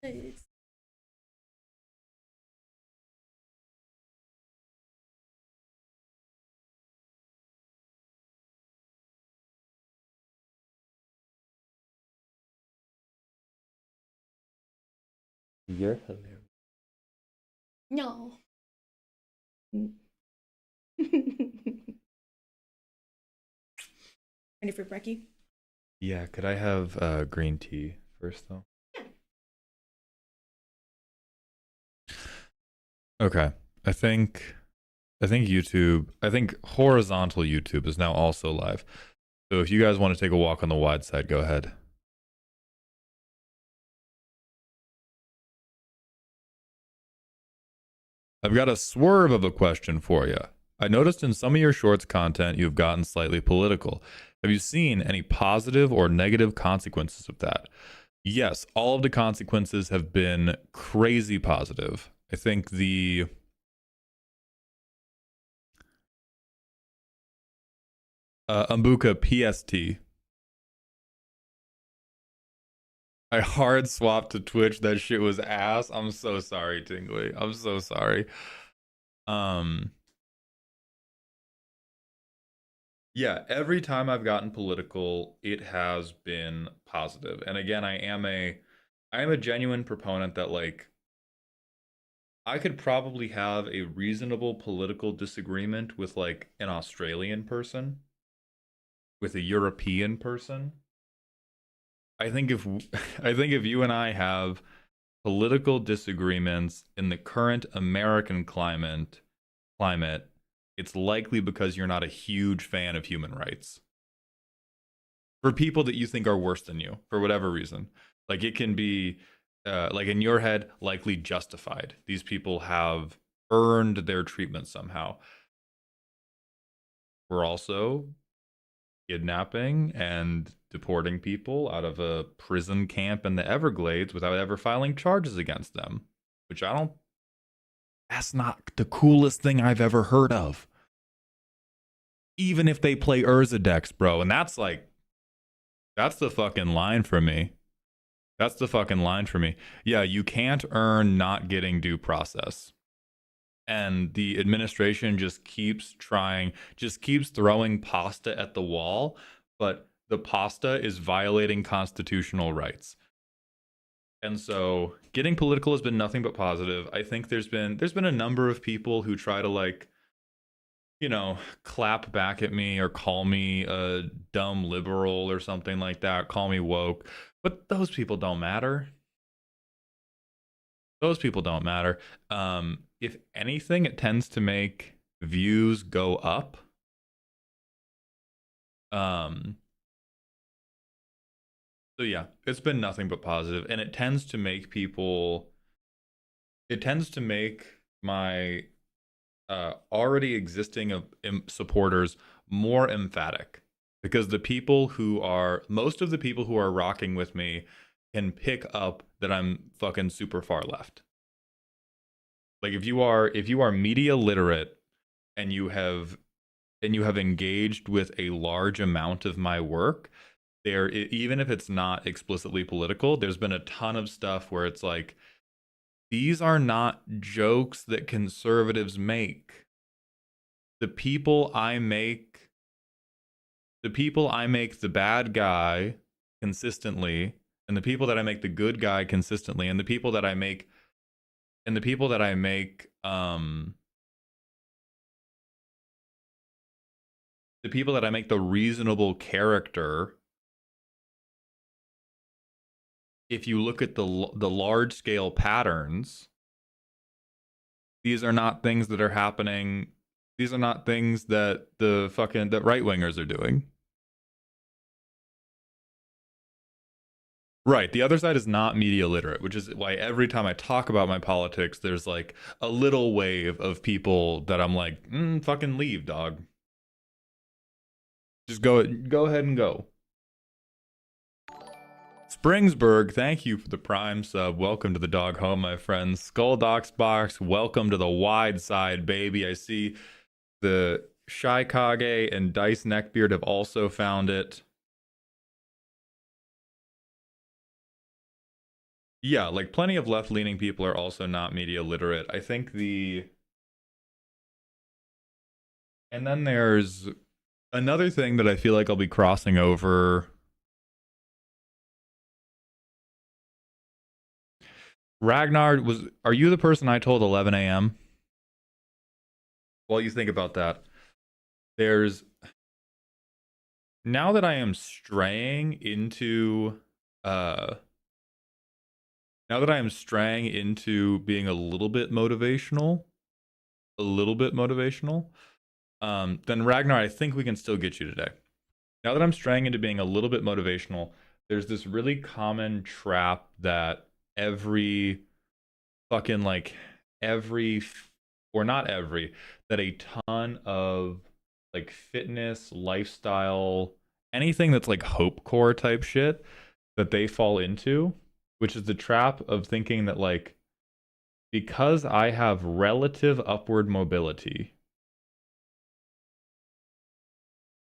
Nice. You're hilarious. No. Ready for brekkie? Yeah, could I have green tea first though? Yeah. Okay. I think I think horizontal YouTube is now also live. So if you guys want to take a walk on the wide side, go ahead. I've got a swerve of a question for you. I noticed in some of your shorts content you've gotten slightly political. Have you seen any positive or negative consequences of that? Yes, all of the consequences have been crazy positive. I think the Umbuka PST. I hard swapped to Twitch. That shit was ass. I'm so sorry, Tingly. I'm so sorry. Um, yeah, every time I've gotten political, it has been positive. And again, I am a genuine proponent that like I could probably have a reasonable political disagreement with like an Australian person, with a European person. I think if I think if you and I have political disagreements in the current American climate, it's likely because you're not a huge fan of human rights. For people that you think are worse than you, for whatever reason. Like it can be like in your head, likely justified. These people have earned their treatment somehow. We're also kidnapping and deporting people out of a prison camp in the Everglades without ever filing charges against them, which I don't that's not the coolest thing I've ever heard of. Even if they play Urzadex, bro. And that's like, that's the fucking line for me. That's the fucking line for me. Yeah, you can't earn not getting due process. And the administration just keeps trying, just keeps throwing pasta at the wall, but the pasta is violating constitutional rights. And so getting political has been nothing but positive. I think there's been a number of people who try to like clap back at me or call me a dumb liberal or something like that, call me woke. But those people don't matter. Those people don't matter. If anything, it tends to make views go up. Um, so yeah, it's been nothing but positive, and it tends to make my already existing supporters more emphatic because most of the people who are rocking with me can pick up that I'm fucking super far left. Like if you are media literate and you have engaged with a large amount of my work, even if it's not explicitly political, there's been a ton of stuff where it's like these are not jokes that conservatives make. the people I make the people I make the bad guy consistently, and the people that I make the good guy consistently, and the people that I make the reasonable character. If you look at the large scale patterns, these are not things that are happening. These are not things that the right wingers are doing. Right. The other side is not media literate, which is why every time I talk about my politics, there's like a little wave of people that I'm like, fucking leave, dog. Just go ahead and go. Springsburg, thank you for the prime sub. Welcome to the dog home, my friends. Skulldox box, welcome to the wide side, baby. I see the Shy Kage and Dice Neckbeard have also found it. Yeah, like plenty of left-leaning people are also not media literate. I think the and then there's another thing that I feel like I'll be crossing over. Ragnar, are you the person I told 11 a.m.? While you think about that, there's now that I am straying into uh now that I am straying into being a little bit motivational, then Ragnar, I think we can still get you today. Now that I'm straying into being a little bit motivational, there's this really common trap that every fucking like every or not every that a ton of like fitness, lifestyle, anything that's like hope core type shit that they fall into, which is the trap of thinking that like because I have relative upward mobility,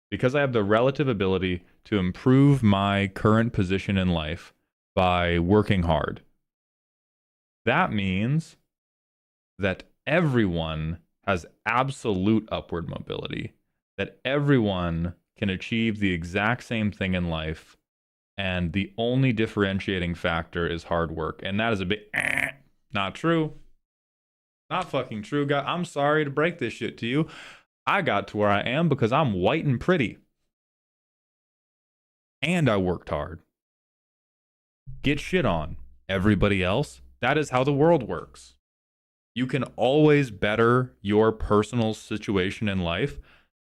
because I have the relative ability to improve my current position in life by working hard, that means that everyone has absolute upward mobility, that everyone can achieve the exact same thing in life, and the only differentiating factor is hard work. And that is a bit not true. Not fucking true, guy. I'm sorry to break this shit to you. I got to where I am because I'm white and pretty. And I worked hard. Get shit on. Everybody else, that is how the world works. You can always better your personal situation in life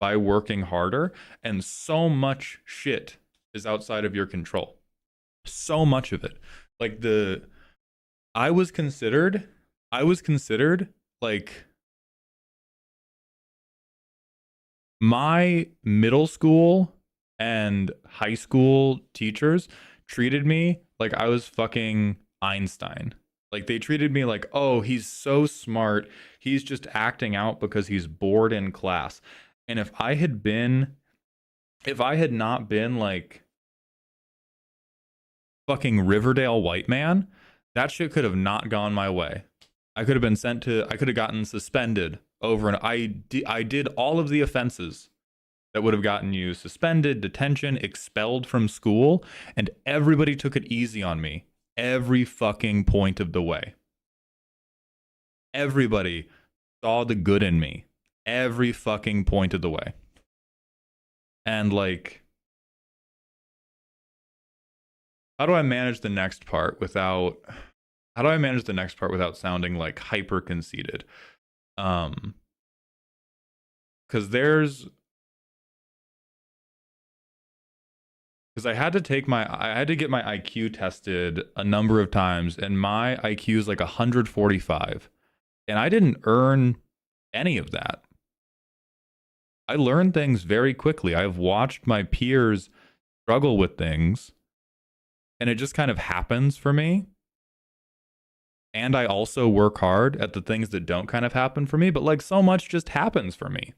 by working harder, and so much shit is outside of your control. So much of it. Like I was considered like my middle school and high school teachers treated me like I was fucking Einstein. Like they treated me like, oh, he's so smart. He's just acting out because he's bored in class. And if I had not been like fucking Riverdale white man, that shit could have not gone my way. I could have gotten suspended over, and I did all of the offenses that would have gotten you suspended, detention, expelled from school, and everybody took it easy on me every fucking point of the way. Everybody saw the good in me every fucking point of the way. And like, how do I manage the next part without sounding like hyper conceited? Because I had to get my IQ tested a number of times, and my IQ is like 145, and I didn't earn any of that. I learned things very quickly. I've watched my peers struggle with things, and it just kind of happens for me. And I also work hard at the things that don't kind of happen for me, but like so much just happens for me.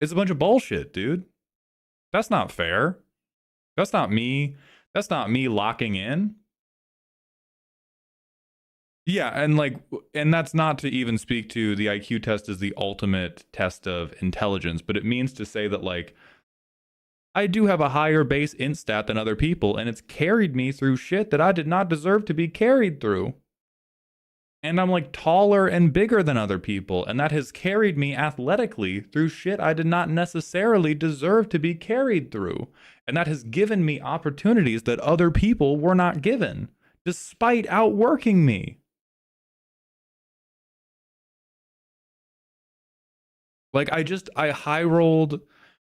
It's a bunch of bullshit, dude. That's not fair. That's not me locking in. Yeah, and that's not to even speak to the IQ test as the ultimate test of intelligence, but it means to say that like I do have a higher base int stat than other people, and it's carried me through shit that I did not deserve to be carried through. And I'm like taller and bigger than other people, and that has carried me athletically through shit I did not necessarily deserve to be carried through. And that has given me opportunities that other people were not given, despite outworking me. Like I high rolled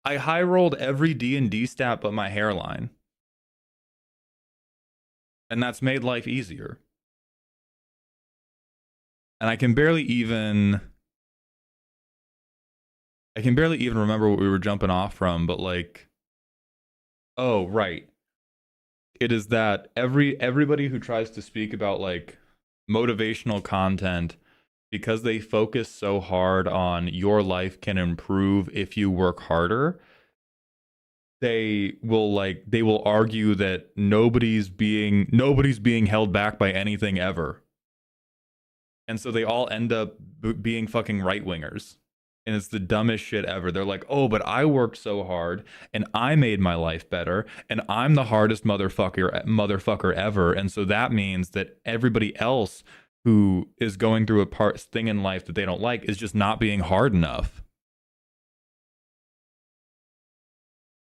every D&D stat but my hairline. And that's made life easier. And I can barely even remember what we were jumping off from, but like, oh, right. It is that everybody who tries to speak about like motivational content, because they focus so hard on your life can improve if you work harder, they will argue that nobody's being held back by anything ever. And so they all end up being fucking right-wingers. And it's the dumbest shit ever. They're like, oh, but I worked so hard and I made my life better and I'm the hardest motherfucker ever. And so that means that everybody else who is going through a thing in life that they don't like is just not being hard enough.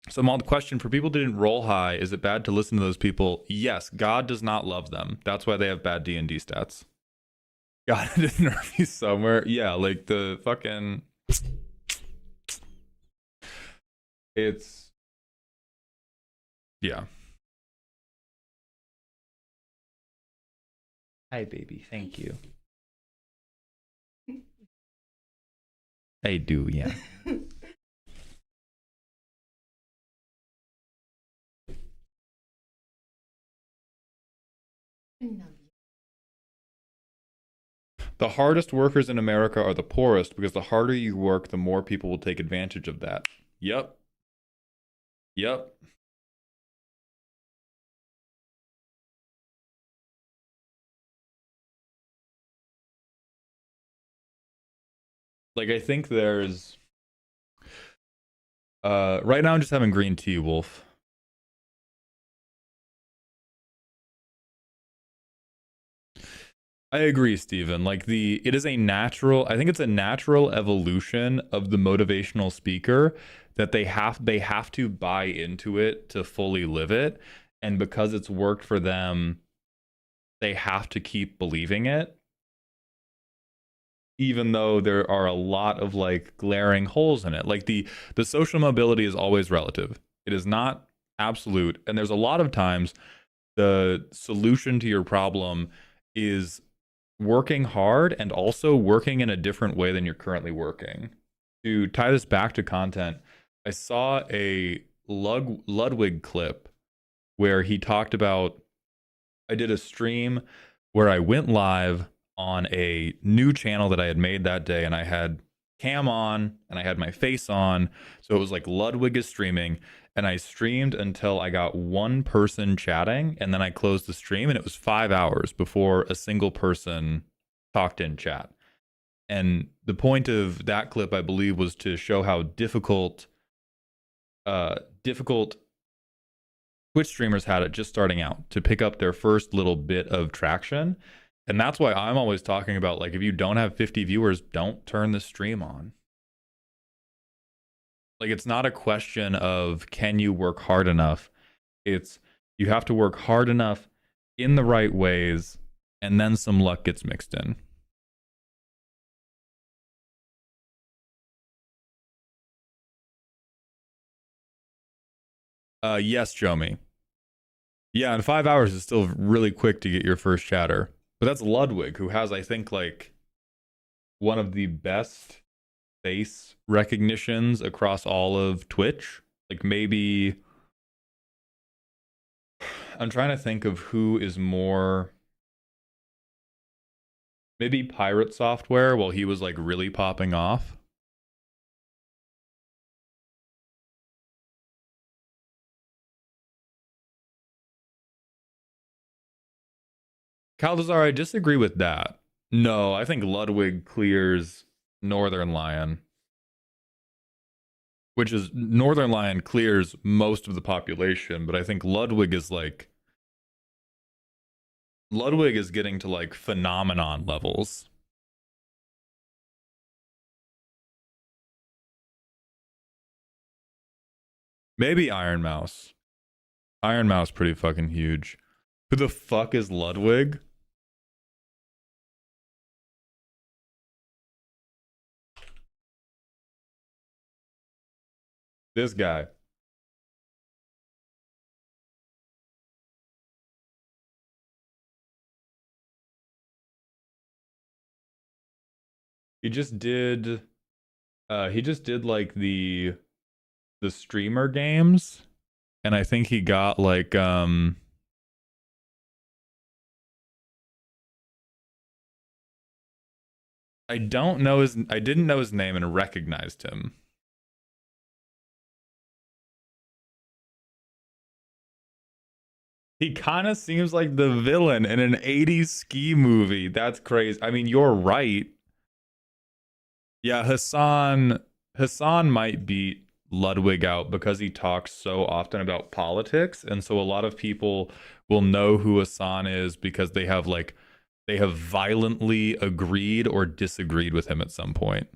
So the question for people that didn't roll high, is it bad to listen to those people? Yes, God does not love them. That's why they have bad D&D stats. God didn't nerf you somewhere. Yeah, like the fucking... It's... Yeah. Hi, baby. Thank you. I do, yeah. The hardest workers in America are the poorest because the harder you work, the more people will take advantage of that. Yep. Yep. Like, I think there's... right now I'm just having green tea, Wolf. I agree, Steven. Like it is a natural, I think it's a natural evolution of the motivational speaker that they have to buy into it to fully live it. And because it's worked for them, they have to keep believing it. Even though there are a lot of like glaring holes in it. Like the social mobility is always relative. It is not absolute. And there's a lot of times the solution to your problem is working hard and also working in a different way than you're currently working. To tie this back to content, I saw a Ludwig clip where he talked about, I did a stream where I went live on a new channel that I had made that day, and I had cam on and I had my face on, so it was like Ludwig is streaming, and I streamed until I got one person chatting, and then I closed the stream, and it was 5 hours before a single person talked in chat. And the point of that clip, I believe, was to show how difficult Twitch streamers had it just starting out to pick up their first little bit of traction. And that's why I'm always talking about, like, if you don't have 50 viewers, don't turn the stream on. Like, it's not a question of can you work hard enough. It's you have to work hard enough in the right ways, and then some luck gets mixed in. Yes, Jomi. Yeah, and 5 hours is still really quick to get your first chatter. But that's Ludwig, who has, I think, like, one of the best face recognitions across all of Twitch. Like, maybe... I'm trying to think of who is more... Maybe Pirate Software, while he was, like, really popping off. Caldazar, I disagree with that. No, I think Ludwig clears Northern Lion. Which is, Northern Lion clears most of the population, but I think Ludwig is like... Ludwig is getting to like phenomenon levels. Maybe Iron Mouse. Iron Mouse pretty fucking huge. Who the fuck is Ludwig? This guy. He just did like the streamer games, and I think he got like I didn't know his name and recognized him. He kind of seems like the villain in an 80s ski movie. That's crazy. I mean, you're right. Yeah, Hassan might beat Ludwig out because he talks so often about politics, and so a lot of people will know who Hassan is because they have violently agreed or disagreed with him at some point.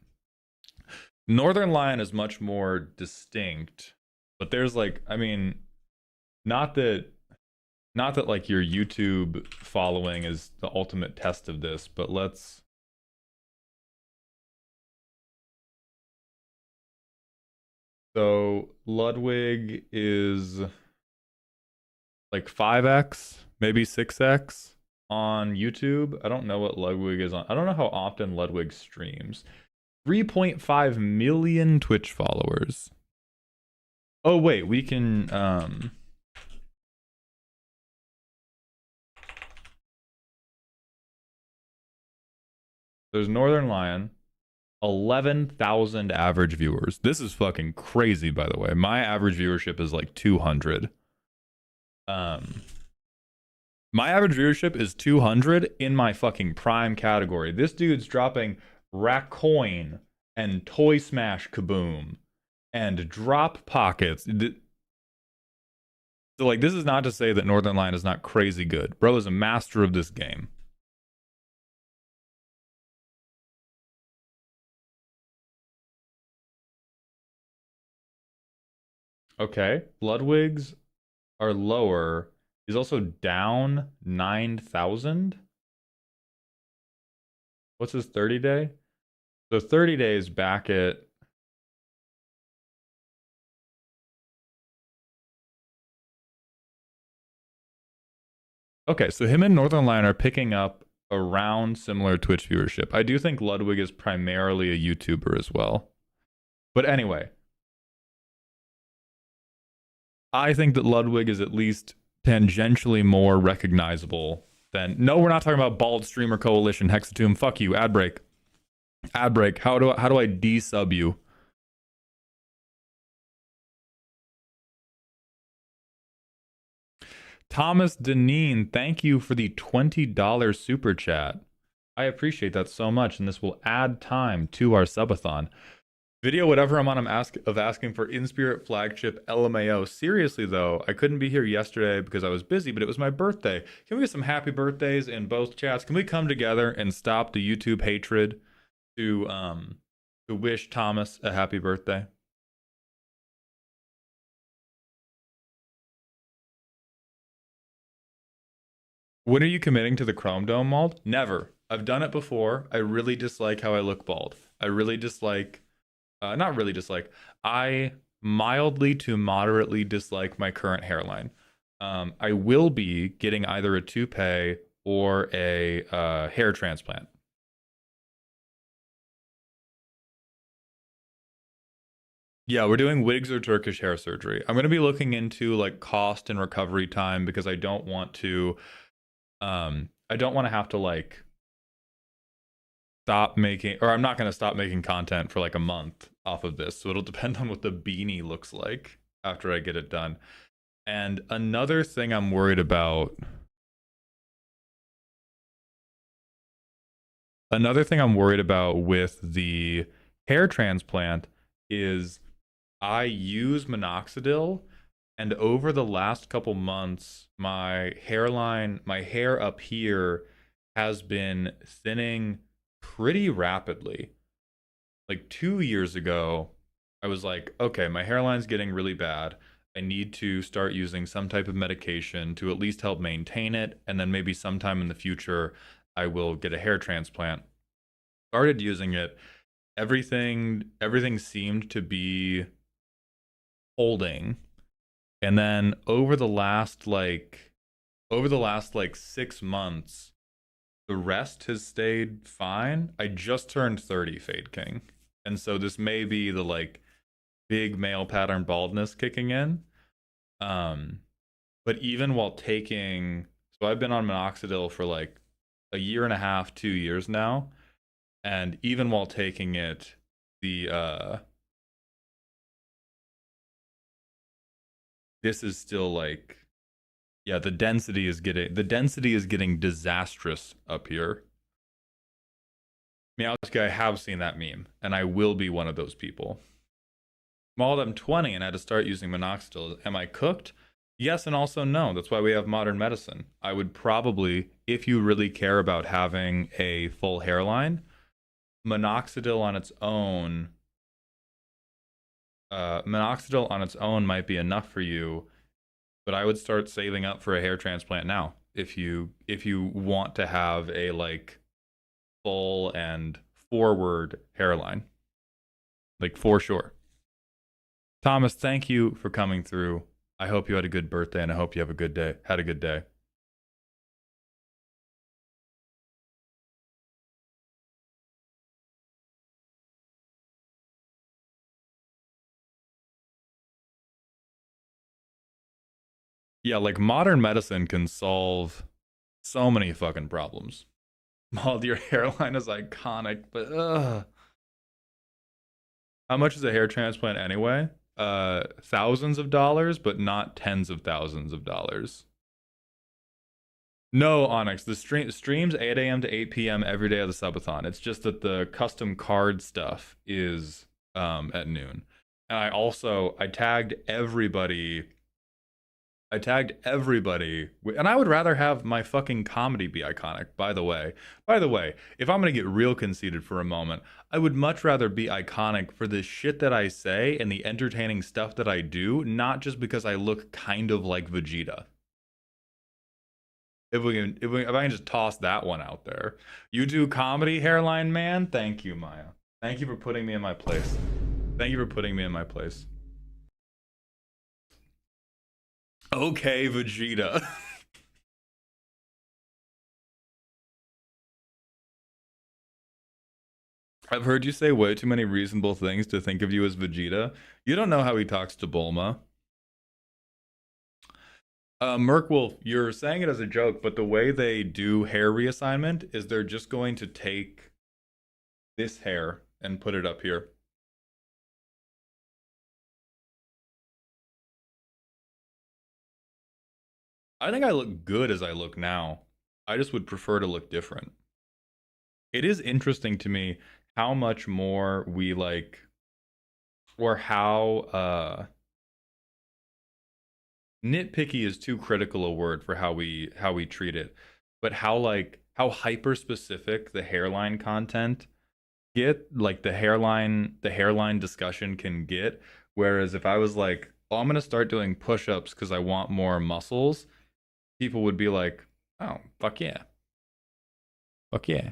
Northern Lion is much more distinct, but there's like, I mean, not that not that like your YouTube following is the ultimate test of this, but let's so Ludwig is like 5x, maybe 6x on YouTube. I don't know what Ludwig is on. I don't know how often Ludwig streams. 3.5 million Twitch followers. Oh wait, we can there's Northern Lion, 11,000 average viewers. This is fucking crazy, by the way. My average viewership is like 200. Um my average viewership is 200 in my fucking prime category. This dude's dropping Racoin and Toy Smash Kaboom and Drop Pockets. So like this is not to say that Northern Lion is not crazy good. Bro is a master of this game. Okay. Bloodwigs are lower. He's also down 9,000. What's his 30 day? So 30 days back at okay, so him and Northern Lion are picking up around similar Twitch viewership. I do think Ludwig is primarily a YouTuber as well. But anyway, I think that Ludwig is at least tangentially more recognizable than. No, we're not talking about Bald Streamer Coalition, Hexatomb. Fuck you. Ad break. Ad break. How do I desub you? Thomas Deneen, thank you for the $20 super chat. I appreciate that so much, and this will add time to our subathon. Video, whatever amount I'm asking for in spirit flagship LMAO. Seriously though, I couldn't be here yesterday because I was busy, but it was my birthday. Can we get some happy birthdays in both chats? Can we come together and stop the YouTube hatred to wish Thomas a happy birthday? When are you committing to the Chrome Dome mold? Never. I've done it before. I really dislike how I look bald. I really dislike, not really dislike, I mildly to moderately dislike my current hairline. I will be getting either a toupee or a hair transplant. Yeah, we're doing wigs or Turkish hair surgery. I'm going to be looking into like cost and recovery time because I don't want to have to like stop making, or I'm not going to stop making content for like a month off of this. So it'll depend on what the beanie looks like after I get it done. And another thing I'm worried about with the hair transplant is I use minoxidil, and over the last couple months, my hair up here has been thinning pretty rapidly. Like 2 years ago, I was like, okay, my hairline's getting really bad. I need to start using some type of medication to at least help maintain it. And then maybe sometime in the future, I will get a hair transplant. Started using it. Everything seemed to be holding. And then over the last like 6 months, the rest has stayed fine. I just turned 30, Fade King. And so this may be the like big male pattern baldness kicking in. Um, but even while taking, so I've been on minoxidil for like a year and a half, 2 years now. And even while taking it, the this is still like Yeah, the density is getting disastrous up here. Meowski, I have seen that meme, and I will be one of those people. I'm 20 and I had to start using minoxidil. Am I cooked? Yes, and also no. That's why we have modern medicine. I would probably, if you really care about having a full hairline, minoxidil on its own, might be enough for you, but I would start saving up for a hair transplant now if you want to have a like full and forward hairline, like for sure. Thomas, thank you for coming through. I hope you had a good birthday and I hope you have a good day. Had a good day. Yeah, like modern medicine can solve so many fucking problems. Mauled, your hairline is iconic, but how much is a hair transplant anyway? Thousands of dollars, but not tens of thousands of dollars. No, Onyx. The streams 8 a.m. to 8 p.m. every day of the subathon. It's just that the custom card stuff is at noon. And I tagged everybody. I tagged everybody, and I would rather have my fucking comedy be iconic, by the way. By the way, if I'm gonna get real conceited for a moment, I would much rather be iconic for the shit that I say and the entertaining stuff that I do, not just because I look kind of like Vegeta. If I can just toss that one out there. You do comedy, hairline man? Thank you, Maya. Thank you for putting me in my place. Thank you for putting me in my place. Okay, Vegeta. I've heard you say way too many reasonable things to think of you as Vegeta. You don't know how he talks to Bulma. Merkwolf, you're saying it as a joke, but the way they do hair reassignment is they're just going to take this hair and put it up here. I think I look good as I look now. I just would prefer to look different. It is interesting to me how much more we like, or how nitpicky is too critical a word for how we treat it, but how hyper specific the hairline content like the hairline discussion can get. Whereas if I was like, oh, I'm gonna start doing push-ups because I want more muscles, people would be like, oh, fuck yeah, fuck yeah.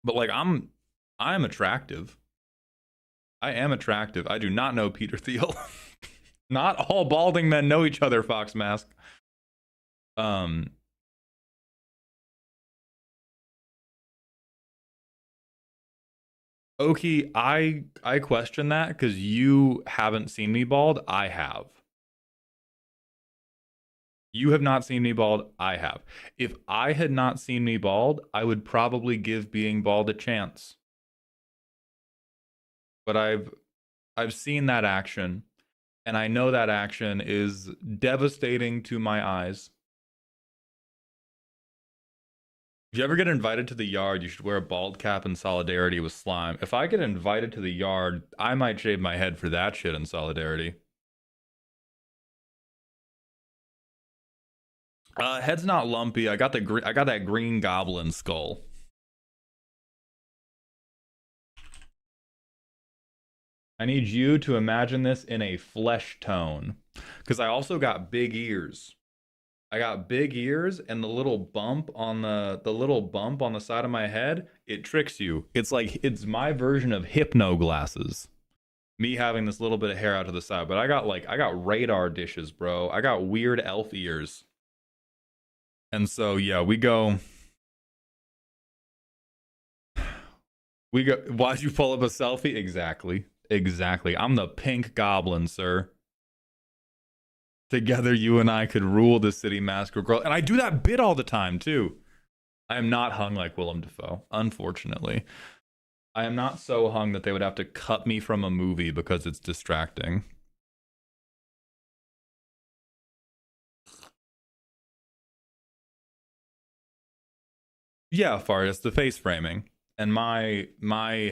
But like I'm attractive. I am attractive. I do not know Peter Thiel. Not all balding men know each other, Fox Mask. Um Oki, I question that because you haven't seen me bald. I have. You have not seen me bald. I have. If I had not seen me bald, I would probably give being bald a chance. But I've seen that action, and I know that action is devastating to my eyes. If you ever get invited to the yard, you should wear a bald cap in solidarity with slime. If I get invited to the yard, I might shave my head for that shit in solidarity. Head's not lumpy. I got that green goblin skull. I need you to imagine this in a flesh tone, because I also got big ears. I got big ears, and the little bump on the side of my head, it tricks you. It's like it's my version of hypno glasses. Me having this little bit of hair out to the side, but I got radar dishes, bro. I got weird elf ears. And so yeah, we go. Why'd you pull up a selfie? Exactly. Exactly. I'm the pink goblin, sir. Together, you and I could rule the city, Masker Girl. And I do that bit all the time, too. I am not hung like Willem Dafoe, unfortunately. I am not so hung that they would have to cut me from a movie because it's distracting. Yeah, Far, it's the face framing. And my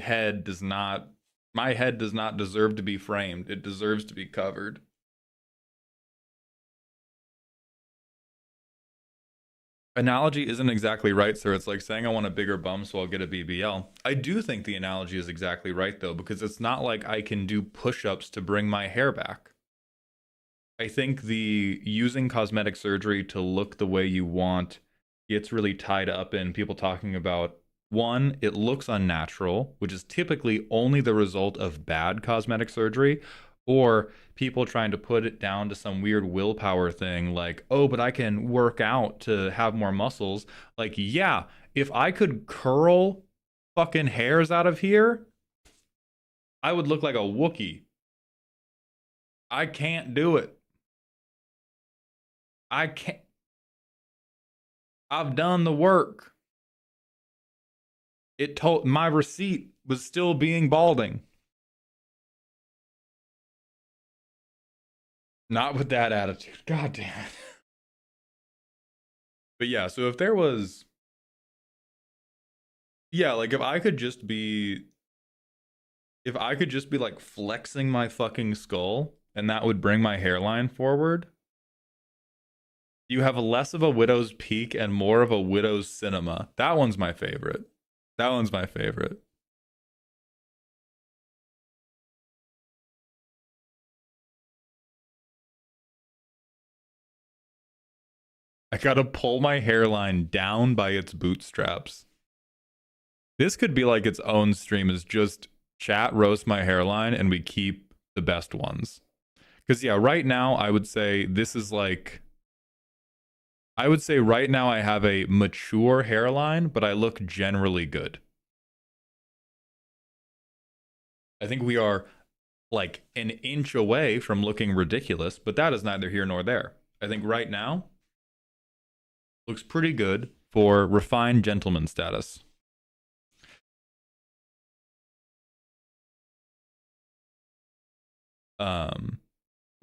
head does not deserve to be framed. It deserves to be covered. Analogy isn't exactly right, sir. It's like saying I want a bigger bum, so I'll get a BBL. I do think the analogy is exactly right, though, because it's not like I can do push ups to bring my hair back. I think the using cosmetic surgery to look the way you want gets really tied up in people talking about one, it looks unnatural, which is typically only the result of bad cosmetic surgery, or people trying to put it down to some weird willpower thing like, oh, but I can work out to have more muscles. Like, yeah, if I could curl fucking hairs out of here, I would look like a Wookiee. I can't do it. I can't. I've done the work. It told my receipt was still being balding. Not with that attitude. God damn it. But yeah, so if there was, yeah, like if I could just be like flexing my fucking skull and that would bring my hairline forward, you have less of a widow's peak and more of a widow's cinema. That one's my favorite. That one's my favorite. I gotta pull my hairline down by its bootstraps. This could be like its own stream, is just chat roast my hairline and we keep the best ones. Because yeah, right now I would say this is like, I would say right now I have a mature hairline, but I look generally good. I think we are like an inch away from looking ridiculous, but that is neither here nor there. I think right now looks pretty good for refined gentleman status. Um,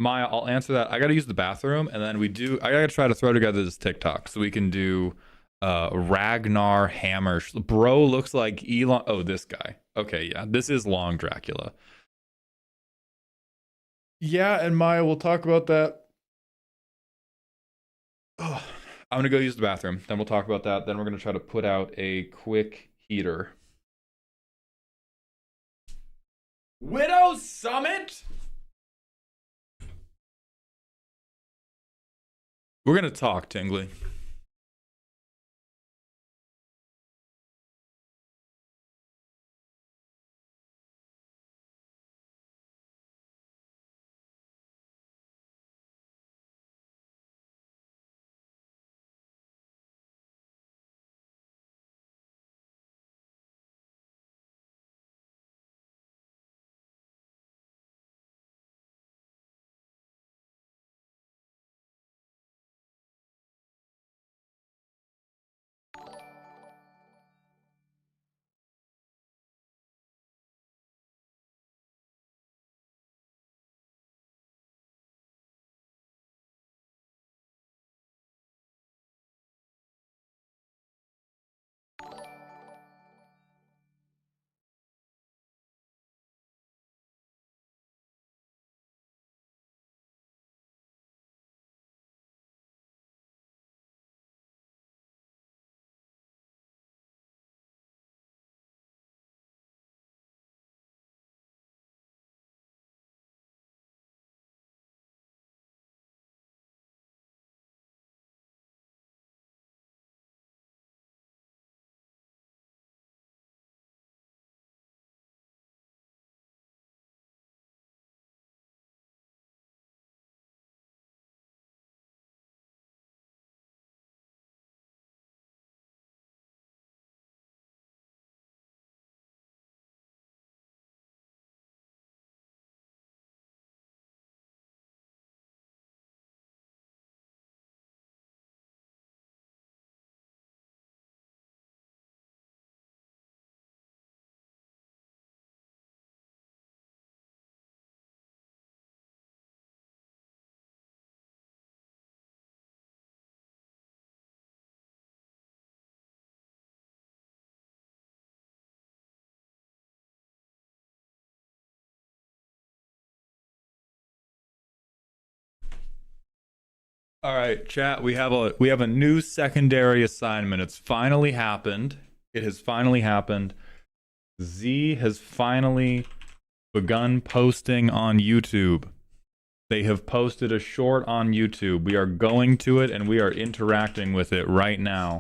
Maya, I'll answer that. I gotta use the bathroom, and then I gotta try to throw together this TikTok so we can do Ragnar Hammer. Bro looks like Elon. Oh, this guy. Okay, yeah, this is Long Dracula. Yeah, and Maya, we'll talk about that. Oh, I'm gonna go use the bathroom. Then we'll talk about that. Then we're gonna try to put out a quick heater. Widow Summit? We're gonna talk, Tingley. All right, chat. We have a new secondary assignment. It's finally happened. It has finally happened. Z has finally begun posting on YouTube. They have posted a short on YouTube. We are going to it and we are interacting with it right now.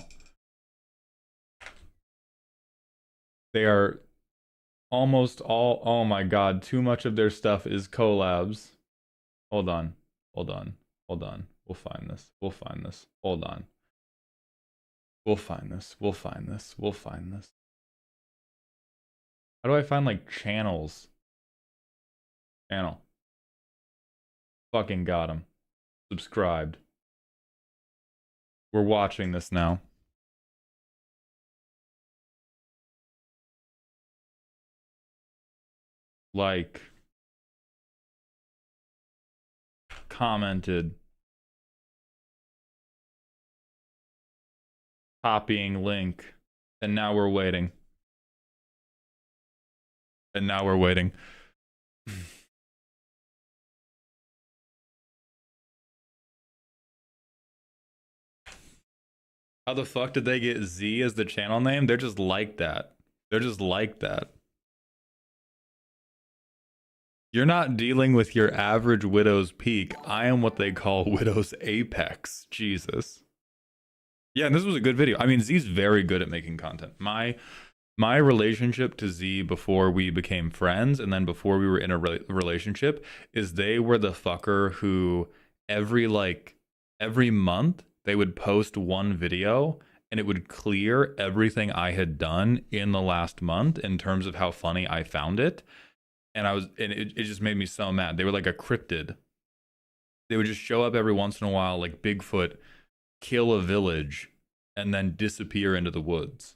They are almost all, oh my god, too much of their stuff is collabs. Hold on, hold on, hold on. We'll find this. We'll find this. Hold on. We'll find this. We'll find this. We'll find this. How do I find like channels? Channel. Fucking got him. Subscribed. We're watching this now. Like. Commented. Copying link. And now we're waiting. And now we're waiting. How the fuck did they get Z as the channel name? They're just like that. They're just like that. You're not dealing with your average widow's peak. I am what they call widow's apex. Jesus. Yeah, and this was a good video. I mean, Z's very good at making content. My relationship to Z before we became friends and then before we were in a relationship is they were the fucker who every month they would post one video and it would clear everything I had done in the last month in terms of how funny I found it. And it just made me so mad. They were like a cryptid. They would just show up every once in a while like Bigfoot, kill a village, and then disappear into the woods.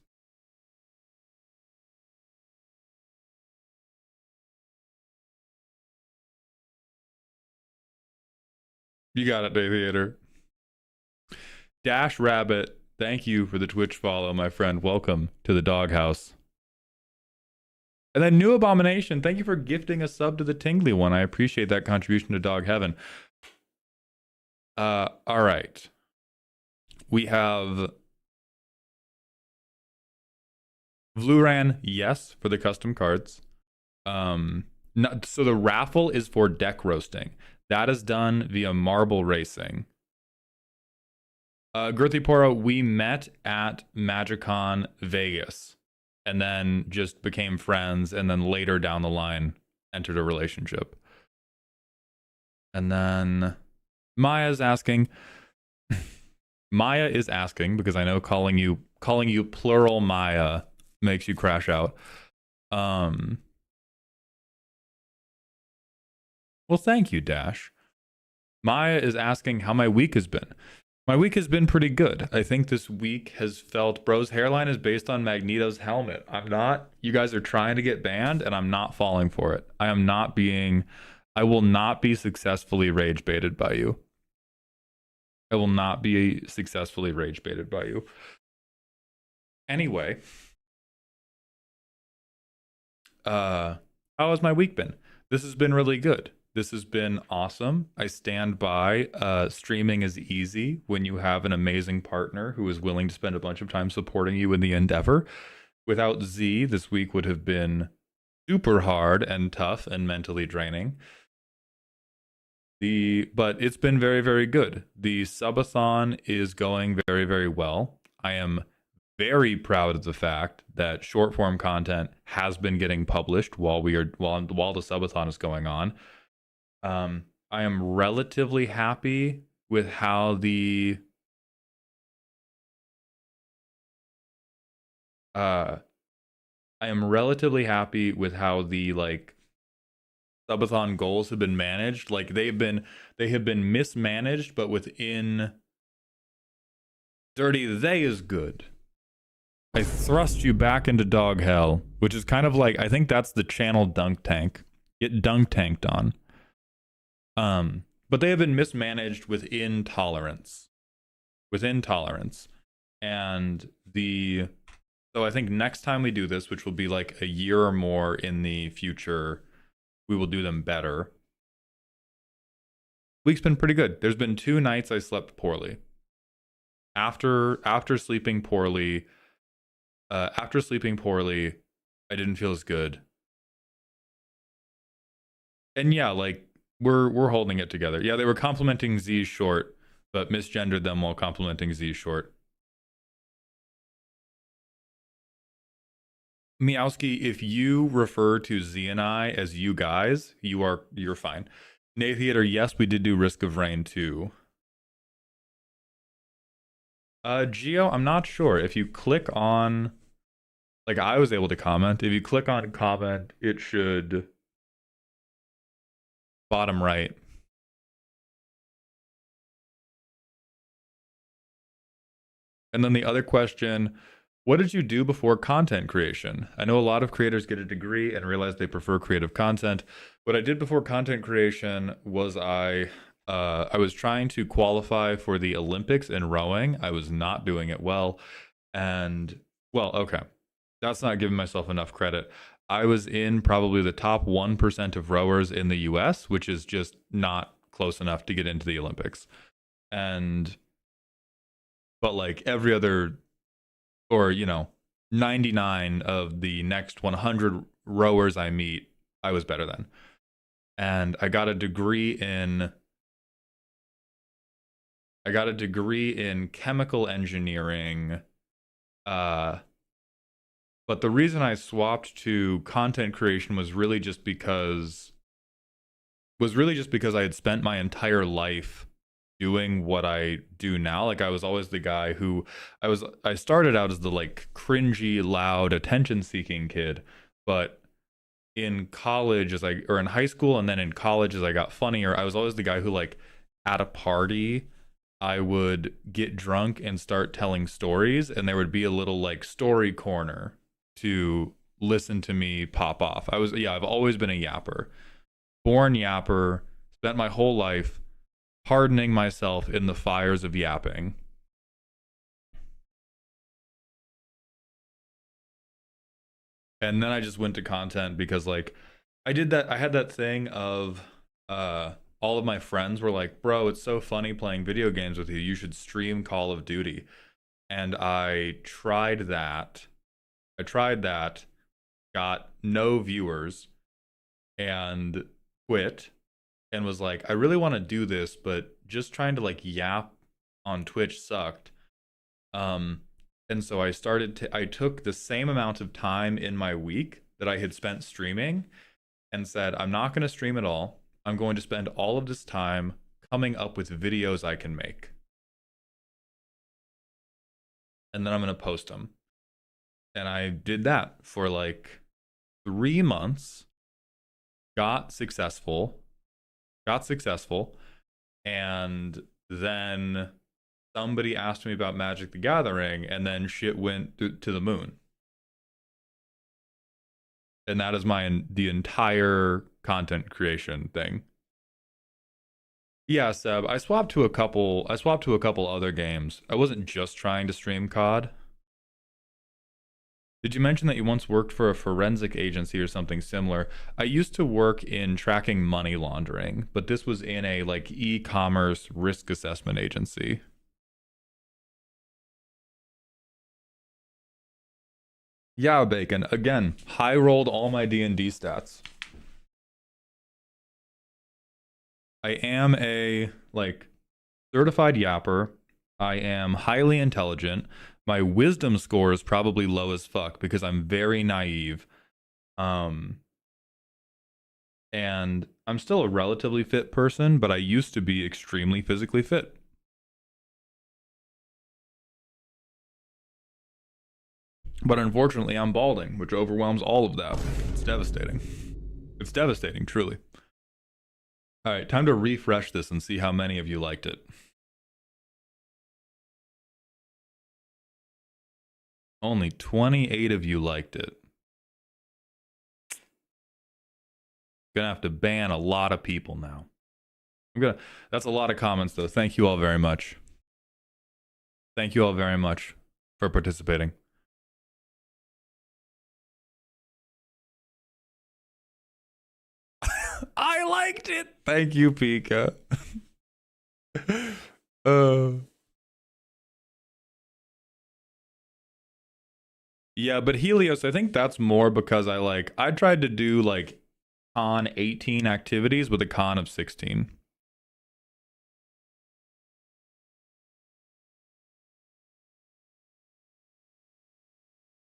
You got it, Day Theater. Dash Rabbit, thank you for the Twitch follow, my friend. Welcome to the doghouse. And then New Abomination, thank you for gifting a sub to the Tingly one. I appreciate that contribution to Dog Heaven. All right. We have Vluran, yes, for the custom cards. So the raffle is for deck roasting. That is done via marble racing. Girthy Poro, we met at MagicCon Vegas and then just became friends and then later down the line entered a relationship. And then Maya's asking Maya is asking because I know calling you plural Maya makes you crash out. Well, thank you, Dash. Maya is asking how my week has been. My week has been pretty good. I think this week has felt... Bro's hairline is based on Magneto's helmet. I'm not... You guys are trying to get banned, and I'm not falling for it. I am not being... I will not be successfully rage baited by you. I will not be successfully rage baited by you. Anyway. How has my week been? This has been really good. This has been awesome. I stand by. Streaming is easy when you have an amazing partner who is willing to spend a bunch of time supporting you in the endeavor. Without Z, this week would have been super hard and tough and mentally draining. But it's been very, very good. The Subathon is going very, very well. I am very proud of the fact that short form content has been getting published while the Subathon is going on. I am relatively happy with how the like Subathon goals have been managed. Like they have been mismanaged, but within Dirty They is good. I thrust you back into dog hell, which is kind of like, I think that's the channel dunk tank. Get dunk tanked on. But they have been mismanaged within tolerance. And so I think next time we do this, which will be like a year or more in the future, we will do them better. Week's been pretty good. There's been 2 nights I slept poorly. After sleeping poorly, I didn't feel as good. And yeah, like we're holding it together. Yeah, they were complimenting Z's short, but misgendered them while complimenting Z's short. Meowski, if you refer to Z and I as you guys, you're fine. Nay Theater, yes, we did do Risk of Rain too. Geo, I'm not sure. If you click on, like, I was able to comment. If you click on comment, it should bottom right. And then the other question, what did you do before content creation? I know a lot of creators get a degree and realize they prefer creative content. What I did before content creation was I was trying to qualify for the Olympics in rowing. I was not doing it well. And well, okay. That's not giving myself enough credit. I was in probably the top 1% of rowers in the US, which is just not close enough to get into the Olympics. And but like every other, or 99 of the next 100 rowers I meet, I was better than. And I got a degree in chemical engineering. But the reason I swapped to content creation was really just because I had spent my entire life doing what I do now. Like I was always the guy who I started out as the like cringy, loud, attention-seeking kid, but in college or in high school and then in college as I got funnier, I was always the guy who like at a party I would get drunk and start telling stories, and there would be a little like story corner to listen to me pop off. I've always been a yapper. Born yapper, spent my whole life hardening myself in the fires of yapping. And then I just went to content because like I had that thing of all of my friends were like, "Bro, it's so funny playing video games with you. You should stream Call of Duty." And I tried that. Got no viewers and quit and was like, I really want to do this, but just trying to like yap on Twitch sucked. And so I took the same amount of time in my week that I had spent streaming and said, I'm not going to stream at all. I'm going to spend all of this time coming up with videos I can make. And then I'm going to post them. And I did that for like 3 months, got successful, and then somebody asked me about Magic the Gathering, and then shit went to the moon. And that is the entire content creation thing. Yeah, Seb, I swapped to a couple other games. I wasn't just trying to stream COD. Did you mention that you once worked for a forensic agency or something similar? I used to work in tracking money laundering, but this was in a like e-commerce risk assessment agency. Yeah, Bacon. Again, high rolled all my D&D stats. I am a like certified yapper. I am highly intelligent. My wisdom score is probably low as fuck because I'm very naive. And I'm still a relatively fit person, but I used to be extremely physically fit. But unfortunately, I'm balding, which overwhelms all of that. It's devastating. It's devastating, truly. All right, time to refresh this and see how many of you liked it. Only 28 of you liked it. Gonna have to ban a lot of people now. That's a lot of comments though. Thank you all very much. Thank you all very much for participating. I liked it. Thank you, Pika. Uh, yeah, but Helios, I think that's more because I tried to do like con 18 activities with a con of 16.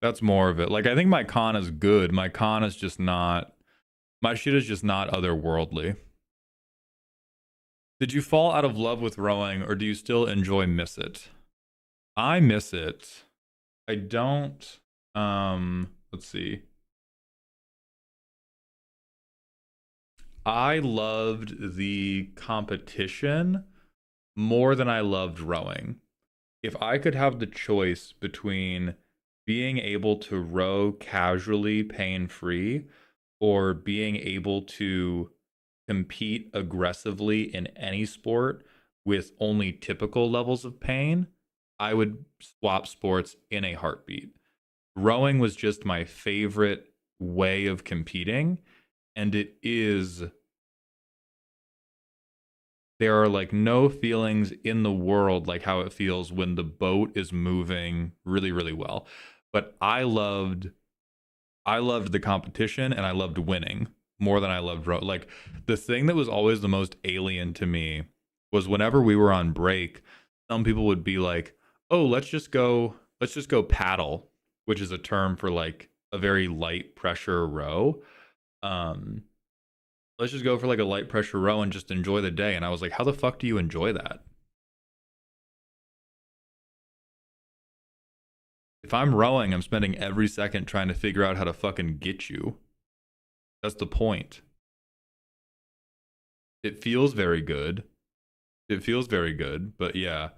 That's more of it. Like I think my con is good. My con is just not my shit is just not otherworldly. Did you fall out of love with rowing or do you still enjoy miss it? I miss it. I don't let's see. I loved the competition more than I loved rowing. If I could have the choice between being able to row casually, pain free, or being able to compete aggressively in any sport with only typical levels of pain, I would swap sports in a heartbeat. Rowing was just my favorite way of competing, and it is there are like no feelings in the world like how it feels when the boat is moving really really well. But I loved the competition and I loved winning more than I loved like the thing that was always the most alien to me was whenever we were on break, some people would be like, "Oh, let's just go paddle," which is a term for like a very light pressure row. Um let's just go for like a light pressure row and just enjoy the day. And I was like, how the fuck do you enjoy that? If I'm rowing, I'm spending every second trying to figure out how to fucking get you. That's the point. It feels very good. It feels very good, but yeah.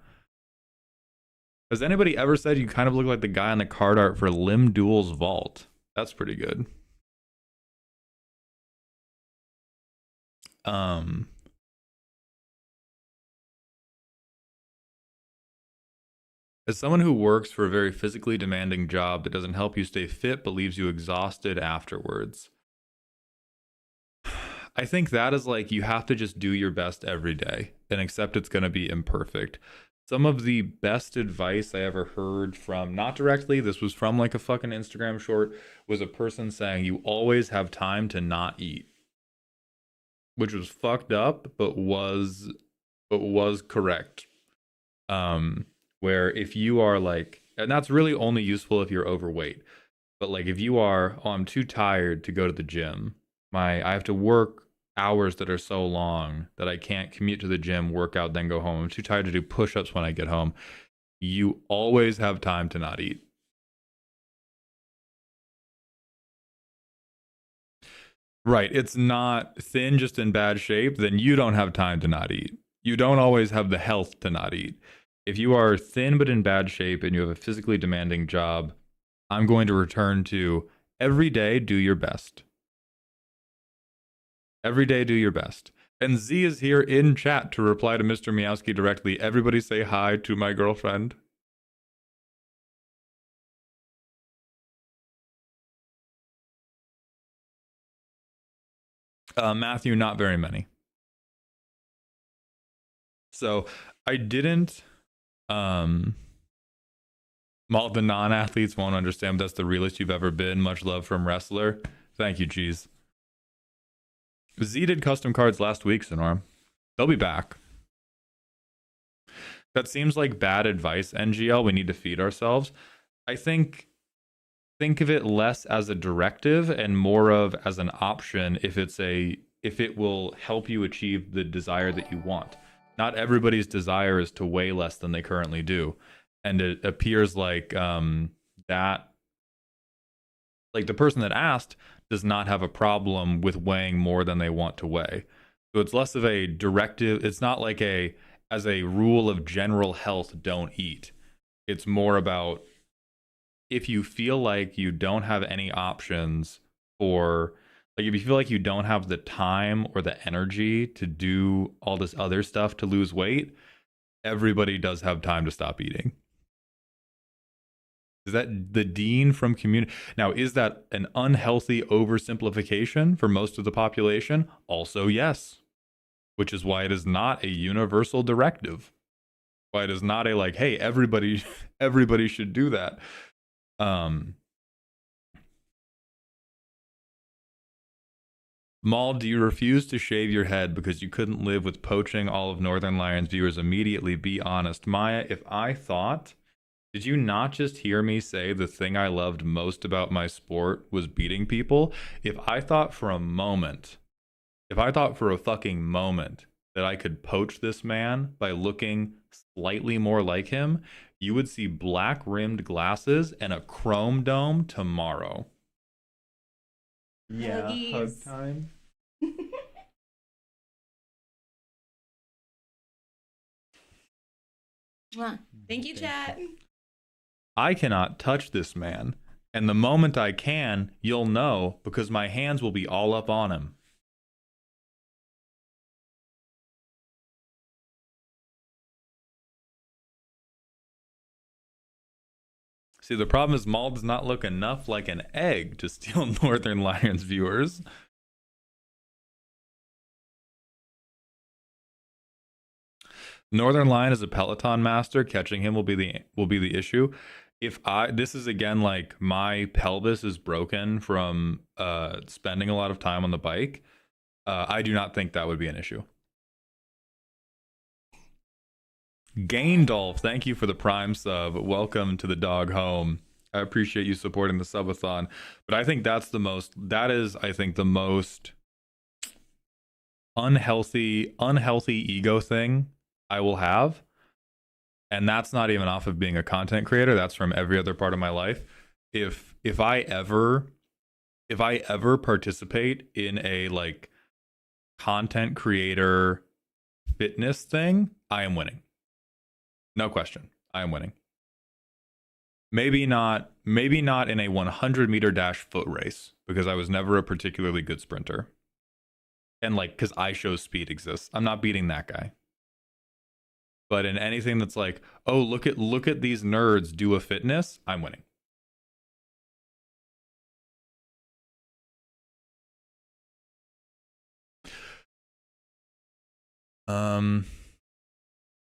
Has anybody ever said you kind of look like the guy on the card art for Lim Duel's Vault? That's pretty good. Um, as someone who works for a very physically demanding job that doesn't help you stay fit but leaves you exhausted afterwards, I think that is like you have to just do your best every day and accept it's going to be imperfect. Some of the best advice I ever heard from, not directly, this was from like a fucking Instagram short, was a person saying you always have time to not eat, which was fucked up, but was correct. Um, where if you are like, and that's really only useful if you're overweight, but like if you are, oh, I'm too tired to go to the gym. I have to work hours that are so long that I can't commute to the gym, work out, then go home. I'm too tired to do push-ups when I get home. You always have time to not eat. Right. It's not thin, just in bad shape, then you don't have time to not eat. You don't always have the health to not eat. If you are thin but in bad shape and you have a physically demanding job, I'm going to return to every day do your best. Every day do your best. And Z is here in chat to reply to Mr. Meowski directly. Everybody say hi to my girlfriend. Matthew, not very many. So I didn't. Um, the non-athletes won't understand. But that's the realest you've ever been. Much love from wrestler. Thank you, Cheese. Z did custom cards last week, Sonorm. They'll be back. That seems like bad advice, NGL. We need to feed ourselves. I think of it less as a directive and more of as an option if it will help you achieve the desire that you want. Not everybody's desire is to weigh less than they currently do, and it appears like that like the person that asked does not have a problem with weighing more than they want to weigh. So it's less of a directive. It's not like as a rule of general health, don't eat. It's more about if you feel like you don't have any options for, like, if you feel like you don't have the time or the energy to do all this other stuff to lose weight, everybody does have time to stop eating. Is that the dean from community? Now, is that an unhealthy oversimplification for most of the population? Also, yes, which is why it is not a universal directive. Why it is not a like, hey, everybody should do that. Maul, do you refuse to shave your head because you couldn't live with poaching all of Northern Lions viewers immediately? Be honest. Maya, if I thought, did you not just hear me say the thing I loved most about my sport was beating people? If I thought for a moment, if I thought for a fucking moment that I could poach this man by looking slightly more like him, you would see black rimmed glasses and a chrome dome tomorrow. Yeah, hug Huggies. time. Mwah. Thank you, chat. I cannot touch this man, and the moment I can, you'll know because my hands will be all up on him. See, the problem is Maul does not look enough like an egg to steal Northern Lions viewers. Northern Lion is a Peloton master. Catching him will be the issue. If this is again like my pelvis is broken from spending a lot of time on the bike, I do not think that would be an issue. Gaindolf, thank you for the Prime sub. Welcome to the dog home. I appreciate you supporting the subathon. But I think that is I think the most unhealthy ego thing I will have. And that's not even off of being a content creator. That's from every other part of my life. If I ever participate in a like content creator fitness thing, I am winning. No question. I am winning. Maybe not in a 100-meter dash foot race because I was never a particularly good sprinter. And like cuz iShow speed exists. I'm not beating that guy. But in anything that's like, oh, look at these nerds do a fitness, I'm winning.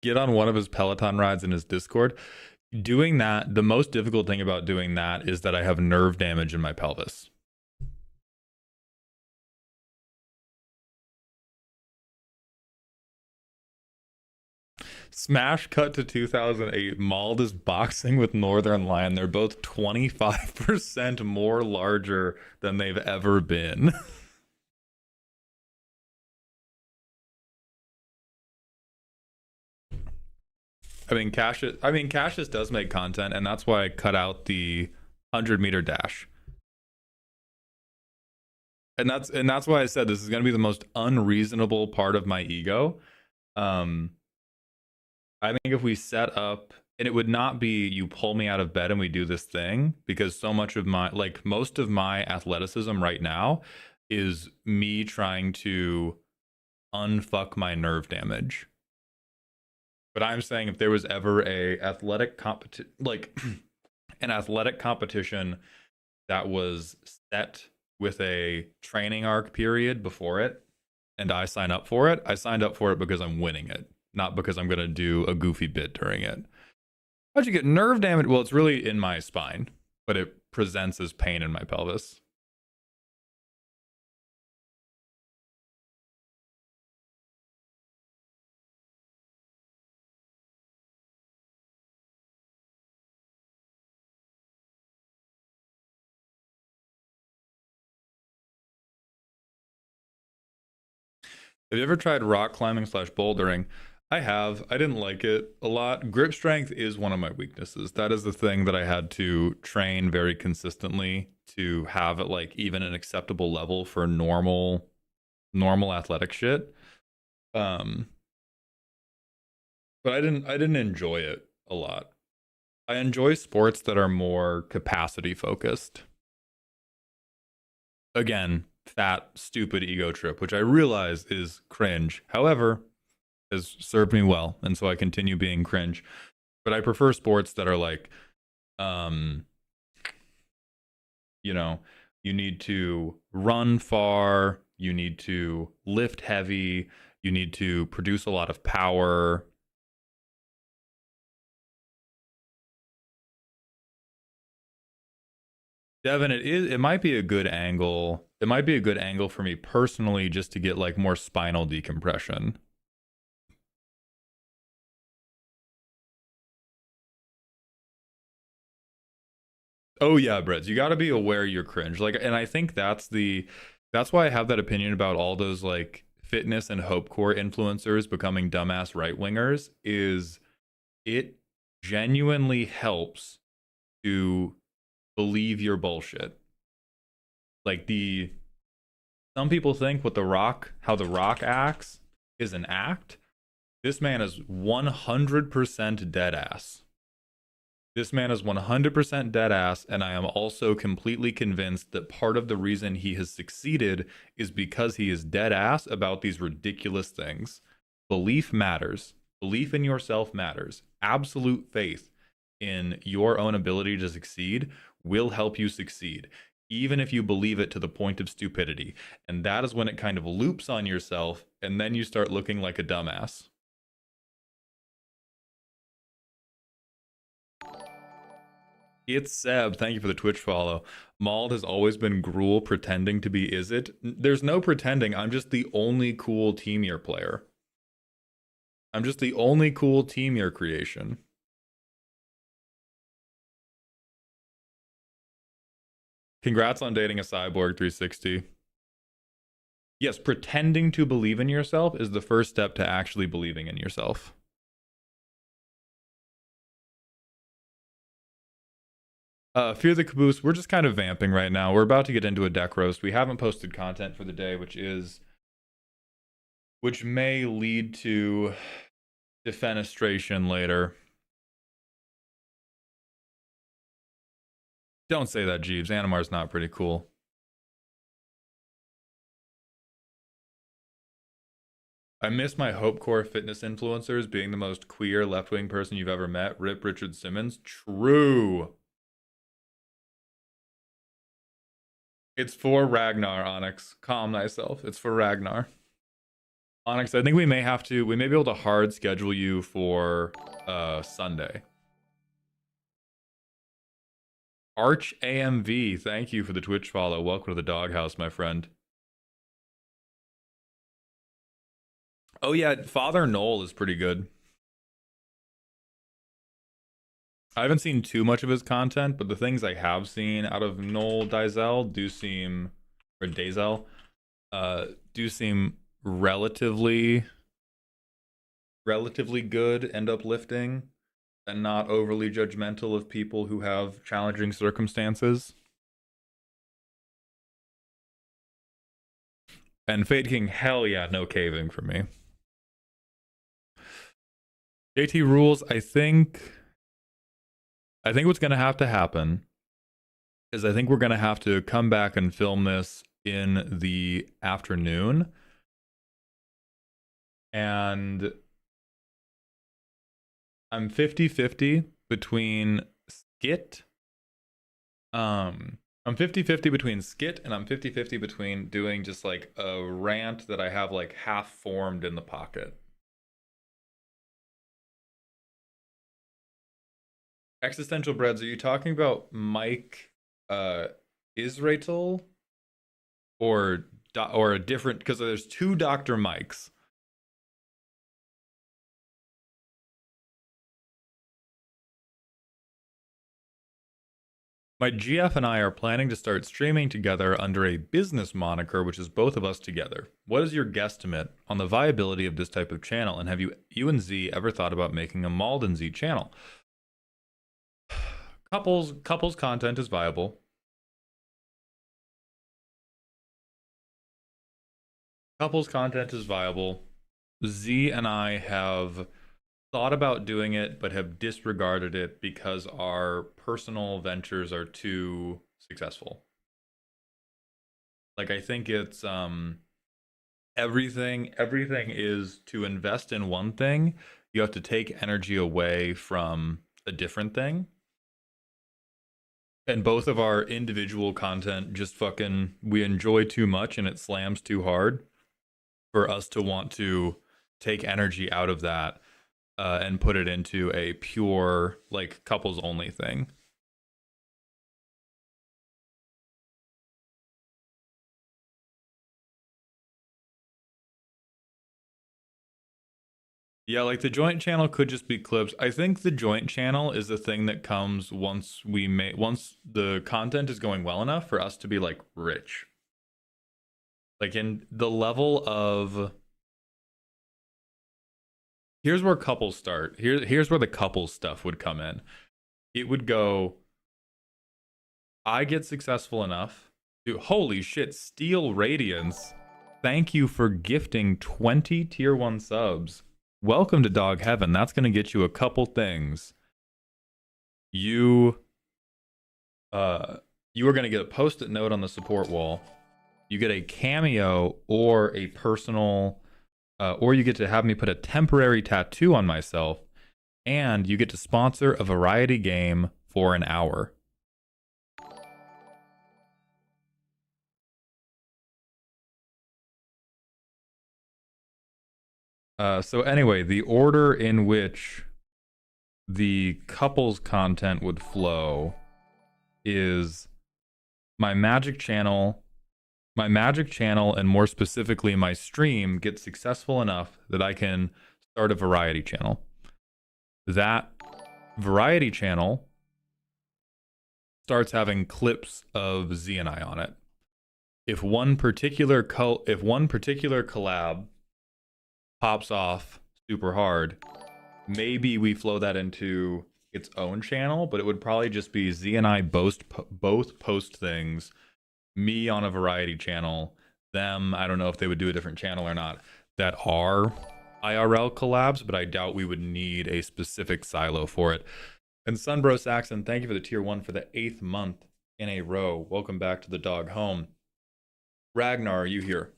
Get on one of his Peloton rides in his Discord. Doing that, the most difficult thing about doing that is that I have nerve damage in my pelvis. Smash cut to 2008. Mauled is boxing with Northern Lion. They're both 25% more larger than they've ever been. Cassius does make content, and that's why I cut out the 100-meter dash. And that's why I said this is going to be the most unreasonable part of my ego. I think if we set up, and it would not be you pull me out of bed and we do this thing, because so much of my, like most of my athleticism right now is me trying to unfuck my nerve damage. But I'm saying if there was ever a athletic an athletic competition that was set with a training arc period before it, and I sign up for it, I signed up for it because I'm winning it, not because I'm going to do a goofy bit during it. How'd you get nerve damage? Well, it's really in my spine, but it presents as pain in my pelvis. Have you ever tried rock climbing / bouldering? I have. I didn't like it a lot. Grip strength is one of my weaknesses. That is the thing that I had to train very consistently to have at like even an acceptable level for normal athletic shit. But I didn't enjoy it a lot. I enjoy sports that are more capacity focused. Again, fat, stupid ego trip, which I realize is cringe. However, has served me well, and so I continue being cringe. But I prefer sports that are like, you need to run far, you need to lift heavy, you need to produce a lot of power. Devin, it might be a good angle. It might be a good angle for me personally just to get like more spinal decompression. Oh yeah, Brett, you got to be aware you're cringe. Like, and I think that's why I have that opinion about all those like fitness and hope core influencers becoming dumbass right wingers. Is it genuinely helps to believe your bullshit? Like the some people think what the Rock, how the Rock acts, is an act. This man is 100% dead ass. This man is 100% dead ass, and I am also completely convinced that part of the reason he has succeeded is because he is dead ass about these ridiculous things. Belief matters. Belief in yourself matters. Absolute faith in your own ability to succeed will help you succeed, even if you believe it to the point of stupidity. And that is when it kind of loops on yourself, and then you start looking like a dumbass. It's Seb. Thank you for the Twitch follow. Mauled has always been Gruel pretending to be Is It. There's no pretending. I'm just the only cool team year player. I'm just the only cool team year creation. Congrats on dating a cyborg 360. Yes, pretending to believe in yourself is the first step to actually believing in yourself. Fear the Caboose, we're just kind of vamping right now. We're about to get into a deck roast. We haven't posted content for the day, which may lead to defenestration later. Don't say that, Jeeves. Animar's not pretty cool. I miss my Hope Core fitness influencers being the most queer left-wing person you've ever met. Rip Richard Simmons. True. It's for Ragnar, Onyx. Calm thyself. It's for Ragnar. Onyx, I think we may be able to hard schedule you for Sunday. Arch AMV, thank you for the Twitch follow. Welcome to the doghouse, my friend. Oh yeah, Father Noel is pretty good. I haven't seen too much of his content, but the things I have seen out of Noel Dizel do seem, or Dazel, do seem relatively good and uplifting, and not overly judgmental of people who have challenging circumstances. And Fade King, hell yeah, no caving for me. JT rules, I think what's going to have to happen is I think we're going to have to come back and film this in the afternoon. And I'm 50-50 between Skit. I'm 50-50 between Skit, and I'm 50-50 between doing just like a rant that I have like half formed in the pocket. Existential Breads, are you talking about Mike Israel or a different, because there's two Dr. Mikes. My GF and I are planning to start streaming together under a business moniker, which is both of us together. What is your guesstimate on the viability of this type of channel? And have you and Z ever thought about making a Malden Z channel? Couples content is viable. Couples content is viable. Z and I have thought about doing it, but have disregarded it because our personal ventures are too successful. Like, I think it's everything is to invest in one thing, you have to take energy away from a different thing. And both of our individual content just fucking, we enjoy too much and it slams too hard for us to want to take energy out of that and put it into a pure like couples only thing. Yeah, like the joint channel could just be clips. I think the joint channel is the thing that comes once once the content is going well enough for us to be like rich. Like in the level of here's where couples start. Here's where the couple stuff would come in. It would go, I get successful enough. Dude, holy shit, Steel Radiance. Thank you for gifting 20 tier 1 subs. Welcome to Dog Heaven. That's going to get you a couple things. You you are going to get a post-it note on the support wall. You get a cameo or a personal or you get to have me put a temporary tattoo on myself, and you get to sponsor a variety game for an hour. So anyway, the order in which the couples content would flow is my magic channel, and more specifically my stream gets successful enough that I can start a variety channel. That variety channel starts having clips of Z and I on it. If one particular collab pops off super hard, maybe we flow that into its own channel, but it would probably just be Z and I both post things, me on a variety channel, them, I don't know if they would do a different channel or not, that are IRL collabs, but I doubt we would need a specific silo for it. And Sunbro Saxon, thank you for the tier 1 for the 8th month in a row. Welcome back to the dog home. Ragnar, are you here?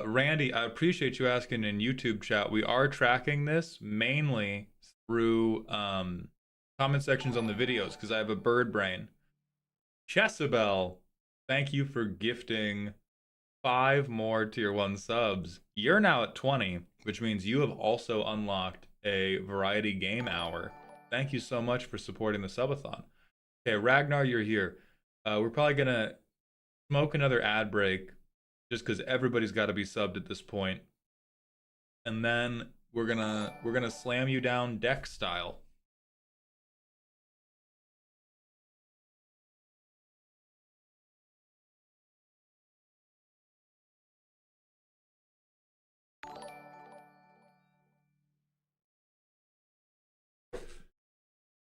Randy, I appreciate you asking in YouTube chat. We are tracking this mainly through comment sections on the videos because I have a bird brain. Chesabel, thank you for gifting 5 more tier 1 subs. You're now at 20, which means you have also unlocked a variety game hour. Thank you so much for supporting the subathon. Okay, Ragnar, you're here. We're probably gonna smoke another ad break just because everybody's got to be subbed at this point, and then we're gonna slam you down deck style.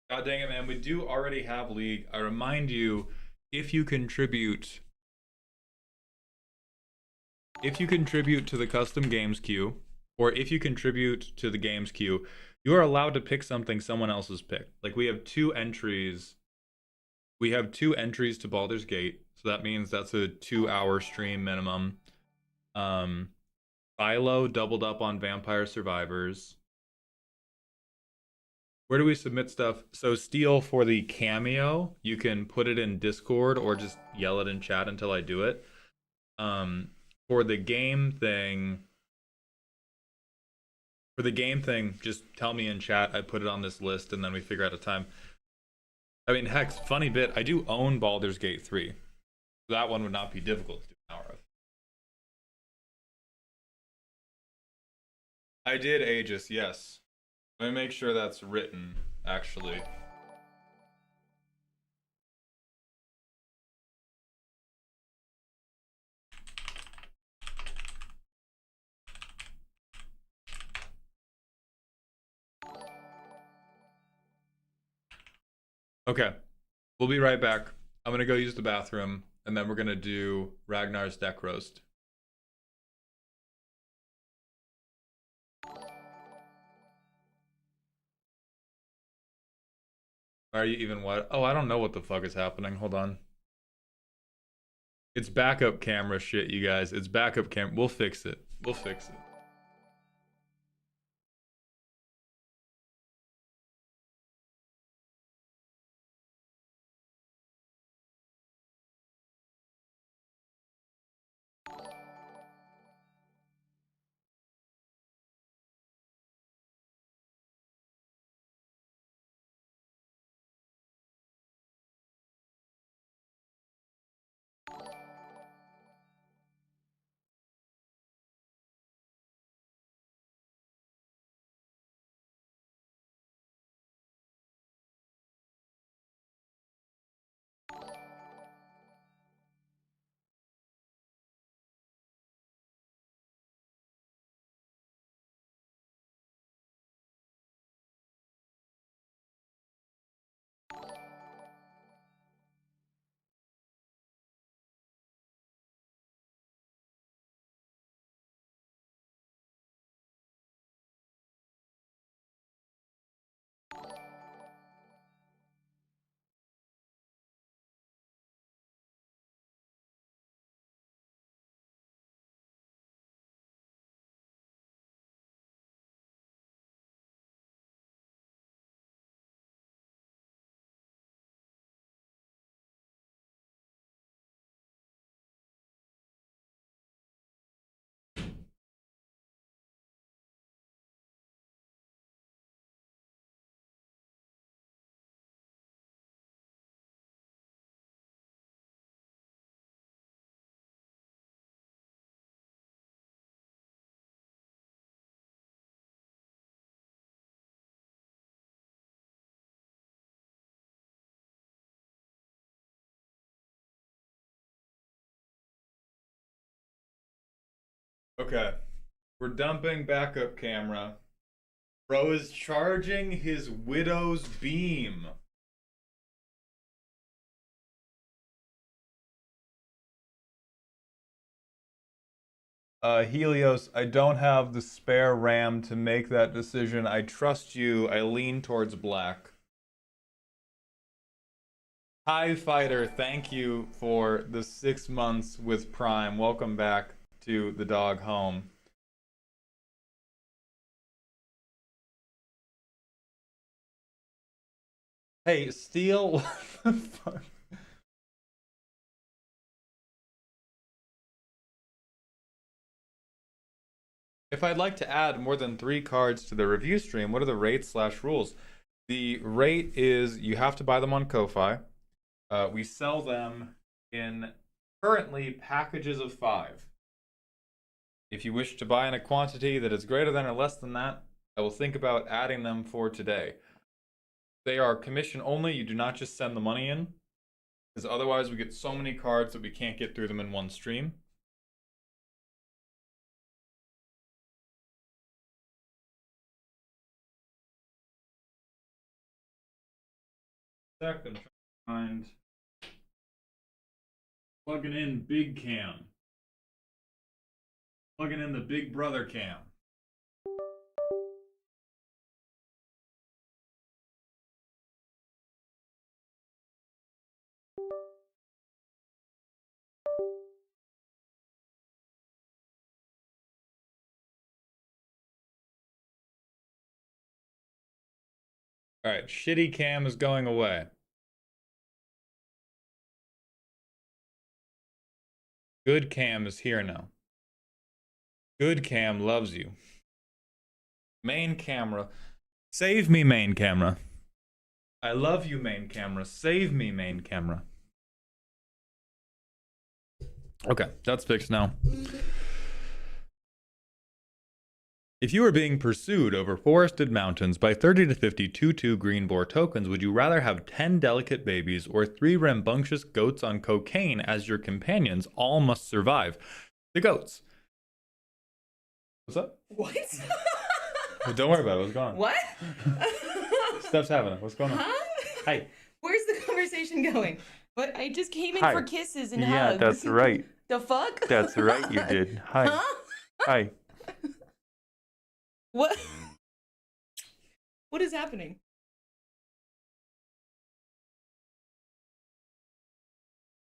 God dang it, man. We do already have League. I remind you, if you contribute to the custom games queue, or if you contribute to the games queue, you are allowed to pick something someone else has picked. Like we have 2 entries. We have 2 entries to Baldur's Gate, so that means that's a 2-hour stream minimum. Philo doubled up on Vampire Survivors. Where do we submit stuff? So Steel, for the cameo, you can put it in Discord or just yell it in chat until I do it. For the game thing, just tell me in chat. I put it on this list and then we figure out a time. I mean, Hex, funny bit, I do own Baldur's Gate 3. So that one would not be difficult to do an hour of. I did Aegis, yes. Let me make sure that's written, actually. Okay, we'll be right back. I'm gonna go use the bathroom, and then we're gonna do Ragnar's deck roast. Are you even what? Oh, I don't know what the fuck is happening. Hold on. It's backup camera shit, you guys. It's backup camera. We'll fix it. We'll fix it. Okay. We're dumping backup camera. Bro is charging his widow's beam. Helios, I don't have the spare RAM to make that decision. I trust you. I lean towards black. Hi Fighter, thank you for the 6 months with Prime. Welcome back to the dog home. Hey, Steel, what the fuck? If I'd like to add more than 3 cards to the review stream, what are the rates/rules? The rate is you have to buy them on Ko-Fi. We sell them in currently packages of 5. If you wish to buy in a quantity that is greater than or less than that, I will think about adding them for today. They are commission only. You do not just send the money in, because otherwise we get so many cards that we can't get through them in one stream. I'm trying to find plugging in Big Cam. Plugging in the Big Brother cam. Alright, shitty cam is going away. Good cam is here now. Good cam loves you. Main camera. Save me, main camera. I love you, main camera. Save me, main camera. Okay, that's fixed now. If you were being pursued over forested mountains by 30 to 50 2/2 green boar tokens, would you rather have 10 delicate babies or 3 rambunctious goats on cocaine as your companions? All must survive. The goats. What's up? What? Don't worry about it. What's going on? What? Stuff's happening. What's going on? Huh? Hi. Where's the conversation going? But I just came in Hi. for kisses and Yeah, hugs. that's right. The fuck? That's right, you did. Hi. Huh? Hi. What? What is happening?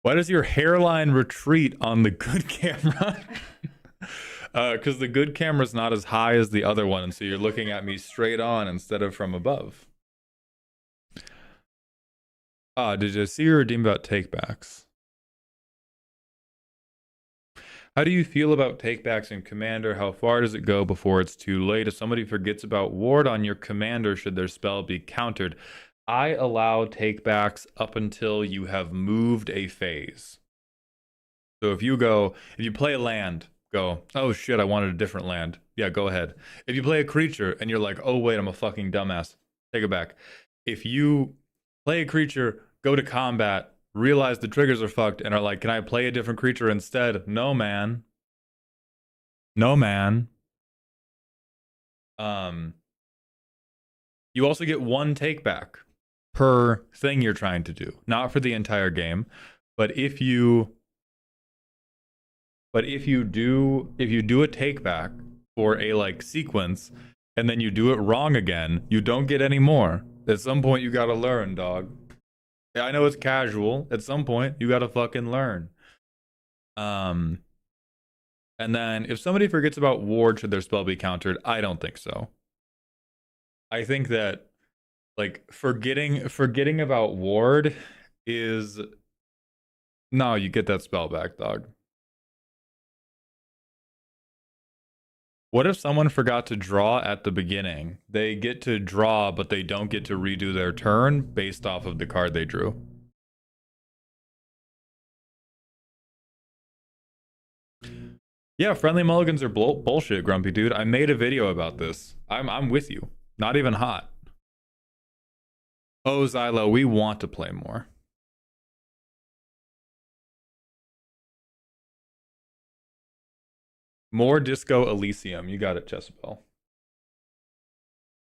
Why does your hairline retreat on the good camera? Because the good camera's not as high as the other one, and so you're looking at me straight on instead of from above. Did you see your redeem about takebacks? How do you feel about takebacks in Commander? How far does it go before it's too late? If somebody forgets about ward on your commander, should their spell be countered? I allow takebacks up until you have moved a phase. So if you play a land, go, oh shit, I wanted a different land. Yeah, go ahead. If you play a creature and you're like, oh wait, I'm a fucking dumbass, take it back. If you play a creature, go to combat, realize the triggers are fucked, and are like, can I play a different creature instead? No, man. No, man. You also get 1 take back per thing you're trying to do. Not for the entire game, but if you do a take back for a like sequence and then you do it wrong again, you don't get any more. At some point you gotta learn, dog. I know it's casual. At some point, you gotta fucking learn. And then if somebody forgets about ward, should their spell be countered? I don't think so. I think that like forgetting about ward is no, you get that spell back, dog. What if someone forgot to draw at the beginning? They get to draw, but they don't get to redo their turn based off of the card they drew. Yeah, friendly mulligans are bullshit, Grumpy dude. I made a video about this. I'm with you. Not even hot. Oh, Xylo, we want to play more. More Disco Elysium. You got it, Jezebel.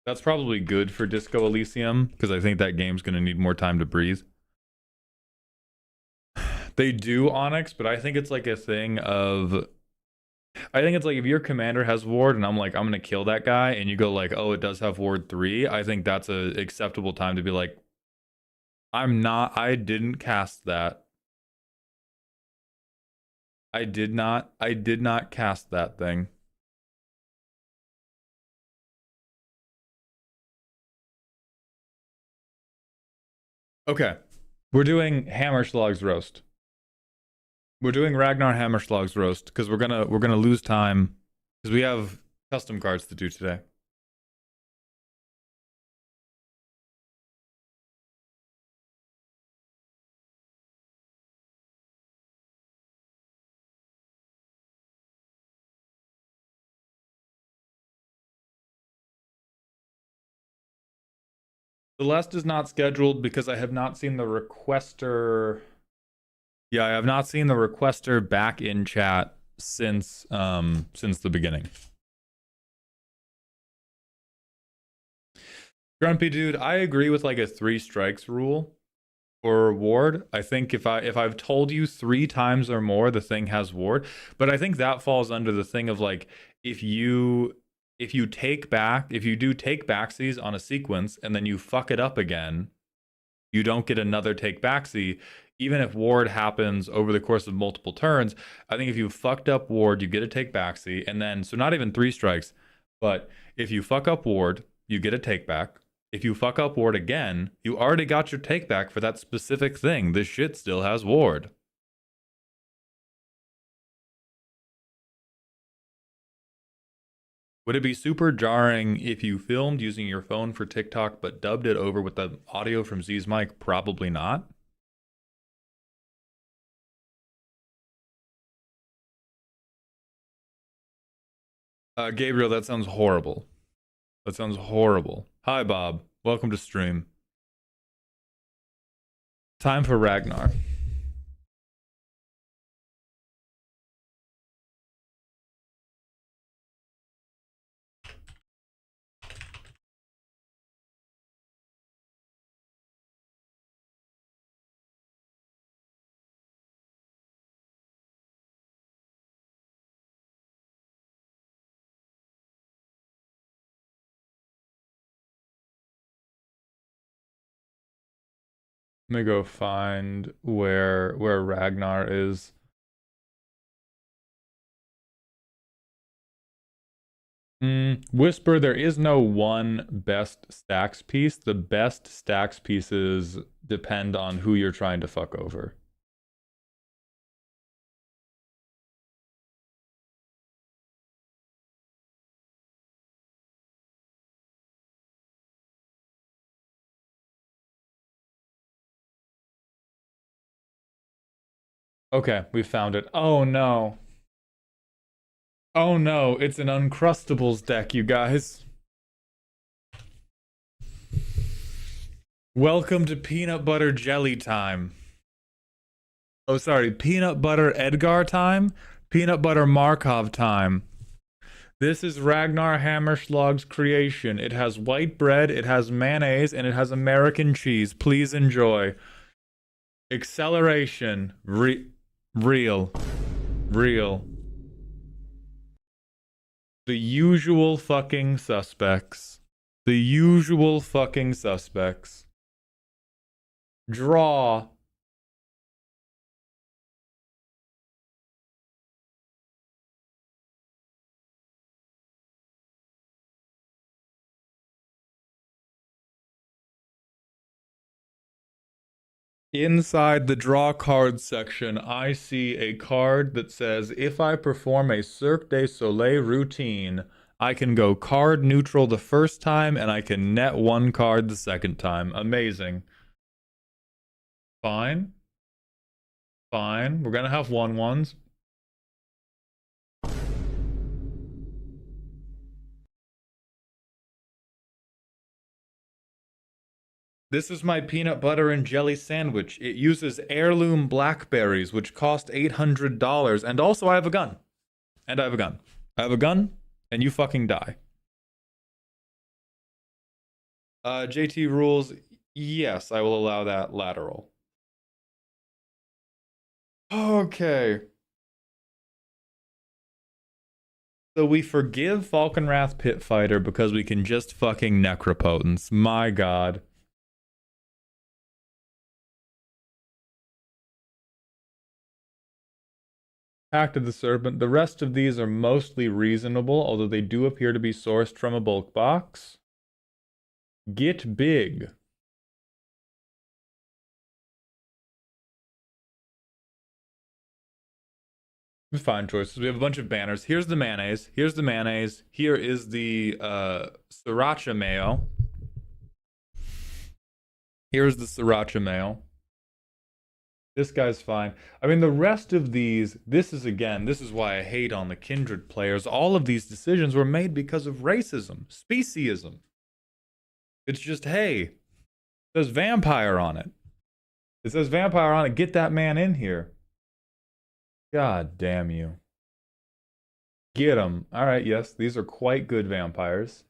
That's probably good for Disco Elysium, because I think that game's going to need more time to breathe. They do Onyx, but I think it's like a thing of... I think it's like if your commander has ward and I'm like, I'm going to kill that guy, and you go like, oh, it does have ward 3, I think that's a acceptable time to be like, I didn't cast that. I did not cast that thing. Okay. We're doing Hammerschlag's roast. We're doing Ragnar Hammerschlag's roast because we're gonna lose time because we have custom cards to do today. Celeste is not scheduled because I have not seen the requester. Yeah, I have not seen the requester back in chat since the beginning. Grumpy dude, I agree with like a 3 strikes rule for ward. I think if I've told you 3 times or more the thing has ward, but I think that falls under the thing of like if you do take backsies on a sequence and then you fuck it up again, you don't get another take backseat. Even if ward happens over the course of multiple turns, I think if you fucked up ward, you get a take backseat, and then so not even 3 strikes, but if you fuck up ward, you get a take back. If you fuck up ward again, you already got your take back for that specific thing. This shit still has ward. Would it be super jarring if you filmed using your phone for TikTok but dubbed it over with the audio from Z's mic? Probably not. Gabriel, that sounds horrible. That sounds horrible. Hi, Bob. Welcome to stream. Time for Ragnar. Let me go find where Ragnar is. Whisper, there is no one best stacks piece. The best stacks pieces depend on who you're trying to fuck over. Okay, we found it. Oh no. Oh no, it's an Uncrustables deck, you guys. Welcome to peanut butter jelly time. Oh, sorry, peanut butter Edgar time? Peanut butter Markov time. This is Ragnar Hammerschlag's creation. It has white bread, it has mayonnaise, and it has American cheese. Please enjoy. Acceleration. Real. The usual fucking suspects. The usual fucking suspects. Draw. Inside the draw cards section, I see a card that says, if I perform a Cirque du Soleil routine, I can go card neutral the first time and I can net 1 card the second time. Amazing. Fine. Fine. We're gonna have 1/1s. This is my peanut butter and jelly sandwich. It uses heirloom blackberries, which cost $800. And also I have a gun. I have a gun, and you fucking die. JT rules, yes, I will allow that lateral. Okay. So we forgive Falconwrath Pitfighter because we can just fucking Necropotence. My god. Pact of the Serpent. The rest of these are mostly reasonable, although they do appear to be sourced from a bulk box. Get big. Fine choices. We have a bunch of banners. Here's the mayonnaise. Here's the mayonnaise. Here is the sriracha mayo. Here's the sriracha mayo. This guy's fine. I mean, the rest of these, this is why I hate on the Kindred players. All of these decisions were made because of racism, speciesism. It's just, hey, it says vampire on it. It says vampire on it. Get that man in here. God damn you. Get him. All right, yes, these are quite good vampires.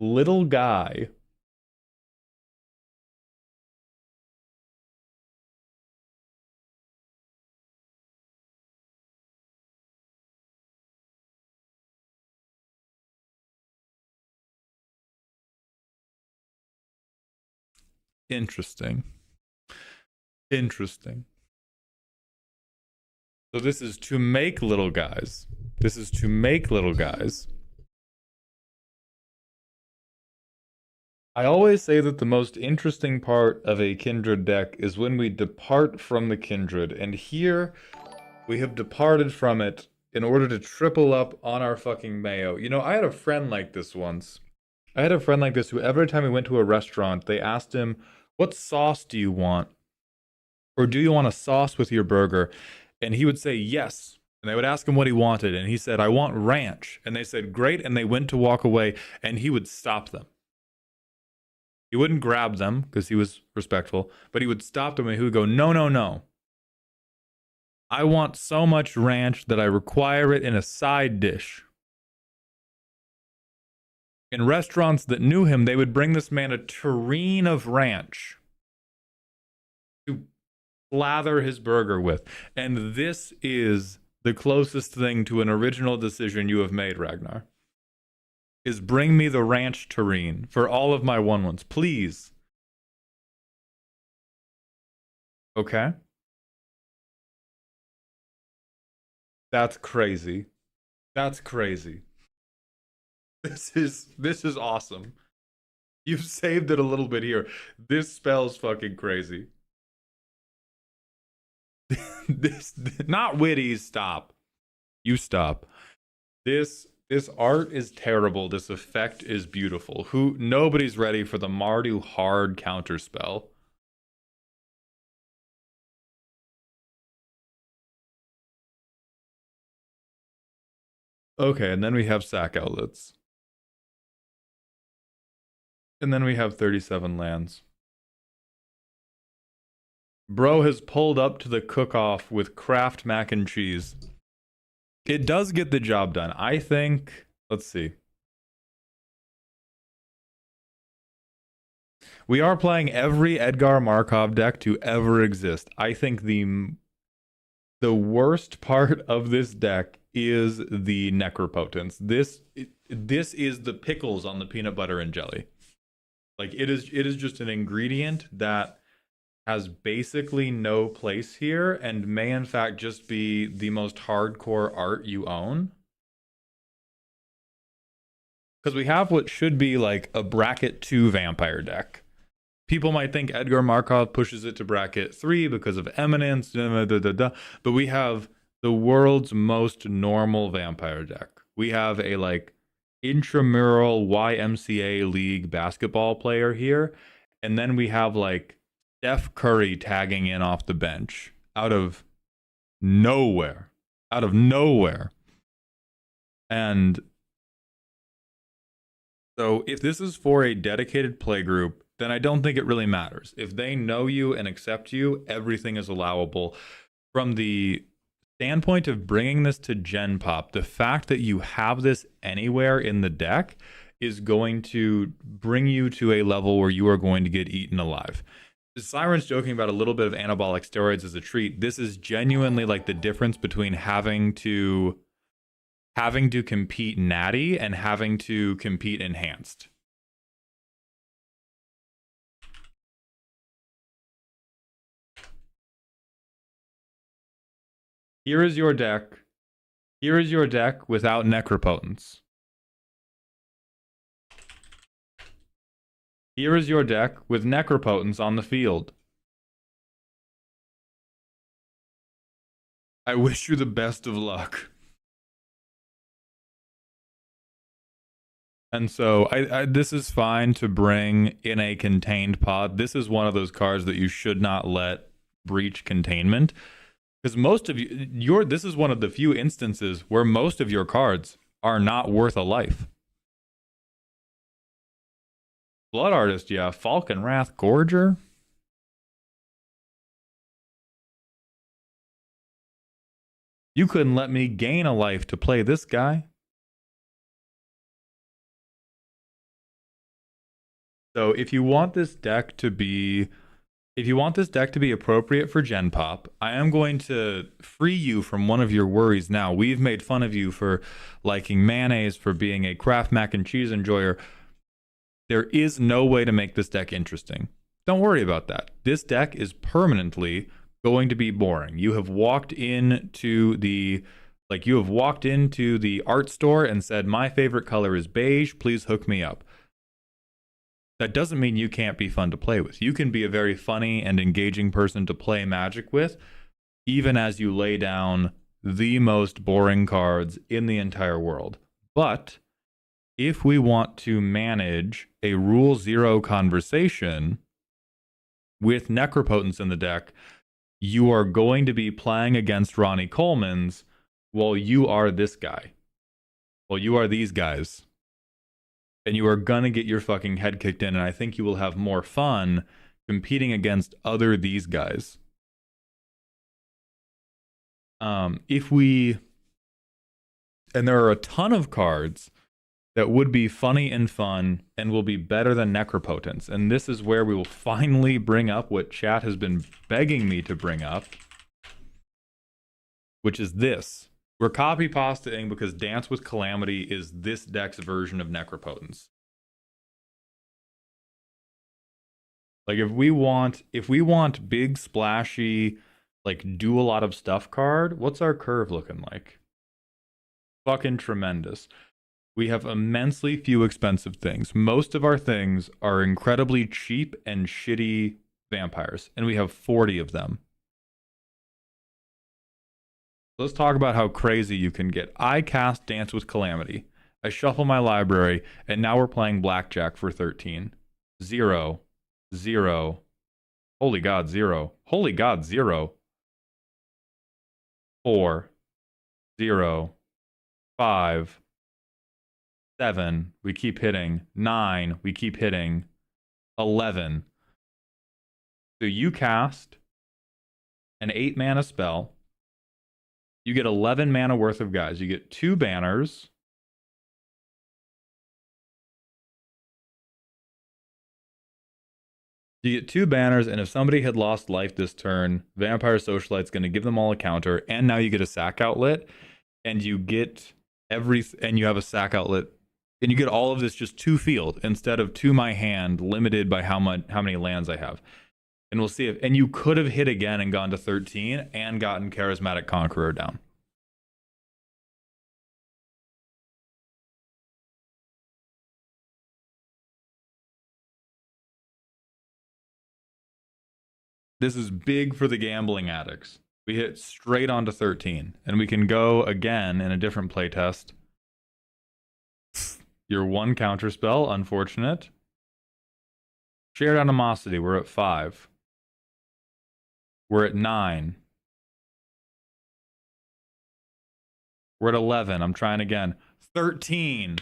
Little guy. Interesting. Interesting. So this is to make little guys. This is to make little guys. I always say that the most interesting part of a Kindred deck is when we depart from the Kindred, and here we have departed from it in order to triple up on our fucking mayo. You know, I had a friend like this once. I had a friend like this who every time we went to a restaurant, they asked him, what sauce do you want? Or do you want a sauce with your burger? And he would say yes. And they would ask him what he wanted, and he said, I want ranch. And they said, great, and they went to walk away, and he would stop them. He wouldn't grab them because he was respectful, but he would stop them and he would go, no, no, no. I want so much ranch that I require it in a side dish. In restaurants that knew him, they would bring this man a tureen of ranch to slather his burger with. And this is the closest thing to an original decision you have made, Ragnar. Is bring me the ranch tureen for all of my 1/1s, please. Okay. That's crazy. That's crazy. This is awesome. You've saved it a little bit here. This spells fucking crazy. This not witty, stop. You stop. This art is terrible. This effect is beautiful. Nobody's ready for the Mardu hard counterspell. Okay, and then we have sack outlets. And then we have 37 lands. Bro has pulled up to the cook-off with Kraft mac and cheese. It does get the job done. I think, let's see. We are playing every Edgar Markov deck to ever exist. I think the worst part of this deck is the Necropotence. This is the pickles on the peanut butter and jelly. Like it is just an ingredient that has basically no place here and may in fact just be the most hardcore art you own. Because we have what should be like a bracket 2 vampire deck. People might think Edgar Markov pushes it to bracket 3 because of Eminence, but we have the world's most normal vampire deck. We have a like intramural YMCA league basketball player here, and then we have like Steph Curry tagging in off the bench out of nowhere. And so if this is for a dedicated play group then I don't think it really matters. If they know you and accept you, everything is allowable. From the standpoint of bringing this to Gen Pop, the fact that you have this anywhere in the deck is going to bring you to a level where you are going to get eaten alive. Siren's joking about a little bit of anabolic steroids as a treat. This is genuinely like the difference between having to compete natty and having to compete enhanced. Here is your deck. Here is your deck without Necropotence. Here is your deck with Necropotence on the field. I wish you the best of luck. And so this is fine to bring in a contained pod. This is one of those cards that you should not let breach containment. Because most of this is one of the few instances where most of your cards are not worth a life. Blood Artist, yeah. Falcon Wrath Gorger. You couldn't let me gain a life to play this guy. So if you want this deck to be appropriate for Gen Pop, I am going to free you from one of your worries now. We've made fun of you for liking mayonnaise, for being a Kraft mac and cheese enjoyer. There is no way to make this deck interesting. Don't worry about that. This deck is permanently going to be boring. You have walked into the art store and said, "My favorite color is beige, please hook me up." That doesn't mean you can't be fun to play with. You can be a very funny and engaging person to play Magic with, even as you lay down the most boring cards in the entire world. But if we want to manage a Rule 0 conversation with Necropotence in the deck, you are going to be playing against Ronnie Coleman's while you are this guy. While you are these guys. And you are gonna get your fucking head kicked in, and I think you will have more fun competing against other these guys. And there are a ton of cards that would be funny and fun and will be better than Necropotence. And this is where we will finally bring up what chat has been begging me to bring up, which is this. We're copy pastaing because Dance with Calamity is this deck's version of Necropotence. Like if we want big splashy, like do a lot of stuff card, what's our curve looking like? Fucking tremendous. We have immensely few expensive things. Most of our things are incredibly cheap and shitty vampires, and we have 40 of them. Let's talk about how crazy you can get. I cast Dance with Calamity. I shuffle my library, and now we're playing Blackjack for 13. 0. 0. Holy God, 0. Holy God, 0. 4. 0. 5. 7, we keep hitting. 9, we keep hitting. 11. So you cast an 8 mana spell. You get 11 mana worth of guys. You get 2 banners. You get 2 banners, and if somebody had lost life this turn, Vampire Socialite's going to give them all a counter, and now you get a sack outlet, and you get and you have a sack outlet. And you get all of this just to field instead of to my hand, limited by how many lands I have. And we'll see if, and you could have hit again and gone to 13 and gotten Charismatic Conqueror down. This is big for the gambling addicts. We hit straight onto 13, and we can go again in a different playtest. Your 1 counter spell, unfortunate. Shared Animosity, we're at 5. We're at 9. We're at 11. I'm trying again. 13.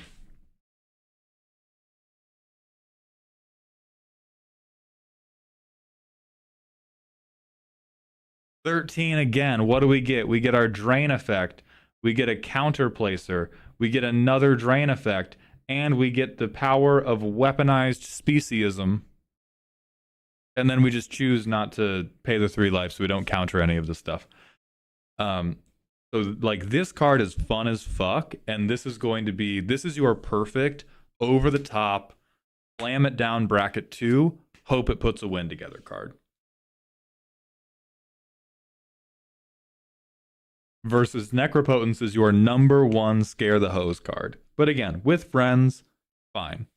13 again. What do we get? We get our drain effect. We get a counter placer. We get another drain effect. And we get the power of weaponized speciesism. And then we just choose not to pay the 3 life so we don't counter any of the stuff. So like this card is fun as fuck, and this is your perfect over the top slam it down bracket 2, hope it puts a win together card. Versus Necropotence is your number 1 scare the hose card. But again, with friends, fine.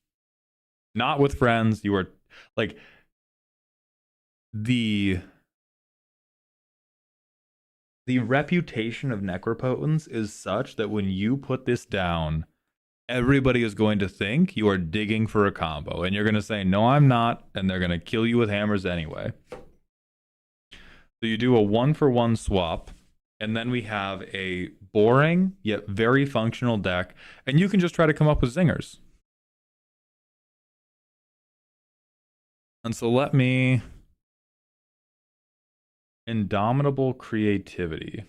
Not with friends, you are like the reputation of Necropotence is such that when you put this down, everybody is going to think you are digging for a combo. And you're going to say, no, I'm not. And they're going to kill you with hammers anyway. So you do a 1-for-1 swap. And then we have a boring yet very functional deck. And you can just try to come up with zingers. And so let me... Indomitable creativity.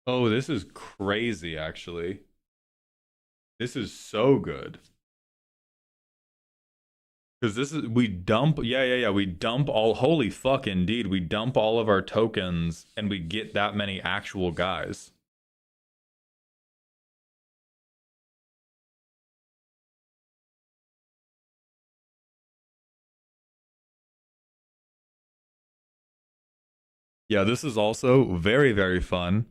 Oh, this is crazy, actually. This is so good. Because this is, we dump, we dump all, holy fuck, indeed. We dump all of our tokens and we get that many actual guys. Yeah, this is also very, very fun.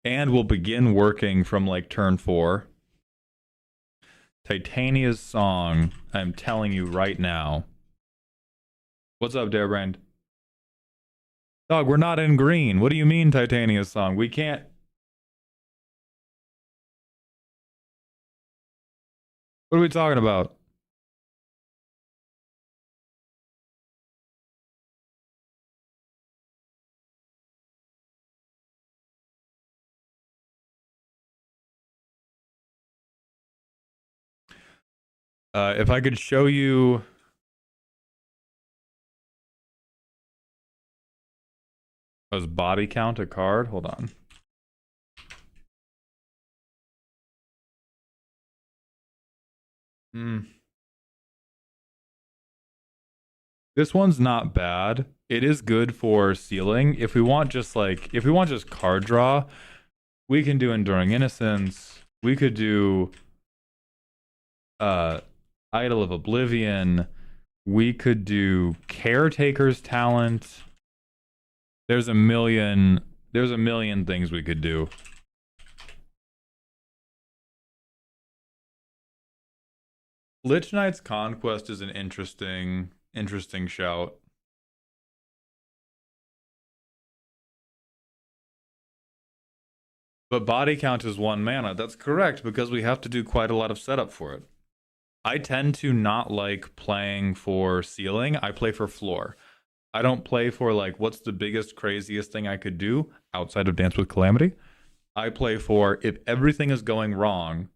And we'll begin working from like turn 4. Titania's Song, I'm telling you right now. What's up, Darebrand? Dog, we're not in green. What do you mean, Titania's Song? We can't... What are we talking about? If I could show you... Does body count a card? Hold on. This one's not bad. It is good for sealing. If we want just card draw, we can do Enduring Innocence. We could do Idol of Oblivion. We could do Caretaker's Talent. There's a million things we could do. Lich Knight's Conquest is an interesting shout. But body count is 1 mana. That's correct, because we have to do quite a lot of setup for it. I tend to not like playing for ceiling. I play for floor. I don't play for like, what's the biggest, craziest thing I could do outside of Dance with Calamity? I play for, if everything is going wrong,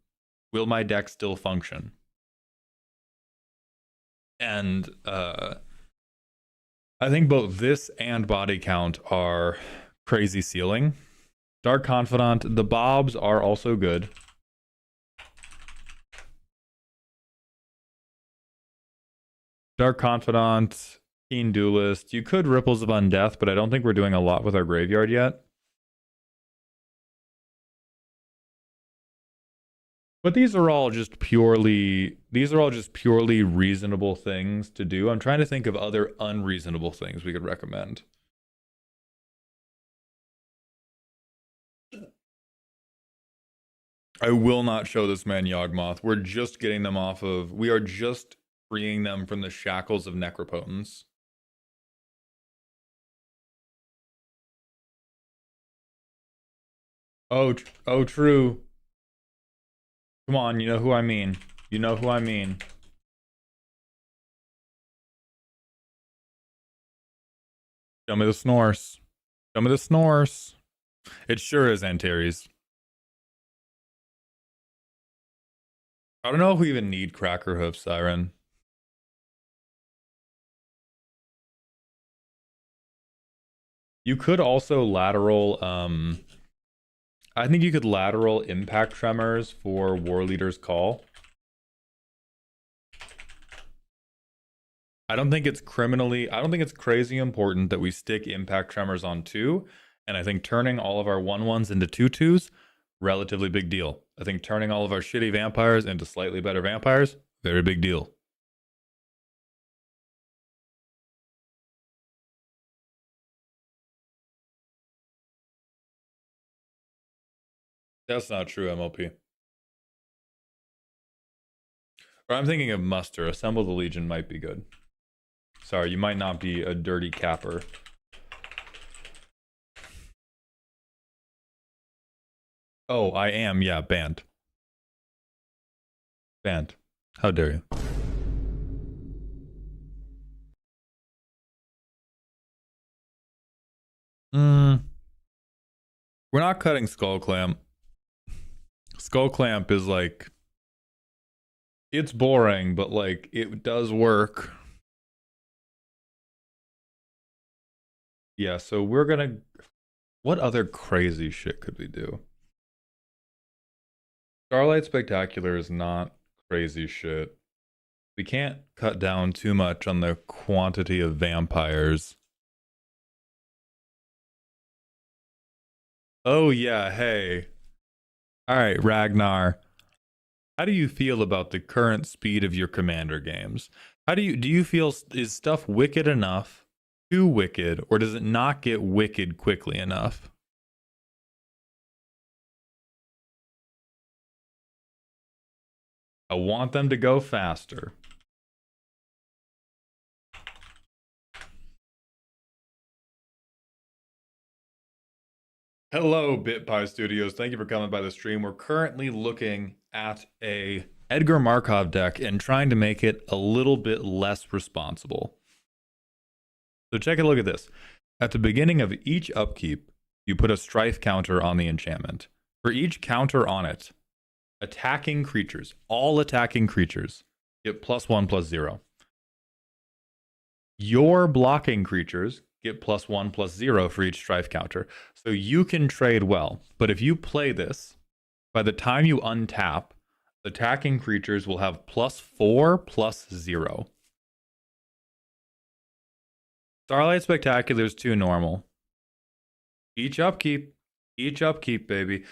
will my deck still function? And I think both this and body count are crazy ceiling. Dark Confidant, the Bobs are also good. Dark Confidant, Keen Duelist. You could Ripples of Undeath, but I don't think we're doing a lot with our graveyard yet. But these are all just purely reasonable things to do. I'm trying to think of other unreasonable things we could recommend. I will not show this man Yawgmoth. We're just getting them off of... We are just freeing them from the shackles of Necropotence. Oh, true. Come on, you know who I mean. You know who I mean. Show me the snores. Show me the snores. It sure is Antares. I don't know if we even need Cracker Hoof Siren. You could also lateral, I think you could lateral Impact Tremors for War Leader's Call. I don't think it's crazy important that we stick Impact Tremors on 2, and I think turning all of our 1/1s into 2/2s, relatively big deal. I think turning all of our shitty vampires into slightly better vampires, very big deal. That's not true, MLP. Or I'm thinking of muster. Assemble the Legion might be good. Sorry, you might not be a dirty capper. Oh, I am. Yeah, banned. Banned. How dare you? We're not cutting Skull Clamp. Skull Clamp is like, it's boring, but like it does work. Yeah, so we're gonna, what other crazy shit could we do? Starlight Spectacular is not crazy shit. We can't cut down too much on the quantity of vampires. Oh yeah, hey. Alright, Ragnar. How do you feel about the current speed of your Commander games? Do you feel, is stuff wicked enough, too wicked, or does it not get wicked quickly enough? I want them to go faster. Hello, BitPie Studios. Thank you for coming by the stream. We're currently looking at a Edgar Markov deck and trying to make it a little bit less responsible. So check a look at this. At the beginning of each upkeep, you put a strife counter on the enchantment. For each counter on it, attacking creatures, all attacking creatures, get +1/+0. Your blocking creatures get +1/+0 for each strife counter. So you can trade well. But if you play this, by the time you untap, attacking creatures will have +4/+0. Starlight Spectacular is too normal. Each upkeep, baby.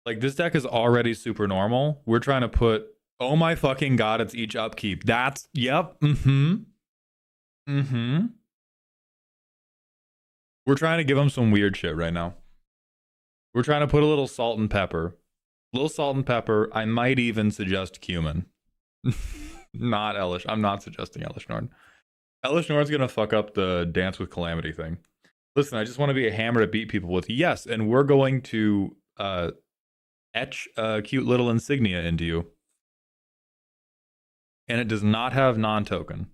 Like, this deck is already super normal. We're trying to put, oh my fucking god, it's each upkeep. That's, yep, We're trying to give them some weird shit right now. We're trying to put a little salt and pepper. A little salt and pepper. I might even suggest cumin. Not Elish. I'm not suggesting Elish Norn. Elish Norn's gonna fuck up the Dance with Calamity thing. Listen, I just want to be a hammer to beat people with. Yes, and we're going to etch a cute little insignia into you. And it does not have non-token.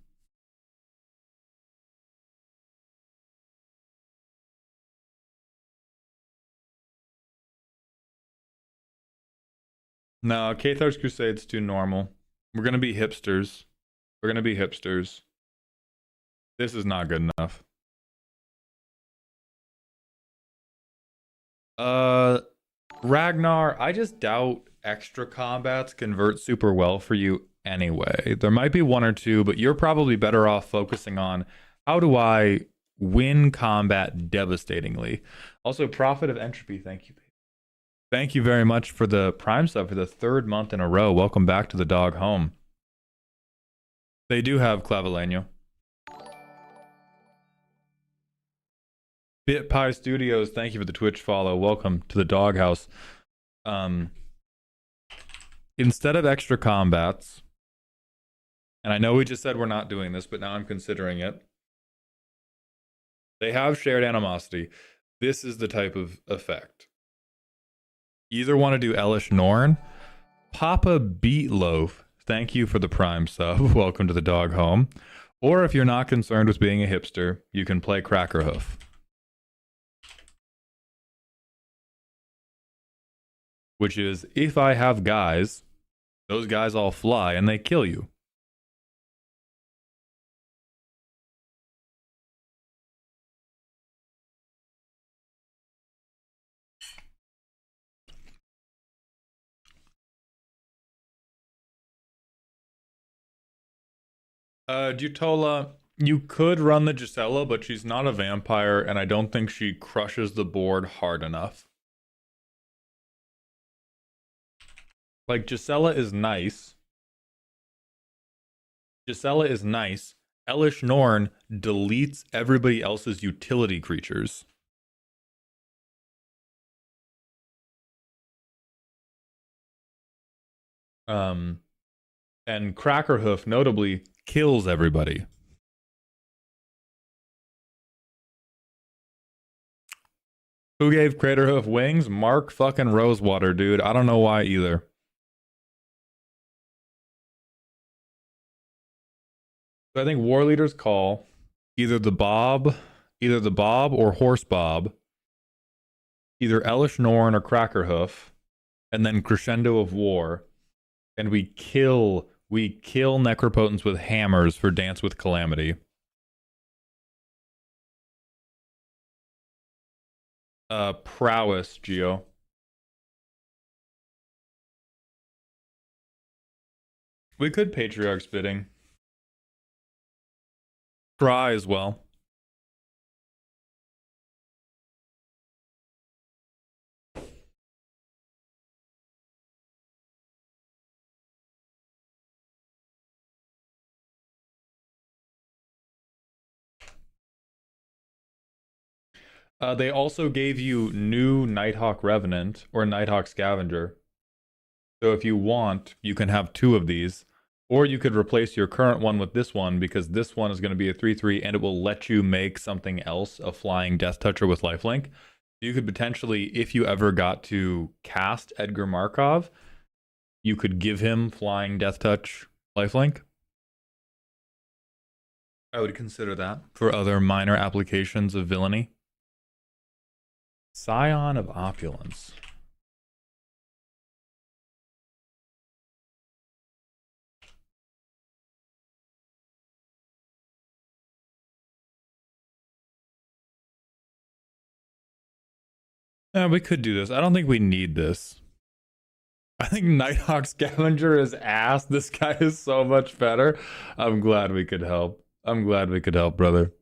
No, Cathar's Crusade's too normal. We're gonna be hipsters. We're gonna be hipsters. This is not good enough. Ragnar, I just doubt extra combats convert super well for you anyway. There might be one or two, but you're probably better off focusing on how do I win combat devastatingly. Also, Prophet of Entropy, thank you. Thank you very much for the Prime sub for the 3rd month in a row. Welcome back to the dog home. They do have Clavileño. BitPie Studios, thank you for the Twitch follow. Welcome to the doghouse. Instead of extra combats, and I know we just said we're not doing this, but now I'm considering it. They have shared animosity. This is the type of effect. Either want to do Elish Norn, Papa Beatloaf, thank you for the Prime sub. Welcome to the dog home. Or if you're not concerned with being a hipster, you can play Crackerhoof. Which is, if I have guys, Those guys all fly and they kill you. Jutola, you could run the Gisela, but she's not a vampire, and I don't think she crushes the board hard enough. Like, Gisela is nice. Gisela is nice. Elish Norn deletes everybody else's utility creatures. And Crackerhoof notably kills everybody. Who gave Craterhoof wings? Mark fucking Rosewater, dude. I don't know why either. So I think War Leader's Call, either the Bob or Horse Bob, either Elish Norn or Crackerhoof, and then Crescendo of War, and we kill Necropotents with hammers for Dance with Calamity. Prowess, Geo. We could Patriarch's Bidding. Try as well. They also gave you new Nighthawk Revenant or Nighthawk Scavenger. So if you want, you can have 2 of these. Or you could replace your current one with this one, because this one is going to be a 3/3 and it will let you make something else a flying Death Toucher with lifelink. You could potentially, if you ever got to cast Edgar Markov, you could give him flying Death Touch lifelink. I would consider that for other minor applications of villainy. Scion of Opulence. We could do this. I don't think we need this. I think Nighthawk Scavenger is ass. This guy is so much better. I'm glad we could help. I'm glad we could help, brother.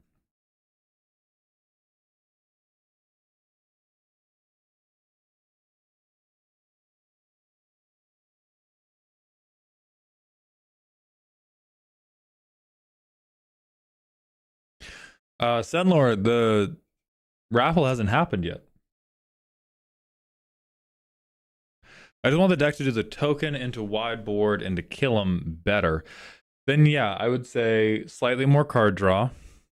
Senlor, the raffle hasn't happened yet. I just want the deck to do the token into wide board and to kill him better. Then yeah, I would say slightly more card draw.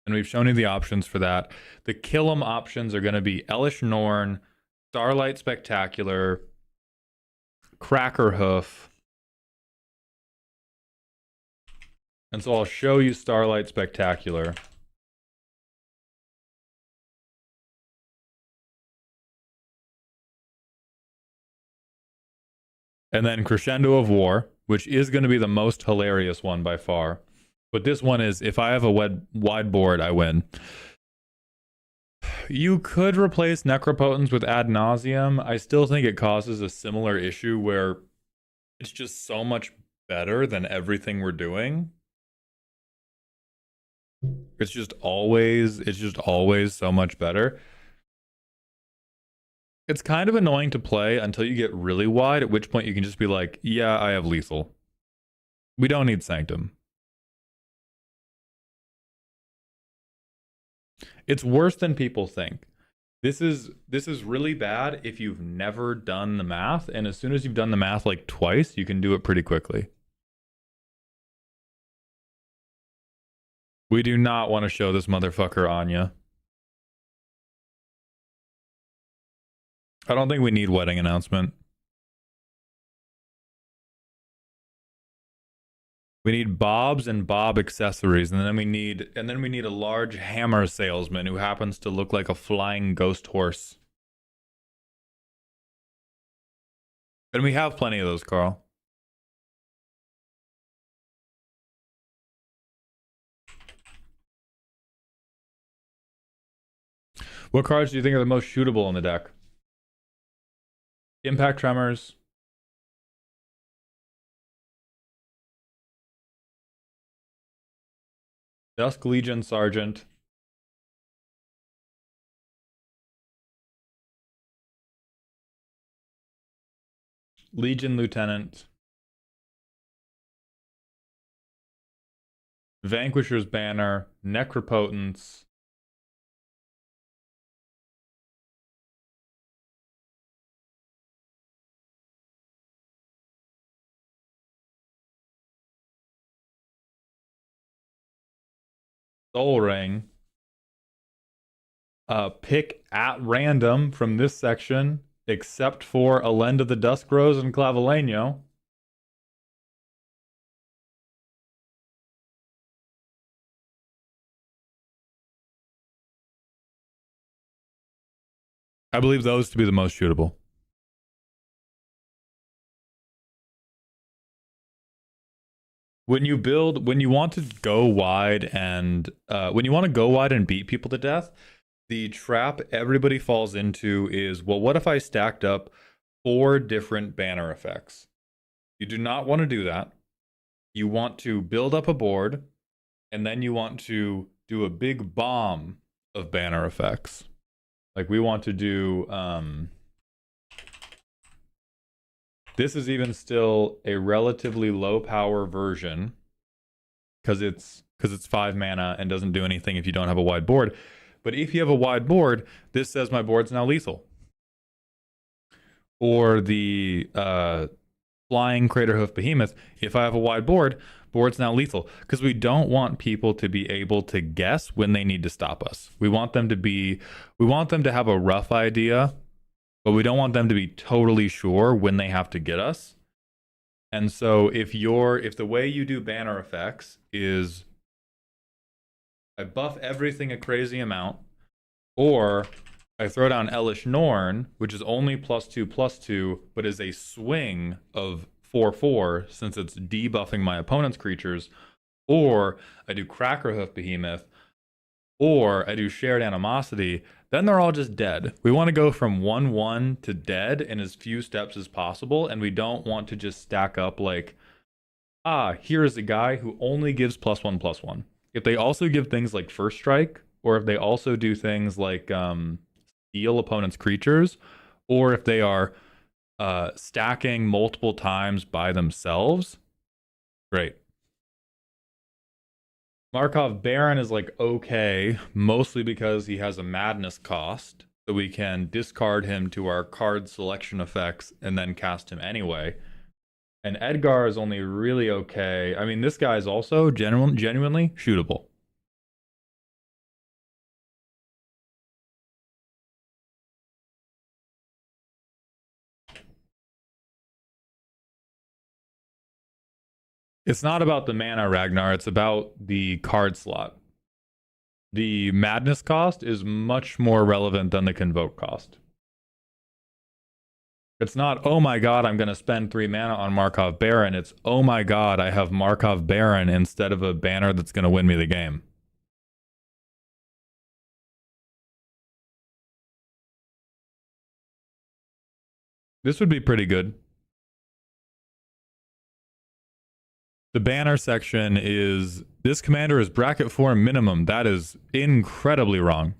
And we've shown you the options for that. The kill him options are going to be Elish Norn, Starlight Spectacular, Crackerhoof. And so I'll show you Starlight Spectacular. And then Crescendo of War, which is going to be the most hilarious one by far. But this one is, if I have a wide board, I win. You could replace Necropotence with Ad Nauseam. I still think it causes a similar issue where it's just so much better than everything we're doing. It's just always so much better. It's kind of annoying to play until you get really wide, at which point you can just be like, yeah, I have lethal. We don't need Sanctum. It's worse than people think. This is really bad if you've never done the math, and as soon as you've done the math like twice, you can do it pretty quickly. We do not want to show this motherfucker Anya. I don't think we need wedding announcement. We need bobs and bob accessories, and then we need a large hammer salesman who happens to look like a flying ghost horse. And we have plenty of those, Carl. What cards do you think are the most shootable in the deck? Impact Tremors. Dusk Legion Sergeant. Legion Lieutenant. Vanquisher's Banner. Necropotence. Soul Ring. Pick at random from this section, except for Alend of the Dusk Rose and Clavileño. I believe those to be the most shootable. When you want to go wide and when you want to go wide and beat people to death, the trap everybody falls into is, well, what if I stacked up 4 different banner effects? You do not want to do that. You want to build up a board, and then you want to do a big bomb of banner effects. Like we want to do, this is even still a relatively low power version because it's 5 mana and doesn't do anything if you don't have a wide board. But if you have a wide board, this says my board's now lethal. Or the Flying Craterhoof Behemoth, if I have a wide board, board's now lethal. Because we don't want people to be able to guess when they need to stop us. We want them to have a rough idea, but we don't want them to be totally sure when they have to get us. And so if the way you do banner effects is I buff everything a crazy amount, or I throw down Elish Norn, which is only +2/+2, but is a swing of 4/4 since it's debuffing my opponent's creatures, or I do Crackerhoof Behemoth, or I do Shared Animosity, then they're all just dead. We want to go from 1/1 to dead in as few steps as possible, and we don't want to just stack up like, here is a guy who only gives +1/+1. If they also give things like First Strike, or if they also do things like steal opponent's creatures, or if they are stacking multiple times by themselves, great. Markov Baron is like okay, mostly because he has a madness cost, so we can discard him to our card selection effects and then cast him anyway. And Edgar is only really okay. I mean, this guy is also genuinely shootable. It's not about the mana, Ragnar. It's about the card slot. The madness cost is much more relevant than the convoke cost. It's not, oh my god, I'm going to spend 3 mana on Markov Baron. It's, oh my god, I have Markov Baron instead of a banner that's going to win me the game. This would be pretty good. The banner section is, this commander is bracket 4 minimum. That is incredibly wrong.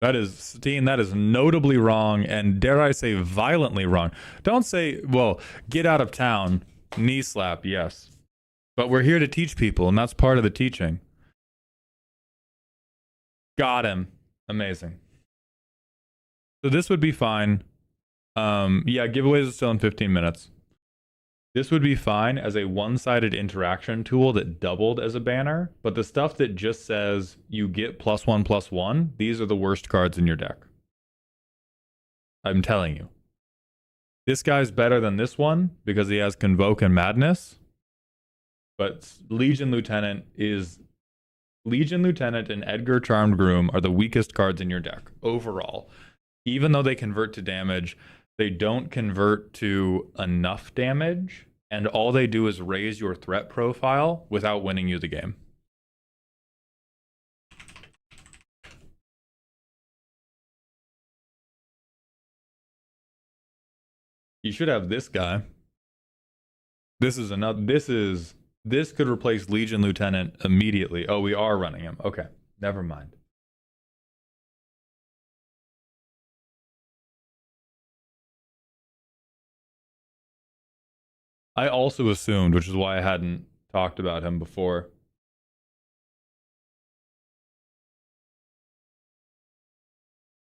That is, Steen, that is notably wrong, and dare I say violently wrong. Don't say, well, get out of town, knee slap, yes. But we're here to teach people, and that's part of the teaching. Got him. Amazing. So this would be fine. Yeah, giveaways are still in 15 minutes. This would be fine as a one-sided interaction tool that doubled as a banner, but the stuff that just says you get +1/+1, these are the worst cards in your deck. I'm telling you. This guy's better than this one because he has Convoke and Madness, but Legion Lieutenant and Edgar Charmed Groom are the weakest cards in your deck overall. Even though they convert to damage, they don't convert to enough damage, and all they do is raise your threat profile without winning you the game. You should have this guy. This is another. This could replace Legion Lieutenant immediately. Oh, we are running him. Okay, never mind. I also assumed, which is why I hadn't talked about him before.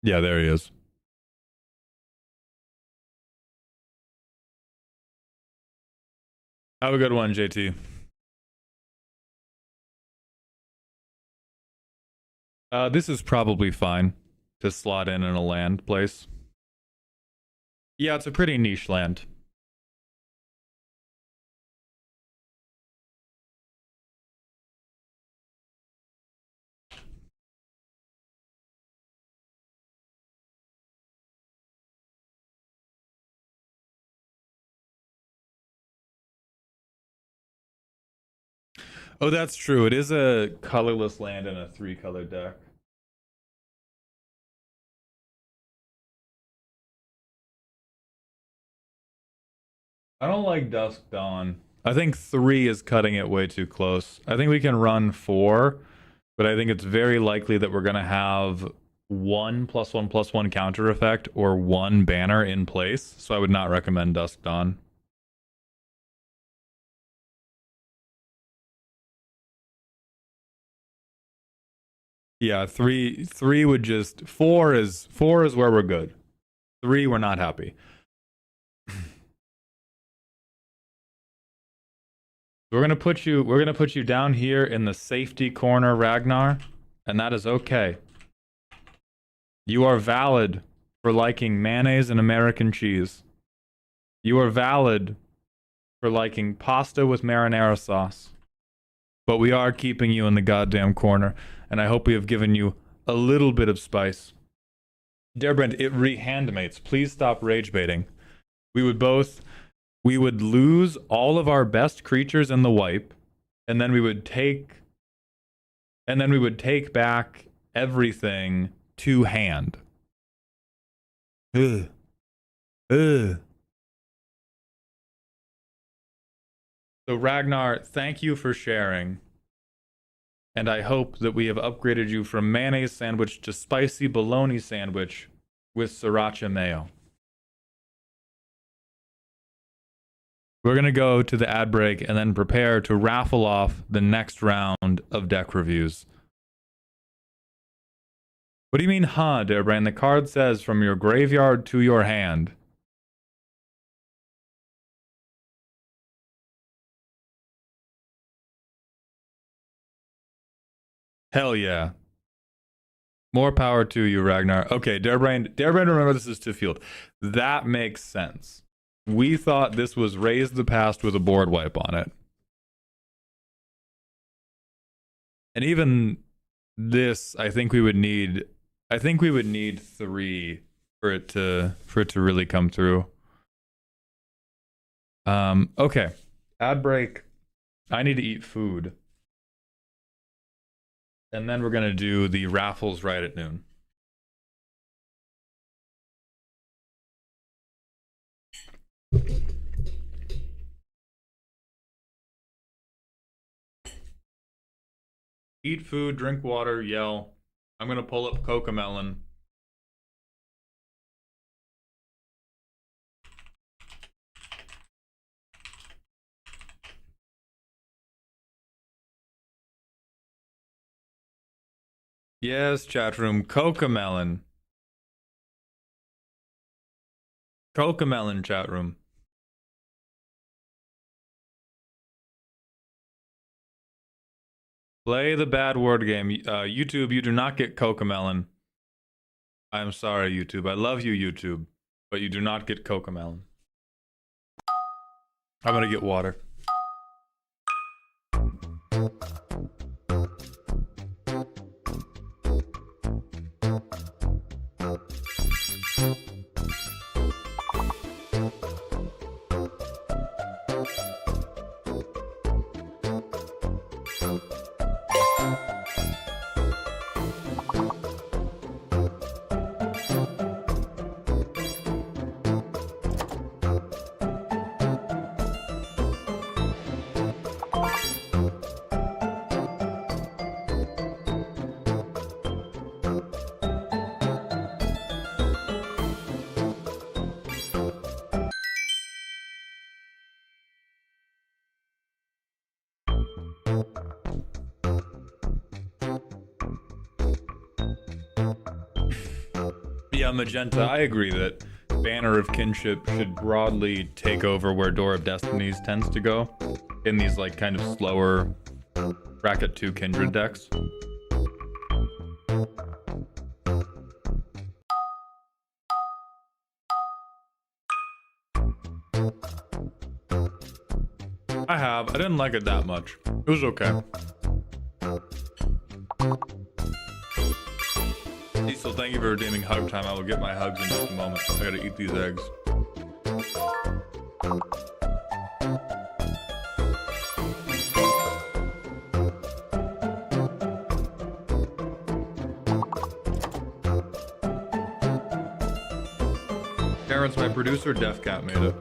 Yeah, there he is. Have a good one, JT. This is probably fine to slot in a land place. Yeah, it's a pretty niche land. Oh, that's true. It is a colorless land and a 3-color deck. I don't like Dusk Dawn. I think 3 is cutting it way too close. I think we can run 4, but I think it's very likely that we're going to have 1+1/+1 counter effect or 1 banner in place. So I would not recommend Dusk Dawn. Yeah, 3 would just 4 is where we're good. 3 we're not happy. We're gonna put you down here in the safety corner, Ragnar, and that is okay. You are valid for liking mayonnaise and American cheese. You are valid for liking pasta with marinara sauce. But we are keeping you in the goddamn corner, and I hope we have given you a little bit of spice. Derebrand, it re-handmates. Please stop rage baiting. We would lose all of our best creatures in the wipe, and then we would take back everything to hand. Ugh. Ugh. So Ragnar, thank you for sharing. And I hope that we have upgraded you from mayonnaise sandwich to spicy bologna sandwich with sriracha mayo. We're going to go to the ad break and then prepare to raffle off the next round of deck reviews. What do you mean, huh, Derebrand? The card says from your graveyard to your hand. Hell yeah. More power to you, Ragnar. Okay, Derebrand, remember this is to field. That makes sense. We thought this was Raise the Past with a board wipe on it. And even this, I think we would need 3 for it to really come through. Okay. Ad break. I need to eat food. And then we're going to do the raffles right at noon. Eat food, drink water, yell. I'm going to pull up Cocomelon. Yes, chat room. Cocomelon. Cocomelon chat room. Play the bad word game. YouTube, you do not get Cocomelon. I'm sorry, YouTube. I love you, YouTube. But you do not get Cocomelon. I'm gonna get water. Yeah, Magenta, I agree that Banner of Kinship should broadly take over where Door of Destinies tends to go in these like kind of slower bracket 2 Kindred decks. I didn't like it that much. It was okay. Cecil, thank you for redeeming hug time. I will get my hugs in just a moment. I gotta eat these eggs. Terrence, my producer, Def Cat, made it.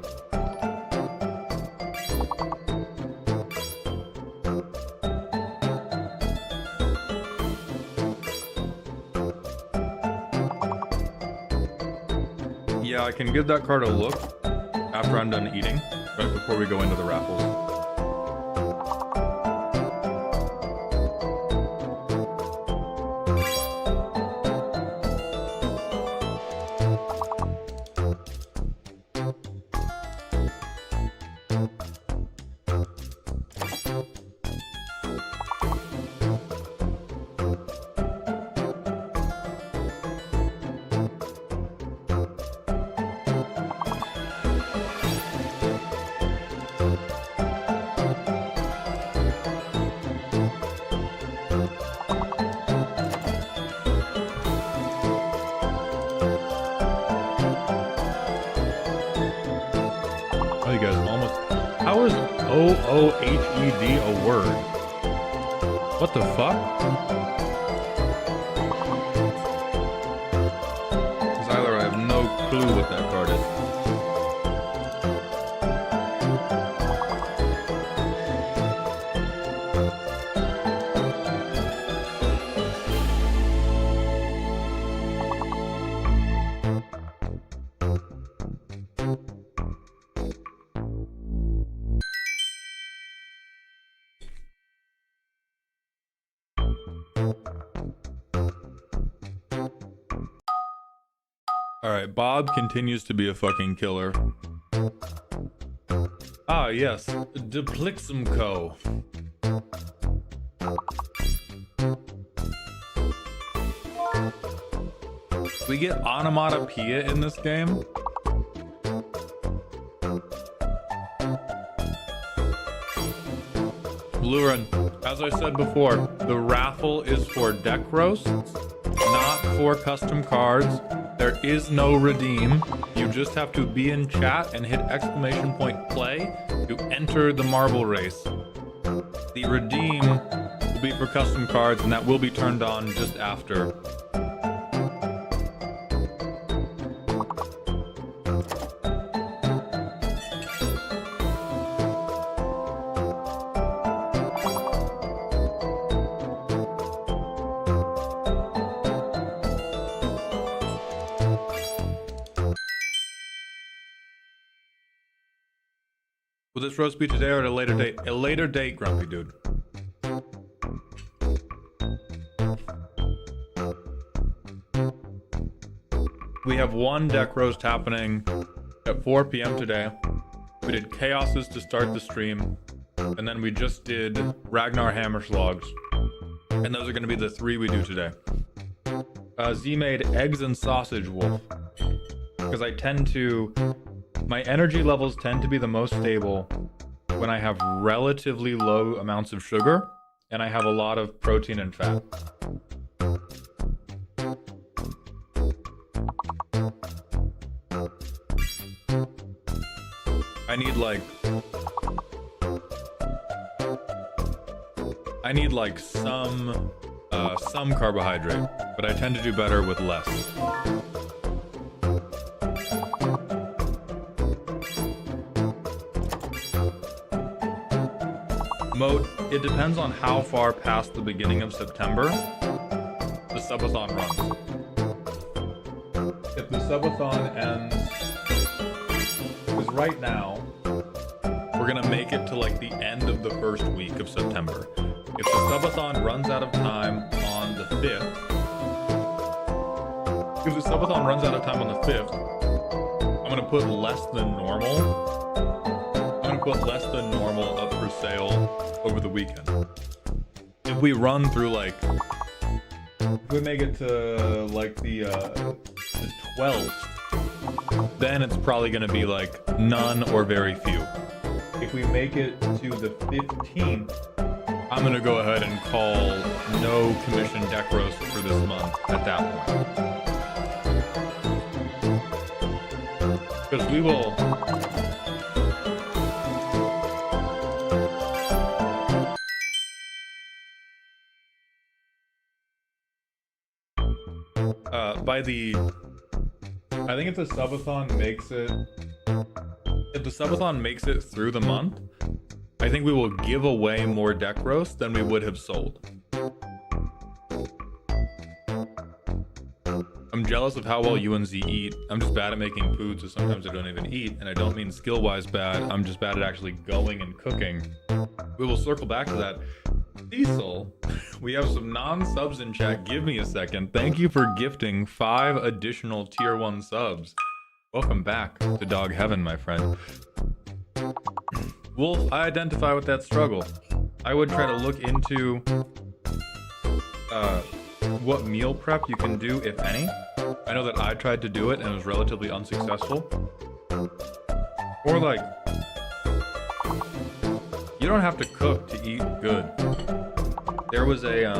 Yeah, I can give that card a look after I'm done eating, right before we go into the raffles. How is OOHED a word? What the fuck? Zyler, I have no clue what that card is. Alright, Bob continues to be a fucking killer. Ah, yes. Duplixum Co. We get onomatopoeia in this game? Luren, as I said before, the raffle is for deck roasts, not for custom cards. There is no redeem. You just have to be in chat and hit exclamation point play to enter the marble race. The redeem will be for custom cards, and that will be turned on just after. Will this roast be today or at a later date? A later date, Grumpy Dude. We have one deck roast happening at 4 p.m. today. We did Chaoses to start the stream, and then we just did Ragnar Hammerslogs. And those are going to be the 3 we do today. Z made Eggs and Sausage Wolf. Because I tend to... My energy levels tend to be the most stable when I have relatively low amounts of sugar and I have a lot of protein and fat. I need like some carbohydrate, but I tend to do better with less. Moat, it depends on how far past the beginning of September the Subathon runs. If the Subathon ends, because right now, we're gonna make it to like the end of the first week of September. If the Subathon runs out of time on the 5th, If the subathon runs out of time on the 5th, I'm gonna put less than normal. I'm gonna put less than normal up for sale over the weekend. If we run through like, if we make it to like the 12th, then it's probably gonna be like none or very few. If we make it to the 15th, I'm gonna go ahead and call no commission deck roast for this month at that point. Because we will... by the... I think if the subathon makes it... If the subathon makes it through the month, I think we will give away more deck roast than we would have sold. I'm jealous of how well you and Z eat. I'm just bad at making food, so sometimes I don't even eat. And I don't mean skill-wise bad. I'm just bad at actually going and cooking. We will circle back to that. Cecil, we have some non-subs in chat. Give me a second. Thank you for gifting 5 additional tier 1 subs. Welcome back to Dog Heaven, my friend. Wolf, I identify with that struggle. I would try to look into what meal prep you can do, if any. I know that I tried to do it and was relatively unsuccessful. Or like, you don't have to cook to eat good. There was a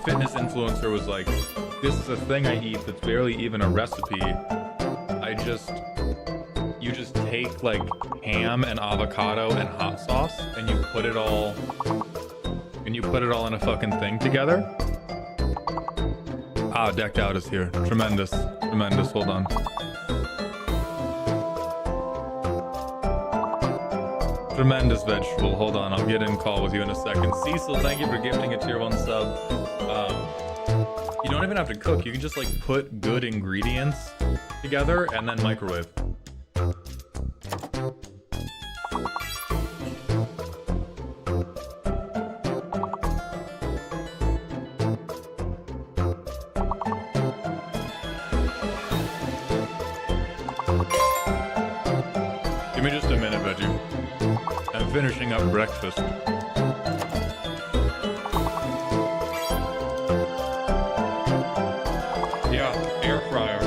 fitness influencer was like, this is a thing I eat that's barely even a recipe. You just take like ham and avocado and hot sauce and you put it all in a fucking thing together. Ah, Decked Out is here. Tremendous. Tremendous. Hold on. Tremendous vegetable. Hold on. I'll get in call with you in a second. Cecil, thank you for gifting a tier 1 sub. You don't even have to cook. You can just like put good ingredients together and then microwave. Give me just a minute, Veggie. I'm finishing up breakfast. Yeah, air fryer.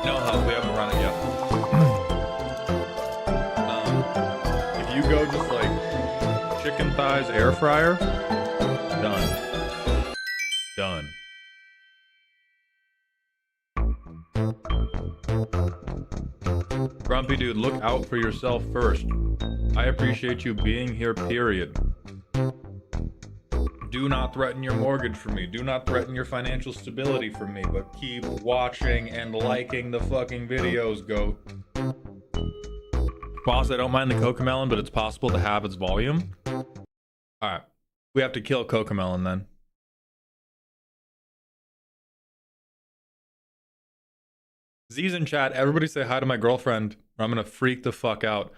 No, we haven't run it yet. If you go just like chicken thighs air fryer, done. Done. Grumpy dude, look out for yourself first. I appreciate you being here, period. Do not threaten your mortgage for me. Do not threaten your financial stability for me, but keep watching and liking the fucking videos, goat. Boss, I don't mind the Cocomelon, but it's possible to have its volume. Alright. We have to kill Cocomelon then. Z's in chat. Everybody say hi to my girlfriend, or I'm gonna freak the fuck out.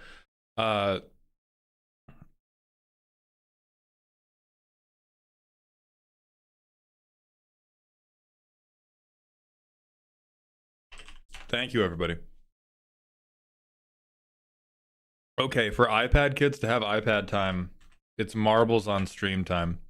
Thank you, everybody. Okay, for iPad kids to have iPad time, it's marbles on stream time.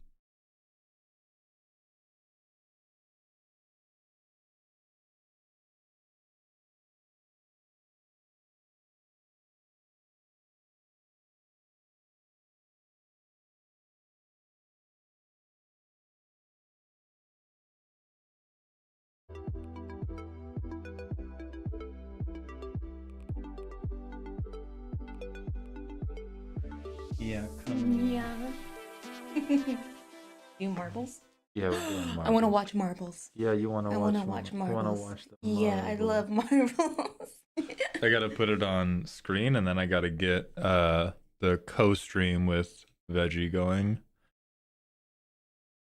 Yeah, come. Yeah. Do marbles? Yeah, we're doing marbles. I want to watch marbles. Yeah, you want to watch. I want to watch marbles. You want to watch the Yeah, I love marbles. I gotta put it on screen, and then I gotta get the co-stream with Veggie going.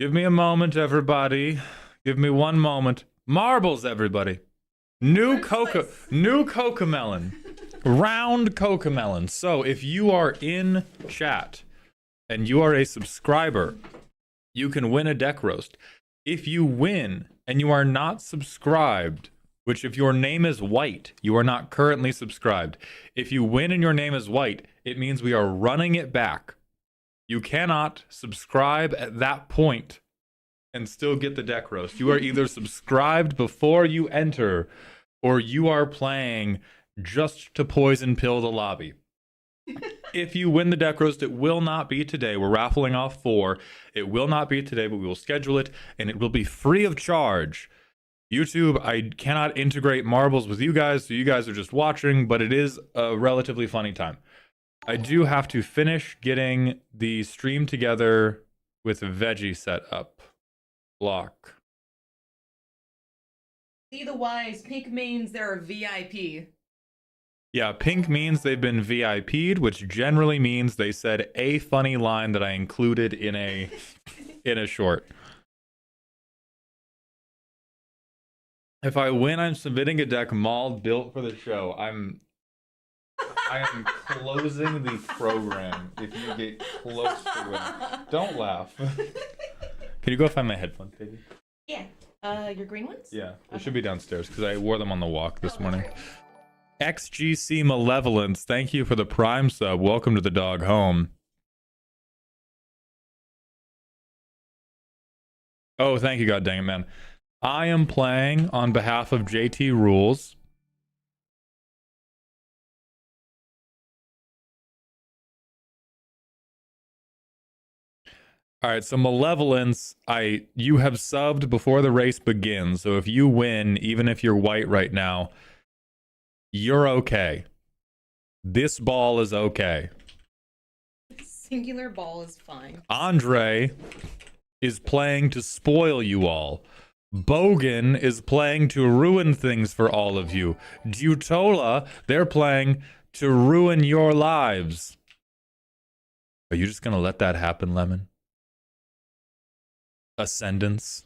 Give me a moment, everybody. Give me one moment. Marbles, everybody. New First coca, place. new cocomelon, round cocomelon. So if you are in chat and you are a subscriber, you can win a deck roast. If you win and you are not subscribed, which if your name is white, you are not currently subscribed. If you win and your name is white, it means we are running it back. You cannot subscribe at that point and still get the deck roast. You are either subscribed before you enter, or you are playing just to poison pill the lobby. If you win the deck roast, it will not be today. We're raffling off 4. It will not be today, but we will schedule it, and it will be free of charge. YouTube, I cannot integrate marbles with you guys, so you guys are just watching, but it is a relatively funny time. I do have to finish getting the stream together with veggie set up. Block. See the wise. Pink means they're a VIP. Yeah, pink means they've been VIP'd, which generally means they said a funny line that I included in a short. If I win, I'm submitting a deck mauled built for the show. I am closing the program if you get close to winning. Don't laugh. Can you go find my headphones, baby? Yeah. Your green ones? Yeah, they Okay. should be downstairs because I wore them on the walk this morning. Right. XGC Malevolence, thank you for the Prime sub. Welcome to the dog home. Oh, thank you, god dang it, man. I am playing on behalf of JT Rules. All right, so Malevolence, you have subbed before the race begins. So if you win, even if you're white right now, you're okay. This ball is okay. Singular ball is fine. Andre is playing to spoil you all. Bogan is playing to ruin things for all of you. Dutola, they're playing to ruin your lives. Are you just gonna let that happen, Lemon? Ascendance.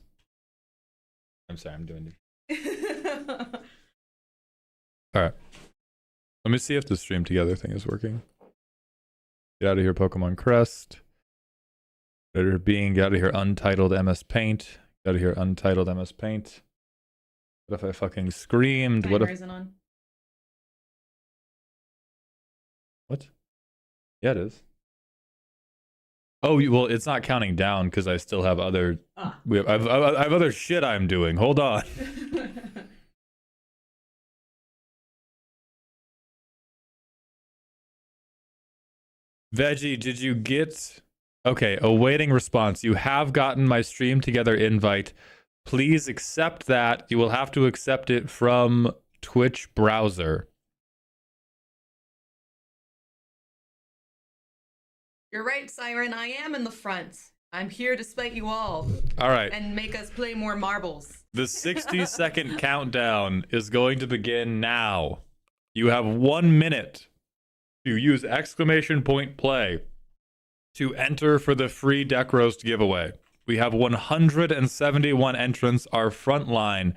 I'm sorry, I'm doing it. All right. Let me see if the stream together thing is working. Get out of here, Pokemon Crest. Get out of here, Being. Get out of here, Untitled MS Paint. Get out of here, Untitled MS Paint. What if I fucking screamed? What Timer if... isn't on. What? Yeah, it is. Oh, well, it's not counting down because I still have other... I have other shit I'm doing. Hold on. Veggie, did you get... Okay, awaiting response. You have gotten my stream together invite. Please accept that. You will have to accept it from Twitch browser. You're right, Siren. I am in the front. I'm here to spite you all. All right. And make us play more marbles. The 60-second countdown is going to begin now. You have 1 minute to use exclamation point play to enter for the free deck roast giveaway. We have 171 entrants. Our front line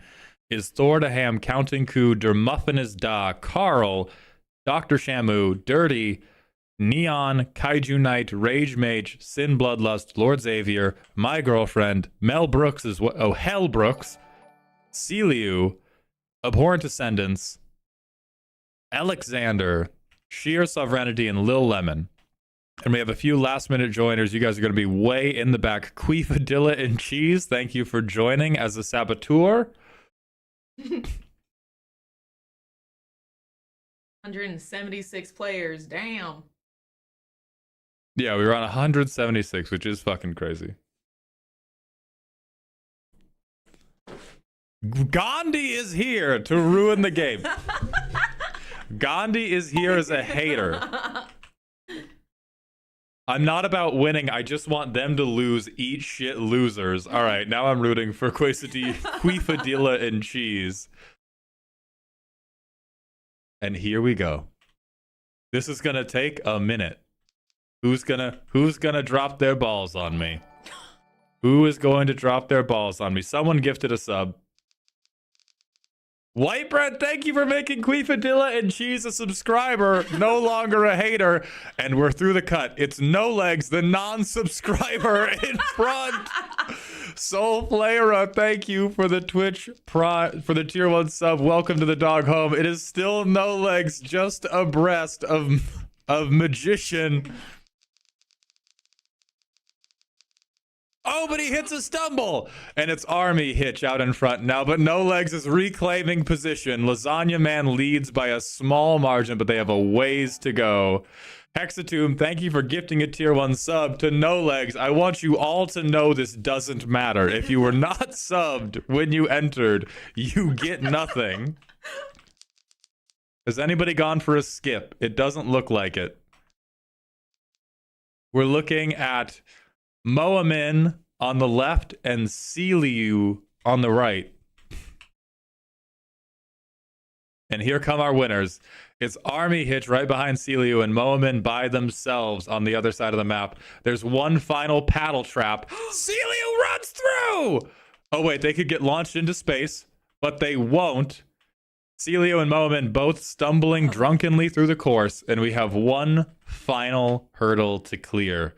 is Thor to Ham, Counting Coup, Dermuffin is Da, Carl, Dr. Shamu, Dirty, Neon, Kaiju Knight, Rage Mage, Sin Bloodlust, Lord Xavier, My Girlfriend, Mel Brooks is what? Oh, Hell Brooks, Celiu, Abhorrent Ascendants, Alexander, Sheer Sovereignty, and Lil Lemon. And we have a few last minute joiners. You guys are going to be way in the back. Queefadilla and Cheese, thank you for joining as a saboteur. 176 players. Damn. Yeah, we were on 176, which is fucking crazy. Gandhi is here to ruin the game. Gandhi is here as a hater. I'm not about winning. I just want them to lose. Eat shit, losers. All right, now I'm rooting for Queefadilla and Cheese. And here we go. This is gonna take a minute. Who's gonna drop their balls on me? Who is going to drop their balls on me? Someone gifted a sub. White Bread, thank you for making Queefadilla and Cheese a subscriber, no longer a hater. And we're through the cut. It's No Legs, the non-subscriber in front. Soul Flayera, thank you for the Twitch for the tier 1 sub. Welcome to the dog home. It is still No Legs, just abreast of Magician. Oh, but he hits a stumble. And it's Army Hitch out in front now, but No Legs is reclaiming position. Lasagna Man leads by a small margin, but they have a ways to go. Hexatomb, thank you for gifting a tier 1 sub to No Legs. I want you all to know this doesn't matter. If you were not subbed when you entered, you get nothing. Has anybody gone for a skip? It doesn't look like it. We're looking at Moamin on the left and Celiu on the right. And here come our winners. It's Army Hitch right behind Celiu and Moamin by themselves on the other side of the map. There's one final paddle trap. Celiu runs through! Oh wait, they could get launched into space, but they won't. Celiu and Moamin both stumbling drunkenly through the course, and we have one final hurdle to clear.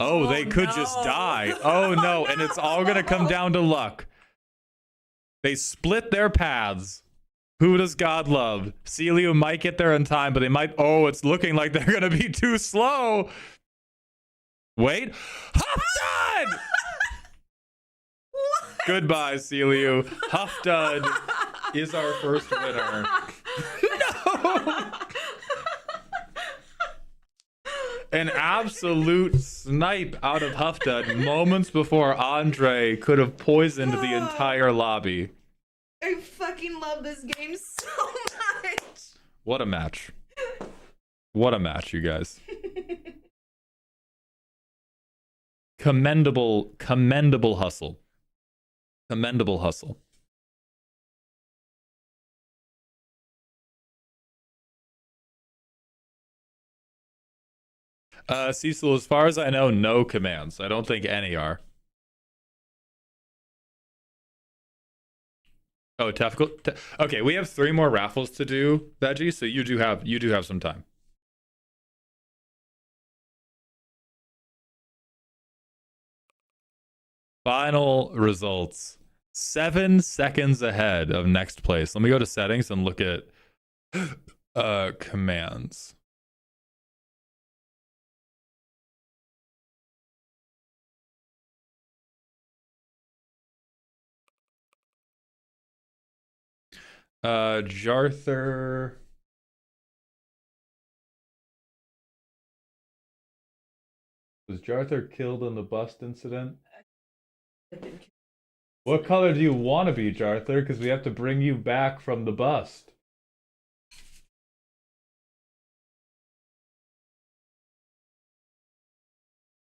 Oh, they could just die. Oh, no. And it's all going to come down to luck. They split their paths. Who does God love? Celiu might get there in time, but they might... Oh, it's looking like they're going to be too slow. Wait. Huffdud! Goodbye, Celiu. Huffdud is our first winner. No! An absolute snipe out of Huffdud moments before Andre could have poisoned the entire lobby. I fucking love this game so much. What a match. What a match, you guys. Commendable hustle. Commendable hustle. Cecil, as far as I know, no commands. I don't think any are. Oh, technical. Okay, we have 3 more raffles to do, Veggie. So you do have some time. Final results. 7 seconds ahead of next place. Let me go to settings and look at commands. Jarther. Was Jarther killed in the bust incident? What color do you want to be, Jarther? Because we have to bring you back from the bust.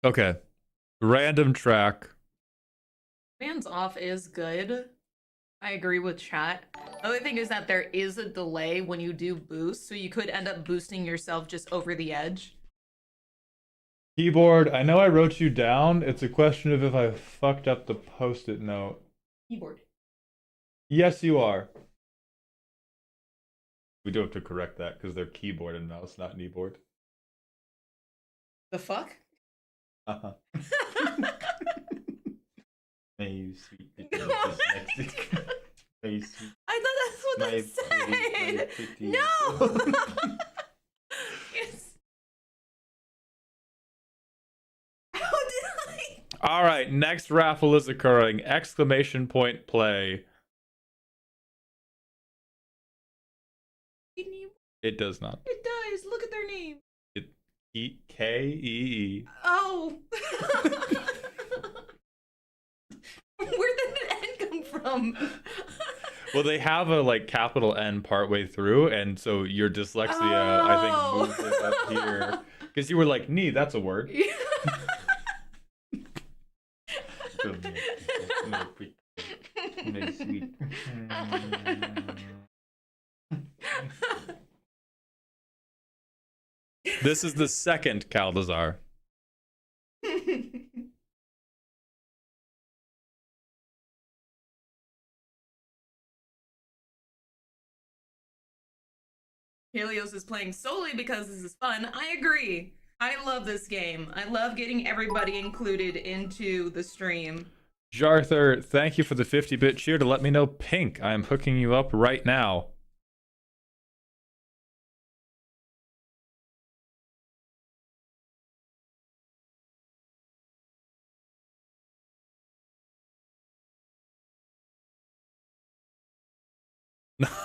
Okay. Random track. Hands off is good. I agree with chat. The other thing is that there is a delay when you do boost, so you could end up boosting yourself just over the edge. Keyboard, I know I wrote you down. It's a question of if I fucked up the post-it note. Keyboard. Yes, you are. We do have to correct that because they're keyboard and mouse, not kneeboard. The fuck? Uh-huh. May you sweet dyslexic. May you sweet. I thought that's what that said. No. Yes. How did I? All right, next raffle is occurring. Exclamation point play. It does not. It does. Look at their name. K-E-E. Oh. Where did the N come from? Well, they have a like capital N partway through, and so your dyslexia, I think, moved it up here. Because you were like, "Nee, that's a word." This is the second Caldazar. Helios is playing solely because this is fun. I agree. I love this game. I love getting everybody included into the stream. Jarther, thank you for the 50-bit cheer to let me know pink. I am hooking you up right now.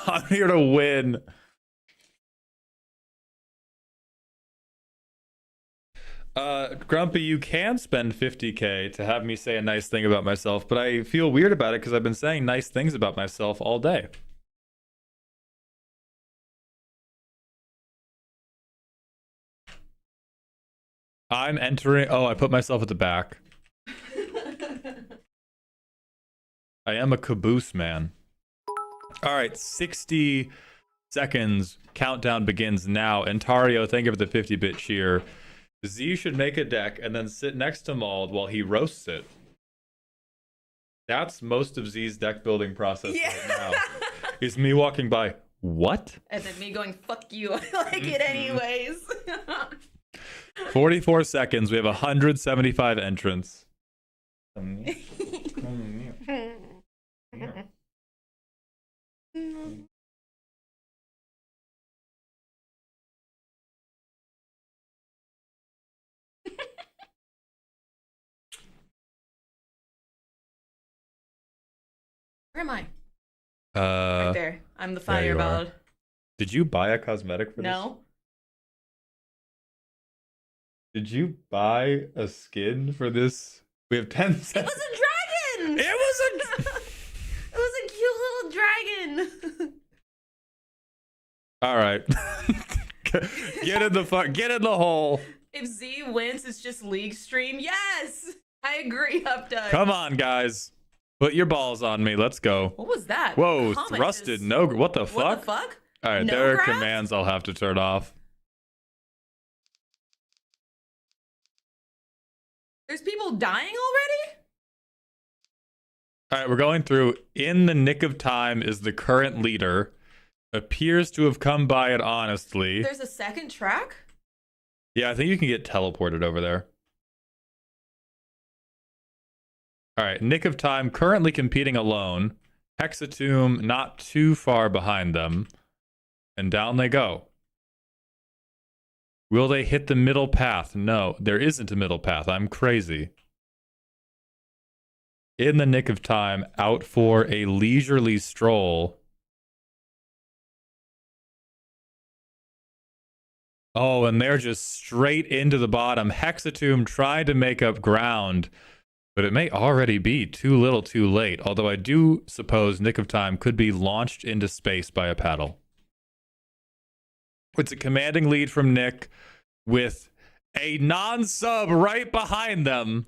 I'm here to win. Grumpy, you can spend 50k to have me say a nice thing about myself, but I feel weird about it because I've been saying nice things about myself all day. I'm entering. Oh, I put myself at the back. I am a caboose man. All right, 60 seconds. Countdown begins now. Entario, thank you for the 50-bit cheer. Z should make a deck and then sit next to Mauled while he roasts it. That's most of Z's deck building process right now. Is me walking by, what? And then me going, fuck you, I like it anyways. 44 seconds. We have 175 entrants. Where am I? Right there. I'm the fireball. Did you buy a cosmetic for this? No. Did you buy a skin for this? We have 10 seconds. It was a dragon! It was a... It was a cute little dragon. All right. Get in the hole. If Z wins, it's just League stream. Yes! I agree, Updike. Come on, guys. Put your balls on me. Let's go. What was that? Whoa, Comment thrusted. just... No, what the fuck? What the fuck? All right, No there are graph? commands I'll have to turn off. There's people dying already? All right, we're going through. In the nick of time is the current leader. Appears to have come by it honestly. There's a second track? Yeah, I think you can get teleported over there. All right, nick of time currently competing alone. Hexatomb not too far behind them. And down they go. Will they hit the middle path? No, there isn't a middle path. I'm crazy. In the nick of time, out for a leisurely stroll. Oh, and they're just straight into the bottom. Hexatomb trying to make up ground, but it may already be too little too late. Although I do suppose nick of time could be launched into space by a paddle. It's a commanding lead from Nick with a non-sub right behind them.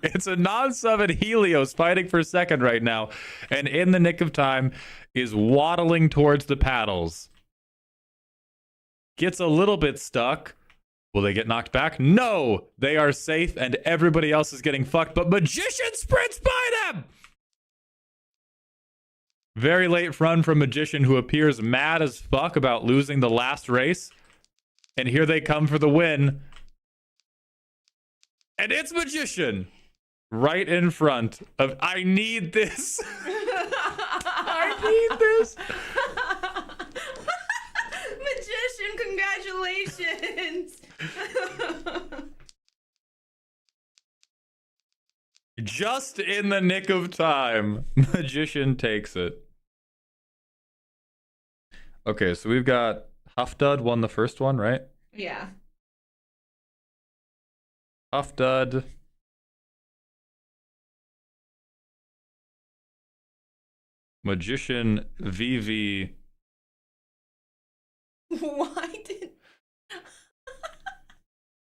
It's a non-sub at Helios fighting for second right now. And in the nick of time is waddling towards the paddles. Gets a little bit stuck. Will they get knocked back? No! They are safe and everybody else is getting fucked, but Magician sprints by them! Very late run from Magician, who appears mad as fuck about losing the last race. And here they come for the win. And it's Magician. Right in front of... I need this. I need this. Magician, congratulations. Just in the nick of time, Magician takes it. Okay, so we've got Huffdud won the first one, right? Yeah. Huffdud. Magician, VV. Why did...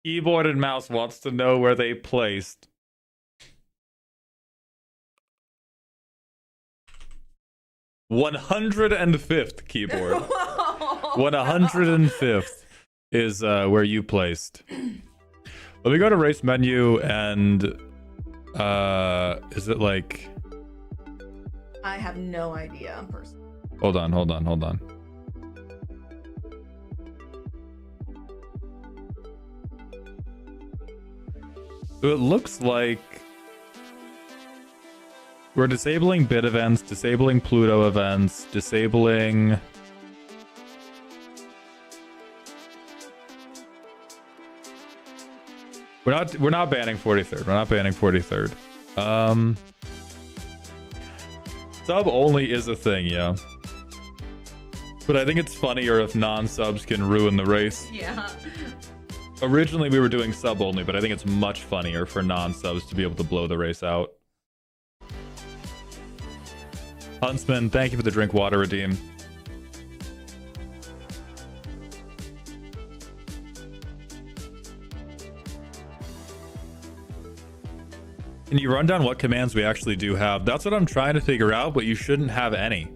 Keyboard and Mouse wants to know where they placed. "105th keyboard." 105th is where you placed. Let me go to race menu and is it like... I have no idea, personally. Hold on. So it looks like we're disabling bit events, disabling Pluto events, disabling... We're not banning 43rd. We're not banning 43rd. Sub only is a thing, yeah. But I think it's funnier if non-subs can ruin the race. Yeah. Originally we were doing sub only, but I think it's much funnier for non-subs to be able to blow the race out. Huntsman, thank you for the drink water redeem. Can you run down what commands we actually do have? That's what I'm trying to figure out, but you shouldn't have any.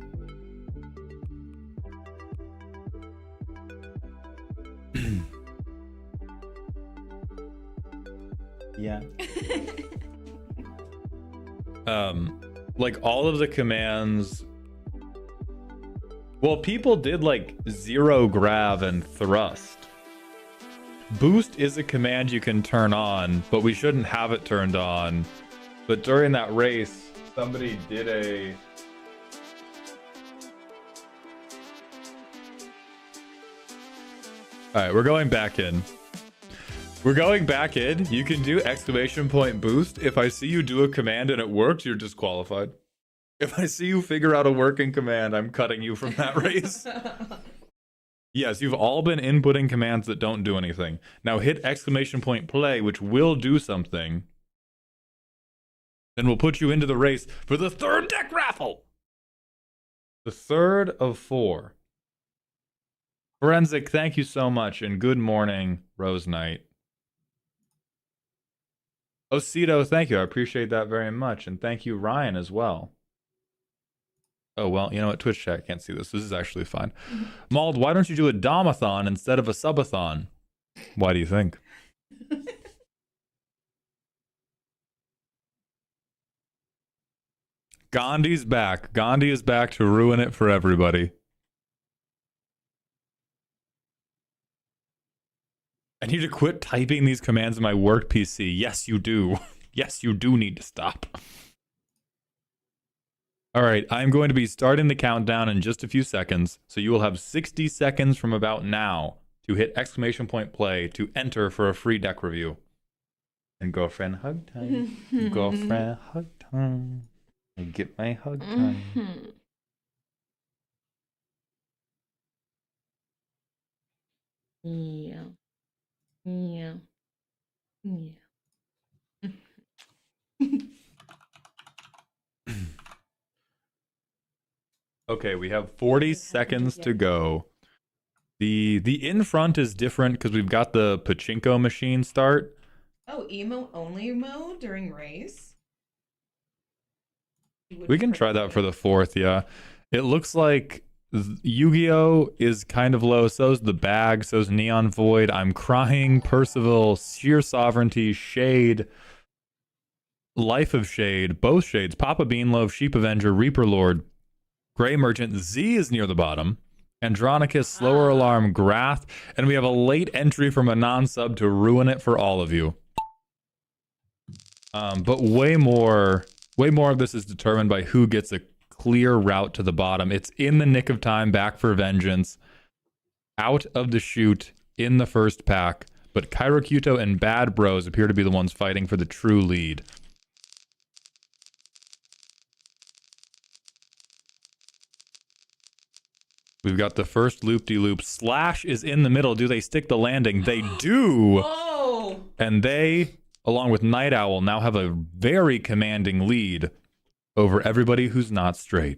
Yeah. Like all of the commands. Well, people did like 0 grav and thrust. Boost is a command you can turn on, but we shouldn't have it turned on. But during that race, somebody did a... Alright, we're going back in. We're going back in. You can do exclamation point boost. If I see you do a command and it works, you're disqualified. If I see you figure out a working command, I'm cutting you from that race. Yes, you've all been inputting commands that don't do anything. Now hit exclamation point play, which will do something. Then we'll put you into the race for the 3rd deck raffle. The 3rd of 4. Forensic, thank you so much, and good morning, Rose Knight. Osito, thank you. I appreciate that very much. And thank you, Ryan, as well. Oh, well, you know what? Twitch chat can't see this. This is actually fine. Mauled, why don't you do a Domathon instead of a Subathon? Why do you think? Gandhi's back. Gandhi is back to ruin it for everybody. I need to quit typing these commands in my work PC. Yes, you do. Yes, you do need to stop. All right, I'm going to be starting the countdown in just a few seconds. So you will have 60 seconds from about now to hit exclamation point play to enter for a free deck review. And girlfriend hug time. Girlfriend hug time. I get my hug time. Yeah. Yeah. Yeah. Okay, we have 40 seconds to go. The in front is different because we've got the pachinko machine start. Oh, emo only mode during race? We can try that for the 4th, yeah. It looks like Yu-Gi-Oh! Is kind of low, so's the bag, so's Neon Void, I'm Crying, Percival, Sheer Sovereignty, Shade, Life of Shade, both Shades, Papa Beanloaf, Sheep Avenger, Reaper Lord, Gray Merchant, Z is near the bottom, Andronicus, Slower Alarm, Grath, and we have a late entry from a non-sub to ruin it for all of you. But way more of this is determined by who gets a clear route to the bottom. It's in the nick of time, back for vengeance, out of the chute in the first pack, but Kairokuto and Bad Bros appear to be the ones fighting for the true lead. We've got the first loop-de-loop. Slash is in the middle. Do they stick the landing? They do! Oh! And they, along with Night Owl, now have a very commanding lead over everybody who's not straight.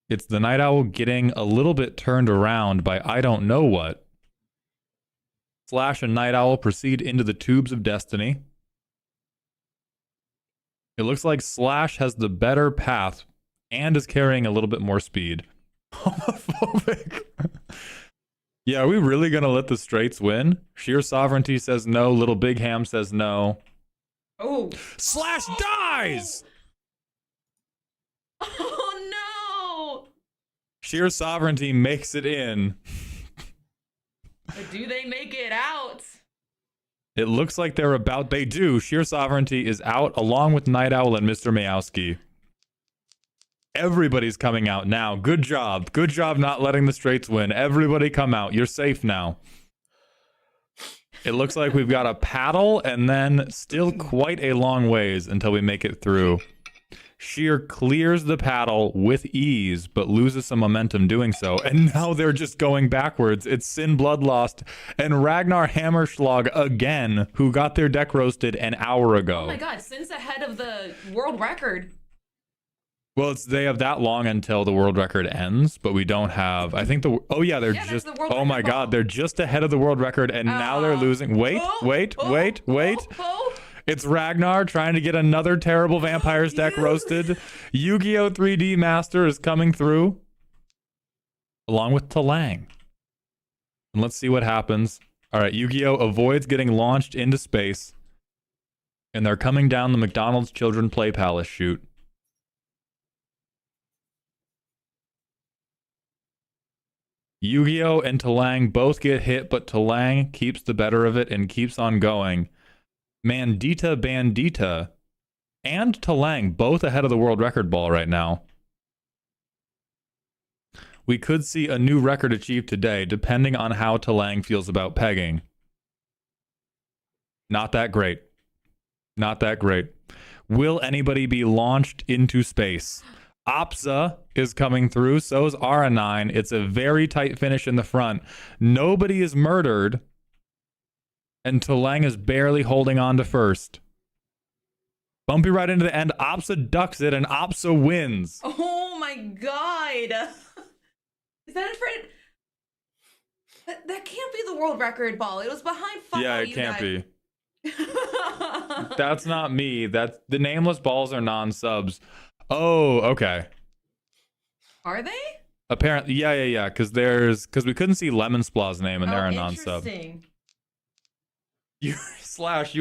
It's the Night Owl getting a little bit turned around by I don't know what. Slash and Night Owl proceed into the Tubes of Destiny. It looks like Slash has the better path and is carrying a little bit more speed. Homophobic. Yeah, are we really gonna let the straights win? Sheer Sovereignty says no. Little Big Ham says no. Oh. Slash dies! Oh no! Sheer Sovereignty makes it in. But do they make it out? It looks like they do. Sheer Sovereignty is out along with Night Owl and Mr. Mayowski. Everybody's coming out now. Good job. Good job not letting the straights win. Everybody come out. You're safe now. It looks like we've got a paddle and then still quite a long ways until we make it through. Sheer clears the paddle with ease, but loses some momentum doing so. And now they're just going backwards. It's Sin Bloodlost and Ragnar Hammerschlag again, who got their deck roasted an hour ago. Oh my god, Sin's ahead of the world record. Well, they have that long until the world record ends, but we don't have. I think they're just. Oh my god, they're just ahead of the world record, and now they're losing. Wait. It's Ragnar trying to get another terrible Vampires deck roasted. Yu-Gi-Oh! 3D Master is coming through, along with Talang. And let's see what happens. All right, Yu-Gi-Oh! Avoids getting launched into space, and they're coming down the McDonald's Children Play Palace chute. Yu-Gi-Oh! And Talang both get hit, but Talang keeps the better of it and keeps on going. Mandita Bandita and Talang both ahead of the world record ball right now. We could see a new record achieved today, depending on how Talang feels about pegging. Not that great. Not that great. Will anybody be launched into space? Opsa is coming through, so is Ara9. It's a very tight finish in the front. Nobody is murdered, and Talang is barely holding on to first. Bumpy right into the end. Opsa ducks it, and Opsa wins. Oh my god. Is that in front? That can't be the world record ball. It was behind fuck. Yeah, it can't be. That's not me. That's the nameless balls are non-subs. Oh, okay. Are they? Apparently, yeah. Because we couldn't see Lemon Splaw's name, and they're a non-sub. You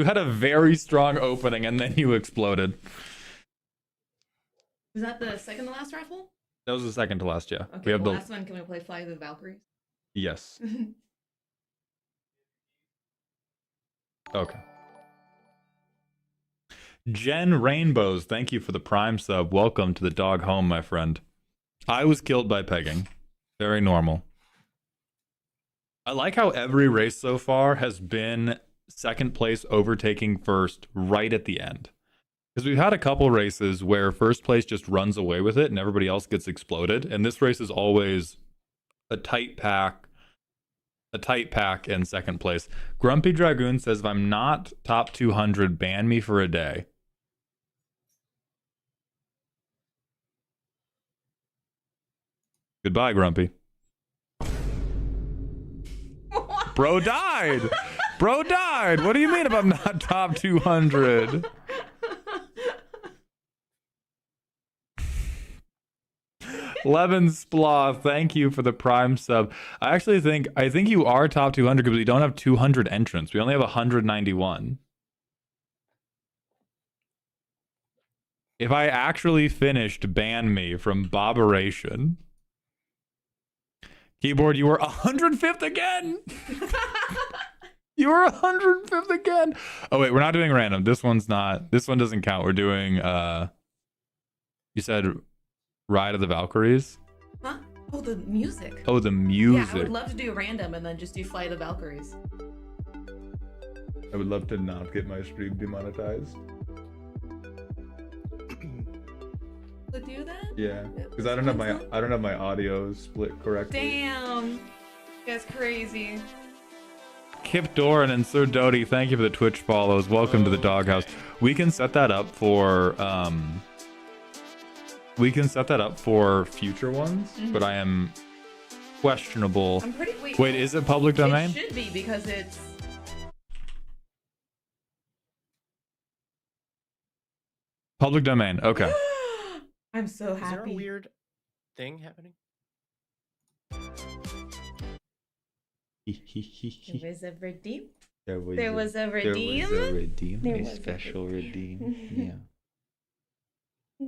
had a very strong opening, and then you exploded. Was that the second to last raffle? That was the second to last, yeah. Okay, the last one. Can we play Fly the Valkyries? Yes. Okay. Jen Rainbows, thank you for the Prime sub. Welcome to the dog home, my friend. I was killed by pegging. Very normal. I like how every race so far has been second place overtaking first right at the end. Because we've had a couple races where first place just runs away with it and everybody else gets exploded. And this race is always a tight pack and second place. Grumpy Dragoon says, if I'm not top 200, ban me for a day. Goodbye, Grumpy. Bro died. Bro died. What do you mean if I'm not top 200? Levin Splaw, thank you for the Prime sub. I think you are top 200 because we don't have 200 entrants. We only have 191. If I actually finished ban me from Boberation. Keyboard, you were 105th again. You were 105th again. Oh wait, we're not doing random. This one doesn't count. We're doing you said Ride of the Valkyries? Huh? Oh, the music. Oh, the music. Yeah, I would love to do random and then just do Fly the Valkyries. I would love to not get my stream demonetized. To do that? Yeah, because I don't have my audio split correctly. Damn, that's crazy. Kip Doran and Sir Doty, thank you for the Twitch follows. Welcome to the doghouse. We can set that up for future ones, but I am questionable. I'm pretty. Wait, is it public domain? It should be because it's. Public domain. Okay. I'm so happy. Is there a weird thing happening? There was a redeem. There was a redeem. There was a redeem. There A was a special redeem. Yeah.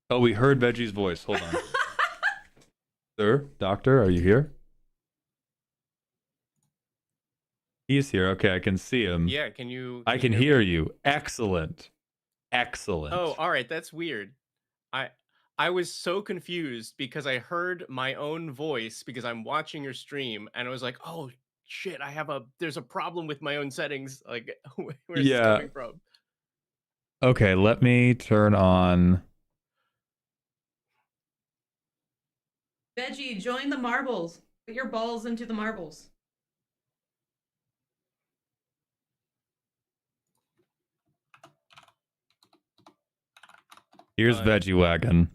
Oh, we heard Veggie's voice. Hold on. Sir, doctor, are you here? He's here. Okay, I can see him. Yeah, can you? I can you hear me? you. Excellent. Excellent. Oh, all right. That's weird. I I was so confused because I heard my own voice because I'm watching your stream, and I was like, "Oh shit! There's a problem with my own settings. Like, where's this Yeah. coming from?" Okay, let me turn on. Veggie, join the marbles. Put your balls into the marbles. Here's Veggie Wagon.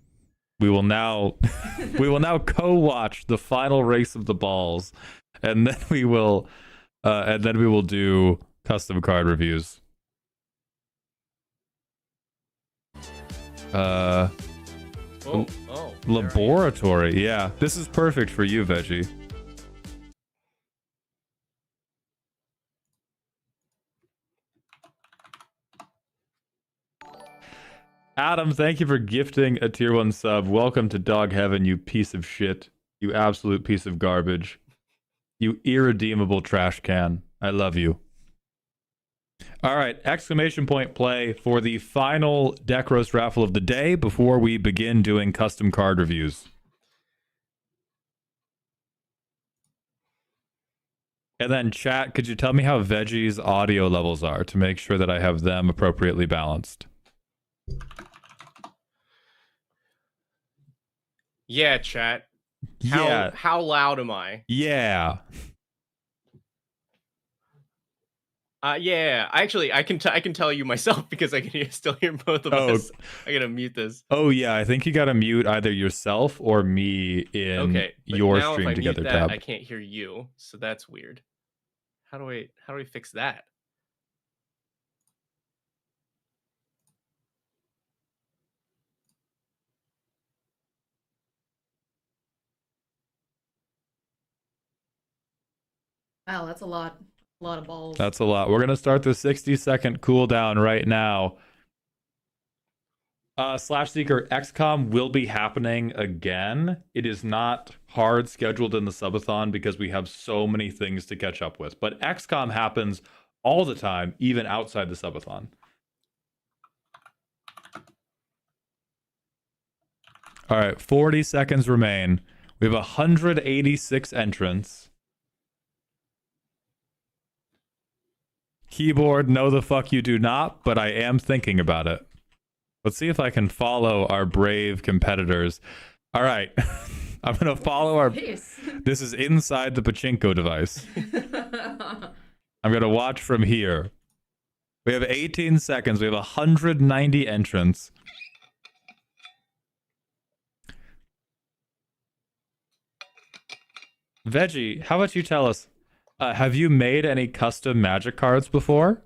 We will now co-watch the final race of the balls, and then we will do custom card reviews. Laboratory. Yeah, this is perfect for you, Veggie. Adam, thank you for gifting a tier 1 sub. Welcome to dog heaven, you piece of shit. You absolute piece of garbage. You irredeemable trash can. I love you. All right, exclamation point play for the final deck roast raffle of the day before we begin doing custom card reviews. And then chat, could you tell me how Veggie's audio levels are to make sure that I have them appropriately balanced? Yeah, chat. Yeah. How loud am I? Yeah. Yeah. Actually, I can tell you myself because I can still hear both of us. I gotta mute this. Oh yeah, I think you gotta mute either yourself or me in your now stream if I together mute that, tab. I can't hear you, so that's weird. How do I fix that? Wow, that's a lot of balls. That's a lot. We're gonna start the 60-second cooldown right now. Slash Seeker, XCOM will be happening again. It is not hard scheduled in the subathon because we have so many things to catch up with. But XCOM happens all the time, even outside the subathon. All right, 40 seconds remain. We have 186 entrants. Keyboard, no the fuck you do not, but I am thinking about it. Let's see if I can follow our brave competitors. All right. I'm going to follow our... This is inside the pachinko device. I'm going to watch from here. We have 18 seconds. We have 190 entrants. Veggie, how about you tell us, have you made any custom magic cards before?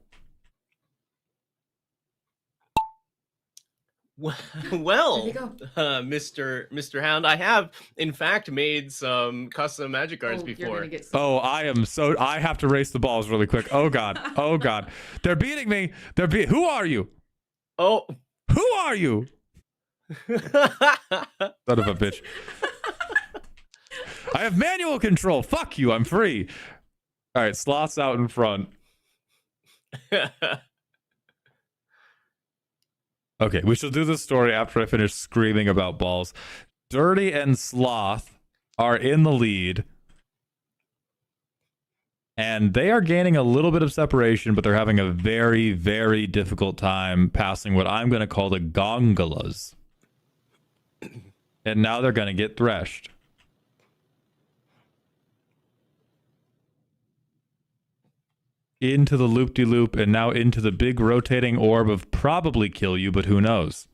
Well, Mr. Hound, I have in fact made some custom magic cards before. I have to race the balls really quick. Oh god. Oh god. They're beating me. Who are you? Oh. Who are you? Son of a bitch. I have manual control. Fuck you. I'm free. All right, Sloth's out in front. Okay, we shall do this story after I finish screaming about balls. Dirty and Sloth are in the lead. And they are gaining a little bit of separation, but they're having a very, very difficult time passing what I'm going to call the gongolas. And now they're going to get threshed. Into the loop-de-loop, and now into the big rotating orb of probably kill you, but who knows?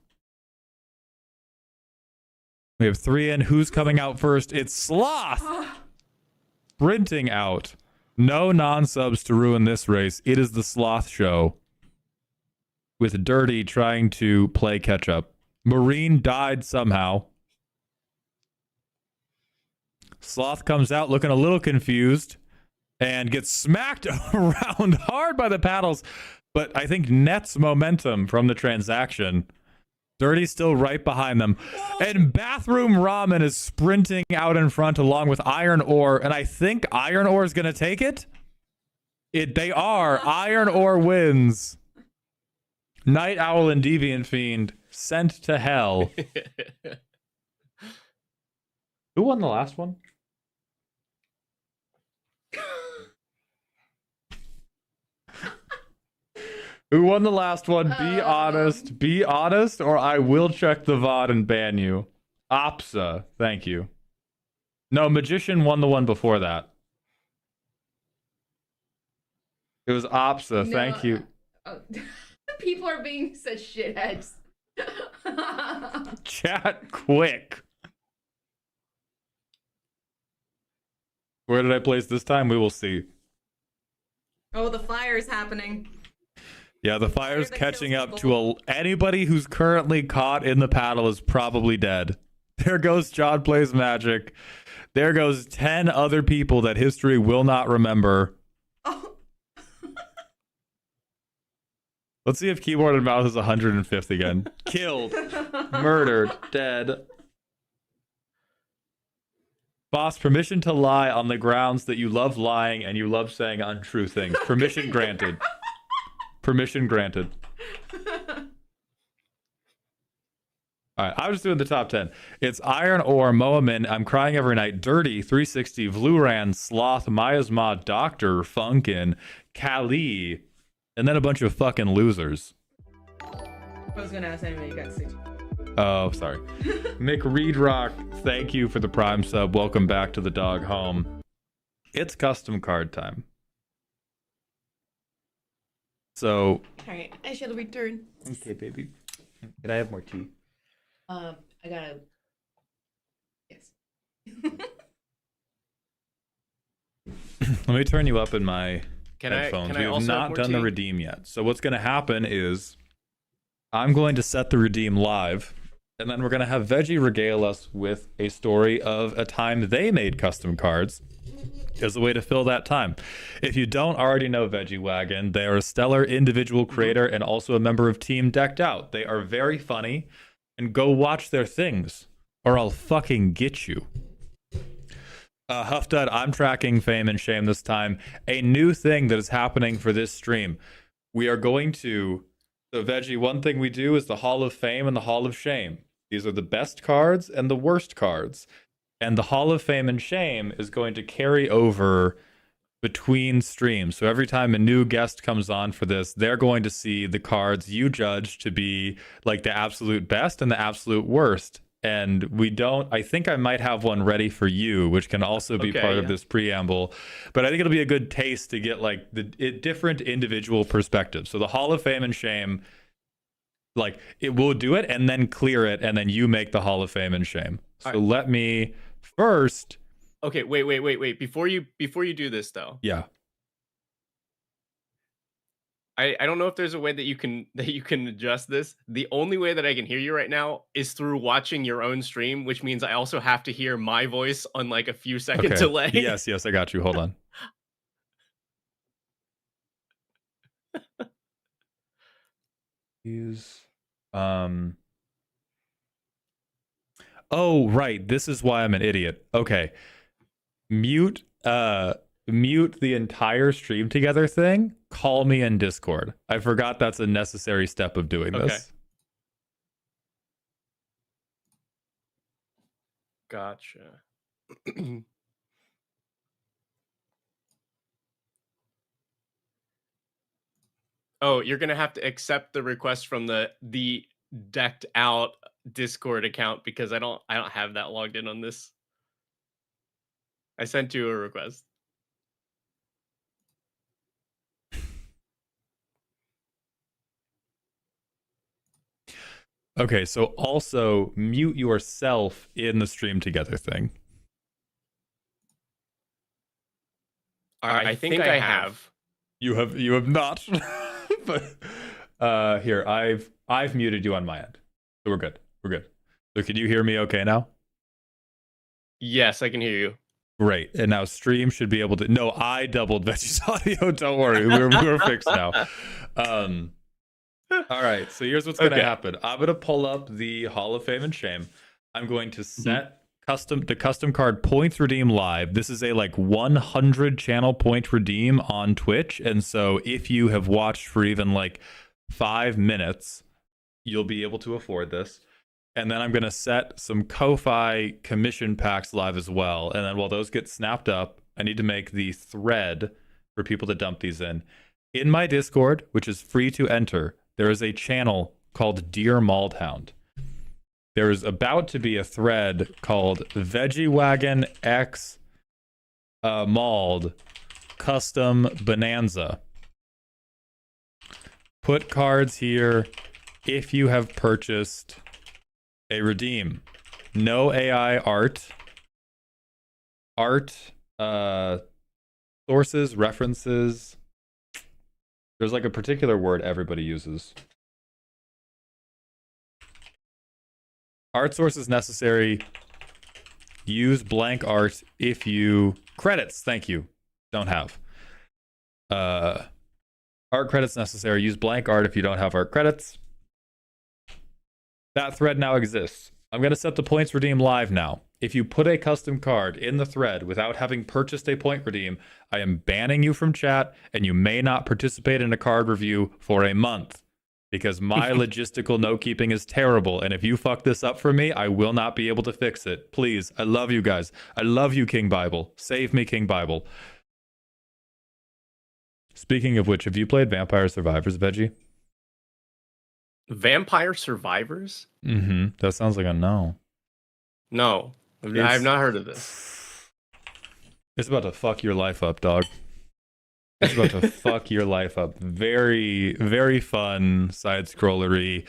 We have 3 in. Who's coming out first? It's Sloth! Sprinting out. No non-subs to ruin this race. It is the Sloth show. With Dirty trying to play catch-up. Marine died somehow. Sloth comes out looking a little confused. And gets smacked around hard by the paddles, but I think nets momentum from the transaction. Dirty's still right behind them. And Bathroom Ramen is sprinting out in front along with Iron Ore. And I think Iron Ore is going to take it. They are. Iron Ore wins. Night Owl and Deviant Fiend sent to hell. Who won the last one? Who won the last one? Be honest. Be honest, or I will check the VOD and ban you. Opsa. Thank you. No, Magician won the one before that. It was Opsa. Thank you. People are being such shitheads. Chat quick. Where did I place this time? We will see. Oh, the fire's happening. Yeah, the fire's catching up to anybody who's currently caught in the paddle is probably dead. There goes John Plays Magic. There goes 10 other people that history will not remember. Oh. Let's see if Keyboard and Mouse is 105th again. Killed. Murdered. Dead. Boss, permission to lie on the grounds that you love lying and you love saying untrue things. Permission granted. Permission granted. All right, I was doing the top 10. It's Iron Ore, Moamin, I'm Crying Every Night, Dirty, 360, Vluran, Sloth, Miasma, Doctor, Funkin, Kali, and then a bunch of fucking losers. I was gonna ask anybody you got 6. Oh, sorry. Mick Reedrock, thank you for the Prime sub. Welcome back to the dog home. It's custom card time. So. Alright, I shall return. Okay, baby. Can I have more tea? I gotta. Yes. Let me turn you up in my Can headphones. I We have also have not more done the tea? redeem yet. So what's going to happen is I'm going to set the redeem live, and then we're going to have Veggie regale us with a story of a time they made custom cards as a way to fill that time. If you don't already know Veggie Wagon, they are a stellar individual creator and also a member of Team Decked Out. They are very funny, and go watch their things, or I'll fucking get you. Huffdud, I'm tracking Fame and Shame this time. A new thing that is happening for this stream. We are going to... So, Veggie, one thing we do is the Hall of Fame and the Hall of Shame. These are the best cards and the worst cards. And the Hall of Fame and Shame is going to carry over between streams. So every time a new guest comes on for this, they're going to see the cards you judge to be like the absolute best and the absolute worst. And we don't, I think I might have one ready for you, which can also be part of this preamble. But I think it'll be a good taste to get like the different individual perspectives. So the Hall of Fame and Shame, like it will do it and then clear it. And then you make the Hall of Fame and Shame. So let me first. Okay, wait. Before you do this though. Yeah. I don't know if there's a way that you can adjust this. The only way that I can hear you right now is through watching your own stream, which means I also have to hear my voice on like a few second delay. Yes, I got you. Hold on. Use Oh, right. This is why I'm an idiot. Okay. Mute the entire stream together thing. Call me in Discord. I forgot that's a necessary step of doing this. Gotcha. Oh, you're gonna have to accept the request from the Decked Out Discord account because I don't have that logged in on this. I sent you a request. Okay, so also mute yourself in the stream together thing. I think I have. You have not. But here, I've muted you on my end. So we're good. So can you hear me okay now? Yes, I can hear you. Great. And now stream should be able to. No, I doubled Veggie's audio. Don't worry, we're fixed now. All right, so here's what's gonna Okay. happen. I'm gonna pull up the Hall of Fame and Shame. I'm going to Mhm. set the custom card points redeem live. This is a like 100 channel point redeem on Twitch, and so if you have watched for even like 5 minutes, you'll be able to afford this. And then I'm gonna set some Ko-Fi commission packs live as well. And then while those get snapped up, I need to make the thread for people to dump these in. In my Discord, which is free to enter, there is a channel called Dear Maldhound. There is about to be a thread called Veggie Wagon X Mald Custom Bonanza. Put cards here if you have purchased a redeem. No AI art. Sources, references. There's like a particular word everybody uses. Art sources necessary. Use blank art if you... Credits, thank you. Don't have. Art credits necessary. Use blank art if you don't have art credits. That thread now exists. I'm going to set the points redeem live now. If you put a custom card in the thread without having purchased a point redeem, I am banning you from chat, and you may not participate in a card review for a month. Because my logistical note keeping is terrible, and if you fuck this up for me, I will not be able to fix it. Please, I love you guys. I love you, King Bible. Save me, King Bible. Speaking of which, have you played Vampire Survivors, Veggie? Vampire Survivors? Mm-hmm. That sounds like a no. No, I have not heard of this. It's about to fuck your life up, dog. It's about to fuck your life up. Very, very fun side scrollery.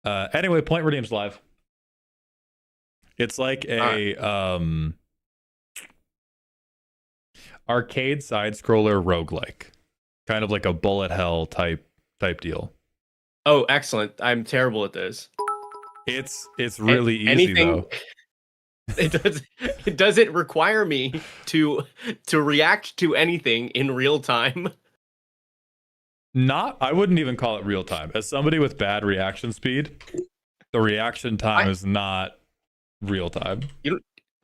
Anyway, point redeems live. It's like a arcade side scroller roguelike. Kind of like a bullet hell type deal. Oh, excellent. I'm terrible at this. It's really easy though. Does it require me to react to anything in real time? I wouldn't even call it real time. As somebody with bad reaction speed, the reaction time is not real time.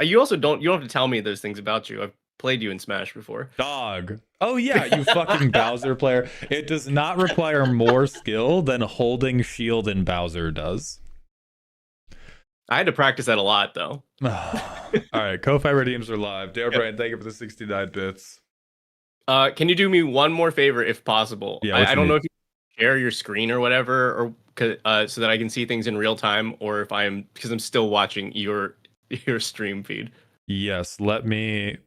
You also don't have to tell me those things about you. I've played you in Smash before. Dog. Oh yeah, you fucking Bowser player. It does not require more skill than holding shield in Bowser does. I had to practice that a lot though. All right, Ko-Fi redeems are live. Dare Brian, thank you for the 69 bits. Can you do me one more favor if possible? Yeah, I don't know if you share your screen or whatever, or so that I can see things in real time, or if because I'm still watching your stream feed. Yes, let me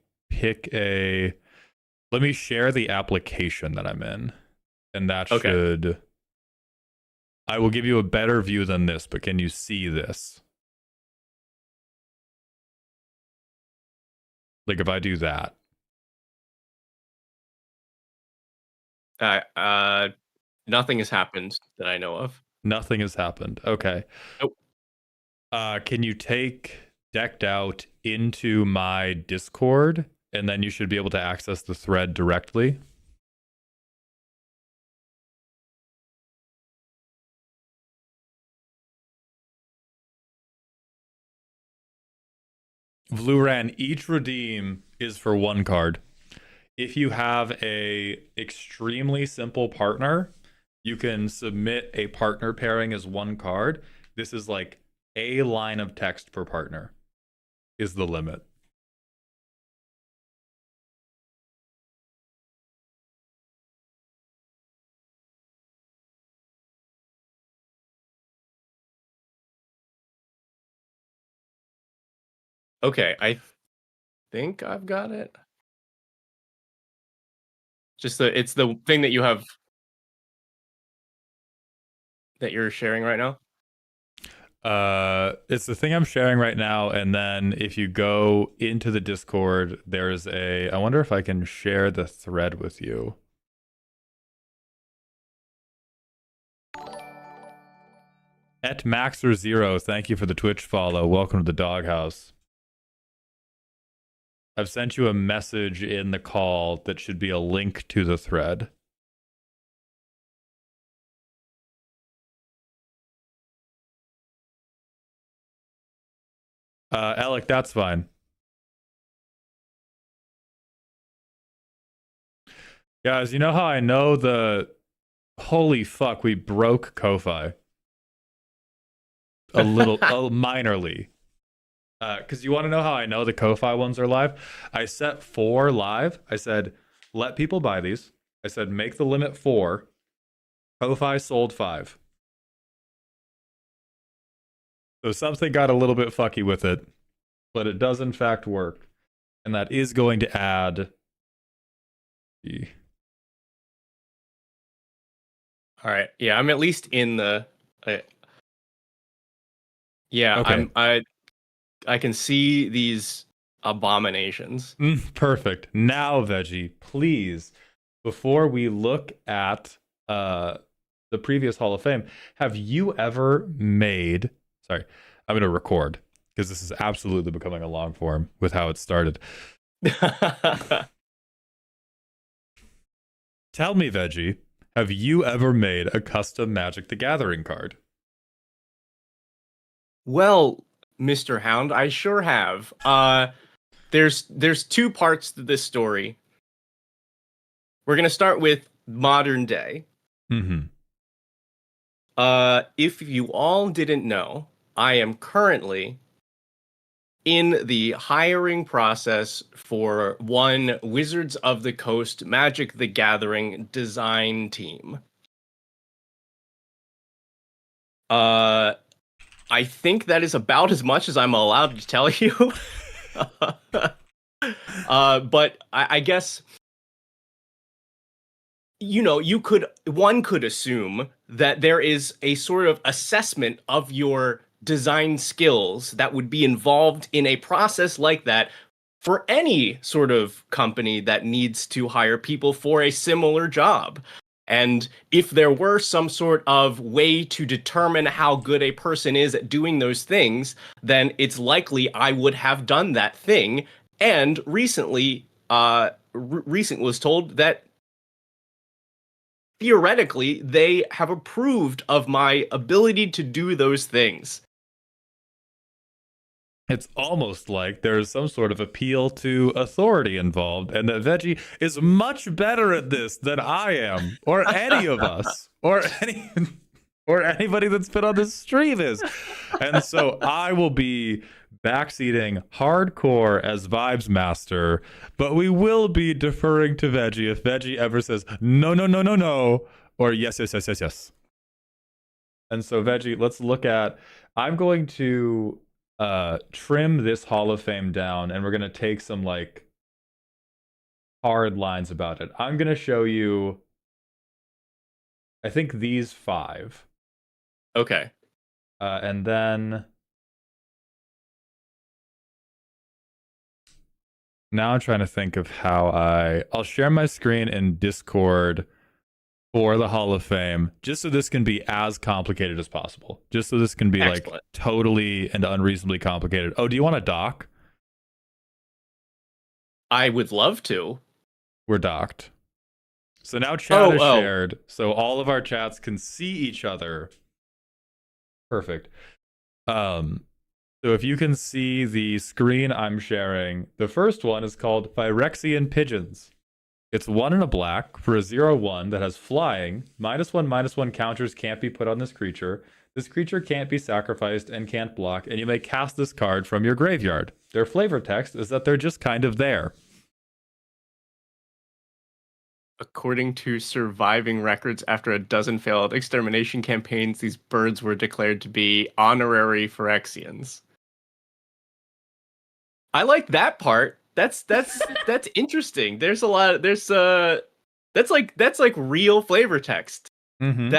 share the application that I'm in, and that should. I will give you a better view than this, but can you see this? Like if I do that. Nothing has happened that I know of. Nothing has happened. Okay. Nope. Can you take Decked Out into my Discord, and then you should be able to access the thread directly? Vluran, each redeem is for one card. If you have a extremely simple partner, you can submit a partner pairing as one card. This is like a line of text per partner is the limit. Okay, I think I've got it. It's the thing that you have that you're sharing right now. It's the thing I'm sharing right now, and then if you go into the Discord, there's I wonder if I can share the thread with you. At Maxer0, thank you for the Twitch follow. Welcome to the doghouse. I've sent you a message in the call that should be a link to the thread. Alec, that's fine. Guys, you know how I know the... Holy fuck, we broke Ko-Fi. Minorly. Because you want to know how I know the Ko-Fi ones are live? I set 4 live. I said, let people buy these. I said, make the limit 4. Ko-Fi sold 5. So something got a little bit fucky with it, but it does in fact work. And that is going to add... All right. Yeah, I'm at least in the... yeah, okay. I can see these abominations. Perfect. Now, Veggie, please, before we look at the previous Hall of Fame, have you ever made... Sorry, I'm going to record because this is absolutely becoming a long form with how it started. Tell me, Veggie, have you ever made a custom Magic the Gathering card? Well, Mr. Hound, I sure have. There's 2 parts to this story. We're gonna start with modern day. Mm-hmm. If you all didn't know, I am currently in the hiring process for one Wizards of the Coast Magic the Gathering design team. I think that is about as much as I'm allowed to tell you. But I guess, you know, one could assume that there is a sort of assessment of your design skills that would be involved in a process like that for any sort of company that needs to hire people for a similar job. And if there were some sort of way to determine how good a person is at doing those things, then it's likely I would have done that thing. And recently, recent was told that theoretically they have approved of my ability to do those things. It's almost like there's some sort of appeal to authority involved, and that Veggie is much better at this than I am, or any of us, or anybody that's been on this stream is. And so I will be backseating hardcore as Vibes Master, but we will be deferring to Veggie if Veggie ever says no, no, no, no, no, or yes, yes, yes, yes, yes. And so Veggie, let's look at... I'm going to trim this Hall of Fame down, and we're going to take some like hard lines about it. I'm going to show you, I think, these 5. Okay. And then now I'm trying to think of how I'll share my screen in Discord for the Hall of Fame, just so this can be as complicated as possible. Just so this can be Excellent. like totally and unreasonably complicated. Oh, do you want a doc? I would love to. We're docked. So now chat is shared, so all of our chats can see each other. Perfect. So if you can see the screen I'm sharing, the first one is called Phyrexian Pigeons. It's 1 and a black for a 0/1 that has flying. -1/-1 counters can't be put on this creature. This creature can't be sacrificed and can't block, and you may cast this card from your graveyard. Their flavor text is that they're just kind of there. According to surviving records, after a dozen failed extermination campaigns, these birds were declared to be honorary Phyrexians. I like that part. That's interesting. There's a lot. That's like real flavor text. Mm-hmm.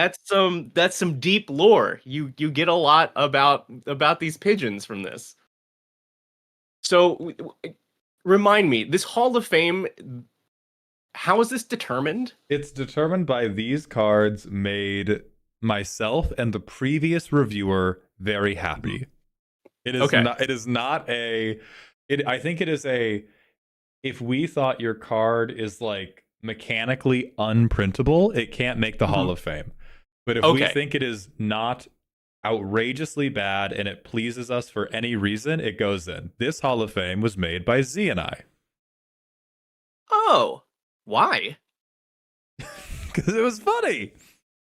That's some deep lore. You get a lot about these pigeons from this. So remind me, this Hall of Fame, how is this determined? It's determined by these cards made myself and the previous reviewer very happy. It is okay. It is not a... I think it is a... If we thought your card is like mechanically unprintable, it can't make the Hall of Fame. But if we think it is not outrageously bad and it pleases us for any reason, it goes in. This Hall of Fame was made by Z and I. Oh, why? Because it was funny.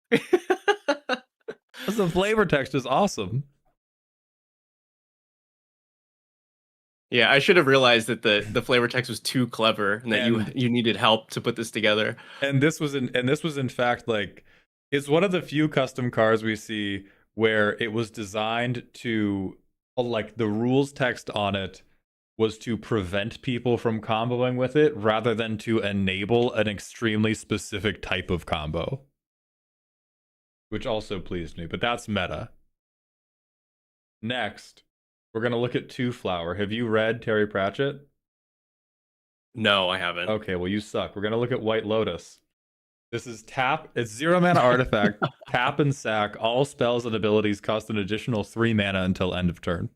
The flavor text is awesome. Yeah, I should have realized that the flavor text was too clever and that you needed help to put this together. And this was in fact like it's one of the few custom cars we see where it was designed to like the rules text on it was to prevent people from comboing with it rather than to enable an extremely specific type of combo. Which also pleased me, but that's meta. Next, we're going to look at Two Flower. Have you read Terry Pratchett? No, I haven't. Okay, well, you suck. We're going to look at White Lotus. This is tap. It's 0 mana artifact. Tap and sack. All spells and abilities cost an additional 3 mana until end of turn.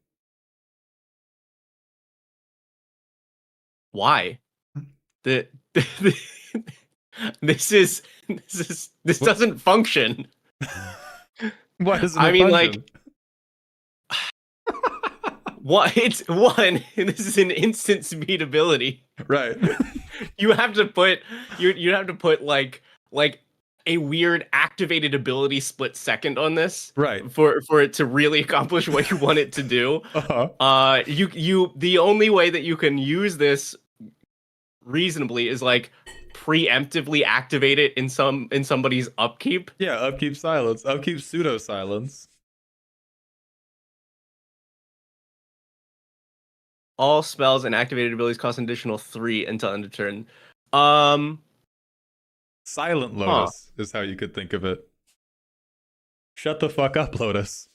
Why? This doesn't function. Why doesn't it I mean, function? What? It's one. This is an instant speed ability. Right. You have to put like a weird activated ability split second on this, right? For it to really accomplish what you want it to do. Uh-huh. You the only way that you can use this reasonably is like preemptively activate it in somebody's upkeep. Yeah, upkeep silence, upkeep pseudo silence. All spells and activated abilities cost an additional 3 until end of turn. Silent Lotus is how you could think of it. Shut the fuck up, Lotus.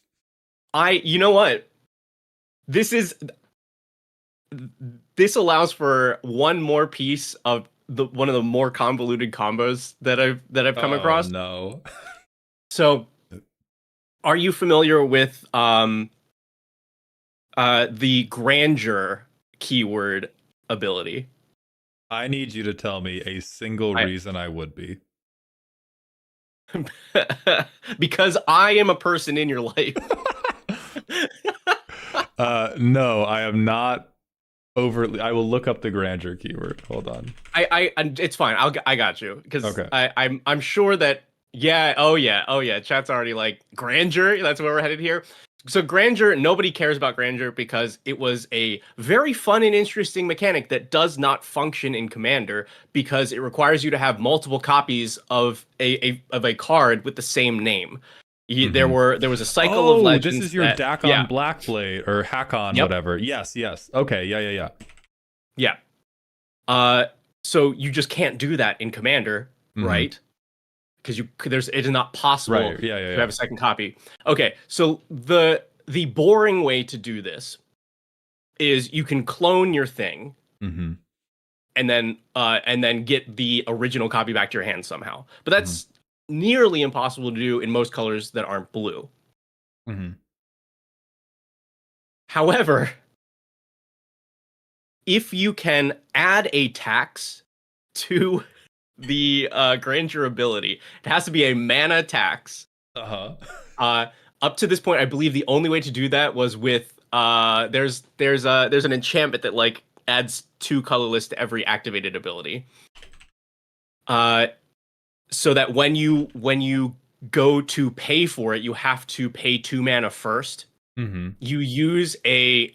You know what? This allows for one more piece of one of the more convoluted combos that I've come across. No. So, are you familiar with the grandeur keyword ability? I need you to tell me a single reason I would be. Because I am a person in your life. No, I am not overtly. I will look up the grandeur keyword. Hold on. It's fine. I got you because okay. I'm sure that oh yeah. Chat's already like grandeur. That's where we're headed here. So grandeur, nobody cares about grandeur because it was a very fun and interesting mechanic that does not function in Commander because it requires you to have multiple copies of a card with the same name. There was a cycle of legends. This is your Dakon Blackblade or Hakon, whatever. Yes. Okay, yeah. So you just can't do that in Commander, right? Because it is not possible to have a second copy. Okay, so the boring way to do this is you can clone your thing, and then get the original copy back to your hand somehow. But that's nearly impossible to do in most colors that aren't blue. However, if you can add a tax to the grandeur ability, it has to be a mana tax. Up to this point, I believe the only way to do that was with there's an enchantment that like adds 2 colorless to every activated ability. So that when you go to pay for it, you have to pay 2 mana first. You use a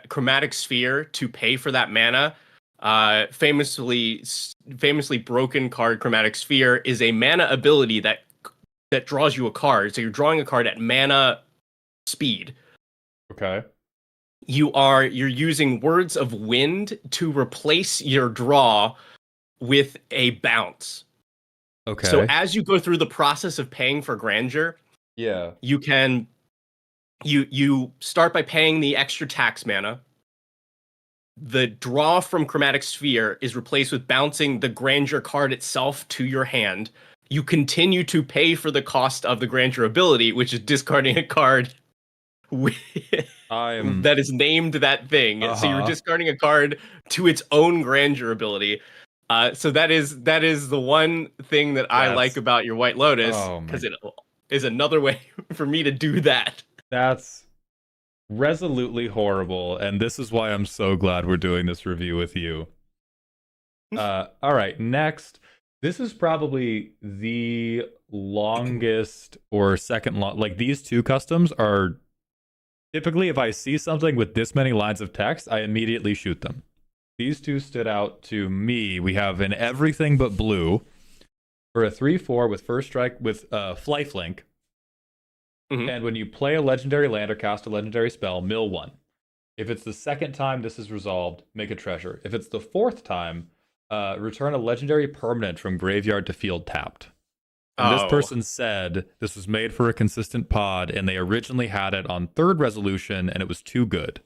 chromatic sphere to pay for that mana. Famously broken card Chromatic Sphere is a mana ability that draws you a card. So you're drawing a card at mana speed. Okay. You're using Words of Wind to replace your draw with a bounce. Okay. So as you go through the process of paying for grandeur, you can you start by paying the extra tax mana. The draw from Chromatic Sphere is replaced with bouncing the grandeur card itself to your hand. You continue to pay for the cost of the grandeur ability, which is discarding a card that is named that thing. So you're discarding a card to its own grandeur ability. So that is the one thing that I like about your White Lotus, because it is another way for me to do that. That's resolutely horrible, and this is why I'm so glad we're doing this review with you. All right, next. This is probably the longest or second long. Like these two customs are typically, if I see something with this many lines of text, I immediately shoot them. These two stood out to me. We have an everything but blue for a 3/4 with first strike with lifelink. And when you play a legendary land or cast a legendary spell, mill 1. If it's the second time this is resolved, make a treasure. If it's the fourth time, return a legendary permanent from graveyard to field tapped. And this person said this was made for a consistent pod, and they originally had it on 3rd resolution, and it was too good.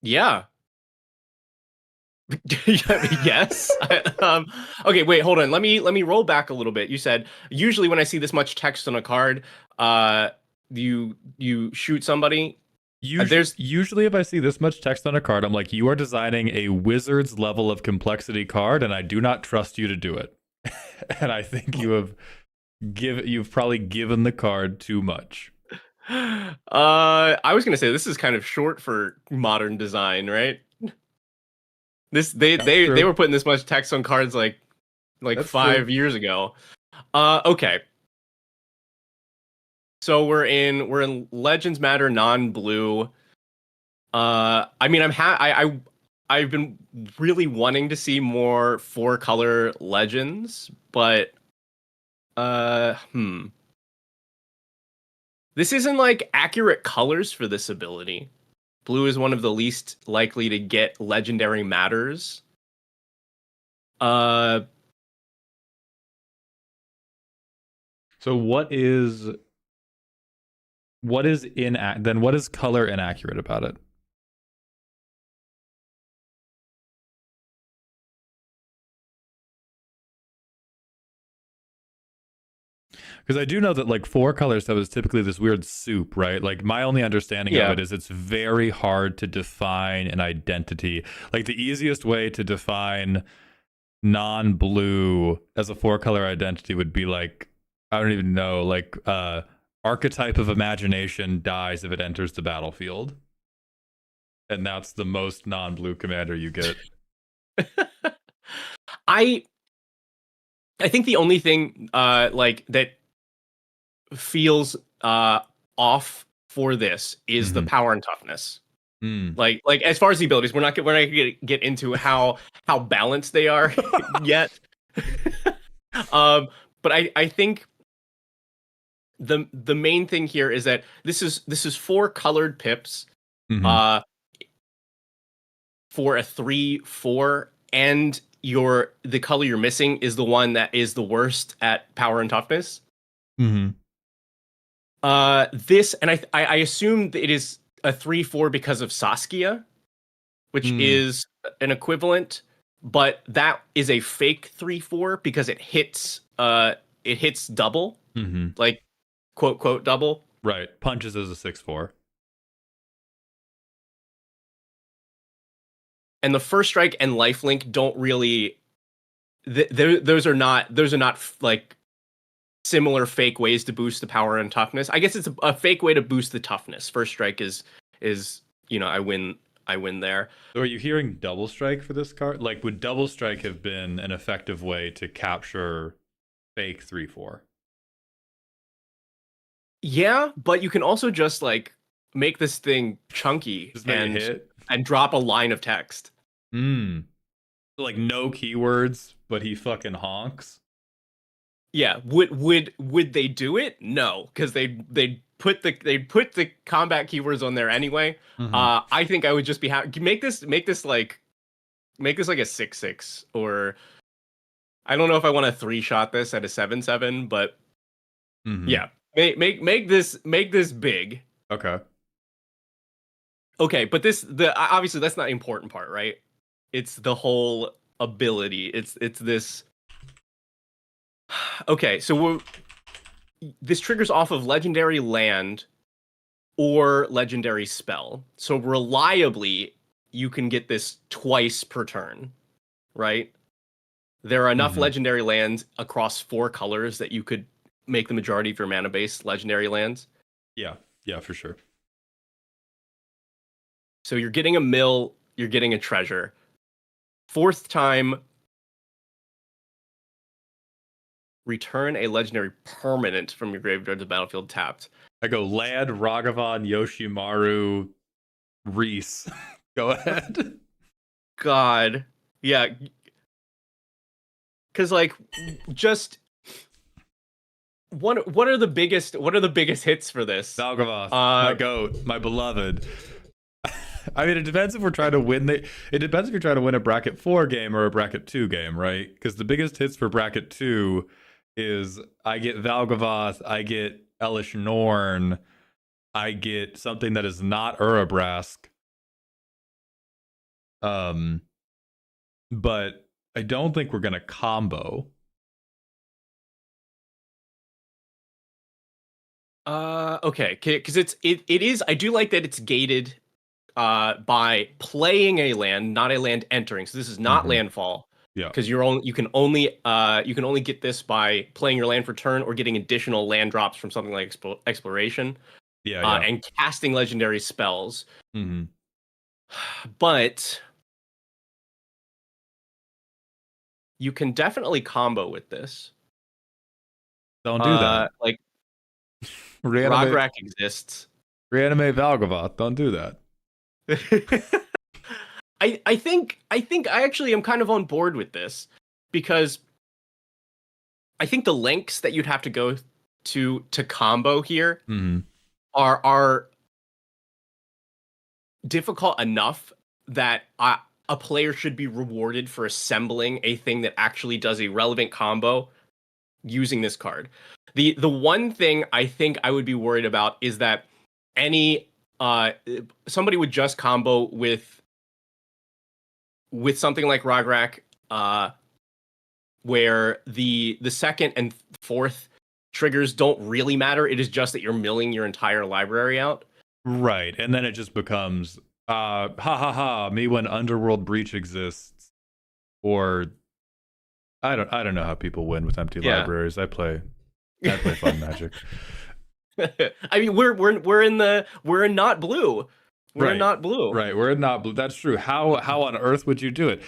Yeah. Yes. Okay, wait, hold on. Let me roll back a little bit. You said usually when I see this much text on a card, you shoot somebody. Usually if I see this much text on a card, I'm like, you are designing a wizard's level of complexity card, and I do not trust you to do it. And I think you've probably given the card too much. I was gonna say this is kind of short for modern design, right? They were putting this much text on cards like That's 5 years ago. Okay. So we're in Legends Matter non-blue. I mean, I've been really wanting to see more 4-color legends, but this isn't like accurate colors for this ability. Blue is one of the least likely to get legendary matters. So what is color inaccurate about it? Because I do know that like 4-color stuff is typically this weird soup, right? Like my only understanding of it is it's very hard to define an identity. Like the easiest way to define non-blue as a 4-color identity would be like, I don't even know, like archetype of imagination dies if it enters the battlefield. And that's the most non-blue commander you get. I think the only thing like that feels off for this is the power and toughness. Like as far as the abilities, we're not gonna get into how balanced they are yet. But I think the main thing here is that this is 4 colored pips for a 3/4, and the color you're missing is the one that is the worst at power and toughness. This, and I assume that it is a 3/4 because of Saskia, which is an equivalent, but that is a fake 3/4 because it hits double, like quote double. Right, punches as a 6/4. And the first strike and lifelink don't really. Those are not like similar fake ways to boost the power and toughness. I guess it's a fake way to boost the toughness. First strike is I win there. So are you hearing double strike for this card? Like would double strike have been an effective way to capture fake 3/4? Yeah, but you can also just like make this thing chunky and drop a line of text. So, like no keywords, but he fucking honks. Yeah, would they do it? No, because they put the combat keywords on there anyway. I think I would just be happy make this like a 6/6, or I don't know if I want to 3-shot this at a 7/7, but yeah, make this big. Okay, but obviously that's not the important part, right? It's the whole ability. It's this. Okay, so this triggers off of legendary land or legendary spell. So reliably, you can get this twice per turn, right? There are enough legendary lands across 4 colors that you could make the majority of your mana base legendary lands. Yeah, for sure. So you're getting a mill, you're getting a treasure. Fourth time, return a legendary permanent from your graveyard to the battlefield tapped. I go Lad, Ragavan, Yoshimaru, Reese. Go ahead. God. Yeah. Cause like just what are the biggest hits for this? Valgavoth, my goat, my beloved. I mean, it depends if we're trying to win it depends if you're trying to win a bracket 4 game or a bracket 2 game, right? Because the biggest hits for bracket 2 is I get Valgavoth, I get Elish Norn, I get something that is not Urabrask. But I don't think we're gonna combo. Okay, because it is. I do like that it's gated by playing a land, not a land entering. So this is not landfall. Yeah. Because you can only get this by playing your land for turn or getting additional land drops from something like exploration. Yeah. And casting legendary spells. Mm-hmm. But you can definitely combo with this. Don't do that. Like Rograk exists. Reanimate Valgavoth. Don't do that. I think I actually am kind of on board with this because I think the lengths that you'd have to go to combo here are difficult enough that a player should be rewarded for assembling a thing that actually does a relevant combo using this card. The one thing I think I would be worried about is that somebody would just combo with something like Rograk, where the second and fourth triggers don't really matter. It is just that you're milling your entire library out. Right, and then it just becomes ha ha ha, me when Underworld Breach exists, or I don't know how people win with empty libraries. I play fun Magic. I mean, we're in not blue. We're in not blue. Right, we're in not blue. That's true. How on earth would you do it?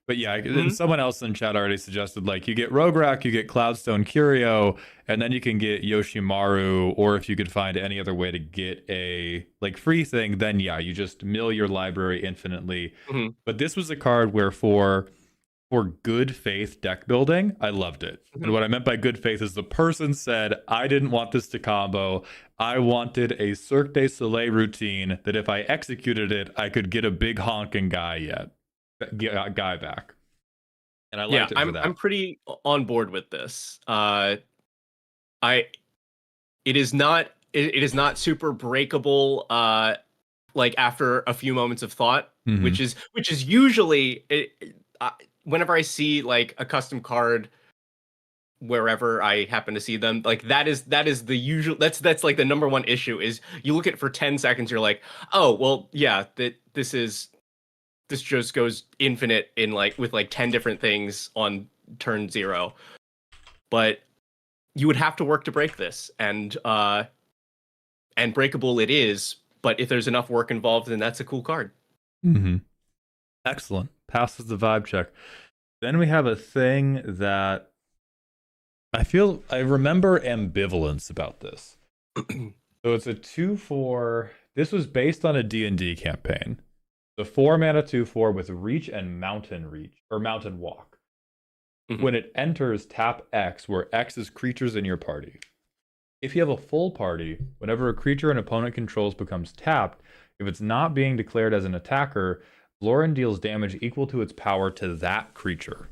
But yeah, and someone else in chat already suggested, like, you get Rograk, you get Cloudstone Curio, and then you can get Yoshimaru, or if you could find any other way to get a like free thing, then yeah, you just mill your library infinitely. But this was a card where for good faith deck building, I loved it. And what I meant by good faith is the person said, I didn't want this to combo. I wanted a Cirque du Soleil routine that if I executed it, I could get a big honking guy back. And I liked it for that. I'm pretty on board with this. It is not super breakable like after a few moments of thought, which is usually whenever I see like a custom card wherever I happen to see them, like that is the usual, that's like the number one issue is you look at it for 10 seconds, you're like, oh well, yeah, this just goes infinite in like with like 10 different things on turn 0. But you would have to work to break this, and breakable it is, but if there's enough work involved, then that's a cool card. Excellent. Passes the vibe check. Then we have a thing that I remember ambivalence about this. So it's a 2/4. This was based on a D&D campaign. The 4 mana 2/4 with reach and mountain walk. When it enters, tap X, where X is creatures in your party. If you have a full party, whenever a creature an opponent controls becomes tapped, if it's not being declared as an attacker, Lauren deals damage equal to its power to that creature.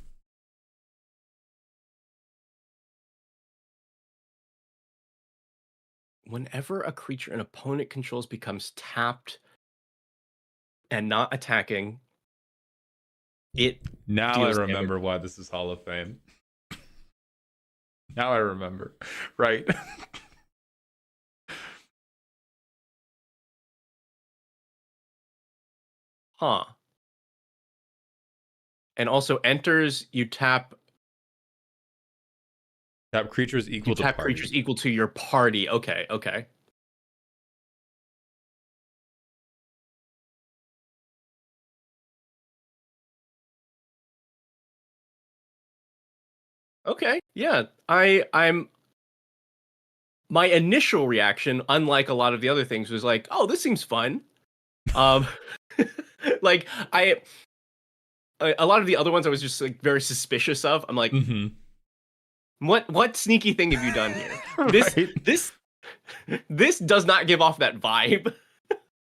Whenever a creature an opponent controls becomes tapped and not attacking, now I remember why this is Hall of Fame. Now I remember. Right. Huh. And also enters, you tap Tap creatures equal You to tap party. creatures equal to your party. Okay, okay. Okay, yeah. I'm my initial reaction, unlike a lot of the other things, was like, oh, this seems fun. Um like a lot of the other ones I was just like very suspicious of. I'm like, what sneaky thing have you done here? This Right. this does not give off that vibe.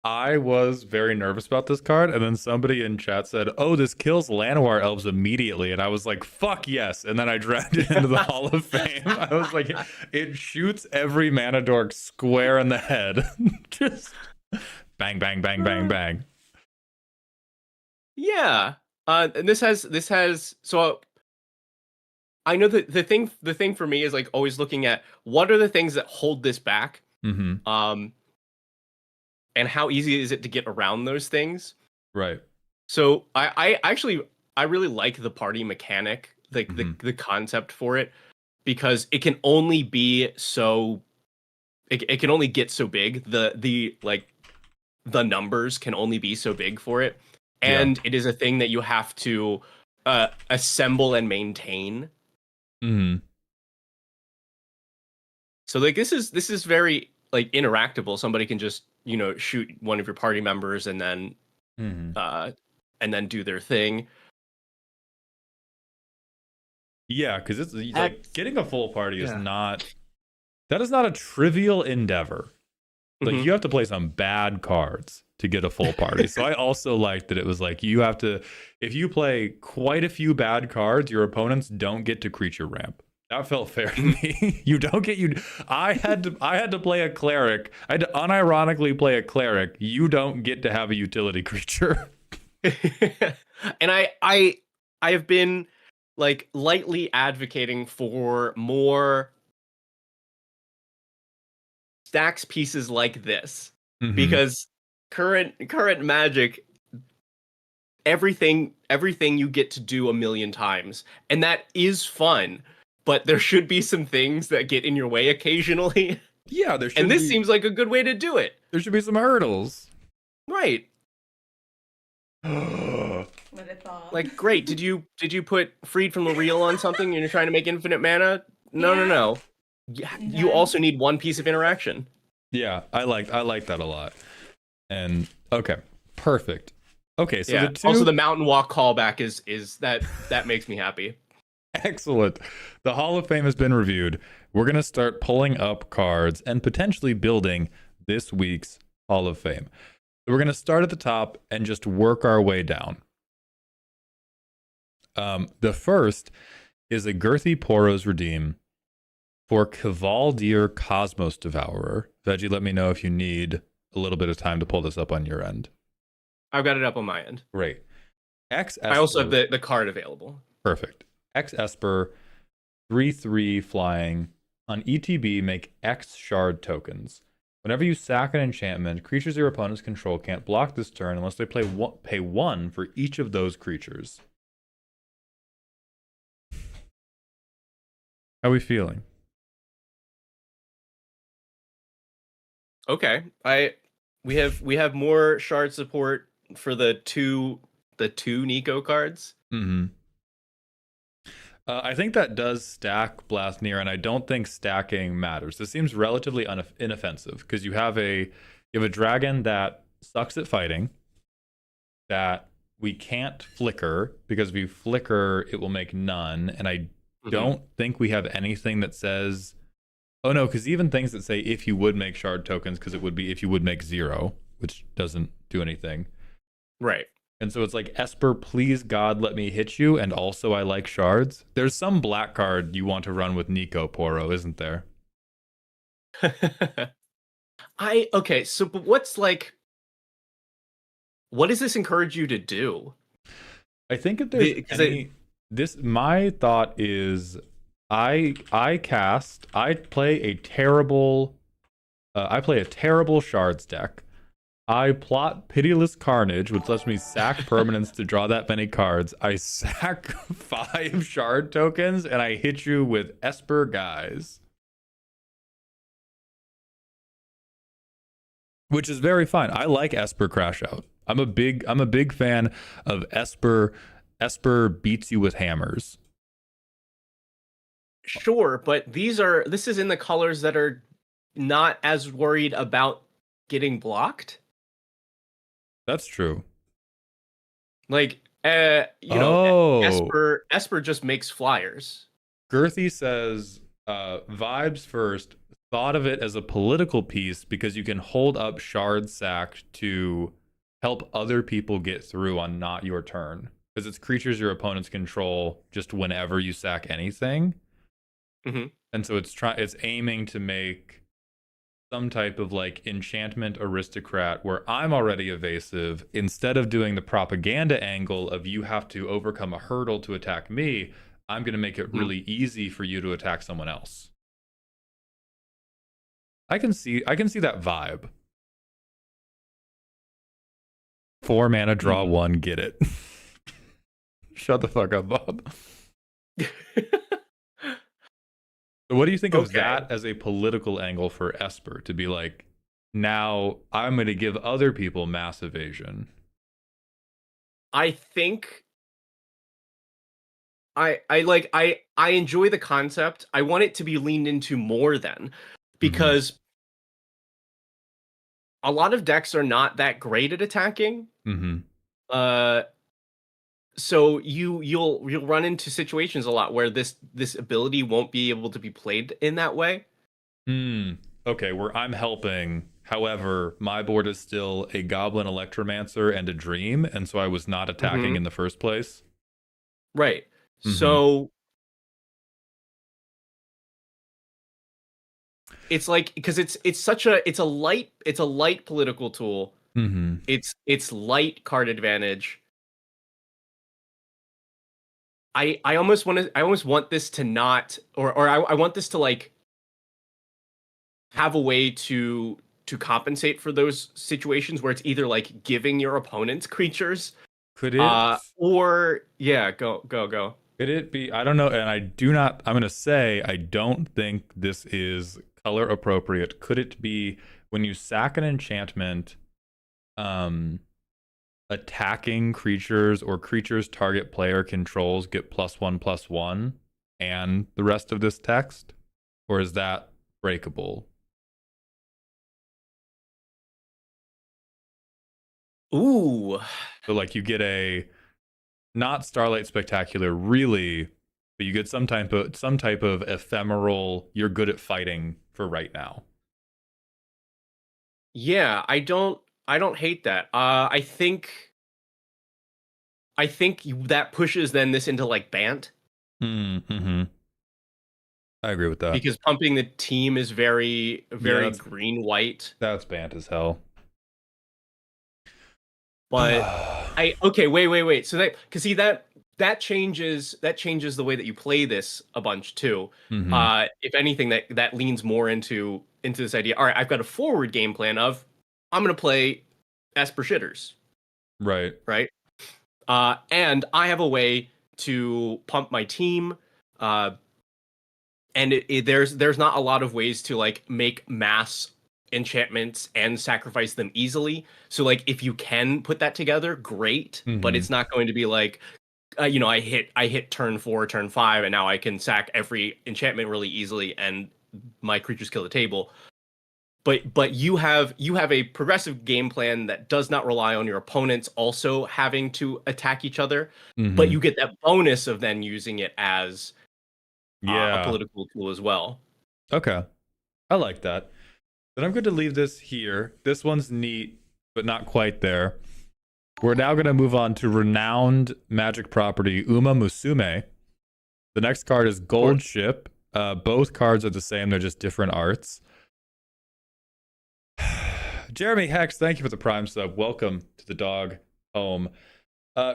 I was very nervous about this card, and then somebody in chat said, "Oh, this kills Llanowar elves immediately," and I was like, "Fuck yes!" And then I dragged it into the Hall of Fame. I was like, "It shoots every mana dork square in the head, just bang, bang, bang, bang, bang." Yeah. And this has so I know that the thing for me is like always looking at what are the things that hold this back. Mm-hmm. And how easy is it to get around those things? Right. So I actually I really like the party mechanic, like the concept for it, because it can only be so it can only get so big. The like the numbers can only be so big for it. And it is a thing that you have to assemble and maintain. Mm-hmm. So like this is very like interactable. Somebody can just, you know, shoot one of your party members and then do their thing. Yeah, because it's like getting a full party is not a trivial endeavor. Like you have to play some bad cards to get a full party. So I also liked that it was like you have to, if you play quite a few bad cards, your opponents don't get to creature ramp. That felt fair to me. I had to play a cleric. I had to unironically play a cleric. You don't get to have a utility creature. And I have been like lightly advocating for more stacks pieces like this because current Magic, everything you get to do a million times, and that is fun, but there should be some things that get in your way occasionally. Yeah, there should. And this seems like a good way to do it. There should be some hurdles. Right. Like, great. Did you put Freed from the Real on something and you're trying to make infinite mana? No. You also need one piece of interaction. Yeah, I like that a lot. And okay, perfect. Okay, so also the Mountain Walk callback is that makes me happy. Excellent. The Hall of Fame has been reviewed. We're gonna start pulling up cards and potentially building this week's Hall of Fame. So we're gonna start at the top and just work our way down. The first is a Girthy Poros Redeem for Cavaldir Cosmos Devourer. Veggie, let me know if you need a little bit of time to pull this up on your end. I've got it up on my end. Great. I also have the card available. Perfect. X Esper, 3/3 flying. On ETB, make X shard tokens. Whenever you sack an enchantment, creatures your opponents control can't block this turn unless they pay 1 for each of those creatures. How are we feeling? Okay. We have more shard support for the two Nico cards. I think that does stack Blastnir, and I don't think stacking matters. This seems relatively inoffensive because you have a dragon that sucks at fighting, that we can't flicker because if you flicker, it will make none, and I don't think we have anything that says, oh no, because even things that say if you would make shard tokens, because it would be if you would make 0, which doesn't do anything. Right. And so it's like, Esper, please God, let me hit you. And also I like shards. There's some black card you want to run with Nico Poro, isn't there? Okay, so but what does this encourage you to do? I think if there's my thought is I play a terrible shards deck. I plot pitiless carnage, which lets me sack permanents to draw that many cards. I sack 5 shard tokens, and I hit you with Esper Guise. Which is very fine. I like Esper Crash Out. I'm a big fan of Esper. Esper beats you with hammers. Sure, but this is in the colors that are not as worried about getting blocked. That's true. Like, Esper just makes flyers. Girthy says, vibes first. Thought of it as a political piece because you can hold up shard sack to help other people get through on not your turn. Because it's creatures your opponents control just whenever you sack anything. Mm-hmm. And so it's aiming to make some type of like enchantment aristocrat where I'm already evasive. Instead of doing the propaganda angle of you have to overcome a hurdle to attack me, I'm going to make it really easy for you to attack someone else. I can see that vibe. 4 mana, draw 1, get it. Shut the fuck up, Bob. So what do you think of that as a political angle for Esper to be like, now I'm going to give other people mass evasion? I think I enjoy the concept. I want it to be leaned into more then, because a lot of decks are not that great at attacking. So you'll run into situations a lot where this ability won't be able to be played in that way. Okay, where I'm helping. However, my board is still a Goblin Electromancer and a Dream, and so I was not attacking in the first place. Right. So it's like, because it's a light political tool. It's light card advantage. I almost want this to not, or I want this to like have a way to compensate for those situations where it's either like giving your opponent's creatures, could it, or go. Could it be, I don't know, and I'm going to say I don't think this is color appropriate. Could it be when you sack an enchantment, attacking creatures or creatures target player controls get +1/+1 and the rest of this text? Or is that breakable? Ooh. So like you get a not Starlight Spectacular really, but you get some type of ephemeral, you're good at fighting for right now. Yeah, I don't hate that. I think that pushes then this into like Bant. I agree with that. Because pumping the team is very green-white. That's Bant as hell. But wait. So that changes the way that you play this a bunch too. If anything, that leans more into this idea. All right, I've got a forward game plan of I'm gonna play Esper Shitters. Right. And I have a way to pump my team. And there's not a lot of ways to like make mass enchantments and sacrifice them easily. So like if you can put that together, great. But it's not going to be like, I hit turn 4, turn 5, and now I can sack every enchantment really easily, and my creatures kill the table. But you have a progressive game plan that does not rely on your opponents also having to attack each other. But you get that bonus of then using it as a political tool as well. Okay, I like that. Then I'm going to leave this here. This one's neat, but not quite there. We're now going to move on to renowned Magic property Uma Musume. The next card is Gold Ship. Both cards are the same. They're just different arts. Jeremy Hex, thank you for the Prime sub. Welcome to the dog home.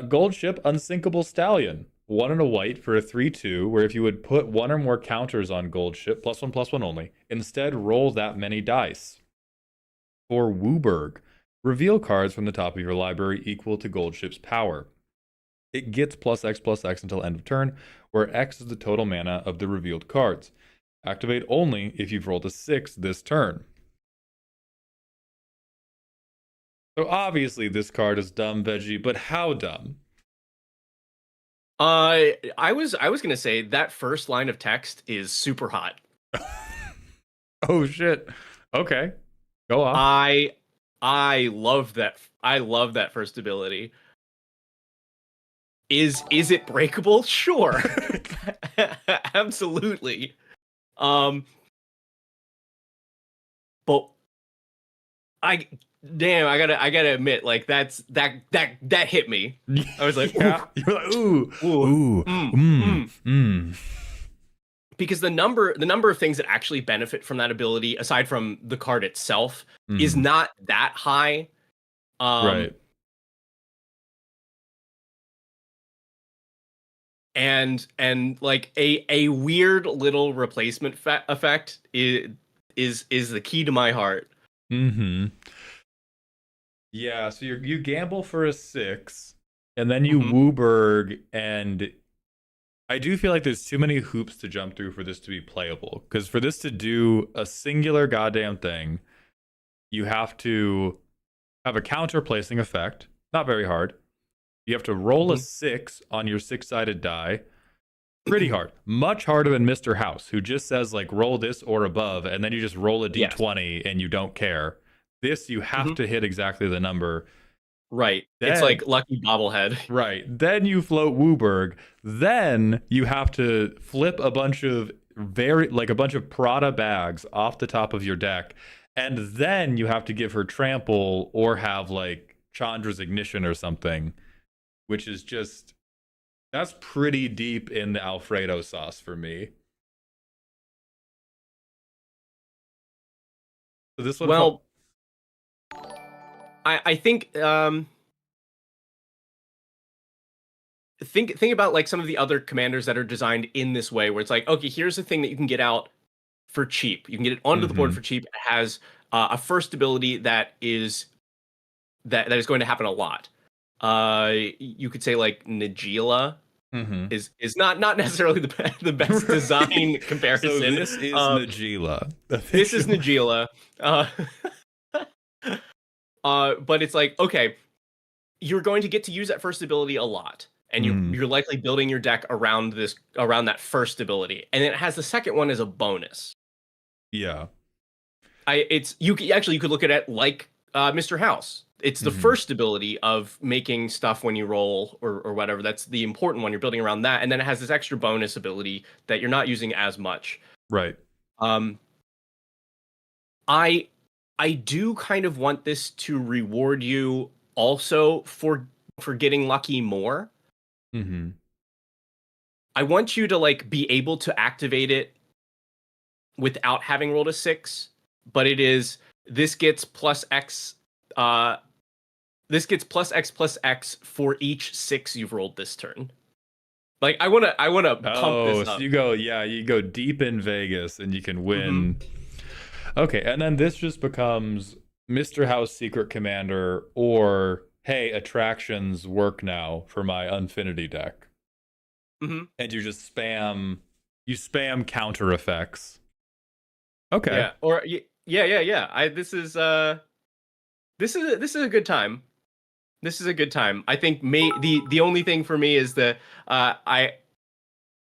Gold Ship, Unsinkable Stallion. 1 and a white for a 3/2, where if you would put 1 or more counters on Gold Ship, +1/+1 only, instead roll that many dice. For Wooburg, Reveal cards from the top of your library equal to Goldship's power. It gets +X until end of turn, where X is the total mana of the revealed cards. Activate only if you've rolled a 6 this turn. So obviously this card is dumb, Veggie, but how dumb? I was gonna say that first line of text is super hot. Oh shit. Okay. Go off. I love that. I love that first ability. Is it breakable? Sure. Absolutely. But I gotta admit, like that hit me. I was like, yeah. You're like, ooh. Because the number of things that actually benefit from that ability, aside from the card itself, is not that high. Right. And like a weird little replacement effect is the key to my heart. Yeah, so you gamble for a 6, and then you Wooburg, and I do feel like there's too many hoops to jump through for this to be playable. Because for this to do a singular goddamn thing, you have to have a counter placing effect. Not very hard. You have to roll a 6 on your 6-sided die. Pretty hard. Much harder than Mr. House, who just says, like, roll this or above, and then you just roll a d20 and you don't care. This, you have to hit exactly the number. Right. Then, it's like Lucky Bobblehead. Right. Then you float Wooburg. Then you have to flip a bunch of a bunch of Prada bags off the top of your deck. And then you have to give her trample or have like Chandra's ignition or something, which is just, that's pretty deep in the Alfredo sauce for me. So this one, well, I think think about like some of the other commanders that are designed in this way, where it's like, okay, here's the thing that you can get out for cheap. You can get it onto the board for cheap. It has a first ability that is going to happen a lot. You could say like Nagila is not necessarily the best design comparison. So this is Nagila. This is Nagila. But it's like, okay, you're going to get to use that first ability a lot, and you're likely building your deck around that first ability, and then it has the second one as a bonus. Yeah, you could look at it like Mr. House. It's the first ability of making stuff when you roll or whatever. That's the important one. You're building around that, and then it has this extra bonus ability that you're not using as much. Right. I do kind of want this to reward you also for getting lucky more. I want you to like be able to activate it without having rolled a 6, but it is this gets +X. This gets +X for each 6 you've rolled this turn. Like I wanna pump this up. So you go deep in Vegas and you can win. Okay, and then this just becomes Mr. House Secret Commander, or hey, attractions work now for my Unfinity deck. And you just spam counter effects. Okay. Yeah. Or yeah. This is a good time. This is a good time. I think the only thing for me is that I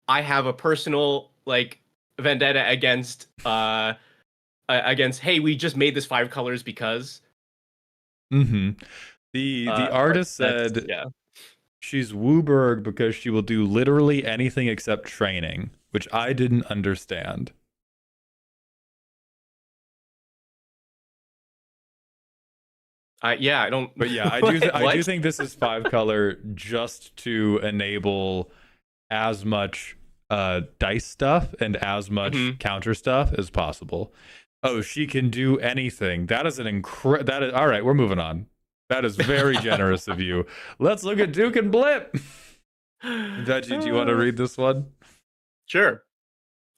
have a personal like vendetta against hey, we just made this 5 colors because. The artist said she's Wooburg because she will do literally anything except training, which I didn't understand. I don't. But yeah, I do. I do think this is 5 color just to enable as much dice stuff and as much counter stuff as possible. Oh, she can do anything. That is that is all right. We're moving on. That is very generous of you. Let's look at Duke and Blip. Veggie, do you want to read this one? Sure.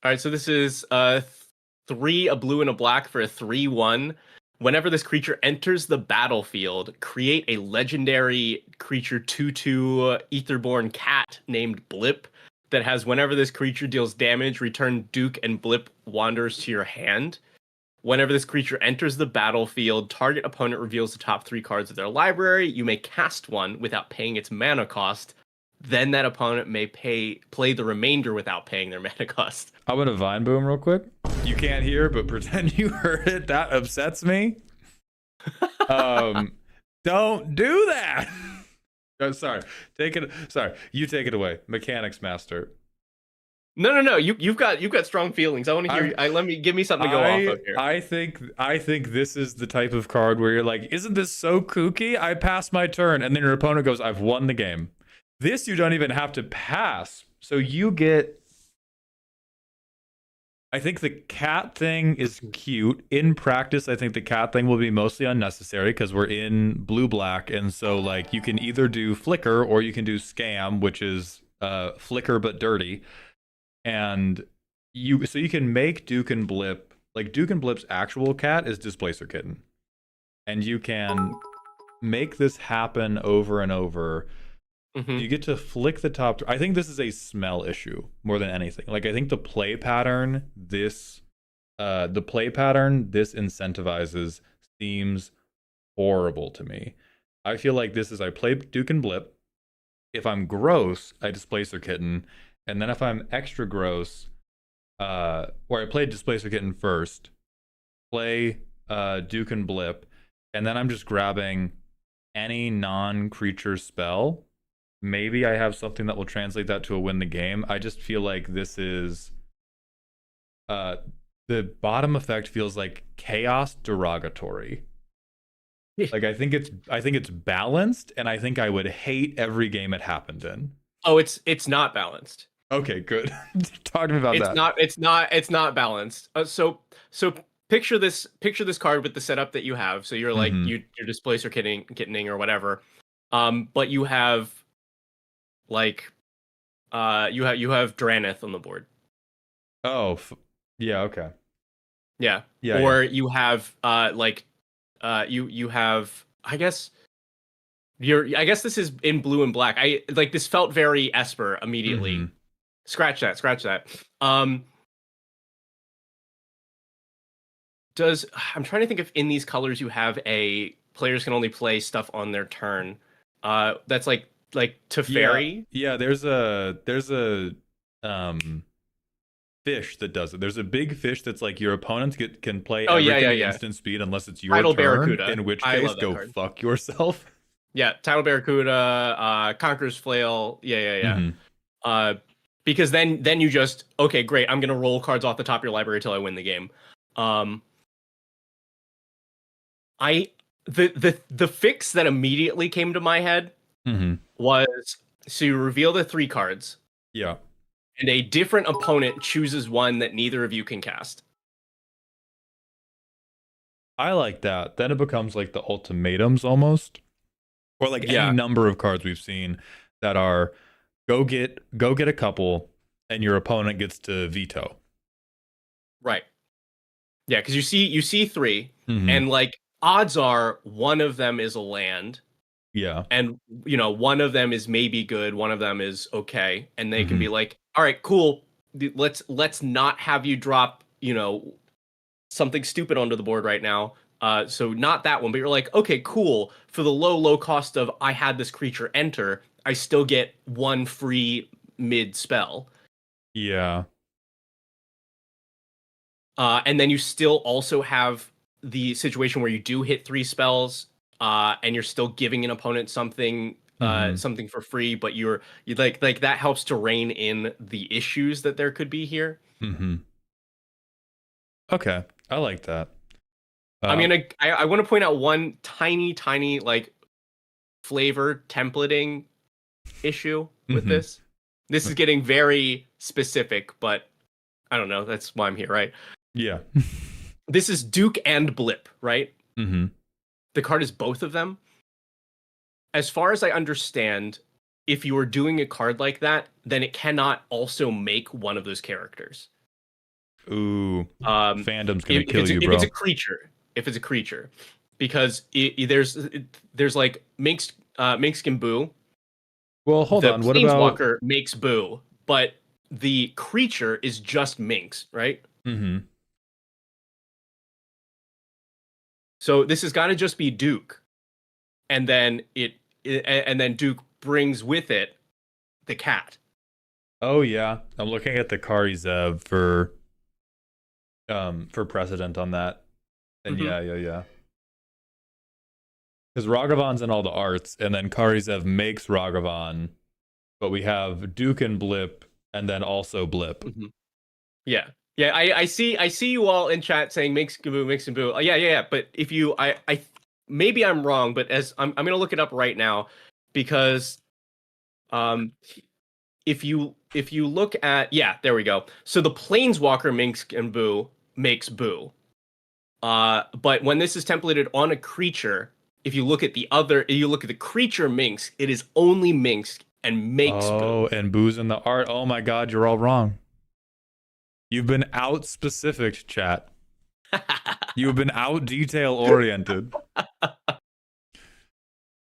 All right. So this is 3, a blue and a black for a 3/1. Whenever this creature enters the battlefield, create a legendary creature 2/2 Etherborn cat named Blip that has whenever this creature deals damage, return Duke and Blip Wanderers to your hand. Whenever this creature enters the battlefield, target opponent reveals the top 3 cards of their library. You may cast one without paying its mana cost. Then that opponent may play the remainder without paying their mana cost. I'm gonna Vine Boom real quick. You can't hear, but pretend you heard it. That upsets me. Don't do that. Oh, sorry. Sorry. You take it away. Mechanics Master. No. You've got strong feelings. I want to hear. Give me something to go off of here. I think this is the type of card where you're like, isn't this so kooky? I passed my turn, and then your opponent goes, I've won the game. This you don't even have to pass. So you get. I think the cat thing is cute. In practice, I think the cat thing will be mostly unnecessary because we're in blue-black, and so like you can either do flicker or you can do scam, which is flicker but dirty. And you can make Duke and Blip, like Duke and Blip's actual cat is Displacer Kitten. And you can make this happen over and over. You get to flick the top. I think this is a smell issue more than anything. Like I think the play pattern this incentivizes seems horrible to me. I feel like this is I play Duke and Blip. If I'm gross, I Displacer Kitten. And then if I'm extra gross, or I play Displacer Kitten first, play Duke and Blip, and then I'm just grabbing any non-creature spell. Maybe I have something that will translate that to a win the game. I just feel like this is the bottom effect feels like chaos derogatory. Like I think it's balanced, and I think I would hate every game it happened in. Oh, it's not balanced. Okay, good. Talk to me about that. It's not balanced. So picture this card with the setup that you have. So you're like you're Displacer kittening or whatever. But you have like you have Draneth on the board. Oh, yeah, okay. Yeah. Or you have you have I guess this is in blue and black. I like this felt very Esper immediately. Scratch that. I'm trying to think if in these colors you have a players can only play stuff on their turn. That's like Teferi. Yeah, there's a fish that does it. There's a big fish that's like your opponents can play everything instant speed unless it's your Tidal turn. Barracuda. In which case, go card. Fuck yourself. Yeah, Tidal Barracuda, Conqueror's Flail. Yeah. Because then you just okay, great. I'm gonna roll cards off the top of your library until I win the game. The fix that immediately came to my head was so you reveal the 3 cards. Yeah. And a different opponent chooses one that neither of you can cast. I like that. Then it becomes like the ultimatums almost. Or like any number of cards we've seen that are go get a couple and your opponent gets to veto. Right. Yeah, because you see 3 and like odds are one of them is a land. Yeah. And one of them is maybe good, one of them is okay, and they can be like, all right, cool. Let's not have you drop, something stupid onto the board right now. So not that one, but you're like, okay, cool. For the low cost of I had this creature enter, I still get 1 free mid spell. Yeah. And then you still also have the situation where you do hit 3 spells, and you're still giving an opponent something something for free, but you like that helps to rein in the issues that there could be here. Okay, I like that. I mean, I want to point out one tiny like flavor templating issue with this. This is getting very specific, but I don't know. That's why I'm here, right? Yeah. This is Duke and Blip, right? The card is both of them. As far as I understand, if you are doing a card like that, then it cannot also make one of those characters. Ooh. Fandom's gonna kill you, bro. If it's a creature. if it's a creature, because there's like Minx and Boo. Well, hold The on. What about? Planeswalker makes Boo, but the creature is just Minx, right? Mm-hmm. So this has got to just be Duke, and then and then Duke brings with it the cat. Oh yeah, I'm looking at the Kari Zev for precedent on that, and yeah. Because Ragavan's in all the arts, and then Kari Zev makes Ragavan, but we have Duke and Blip, and then also Blip. Mm-hmm. Yeah. I see you all in chat saying Minx and Boo. Yeah. But if you, I maybe I'm wrong, but as I'm gonna look it up right now, because if you look at, there we go. So the Planeswalker Minx and Boo makes Boo. But when this is templated on a creature, if you look at the creature Minx, it is only Minx and makes Boo. Oh, and Boo's in the art. Oh my God, you're all wrong. You've been out specific, chat. You've been out detail oriented.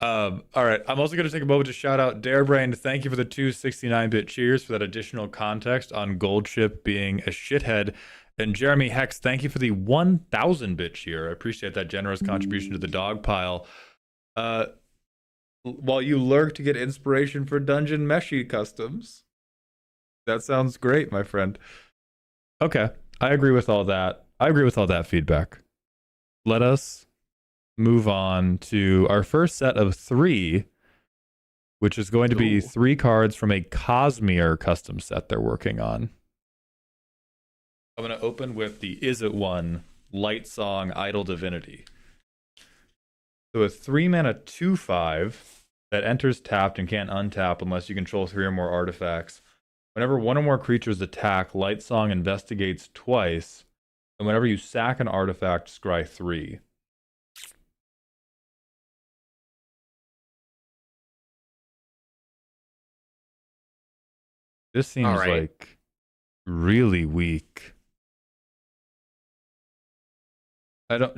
All right. I'm also going to take a moment to shout out Darebrain. Thank you for the 2 69-bit cheers for that additional context on Goldship being a shithead. And Jeremy Hex, thank you for the 1,000-bit cheer. I appreciate that generous contribution to the dog pile. While you lurk to get inspiration for Dungeon Meshi customs. That sounds great, my friend. Okay. I agree with all that. I agree with all that feedback. Let us move on to our first set of 3, which is going to be 3 cards from a Cosmere custom set they're working on. I'm going to open with the Is It One, Light Song, Idle Divinity. So a 3-mana 2/5 that enters tapped and can't untap unless you control 3 or more artifacts. Whenever 1 or more creatures attack, Light Song investigates twice, and whenever you sack an artifact, scry 3. This seems like really weak.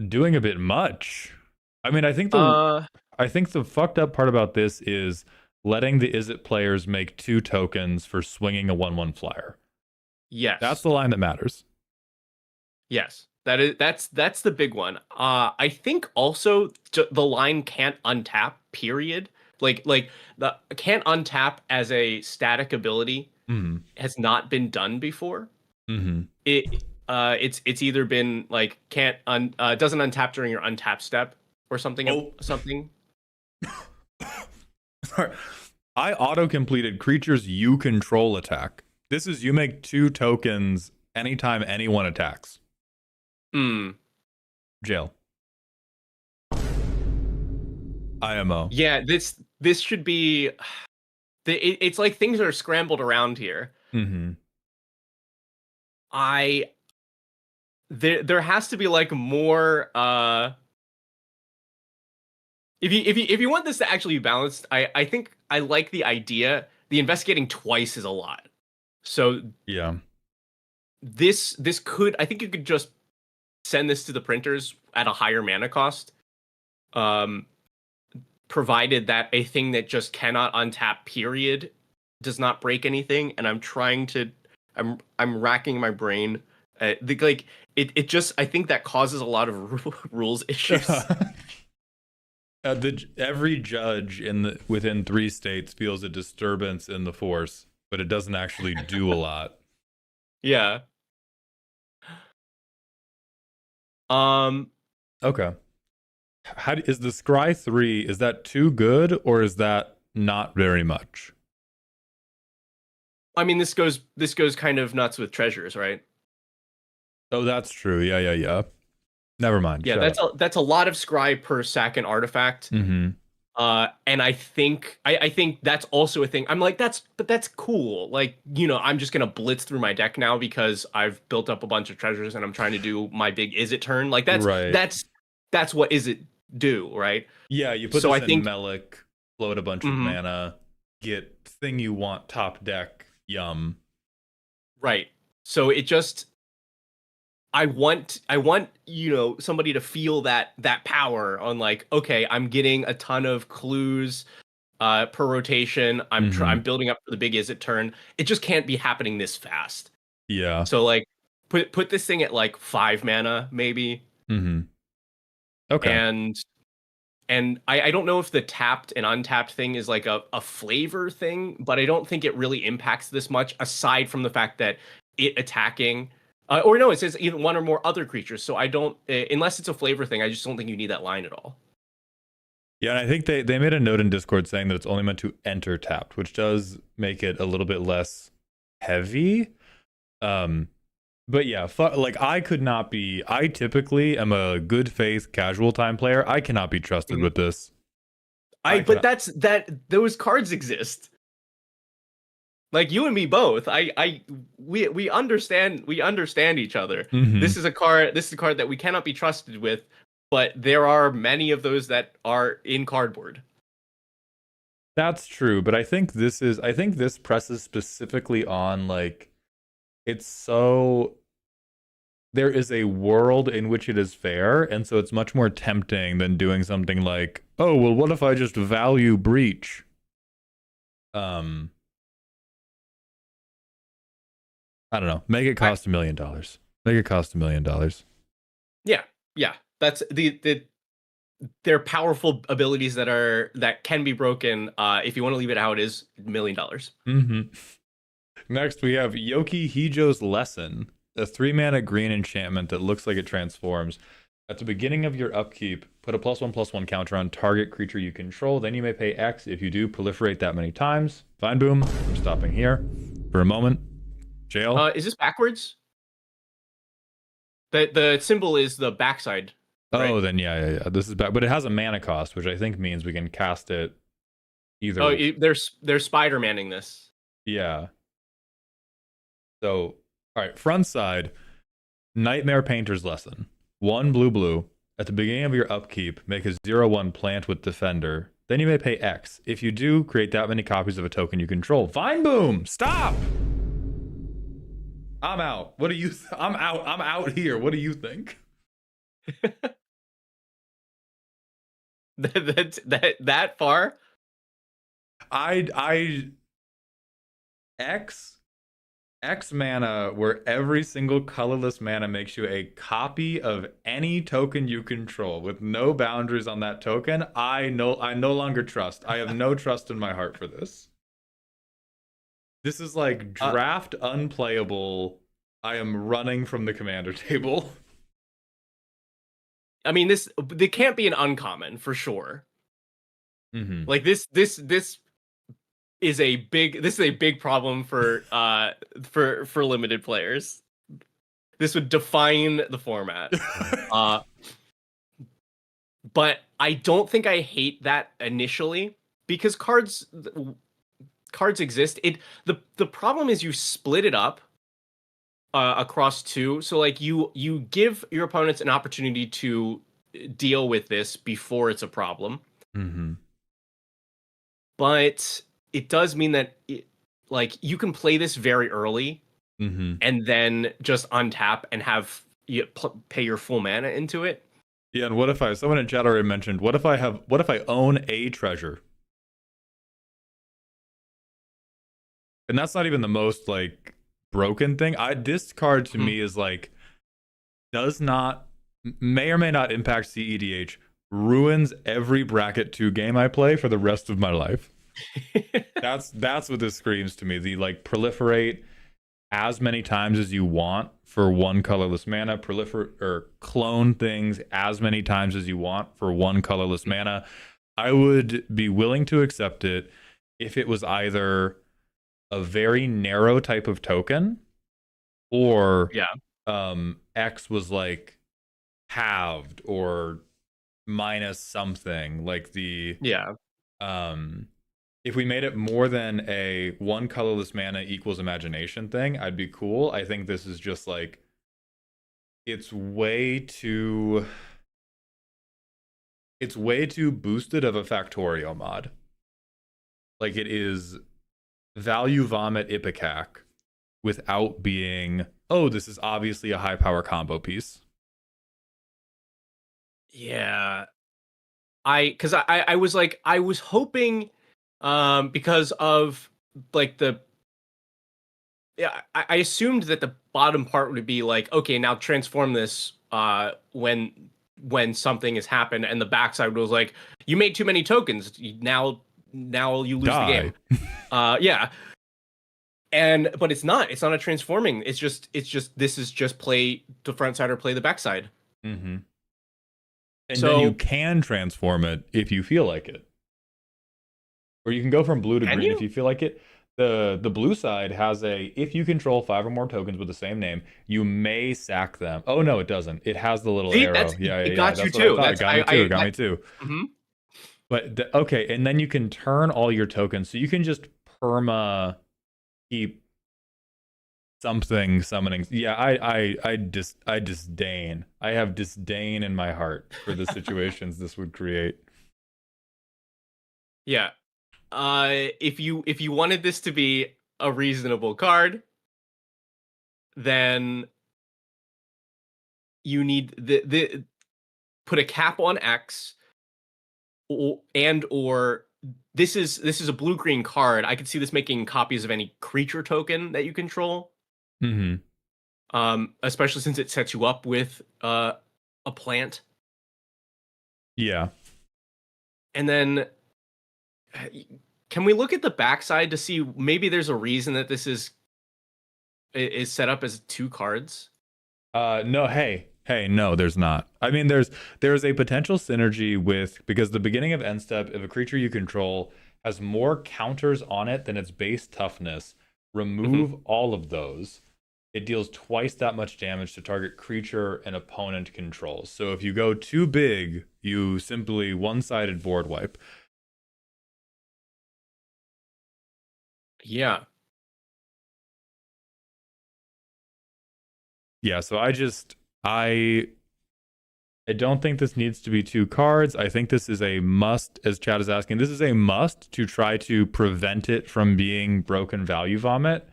Doing a bit much. I mean, I think the fucked up part about this is letting the Is It players make 2 tokens for swinging a 1/1 flyer. Yes. That's the line that matters. Yes. That's the big one. I think also the line can't untap, period. Like the can't untap as a static ability has not been done before. It's either been like doesn't untap during your untap step or something. Something. Sorry. I auto-completed creatures you control attack. This is you make 2 tokens anytime anyone attacks. Jail. IMO. Yeah, this should be. It's like things are scrambled around here. There has to be like more. If you want this to actually be balanced, I think I like the idea. The investigating twice is a lot. So yeah, this could, I think you could just send this to the printers at a higher mana cost. Provided that a thing that just cannot untap, period, does not break anything. And I'm racking my brain. It just, I think that causes a lot of rules issues. Every judge within 3 states feels a disturbance in the force, but it doesn't actually do a lot. Yeah. Okay. Is the scry 3? Is that too good, or is that not very much? I mean, this goes kind of nuts with treasures, right? Oh, that's true. Yeah. Never mind. Yeah, that's a lot of scry per second artifact. And I think that's also a thing. I'm like, that's cool. Like, I'm just gonna blitz through my deck now because I've built up a bunch of treasures and I'm trying to do my big Is It turn. Like that's what Is It do, right? Yeah, you put this in Melik, float a bunch of mana, get thing you want top deck, yum. Right. So it just I want somebody to feel that power on like, okay, I'm getting a ton of clues per rotation. I'm building up for the big is it turn. It just can't be happening this fast. Yeah. So like put this thing at like 5 mana maybe. Okay. And I don't know if the tapped and untapped thing is like a flavor thing, but I don't think it really impacts this much aside from the fact that it attacking. Or no, it says even one or more other creatures. So I don't, unless it's a flavor thing, I just don't think you need that line at all. Yeah, and I think they made a note in Discord saying that it's only meant to enter tapped, which does make it a little bit less heavy. But yeah, like I typically am a good faith casual time player. I cannot be trusted with this. But those cards exist. Like you and me both. We understand each other. This is a card that we cannot be trusted with, but there are many of those that are in cardboard. That's true, but I think this presses specifically on like there is a world in which it is fair, and so it's much more tempting than doing something like, oh well, what if I just value breach? I don't know. Make it cost $1 million. Make it cost $1 million. Yeah. That's they're powerful abilities that can be broken. If you want to leave it how it is, $1 million. Next, we have Yoki Hijo's Lesson, a 3-mana green enchantment that looks like it transforms. At the beginning of your upkeep, put a +1/+1 counter on target creature you control. Then you may pay X. If you do, proliferate that many times. Fine, boom. I'm stopping here for a moment. Jail. Is this backwards? The symbol is the backside. Right? Oh, then yeah. This is back, but it has a mana cost, which I think means we can cast it either. Oh, they're Spider-Manning this. Yeah. So, all right, front side, Nightmare Painter's Lesson. 1 blue. At the beginning of your upkeep, make a 0/1 plant with Defender. Then you may pay X. If you do, create that many copies of a token you control. Fine, boom. Stop. I'm out. What do you? I'm out. I'm out here. What do you think? that far? X mana, where every single colorless mana makes you a copy of any token you control with no boundaries on that token. I no longer trust. I have no trust in my heart for this. This is like draft unplayable. I am running from the commander table. I mean, they can't be an uncommon for sure. Like this is a big problem for limited players. This would define the format. But I don't think I hate that initially because cards exist. The problem is you split it up across 2. So like you give your opponents an opportunity to deal with this before it's a problem. But it does mean that you can play this very early and then just untap and have pay your full mana into it. Yeah, and what if someone in chat already mentioned, what if I own a treasure? And that's not even the most like broken thing. This card to me is like may or may not impact CEDH, ruins every bracket 2 game I play for the rest of my life. That's what this screams to me. The like proliferate as many times as you want for 1 colorless mana, clone things as many times as you want for 1 colorless mana. I would be willing to accept it if it was either a very narrow type of token or X was like halved or minus something, like if we made it more than a 1 colorless mana equals imagination thing, I'd be cool. I think this is just like it's way too boosted of a Factorio mod. Like it is value vomit Ipecac without being oh, this is obviously a high power combo piece. Yeah. I was like, I was hoping, because of like I assumed that the bottom part would be like, okay, now transform this when something has happened, and the backside was like, you made too many tokens. Now you lose the Die. game. Yeah. But it's not. It's not a transforming. It's just this is just play the front side or play the backside. Mm-hmm. And then you So can transform it if you feel like it. Or you can go from blue to can green if you? you feel like it. The blue side has a if you control 5 or more tokens with the same name, you may sack them. Oh no, it doesn't. It has the little See, arrow. Yeah, yeah, it yeah. got you That's what I too. thought. It That's got me too. It got that, me too. mhm. But okay, and then you can turn all your tokens, so you can just perma keep something summoning. Yeah, I disdain. I have disdain in my heart for the situations this would create. Yeah. If you wanted this to be a reasonable card, then you need the put a cap on X, or this is a blue green card. I could see this making copies of any creature token that you control. Mm-hmm. Especially since it sets you up with a plant. Yeah. And then can we look at the backside to see maybe there's a reason that this is set up as 2 cards? No, hey, no, there's not. I mean, there's a potential synergy with because the beginning of end step, if a creature you control has more counters on it than its base toughness, remove all of those. It deals twice that much damage to target creature and opponent controls. So if you go too big, you simply one-sided board wipe. Yeah. Yeah, so I don't think this needs to be 2 cards. I think this is a must, as Chad is asking. This is a must to try to prevent it from being broken value vomit.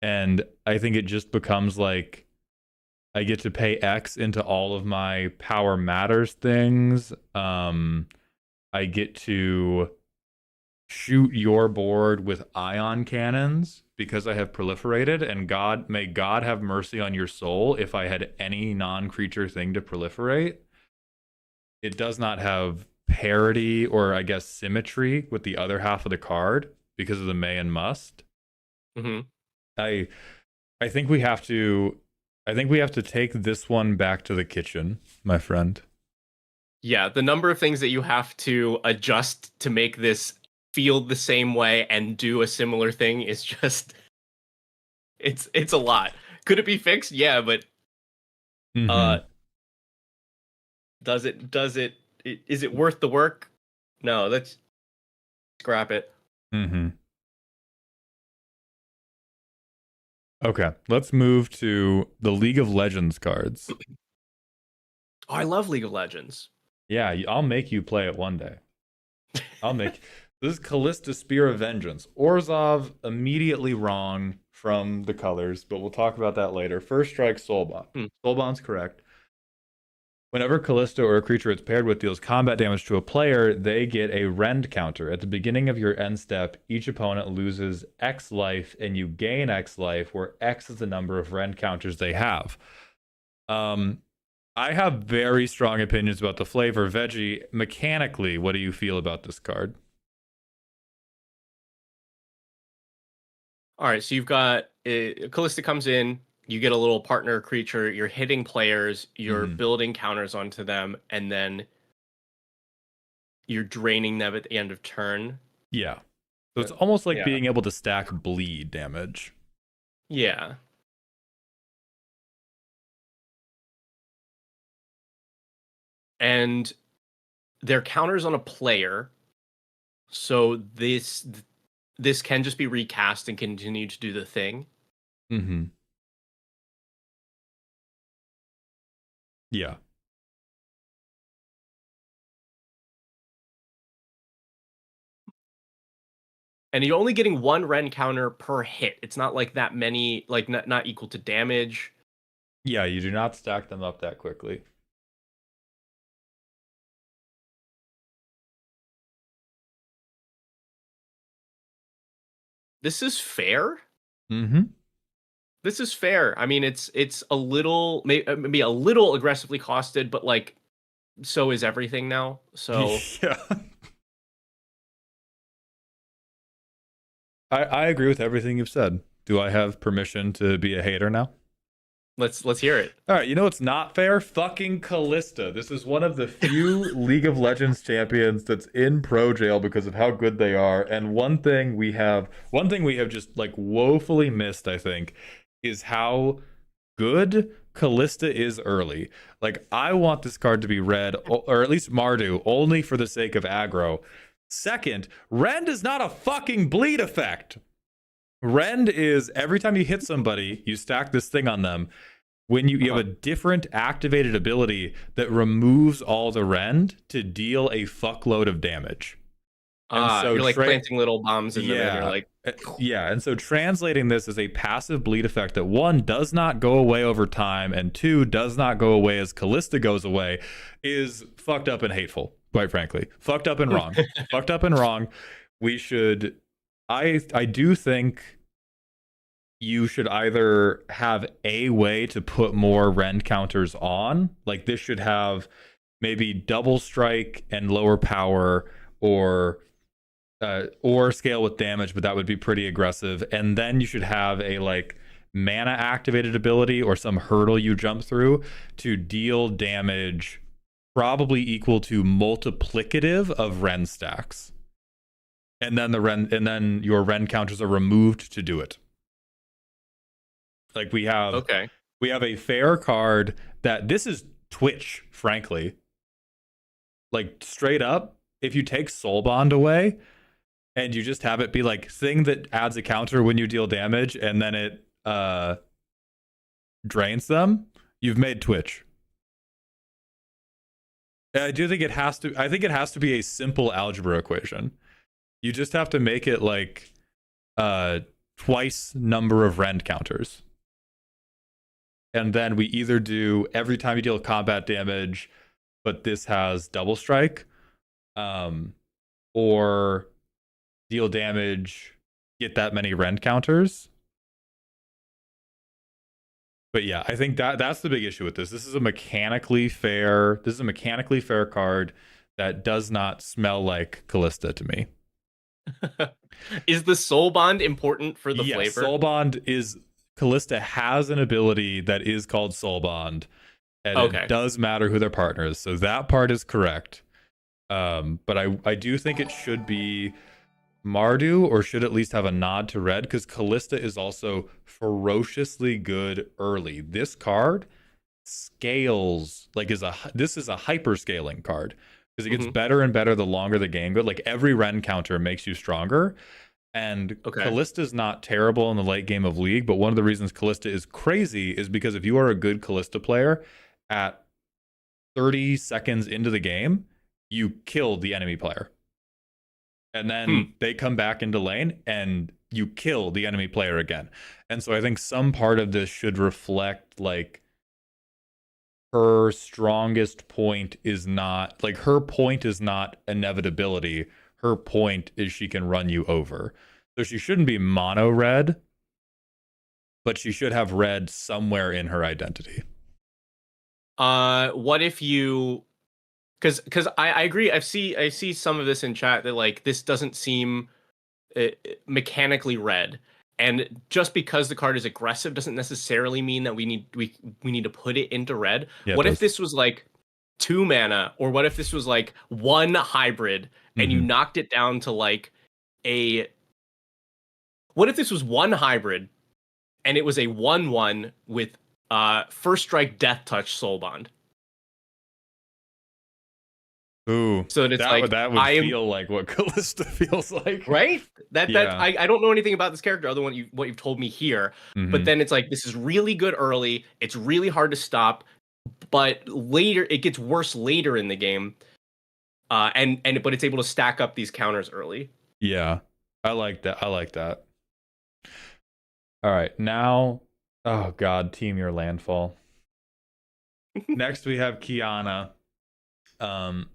And I think it just becomes like I get to pay X into all of my power matters things. I get to shoot your board with ion cannons because I have proliferated, and may God have mercy on your soul if I had any non-creature thing to proliferate. It does not have parity or I guess symmetry with the other half of the card because of the may and must. Mm-hmm. I think we have to take this one back to the kitchen, my friend. Yeah, the number of things that you have to adjust to make this feel the same way and do a similar thing is just it's a lot. Could it be fixed? Yeah, but Mm-hmm. does it is it worth the work? No, let's scrap it. Mm-hmm. Okay, let's move to the League of Legends cards. Oh, I love League of Legends. Yeah, I'll make you play it one day. This is Callista Spear of Vengeance. Orzhov immediately wrong from the colors, but we'll talk about that later. First strike, Soulbond. Soulbond's correct. Whenever Callista or a creature it's paired with deals combat damage to a player, they get a rend counter. At the beginning of your end step, each opponent loses X life and you gain X life, where X is the number of rend counters they have. I have very strong opinions about the flavor. Veggie, mechanically, what do you feel about this card? All right, so you've got Callista comes in, you get a little partner creature, you're hitting players, you're building counters onto them, and then you're draining them at the end of turn. Yeah. So it's almost like Yeah. being able to stack bleed damage. Yeah. And they're counters on a player, so this can just be recast and continue to do the thing. Mm-hmm. Yeah. And you're only getting 1 Ren counter per hit. It's not like that many, like not equal to damage. Yeah, you do not stack them up that quickly. This is fair. Mm-hmm. This is fair. I mean, it's a little, maybe a little aggressively costed, but like, so is everything now. So yeah. I agree with everything you've said. Do I have permission to be a hater now? let's hear it. All right, you know what's not fair? Fucking Callista. This is one of the few League of Legends champions that's in pro jail because of how good they are. And one thing we have just like woefully missed, I think, is how good Callista is early. Like, I want this card to be red, or at least Mardu, only for the sake of aggro. Second, Rend is not a fucking bleed effect. Rend is every time you hit somebody, you stack this thing on them. When you have a different activated ability that removes all the Rend to deal a fuckload of damage. So you're like planting little bombs in them, and you're like, yeah. And so translating this as a passive bleed effect that 1 does not go away over time, and 2 does not go away as Callista goes away, is fucked up and hateful. Quite frankly, fucked up and wrong. Fucked up and wrong. We should. I do think you should either have a way to put more Rend counters on. Like, this should have maybe double strike and lower power, or scale with damage, but that would be pretty aggressive. And then you should have a like mana activated ability or some hurdle you jump through to deal damage probably equal to multiplicative of Rend stacks. And then your Rend counters are removed to do it. Like, we have a fair card that this is Twitch, frankly. Like, straight up, if you take Soul Bond away and you just have it be like thing that adds a counter when you deal damage and then it drains them, you've made Twitch. I do think it has to be a simple algebra equation. You just have to make it like twice number of Rend counters. And then we either do every time you deal combat damage, but this has double strike, or deal damage, get that many Rend counters. But yeah, I think that's the big issue with this. This is a mechanically fair card that does not smell like Callista to me. Is the Soul Bond important for the flavor? Soul Bond is, Callista has an ability that is called Soul Bond, and it does matter who their partner is. So that part is correct. But I do think it should be Mardu, or should at least have a nod to red, because Callista is also ferociously good early. This card scales, like this is a hyper scaling card, because it gets better and better the longer the game goes. Like, every Rend counter makes you stronger. And Callista's not terrible in the late game of League, but one of the reasons Callista is crazy is because if you are a good Callista player, at 30 seconds into the game, you kill the enemy player. And then they come back into lane and you kill the enemy player again. And so I think some part of this should reflect, like, her strongest point is not, like, her point is not inevitability. Her point is she can run you over. So she shouldn't be mono red, but she should have red somewhere in her identity. What if you, because I agree. I see some of this in chat that, like, this doesn't seem mechanically red, and just because the card is aggressive doesn't necessarily mean that we need to put it into red. Yeah, what if this was like 2 mana, or what if this was like 1 hybrid and you knocked it down to like what if this was 1 hybrid and it was a 1/1 with first strike death touch Soul Bond? Ooh, so that would feel like what Callista feels like, right? I don't know anything about this character other than what you've told me here. But then it's like, this is really good early. It's really hard to stop, but later it gets worse later in the game. But it's able to stack up these counters early. Yeah. I like that. I like that. All right, now, oh God, team your landfall. Next we have Kiana, um,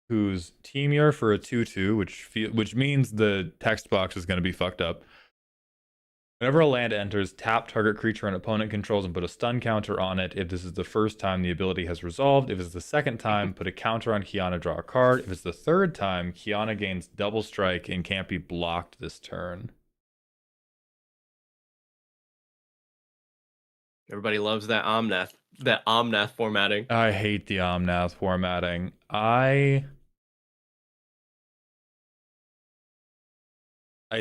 who's team your for a 2/2, which means the text box is going to be fucked up. Whenever a land enters, tap target creature an opponent controls and put a stun counter on it. If this is the first time the ability has resolved, if it's the second time, put a counter on Kiana, draw a card. If it's the third time, Kiana gains double strike and can't be blocked this turn. Everybody loves that Omnath formatting. I hate the Omnath formatting. I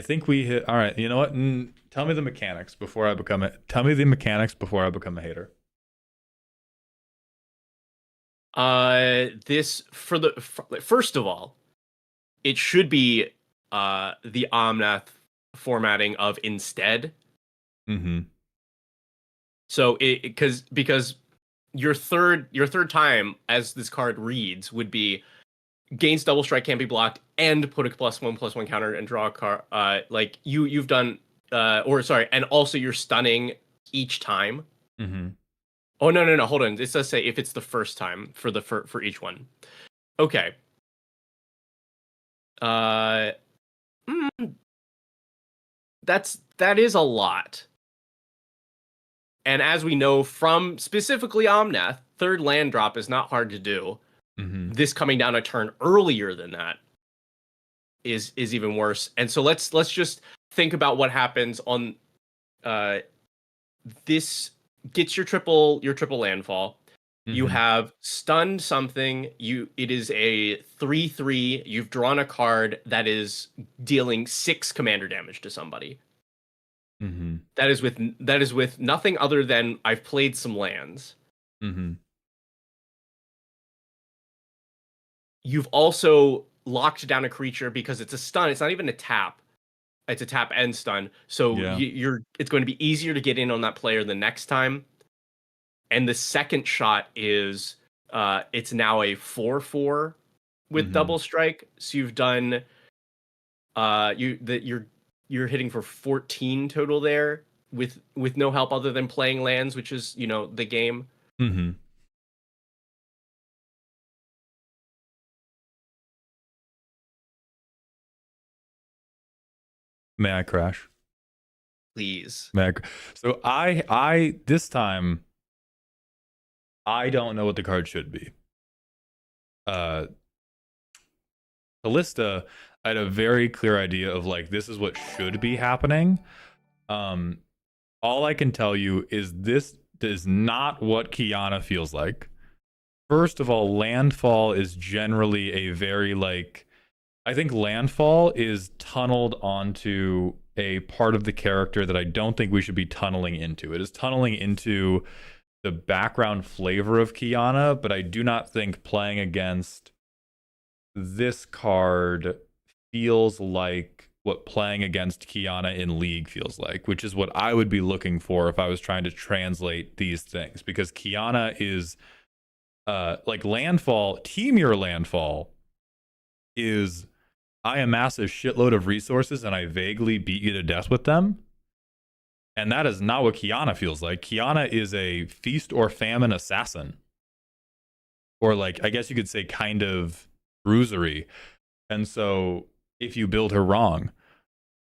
think we hit. All right, you know what? Tell me the mechanics before I become a. Tell me the mechanics before I become a hater. First of all, it should be the Omnath formatting of instead. Mm-hmm. So because your third time as this card reads would be gains double strike, can't be blocked, and put a +1/+1 counter and draw a card. Like you've done, and also you're stunning each time. Mm-hmm. Oh no, hold on. This does say if it's the first time for each one. Okay. That is a lot. And as we know from specifically Omnath, third land drop is not hard to do. Mm-hmm. This coming down a turn earlier than that is even worse. And so let's just think about what happens on this gets your triple landfall. Mm-hmm. You have stunned something. It is a 3/3. You've drawn a card that is dealing 6 commander damage to somebody. Mm-hmm. That is with nothing other than I've played some lands. Mm-hmm. You've also locked down a creature because it's a stun. It's not even a tap. It's a tap and stun. So it's going to be easier to get in on that player the next time. And the second shot is it's now a 4/4 with double strike. So you've done you're hitting for 14 total there with no help other than playing lands, which is, the game. Mm-hmm. May I crash? Please. So I this time I don't know what the card should be. Callista, I had a very clear idea of like this is what should be happening. All I can tell you is this is not what Kiana feels like. First of all, landfall is generally a very like I think landfall is tunneled onto a part of the character that I don't think we should be tunneling into. It is tunneling into the background flavor of Kiana, but I do not think playing against this card feels like what playing against Kiana in League feels like, which is what I would be looking for if I was trying to translate these things. Because Kiana is like landfall, team your landfall is I amass a shitload of resources and I vaguely beat you to death with them. And that is not what Kiana feels like. Kiana is a feast or famine assassin. Or like, I guess you could say kind of bruisery. And so if you build her wrong.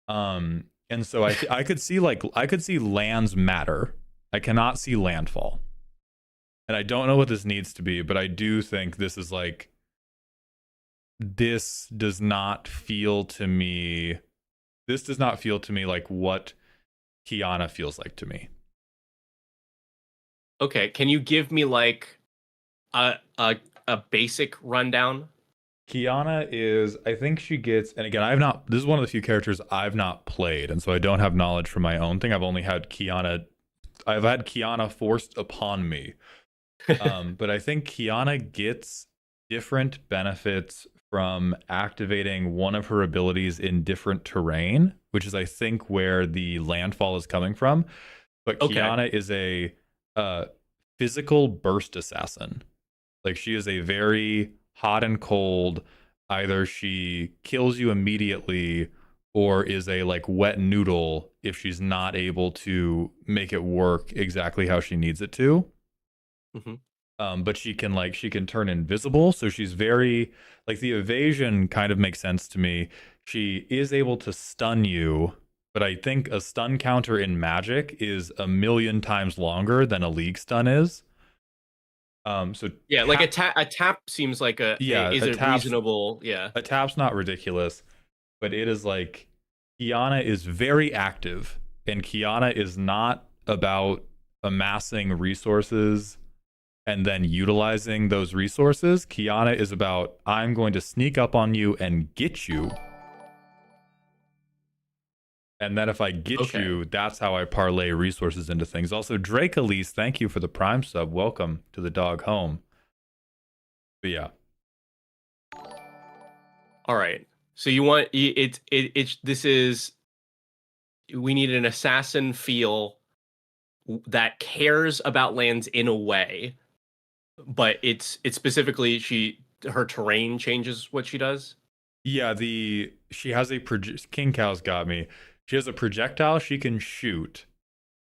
And so I could see lands matter. I cannot see landfall. And I don't know what this needs to be, but I do think this is like this does not feel to me like what Kiana feels like to me. Okay, can you give me like a basic rundown? Kiana is, I think she gets, and again, this is one of the few characters I've not played, and so I don't have knowledge from my own thing. I've had Kiana forced upon me. But I think Kiana gets different benefits from activating one of her abilities in different terrain, which is I think where the landfall is coming from. But okay. Kiana is a physical burst assassin. Like she is a very hot and cold, either she kills you immediately or is a like wet noodle if she's not able to make it work exactly how she needs it to. But she can turn invisible, so she's very like the evasion kind of makes sense to me. She is able to stun you, but I think a stun counter in Magic is a million times longer than a League stun is. So yeah, like a tap seems like is a reasonable, yeah. A tap's not ridiculous, but it is like Kiana is very active, and Kiana is not about amassing resources and then utilizing those resources. Kiana is about, I'm going to sneak up on you and get you. And then if I get you, that's how I parlay resources into things. Also, Drake Elise, thank you for the Prime sub. Welcome to the dog home. But yeah. All right. So you want we need an assassin feel that cares about lands in a way, but it's specifically her terrain changes what she does. Yeah, she has a King Cow's got me. She has a projectile she can shoot,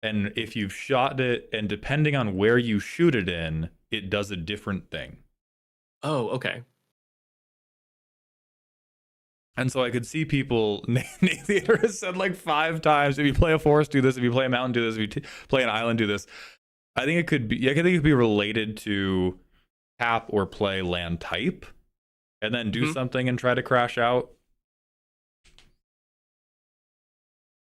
and if you've shot it, and depending on where you shoot it in, it does a different thing. Oh, okay. And so I could see people, Nate Theater has said like 5 times, if you play a forest, do this. If you play a mountain, do this. If you play an island, do this. I think it could be related to tap or play land type, and then do something and try to crash out.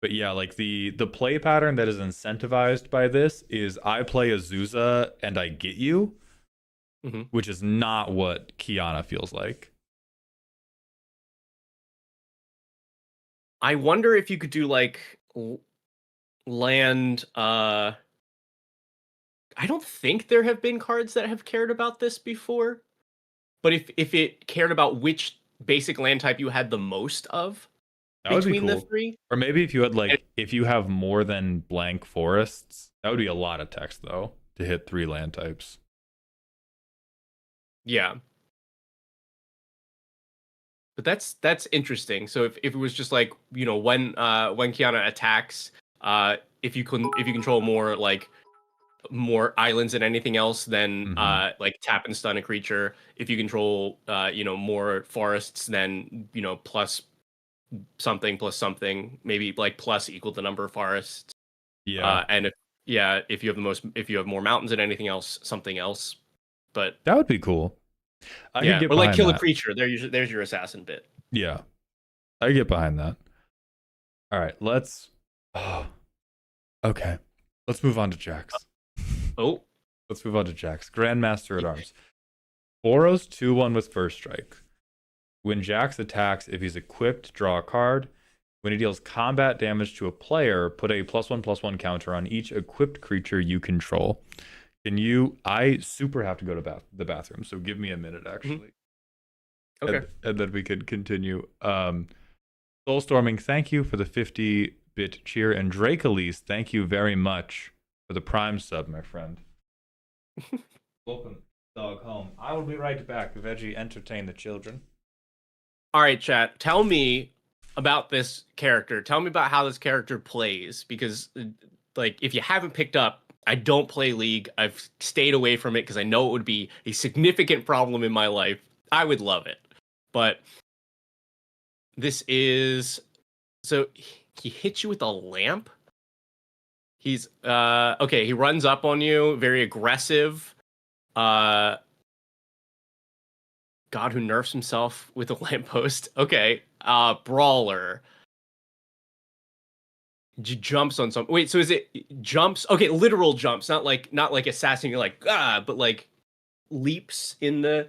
But yeah, like the play pattern that is incentivized by this is I play Azusa and I get you, which is not what Kiana feels like. I wonder if you could do like land. I don't think there have been cards that have cared about this before, but if it cared about which basic land type you had the most of, that between would be cool. The 3, or maybe if you had like if you have more than blank forests, that would be a lot of text though to hit 3 land types. Yeah. But that's interesting. So if it was just like, you know, when Kiana attacks, if you control more islands than anything else, then like tap and stun a creature. If you control more forests, then plus something, maybe like plus equal the number of forests. Yeah. And if you have more mountains than anything else, something else. But that would be cool. I could get or like kill that. A creature. There's your assassin bit. Yeah, I get behind that. All right, let's. Oh, okay, let's move on to Jax. Let's move on to Jax, Grandmaster at Arms. Boros 2/1 with first strike. When Jax attacks, if he's equipped, draw a card. When he deals combat damage to a player, put a +1/+1 counter on each equipped creature you control. I super have to go to the bathroom, so give me a minute, actually. Okay. And then we could continue. Soulstorming, thank you for the 50-bit cheer. And Drake Elise, thank you very much for the Prime sub, my friend. Welcome, dog home. I will be right back. Veggie, entertain the children. All right, chat. Tell me about this character. Tell me about how this character plays, because like if you haven't picked up, I don't play League. I've stayed away from it because I know it would be a significant problem in my life. I would love it. But this is... So he hits you with a lamp? He's... okay, he runs up on you. Very aggressive. God who nerfs himself with a lamppost. Okay. Brawler. Jumps on some. Wait, so is it jumps? Okay, literal jumps, not like assassin. You're like but like leaps in the.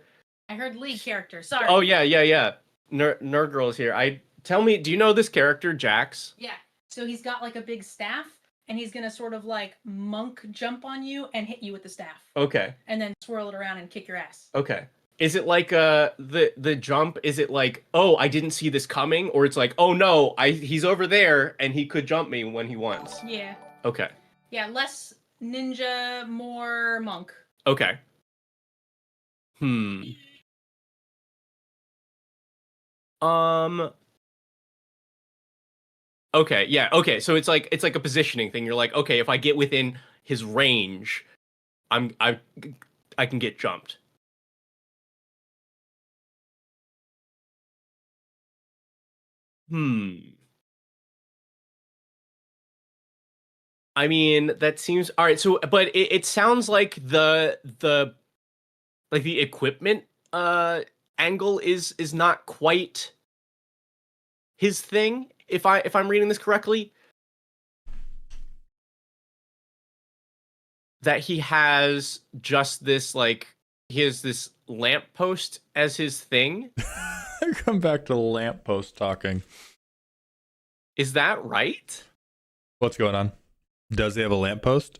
I heard League character. Sorry. Oh yeah. Nerd girl is here. Tell me, do you know this character, Jax? Yeah. So he's got like a big staff, and he's gonna sort of like monk jump on you and hit you with the staff. Okay. And then swirl it around and kick your ass. Okay. Is it like the jump? Is it like, oh, I didn't see this coming, or it's like, oh no, he's over there and he could jump me when he wants? Yeah. Okay. Yeah, less ninja, more monk. Okay. Okay, yeah, okay. So it's like a positioning thing. You're like, okay, if I get within his range, I can get jumped. Hmm. I mean, that seems all right. So, but it sounds like the equipment angle is not quite his thing. If I'm reading this correctly, that he has just this like he has this lamppost as his thing. Come back to lamppost talking. Is that right? What's going on? Does he have a lamppost?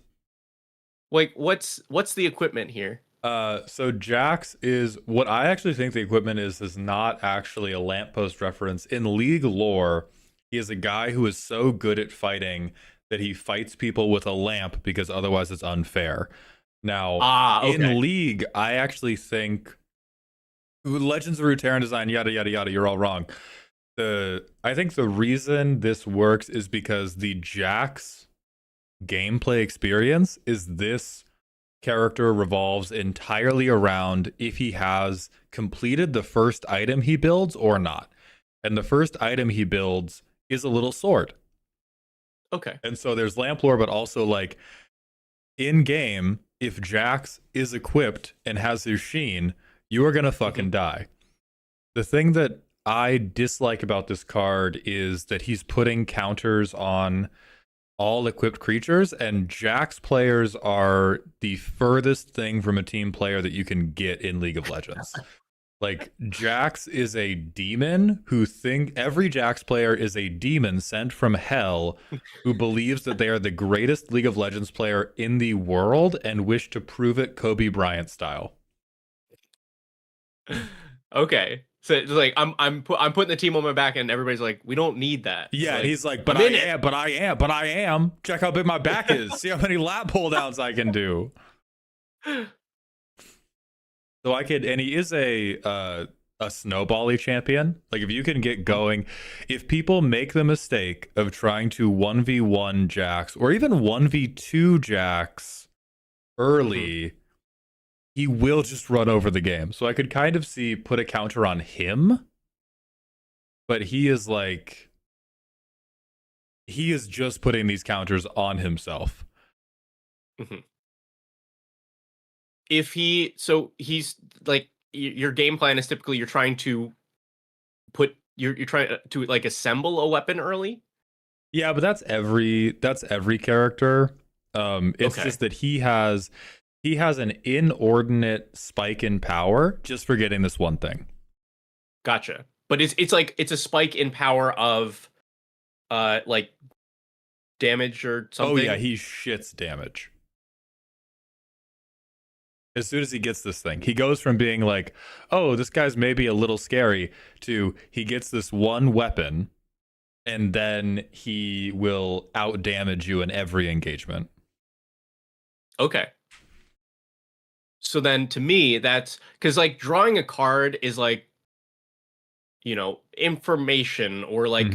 Like, what's the equipment here? So Jax is what I actually think the equipment is not actually a lamppost reference. In League lore, he is a guy who is so good at fighting that he fights people with a lamp because otherwise it's unfair. Now, Okay. in League, I actually think Legends of Runeterra design, yada yada yada, you're all wrong. I think the reason this works is because the Jax gameplay experience is this character revolves entirely around if he has completed the first item he builds or not. And the first item he builds is a little sword. Okay. And so there's lamp lore, but also like in game, if Jax is equipped and has his sheen, you are going to fucking die. The thing that I dislike about this card is that he's putting counters on all equipped creatures, and Jax players are the furthest thing from a team player that you can get in League of Legends. Like, Jax is a demon every Jax player is a demon sent from hell who believes that they are the greatest League of Legends player in the world and wish to prove it Kobe Bryant style. Okay. So it's like I'm putting the team on my back, and everybody's like, we don't need that. Yeah, like, and he's like, but I am. Check how big my back is. See how many lap pull downs I can do. So and he is a snowbally champion. Like, if you can get going, if people make the mistake of trying to 1v1 Jax or even 1v2 Jax early, he will just run over the game. So I could kind of put a counter on him, but he is just putting these counters on himself. He's like, your game plan is typically you're trying to you're trying to like assemble a weapon early. Yeah, but that's every character. It's just that he has an inordinate spike in power just for getting this one thing. Gotcha. But it's like it's a spike in power of like damage or something. Oh yeah, he shits damage. As soon as he gets this thing, he goes from being like, oh, this guy's maybe a little scary, to he gets this one weapon and then he will out damage you in every engagement. Okay. So then to me, that's because like drawing a card is like, information or like,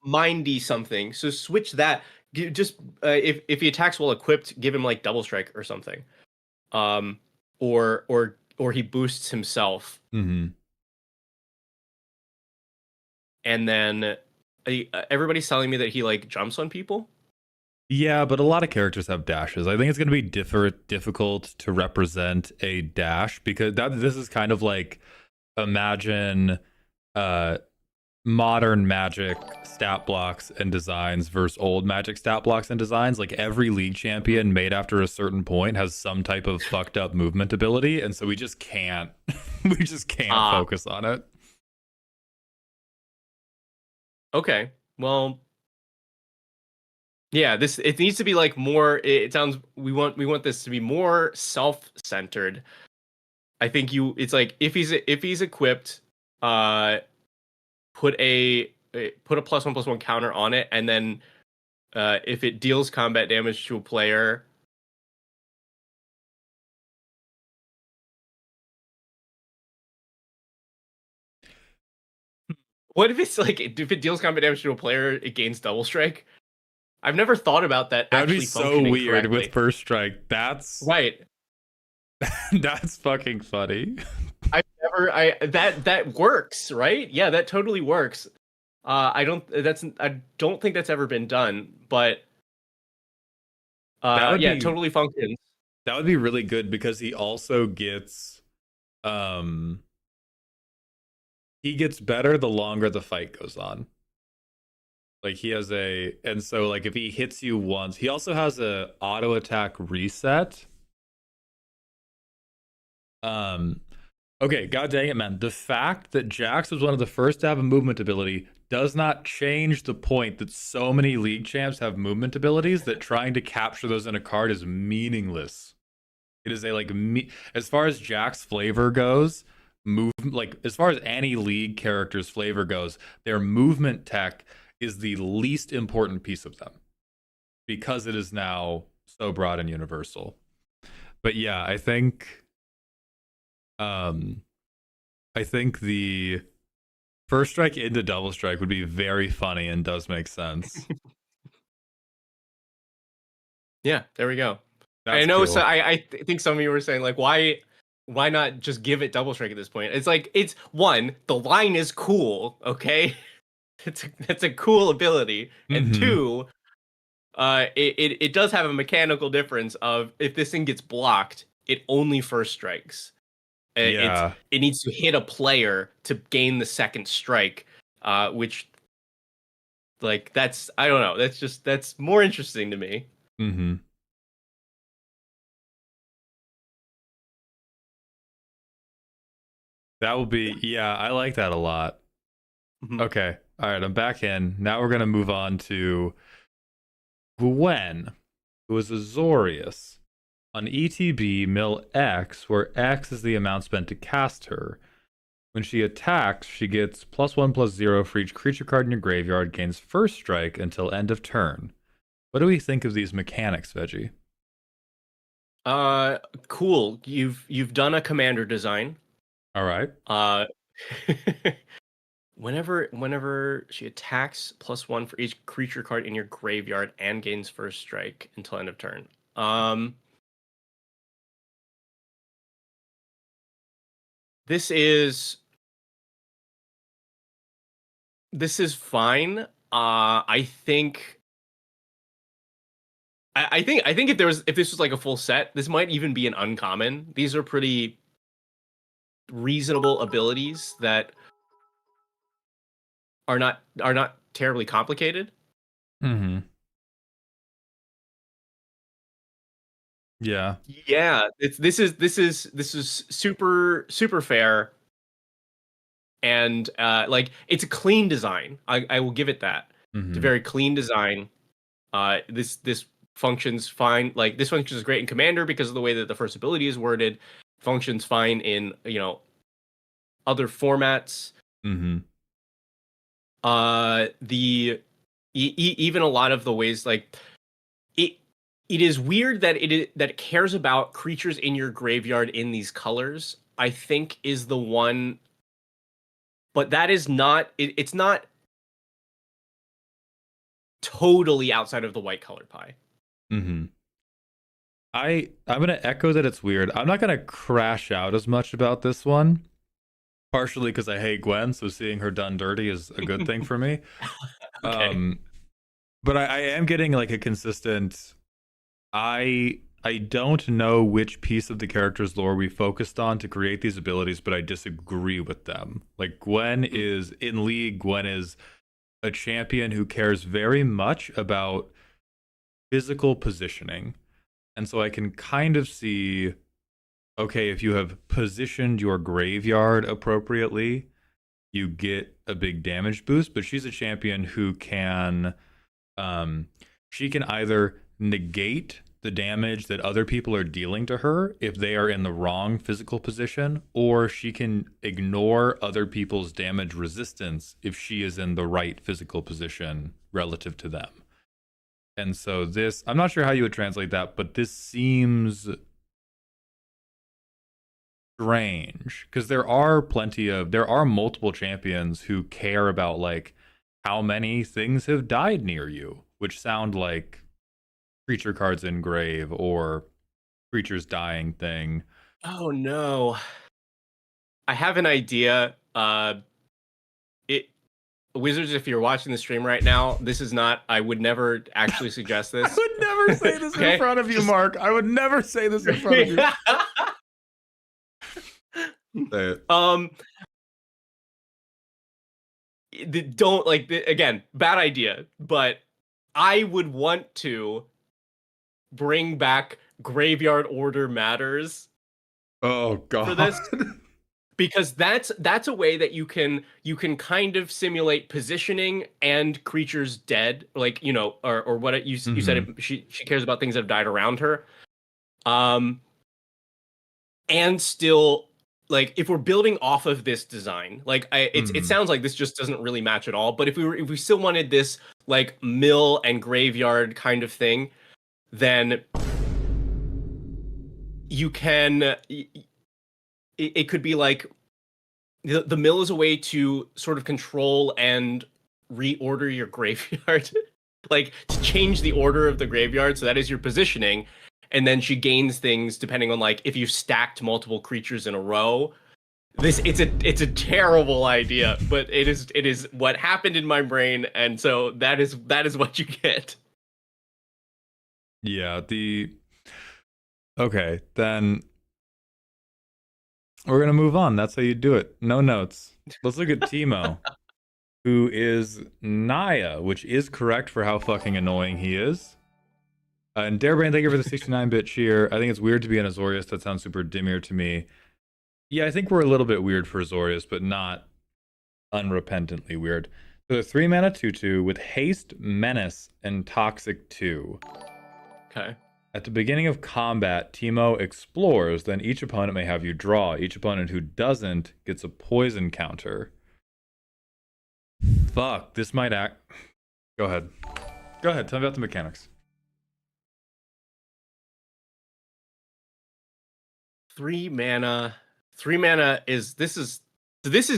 mindy something. So switch that. Just if he attacks well equipped, give him like double strike or something. Or he boosts himself. Mm-hmm. And then everybody's telling me that he like jumps on people. Yeah, but a lot of characters have dashes. I think it's going to be difficult to represent a dash because this is kind of like, imagine modern Magic stat blocks and designs versus old Magic stat blocks and designs. Like, every League champion made after a certain point has some type of fucked up movement ability, and so we just can't focus on it. Okay, well, yeah, it needs to be like more. It sounds we want this to be more self-centered. I think it's like if he's equipped, put a +1/+1 counter on it, and then if it deals combat damage to a player, What if it's like if it deals combat damage to a player, it gains double strike? I've never thought about that. That'd actually be so functioning weird correctly. with first strike. That's Right. that's fucking funny. That works, right? Yeah, that totally works. I don't think that's ever been done, but That would yeah, be it totally functions. that would be really good because he also gets he gets better the longer the fight goes on. Like he has and so like if he hits you once, he also has a auto attack reset. Okay, god dang it, man. The fact that Jax was one of the first to have a movement ability does not change the point that so many league champs have movement abilities that trying to capture those in a card is meaningless. It is a as far as Jax flavor goes, as far as any league character's flavor goes, their movement tech is the least important piece of them because it is now so broad and universal. But yeah, I think the first strike into double strike would be very funny and does make sense. Yeah, there we go. That's I know. cool. So I think some of you were saying like, why not just give it double strike at this point? It's like it's one, the line is cool, okay? It's a cool ability, and two, it does have a mechanical difference of if this thing gets blocked, it only first strikes. Yeah. It needs to hit a player to gain the second strike, which like that's I don't know. That's more interesting to me. Mm-hmm. That will be, yeah, I like that a lot. Mhm. Okay. All right, I'm back in. Now we're going to move on to Gwen, who is Azorius. On ETB, mill X, where X is the amount spent to cast her. When she attacks, she gets +1/+0 for each creature card in your graveyard, gains first strike until end of turn. What do we think of these mechanics, Veggie? Cool. You've done a commander design. All right. Whenever she attacks, +1 for each creature card in your graveyard and gains first strike until end of turn. This is fine. I think if this was like a full set, this might even be an uncommon. These are pretty reasonable abilities that are not terribly complicated. Mm-hmm. Yeah. Yeah, this is super fair, and like it's a clean design. I will give it that. Mm-hmm. It's a very clean design. This functions fine. Like this functions great in Commander because of the way that the first ability is worded. Functions fine in other formats. Mm-hmm. Even a lot of the ways like it is weird that it cares about creatures in your graveyard in these colors. I think is the one, but that is not. It's not totally outside of the white color pie. Mm-hmm. I'm gonna echo that it's weird. I'm not gonna crash out as much about this one, partially because I hate Gwen, so seeing her done dirty is a good thing for me. Okay. But I am getting like a consistent. I don't know which piece of the character's lore we focused on to create these abilities, but I disagree with them. Like Gwen is in League. Gwen is a champion who cares very much about physical positioning. And so I can kind of see, okay, if you have positioned your graveyard appropriately, you get a big damage boost. But she's a champion who can, she can either negate the damage that other people are dealing to her if they are in the wrong physical position, or she can ignore other people's damage resistance if she is in the right physical position relative to them. And so this, I'm not sure how you would translate that, but this seems strange because there are multiple champions who care about like how many things have died near you, which sound like creature cards in grave or creatures dying thing. Oh no. I have an idea. It Wizards, if you're watching the stream right now, this is not, I would never actually suggest this. I would never say this Okay? in front of you, Mark. I would never say this in front of you. Say it. Don't like again, bad idea, but I would want to bring back Graveyard Order Matters Oh god. for this. Because that's a way that you can kind of simulate positioning and creatures dead, like, you know, or what you said, she cares about things that have died around her, and still, like, if we're building off of this design, like, it sounds like this just doesn't really match at all. But if we still wanted this like mill and graveyard kind of thing, then you can. It could be like the mill is a way to sort of control and reorder your graveyard, like to change the order of the graveyard. So that is your positioning. And then she gains things depending on like if you stacked multiple creatures in a row. It's a terrible idea, but it is what happened in my brain, and so that is what you get. Yeah, okay, then we're gonna move on. That's how you do it. No notes. Let's look at Teemo, who is Naya, which is correct for how fucking annoying he is. And Darebrain, thank you for the 69-bit cheer. I think it's weird to be an Azorius. That sounds super Dimir to me. Yeah, I think we're a little bit weird for Azorius, but not unrepentantly weird. So the 3-mana 2/2 with Haste, Menace, and Toxic 2. Okay. At the beginning of combat, Teemo explores, then each opponent may have you draw. Each opponent who doesn't gets a poison counter. Fuck, this might act... Go ahead. Go ahead, tell me about the mechanics. 3 mana. 3 mana is this is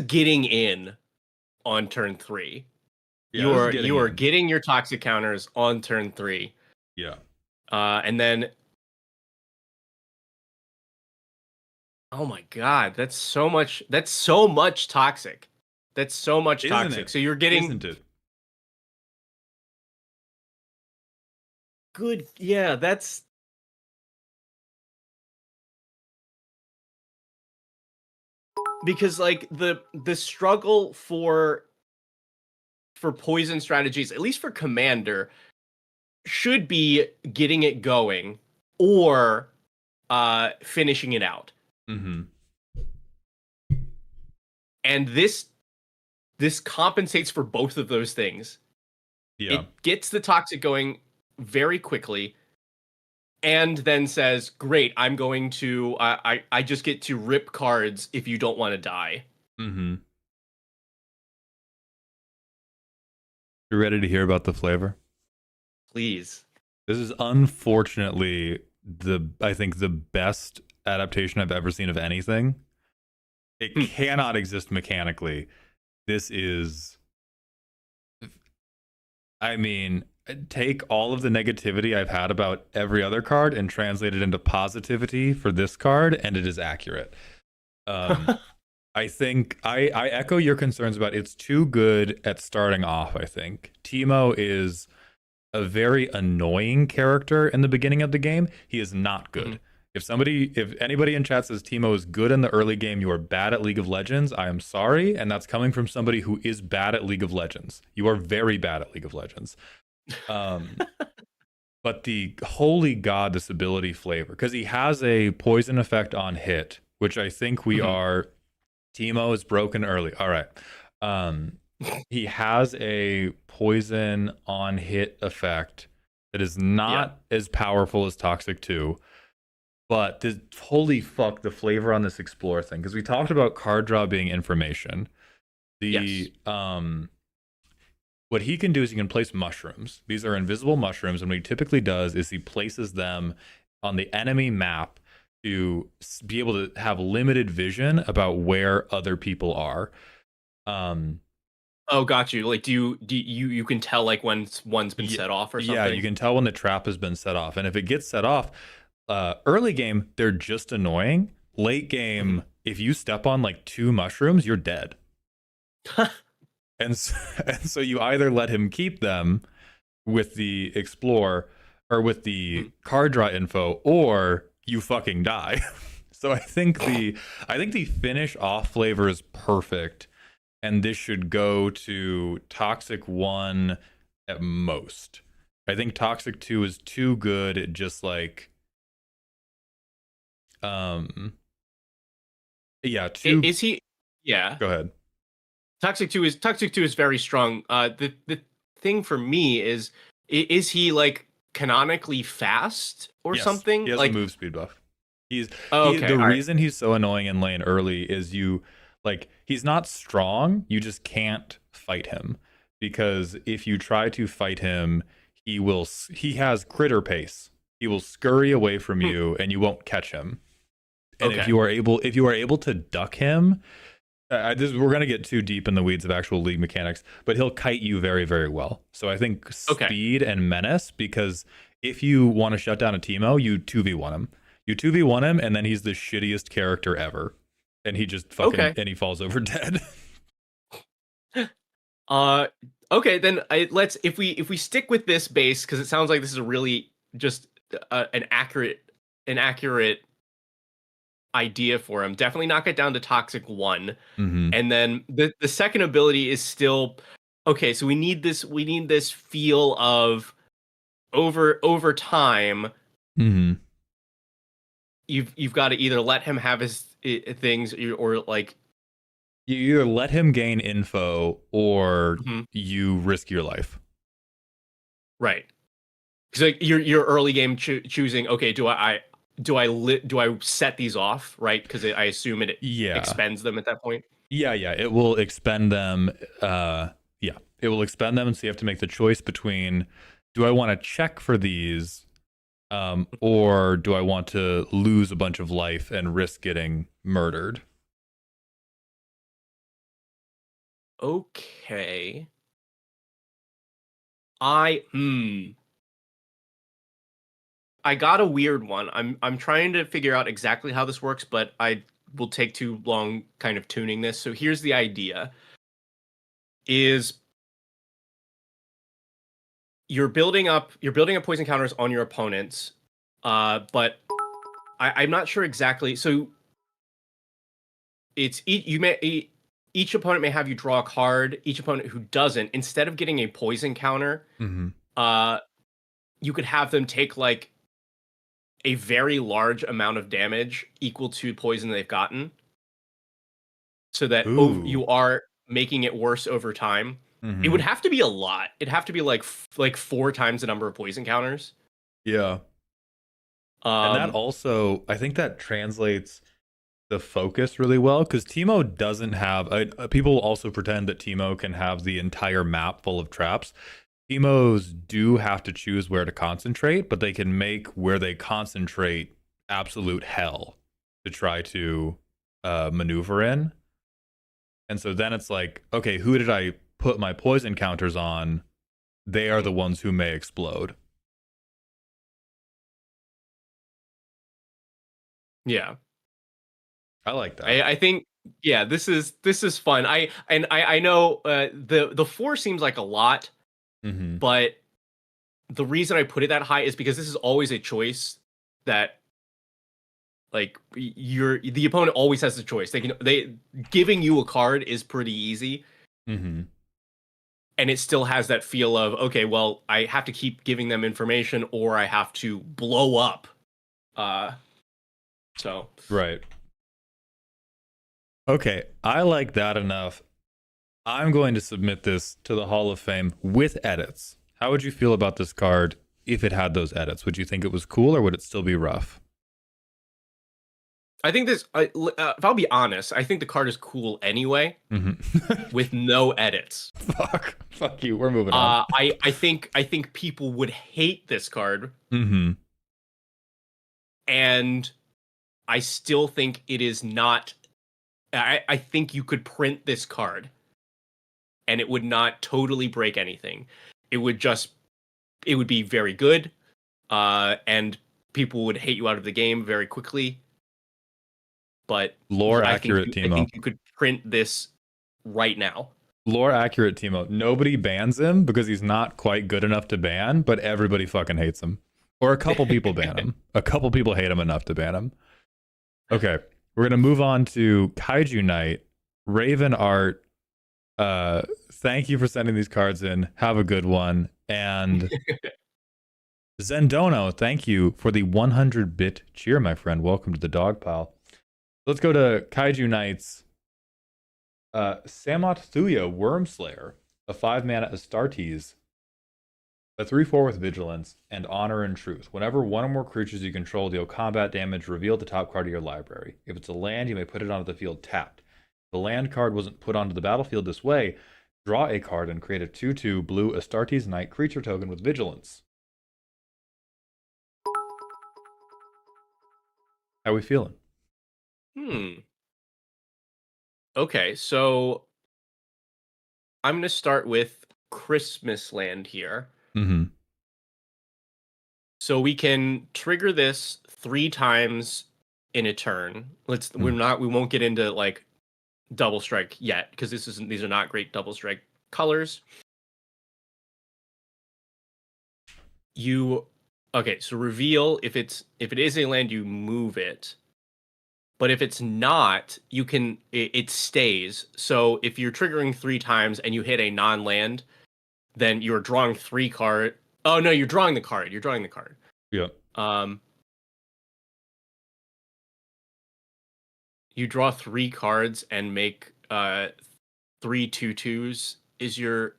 getting in on turn 3. Yeah, you are getting your toxic counters on turn 3. Yeah. And then, oh my god, that's so much toxic. That's so much toxic. So you're getting, isn't it? Good, yeah, that's because like the struggle for poison strategies, at least for commander, should be getting it going or finishing it out. Mm-hmm. And this compensates for both of those things. Yeah. It gets the toxic going very quickly, and then says, "Great, I'm going to I just get to rip cards if you don't want to die." Mm-hmm. You ready to hear about the flavor? Please. This is unfortunately I think the best adaptation I've ever seen of anything. It cannot exist mechanically. This is, I mean, take all of the negativity I've had about every other card and translate it into positivity for this card, and it is accurate. I think I echo your concerns about it's too good at starting off. I think Teemo is a very annoying character in the beginning of the game. He is not good. If anybody in chat says Teemo is good in the early game, you are bad at League of Legends. I am sorry, and that's coming from somebody who is bad at League of Legends. You are very bad at League of Legends. But the holy god, this ability flavor, because he has a poison effect on hit, which I think we are. Teemo is broken early. All right. He has a poison on hit effect that is not as powerful as Toxic 2. But this, holy fuck, the flavor on this Explore thing. Because we talked about card draw being information. What he can do is he can place mushrooms. These are invisible mushrooms, and what he typically does is he places them on the enemy map, to be able to have limited vision about where other people are. Oh, got you. Like, do you can tell like when one's been set off or something? Yeah, you can tell when the trap has been set off, and if it gets set off, early game they're just annoying. Late game, if you step on like 2 mushrooms, you're dead. and so you either let him keep them with the explore or with the card draw info, or you fucking die. So I think the finish off flavor is perfect, and this should go to Toxic 1 at most. I think Toxic 2 is too good at just like yeah, is he? Yeah. Go ahead. Toxic 2 is very strong. The thing for me is he like canonically fast or Yes, something? He has like a move speed buff. The right. reason he's so annoying in lane early is he's not strong, you just can't fight him, because if you try to fight him, he has critter pace. He will scurry away from you and you won't catch him. And if you are able to duck him, we're going to get too deep in the weeds of actual league mechanics, but he'll kite you very, very well. So I think speed and menace, because if you want to shut down a Teemo, you 2v1 him. You 2v1 him, and then he's the shittiest character ever. And he just fucking, and he falls over dead. Okay, then let's, if we stick with this base, because it sounds like this is a really just an accurate idea for him. Definitely knock it down to Toxic 1. And then the second ability is still okay, so we need this feel of over time. You've got to either let him have his things, or like you either let him gain info or you risk your life. Right. Because like your early game choosing, okay, do I set these off, right? Because I assume it expends them at that point. Yeah, it will expend them. It will expend them, and so you have to make the choice between, do I want to check for these, or do I want to lose a bunch of life and risk getting murdered? Okay. I got a weird one. I'm trying to figure out exactly how this works, but I will take too long kind of tuning this. So here's the idea. Is you're building up poison counters on your opponents, but I'm not sure exactly. So it's each opponent may have you draw a card. Each opponent who doesn't, instead of getting a poison counter, you could have them take like a very large amount of damage equal to poison they've gotten, so that you are making it worse over time. It would have to be a lot. It'd have to be like 4 times the number of poison counters. Yeah. And that also, I think that translates the focus really well, because Teemo doesn't have people also pretend that Teemo can have the entire map full of traps. Teemos do have to choose where to concentrate, but they can make where they concentrate absolute hell to try to maneuver in. And so then it's like, okay, who did I put my poison counters on? They are the ones who may explode. Yeah. I like that. I think, yeah, this is fun. I know the 4 seems like a lot, but the reason I put it that high is because this is always a choice that, like, the opponent always has the choice. They giving you a card is pretty easy, and it still has that feel of, okay, well, I have to keep giving them information, or I have to blow up. So right. Okay, I like that enough. I'm going to submit this to the Hall of Fame with edits. How would you feel about this card if it had those edits? Would you think it was cool, or would it still be rough? I think this, if I'll be honest, I think the card is cool anyway, with no edits. Fuck you. We're moving on. I think people would hate this card. And I still think it is not. I think you could print this card, and it would not totally break anything. It would be very good, and people would hate you out of the game very quickly. But Lore accurate, I Timo. think you could print this right now. Lore accurate, Timo. Nobody bans him because he's not quite good enough to ban, but everybody fucking hates him. Or a couple people ban him. A couple people hate him enough to ban him. Okay, we're gonna move on to Kaiju Knight. Raven Art. Thank you for sending these cards in. Have a good one. And Zendono, thank you for the 100-bit cheer, my friend. Welcome to the dog pile. Let's go to Kaiju Knight's Samot Thuya Wormslayer, a 5-mana Astartes, a 3/4 with Vigilance and Honor and Truth. Whenever one or more creatures you control deal combat damage, reveal the top card of your library. If it's a land, you may put it onto the field tapped. If the land card wasn't put onto the battlefield this way, draw a card and create a 2/2 blue Astartes Knight creature token with Vigilance. How we feeling? Okay, so I'm gonna start with Christmas Land here. Mm-hmm. So we can trigger this 3 times in a turn. We won't get into like double strike yet because these are not great double strike colors. Okay, so reveal if it is a land, you move it. But if it's not, it stays. So if you're triggering 3 times and you hit a non-land, then you're drawing 3 cards. Oh no, you're drawing the card. Yeah. You draw 3 cards and make 3 2/2s is your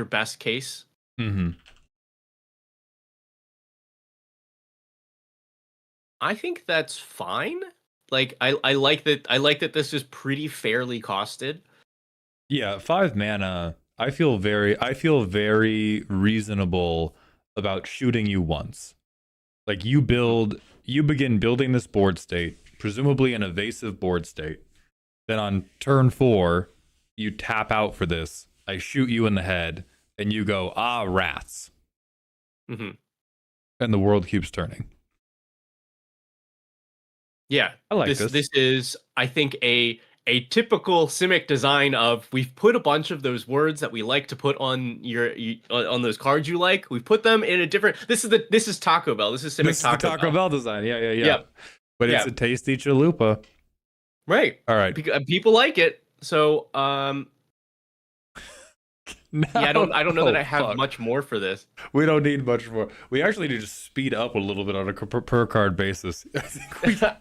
best case. Mm-hmm. I think that's fine. Like I like that this is pretty fairly costed. Yeah, 5 mana. I feel very reasonable about shooting you once. Like you begin building this board state, presumably an evasive board state. Then on turn 4, you tap out for this. I shoot you in the head, and you go, rats. Mm-hmm. And the world keeps turning. Yeah, I like this. This is, I think, a typical Simic design of we've put a bunch of those words that we like to put on on those cards you like. We've put them in a different. This is Taco Bell. This is Simic Taco Bell design. Yeah. But it's a tasty chalupa. Right. All right. People like it. So I don't know that I have much more for this. We don't need much more. We actually need to speed up a little bit on a per card basis.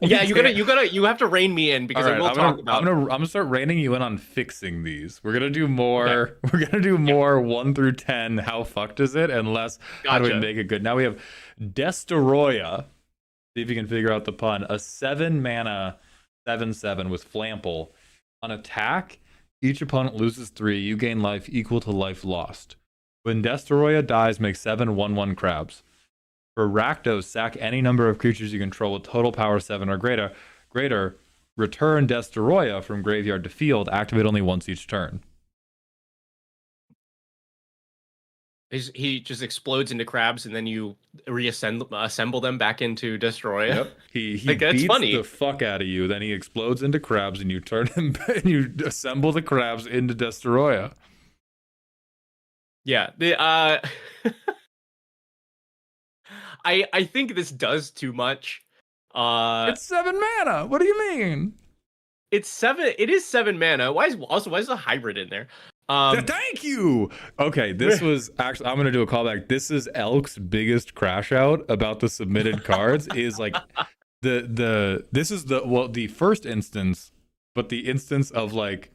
You have to rein me in because I'm gonna start reining you in on fixing these. We're gonna do more. Okay. We're gonna do more 1 through 10. How fucked is it? And less. How do we make it good? Now we have Destoroyah. See if you can figure out the pun. A 7-mana 7/7 with Flample. On attack, each opponent loses 3. You gain life equal to life lost. When Destoroyah dies, make 7 1/1 crabs. For Rakdos, sack any number of creatures you control with total power 7 or greater. Return Destoroyah from graveyard to field. Activate only once each turn. He just explodes into crabs, and then you assemble them back into Destoroyah. Yep. He beats the fuck out of you. Then he explodes into crabs, and you turn him and you assemble the crabs into Destoroyah. Yeah. I think this does too much. It's 7 mana. What do you mean? It's 7. It is 7 mana. Why is the hybrid in there? Thank you. Okay, this was actually. I'm gonna do a callback. This is Elk's biggest crash out about the submitted cards. Is like this is the first instance, but the instance of like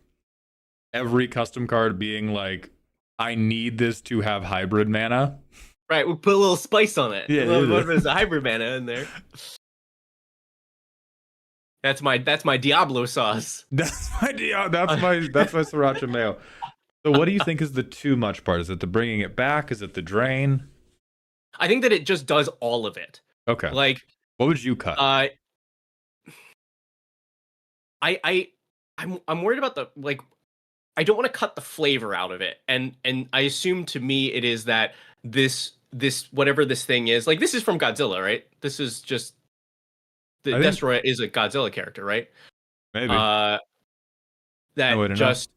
every custom card being like, I need this to have hybrid mana. Right, we put a little spice on it. Yeah, there's a hybrid mana in there. That's my Diablo sauce. That's my sriracha mayo. So what do you think is the too much part? Is it the bringing it back? Is it the drain? I think that it just does all of it. Okay. Like, what would you cut? I'm worried about the like. I don't want to cut the flavor out of it, and I assume to me it is that this whatever this thing is, like this is from Godzilla, right? This is just the Destoroyah is a Godzilla character, right? Maybe. That just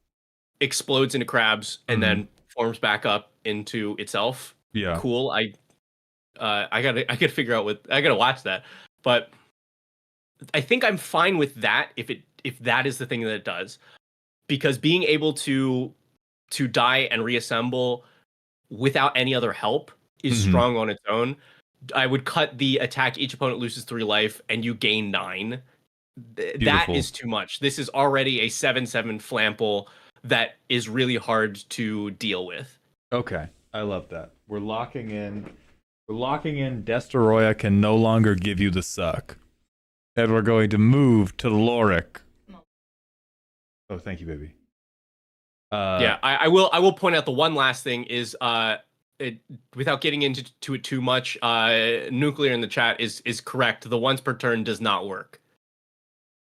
explodes into crabs and then forms back up into itself. Yeah. Cool. I gotta figure out I gotta watch that. But I think I'm fine with that if that is the thing that it does. Because being able to die and reassemble without any other help is strong on its own. I would cut the attack each opponent loses 3 life and you gain 9. That is too much. This is already a 7/7 flample that is really hard to deal with. Okay, I love that. We're locking in. Destoroyah can no longer give you the suck, and we're going to move to Lorik. Oh, thank you, baby. Yeah, I will point out the one last thing is without getting into it too much. Nuclear in the chat is correct. The once per turn does not work.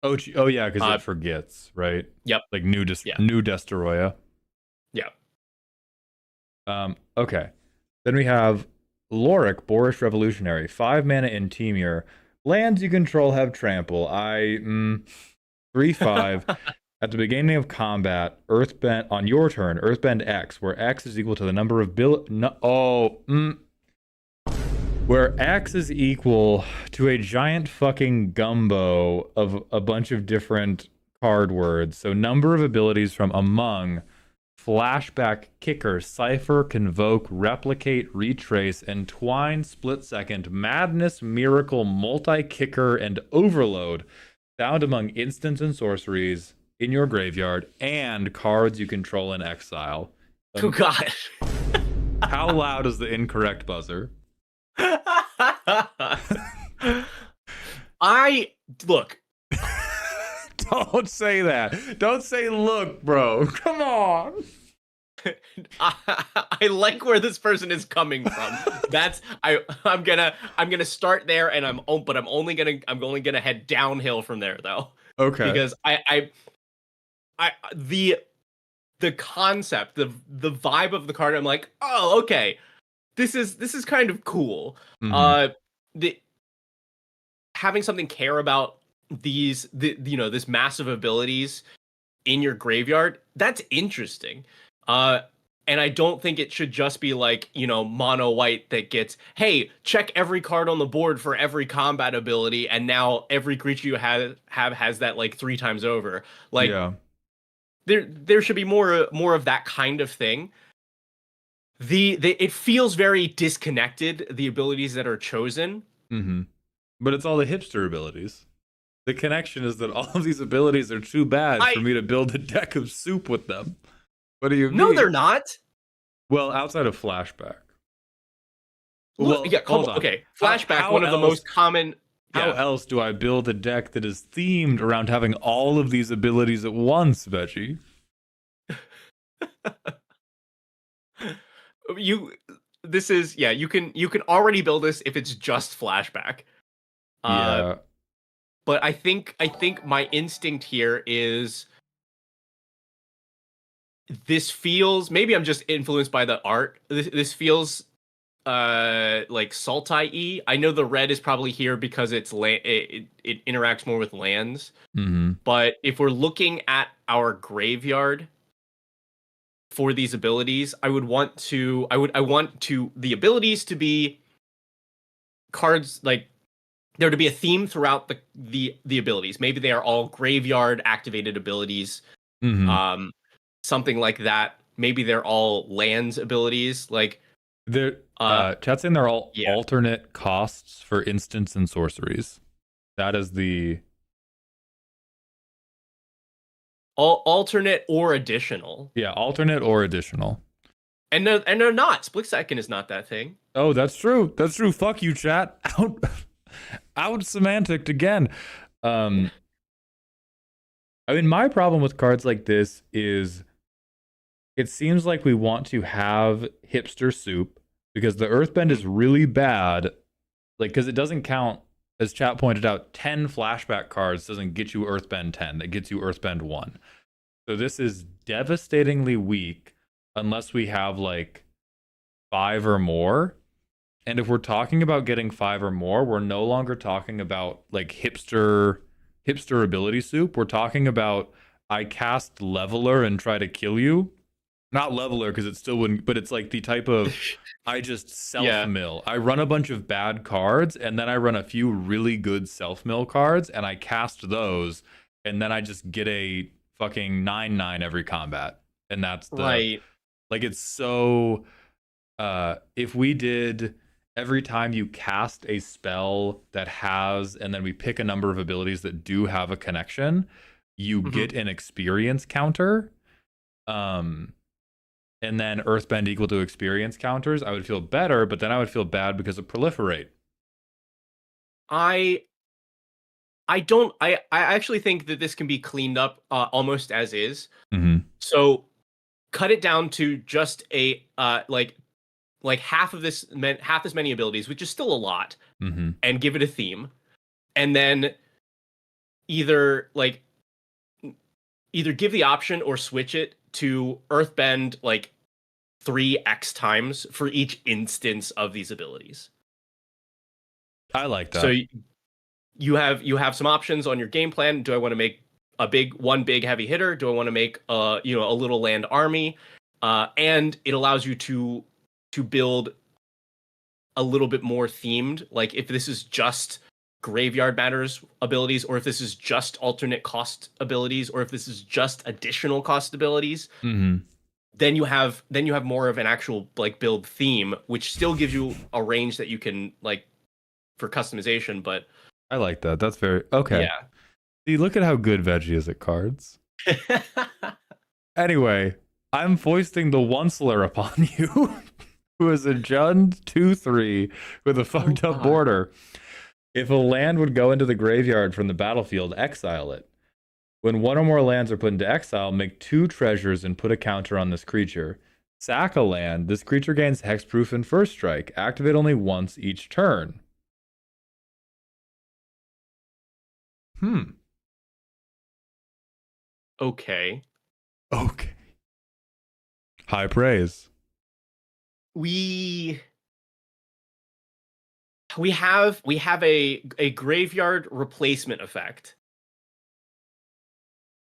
Oh yeah, because it forgets, right? Yep. Like new Destoroyah. Yeah. Okay. Then we have Lorik, Boorish Revolutionary, 5 mana in Temur. Lands you control have trample. 3/5. At the beginning of combat, Earthbend on your turn, Earthbend X, where X is equal to the number of where X is equal to a giant fucking gumbo of a bunch of different card words. So number of abilities from among Flashback, Kicker, Cipher, Convoke, Replicate, Retrace, Entwine, Split Second, Madness, Miracle, Multi-Kicker, and Overload found among instants and sorceries in your graveyard and cards you control in exile. Oh god. How loud is the incorrect buzzer? Look. Don't say that. Don't say look, bro. Come on. I like where this person is coming from. I'm gonna start there, and I'm only gonna head downhill from there though. Okay. Because the concept, the vibe of the card, I'm like, oh, okay, this is kind of cool. Having something care about this massive abilities in your graveyard, that's interesting. And I don't think it should just be like, mono white that gets, hey, check every card on the board for every combat ability, and now every creature you have has that like 3 times over. Like, yeah. There should be more of that kind of thing. It feels very disconnected, the abilities that are chosen. But it's all the hipster abilities. The connection is that all of these abilities are too bad for me to build a deck of soup with them. What do you mean? No, they're not. Well, outside of Flashback. Well, yeah, okay. Flashback, one of the most common. How else do I build a deck that is themed around having all of these abilities at once, Veggie? You can already build this if it's just Flashback. Yeah. But I think my instinct here is this feels, maybe I'm just influenced by the art. This feels like Sultai-y. I know the red is probably here because it interacts more with lands. But if we're looking at our graveyard for these abilities, I want the abilities to be cards, like there to be a theme throughout the abilities. Maybe they are all graveyard activated abilities. Something like that. Maybe they're all lands abilities. Like they're chat's saying they're all alternate costs for instants and sorceries. That is the alternate or additional. Yeah, alternate or additional. And they're not. Split Second is not that thing. Oh, that's true. That's true. Fuck you, chat. Out semanticked again. I mean, my problem with cards like this is it seems like we want to have hipster soup because the Earthbend is really bad, like, because it doesn't count as chat pointed out, 10 flashback cards doesn't get you Earthbend 10. It gets you Earthbend 1. So this is devastatingly weak unless we have like 5 or more. And if we're talking about getting 5 or more, we're no longer talking about like hipster ability soup. We're talking about I cast Leveler and try to kill you. Not Leveler because it still wouldn't, but it's like the type of I just self-mill. I run a bunch of bad cards and then I run a few really good self-mill cards and I cast those and then I just get a fucking 9/9 every combat. And that's the Right. like it's so if we did every time you cast a spell that has, and then we pick a number of abilities that do have a connection, you get an experience counter. And then Earthbend equal to experience counters, I would feel better, but then I would feel bad because of proliferate. I actually think that this can be cleaned up almost as is. So cut it down to just a like half as many abilities, which is still a lot, and give it a theme, and then either give the option or switch it to Earthbend like 3x times for each instance of these abilities. I like that. So you have some options on your game plan. Do I want to make one big heavy hitter? Do I want to make a little land army? And it allows you to build a little bit more themed. Like if this is just Graveyard Matters abilities, or if this is just alternate cost abilities, or if this is just additional cost abilities, then you have more of an actual like build theme, which still gives you a range that you can like for customization. But I like that. That's very okay. Yeah. See, look at how good Veggie is at cards. Anyway, I'm foisting the Onceler upon you, who is a Jund 2/3 with a fucked up border. If a land would go into the graveyard from the battlefield, exile it. When one or more lands are put into exile, make 2 treasures and put a counter on this creature. Sack a land. This creature gains hexproof and first strike. Activate only once each turn. Okay. High praise. We have a graveyard replacement effect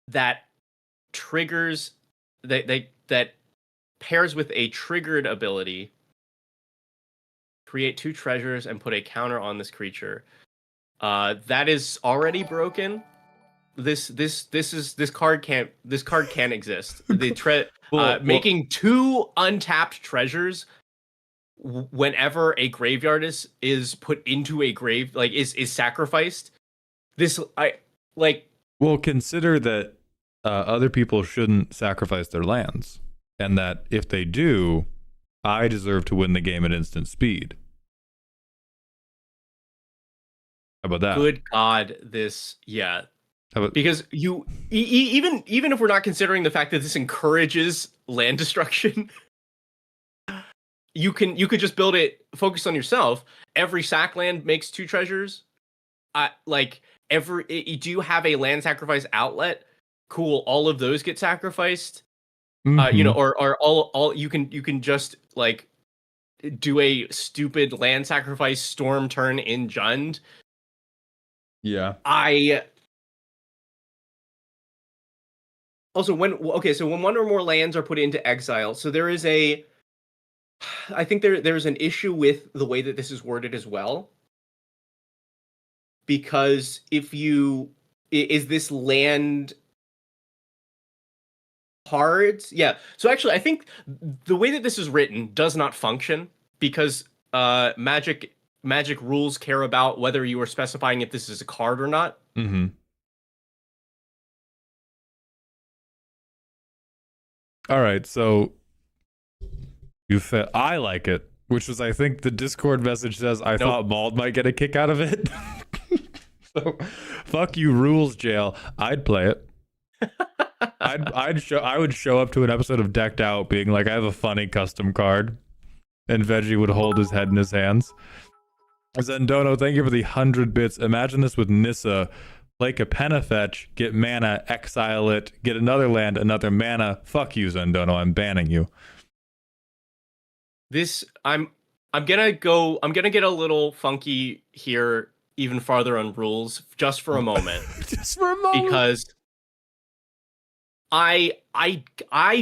that triggers that pairs with a triggered ability. Create 2 treasures and put a counter on this creature. That is already broken. This card can't exist. Making 2 untapped treasures whenever a graveyard is put into a grave, like is sacrificed. Well, consider that other people shouldn't sacrifice their lands, and that if they do, I deserve to win the game at instant speed. How about that? Good God, because you even if we're not considering the fact that this encourages land destruction, you could just build it, focus on yourself. Every sack land makes 2 treasures. Do you have a land sacrifice outlet? Cool, all of those get sacrificed. Or all you can just like do a stupid land sacrifice storm turn in Jund. Yeah. So when one or more lands are put into exile, so there is I think there's an issue with the way that this is worded as well. Because is this land cards? Yeah. So actually, I think the way that this is written does not function because Magic rules care about whether you are specifying if this is a card or not. All right, so I like it, which was I think the Discord message says I thought Bald might get a kick out of it. So fuck you, rules jail. I'd play it. I would show up to an episode of Decked Out being like, I have a funny custom card, and Veggie would hold his head in his hands. Zendono, thank you for the 100 bits. Imagine this with Nissa. Play Capenna fetch, get mana, exile it, get another land, another mana. Fuck you, Zendono. I'm banning you. I'm gonna get a little funky here even farther on rules just for a moment. Just for a moment. Because I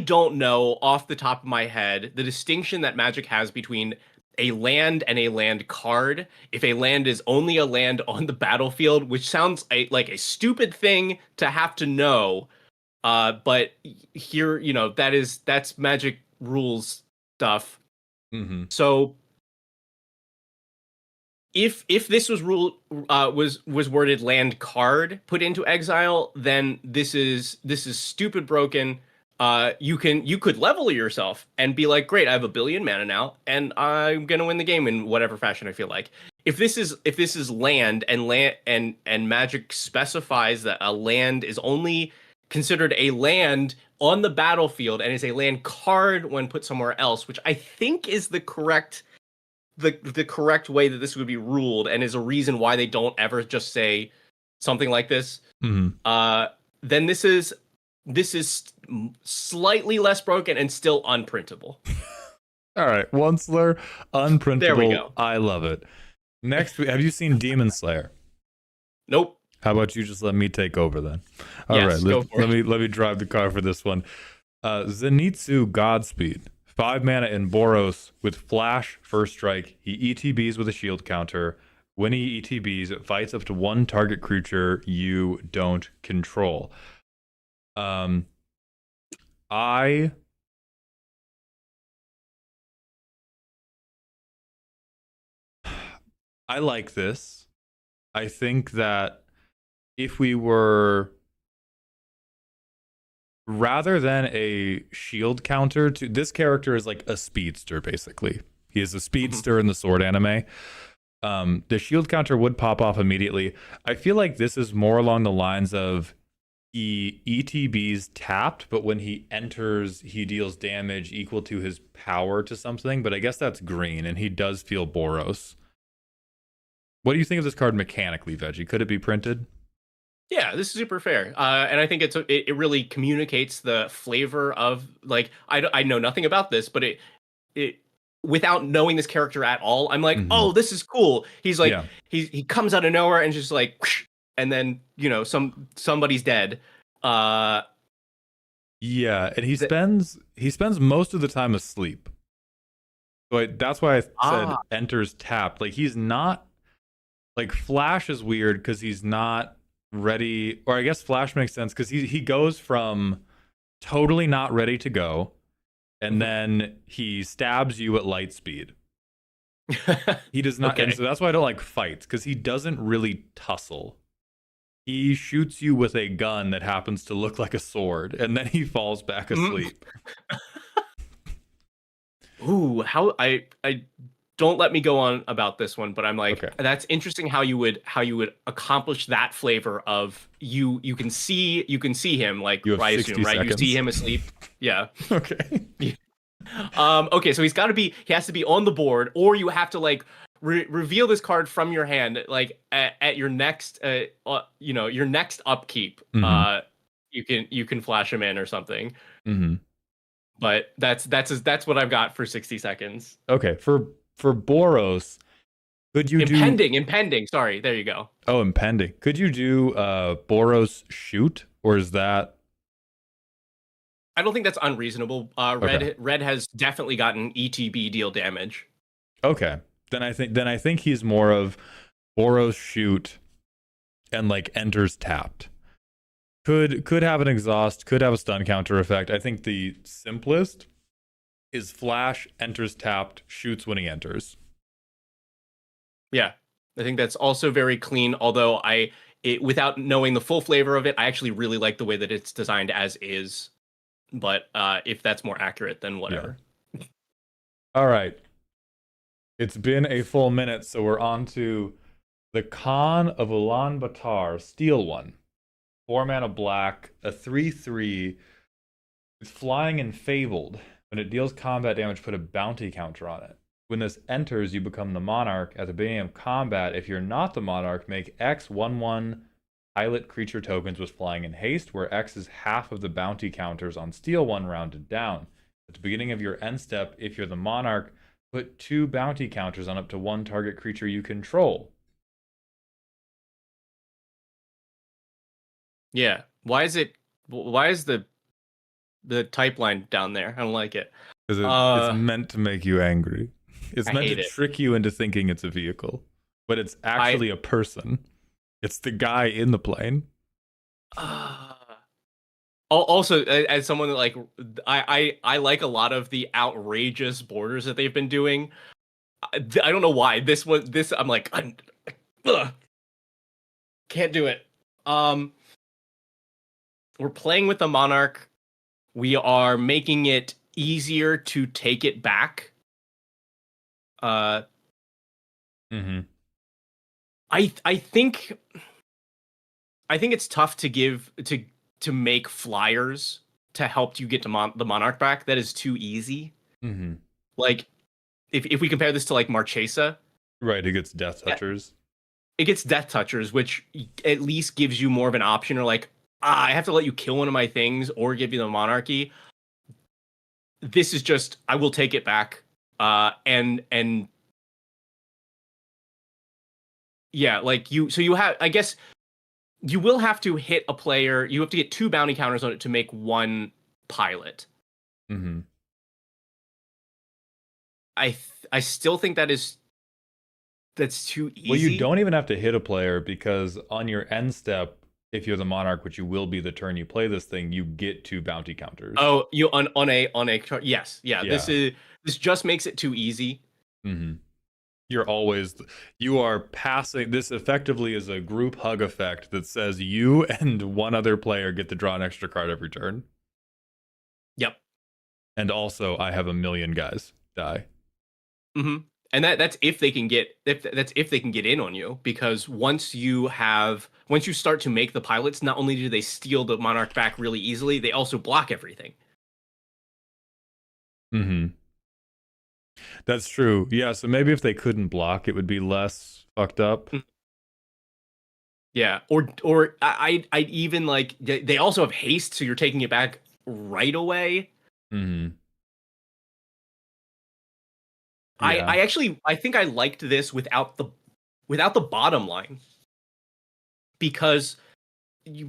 don't know off the top of my head the distinction that Magic has between a land and a land card. If a land is only a land on the battlefield, which sounds like a stupid thing to have to know, but here, that's Magic rules stuff. Mm-hmm. So if this was was worded land card put into exile, then this is stupid broken. You could level yourself and be like, great, I have 1 billion mana now, and I'm gonna win the game in whatever fashion I feel like. If this is land and Magic specifies that a land is only considered a land on the battlefield and is a land card when put somewhere else, which I think is the correct way that this would be ruled, and is a reason why they don't ever just say something like this. Mm-hmm. Then this is slightly less broken and still unprintable. All right, Onceler, unprintable. There we go. I love it. Next, have you seen Demon Slayer? Nope. How about you just let me take over then? All right, let me drive the car for this one. Zenitsu Godspeed. 5 mana in Boros with Flash, First Strike. He ETBs with a shield counter. When he ETBs, it fights up to 1 target creature you don't control. I like this. I think that if we were, rather than a shield counter to this character, is like a speedster, basically. He is a speedster in the Sword anime. The shield counter would pop off immediately. I feel like this is more along the lines of he ETBs tapped, but when he enters, he deals damage equal to his power to something. But I guess that's green, and he does feel Boros. What do you think of this card mechanically, Veggie? Could it be printed? Yeah, this is super fair, and I think it really communicates the flavor of, like, I know nothing about this, but it without knowing this character at all, I'm like, oh, this is cool. He's like, he comes out of nowhere and just like, whoosh, and then somebody's dead. Yeah, and he spends most of the time asleep. So that's why I said enters tapped. Like, he's not, like, Flash is weird because he's not ready, or I guess Flash makes sense because he goes from totally not ready to go, and then he stabs you at light speed. He does not, and so that's why I don't like fights, because he doesn't really tussle. He shoots you with a gun that happens to look like a sword, and then he falls back asleep. Ooh, how I don't let me go on about this one, but I'm like, that's interesting how you would accomplish that flavor of you can see him, like, I assume, right? You see him asleep. Yeah. Okay. Okay, so he has to be on the board, or you have to like reveal this card from your hand, like at your next your next upkeep. You can flash him in or something. But that's what I've got for 60 seconds. Okay, for Boros, could you impending? Sorry, there you go. Oh, impending. Could you do Boros shoot, or is that? I don't think that's unreasonable. Red has definitely gotten ETB deal damage. Okay, then I think he's more of Boros shoot, and like enters tapped. Could have an exhaust. Could have a stun counter effect. I think the simplest is Flash, enters tapped, shoots when he enters. Yeah, I think that's also very clean. Although without knowing the full flavor of it, I actually really like the way that it's designed as is. But if that's more accurate, then whatever. Yeah. All right. It's been a full minute, so we're on to the Khan of Ulaanbaatar, Steel one. 4 mana black, a 3/3. It's flying and fabled. When it deals combat damage, put a bounty counter on it. When this enters, you become the monarch. At the beginning of combat, if you're not the monarch, make X 1/1 pilot creature tokens with flying and haste, where X is half of the bounty counters on steel 1 rounded down. At the beginning of your end step, if you're the monarch, put 2 bounty counters on up to 1 target creature you control. Yeah. Why is the type line down there? I don't like it. Because it's meant to make you angry. It's I meant hate to it. trick you into thinking it's a vehicle. But it's actually a person. It's the guy in the plane. Also, as someone that like, I like a lot of the outrageous borders that they've been doing. I don't know why this I'm like, can't do it. We're playing with the monarch. We are making it easier to take it back. Mm-hmm. I think it's tough to give to make flyers to help you get to the monarch back. That is too easy. Mm-hmm. Like if we compare this to like Marchesa, right, it gets Death Touchers. It gets Death Touchers, which at least gives you more of an option. Or like, I have to let you kill one of my things or give you the monarchy. This is just, I will take it back. And yeah, like you have, I guess you will have to hit a player. You have to get 2 bounty counters on it to make 1 pilot. Mm-hmm. I still think that's too easy. Well, you don't even have to hit a player, because on your end step, if you're the monarch, which you will be the turn you play this thing, you get 2 bounty counters. Oh, you on a yes, yeah. This just makes it too easy. Mm-hmm. You are passing. This effectively is a group hug effect that says you and one other player get to draw an extra card every turn. Yep. And also, I have 1,000,000 guys die. Mm-hmm. And that's if they can get in on you, because once you start to make the pilots, not only do they steal the monarch back really easily, they also block everything. Mm-hmm. That's true. Yeah, so maybe if they couldn't block, it would be less fucked up. Yeah, or I even like, they also have haste, so you're taking it back right away. Mm-hmm. Yeah. I think I liked this without the bottom line, because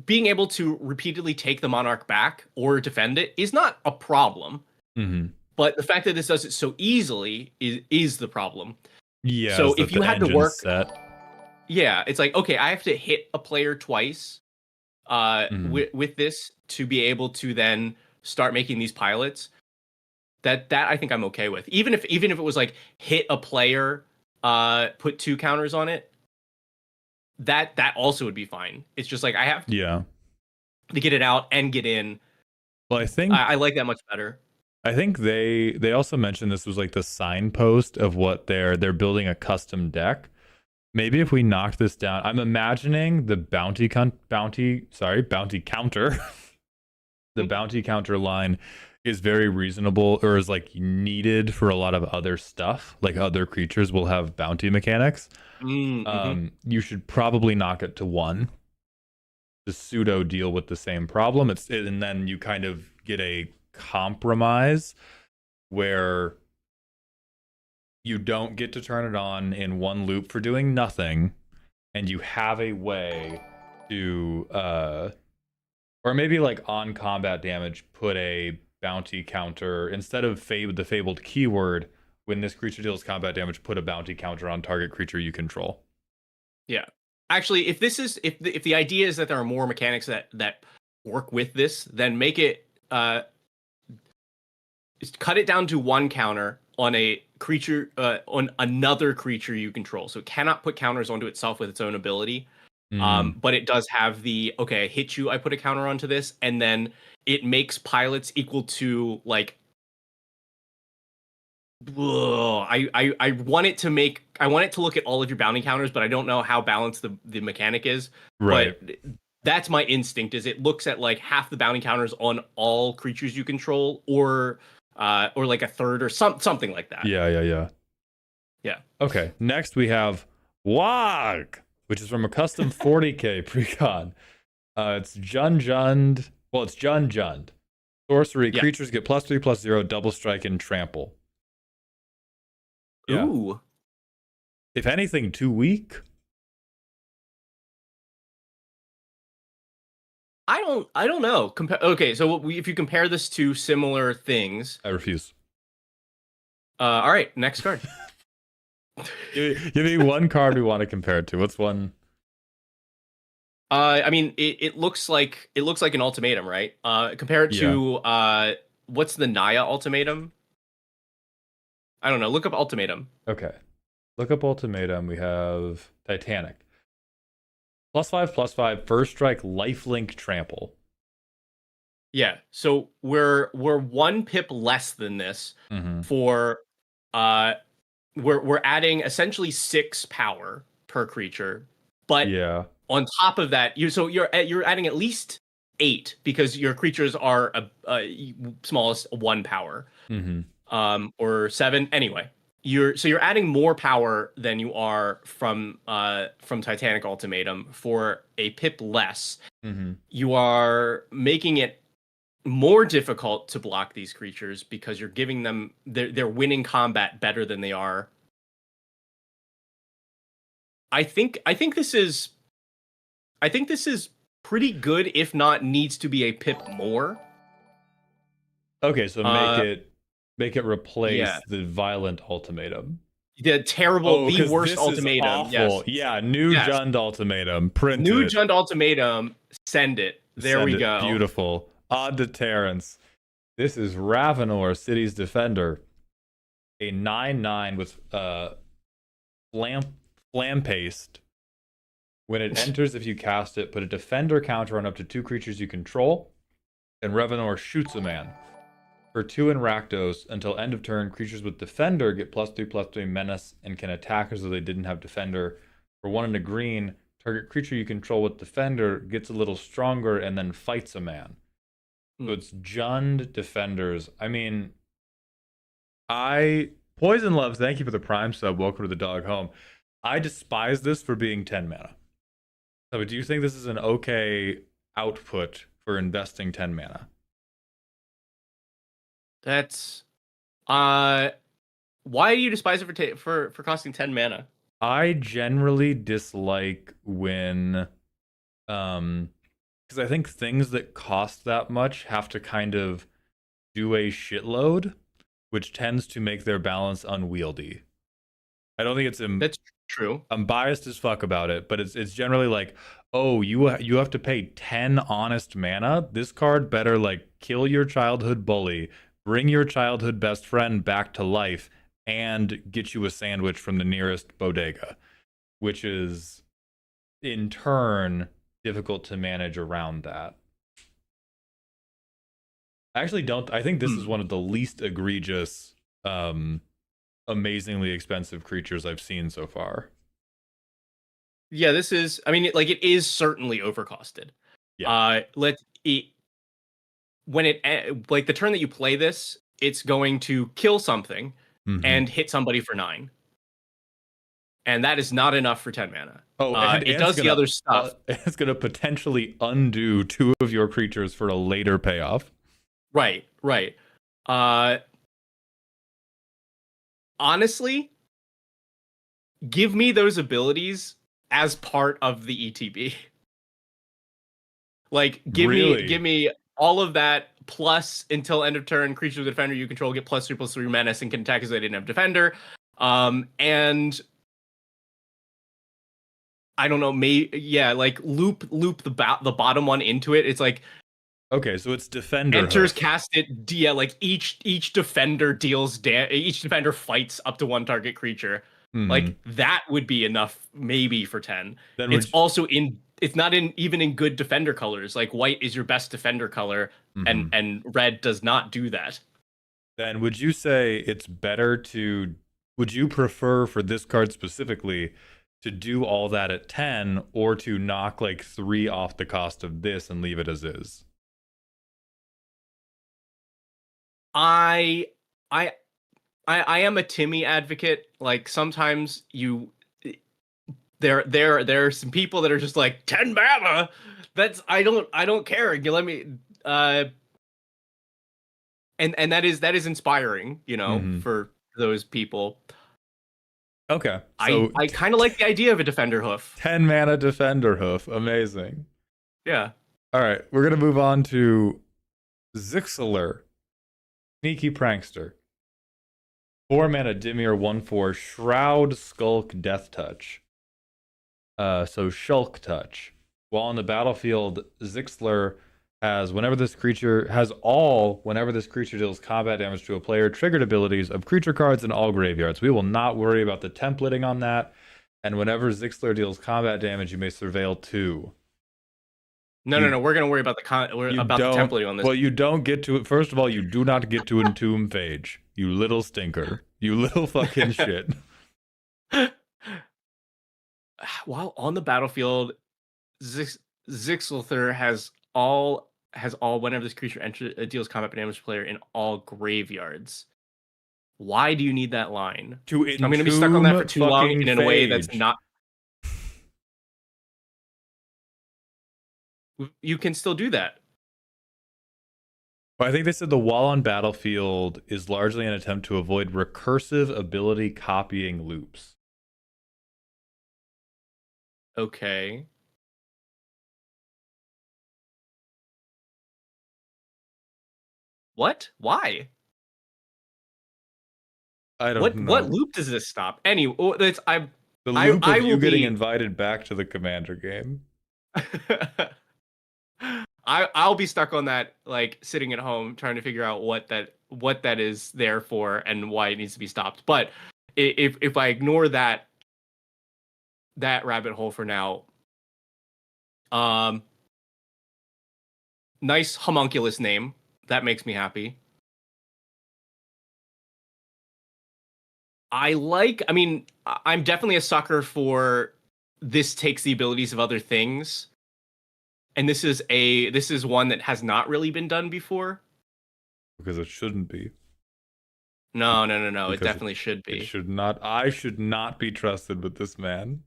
being able to repeatedly take the monarch back or defend it is not a problem. Mm-hmm. But the fact that this does it so easily is the problem. Yeah. So if you had to work, yeah, it's like, okay, I have to hit a player twice, with this to be able to then start making these pilots. That I think I'm okay with. Even if it was like hit a player, put 2 counters on it, that also would be fine. It's just like I have to get it out and get in. Well, I think I like that much better. I think they also mentioned this was like the signpost of what they're building a custom deck. Maybe if we knocked this down, I'm imagining the bounty counter. The bounty counter line is very reasonable, or is like needed for a lot of other stuff. Like other creatures will have bounty mechanics. Mm-hmm. You should probably knock it to 1 to pseudo deal with the same problem. And then you kind of get a compromise where you don't get to turn it on in 1 loop for doing nothing, and you have a way to or maybe like on combat damage, put a bounty counter instead of the fabled keyword. When this creature deals combat damage, put a bounty counter on target creature you control. Yeah, actually, if the idea is that there are more mechanics that work with this, then make it cut it down to 1 counter on a creature, on another creature you control. So it cannot put counters onto itself with its own ability. But it does have the, okay, I hit you, I put a counter onto this, and then it makes pilots equal to like, I want it to look at all of your bounty counters, but I don't know how balanced the mechanic is. Right. But that's my instinct, is it looks at like half the bounty counters on all creatures you control, or like a third, or something like that. Yeah. Yeah. Okay. Next we have YEAHHHHHH, which is from a custom 40k precon. It's Jund. Well, it's Jund. Sorcery. Yeah. Creatures get +3/+0, double strike, and trample. Yeah. Ooh. If anything, too weak. I don't know. Okay, so if you compare this to similar things, I refuse. all right, next card. Give me one card we want to compare it to. What's one? I mean, it looks like an ultimatum, right? Compare it to what's the Naya ultimatum? I don't know. Look up ultimatum. Okay. Look up ultimatum. We have Titanic. +5/+5, first strike, lifelink, trample. Yeah. So we're 1 pip less than this for we're adding essentially 6 power per creature, but on top of that, you're adding at least 8 because your creatures are a smallest 1 power, or 7 anyway. You're adding more power than you are from Titanic Ultimatum for a pip less. You are making it more difficult to block these creatures because you're giving them they're winning combat better than they are. I think this is pretty good, if not needs to be a pip more. Okay, so make it replace the violent ultimatum. The terrible, the worst ultimatum. Yes. Yeah, new Jund ultimatum. Print new it. Jund ultimatum. Send it. There we go. Beautiful. Odd deterrence. This is Ravenor, City's Defender. A 9/9 with flam paste. When it enters, if you cast it, put a defender counter on up to 2 creatures you control, and Ravenor shoots a man. For 2 in Rakdos, until end of turn, creatures with defender get +3/+3 menace and can attack as though they didn't have defender. For 1 in a green, target creature you control with defender gets a little stronger and then fights a man. So it's Jund defenders. I mean, Poison Loves, thank you for the Prime sub. Welcome to the dog home. I despise this for being 10 mana. So do you think this is an okay output for investing 10 mana? That's why do you despise it for costing 10 mana? I generally dislike when because I think things that cost that much have to kind of do a shitload, which tends to make their balance unwieldy. I don't think it's that's true. I'm biased as fuck about it, but it's generally like, oh, you have to pay 10 honest mana. This card better like kill your childhood bully, bring your childhood best friend back to life, and get you a sandwich from the nearest bodega, which is in turn difficult to manage around that. I actually don't. I think this is one of the least egregious, amazingly expensive creatures I've seen so far. Yeah, this is. I mean, it is certainly overcosted. Yeah. When it like the turn that you play this, it's going to kill something and hit somebody for 9. And that is not enough for 10 mana. Oh, it does the other stuff. It's going to potentially undo 2 of your creatures for a later payoff. Right. Honestly, give me those abilities as part of the ETB. Like, give me all of that, plus until end of turn, creatures with defender you control get +3/+3 menace and can attack as they didn't have defender. And I don't know, like loop the bottom one into it. It's like, okay, so it's defender enters, cast it. Yeah, like each defender deals each defender fights up to 1 target creature. Like that would be enough maybe for 10. Then it's also it's not even in good defender colors. Like white is your best defender color, and red does not do that. Then would you say it's better to? Would you prefer for this card specifically to do all that at 10, or to knock like 3 off the cost of this and leave it as is? I am a Timmy advocate. Like sometimes there are some people that are just like 10 mana. That's I don't care. You let me and that is inspiring, for those people. Okay, so I kind of like the idea of a defender hoof. 10 mana defender hoof, amazing. Yeah. All right, we're gonna move on to Zixler, sneaky prankster. 4 mana Dimir 1/4 Shroud Skulk Death Touch. So Shulk Touch. While on the battlefield, Zixler has whenever this creature deals combat damage to a player, triggered abilities of creature cards in all graveyards. We will not worry about the templating on that. And whenever Zixler deals combat damage, you may surveil 2. No. We're gonna worry about the templating on this. Well, you don't get to it. First of all, you do not get to Entomb Phage. You little stinker. You little fucking shit. While on the battlefield, Zixler has all whenever this creature deals combat damage to player in all graveyards. Why do you need that line? I'm going to be stuck on that for too long and in a way that's not. You can still do that. Well, I think they said the wall on battlefield is largely an attempt to avoid recursive ability copying loops. Okay. What? Why? I don't know. What loop does this stop? Anyway, the loop of you getting invited back to the Commander game. I'll be stuck on that, like sitting at home trying to figure out what that is there for and why it needs to be stopped. But if I ignore that rabbit hole for now, nice homunculus name. That makes me happy. I'm definitely a sucker for this takes the abilities of other things. And this is one that has not really been done before. Because it shouldn't be. No. It definitely should be. It should not. I should not be trusted with this man.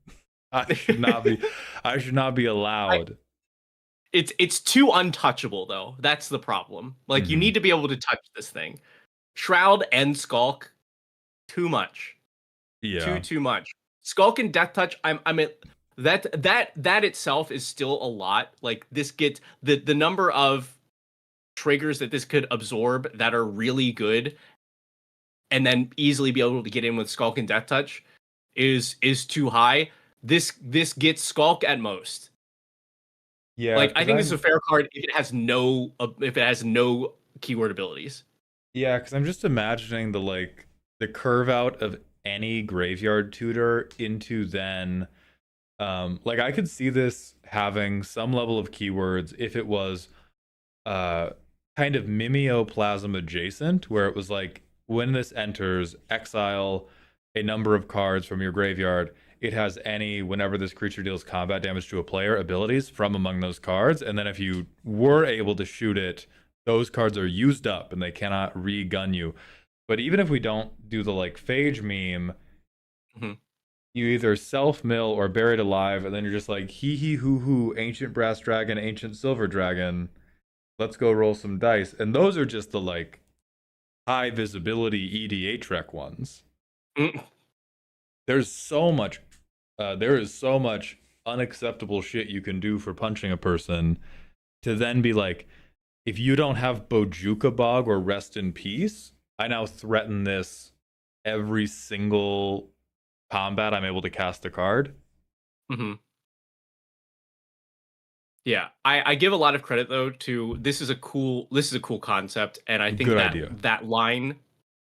I should not be. I should not be allowed. It's too untouchable though. That's the problem. Like you need to be able to touch this thing. Shroud and Skulk, too much. Yeah. Too much. Skulk and Death Touch. That itself is still a lot. Like this gets the number of triggers that this could absorb that are really good, and then easily be able to get in with Skulk and Death Touch is too high. This gets Skulk at most. Yeah, like I think this is a fair card if it has no keyword abilities. Yeah, because I'm just imagining the curve out of any graveyard tutor into then. I could see this having some level of keywords if it was kind of mimeoplasm adjacent, where it was like when this enters, exile a number of cards from your graveyard. It has any, whenever this creature deals combat damage to a player, abilities from among those cards. And then if you were able to shoot it, those cards are used up and they cannot re-gun you. But even if we don't do the Phage meme, you either self-mill or buried alive, and then you're just like, hee hoo hoo, ancient brass dragon, ancient silver dragon. Let's go roll some dice. And those are just the high visibility EDH rec ones. There's so much there is so much unacceptable shit you can do for punching a person to then be like, if you don't have Bojuka Bog or Rest in Peace, I now threaten this every single combat I'm able to cast a card. Yeah, I give a lot of credit though to this is a cool concept, and I think Good that idea. that line,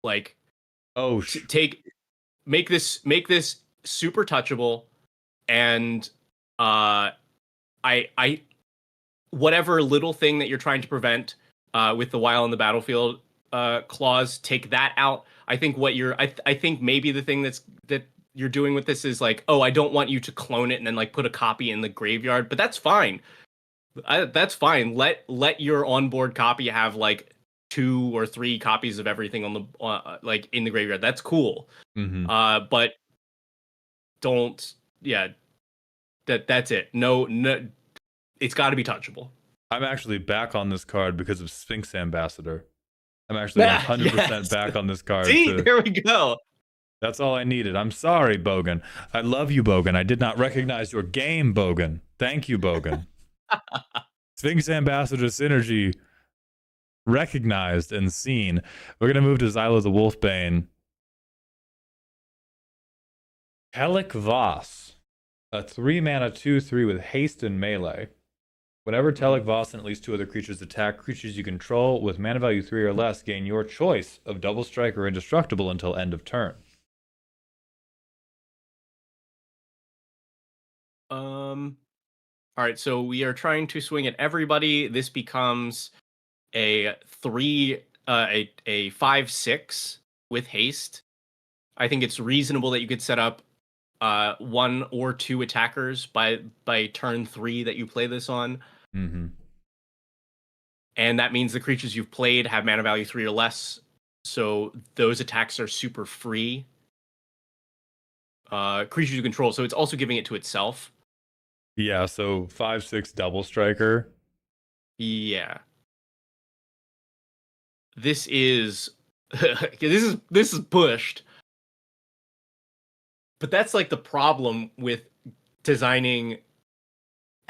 make this super touchable, and I whatever little thing that you're trying to prevent with the while on the battlefield clause, take that out. I think I think maybe the thing that you're doing with this is I don't want you to clone it and then put a copy in the graveyard, but that's fine. That's fine. Let your onboard copy have 2 or 3 copies of everything on the like in the graveyard. That's cool. But don't, yeah, that's it. No, it's got to be touchable. I'm actually back on this card because of Sphinx Ambassador. I'm actually 100% Yes. back on this card. See, there we go. That's all I needed. I'm sorry, Bogan. I love you, Bogan. I did not recognize your game, Bogan. Thank you, Bogan. Sphinx Ambassador synergy recognized and seen. We're going to move to Xylo the Wolfbane. Helic Voss, a 3-mana 2/3 with haste and melee. Whenever Telic Voss and at least 2 other creatures attack creatures you control with mana value 3 or less, gain your choice of Double Strike or Indestructible until end of turn. All right, so we are trying to swing at everybody. This becomes a 5/6 with haste. I think it's reasonable that you could set up 1 or 2 attackers by turn 3 that you play this on. And that means the creatures you've played have mana value 3 or less, so those attacks are super free. Creatures you control, so it's also giving it to itself. Yeah, so 5/6 Double Striker. Yeah. This is this is pushed. But that's like the problem with designing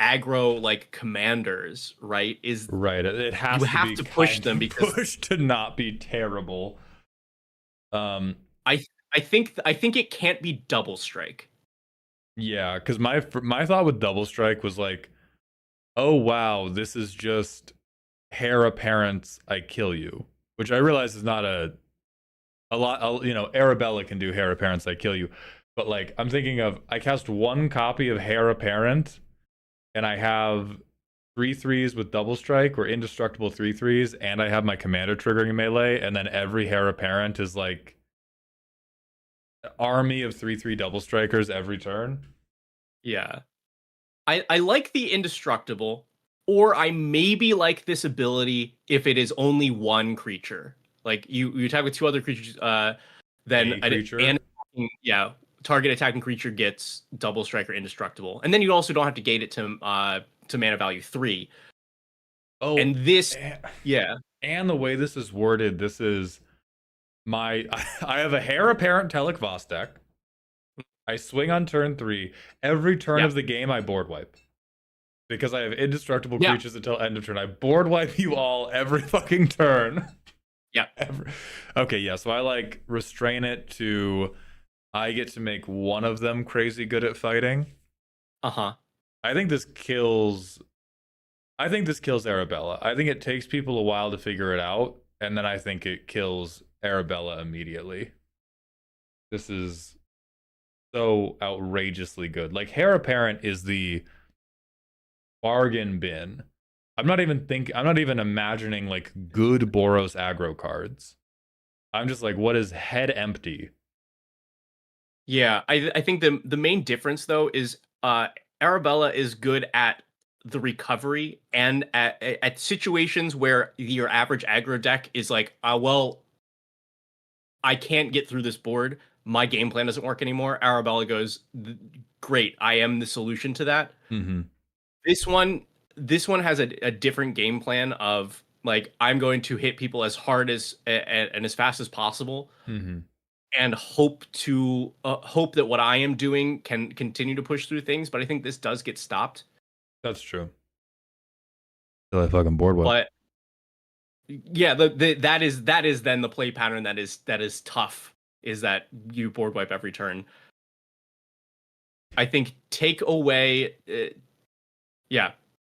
aggro like commanders, right? Is right. It has you to have be to push kind them of because pushed to not be terrible. I think it can't be double strike. Yeah, because my thought with Double Strike was like, oh wow, this is just Heir Apparent, I kill you, which I realize is not a lot. You know, Arabella can do Heir Apparent, I kill you, but like I'm thinking of I cast 1 copy of Heir Apparent, and I have 3/3s with Double Strike or indestructible 3/3s, and I have my commander triggering melee, and then every Heir Apparent is like army of 3/3 Double Strikers every turn. Yeah. I like the indestructible, or I maybe like this ability if it is only 1 creature. Like you attack with 2 other creatures, then target attacking creature gets Double Strike or indestructible. And then you also don't have to gate it to mana value 3. Oh, and this and the way this is worded, this is I have a Heir Apparent Telic Voss deck. I swing on turn 3. Every turn of the game, I board wipe. Because I have indestructible creatures until end of turn. I board wipe you all every fucking turn. Yeah. Okay, yeah, so I like restrain it to I get to make one of them crazy good at fighting. Uh-huh. I think this kills Arabella. I think it takes people a while to figure it out, and then I think it kills Arabella immediately. This is so outrageously good. Like Heir Apparent is the bargain bin. I'm not even imagining like good Boros aggro cards. I'm just like, what is head empty? Yeah, I think the main difference though is Arabella is good at the recovery and at situations where your average aggro deck is like, well, I can't get through this board. My game plan doesn't work anymore. Arabella goes, great, I am the solution to that. This one has a different game plan of like, I'm going to hit people as hard as and as fast as possible, and hope that what I am doing can continue to push through things. But I think this does get stopped. That's true. Till I fucking board wipe. But yeah, that is then the play pattern that is tough. Is that you board wipe every turn. I think take away,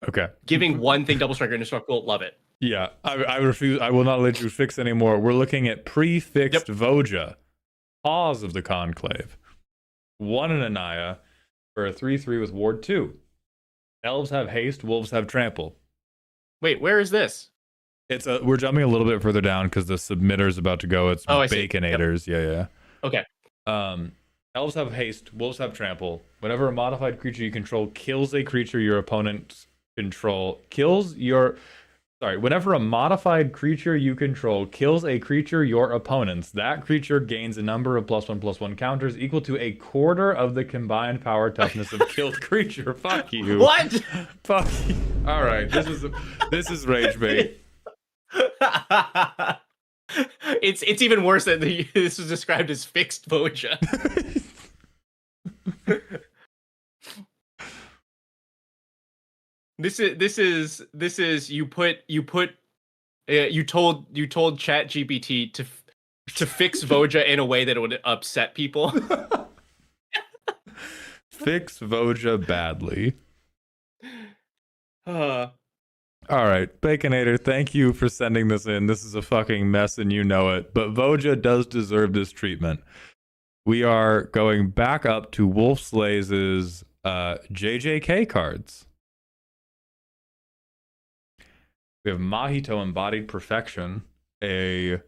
Okay. Giving one thing Double Striker Indestructible, love it. Yeah, I refuse. I will not let you fix anymore. We're looking at prefixed Voja, Pause of the Conclave. 1 and Anaya for a 3/3 with Ward 2. Elves have haste, wolves have trample. Wait, where is this? We're jumping a little bit further down because the submitter's about to go. It's Baconators. Yeah. Okay. Elves have haste, wolves have trample. Whenever a modified creature you control kills a creature your opponent kills your Whenever a modified creature you control kills a creature your opponent's, that creature gains a number of +1/+1 counters equal to a quarter of the combined power toughness of killed creature. Fuck you. What? Fuck you. All right, this is rage bait. It's even worse that this was described as fixed Voja. This is you told ChatGPT to fix Voja in a way that it would upset people. Fix Voja badly. Uh, All right, Baconator, thank you for sending this in. This is a fucking mess and you know it, but Voja does deserve this treatment. We are going back up to Wolf Slays' JJK cards. We have Mahito Embodied Perfection, a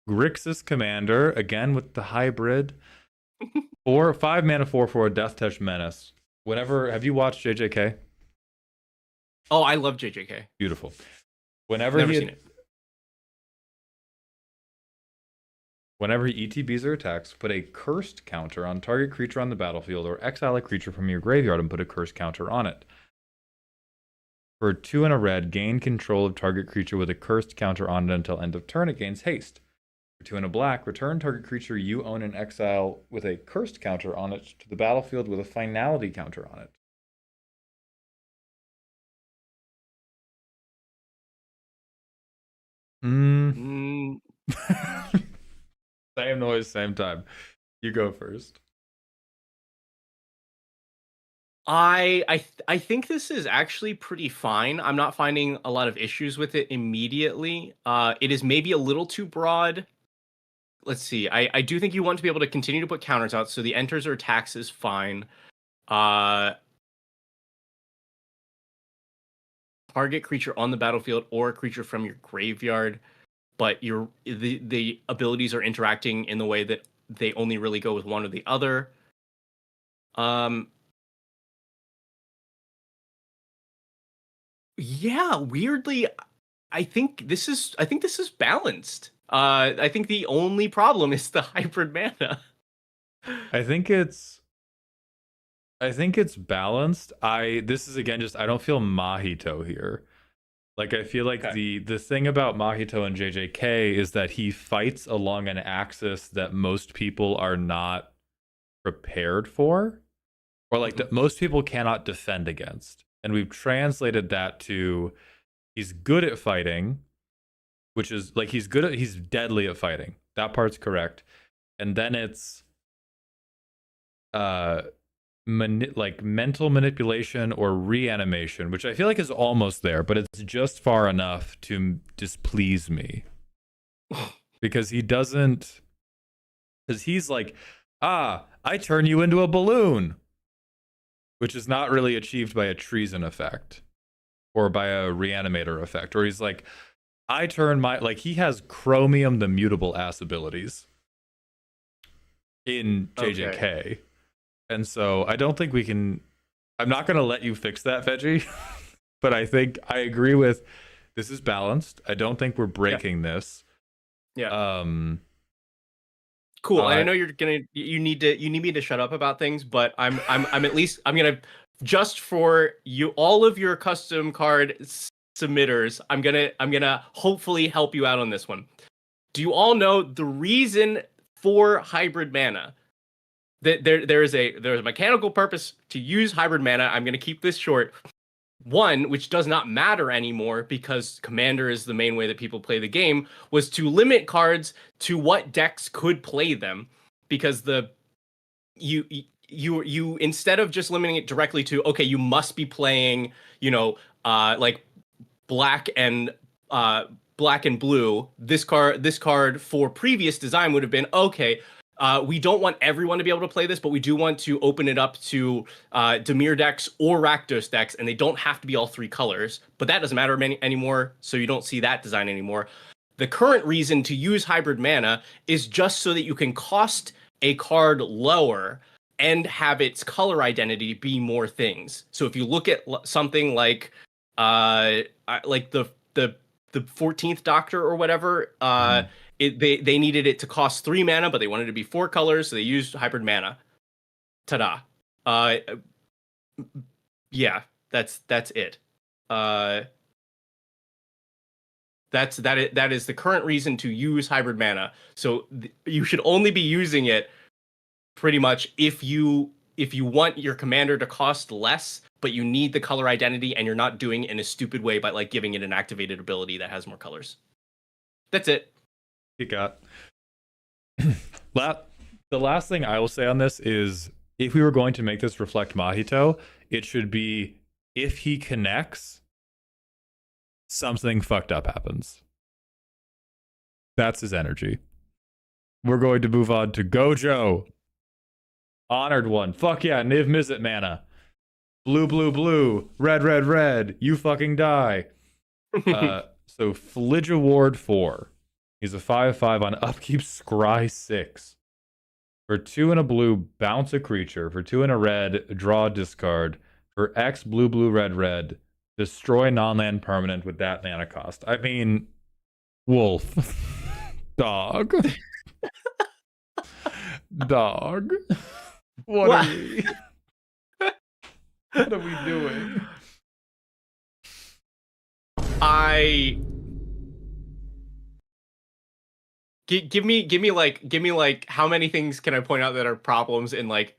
Grixis Commander, again with the hybrid, 5 mana 4/4 Death Touch Menace. Have you watched JJK? Oh, I love JJK. Beautiful. Never seen it. Whenever he ETBs or attacks, put a cursed counter on target creature on the battlefield or exile a creature from your graveyard and put a cursed counter on it. For 2 and a red, gain control of target creature with a cursed counter on it until end of turn. It gains haste. For 2 and a black, return target creature you own in exile with a cursed counter on it to the battlefield with a finality counter on it. Same noise, same time. You go first. I think this is actually pretty fine. I'm not finding a lot of issues with it immediately. It is maybe a little too broad. Let's see. I do think you want to be able to continue to put counters out, so the enters or attacks is fine. Target creature on the battlefield or a creature from your graveyard, but the abilities are interacting in the way that they only really go with one or the other. Yeah, weirdly, I think this is balanced. I think the only problem is the hybrid mana. I think it's balanced. This is again just I don't feel Mahito here. Like I feel like the thing about Mahito and JJK is that he fights along an axis that most people are not prepared for, or like that most people cannot defend against. And we've translated that to he's good at fighting, which is like he's deadly at fighting. That part's correct. And then it's like mental manipulation or reanimation, which I feel like is almost there, but it's just far enough to displease me. Because he's like, I turn you into a balloon, which is not really achieved by a treason effect or by a reanimator effect. Or he's like, I turn he has Chromium the Mutable ass abilities in JJK. Okay. And so I don't think we can, I'm not going to let you fix that, Veggie, but I think I agree with this is balanced. I don't think we're breaking this. Yeah. Cool. And I know you need me to shut up about things, but I'm gonna just for you, all of your custom card submitters, I'm gonna hopefully help you out on this one. Do you all know the reason for hybrid mana? That there's a mechanical purpose to use hybrid mana. I'm gonna keep this short. One, which does not matter anymore because Commander is the main way that people play the game, was to limit cards to what decks could play them, because you instead of just limiting it directly to, okay, you must be playing, like black and blue. This card for previous design would have been, okay, we don't want everyone to be able to play this, but we do want to open it up to Dimir decks or Rakdos decks, and they don't have to be all 3 colors. But that doesn't matter anymore, so you don't see that design anymore. The current reason to use hybrid mana is just so that you can cost a card lower and have its color identity be more things. So if you look at something like the the 14th Doctor or whatever. They needed it to cost 3 mana, but they wanted it to be 4 colors, so they used hybrid mana. Ta-da. Yeah, that's it. That is the current reason to use hybrid mana. So you should only be using it pretty much if you want your commander to cost less, but you need the color identity and you're not doing it in a stupid way by like giving it an activated ability that has more colors. That's it. You got. The last thing I will say on this is, if we were going to make this reflect Mahito, it should be, if he connects, something fucked up happens. That's his energy. We're going to move on to Gojo. Honored One. Fuck yeah, Niv Mizzet mana. Blue, blue, blue. Red, red, red. You fucking die. So Flidge Award 4. He's a 5/5 on upkeep, scry 6. For 2 and a blue, bounce a creature. For 2 and a red, draw a discard. For X, blue, blue, red, red, destroy non-land permanent with that mana cost. I mean, wolf. Dog. Dog. What are we? What are we doing? Give me like how many things can I point out that are problems in like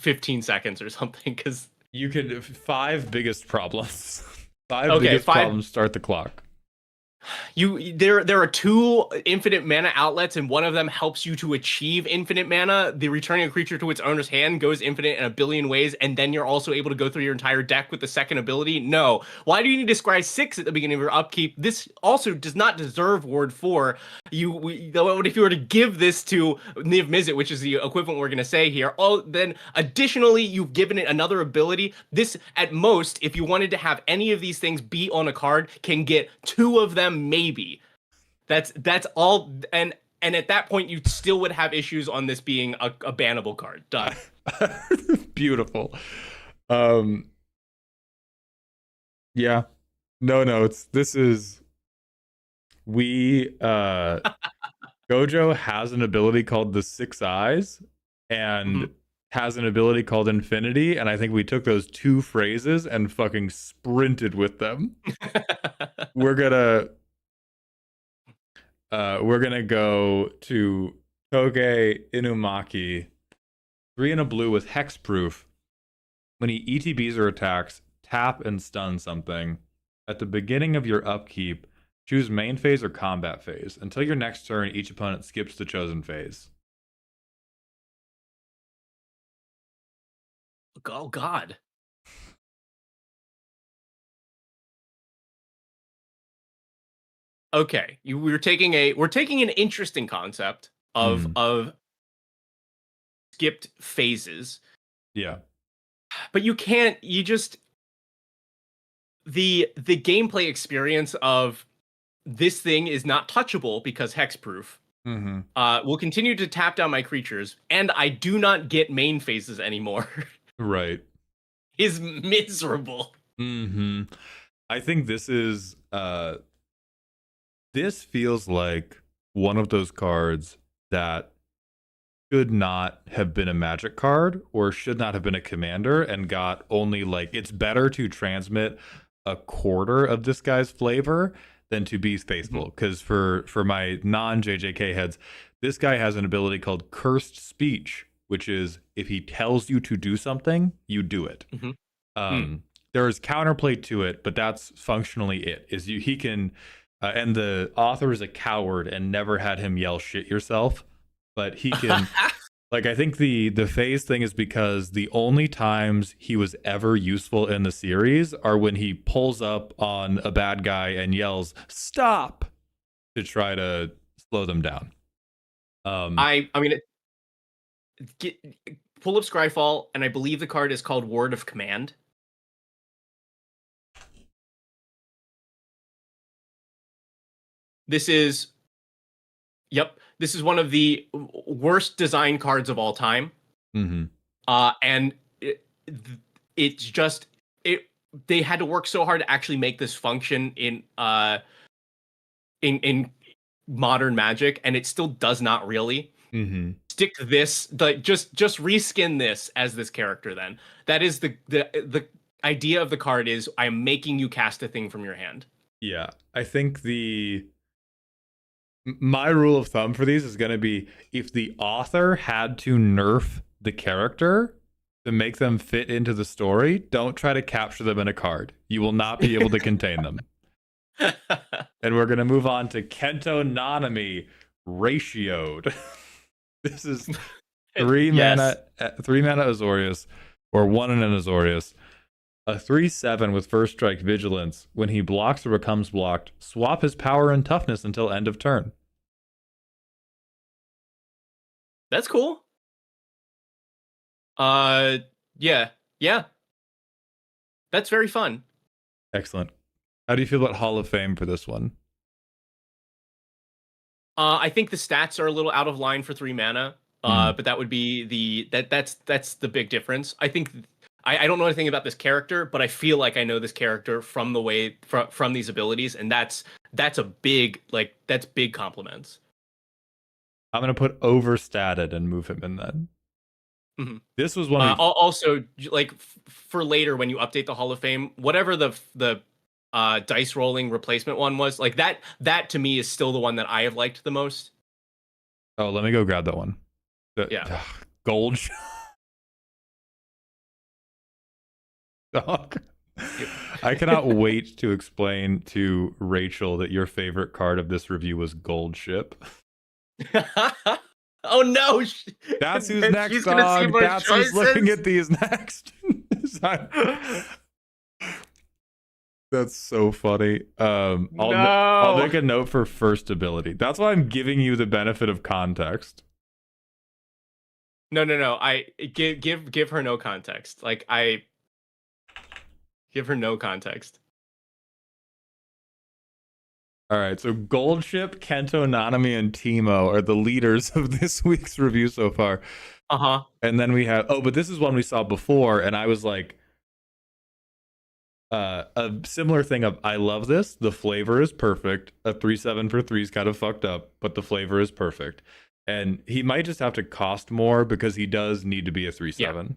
15 seconds or something? Because you could 5 biggest problems. 5 biggest problems. Start the clock. There are 2 infinite mana outlets, and one of them helps you to achieve infinite mana. The returning a creature to its owner's hand goes infinite in a billion ways, and then you're also able to go through your entire deck with the second ability. No. Why do you need to scry 6 at the beginning of your upkeep? This also does not deserve Ward 4. If you were to give this to Niv Mizzet, which is the equivalent we're going to say here, then additionally, you've given it another ability. This, at most, if you wanted to have any of these things be on a card, can get 2 of them maybe. That's all, and at that point you still would have issues on this being a bannable card. Done. Beautiful. Yeah. No notes. This is Gojo has an ability called the 6 Eyes and has an ability called Infinity, and I think we took those 2 phrases and fucking sprinted with them. We're gonna go to Toge Inumaki. 3 and a blue with hexproof. When he ETBs or attacks, tap and stun something. At the beginning of your upkeep, choose main phase or combat phase. Until your next turn, each opponent skips the chosen phase. Oh God. Okay, we're taking an interesting concept of skipped phases. Yeah. But the gameplay experience of this thing is not touchable because hexproof. Will continue to tap down my creatures, and I do not get main phases anymore. Right. Is miserable. I think this is this feels like one of those cards that should not have been a Magic card or should not have been a commander and got only like, it's better to transmit a quarter of this guy's flavor than to be faithful. Because for my non-JJK heads, this guy has an ability called Cursed Speech, which is if he tells you to do something, you do it. There is counterplay to it, but that's functionally it. He can, and the author is a coward and never had him yell "shit yourself," but he can. Like, I think the phase thing is because the only times he was ever useful in the series are when he pulls up on a bad guy and yells "stop" to try to slow them down. I mean, pull up Scryfall, and I believe the card is called Word of Command. This is one of the worst design cards of all time. And they had to work so hard to actually make this function in modern Magic, and it still does not really. Mm-hmm. Stick to this, just reskin this as this character. Then that is the idea of the card is I am making you cast a thing from your hand. Yeah, I think my rule of thumb for these is going to be if the author had to nerf the character to make them fit into the story, don't try to capture them in a card. You will not be able to contain them. And we're going to move on to Kento Nanami ratioed. This is 3 mana Azorius, or 1 and an Azorius. A 3/7 with first strike vigilance. When he blocks or becomes blocked, swap his power and toughness until end of turn. That's cool. Yeah. That's very fun. Excellent. How do you feel about Hall of Fame for this one? I think the stats are a little out of line for 3 mana. But that would be that's the big difference. I think I don't know anything about this character, but I feel like I know this character from the way from these abilities, and that's a big that's big compliments. I'm gonna put overstated and move him in then. Mm-hmm. This was one. Also, like for later when you update the Hall of Fame, whatever the dice rolling replacement one was, like that to me is still the one that I have liked the most. Oh, let me go grab that one. Yeah, gold. Dog. I cannot wait to explain to Rachel that your favorite card of this review was Gold Ship. Oh no! That's who's next, dog. That's who's looking at these next. That's so funny. I'll make a note for first ability. That's why I'm giving you the benefit of context. No. I give her no context. Like I give her no context. All right, so Gold Ship, Kento Nanami, and Teemo are the leaders of this week's review so far. And then we have but this is one we saw before, and I was like, a similar thing of I love this. The flavor is perfect. A 3/7 for 3 is kind of fucked up, but the flavor is perfect. And he might just have to cost more because he does need to be a 3/7.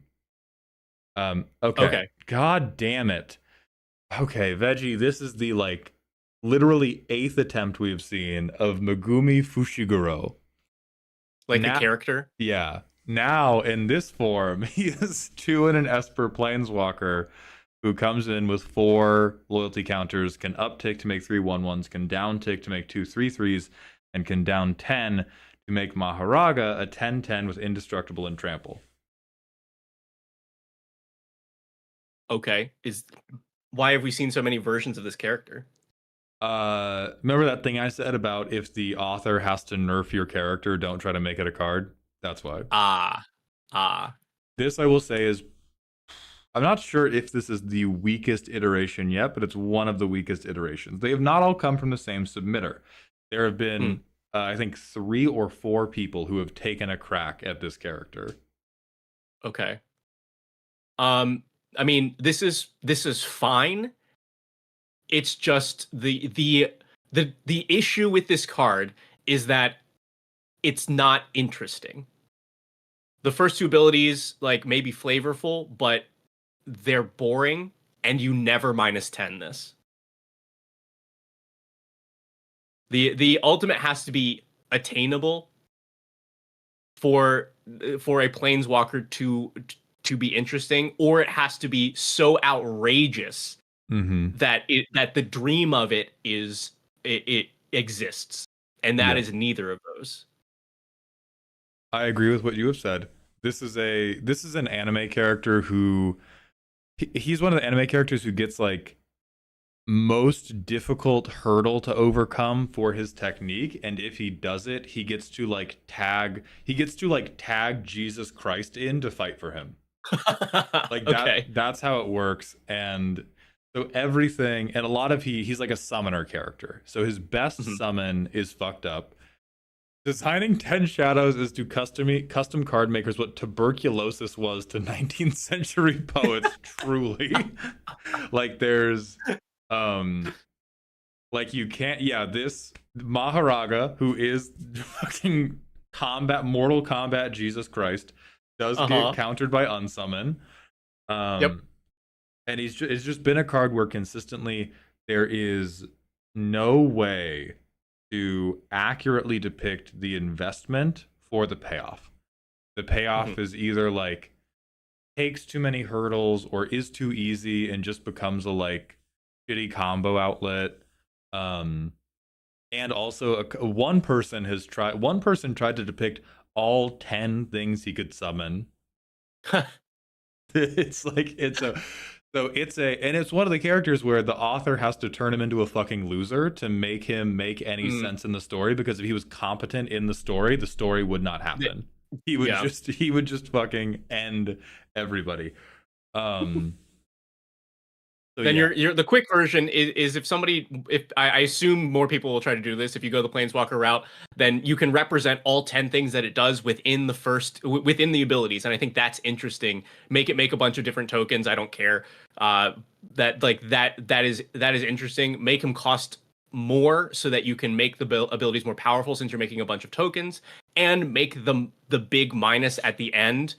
Yeah. Okay. God damn it. Okay, Veggie, this is the literally 8th attempt we've seen of Megumi Fushiguro. Like the character? Yeah. Now, in this form, he is 2 and an Esper Planeswalker who comes in with 4 loyalty counters, can uptick to make 3 1/1s, can downtick to make 2 3/3s, and can down 10 to make Maharaga a 10/10 with indestructible and trample. Okay. Why have we seen so many versions of this character? Remember that thing I said about if the author has to nerf your character, don't try to make it a card? That's why. This I will say is, I'm not sure if this is the weakest iteration yet, but it's one of the weakest iterations. They have not all come from the same submitter. There have been, I think, 3 or 4 people who have taken a crack at this character. Okay. I mean, this is fine. It's just the issue with this card is that it's not interesting. The first 2 abilities may be flavorful, but they're boring, and you never -10 this. The ultimate has to be attainable for a planeswalker to be interesting, or it has to be so outrageous that the dream of it is it exists, and that is neither of those. I agree with what you have said. This is an anime character who he's one of the anime characters who gets most difficult hurdle to overcome for his technique, and if he does it, he gets to tag Jesus Christ in to fight for him. That's how it works. And so everything, and a lot of he's like a summoner character, so his best summon is fucked up. Designing 10 shadows is to custom card makers what tuberculosis was to 19th century poets, truly. Like there's like you can't this Maharaga, who is fucking Mortal Kombat Jesus Christ, does get countered by Unsummon. Yep. And it's just been a card where consistently there is no way to accurately depict the investment for the payoff. The payoff is either like takes too many hurdles or is too easy and just becomes a like shitty combo outlet. And also one person tried to depict all 10 things he could summon. It's one of the characters where the author has to turn him into a fucking loser to make him make any sense in the story, because if he was competent in the story would not happen. He would just fucking end everybody. So then you're the quick version is if I assume more people will try to do this. If you go the Planeswalker route, then you can represent all 10 things that it does within the abilities, and I think that's interesting. Make a bunch of different tokens. I don't care. That is interesting. Make them cost more so that you can make the abilities more powerful, since you're making a bunch of tokens, and make them the big minus at the end.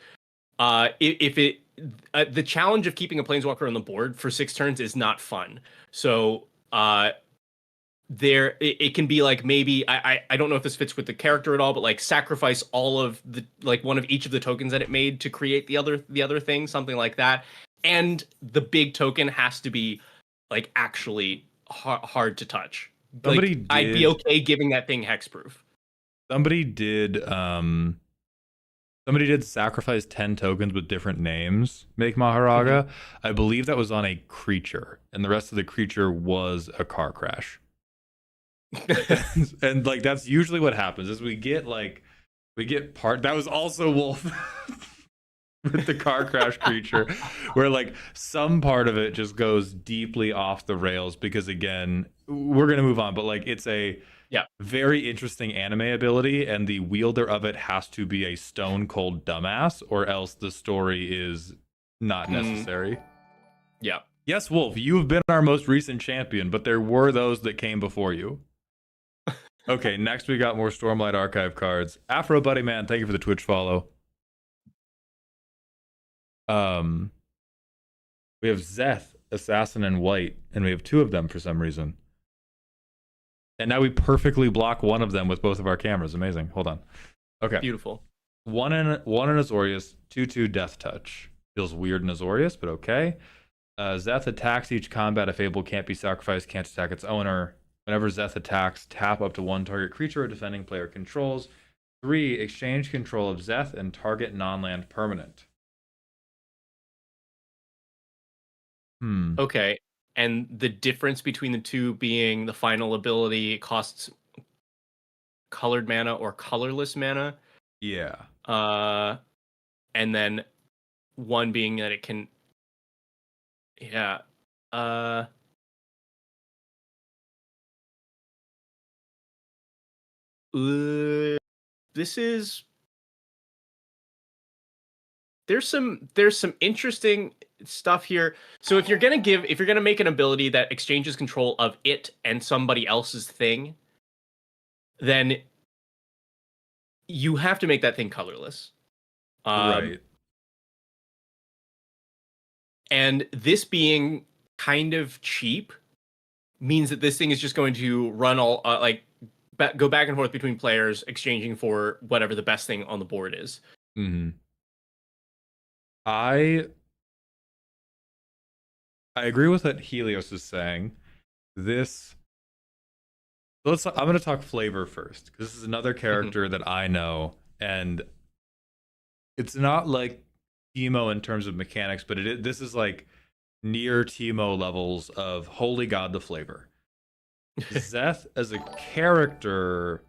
The challenge of keeping a Planeswalker on the board for 6 turns is not fun. So it can be like, maybe I don't know if this fits with the character at all, but like sacrifice all of the one of each of the tokens that it made to create the other thing, something like that. And the big token has to be like actually hard to touch. I'd be okay giving that thing hexproof. Somebody did sacrifice 10 tokens with different names, make Maharaga. I believe that was on a creature, and the rest of the creature was a car crash. And like that's usually what happens is we get that was also Wolf with the car crash creature, where like some part of it just goes deeply off the rails, because again, we're gonna move on, but like it's a very interesting anime ability, and the wielder of it has to be a stone cold dumbass, or else the story is not necessary. Yeah. Yes, Wolf, you have been our most recent champion, but there were those that came before you. Okay, next we got more Stormlight Archive cards. Afro Buddy Man, thank you for the Twitch follow. We have Zeth, Assassin, and White, and we have 2 of them for some reason. And now we perfectly block one of them with both of our cameras. Amazing. Hold on. Okay. Beautiful. One in Azorius, 2/2 Death Touch. Feels weird in Azorius, but okay. Zeth attacks each combat. A Fable can't be sacrificed, can't attack its owner. Whenever Zeth attacks, tap up to 1 target creature a defending player controls. 3, exchange control of Zeth and target non-land permanent. Okay. And the difference between the two being the final ability costs colored mana or colorless mana. Yeah. And then one being that it can. Yeah. This is. There's some interesting stuff here. So if you're gonna make an ability that exchanges control of it and somebody else's thing, then you have to make that thing colorless. Right. And this being kind of cheap means that this thing is just going to run all go back and forth between players, exchanging for whatever the best thing on the board is. I agree with what Helios is saying. I'm going to talk flavor first, because this is another character that I know, and it's not like Teemo in terms of mechanics, but this is like near Teemo levels of holy god, the flavor. Zeth as a character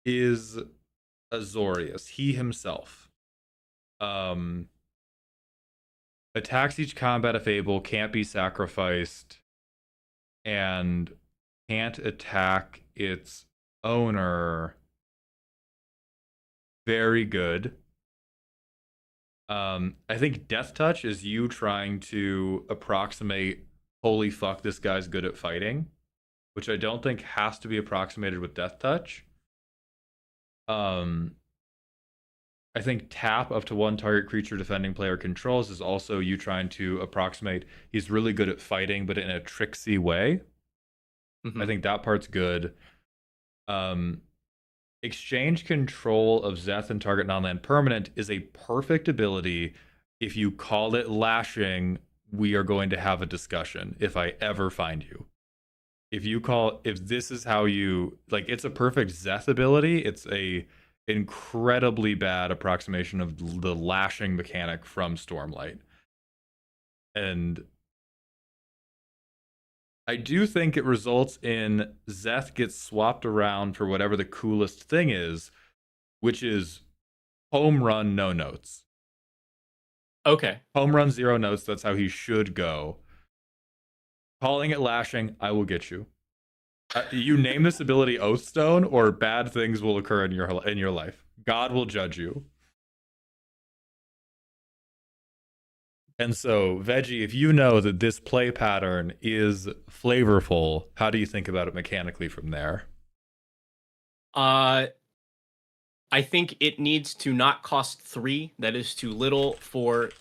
is Azorius, he himself. Attacks each combat a Fable, can't be sacrificed, and can't attack its owner very good. I think Death Touch is you trying to approximate, holy fuck, this guy's good at fighting, which I don't think has to be approximated with Death Touch. I think tap up to one target creature defending player controls is also you trying to approximate he's really good at fighting, but in a tricksy way. I think that part's good. Exchange control of Zeth and target non-land permanent is a perfect ability. If you call it lashing, we are going to have a discussion if I ever find you. If this is how you, like, it's a perfect Zeth ability. It's a incredibly bad approximation of the lashing mechanic from Stormlight. And I do think it results in Zeth gets swapped around for whatever the coolest thing is, which is home run, no notes. Okay. Home run, 0 notes. That's how he should go. Calling it lashing, I will get you. You name this ability Oathstone, or bad things will occur in your life. God will judge you. And so, Veggie, if you know that this play pattern is flavorful, how do you think about it mechanically from there? I think it needs to not cost 3. That is too little for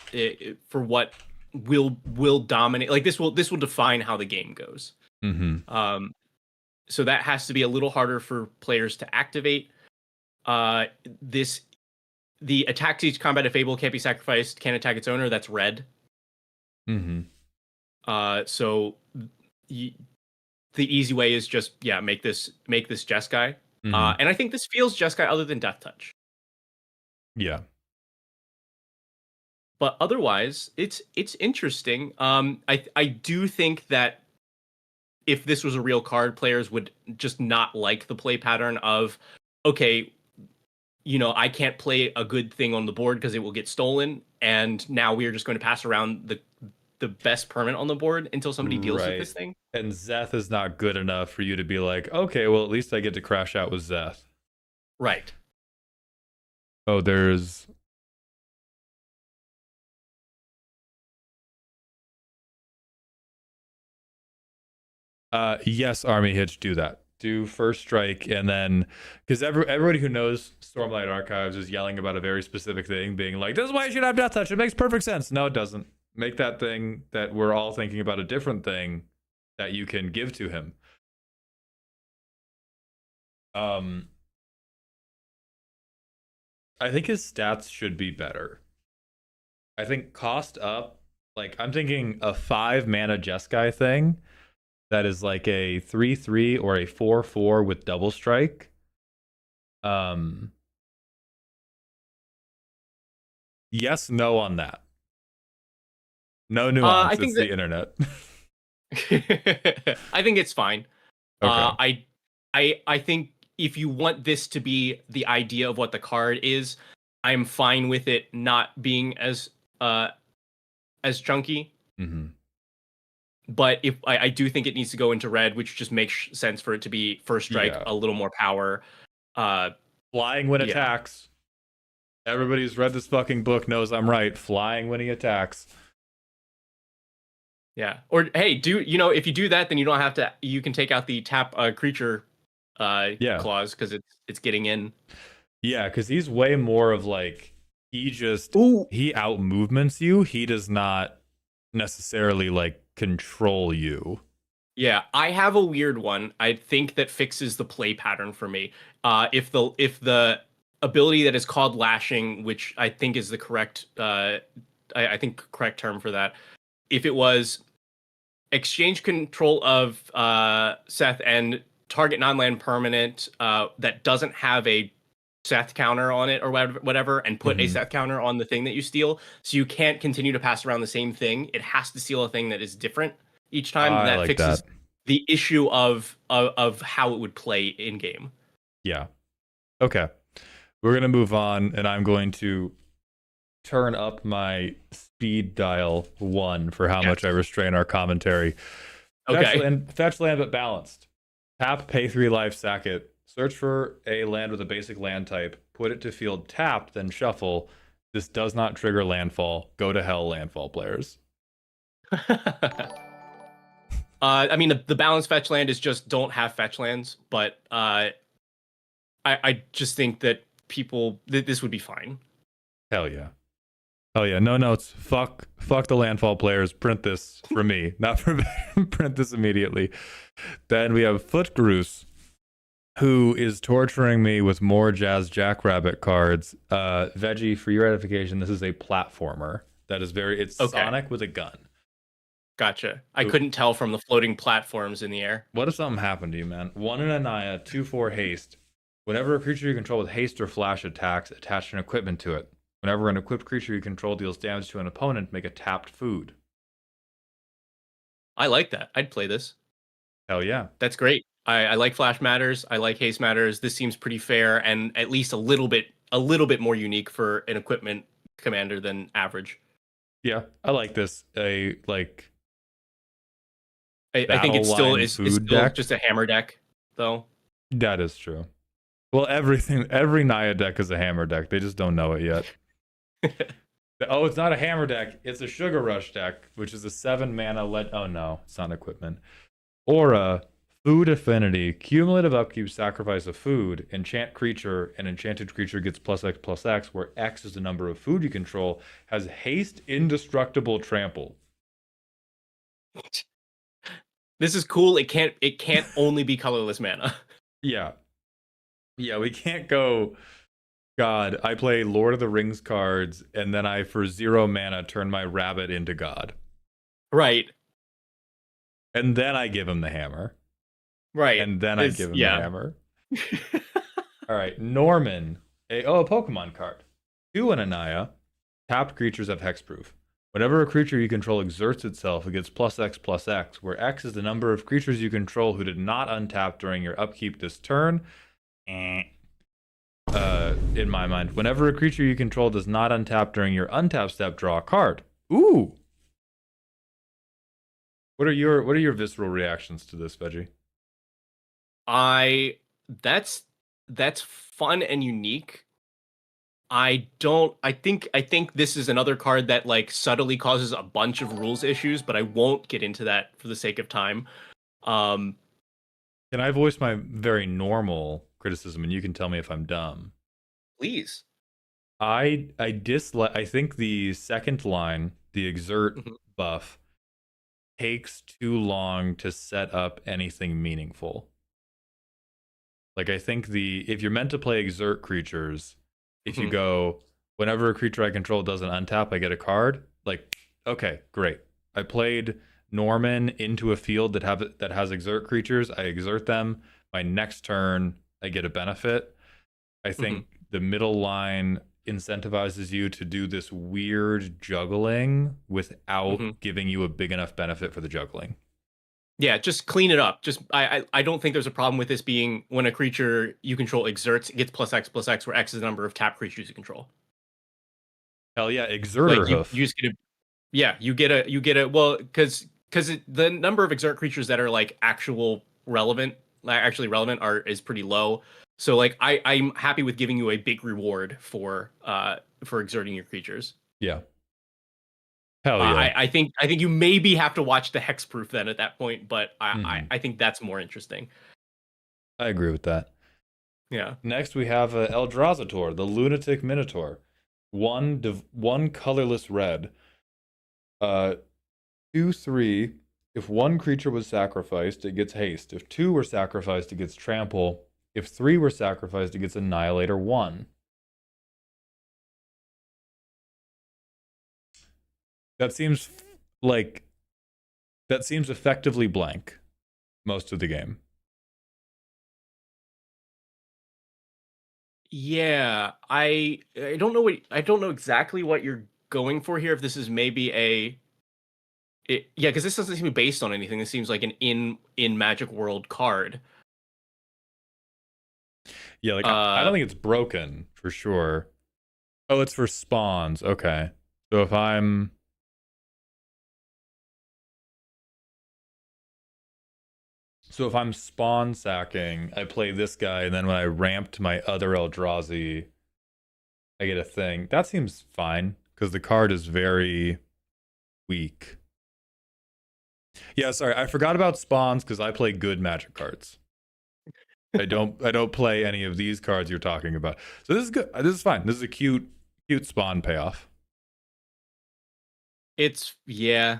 what will dominate. Like this will define how the game goes. Mm-hmm. So that has to be a little harder for players to activate. The attack each combat if able can't be sacrificed, can't attack its owner. That's red. Mm-hmm. So the easy way is just make this Jeskai. Mm-hmm. And I think this feels Jeskai other than Death Touch. Yeah. But otherwise, it's interesting. I do think that if this was a real card, players would just not like the play pattern of, okay, I can't play a good thing on the board because it will get stolen, and now we are just going to pass around the best permanent on the board until somebody deals with this thing. And Zeth is not good enough for you to be like, okay, well, at least I get to crash out with Zeth. Right. Oh, there's... yes, Army Hitch, do that. Do first strike, and then... Because everybody who knows Stormlight Archives is yelling about a very specific thing, being like, this is why you should have Death Touch. It makes perfect sense. No, it doesn't. Make that thing that we're all thinking about a different thing that you can give to him. I think his stats should be better. I think cost up, like, I'm thinking a 5 mana Jeskai thing that is like a 3/3 or a 4/4 with double strike. Yes, no on that. No nuance. I think it's the internet. I think it's fine. Okay. I think if you want this to be the idea of what the card is, I'm fine with it not being as chunky. Mm-hmm. But if I do think it needs to go into red, which just makes sense for it to be first strike, a little more power. Flying when attacks. Everybody who's read this fucking book knows I'm right. Flying when he attacks. Yeah. Or hey, if you do that, then you don't have to. You can take out the tap creature clause because it's getting in. Yeah, because he's way more of like he out movements you. He does not necessarily like control you. Yeah, I have a weird one. I think that fixes the play pattern for me. If the ability that is called lashing, which I think is the correct I think correct term for that, if it was exchange control of Seth and target non-land permanent that doesn't have a Seth counter on it or whatever, and put a Seth counter on the thing that you steal, so you can't continue to pass around the same thing. It has to steal a thing that is different each time. That like fixes that. The issue of how it would play in game. Yeah. Okay. We're gonna move on, and I'm going to turn up my speed dial 1 for how much I restrain our commentary. Okay. Fetch land but balanced. Tap, pay 3 life, sack it. Search for a land with a basic land type. put it to field tapped, then shuffle. This does not trigger landfall. Go to hell, landfall players. I mean, the balanced fetch land is just don't have fetch lands, but I just think that this would be fine. Hell yeah. Hell yeah. No notes. Fuck the landfall players. Print this for me. Not for print this immediately. Then we have Footgroose, who is torturing me with more Jazz Jackrabbit cards. Veggie, for your edification, this is a platformer. That is it's Okay. Sonic with a gun. Gotcha. I couldn't tell from the floating platforms in the air. What if something happened to you, man? 1 in Anaya, 2/4 haste. Whenever a creature you control with haste or flash attacks, attach an equipment to it. Whenever an equipped creature you control deals damage to an opponent, make a tapped food. I like that. I'd play this. Hell yeah. That's great. I like flash matters. I like haste matters. This seems pretty fair and at least a little bit more unique for an equipment commander than average. Yeah, I like this. I think it's still just a hammer deck, though. That is true. Well, every Naya deck is a hammer deck. They just don't know it yet. Oh, it's not a hammer deck. It's a Sugar Rush deck, which is a 7 mana oh no, it's not equipment. Aura, Food Affinity, cumulative upkeep, sacrifice a food, enchant creature, an enchanted creature gets +X/+X, where X is the number of food you control, has haste, indestructible, trample. This is cool. It can't only be colorless mana. Yeah. Yeah, we can't go, God, I play Lord of the Rings cards, and then I, for 0 mana, turn my rabbit into God. Right. And then I give him the hammer. Right. And then I give him the hammer. All right, Norman. A Pokemon card. 2 in Anaya. Tapped creatures have hexproof. Whenever a creature you control exerts itself, it gets +X/+X, where X is the number of creatures you control who did not untap during your upkeep this turn. In my mind, whenever a creature you control does not untap during your untap step, draw a card. Ooh. What are your visceral reactions to this, Veggie? That's fun and unique. I think this is another card that like subtly causes a bunch of rules issues, but I won't get into that for the sake of time. Can I voice my very normal criticism and you can tell me if I'm dumb? Please. I think the second line, the exert buff, takes too long to set up anything meaningful. Like, I think if you're meant to play exert creatures, if you go, whenever a creature I control doesn't untap, I get a card. Like, okay, great. I played Norman into a field that has exert creatures. I exert them. My next turn, I get a benefit. I think the middle line incentivizes you to do this weird juggling without giving you a big enough benefit for the juggling. Yeah, just clean it up. I don't think there's a problem with this being when a creature you control exerts, it gets +X/+X, where X is the number of tapped creatures you control. Hell yeah, exerter hoof. You just get you get a well, because the number of exert creatures that are like actually relevant is pretty low. So like I'm happy with giving you a big reward for exerting your creatures. Yeah. Hell yeah. I think you maybe have to watch the hexproof then at that point, but I think that's more interesting. I agree with that. Yeah. Next we have Eldrazator, the Lunatic Minotaur. One colorless red. 2/3. If 1 creature was sacrificed, it gets haste. If 2 were sacrificed, it gets trample. If 3 were sacrificed, it gets Annihilator 1. That seems effectively blank most of the game. Yeah, I don't know exactly what you're going for here. If this is maybe because this doesn't seem based on anything. This seems like an in Magic World card. Yeah, like I don't think it's broken for sure. Oh, it's for spawns. Okay, so if I'm spawn sacking, I play this guy, and then when I ramped my other Eldrazi, I get a thing. That seems fine because the card is very weak. Yeah, sorry, I forgot about spawns because I play good Magic cards. I don't play any of these cards you're talking about. So this is good. This is fine. This is a cute spawn payoff. It's yeah.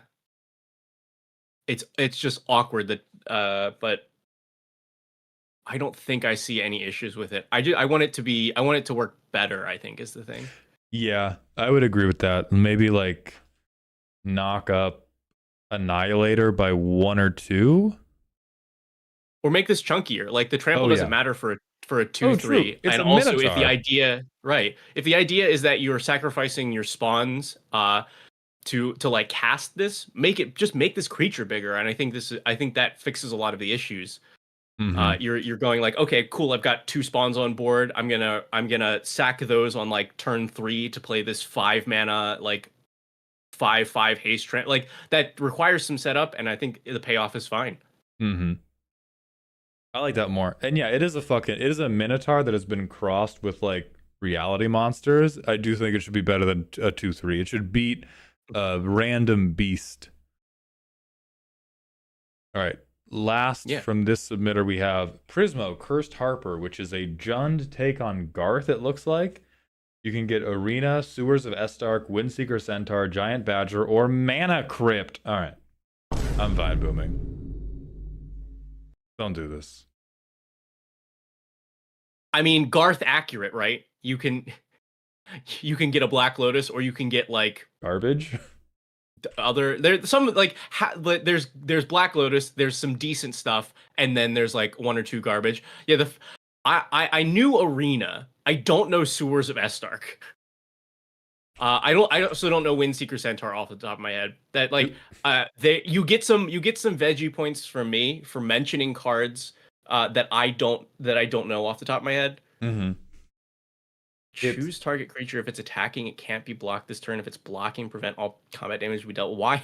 It's just awkward that but I don't think I see any issues with it. I want it to work better, I think is the thing. Yeah, I would agree with that. Maybe like knock up Annihilator by 1 or 2. Or make this chunkier. Like the trample doesn't matter for a 2/3. True. It's and a also Minotaur. if the idea is that you're sacrificing your spawns to like cast this, make this creature bigger. And I think that fixes a lot of the issues. Mm-hmm. You're going like, okay, cool, I've got 2 spawns on board. I'm gonna sack those on like turn 3 to play this 5 mana like 5/5 haste like that requires some setup, and I think the payoff is fine. Mm-hmm. I like that more. And yeah, it is a Minotaur that has been crossed with like reality monsters. I do think it should be better than a 2/3. It should beat a random beast. All right. Last from this submitter, we have Prismo, Cursed Harper, which is a Jund take on Garth, it looks like. You can get Arena, Sewers of Estark, Windseeker Centaur, Giant Badger, or Mana Crypt. All right. I'm fine booming. Don't do this. I mean, Garth accurate, right? You can get a Black Lotus, or you can get like garbage. There's some like there's Black Lotus, there's some decent stuff, and then there's like 1 or 2 garbage. Yeah, I knew Arena. I don't know Sewers of Estark. I also don't know Windseeker Centaur off the top of my head. That like you get some veggie points from me for mentioning cards that I don't know off the top of my head. Mm-hmm. Choose target creature. If it's attacking, it can't be blocked this turn. If it's blocking, prevent all combat damage to be dealt. Why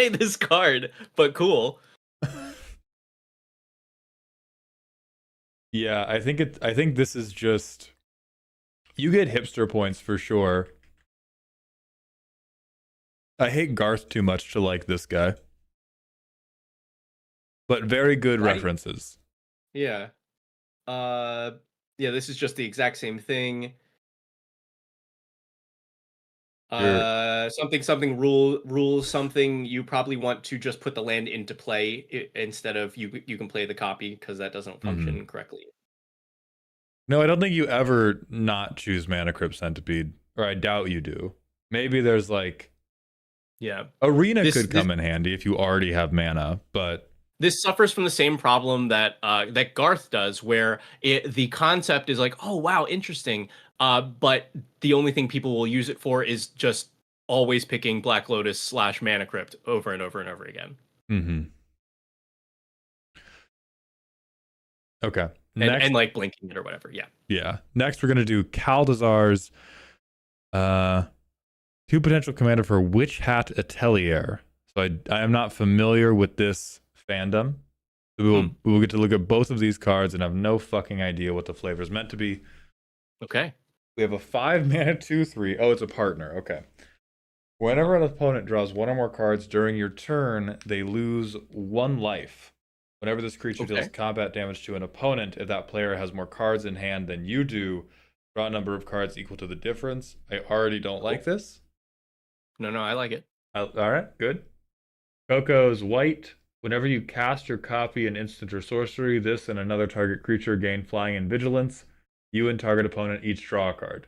this card? But cool. Yeah, I think this is just, you get hipster points for sure. I hate Garth too much to like this guy. But very good references. Yeah. Yeah, this is just the exact same thing. Something rules something. You probably want to just put the land into play instead of you can play the copy, because that doesn't function correctly. No, I don't think you ever not choose Mana Crypt Centipede, or I doubt you do. Maybe there's like, Arena could come in handy if you already have mana, but this suffers from the same problem that that Garth does, where the concept is like, oh wow, interesting, but the only thing people will use it for is just always picking Black Lotus / Mana Crypt over and over and over again. Mm-hmm. Okay. And like blinking it or whatever. Yeah. Next, we're gonna do Kaldazar's 2 potential commander for Witch Hat Atelier. So I am not familiar with this fandom. So we will get to look at both of these cards and have no fucking idea what the flavor is meant to be. Okay. We have a 5 mana 2/3. Oh, it's a partner. Okay. Whenever an opponent draws 1 or more cards during your turn, they lose 1 life. Whenever this creature deals combat damage to an opponent, if that player has more cards in hand than you do, draw a number of cards equal to the difference. I already don't like this. No, I like it. All right, good. Coco's white. Whenever you cast or copy an instant or sorcery, this and another target creature gain flying and vigilance. You and target opponent each draw a card.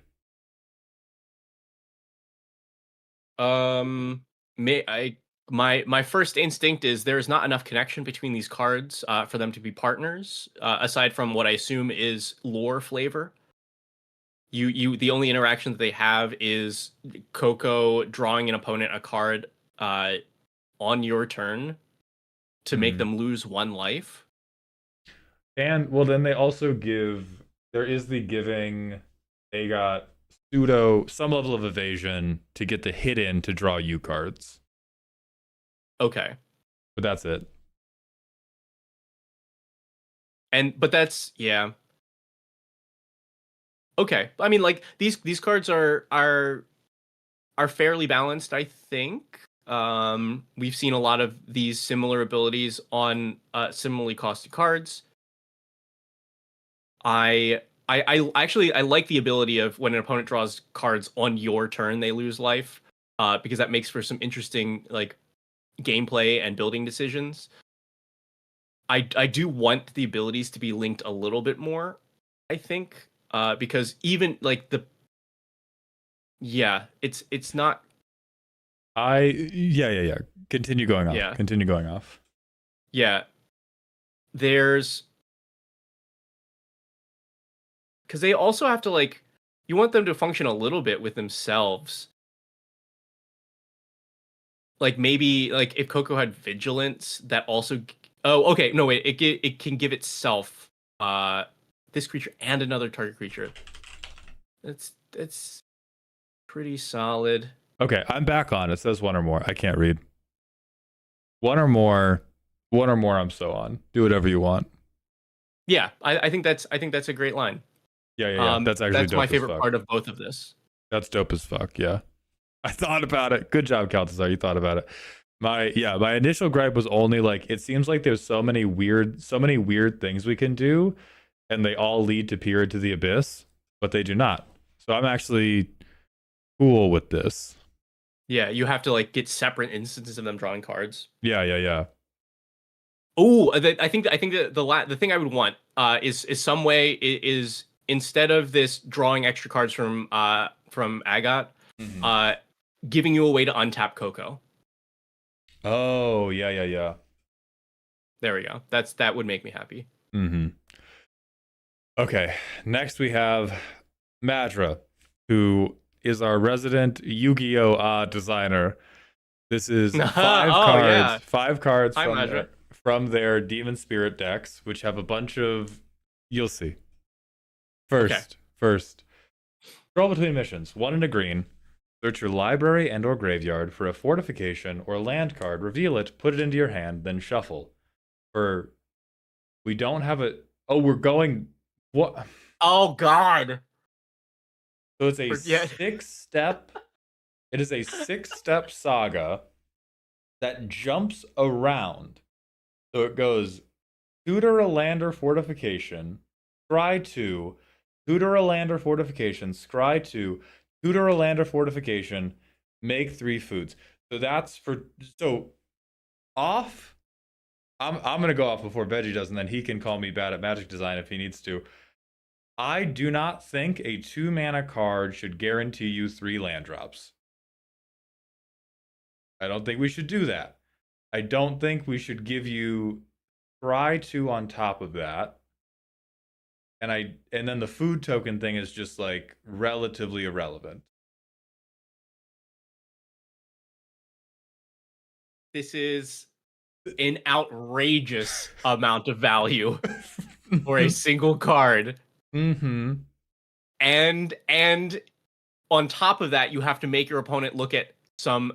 My first instinct is there's not enough connection between these cards for them to be partners, aside from what I assume is lore flavor. The only interaction that they have is Coco drawing an opponent a card on your turn to make them lose 1 life. And well, then they also there is the giving, they got some level of evasion to get the hit in to draw you cards. Okay. But that's it. But that's, yeah. Okay. I mean, like these cards are fairly balanced, I think. We've seen a lot of these similar abilities on similarly costed cards. I actually I like the ability of when an opponent draws cards on your turn, they lose life, because that makes for some interesting like gameplay and building decisions. I do want the abilities to be linked a little bit more, I think, because even like it's not. Yeah. Continue going off. Yeah. Continue going off. Yeah, there's because they also have to like you want them to function a little bit with themselves. Like maybe like if Coco had vigilance, that also. Oh, okay. No, wait. It can give itself this creature and another target creature. That's pretty solid. Okay, I'm back on. It says one or more. I can't read. One or more. One or more. I'm so on. Do whatever you want. Yeah, I think that's a great line. Yeah. That's actually that's dope my as favorite fuck. part of both of this. That's dope as fuck. Yeah, I thought about it. Good job, Caltazar. You thought about it. My initial gripe was only like it seems like there's so many weird things we can do, and they all lead to Peer to the Abyss, but they do not. So I'm actually cool with this. Yeah, you have to like get separate instances of them drawing cards. Yeah. Oh, I think the thing I would want is some way is instead of this drawing extra cards from Agat, giving you a way to untap Coco. Oh, yeah. There we go. That would make me happy. Okay, next we have Madra, who is our resident Yu-Gi-Oh! Designer. This is 5 cards. Yeah. 5 cards Hi, from their Demon Spirit decks, which have a bunch of... You'll see. First, scroll between missions. 1 in a green. Search your library and or graveyard for a fortification or land card. Reveal it, put it into your hand, then shuffle. We don't have a... Oh, we're going... What? Oh, God. So it's a 6-step... It is a 6-step saga that jumps around. So it goes tutor a land or fortification, scry 2, tutor a land or fortification, scry 2, tutor a land or fortification, make 3 foods. So that's for off. I'm gonna go off before Veggie does, and then he can call me bad at Magic design if he needs to. I do not think a 2-mana card should guarantee you 3 land drops. I don't think we should do that. I don't think we should give you scry 2 on top of that. And then the food token thing is just like relatively irrelevant. This is an outrageous amount of value for a single card. And on top of that, you have to make your opponent look at some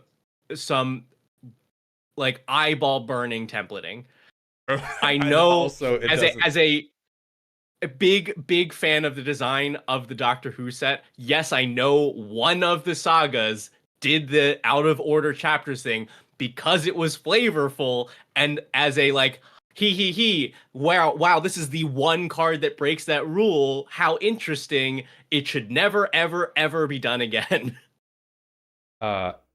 like eyeball burning templating. I know also as a big fan of the design of the Doctor Who set. Yes, I know one of the sagas did the out of order chapters thing because it was flavorful, and as a like wow, this is the one card that breaks that rule. How interesting. It should never ever be done again.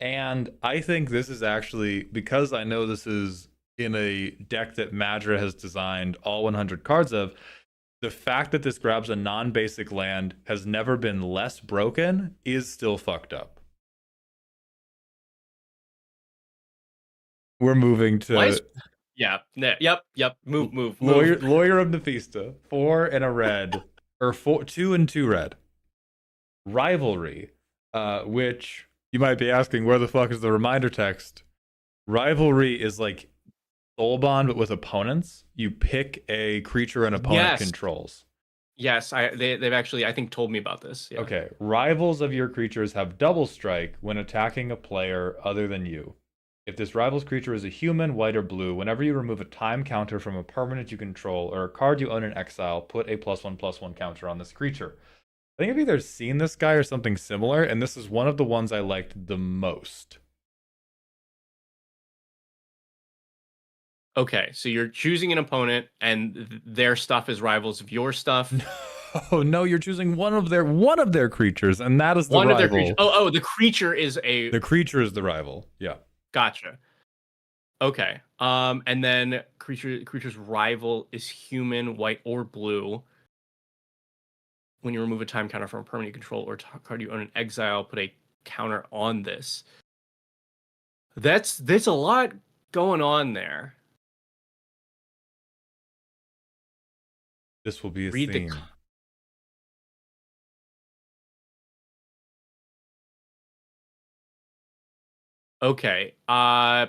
And I think this is actually, because I know this is in a deck that Madra has designed all 100 cards of, the fact that this grabs a non-basic land has never been less broken is still fucked up. We're moving to... Yep. Move. Lawyer of Nephista. 4 and a red. Or 2 and 2 red. Rivalry. Which... You might be asking, where the fuck is the reminder text? Rivalry is like Soul Bond, but with opponents. You pick a creature an opponent controls. Yes, they've actually, I think, told me about this. Yeah. Okay. Rivals of your creatures have double strike when attacking a player other than you. If this rival's creature is a human, white, or blue, whenever you remove a time counter from a permanent you control or a card you own in exile, put a +1/+1 counter on this creature. I think I've either seen this guy or something similar, and this is one of the ones I liked the most. Okay, so you're choosing an opponent, and their stuff is rivals of your stuff. Oh no, you're choosing one of their creatures, and that is the One rival. of their creatures. Oh, the creature is a. The creature is the rival. Yeah. Gotcha. Okay. And then creature's rival is human, white, or blue. When you remove a time counter from a permanent control or card you own in exile, put a counter on this. There's a lot going on there. This will be a Read theme. Okay. I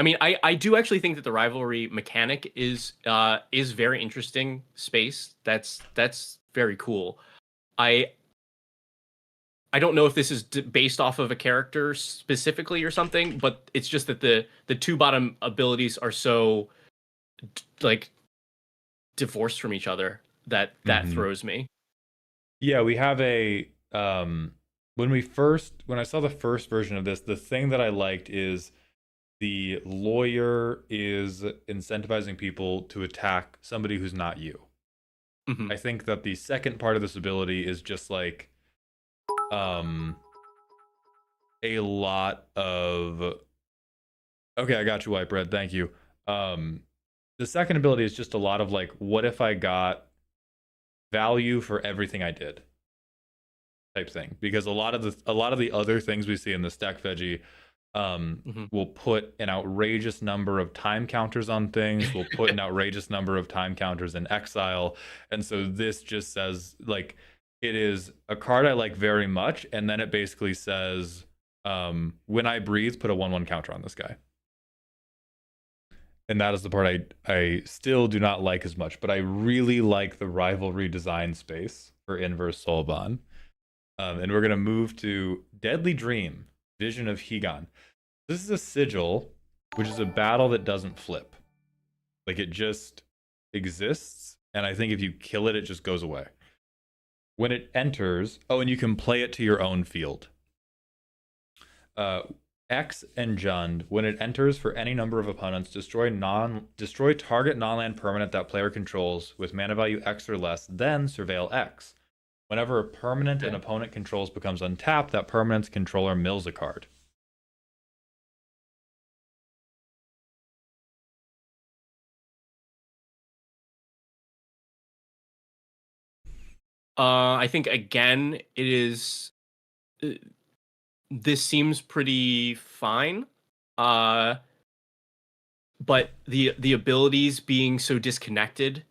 mean, I do actually think that the rivalry mechanic is very interesting. Space. That's very cool. I don't know if this is based off of a character specifically or something, but it's just that the two bottom abilities are so like divorced from each other that throws me. Yeah, we have a when I saw the first version of this, the thing that I liked is the lawyer is incentivizing people to attack somebody who's not you. Mm-hmm. I think that the second part of this ability is just like a lot of okay, I got you, white bread, thank you. The second ability is just a lot of like, what if I got value for everything I did type thing, because a lot of the other things we see in the stack veggie will put an outrageous number of time counters on things, will put an outrageous number of time counters in exile, and so this just says like it is a card I like very much, and then it basically says when I breathe, put a 1/1 counter on this guy. And that is the part I still do not like as much, but I really like the rivalry design space for Inverse Soulbond. And we're going to move to Deadly Dream, Vision of Hegon. This is a sigil, which is a battle that doesn't flip. Like, it just exists, and I think if you kill it, it just goes away. When it enters... Oh, and you can play it to your own field. X and Jund, when it enters for any number of opponents, destroy target non-land permanent that player controls with mana value X or less, then surveil X. Whenever a permanent an opponent controls becomes untapped, that permanent's controller mills a card. I think again it is this seems pretty fine. But the abilities being so disconnected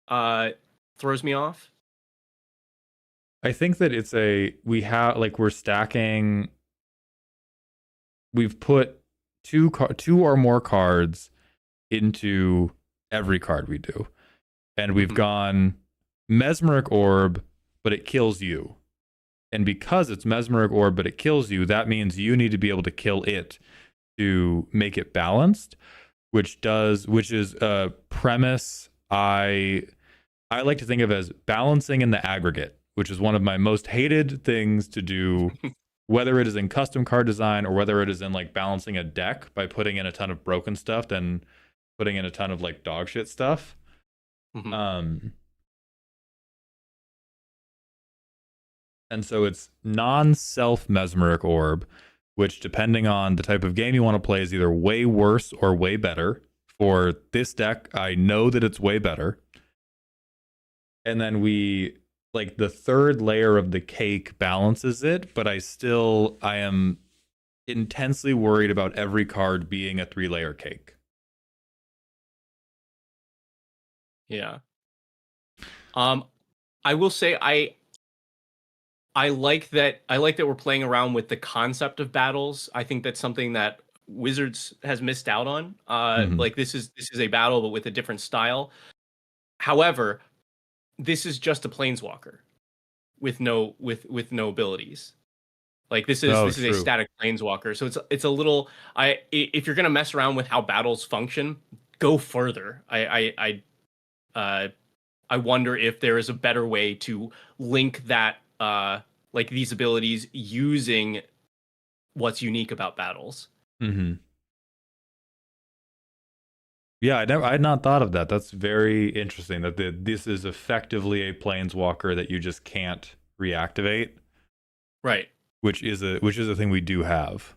throws me off. I think that it's we're stacking. We've put two or more cards into every card we do, and we've gone Mesmeric Orb, but it kills you. And because it's Mesmeric Orb, but it kills you, that means you need to be able to kill it to make it balanced, which is a premise I like to think of as balancing in the aggregate, which is one of my most hated things to do, whether it is in custom card design or whether it is in like balancing a deck by putting in a ton of broken stuff, then putting in a ton of like dog shit stuff. And so it's non-self Mesmeric Orb, which depending on the type of game you want to play is either way worse or way better. For this deck, I know that it's way better. And then like the third layer of the cake balances it, but I am intensely worried about every card being a 3-layer cake. Yeah. I will say I like that we're playing around with the concept of battles. I think that's something that Wizards has missed out on. Like this is a battle but with a different style. However, this is just a planeswalker with no abilities. Like this is a static planeswalker. So it's a little if you're gonna mess around with how battles function, go further. I wonder if there is a better way to link that like these abilities using what's unique about battles. Mm-hmm. Yeah, I had not thought of that. That's very interesting. That this is effectively a planeswalker that you just can't reactivate, Right. which is a thing we do have.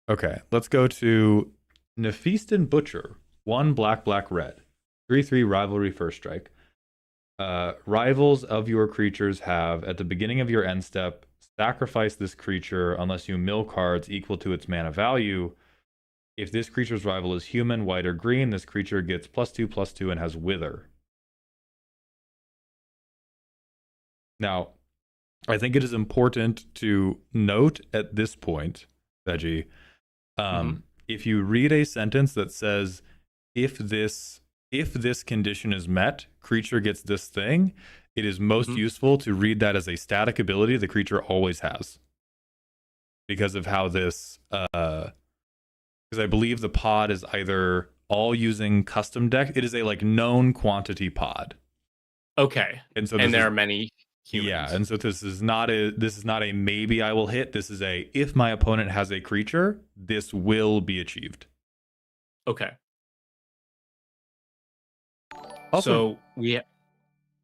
Okay, let's go to Nephestan Butcher. 1 black, black, red. 3/3 rivalry first strike. Rivals of your creatures have, at the beginning of your end step, sacrifice this creature unless you mill cards equal to its mana value. If this creature's rival is human, white, or green, this creature gets +2/+2 and has Wither. Now, I think it is important to note at this point, Veggie, if you read a sentence that says, if this condition is met, creature gets this thing, it is most useful to read that as a static ability the creature always has. Because of how this... because I believe the pod is either all using custom deck. It is a like known quantity pod. Okay. And so there are many humans. Yeah, and so this is not a maybe I will hit. This is a if my opponent has a creature, this will be achieved. Okay. Also, so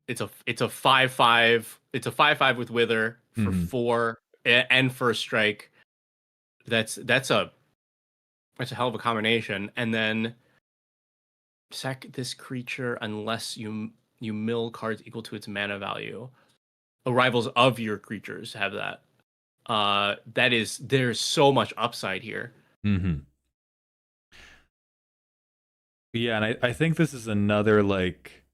it's a 5/5. It's a 5/5 with Wither for 4 and first strike. That's a hell of a combination. And then sack this creature unless you mill cards equal to its mana value. Rivals of your creatures have that. There's so much upside here. Yeah, and I think this is another like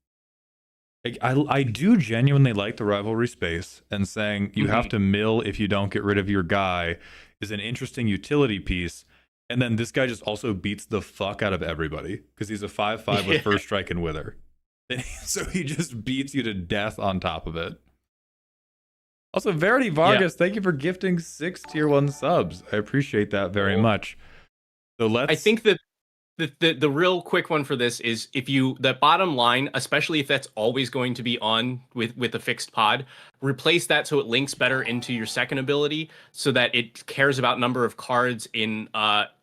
I do genuinely like the rivalry space, and saying you have to mill if you don't get rid of your guy is an interesting utility piece. And then this guy just also beats the fuck out of everybody because he's a 5/5 with first strike and Wither. And so he just beats you to death on top of it. Also, Verity Vargas, thank you for gifting 6 tier 1 subs. I appreciate that very much. So let's... I think that the real quick one for this is that bottom line, especially if that's always going to be on with a fixed pod, replace that so it links better into your second ability so that it cares about number of cards in that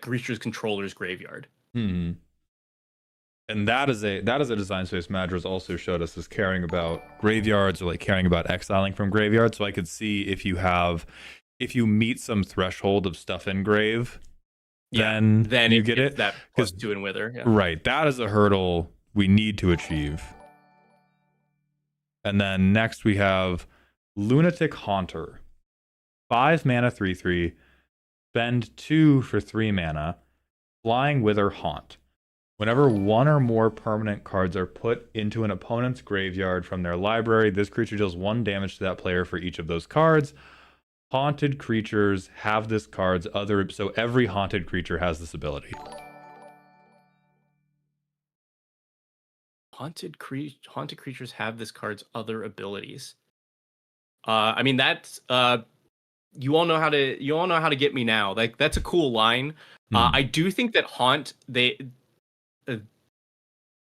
creature's controller's graveyard. And that is a design space Madras also showed us as caring about graveyards, or like caring about exiling from graveyards. So I could see if you meet some threshold of stuff in grave, then you get it. That +2 and Wither. Yeah. Right. That is a hurdle we need to achieve. And then next we have Lunatic Haunter. 5 mana 3/3. Spend 2 for 3 mana. Flying Wither Haunt. Whenever one or more permanent cards are put into an opponent's graveyard from their library, this creature deals 1 damage to that player for each of those cards. Haunted creatures have this card's other... So every haunted creature has this ability. Haunted creatures have this card's other abilities. I mean, that's... you all know how to get me now. Like, that's a cool line. I do think that Haunt...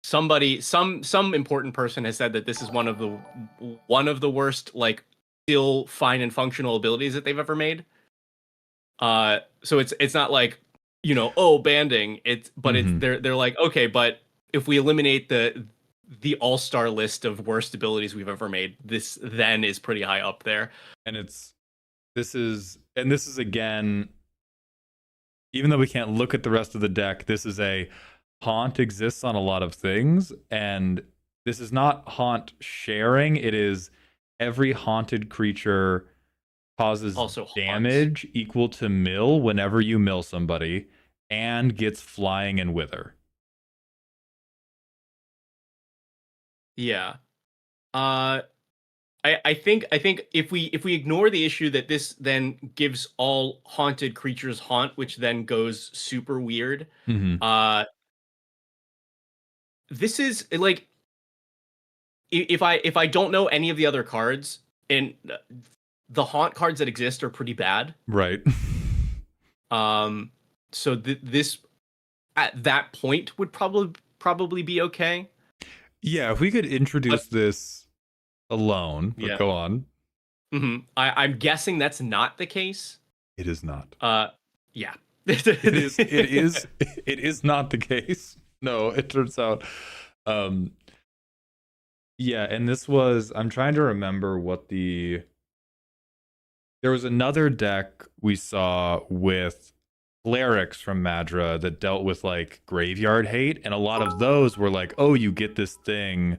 some important person has said that this is one of the worst, like, still fine and functional abilities that they've ever made. So it's not like, banding. They're like, okay, but if we eliminate the all-star list of worst abilities we've ever made, this then is pretty high up there. And this is again, even though we can't look at the rest of the deck, this is a Haunt exists on a lot of things, and this is not Haunt sharing. It is every haunted creature causes also damage equal to mill whenever you mill somebody, and gets flying and Wither. Yeah. I think if we ignore the issue that this then gives all haunted creatures haunt, which then goes super weird. This is like, if I don't know any of the other cards, and the haunt cards that exist are pretty bad. Right. So this at that point would probably probably be okay. Yeah, if we could introduce this alone, but Yeah. go on. I'm guessing that's not the case. It is not. Yeah. It is not the case. No, it turns out. Yeah, and this was, I'm trying to remember what there was another deck we saw with clerics from Madra that dealt with like graveyard hate, and a lot of those were like, oh, you get this thing,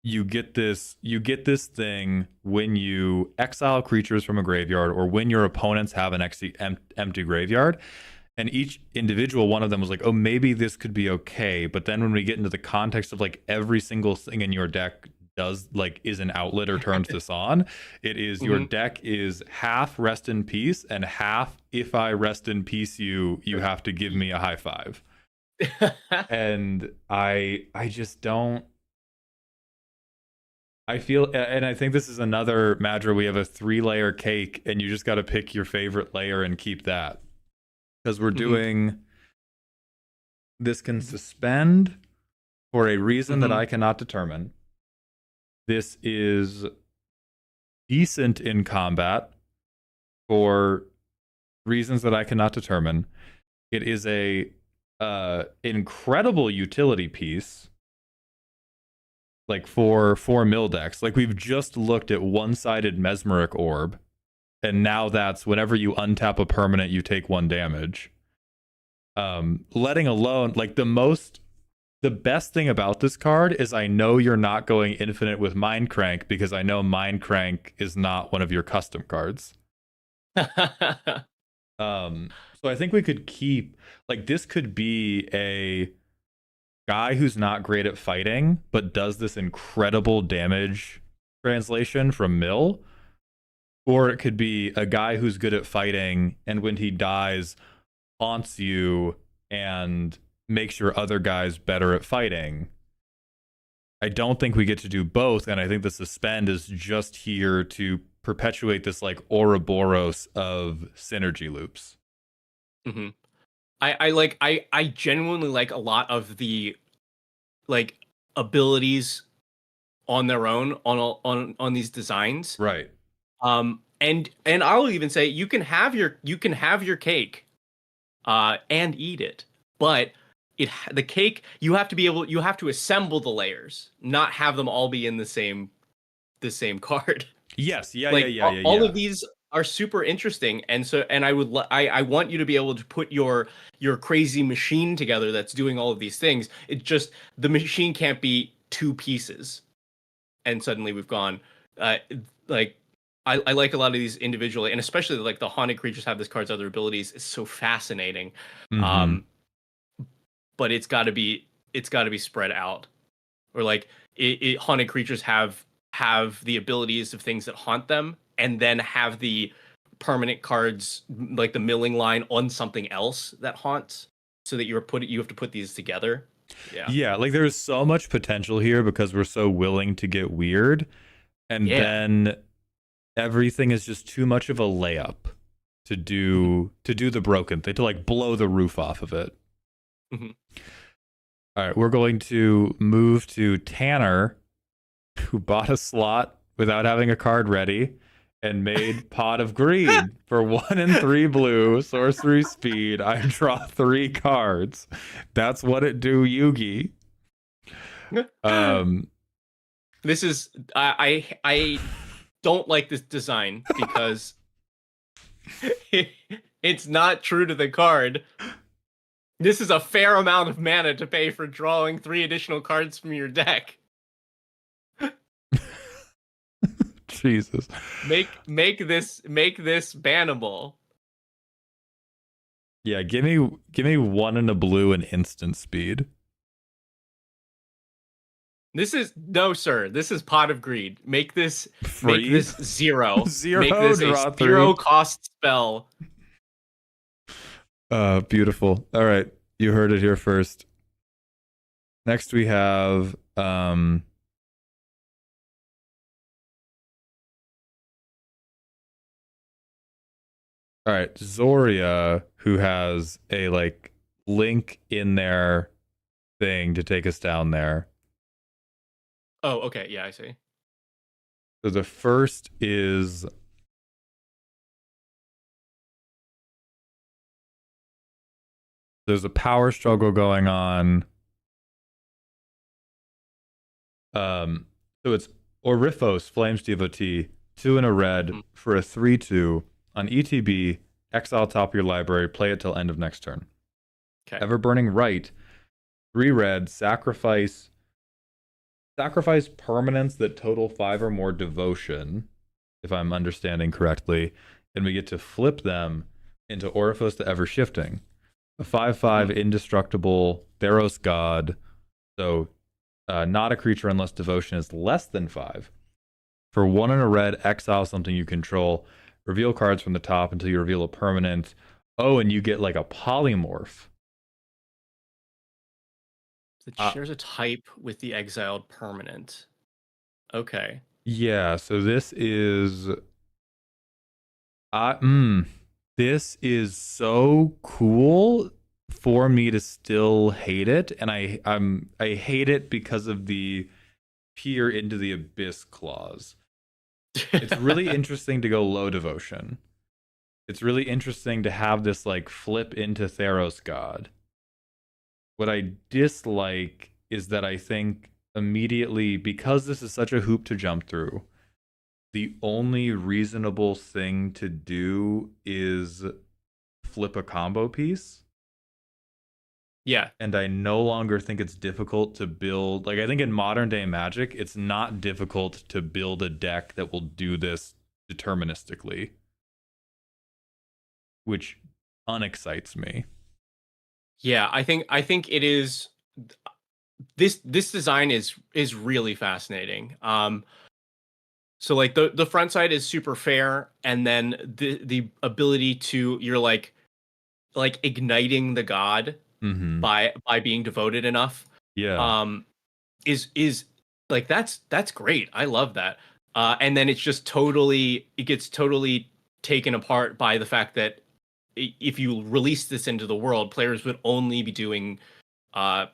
you get this thing when you exile creatures from a graveyard or when your opponents have an empty graveyard. And each individual one of them was like, oh, maybe this could be okay. But then when we get into the context of like every single thing in your deck is an outlet or turns this on, it is your deck is half rest in peace and half if I rest in peace you have to give me a high five. And I just don't. I feel, and I think this is another Madra. We have a 3-layer cake, and you just got to pick your favorite layer and keep that. Because we're doing, this can suspend for a reason that I cannot determine. This is decent in combat for reasons that I cannot determine. It is a incredible utility piece, like for mill decks. Like we've just looked at one-sided Mesmeric Orb, and now that's whenever you untap a permanent, you take 1 damage. Letting alone, like the best thing about this card is I know you're not going infinite with Mind Crank because I know Mind Crank is not one of your custom cards. So I think we could keep, like, this could be a guy who's not great at fighting, but does this incredible damage translation from mill. Or it could be a guy who's good at fighting, and when he dies, haunts you and makes your other guys better at fighting. I don't think we get to do both, and I think the suspend is just here to perpetuate this like Ouroboros of synergy loops. I genuinely like a lot of the like abilities on their own on these designs. Right. And I'll even say you can have your cake and eat it, but the cake, you have to assemble the layers, not have them all be in the same card. Yes, all of these are super interesting, and I want you to be able to put your crazy machine together that's doing all of these things. It just, the machine can't be 2 pieces, and suddenly we've gone like. I like a lot of these individually, and especially like the haunted creatures have this card's other abilities. It's so fascinating. But it's got to be spread out, or like haunted creatures have the abilities of things that haunt them, and then have the permanent cards like the milling line on something else that haunts, so that you have to put these together. Yeah, like there's so much potential here because we're so willing to get weird, and then everything is just too much of a layup to do the broken thing, to like blow the roof off of it. All right, we're going to move to Tanner, who bought a slot without having a card ready and made Pot of Greed for 1 and 3 blue, sorcery speed. I draw 3 cards. That's what it do, Yugi. This is I don't like this design because it's not true to the card. This is a fair amount of mana to pay for drawing 3 additional cards from your deck. Jesus. Make this bannable. Yeah, give me 1 and a blue and instant speed. This is This is Pot of Greed. Make this free? Make this 0. Zero. Make this draw a 3. 0 cost spell. Beautiful. All right, you heard it here first. Next we have All right, Zoria, who has a like link in their thing to take us down there. Oh, okay. Yeah, I see. So the first is there's a power struggle going on. So it's Orifos, Flames Devotee, 2 and a red Mhm. for a 3/2 on ETB. Exile top of your library, play it till end of next turn. Okay. Everburning Right, 3 red, sacrifice permanents that total 5 or more devotion, if I'm understanding correctly, and we get to flip them into Orifos the Ever Shifting. A 5/5 indestructible Theros God, so not a creature unless devotion is less than 5. For 1 and a red, exile something you control. Reveal cards from the top until you reveal a permanent. Oh, and you get like a polymorph. It shares a type with the exiled permanent. Okay. Yeah, so this is this is so cool for me to still hate it, and I hate it because of the peer into the abyss clause. It's really interesting to go low devotion. It's really interesting to have this like flip into Theros God. What I dislike is that I think immediately, because this is such a hoop to jump through, the only reasonable thing to do is flip a combo piece. Yeah. And I no longer think it's difficult to build. Like, I think in modern day Magic, it's not difficult to build a deck that will do this deterministically, which unexcites me. Yeah, I think it is. This design is really fascinating. So like the front side is super fair, and then the ability to, you're like igniting the god Mm-hmm. by being devoted enough. Yeah. Is like that's great. I love that. And then it's just it gets totally taken apart by the fact that if you release this into the world, players would only be doing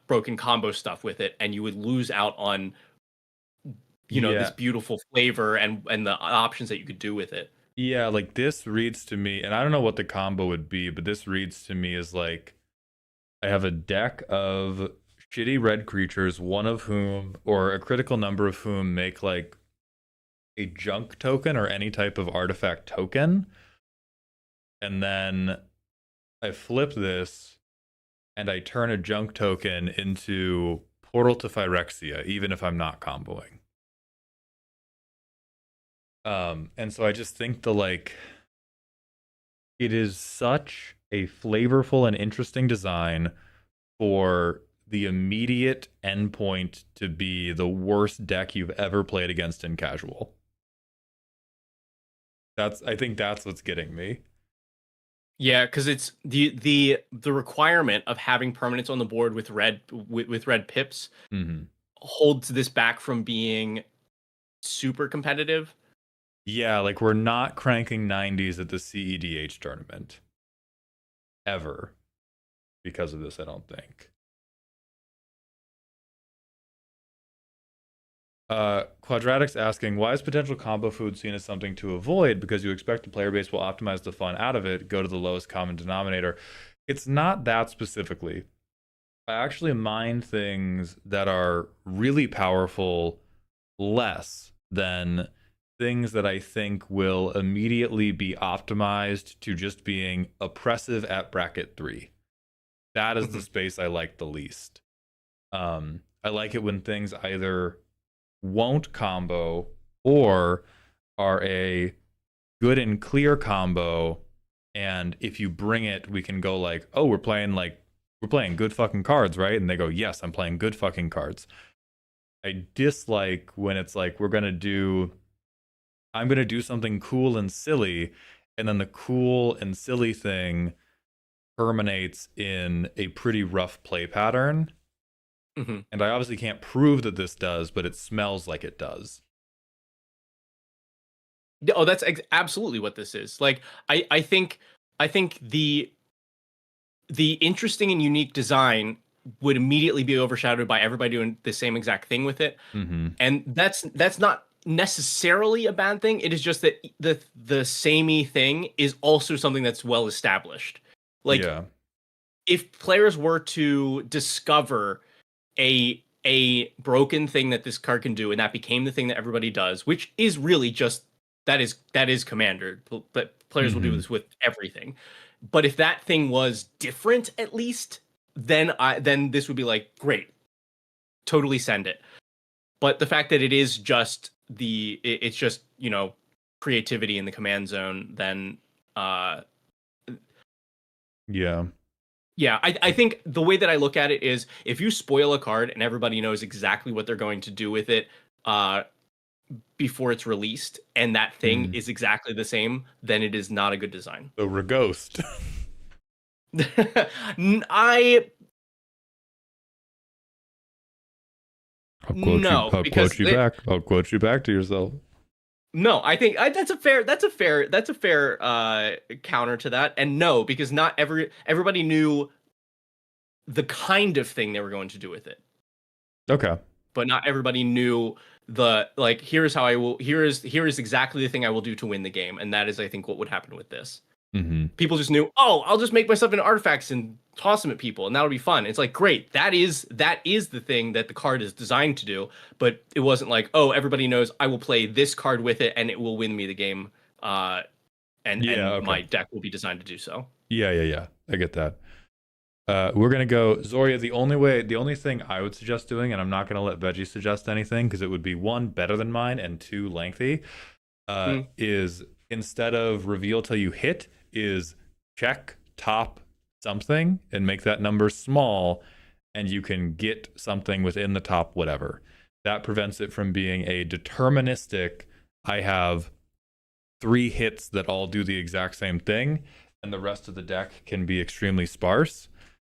broken combo stuff with it, and you would lose out on this beautiful flavor and the options that you could do with it. Yeah, like this reads to me, and I don't know what the combo would be, but this reads to me as like I have a deck of shitty red creatures, one of whom, or a critical number of whom, make like a junk token or any type of artifact token. And then I flip this and I turn a junk token into Portal to Phyrexia, even if I'm not comboing. And so I just think it is such a flavorful and interesting design for the immediate endpoint to be the worst deck you've ever played against in casual. I think that's what's getting me. Yeah, because it's the requirement of having permanents on the board with red pips holds this back from being super competitive. Yeah, like we're not cranking 90s at the CEDH tournament ever because of this, I don't think. Quadratic's asking, why is potential combo food seen as something to avoid? Because you expect the player base will optimize the fun out of it, go to the lowest common denominator. It's not that specifically. I actually mind things that are really powerful less than things that I think will immediately be optimized to just being oppressive at bracket 3. That is the space I like the least. I like it when things either won't combo or are a good and clear combo, and if you bring it, we can go like, oh, we're playing good fucking cards, right? And they go, yes, I'm playing good fucking cards. I dislike when it's like I'm gonna do something cool and silly, and then the cool and silly thing terminates in a pretty rough play pattern. And I obviously can't prove that this does, but it smells like it does. Oh, that's absolutely what this is. Like, I think I think the interesting and unique design would immediately be overshadowed by everybody doing the same exact thing with it. Mm-hmm. And that's not necessarily a bad thing. It is just that the samey thing is also something that's well established. Like, yeah. if players were to discover a broken thing that this card can do, and that became the thing that everybody does, which is really just that is Commander, but players will do this with everything. But if that thing was different, at least, then this would be like, great, totally send it. But the fact that it is just it's just, you know, creativity in the command zone, then yeah, I think the way that I look at it is, if you spoil a card and everybody knows exactly what they're going to do with it before it's released, and that thing is exactly the same, then it is not a good design. So Reghost. I'll quote you back to yourself. No, I think that's a fair counter to that. And no, because not everybody knew the kind of thing they were going to do with it. Okay. But not everybody knew here is exactly the thing I will do to win the game. And that is, I think, what would happen with this. Mm-hmm. People just knew, I'll just make myself into artifacts and toss them at people, and that'll be fun. It's like, great, that is the thing that the card is designed to do. But it wasn't like, everybody knows I will play this card with it and it will win me the game. My deck will be designed to do so. Yeah. I get that. We're gonna go Zoria. The only thing I would suggest doing, and I'm not gonna let Veggie suggest anything because it would be 1, better than mine, and 2, lengthy, is instead of reveal till you hit, is check top something and make that number small, and you can get something within the top whatever. That prevents it from being a deterministic, I have 3 hits that all do the exact same thing, and the rest of the deck can be extremely sparse.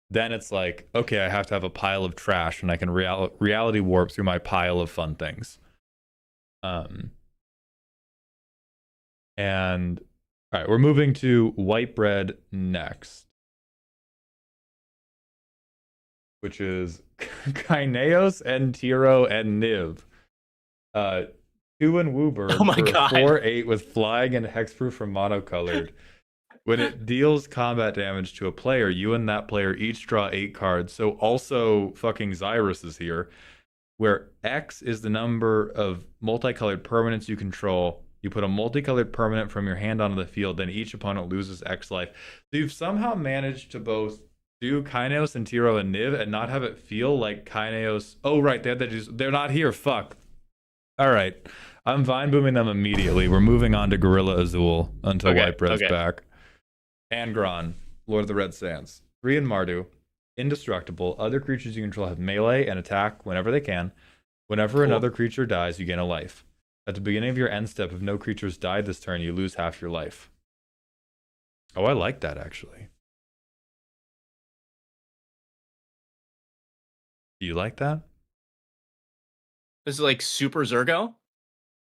Then it's like, okay, I have to have a pile of trash, and I can reality warp through my pile of fun things. And all right, we're moving to white bread next, which is Kaineos and Tiro and Niv. 2 and Wooburg Oh my for God. 4/8 with flying and hexproof from monocolored. When it deals combat damage to a player, you and that player each draw 8 cards. So also fucking Xyrus is here, where X is the number of multicolored permanents you control. You put a multicolored permanent from your hand onto the field, then each opponent loses X life. So you've somehow managed to both do Kaineos and Tiro and Niv and not have it feel like Kaineos. Oh, right, they're not here. Fuck. All right. I'm vine booming them immediately. We're moving on to Gorilla Azul until White Bread's back. Angron, Lord of the Red Sands. 3 and Mardu. Indestructible. Other creatures you control have melee and attack whenever they can. Whenever another creature dies, you gain a life. At the beginning of your end step, if no creatures died this turn, you lose half your life. Oh, I like that, actually. Do you like that? This is like Super Zergo?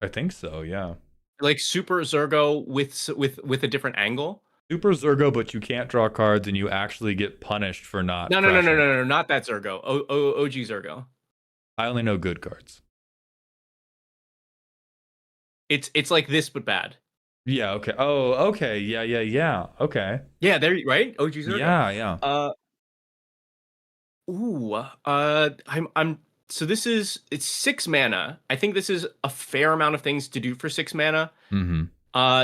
I think so, yeah. Like Super Zergo with a different angle? Super Zergo, but you can't draw cards and you actually get punished for not No, not that Zergo. OG Zergo. I only know good cards. It's like this, but bad. Yeah, okay. Oh, okay. Yeah. Okay. Yeah, there, right? OG Zergo. Yeah. So it's 6 mana. I think this is a fair amount of things to do for 6 mana. Mm-hmm.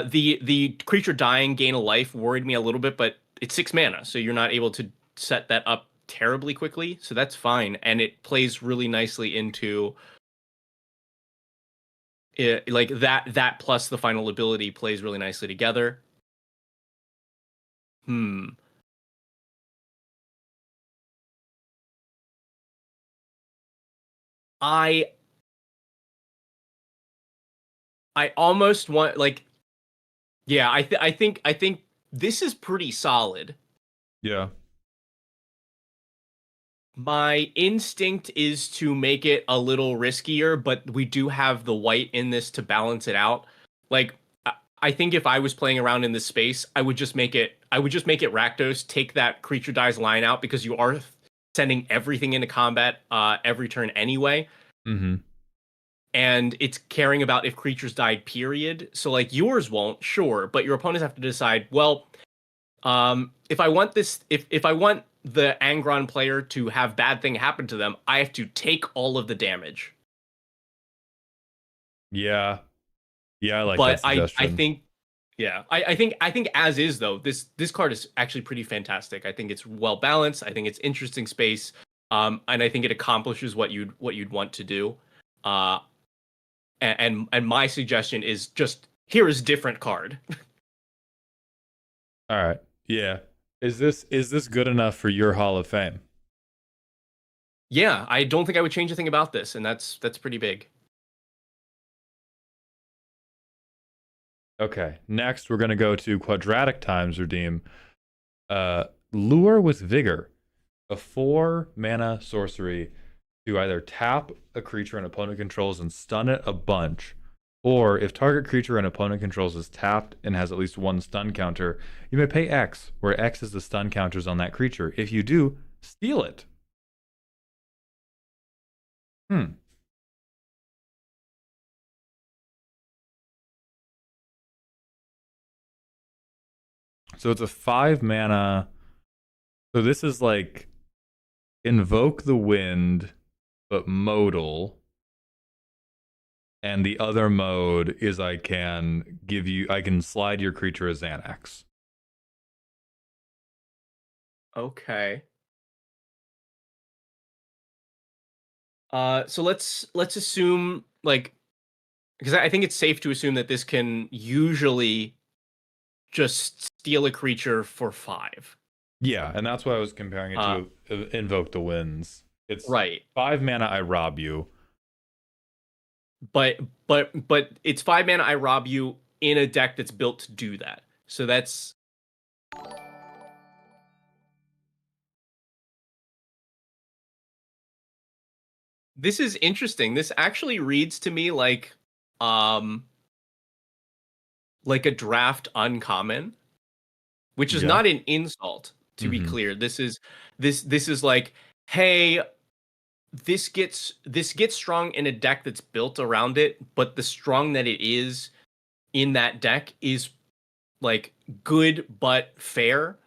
The creature dying, gain a life worried me a little bit, but it's 6 mana, so you're not able to set that up terribly quickly, so that's fine. And it plays really nicely into it, like that plus the final ability plays really nicely together. I almost want, like, yeah, I think this is pretty solid. Yeah. My instinct is to make it a little riskier, but we do have the white in this to balance it out. Like, I think if I was playing around in this space, I would just make it Rakdos, take that creature dies line out because you are sending everything into combat every turn anyway. Mm-hmm. And it's caring about if creatures died, period. So like yours won't, sure, but your opponents have to decide, well, if I want if I want the Angron player to have bad thing happen to them, I have to take all of the damage. Yeah. Yeah, I like But that suggestion. I think as is though, this card is actually pretty fantastic. I think it's well balanced. I think it's interesting space. And I think it accomplishes what you'd want to do. And my suggestion is just here is different card. All right. Yeah. Is this good enough for your Hall of Fame? Yeah, I don't think I would change a thing about this, and that's pretty big. Okay. Next, we're gonna go to Quadratic Times Redeem. Lure with Vigor, a 4-mana sorcery to either tap a creature an opponent controls and stun it a bunch, or if target creature an opponent controls is tapped and has at least 1 stun counter, you may pay X, where X is the stun counters on that creature. If you do, steal it. So it's a 5-mana. So this is like Invoke the Wind, but modal. And the other mode is I can slide your creature a Xanax. Okay. So let's assume, like, because I think it's safe to assume that this can usually just steal a creature for 5. Yeah, and that's why I was comparing it to Invoke the Winds. It's right. 5 mana, I rob you. But it's 5 mana, I rob you in a deck that's built to do that. So that's... This is interesting. This actually reads to me like a draft uncommon, which is not an insult, to be clear. This is like, hey, this gets strong in a deck that's built around it, but the strong that it is in that deck is like good but fair.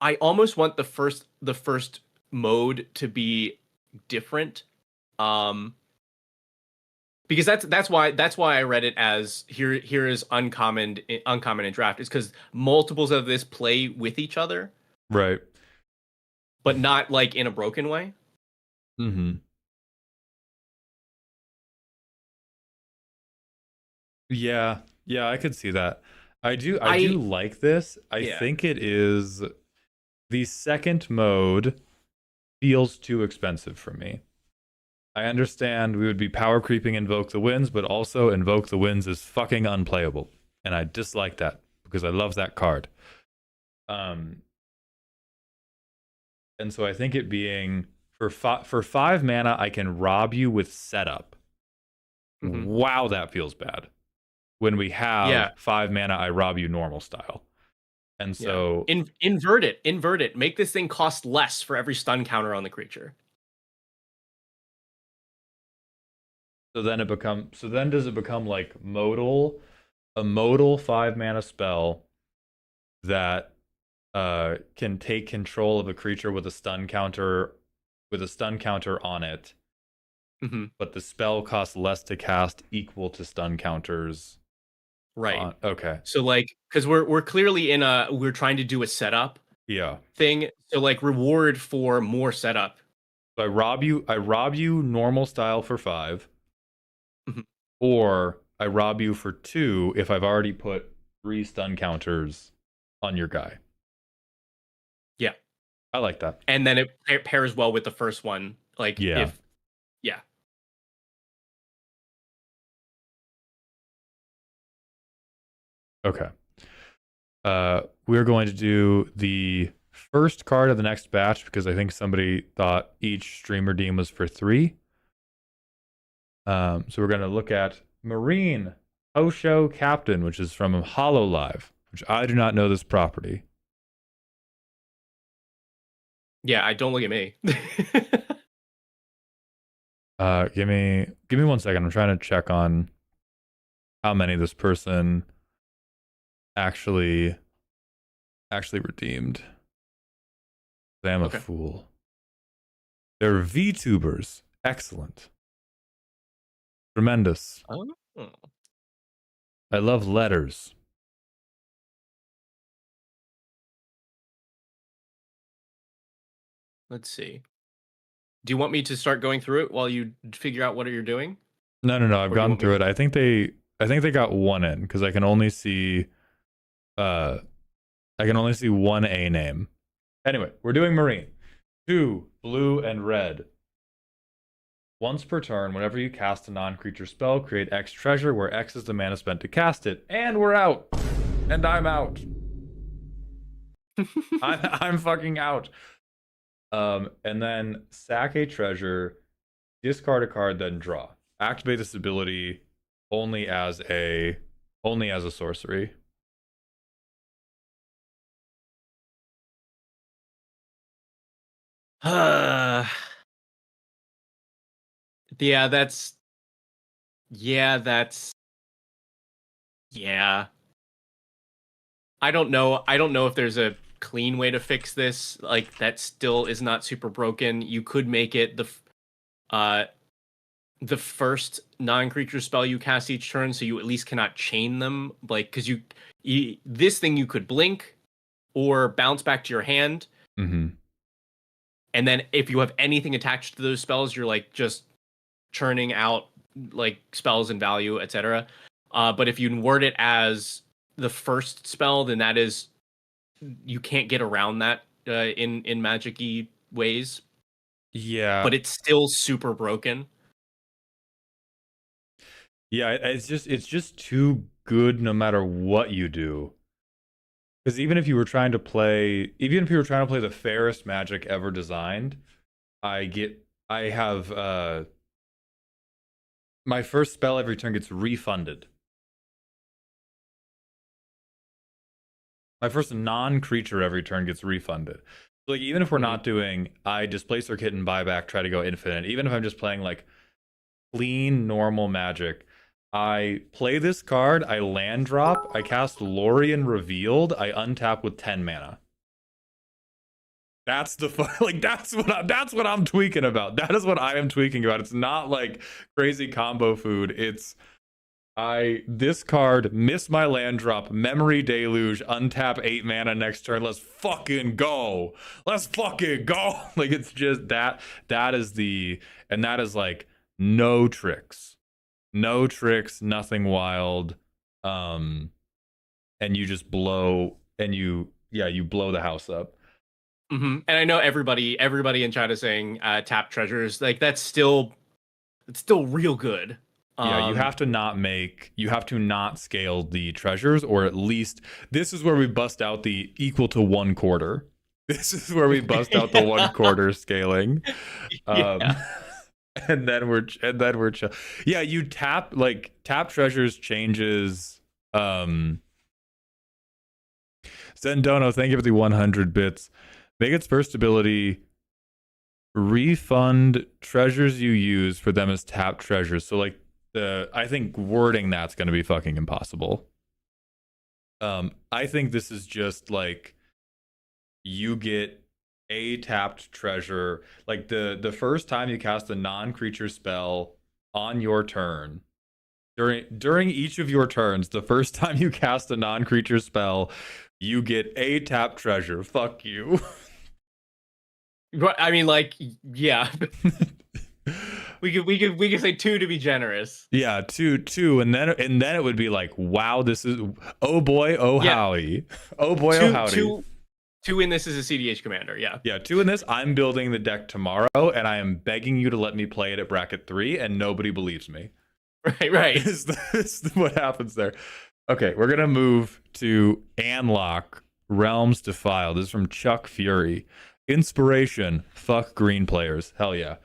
I almost want the first mode to be different, because that's why I read it as here is uncommon in draft, is because multiples of this play with each other, right? But not like in a broken way. Yeah, I could see that. I do like this. I think it is. The second mode feels too expensive for me. I understand we would be power creeping Invoke the Winds, but also Invoke the Winds is fucking unplayable. And I dislike that because I love that card. And so I think it being for 5 mana, I can rob you with setup. Wow, that feels bad. When we have 5 mana, I rob you normal style. And so invert it. Make this thing cost less for every stun counter on the creature. So then does it become like a modal 5 mana spell that can take control of a creature with a stun counter on it. But the spell costs less to cast, equal to stun counters. Right. Okay. So like, because we're clearly we're trying to do a setup thing. So like reward for more setup. So I rob you normal style for 5. Or I rob you for 2 if I've already put 3 stun counters on your guy. Yeah. I like that. And then it pairs well with the first one. Like Okay. We're going to do the first card of the next batch because I think somebody thought each stream redeem was for 3. So we're gonna look at Marine Osho Captain, which is from HoloLive, which I do not know this property. Yeah, I don't look at me. Give me 1 second. I'm trying to check on how many this person actually redeemed. I am Okay. a fool. They're VTubers. Excellent. Tremendous. Oh. I love letters. Let's see. Do you want me to start going through it while you figure out what you're doing? No. I've Or do you gone want me through to- it. I think they got one in because I can only see one A name. Anyway, we're doing Marine. 2 blue and red. Once per turn, whenever you cast a non-creature spell, create X treasure, where X is the mana spent to cast it. And we're out. And I'm out. I'm fucking out. And then sack a treasure, discard a card, then draw. Activate this ability only as a sorcery. Yeah, that's yeah. I don't know if there's a clean way to fix this. Like, that still is not super broken. You could make it the first non-creature spell you cast each turn, so you at least cannot chain them. Like, because this thing you could blink or bounce back to your hand. Mm-hmm. And then if you have anything attached to those spells, you're like just churning out like spells and value, etc. But if you word it as the first spell, then that is, you can't get around that in magic-y ways. Yeah. But it's still super broken. Yeah, it's just too good no matter what you do. Because even if you were trying to play the fairest Magic ever designed, I have my first spell every turn gets refunded. My first non-creature every turn gets refunded. So like, even if we're not doing I displace or kitten buyback, try to go infinite, even if I'm just playing like clean normal Magic, I play this card, I land drop, I cast Lorien Revealed, I untap with 10 mana. That's the that's what I'm tweaking about. That is what I am tweaking about. It's not like crazy combo food. It's this card, miss my land drop, Memory Deluge, untap 8 mana next turn. Let's fucking go. Let's fucking go. Like, it's just that is like no tricks. No tricks, nothing wild. And you just blow you blow the house up. Mm-hmm. And I know everybody in chat is saying tap treasures. Like, it's still real good. Yeah, you have to not scale the treasures, or at least this is where we bust out the equal to 1/4. This is where we bust out the 1/4 scaling. And then we're chill. Yeah, you tap treasures changes. Zendono, thank you for the 100 bits. Make its first ability refund treasures you use for them as tap treasures. So like I think wording that's going to be fucking impossible. I think this is just like you get a tapped treasure, like the first time you cast a non-creature spell on your turn, during each of your turns, the first time you cast a non-creature spell, you get a tapped treasure. Fuck you. I mean, like, yeah. we could say 2 to be generous. Yeah, two, and then it would be like, wow, this is, oh boy, oh howdy, oh boy, oh howdy. 2 in this is a CDH commander, yeah. Yeah, 2 in this. I'm building the deck tomorrow, and I am begging you to let me play it at bracket 3, and nobody believes me. Right. Is what happens there. Okay, we're gonna move to Anlock, Realms Defiled. This is from Chuck Fury. Inspiration, fuck green players. Hell yeah.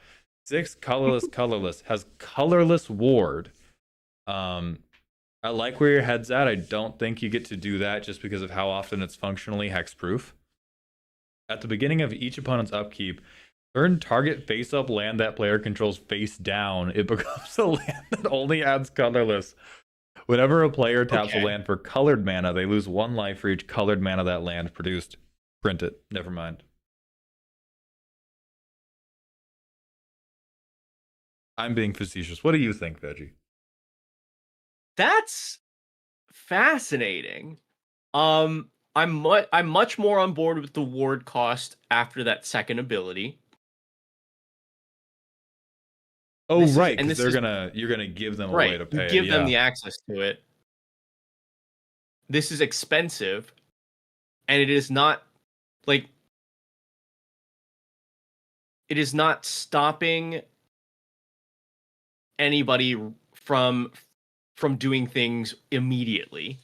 6 colorless has colorless ward. I like where your head's at. I don't think you get to do that just because of how often it's functionally hexproof. At the beginning of each opponent's upkeep, turn target face-up land that player controls face down. It becomes a land that only adds colorless. Whenever a player taps a land for colored mana, they lose 1 life for each colored mana that land produced. Print it. Never mind. I'm being facetious. What do you think, Veggie? That's fascinating. I'm much more on board with the ward cost after that second ability. Oh, right, because you're gonna give them a way to pay. You give them the access to it. This is expensive, and it is not like it is not stopping anybody from doing things immediately.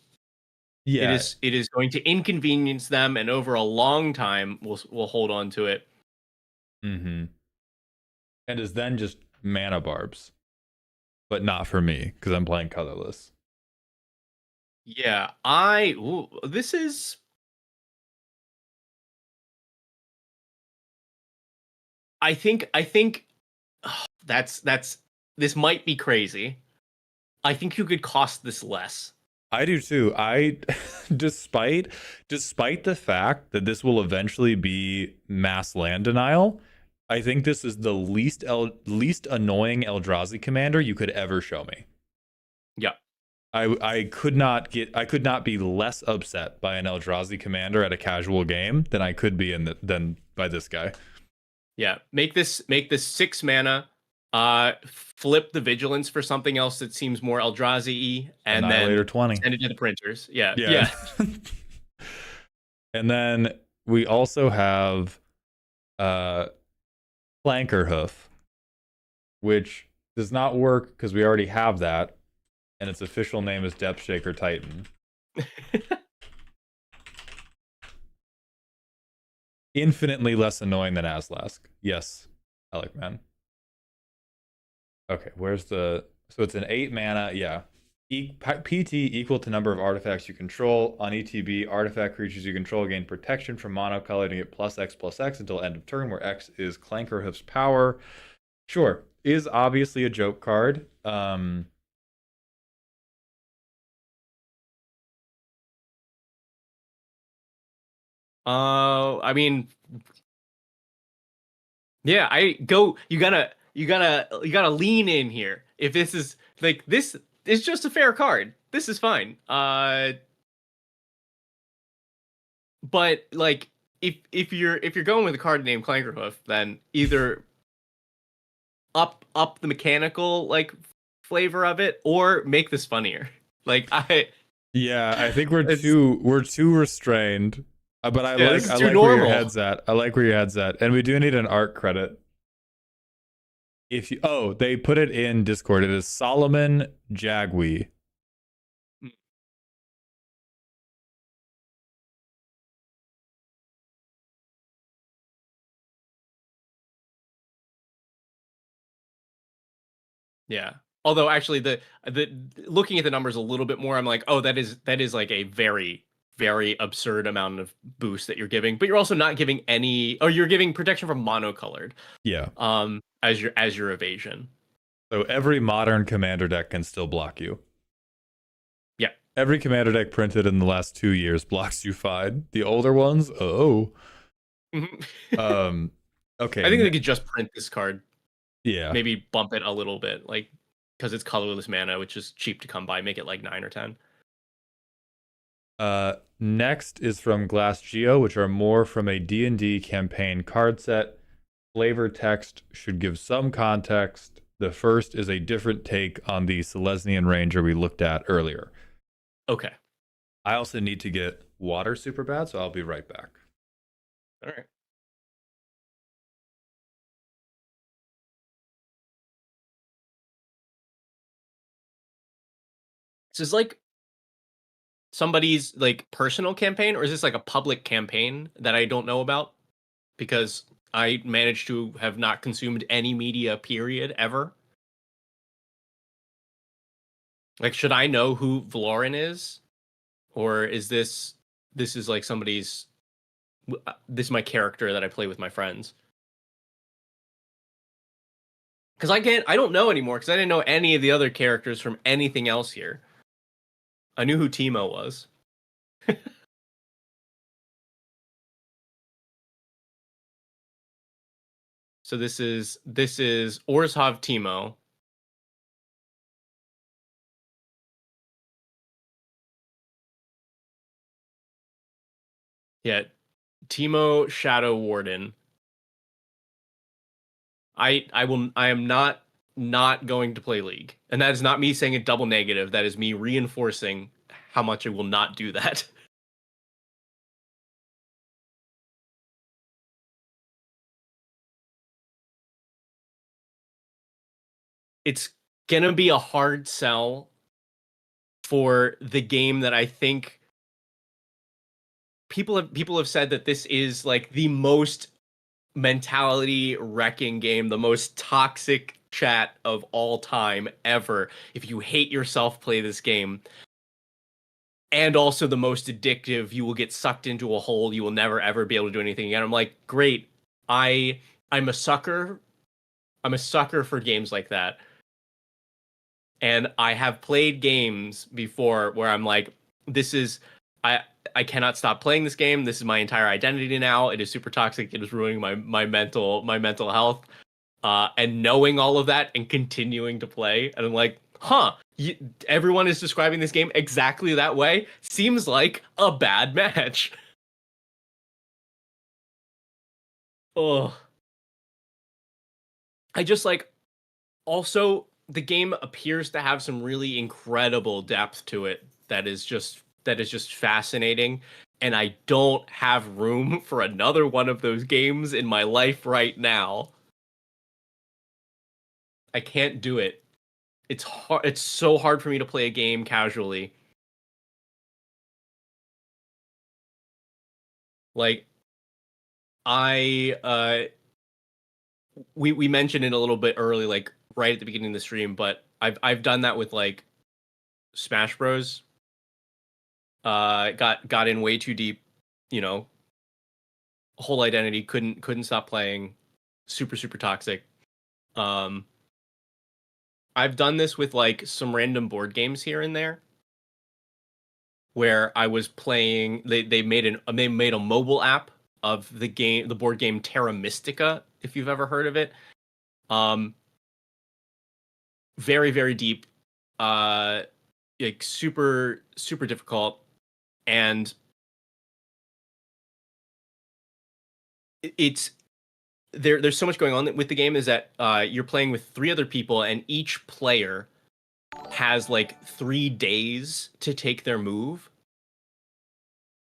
Yeah, it is going to inconvenience them, and over a long time, we'll hold on to it. Mm-hmm. And is then just mana barbs, but not for me because I'm playing colorless. Yeah, this is. I think that's this might be crazy. I think you could cost this less. I do too. Despite the fact that this will eventually be mass land denial, I think this is the least annoying Eldrazi commander you could ever show me. Yeah. I could not be less upset by an Eldrazi commander at a casual game than I could be than by this guy. Yeah, make this 6 mana, flip the vigilance for something else that seems more Eldrazi-y, and Annihilator then 20. send it to the printers. Yeah. And then we also have Clankerhoof, which does not work because we already have that, and its official name is Depth Shaker Titan. Infinitely less annoying than Aslask. Yes, Alec man. Okay, where's the... So it's an 8 mana, yeah. PT equal to number of artifacts you control. On ETB, artifact creatures you control gain protection from monocolor to get +X/+X until end of turn, where X is Clankerhoof's power. Sure, is obviously a joke card. I mean, yeah, you gotta lean in here. If this is like, this is just a fair card. This is fine. But like, if you're going with a card named Clankerhoof, then either up the mechanical like flavor of it, or make this funnier. Like Yeah, I think we're too restrained. But I like where your head's at. I like where your head's at. And we do need an art credit. They put it in Discord. It is Solomon Jagwe. Yeah. Although actually the looking at the numbers a little bit more, I'm like, oh, that is like a very, very absurd amount of boost that you're giving, but you're also not giving any, or you're giving protection from monocolored. Yeah. As your evasion. So every modern commander deck can still block you. Yeah. Every commander deck printed in the last 2 years blocks you fine. The older ones, okay. I think they could just print this card. Yeah. Maybe bump it a little bit, like, because it's colorless mana, which is cheap to come by. Make it like 9 or 10. Next is from Glass Geo, which are more from a D&D campaign card set. Flavor text should give some context. The first is a different take on the Selesnyan Ranger we looked at earlier. Okay. I also need to get water super bad, so I'll be right back. All right. This is like somebody's like personal campaign, or is this like a public campaign that I don't know about? Because I managed to have not consumed any media, period, ever. Like, should I know who Valoran is? Or is this is like somebody's, this is my character that I play with my friends? Because I don't know anymore, because I didn't know any of the other characters from anything else here. I knew who Timo was. So this is Orzhov Timo. Yeah, Timo Shadow Warden. I am not going to play League. And that is not me saying a double negative. That is me reinforcing how much I will not do that. It's gonna be a hard sell for the game that I think people have said that this is like the most mentality wrecking game, the most toxic chat of all time ever. If you hate yourself, play this game. And also the most addictive, you will get sucked into a hole, you will never ever be able to do anything again. I'm like, great. I'm a sucker. I'm a sucker for games like that. And I have played games before where I'm like, this is I cannot stop playing this game. This is my entire identity now. It is super toxic. It is ruining my mental health. And knowing all of that and continuing to play, and I'm like, huh, everyone is describing this game exactly that way. Seems like a bad match. Oh, I just like, also the game appears to have some really incredible depth to it that is just fascinating, and I don't have room for another one of those games in my life right now. I can't do it. It's hard. It's so hard for me to play a game casually. Like, we mentioned it a little bit early, like right at the beginning of the stream, but I've done that with like Smash Bros. Got in way too deep, you know. Whole identity, couldn't stop playing. Super toxic. I've done this with like some random board games here and there, where I was playing. They made a mobile app of the board game Terra Mystica, if you've ever heard of it. Very deep, like super difficult, and it's there's so much going on with the game. Is that you're playing with 3 other people, and each player has like 3 days to take their move,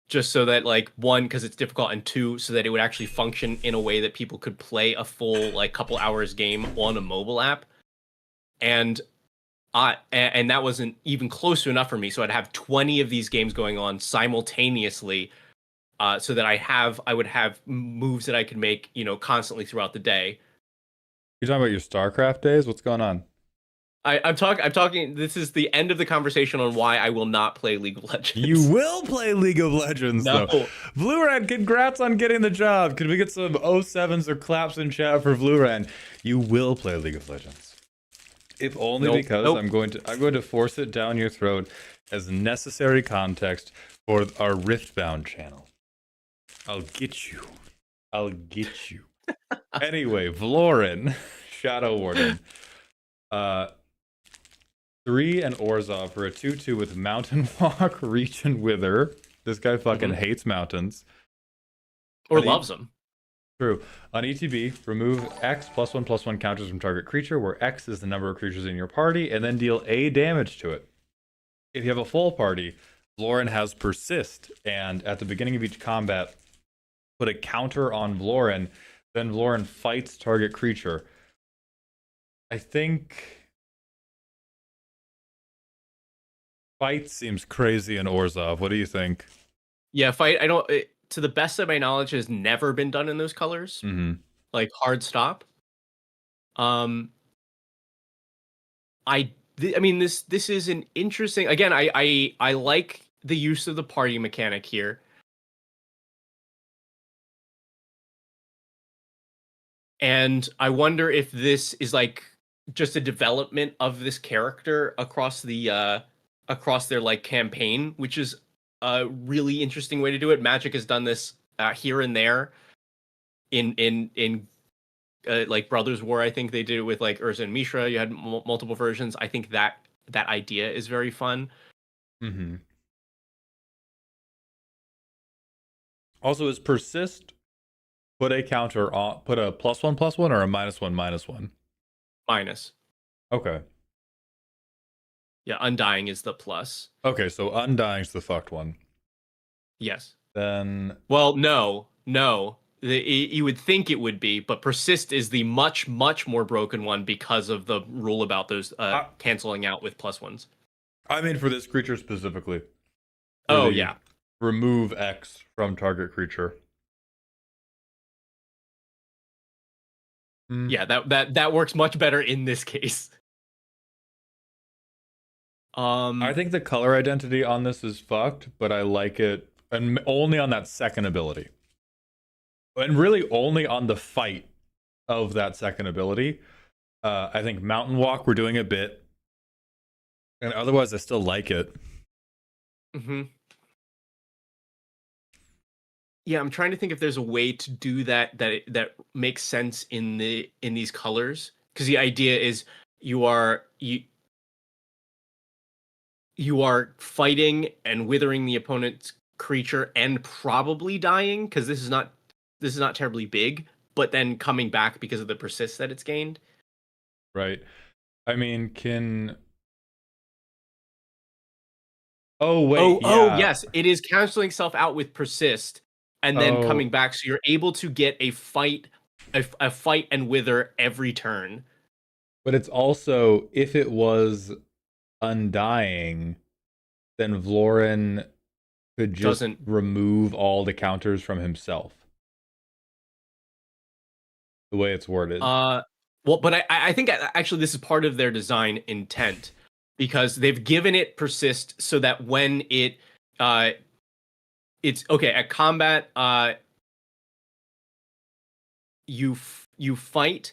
just so that, like, 1, because it's difficult, and 2, so that it would actually function in a way that people could play a full like couple hours game on a mobile app. And that wasn't even close to enough for me, so I'd have 20 of these games going on simultaneously, so that I would have moves that I could make, you know, constantly throughout the day. You're talking about your StarCraft days? What's going on? I'm talking. This is the end of the conversation on why I will not play League of Legends. You will play League of Legends, No. though. Blue Red, congrats on getting the job. Could we get some 07s or claps in chat for Blue Red? You will play League of Legends. If only because I'm going to force it down your throat as necessary context for our Riftbound channel. I'll get you. Anyway, Valoran, Shadow Warden. 3 and Orzhov for a 2/2 with Mountain Walk, Reach, and Wither. This guy fucking hates mountains. Or loves them. True. On ETB, remove X +1/+1 counters from target creature, where X is the number of creatures in your party, and then deal A damage to it. If you have a full party, Valoran has Persist, and at the beginning of each combat, put a counter on Valoran, then Valoran fights target creature. I think fight seems crazy in Orzhov. What do you think? Yeah, fight. To the best of my knowledge, has never been done in those colors. Mm-hmm. like hard stop. I mean this is an interesting. Again, I like the use of the party mechanic here. And I wonder if this is like just a development of this character across across their like campaign, which is a really interesting way to do it. Magic has done this here and there in like Brothers War. I think they did it with like Urza and Mishra. You had multiple versions. I think that idea is very fun. Mm-hmm. Also, is persist put a counter on, put a +1/+1 or a -1/-1? Minus. Okay. Yeah, Undying is the plus. Okay, so Undying's the fucked one. Yes. Then. Well, no. You would think it would be, but persist is the much more broken one because of the rule about those canceling out with +1s. I mean, for this creature specifically. Oh yeah. Remove X from target creature. Yeah, that works much better in this case. I think the color identity on this is fucked, but I like it, and only on that second ability. And really only on the fight of that second ability. I think Mountain Walk, we're doing a bit. And otherwise, I still like it. Mm-hmm. Yeah, I'm trying to think if there's a way to do that makes sense in these colors. Because the idea is you are fighting and withering the opponent's creature and probably dying, because this is not terribly big, but then coming back because of the persist that it's gained. Right. I mean, Oh wait. Oh yes, it is canceling itself out with persist and then coming back, so you're able to get a fight and wither every turn. But it's also, if it was Undying, then Vlorin could just remove all the counters from himself. The way it's worded. Well, but I think actually this is part of their design intent, because they've given it persist so that when it's okay at combat, you fight,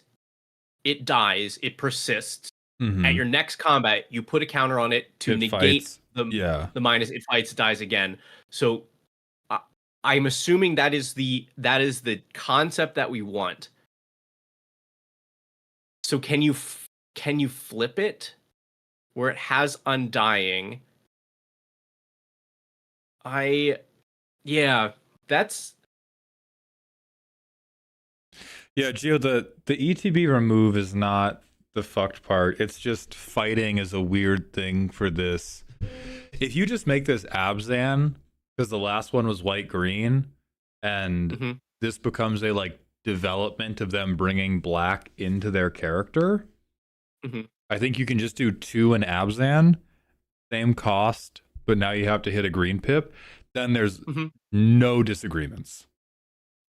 it dies, it persists. Mm-hmm. At your next combat, you put a counter on it to negate the minus. It fights, dies again. So I'm assuming that is the concept that we want. So can you flip it where it has Undying? That's... Yeah, Gio, the ETB remove is not the fucked part. It's just fighting is a weird thing for this. If you just make this Abzan, because the last one was white-green, and this becomes a like development of them bringing black into their character, I think you can just do 2 in Abzan, same cost, but now you have to hit a green pip. Then there's no disagreements.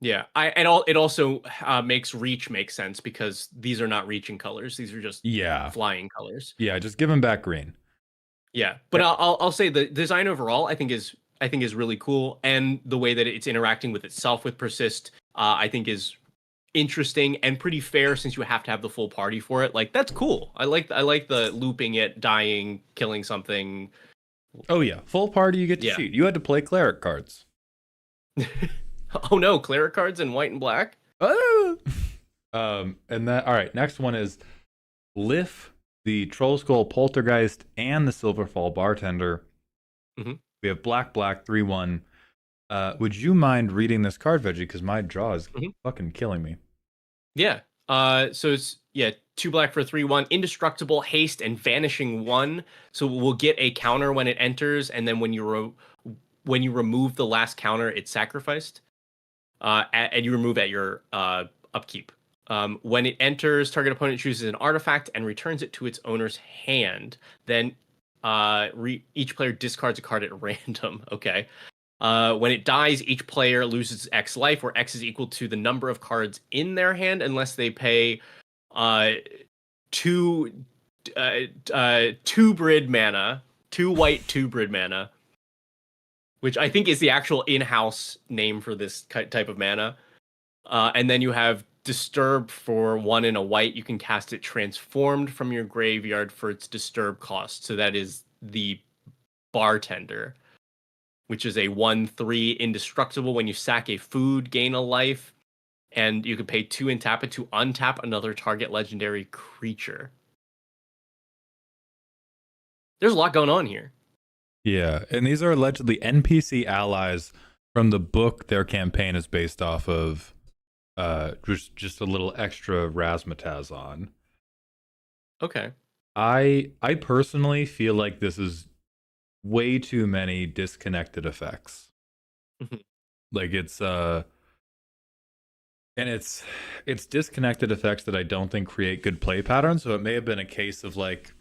Yeah, it also makes reach make sense, because these are not reaching colors; these are just flying colors. Yeah, just give them back green. Yeah, but I'll say the design overall I think is really cool, and the way that it's interacting with itself with persist, I think is interesting and pretty fair, since you have to have the full party for it. Like, that's cool. I like the looping it, dying, killing something. Oh yeah, full party you get to cheat. You had to play cleric cards. Oh no, cleric cards in white and black? And then, all right, next one is Lif, the Troll Skull Poltergeist, and the Silverfall Bartender. We have black, 3/1. Would you mind reading this card, Veggie? Because my jaw is fucking killing me. Yeah. So it's 2 black for 3/1, indestructible, haste, and vanishing 1. So we'll get a counter when it enters, and then when you remove the last counter, it's sacrificed. And you remove at your upkeep. When it enters, target opponent chooses an artifact and returns it to its owner's hand. Then each player discards a card at random. Okay. When it dies, each player loses X life, where X is equal to the number of cards in their hand, unless they pay two brid mana, 2 white 2 brid mana, which I think is the actual in-house name for this type of mana. And then you have Disturb for 1 and a white. You can cast it transformed from your graveyard for its Disturb cost. So that is the Bartender, which is a 1/3 indestructible. When you sack a food, gain a life. And you can pay 2 and tap it to untap another target legendary creature. There's a lot going on here. Yeah, and these are allegedly NPC allies from the book their campaign is based off of. Just a little extra razzmatazz on. Okay. I personally feel like this is way too many disconnected effects. Like it's and it's disconnected effects that I don't think create good play patterns. So it may have been a case of like,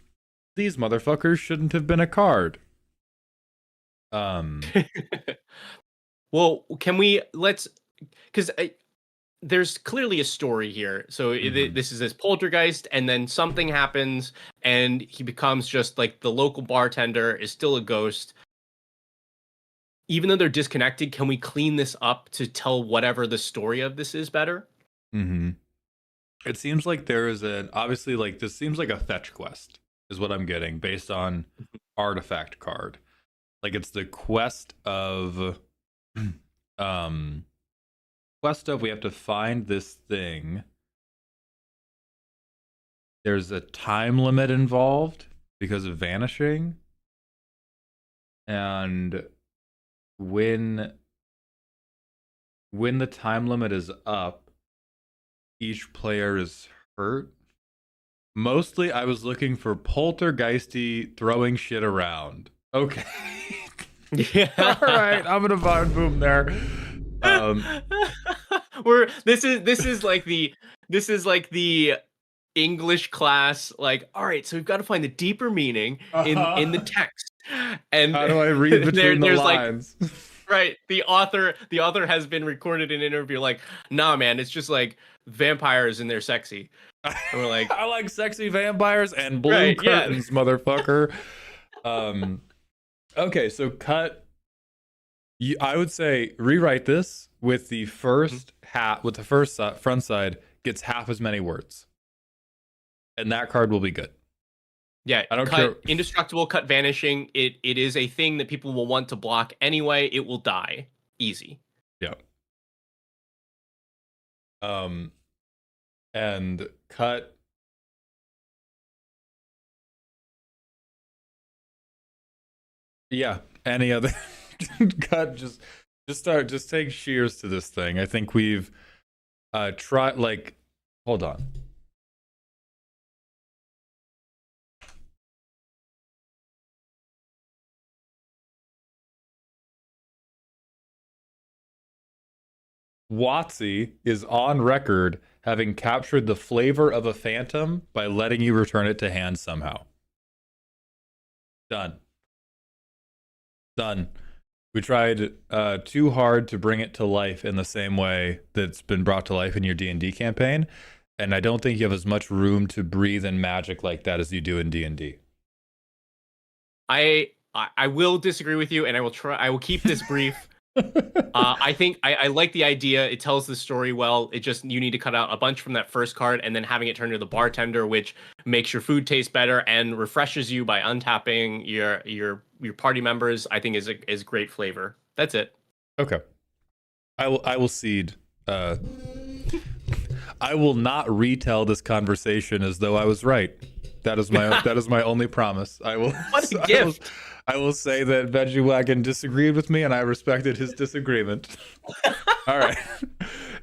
these motherfuckers shouldn't have been a card. Well, because there's clearly a story here. So this is this poltergeist, and then something happens, and he becomes just like the local bartender is still a ghost. Even though they're disconnected, can we clean this up to tell whatever the story of this is better? It seems like there is obviously, like, this seems like a fetch quest is what I'm getting based on artifact card. Like, it's the quest of we have to find this thing. There's a time limit involved because of vanishing. And when the time limit is up, each player is hurt. Mostly I was looking for poltergeisty throwing shit around. Okay. Yeah. All right, I'm gonna vibe boom there. This is like the English class, like, all right, so we've got to find the deeper meaning in the text. And how do I read between the lines? Like, right, the author has been recorded in an interview like, nah man, it's just like vampires and they're sexy. And we're like, I like sexy vampires and blue curtains, motherfucker. Okay, so I would say rewrite this with the first front side gets half as many words, and that card will be good. Yeah, I don't care. Indestructible, cut vanishing. It is a thing that people will want to block anyway. It will die easy. Yeah. And cut. Yeah. Any other cut? Just take shears to this thing. I think we've tried. Like, hold on. WotC is on record having captured the flavor of a phantom by letting you return it to hand somehow. Done. We tried too hard to bring it to life in the same way that's been brought to life in your D&D campaign, and I don't think you have as much room to breathe in magic like that as you do in D&D. I will disagree with you, and I will keep this brief. I think I like the idea. It tells the story well. It just, you need to cut out a bunch from that first card and then having it turn to the bartender, which makes your food taste better and refreshes you by untapping your party members. I think is great flavor. That's it. Okay. I will cede. I will not retell this conversation as though I was right. That is my only promise. I will. What a gift. I will say that Veggie Wagon disagreed with me, and I respected his disagreement. All right.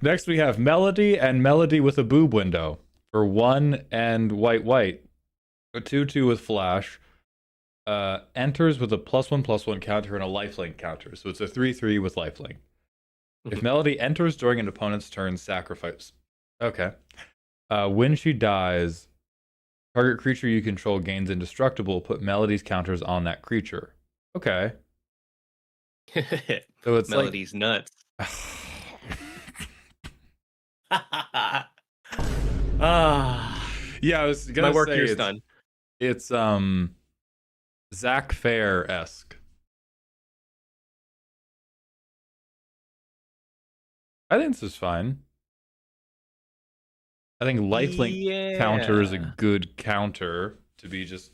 Next, we have Melody and Melody with a boob window for 1 and white. A 2/2 with flash. Enters with a +1/+1 counter and a lifelink counter. So it's a 3/3 with lifelink. If Melody enters during an opponent's turn, sacrifice. Okay. When she dies, target creature you control gains indestructible. Put Melody's counters on that creature. Okay. So it's Melody's nuts. like Ah, yeah, I was gonna my work say here's done. it's Zach Fair-esque. I think this is fine. I think lifelink counter is a good counter to be just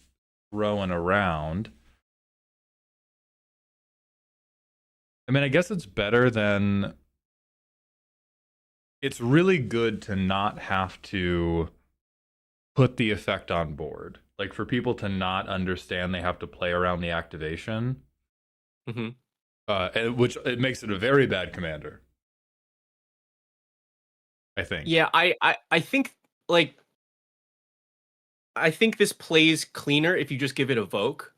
throwing around. I mean, I guess it's better than... It's really good to not have to put the effect on board. Like, for people to not understand they have to play around the activation. Which it makes it a very bad commander, I think. Yeah, I think, like... I think this plays cleaner if you just give it Evoke.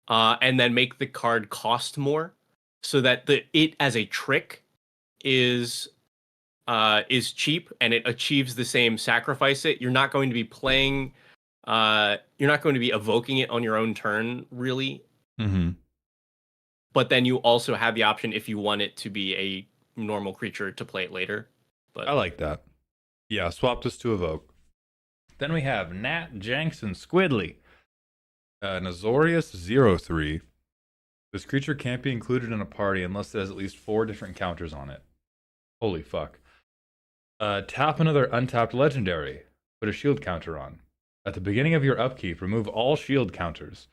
And then make the card cost more. So that it as a trick is cheap and it achieves the same sacrifice it. You're not going to be playing, you're not going to be evoking it on your own turn, really. But then you also have the option if you want it to be a normal creature to play it later. But I like that. Yeah, swap this to evoke. Then we have Nat Jankson Squidly. An Azorius 0/3. This creature can't be included in a party unless it has at least 4 different counters on it. Holy fuck. Tap another untapped legendary. Put a shield counter on. At the beginning of your upkeep, remove all shield counters.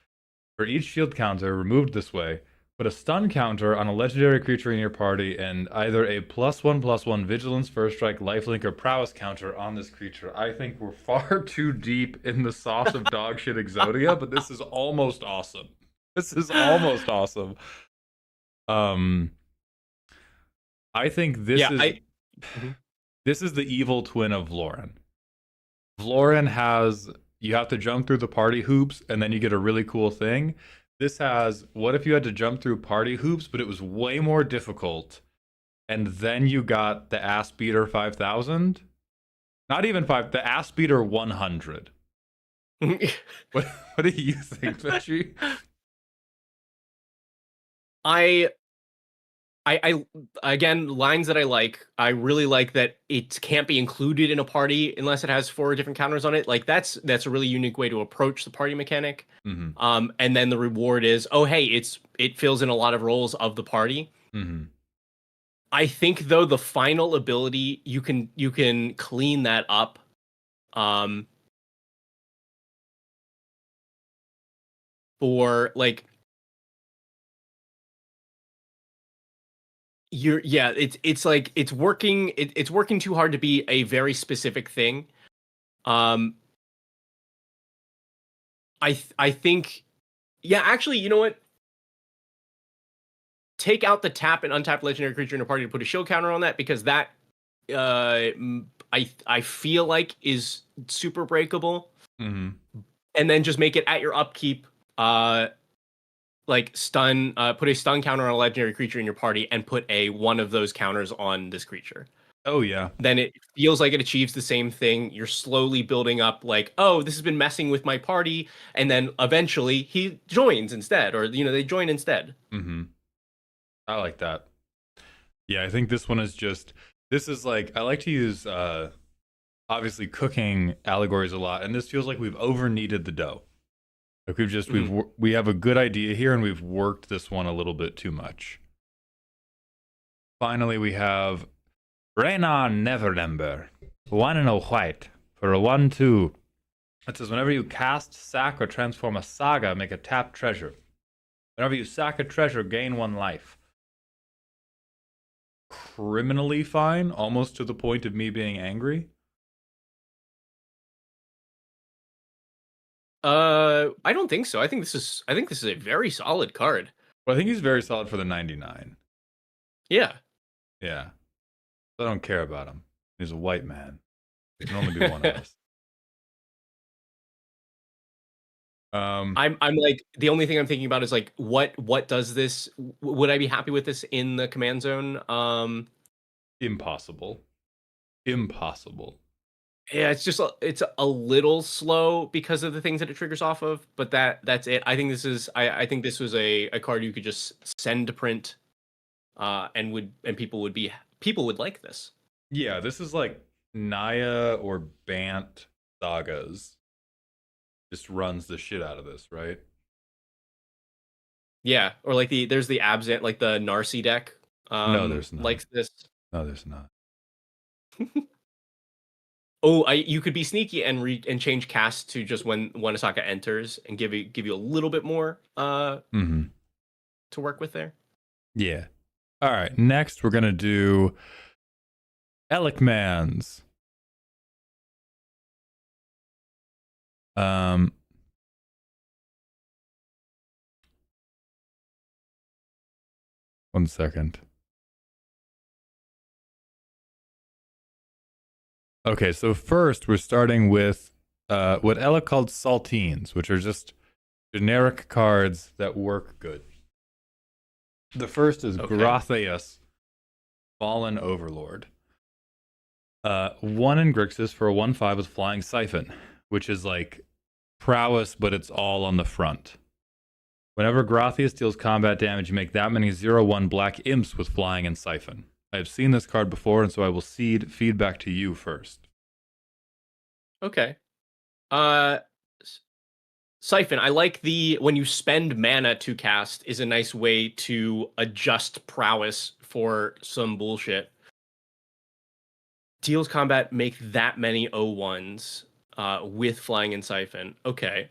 For each shield counter removed this way, put a stun counter on a legendary creature in your party and either a +1/+1 vigilance, first strike, lifelink, or prowess counter on this creature. I think we're far too deep in the sauce of dogshit Exodia, but this is almost awesome. This is almost awesome. I think this this is the evil twin of Vlorin. Vlorin has, you have to jump through the party hoops and then you get a really cool thing. This has, what if you had to jump through party hoops, but it was way more difficult, and then you got the Ass Beater 5000? Not even 5, the Ass Beater 100. What do you think, Veggie? I again, lines that I like. I really like that it can't be included in a party unless it has 4 different counters on it. Like that's a really unique way to approach the party mechanic. And then the reward is, oh hey, it fills in a lot of roles of the party. I think though the final ability you can clean that up. For like it's like it's working too hard to be a very specific thing. I think, yeah, actually, you know what? Take out the tap and untap legendary creature in a party to put a shield counter on that, because that I feel like is super breakable. And then just make it at your upkeep, like stun, put a stun counter on a legendary creature in your party and put one of those counters on this creature. Oh yeah. Then it feels like it achieves the same thing. You're slowly building up, like, oh, this has been messing with my party, and then eventually he joins instead, or they join instead. I like that. Yeah, I think this one is just, this is like, I like to use obviously cooking allegories a lot, and this feels like we've over kneaded the dough. Like we have a good idea here and we've worked this one a little bit too much. Finally, we have Reyna Neverember, 1 and a white for a 1/2. It says whenever you cast, sack, or transform a saga, make a tap treasure. Whenever you sack a treasure, gain 1 life. Criminally fine, almost to the point of me being angry. I don't think so. I think this is a very solid card. Well, I think he's very solid for the 99. Yeah. Yeah. I don't care about him. He's a white man. There can only be one of us. I'm like, the only thing I'm thinking about is like, what does this? Would I be happy with this in the command zone? Impossible. Impossible. Yeah, it's a little slow because of the things that it triggers off of, but that's it. I think I think this was a card you could just send to print, and people would like this. Yeah, this is like Naya or Bant sagas. Just runs the shit out of this, right? Yeah, or like there's the Absent, like the Narcy deck. No, there's not. Likes this. No, there's not. Oh, you could be sneaky and change cast to just when Asaka enters and give you a little bit more Mm-hmm. to work with there. Yeah. All right. Next, we're gonna do Elikmans. One second. Okay, so first we're starting with what Ella called saltines, which are just generic cards that work good. The first is Gratheus, Fallen Overlord. 1 in Grixis for a 1/5 with Flying Siphon, which is like prowess, but it's all on the front. Whenever Gratheus deals combat damage, you make that many 0/1 black imps with Flying and Siphon. I have seen this card before, and so I will cede feedback to you first. Okay. Siphon, I like when you spend mana to cast is a nice way to adjust prowess for some bullshit. Deals combat, make that many 0/1s with Flying and Siphon. Okay.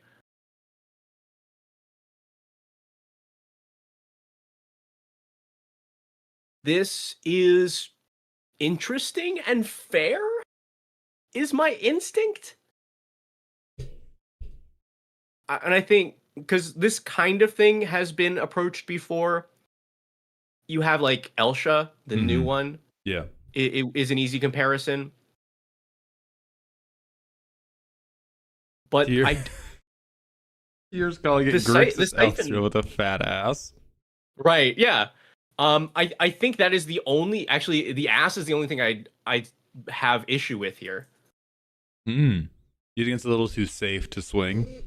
This is interesting and fair, is my instinct. And I think because this kind of thing has been approached before. You have like Elsha, the new one. Yeah. It is an easy comparison. But You're calling it Grixis Elster with a fat ass. Right, yeah. I think that is the only, actually, the ass is the only thing I have issue with here. You think it's a little too safe to swing?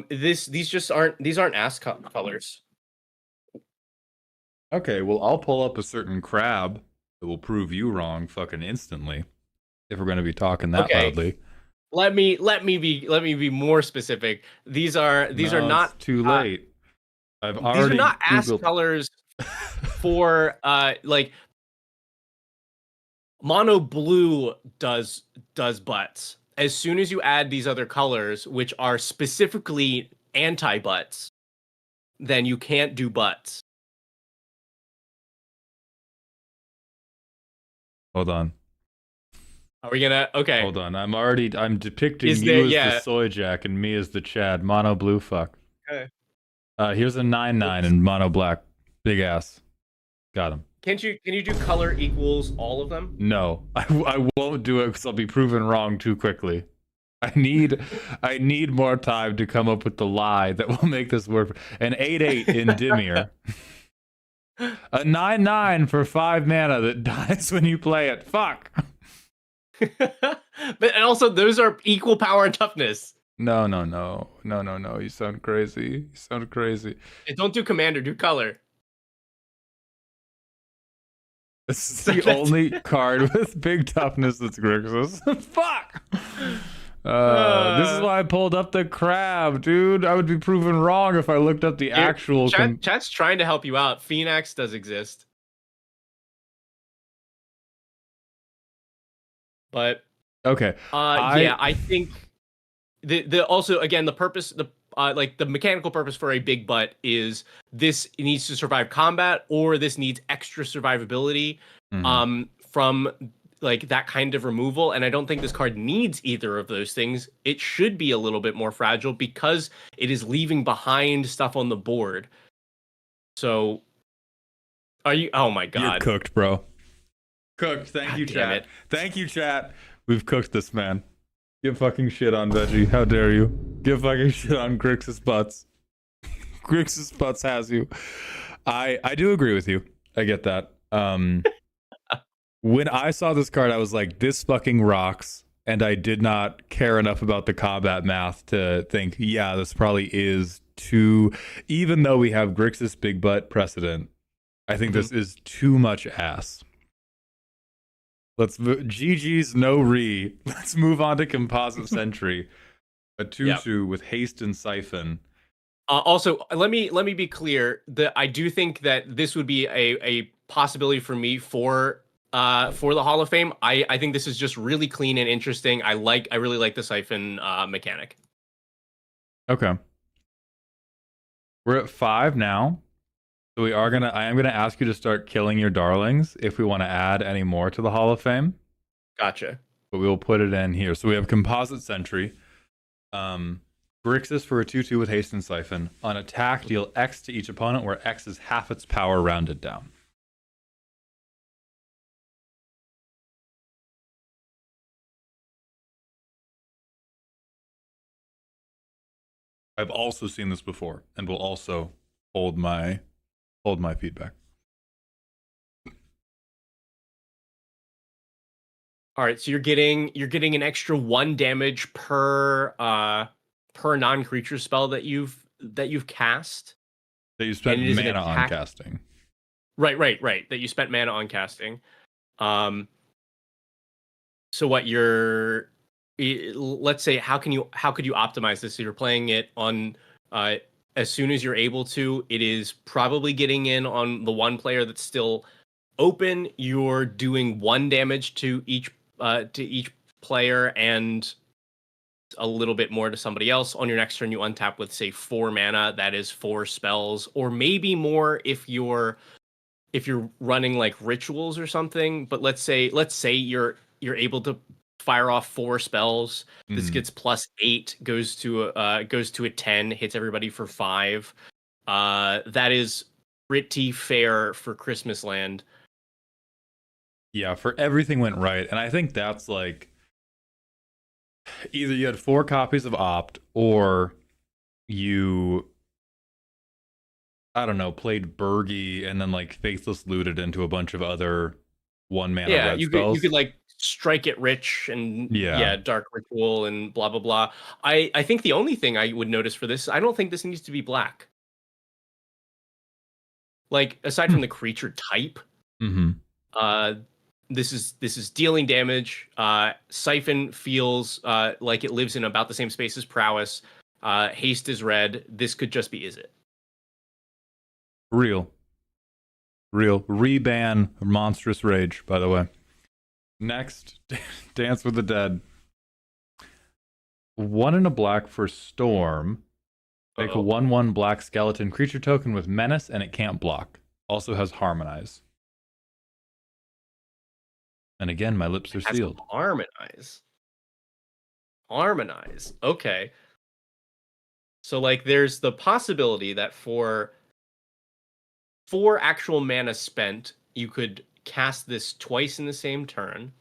These aren't ass colors. Okay, well, I'll pull up a certain crab that will prove you wrong fucking instantly. If we're going to be talking that loudly. Let me be more specific. These are not it's too late. I've already these are not Googled. ass colors for like mono blue does butts. As soon as you add these other colors, which are specifically anti-butts, then you can't do butts. Hold on. Are we gonna? Okay. Hold on. I'm depicting you as the soy jack and me as the Chad. Mono blue fuck. Okay. Here's a 9/9 in mono black. Big ass. Got him. Can you do color equals all of them? No, I won't do it because I'll be proven wrong too quickly. I need more time to come up with the lie that will make this work. An 8/8 in Dimir. A 9/9 for 5 mana that dies when you play it. Fuck. But and also those are equal power and toughness. No. You sound crazy. Don't do commander, do color. This is the only card with big toughness that's Grixis. Fuck! This is why I pulled up the crab, dude. I would be proven wrong if I looked up the actual... Chat's trying to help you out. Phoenix does exist. But... Okay. I think... The also, again, the purpose... the mechanical purpose for a big butt is this needs to survive combat, or this needs extra survivability from like that kind of removal. And I don't think this card needs either of those things. It should be a little bit more fragile because it is leaving behind stuff on the board. So are you? Oh my god, you're cooked, bro. Cooked. Thank you, chat. Thank you, chat. We've cooked this, man. Give fucking shit on Veggie. How dare you? Give fucking shit on Grixis Butts. Grixis Butts has you. I do agree with you. I get that. When I saw this card, I was like, this fucking rocks. And I did not care enough about the combat math to think, yeah, this probably is too, even though we have Grixis Big Butt precedent, I think this is too much ass. GG's no re. Let's move on to Composite Sentry. A 2/2 with haste and siphon. Also, let me be clear that I do think that this would be a possibility for me for the Hall of Fame. I think this is just really clean and interesting. I really like the siphon mechanic. Okay. We're at 5 now. So I am gonna ask you to start killing your darlings if we want to add any more to the Hall of Fame. Gotcha. But we will put it in here. So we have Composite Sentry. Grixis for a 2/2 with haste and siphon. On attack, deal X to each opponent, where X is half its power rounded down. I've also seen this before, and will also hold my feedback. All right, so you're getting an extra 1 damage per non-creature spell that you've cast. That you spent mana on casting. Right. That you spent mana on casting. So what let's say, how could you optimize this? So you're playing it on as soon as you're able to. It is probably getting in on the one player that's still open. You're doing 1 damage to each player and a little bit more to somebody else. On your next turn, you untap with, say, 4 mana. That is 4 spells, or maybe more if you're running like rituals or something. But let's say you're able to fire off 4 spells. This gets +8, goes to a 10, hits everybody for 5. That is pretty fair for Christmas Land. Yeah, for everything went right. And I think that's like, either you had 4 copies of Opt, or you, I don't know, played Burgi and then like Faithless looted into a bunch of other 1 mana red spells. You could like Strike It Rich and Dark Ritual and blah blah blah. I think the only thing I would notice for this, I don't think this needs to be black. Like, aside from the creature type, this is dealing damage. Siphon feels like it lives in about the same space as Prowess. Haste is red. This could just be Is It. Real. Reban Monstrous Rage, by the way. Next, Dance with the Dead. 1 and a black for Storm. Make a 1/1 black skeleton creature token with Menace, and it can't block. Also has Harmonize. And again, my lips are sealed. Harmonize. Okay. So like, there's the possibility that for 4 actual mana spent, you could cast this twice in the same turn.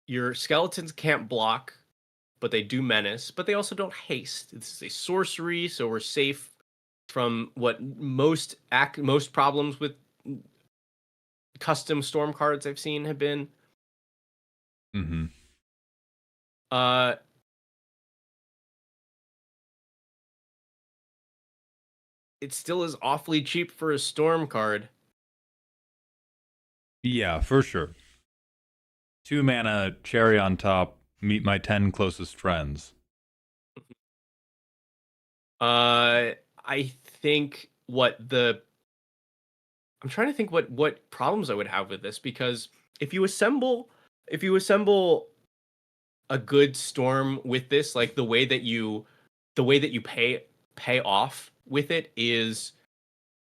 Your skeletons can't block, but they do menace, but they also don't haste. This is a sorcery, so we're safe from what most problems with custom Storm cards I've seen have been. It still is awfully cheap for a Storm card. Yeah, for sure. 2 mana, cherry on top, meet my 10 closest friends. I think I'm trying to think what problems I would have with this, because if you assemble a good Storm with this, like the way that you pay off with it is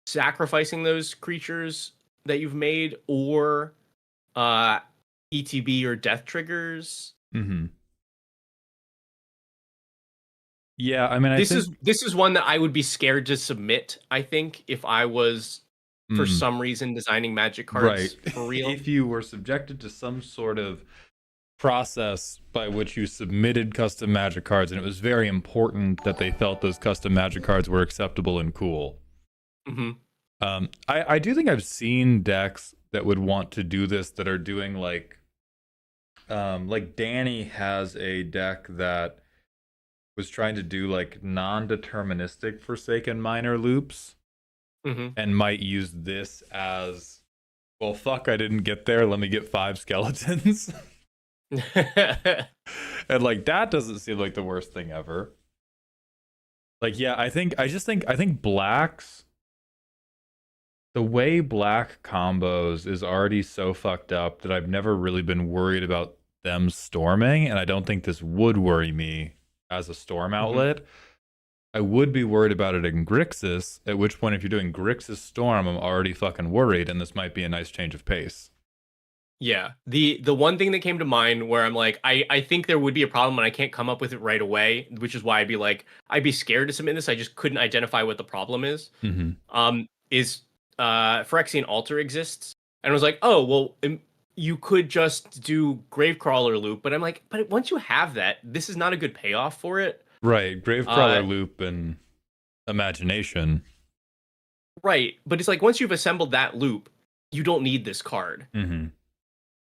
sacrificing those creatures that you've made, or ETB or death triggers. Yeah, I mean, this is one that I would be scared to submit, I think, if I was for some reason designing Magic cards for real. If you were subjected to some sort of process by which you submitted custom Magic cards, and it was very important that they felt those custom Magic cards were acceptable and cool. I do think I've seen decks that would want to do this that are doing like Danny has a deck that was trying to do like non-deterministic Forsaken Minor loops and might use this as, well, fuck, I didn't get there. Let me get 5 skeletons. And like that doesn't seem like the worst thing ever. Like, yeah, I think blacks, the way black combos is already so fucked up that I've never really been worried about them storming, and I don't think this would worry me as a storm outlet. I would be worried about it in Grixis, at which point if you're doing Grixis Storm, I'm already fucking worried, and this might be a nice change of pace. Yeah. The one thing that came to mind where I'm like, I think there would be a problem and I can't come up with it right away, which is why I'd be scared to submit this. I just couldn't identify what the problem is. Is Phyrexian Altar exists. And I was like, oh, well, you could just do Gravecrawler loop. But I'm like, but once you have that, this is not a good payoff for it. Right. Gravecrawler loop and Imagination. Right. But it's like, once you've assembled that loop, you don't need this card.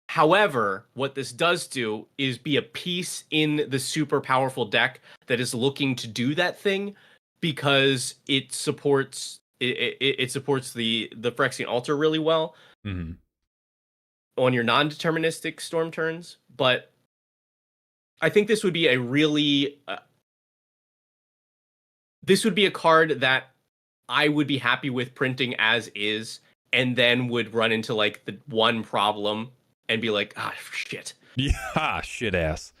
However, what this does do is be a piece in the super powerful deck that is looking to do that thing because it supports it supports the Phyrexian Altar really well on your non-deterministic storm turns. But I think this would be a really this would be a card that I would be happy with printing as is, and then would run into like the one problem and be like, ah, shit. Yeah, shit ass.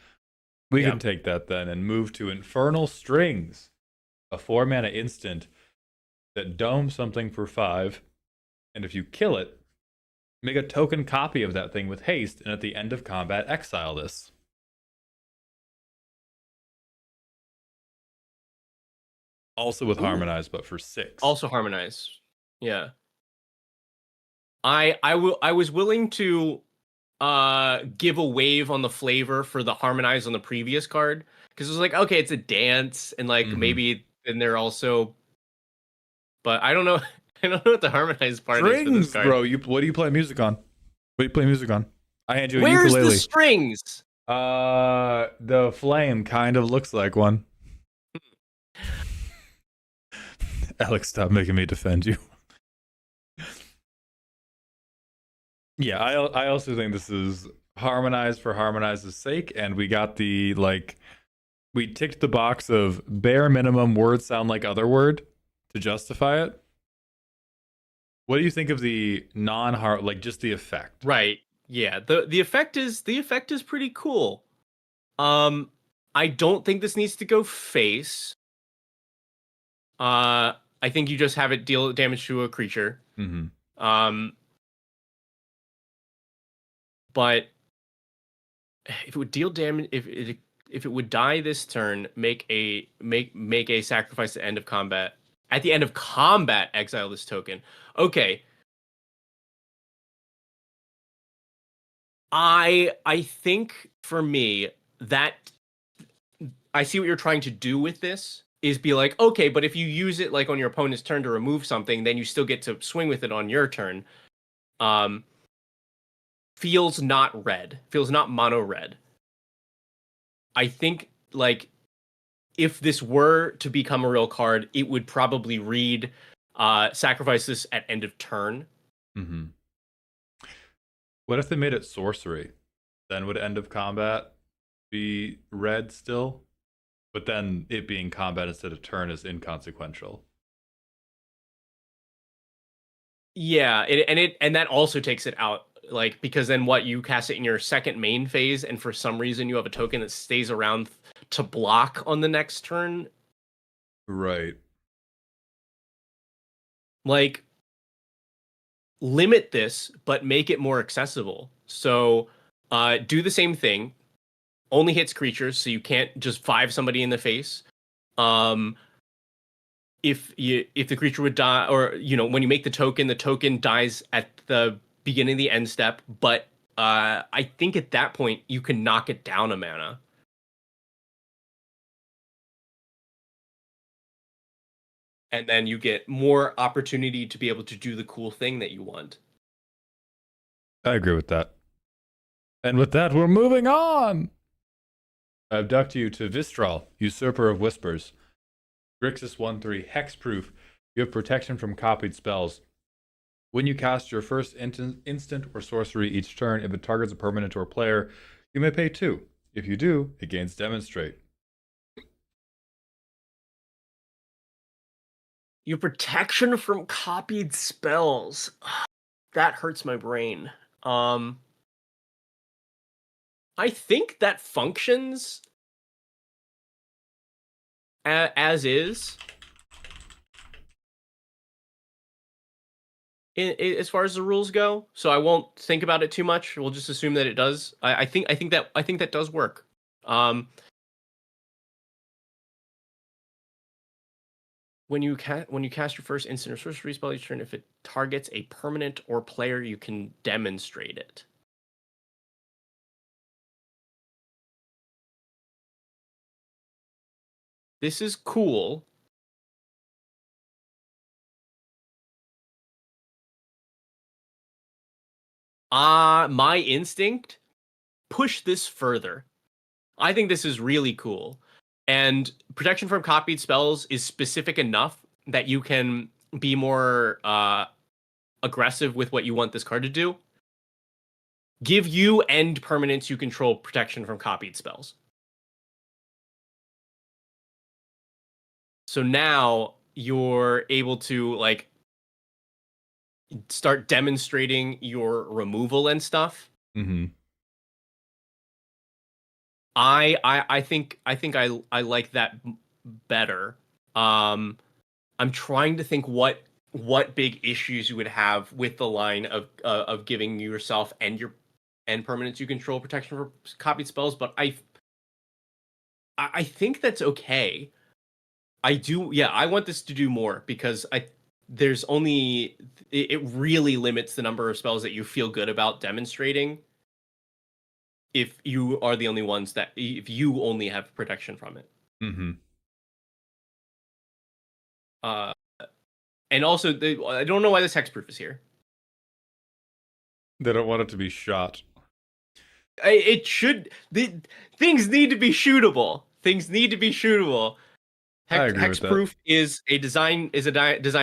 We can take that then and move to Infernal Strings, a 4-mana instant that domes something for 5, and if you kill it, make a token copy of that thing with haste, and at the end of combat, exile this. Also with Harmonize, but for 6. Also Harmonize. Yeah. I was willing to give a wave on the flavor for the Harmonize on the previous card, because it was like, okay, it's a dance, and like maybe then they're also, but I don't know. I don't know what the Harmonize part is for this card. Bro, what do you play music on? What do you play music on? I hand you a Where's ukulele. the strings? The flame kind of looks like one. Alex, stop making me defend you. Yeah, I also think this is Harmonize for Harmonize's sake, and we got the, like, we ticked the box of bare minimum words sound like other word to justify it. What do you think of the non-heart, like just the effect? Right. Yeah. The effect is pretty cool. I don't think this needs to go face. I think you just have it deal damage to a creature. But if it would deal damage, if it would die this turn, make a sacrifice at the end of combat. At the end of combat, exile this token. Okay. I think for me that I see what you're trying to do with this is be like, okay, but if you use it like on your opponent's turn to remove something, then you still get to swing with it on your turn. Feels not red. Feels not mono red. I think like if this were to become a real card, it would probably read sacrifice this at end of turn. What if they made it sorcery? Then would end of combat be red still? But then it being combat instead of turn is inconsequential. Yeah, and that also takes it out, like, because then what, you cast it in your second main phase, and for some reason you have a token that stays around to block on the next turn. Right. Like, limit this, but make it more accessible. So, do the same thing. Only hits creatures, so you can't just 5 somebody in the face. If the creature would die, or when you make the token dies at the beginning of the end step. But I think at that point you can knock it down a mana. and then you get more opportunity to be able to do the cool thing that you want. I agree with that. And with that, we're moving on. I abduct you to Vistral, Usurper of Whispers. Grixis 1/3, Hexproof. You have protection from copied spells. When you cast your first instant or sorcery each turn, if it targets a permanent or player, you may pay 2. If you do, it gains Demonstrate. Your protection from copied spells. That hurts my brain. I think that functions as is. As far as the rules go, so I won't think about it too much. We'll just assume that it does. I think that does work. When you cast your first instant or sorcery spell each turn, if it targets a permanent or player, you can demonstrate it. This is cool. My instinct, push this further. I think this is really cool. And protection from copied spells is specific enough that you can be more aggressive with what you want this card to do. Give you and permanents you control protection from copied spells. So now you're able to like start demonstrating your removal and stuff. Mm-hmm. I think I like that better. I'm trying to think what big issues you would have with the line of giving yourself and your permanents you control protection for copied spells, but I think that's okay. I want this to do more because there's only it really limits the number of spells that you feel good about demonstrating if you are the only ones if you only have protection from it. Mm-hmm. And also I don't know why this hexproof is here. They don't want it to be shot. It should. Things need to be shootable. Things need to be shootable. Hexproof is a design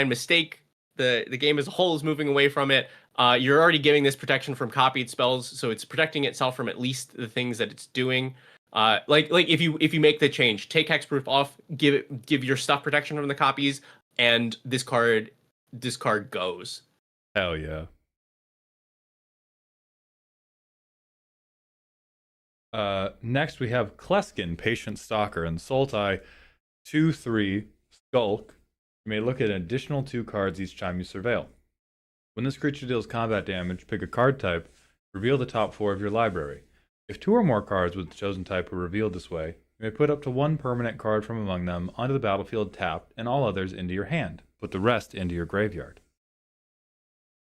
mistake. The game as a whole is moving away from it. You're already giving this protection from copied spells, so it's protecting itself from at least the things that it's doing. Like if you make the change, take hexproof off, give your stuff protection from the copies, and this card goes. Hell yeah. Next we have Kleskin, Patient Stalker, and Sultai 2/3 Skulk. You may look at an additional 2 cards each time you surveil. When this creature deals combat damage, pick a card type, reveal the top 4 of your library. If 2 or more cards with the chosen type are revealed this way, you may put up to 1 permanent card from among them onto the battlefield tapped and all others into your hand. Put the rest into your graveyard.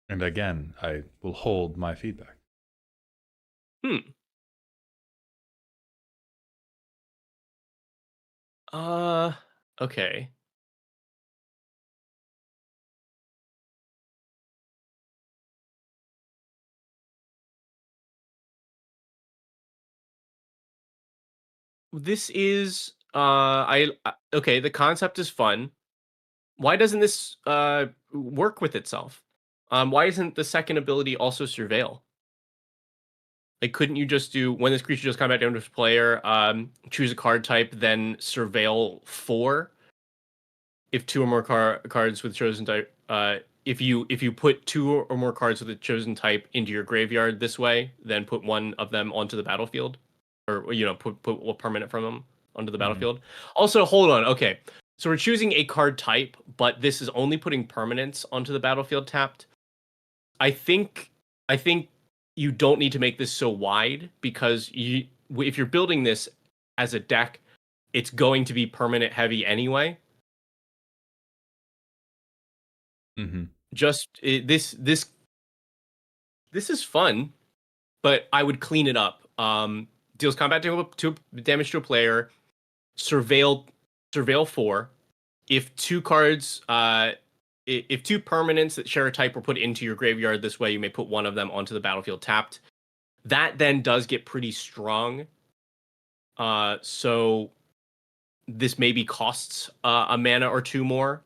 And again, I will hold my feedback. Okay. This is okay, the concept is fun. Why doesn't this work with itself? Why isn't the second ability also surveil? Like, couldn't you just do when this creature does combat damage to player, choose a card type, then surveil 4? If 2 or more cards with chosen type, if you put 2 or more cards with a chosen type into your graveyard this way, then put 1 of them onto the battlefield, or put a permanent from them onto the battlefield. Also, hold on. Okay, so we're choosing a card type, but this is only putting permanents onto the battlefield tapped. I think you don't need to make this so wide, because if you're building this as a deck, it's going to be permanent heavy anyway. Mm-hmm. This is fun, but I would clean it up. Deals combat damage to a player. Surveil 4. if two cards, if two permanents that share a type were put into your graveyard this way, you may put one of them onto the battlefield tapped. That then does get pretty strong. So this maybe costs a mana or two more.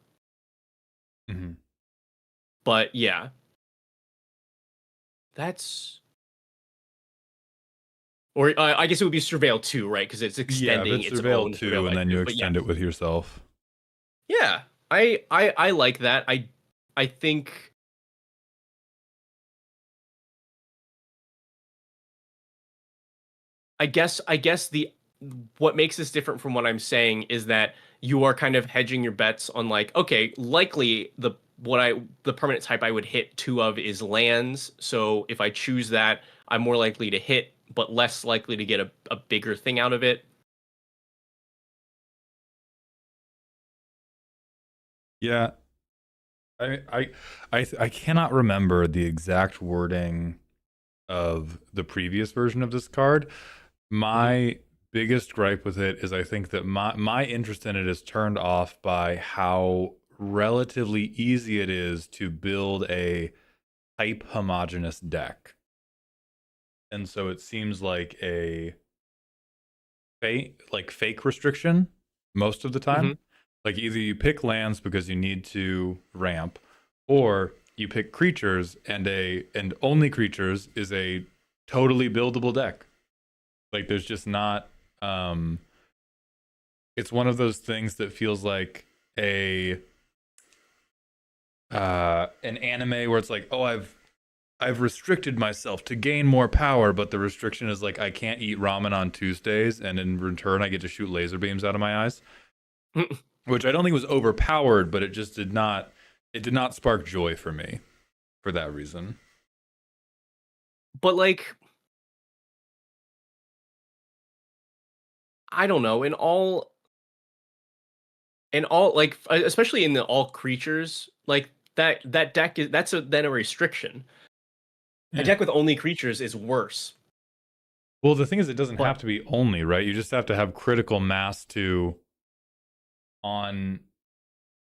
Mm-hmm. But yeah, that's... Or I guess it would be Surveil 2, right? Because it's extending its own Surveil 2, and then you extend it with yourself. Yeah, I like that. I think... I guess what makes this different from what I'm saying is that you are kind of hedging your bets on like, okay, likely the permanent type I would hit 2 of is lands. So if I choose that, I'm more likely to hit, but less likely to get a bigger thing out of it. Yeah. I cannot remember the exact wording of the previous version of this card. My biggest gripe with it is I think that my interest in it is turned off by how relatively easy it is to build a type homogeneous deck. And so it seems like a fake restriction most of the time. Like either you pick lands because you need to ramp, or you pick creatures, and only creatures is a totally buildable deck. Like there's just not it's one of those things that feels like an anime where it's like, oh, I've restricted myself to gain more power, but the restriction is like I can't eat ramen on Tuesdays, and in return I get to shoot laser beams out of my eyes. Which I don't think was overpowered, but it just did not spark joy for me for that reason. But like, I don't know, in all like, especially in the all creatures, like that deck is then a restriction. Yeah. A deck with only creatures is worse. Well, the thing is, it doesn't have to be only, right? You just have to have critical mass to on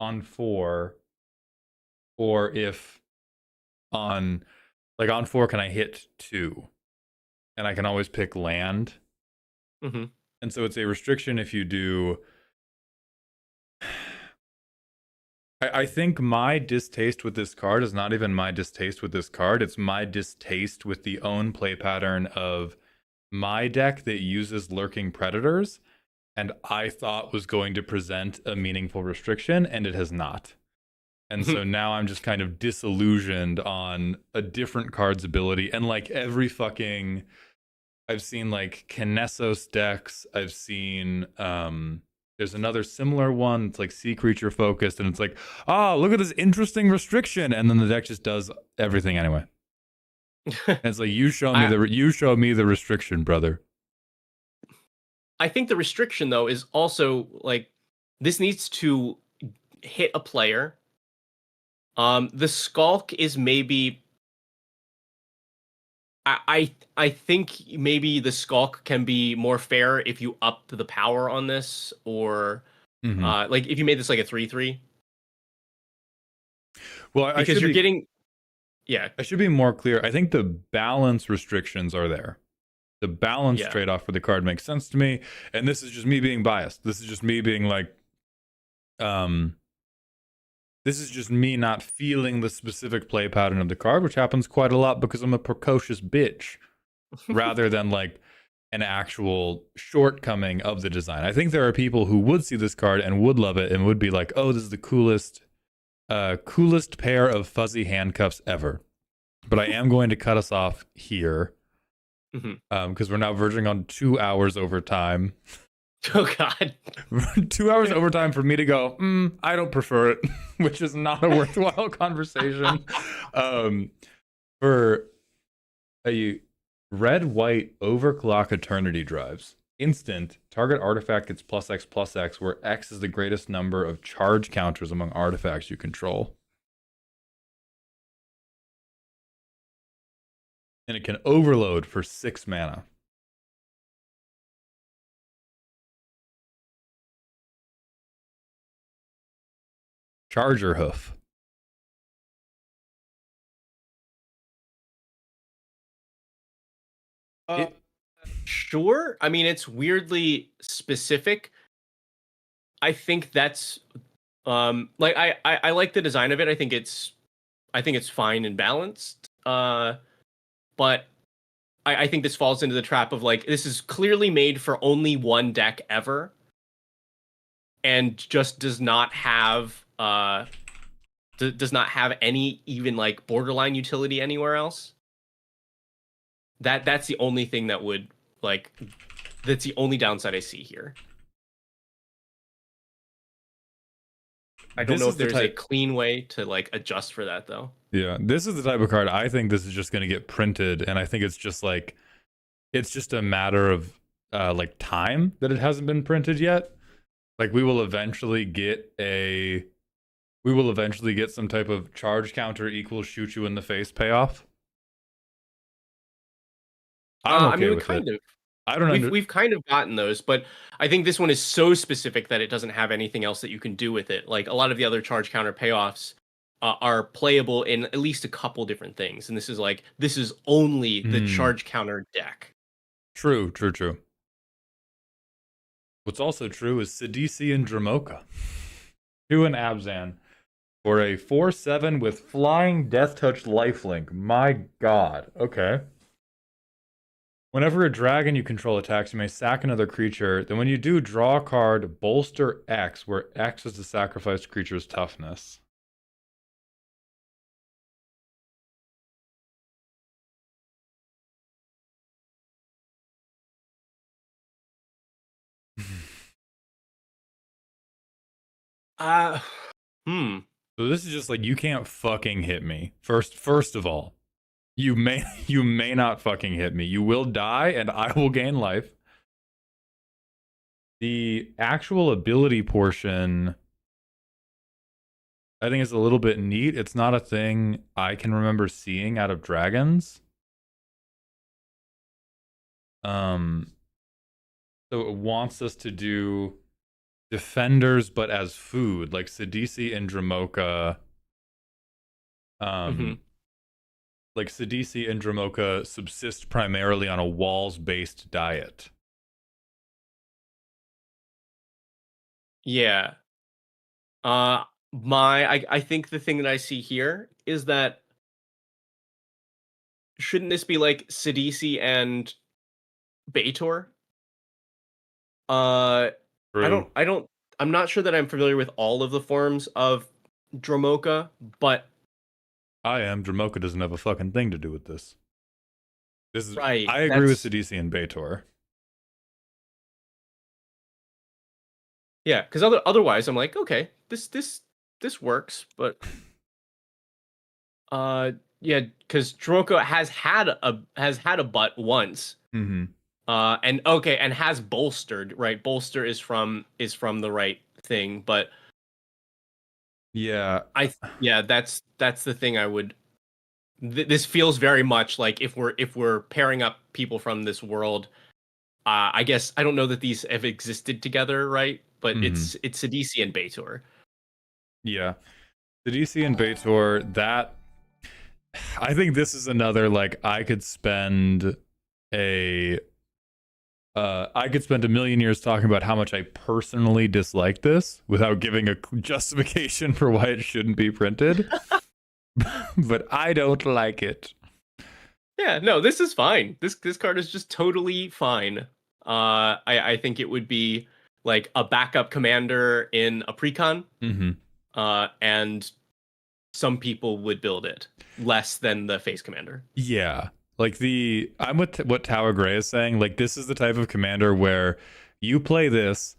4, or if on 4 can I hit 2, and I can always pick land. And so it's a restriction if you do. I think my distaste with this card is not even my distaste with this card. It's my distaste with the own play pattern of my deck that uses lurking predators, and I thought was going to present a meaningful restriction, and it has not. And so now I'm just kind of disillusioned on a different card's ability. And like every fucking... I've seen like Kinesos decks. I've seen... there's another similar one. It's like sea creature focused, and it's like, oh, look at this interesting restriction, and then the deck just does everything anyway. And it's like, you show me the restriction, brother. I think the restriction though is also like, this needs to hit a player. The Skulk is maybe... I think maybe the Skulk can be more fair if you up the power on this, or like if you made this like a 3/3. Well, because you're getting... I should be more clear. I think the balance restrictions are there. The balance trade-off for the card makes sense to me, and this is just me being biased. This is just me being like, this is just me not feeling the specific play pattern of the card, which happens quite a lot because I'm a precocious bitch, rather than like an actual shortcoming of the design. I think there are people who would see this card and would love it and would be like, oh, this is the coolest pair of fuzzy handcuffs ever. But I am going to cut us off here, because we're now verging on 2 hours overtime. Oh God. 2 hours overtime for me to go, I don't prefer it, which is not a worthwhile conversation. For a red-white overclock eternity drives. Instant, target artifact gets +X/+X, where X is the greatest number of charge counters among artifacts you control. And it can overload for 6 mana. Charger hoof. Sure. I mean, it's weirdly specific. I think that's like I like the design of it. I think it's fine and balanced. But I think this falls into the trap of like this is clearly made for only one deck ever, and just does not have does not have any even like borderline utility anywhere else. That's the only thing that would like that's the only downside I see here. I don't know if there's a clean way to like adjust for that though. Yeah, this is the type of card I think this is just going to get printed, and I think it's just like it's just a matter of like time that it hasn't been printed yet. Like we will eventually get some type of charge counter equals shoot you in the face payoff. I'm okay with it. I don't know. We've kind of gotten those, but I think this one is so specific that it doesn't have anything else that you can do with it. Like a lot of the other charge counter payoffs are playable in at least a couple different things, and this is only the charge counter deck. True. What's also true is Sidisi and Dramoka. 2 and Abzan for a 4/7 with flying Death Touch lifelink. My god. Okay. Whenever a dragon you control attacks, you may sack another creature. Then when you do, draw a card, bolster X, where X is the sacrificed creature's toughness. So this is just like, you can't fucking hit me. First of all, you may not fucking hit me. You will die and I will gain life. The actual ability portion, I think, is a little bit neat. It's not a thing I can remember seeing out of dragons. So it wants us to do defenders, but as food, like Sidisi and Dramoka. Like Sidisi and Dramoka subsist primarily on a walls-based diet. Yeah. I think the thing that I see here is that shouldn't this be like Sidisi and Baitor? I'm not sure that I'm familiar with all of the forms of Dromoka, but I am. Dramoka doesn't have a fucking thing to do with this. This is right. I agree with Sidisi and Baitor. Yeah, because otherwise I'm like, okay, this works, but yeah, because Dromoka has had a butt once. And has bolstered, right? Bolster is from the right thing, but yeah, that's the thing I would. This feels very much like if we're pairing up people from this world. I guess I don't know that these have existed together, right? But it's Sidisi and Baitor. Yeah, Sidisi and Baitor. That I think this is another like I could spend a million years talking about how much I personally dislike this without giving a justification for why it shouldn't be printed. But I don't like it. Yeah, no, this is fine. This card is just totally fine. I think it would be like a backup commander in a precon. And some people would build it less than the face commander. Yeah. Like I'm with what Tower Gray is saying. Like this is the type of commander where you play this,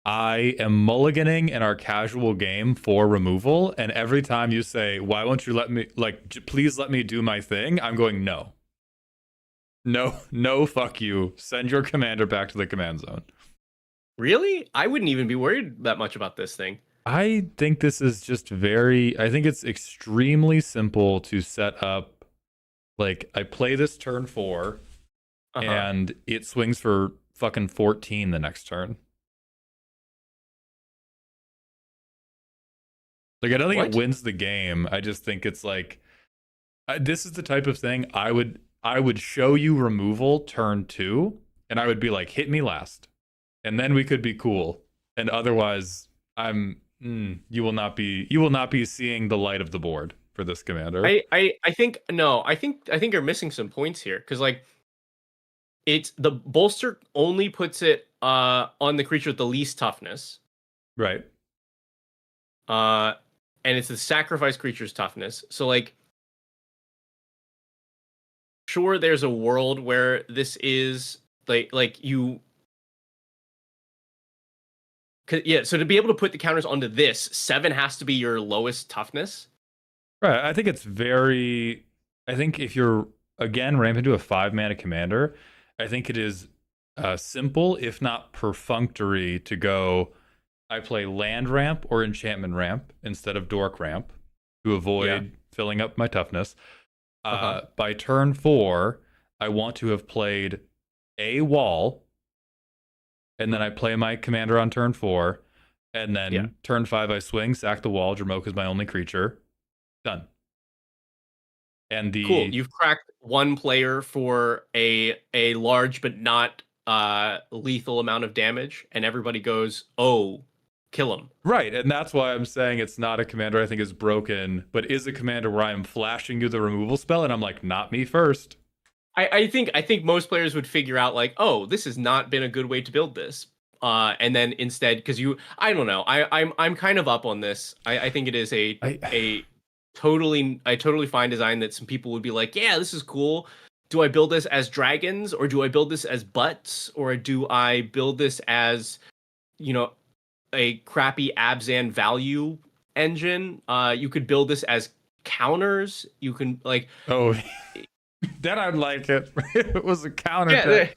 I am mulliganing in our casual game for removal, and every time you say, "Why won't you let me? Like, please let me do my thing," I'm going, "No, fuck you. Send your commander back to the command zone." Really? I wouldn't even be worried that much about this thing. I think this is just I think it's extremely simple to set up. Like, I play this turn 4, and it swings for fucking 14 the next turn. Like, I don't think What? it wins the game. I just think it's like, this is the type of thing I would show you removal turn 2, and I would be like, hit me last, and then we could be cool. And otherwise, you will not be seeing the light of the board for this commander. I think no. I think you're missing some points here because like it's the bolster only puts it on the creature with the least toughness. Right. And it's the sacrifice creature's toughness. So like, sure, there's a world where this is like you. Yeah, so to be able to put the counters onto this, 7 has to be your lowest toughness. Right. I think if you're again ramp into a 5-mana commander, I think it is simple, if not perfunctory, to go. I play land ramp or enchantment ramp instead of dork ramp to avoid filling up my toughness. By turn 4, I want to have played a wall, and then I play my commander on turn 4, and then turn 5 I swing, sack the wall. Dromoka is my only creature. Done. And Cool. You've cracked one player for a large but not lethal amount of damage, and everybody goes, "Oh, kill him." Right, and that's why I'm saying it's not a commander I think is broken, but is a commander where I'm flashing you the removal spell, and I'm like, not me first. I think most players would figure out like, oh, this has not been a good way to build this. And then instead, because I don't know, I'm kind of up on this. I think it is a totally fine design that some people would be like, yeah, this is cool. Do I build this as dragons, or do I build this as butts, or do I build this as, a crappy Abzan value engine? You could build this as counters. You can like, oh, then I'd like it. It was a counter.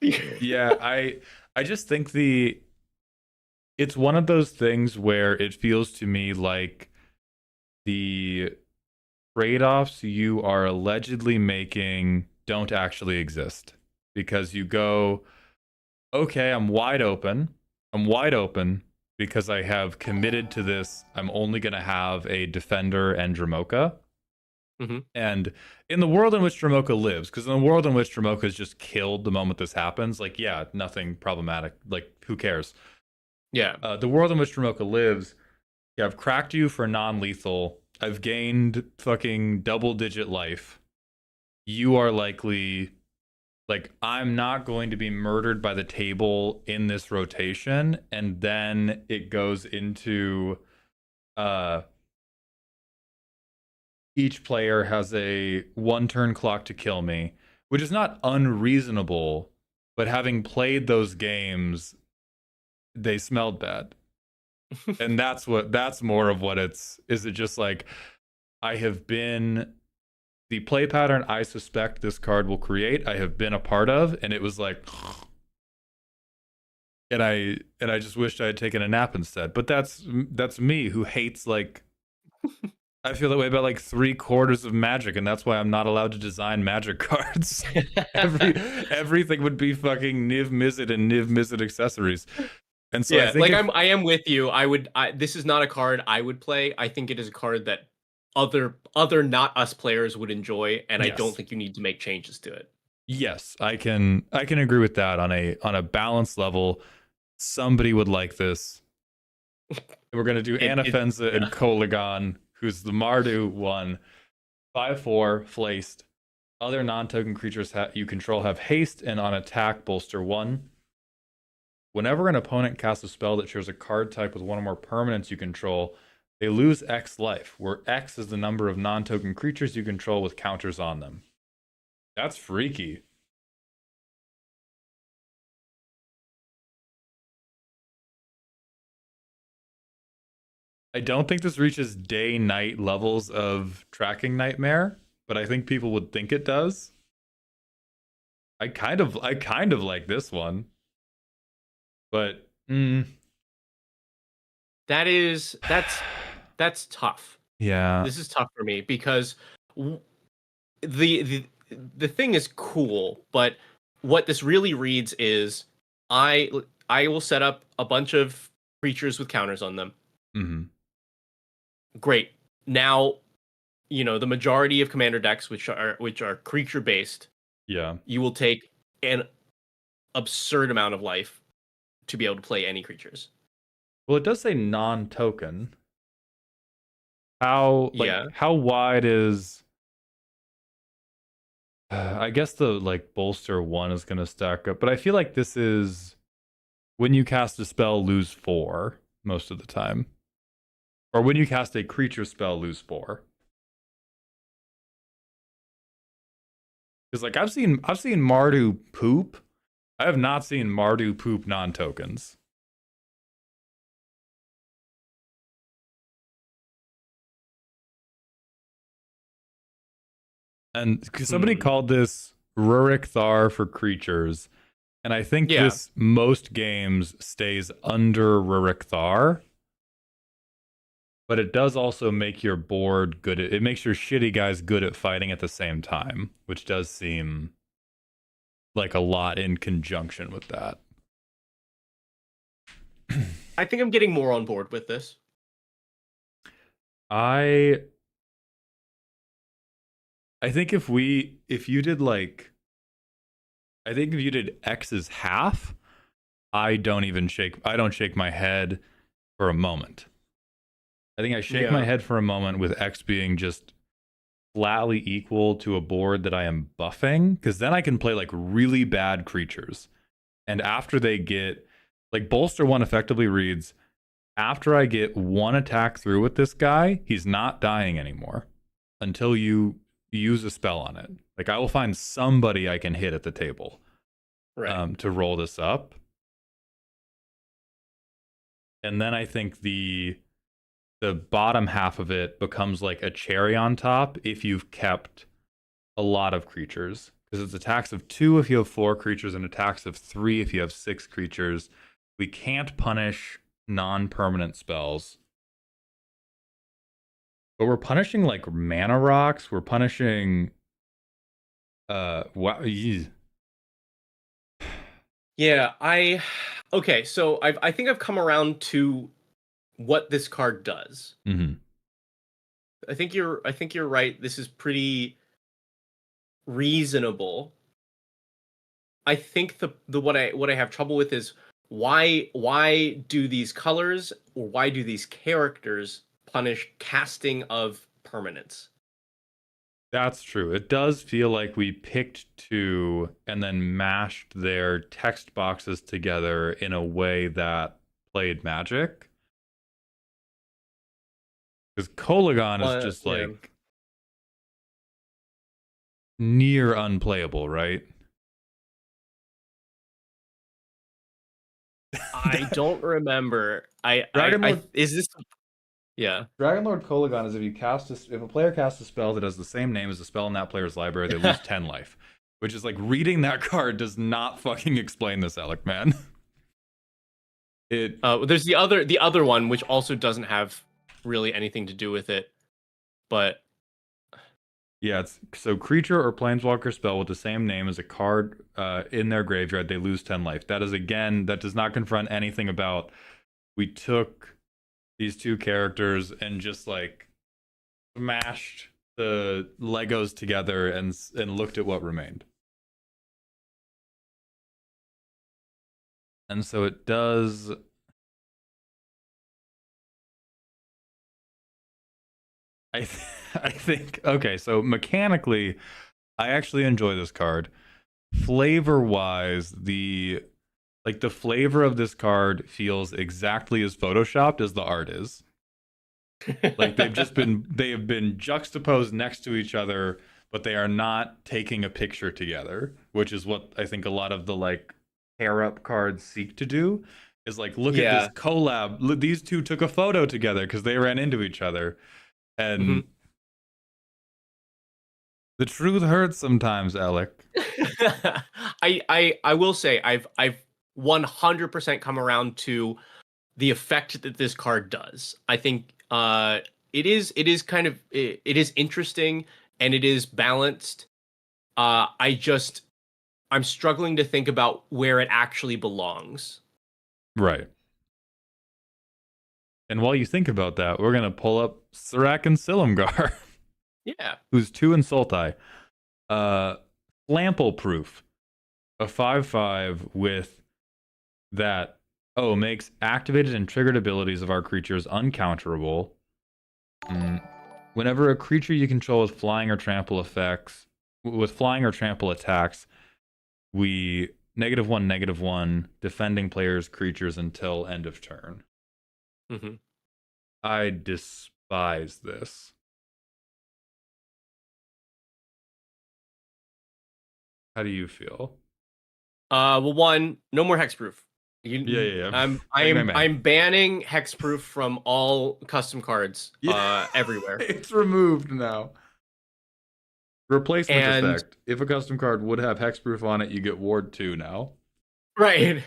Yeah, I just think it's one of those things where it feels to me like the trade-offs you are allegedly making don't actually exist, because you go, okay, I'm wide open because I have committed to this. I'm only going to have a defender and Dromoka. Mm-hmm. And in the world in which Dromoka lives, because in the world in which Dromoka is just killed the moment this happens, like, yeah, nothing problematic. Like, who cares? Yeah. The world in which Dromoka lives, yeah, I've cracked you for non-lethal. I've gained fucking double-digit life. You are likely, like, I'm not going to be murdered by the table in this rotation, and then it goes into each player has a 1-turn clock to kill me, which is not unreasonable, but having played those games, they smelled bad. And that's more of what is it just like, I have been the play pattern I suspect this card will create, I have been a part of, and it was like, and I just wished I had taken a nap instead. But that's me, who hates, like, I feel that way about like 3/4 of Magic, and that's why I'm not allowed to design Magic cards. Everything would be fucking Niv Mizzet and Niv Mizzet accessories. And so I think I am with you. This is not a card I would play. I think it is a card that other not us players would enjoy, and yes. I don't think you need to make changes to it. Yes, I can agree with that on a balanced level. Somebody would like this. We're gonna do Anafenza and Koligon, who's the Mardu one. 5/4 Flaced. Other non-token creatures you control have haste, and on attack bolster 1. Whenever an opponent casts a spell that shares a card type with one or more permanents you control, they lose X life, where X is the number of non-token creatures you control with counters on them. That's freaky. I don't think this reaches day-night levels of tracking Nightmare, but I think people would think it does. I kind of like this one. But that's tough. Yeah, this is tough for me because the thing is cool, but what this really reads is I will set up a bunch of creatures with counters on them. Mm-hmm. great. Now, the majority of commander decks, which are creature based, Yeah. you will take an absurd amount of life to be able to play any creatures. Well, it does say non-token. How wide is? I guess the bolster 1 is going to stack up, but I feel like this is when you cast a spell, lose 4 most of the time, or when you cast a creature spell, lose 4. Because I've seen Mardu poop. I have not seen Mardu poop non-tokens. And somebody called this Rurik Thar for creatures. And I think this most games stays under Rurik Thar. But it does also make your board good. It makes your shitty guys good at fighting at the same time, which does seem like a lot in conjunction with that. I think I'm getting more on board with this. I think if you did X is half, I don't shake my head for a moment. I think I shake my head for a moment with X being just flatly equal to a board that I am buffing, because then I can play really bad creatures. And after they get bolster 1 effectively reads, after I get 1 attack through with this guy, he's not dying anymore until you use a spell on it. I will find somebody I can hit at the table, right, to roll this up. And then I think the bottom half of it becomes a cherry on top if you've kept a lot of creatures, because it's attacks of 2 if you have 4 creatures and attacks of 3 if you have 6 creatures. We can't punish non-permanent spells, but we're punishing mana rocks. We're punishing okay, so I think I've come around to what this card does. Mm-hmm. I think you're right. This is pretty reasonable. I think the what I have trouble with is why do these colors, or why do these characters punish casting of permanents? That's true. It does feel like we picked 2 and then mashed their text boxes together in a way that played Magic. Because Kolagon is just near unplayable, right? I don't remember. Is this? Yeah. Dragonlord Kolagon is if a player casts a spell that has the same name as the spell in that player's library, they lose 10 life. Which is reading that card does not fucking explain this, Alec, man. There's the other one, which also doesn't have really anything to do with it, but yeah, it's so creature or planeswalker spell with the same name as a card in their graveyard, they lose 10 life. That is, again, that does not confront anything about we took these 2 characters and just smashed the Legos together and looked at what remained. And so it does. I think, okay, so mechanically, I actually enjoy this card. Flavor-wise, the flavor of this card feels exactly as photoshopped as the art is. They have been juxtaposed next to each other, but they are not taking a picture together, which is what I think a lot of the pair up cards seek to do. Is look at this collab. These 2 took a photo together because they ran into each other. And the truth hurts sometimes, Alec. I will say I've 100% come around to the effect that this card does. I think it is interesting and it is balanced. I'm struggling to think about where it actually belongs. Right. And while you think about that, we're gonna pull up Surak and Silumgar, Yeah. who's 2 in Sultai. Flample proof, a 5/5 with that. Oh, makes activated and triggered abilities of our creatures uncounterable. Whenever a creature you control with flying or trample attacks, we -1/-1 defending players' creatures until end of turn. Mm-hmm. I despise this. How do you feel? Well, one, no more hexproof. Yeah. I'm banning hexproof from all custom cards everywhere. It's removed now. Replacement And- effect. If a custom card would have hexproof on it, you get ward 2 now. Right.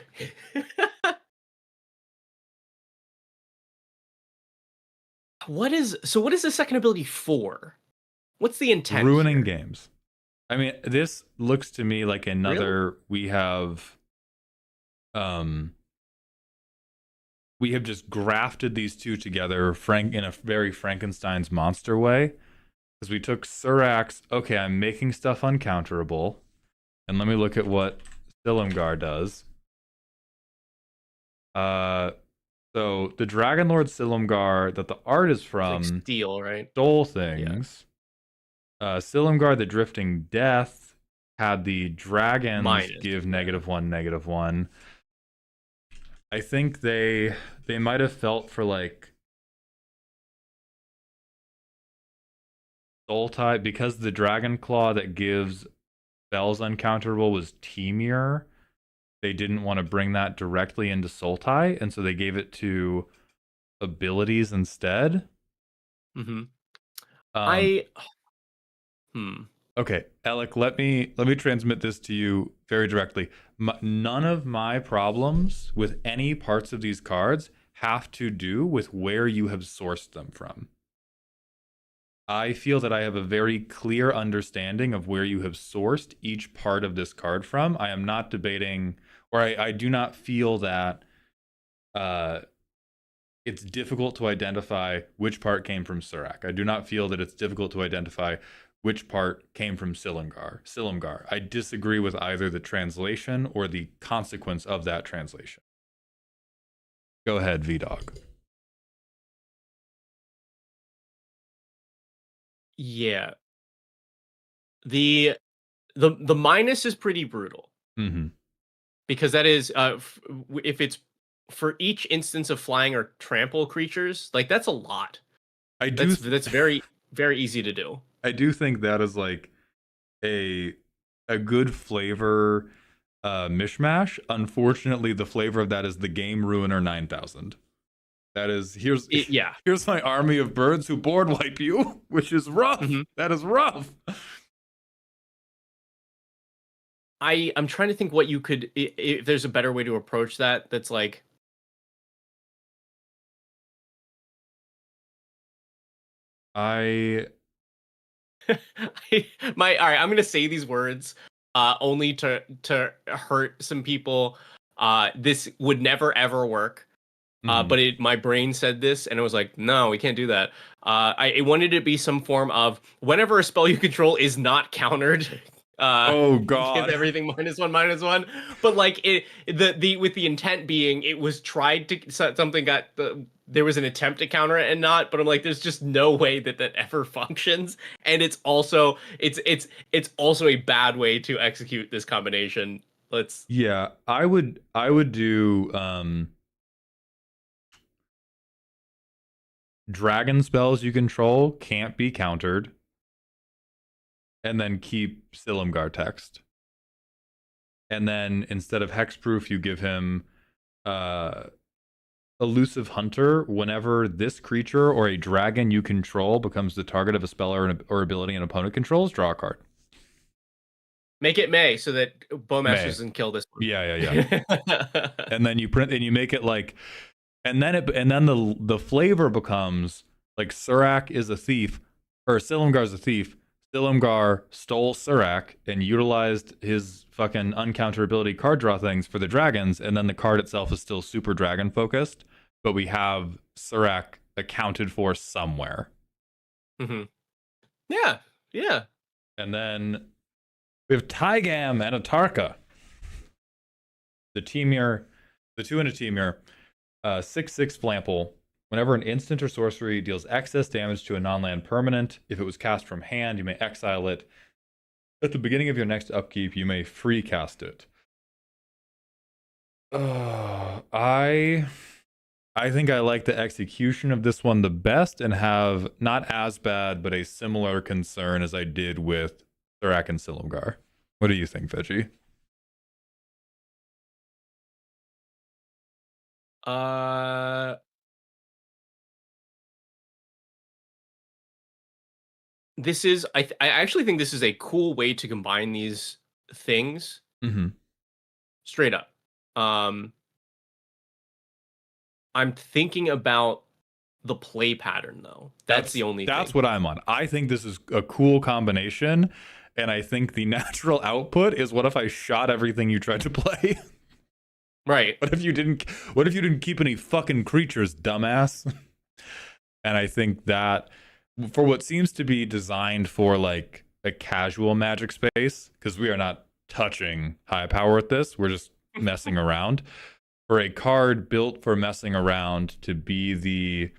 What is the second ability for? What's the intent? Ruining here? games. I mean, this looks to me like another we have just grafted these two together in a very Frankenstein's monster way. Because we took Surak's, okay, I'm making stuff uncounterable. And let me look at what Silumgar does. So the Dragon Lord Silumgar that the art is from It's like steel, right? stole things. Silumgar the Drifting Death had the dragons give -1/-1. I think they might have felt for like Soul type, because the Dragon Claw that gives spells uncounterable was Temur. They didn't want to bring that directly into Sultai, and so they gave it to abilities instead. Mm-hmm. Okay, Alec, let me transmit this to you very directly. None of my problems with any parts of these cards have to do with where you have sourced them from. I feel that I have a very clear understanding of where you have sourced each part of this card from. I am not debating, or I do not feel that it's difficult to identify which part came from Surak. I do not feel that it's difficult to identify which part came from Silumgar. I disagree with either the translation or the consequence of that translation. Go ahead, VDog. Yeah. The minus is pretty brutal. Mm-hmm. Because that is if it's for each instance of flying or trample creatures, like that's a lot. That's very, very easy to do. I do think that is like a good flavor mishmash. Unfortunately, the flavor of that is the Game Ruiner 9000. That is here's my army of birds who board wipe you, which is rough. Mm-hmm. That is rough. I'm trying to think what you could, if there's a better way to approach that. That's like, all right, I'm gonna say these words only to hurt some people. This would never ever work. But my brain said this, and it was like, no, we can't do that. I wanted it to be some form of whenever a spell you control is not countered. Oh God! Give everything -1/-1. But like the with the intent being, it was tried to something got there was an attempt to counter it and not. But I'm like, there's just no way that ever functions, and it's also a bad way to execute this combination. I would do dragon spells you control can't be countered. And then keep Silumgar text. And then instead of hexproof, you give him Elusive Hunter. Whenever this creature or a dragon you control becomes the target of a spell or ability an opponent controls, draw a card. Make it May so that Bowmaster doesn't kill this one. Yeah. And then you print and you make it like, and then the flavor becomes like Surak is a thief, or Silumgar is a thief. Silumgar stole Surak and utilized his fucking uncounterability card draw things for the dragons, and then the card itself is still super dragon focused, but we have Surak accounted for somewhere. Mm-hmm. Yeah, yeah. And then we have Tygam and Atarka. The Temur, the 2 and a Temur, 6/6 Flample. Whenever an instant or sorcery deals excess damage to a non-land permanent, if it was cast from hand, you may exile it. At the beginning of your next upkeep, you may free cast it. I think I like the execution of this one the best and have not as bad, but a similar concern as I did with Surak and Silumgar. What do you think, Veggie? This is I actually think this is a cool way to combine these things. Mm-hmm. Straight up. I'm thinking about the play pattern though. That's the only That's thing. what I'm on. I think this is a cool combination, and I think the natural output is, what if I shot everything you tried to play? Right. What if you didn't keep any fucking creatures, dumbass? And I think that for what seems to be designed for like a casual Magic space, because we are not touching high power with this, we're just messing around. For a card built for messing around to be the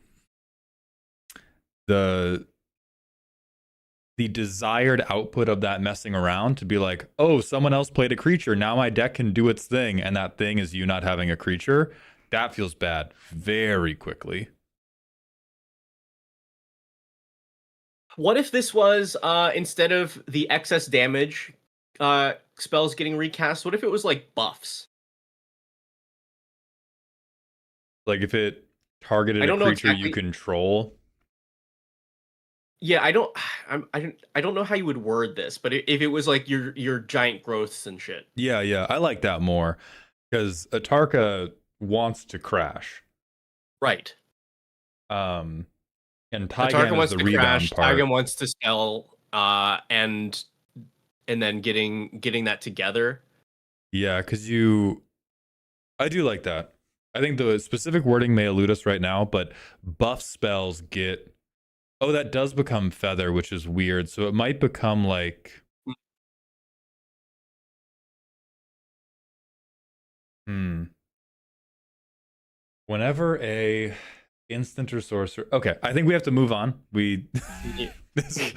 desired output of that messing around, to be like, oh, someone else played a creature, now my deck can do its thing, and that thing is you not having a creature, that feels bad very quickly. What if this was instead of the excess damage spells getting recast, what if it was like buffs? Like if it targeted a creature you control. Yeah, I don't know how you would word this, but if it was like your giant growths and shit. Yeah, I like that more, because Atarka wants to crash. Right. And Atarka wants is the to rebound crash. part. Tygam wants to sell, and then getting that together. Yeah, because I do like that. I think the specific wording may elude us right now, but buff spells get. Oh, that does become feather, which is weird. So it might become like. Whenever a instant or sorcerer. Okay, I think we have to move on. We this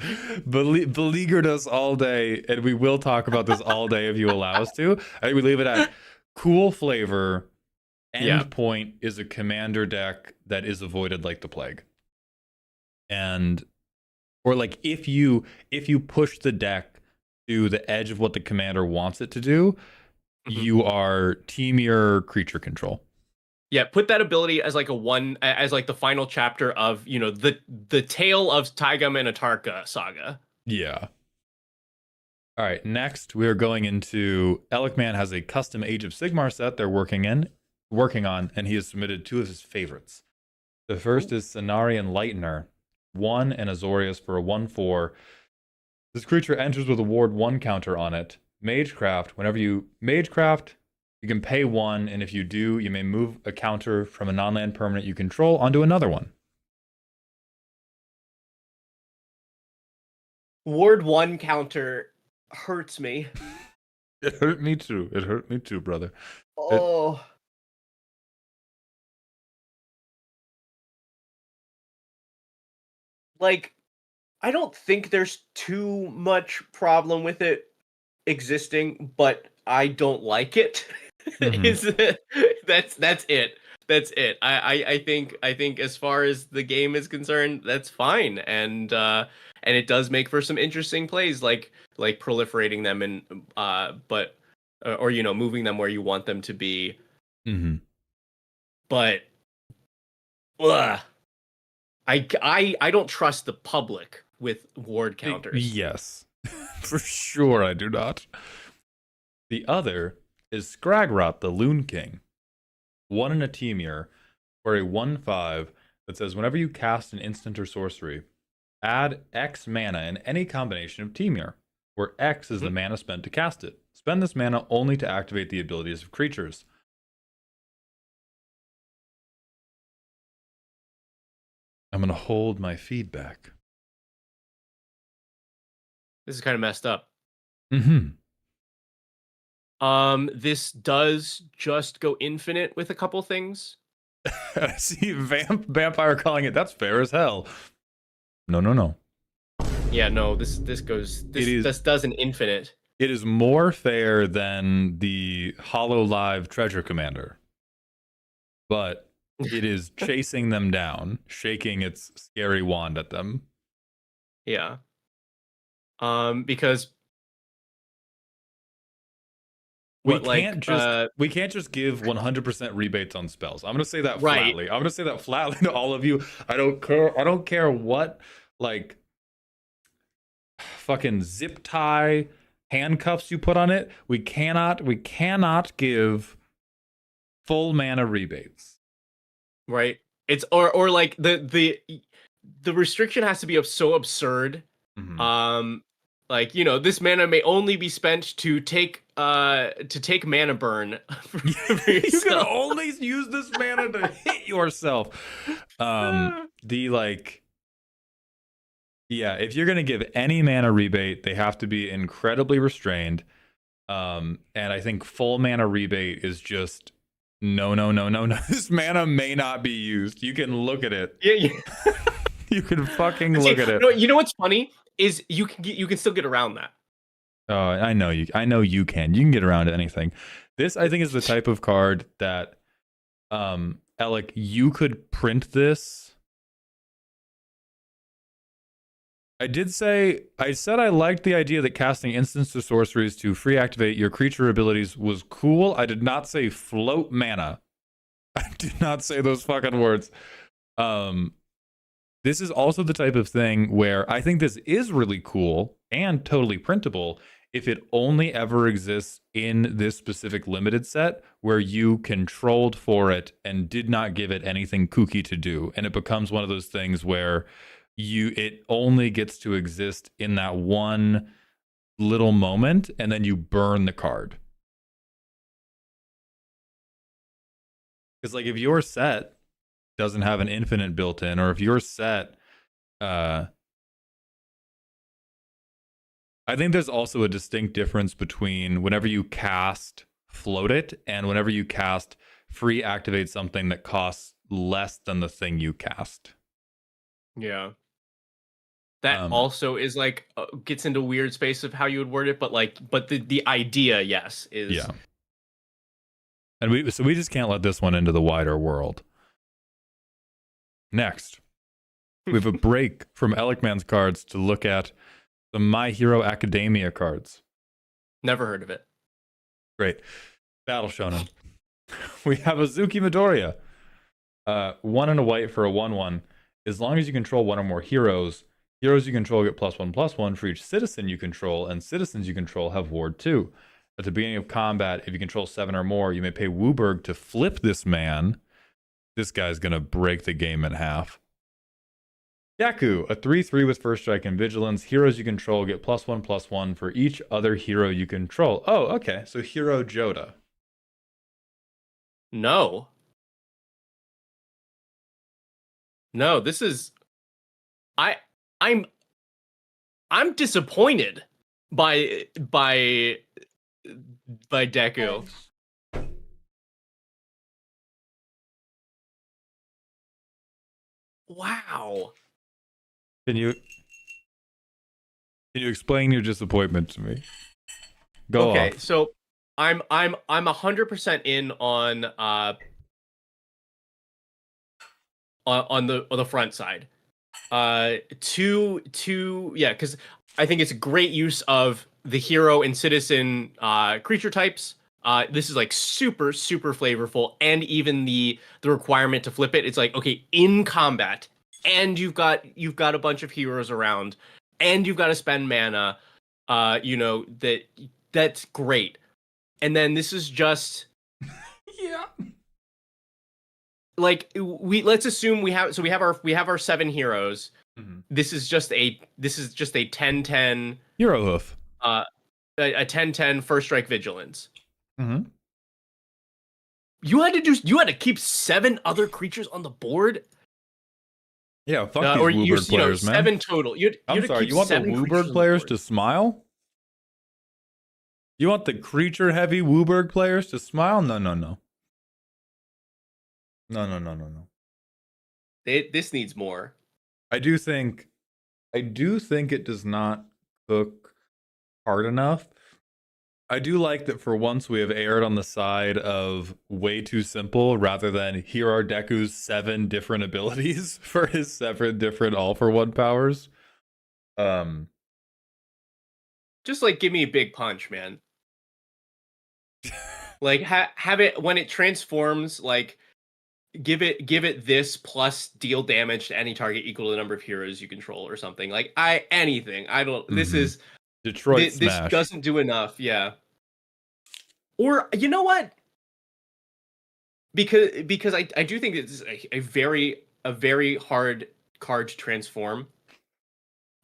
beleaguered us all day, and we will talk about this all day if you allow us to. I think we leave it at cool flavor. Endpoint is a commander deck that is avoided like the plague. And or like if you push the deck to the edge of what the commander wants it to do, you are Temur creature control. Yeah, put that ability as like as like the final chapter of, the tale of Tygam and Atarka saga. Yeah. All right, next we are going into Elikman has a custom Age of Sigmar set they're working on, and he has submitted 2 of his favorites. The first is Cenarian Lightener, 1 and Azorius for a 1/4. This creature enters with a ward 1 counter on it. Magecraft, whenever you Magecraft, you can pay 1, and if you do, you may move a counter from a non-land permanent you control onto another one. Ward 1 counter hurts me. It hurt me too. It hurt me too, brother. Oh. Like, I don't think there's too much problem with it existing, but I don't like it. That's it. That's it. I think as far as the game is concerned, that's fine, and it does make for some interesting plays, like proliferating them and or moving them where you want them to be. But I don't trust the public with ward counters. Yes, for sure I do not. The other is Skragrot, the Loon King. 1 in a Temur, for a 1/5 that says whenever you cast an instant or sorcery, add X mana in any combination of Temur, where X is the mana spent to cast it. Spend this mana only to activate the abilities of creatures. I'm gonna hold my feedback. This is kind of messed up. Mm-hmm. This does just go infinite with a couple things. I see Vampire calling it. That's fair as hell. No. Yeah, no, this does an infinite. It is more fair than the Hollow Live Treasure Commander, but it is chasing them down, shaking its scary wand at them. Yeah. Because we can't just give 100% rebates on spells. I'm gonna say that flatly. I'm gonna say that flatly to all of you. I don't care what like fucking zip tie handcuffs you put on it. We cannot give full mana rebates. Right. It's or like the restriction has to be so absurd. Mm-hmm. Like, you know, this mana may only be spent to take mana burn. You can only use this mana to hit yourself. The like, yeah, if you're gonna give any mana rebate, they have to be incredibly restrained. And I think full mana rebate is just no. This mana may not be used. You can look at it. Yeah. You can fucking look at it. No, you know what's funny is you can still get around that. Oh, I know you can. You can get around anything. This, I think, is the type of card that, Alec, you could print this. I said I liked the idea that casting instants to sorceries to free activate your creature abilities was cool. I did not say float mana. I did not say those fucking words. This is also the type of thing where I think this is really cool and totally printable if it only ever exists in this specific limited set where you controlled for it and did not give it anything kooky to do. And it becomes one of those things where it only gets to exist in that one little moment and then you burn the card. Because like if your set doesn't have an infinite built in, or if your set I think there's also a distinct difference between whenever you cast float it and whenever you cast free activate something that costs less than the thing you cast. Yeah. That also is like gets into weird space of how you would word it, but the idea, yes, is yeah. And we just can't let this one into the wider world. Next, we have a break from Elikman's cards to look at the My Hero Academia cards. Never heard of it. Great. Battle Shonen. We have Azuki Midoriya. 1 and a white for a 1/1. As long as you control one or more heroes you control get +1/+1 for each citizen you control, and citizens you control have Ward 2. At the beginning of combat, if you control 7 or more, you may pay Wooburg to flip this man. This guy's gonna break the game in half. Yaku, a 3/3 with first strike and vigilance. Heroes you control get +1/+1 for each other hero you control. Oh, okay. So Hero Joda. No, this is I'm disappointed by Deku. Wow. Can you explain your disappointment to me? Go okay, off. So I'm 100% in on the front side. Yeah, because I think it's a great use of the hero and citizen creature types. This is like super flavorful, and even the requirement to flip it. It's like, okay, in combat, and you've got a bunch of heroes around, and you've got to spend mana. That's great. And then this is just yeah. Like let's assume we have our 7 heroes. Mm-hmm. This is just a 10/10 hero hoof. A 10/10 first strike vigilance. Mm-hmm. You had to keep 7 other creatures on the board. Yeah, fuck these or you Wooburg players, man. 7 total. I'm sorry, you want the Wooburg players to smile? You want the creature-heavy Wooburg players to smile? No, no, no. No, no, no, no, no. This needs more. I do think it does not cook hard enough. I do like that for once we have erred on the side of way too simple rather than here are Deku's 7 different abilities for his 7 different all-for-one powers. Just like give me a big punch, man. Like have it when it transforms, like give it this plus deal damage to any target equal to the number of heroes you control or something. Like anything. I don't this is Detroit this Smash. doesn't do enough, yeah. Or you know what? Because I do think it's a very hard card to transform.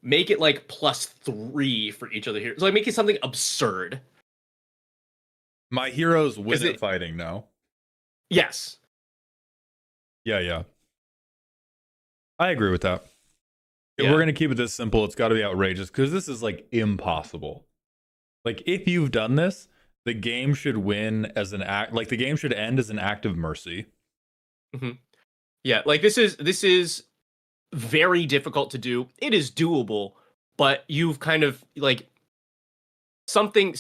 Make it like +3 for each other here. So like make it something absurd. My heroes win at fighting now. Yes. Yeah. I agree with that. If Yeah. we're going to keep it this simple, it's got to be outrageous because this is like impossible. Like if you've done this, the game should win as an act. Like the game should end as an act of mercy. Mm-hmm. Yeah, like this is very difficult to do. It is doable, but you've kind of like something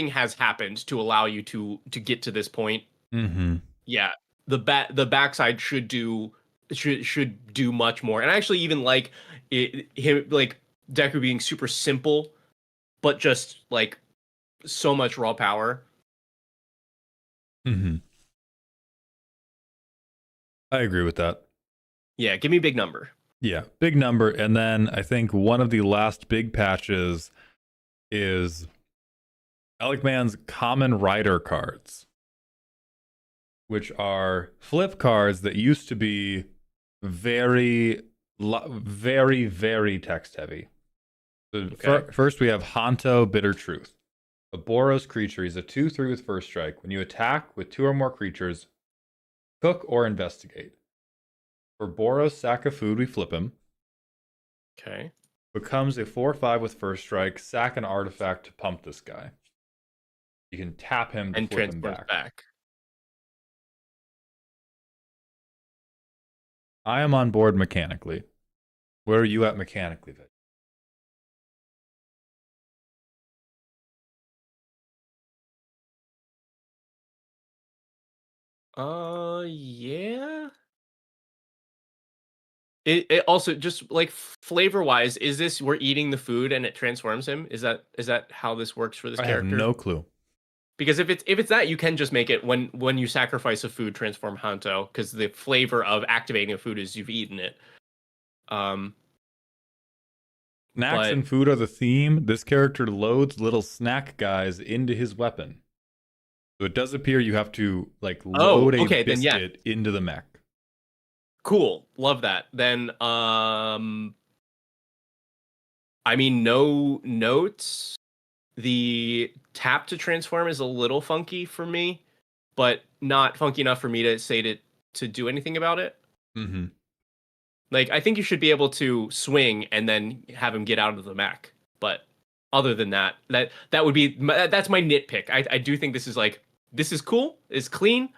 has happened to allow you to get to this point. Mm-hmm. Yeah, the backside should do much more. And I actually even like him like Deku being super simple, but just like so much raw power. Mm-hmm. I agree with that. Yeah, give me a big number. Yeah, big number. And then I think one of the last big patches is Alec Man's Common Rider cards, which are flip cards that used to be very, very text heavy. So Okay. first we have Hanto, Bitter Truth. A Boros creature. He's a 2/3 with first strike. When you attack with 2 or more creatures, cook or investigate. For Boros, sack of food, we flip him. Okay. Becomes a 4/5 with first strike. Sack an artifact to pump this guy. You can tap him to And flip him transforms back. I am on board mechanically. Where are you at mechanically, Veg? Yeah. It also just like flavor wise, is this we're eating the food and it transforms him? Is that how this works for this character? I have no clue. Because if it's that, you can just make it when you sacrifice a food, transform Hanto, because the flavor of activating a food is you've eaten it. Snacks but- and food are the theme. This character loads little snack guys into his weapon. So it does appear you have to like load a biscuit into the mech. Cool. Love that. Then I mean, no notes. The tap to transform is a little funky for me, but not funky enough for me to say to do anything about it. Mm-hmm. Like, I think you should be able to swing and then have him get out of the mech. But other than that, that would be that's my nitpick. I do think this is cool, it's clean.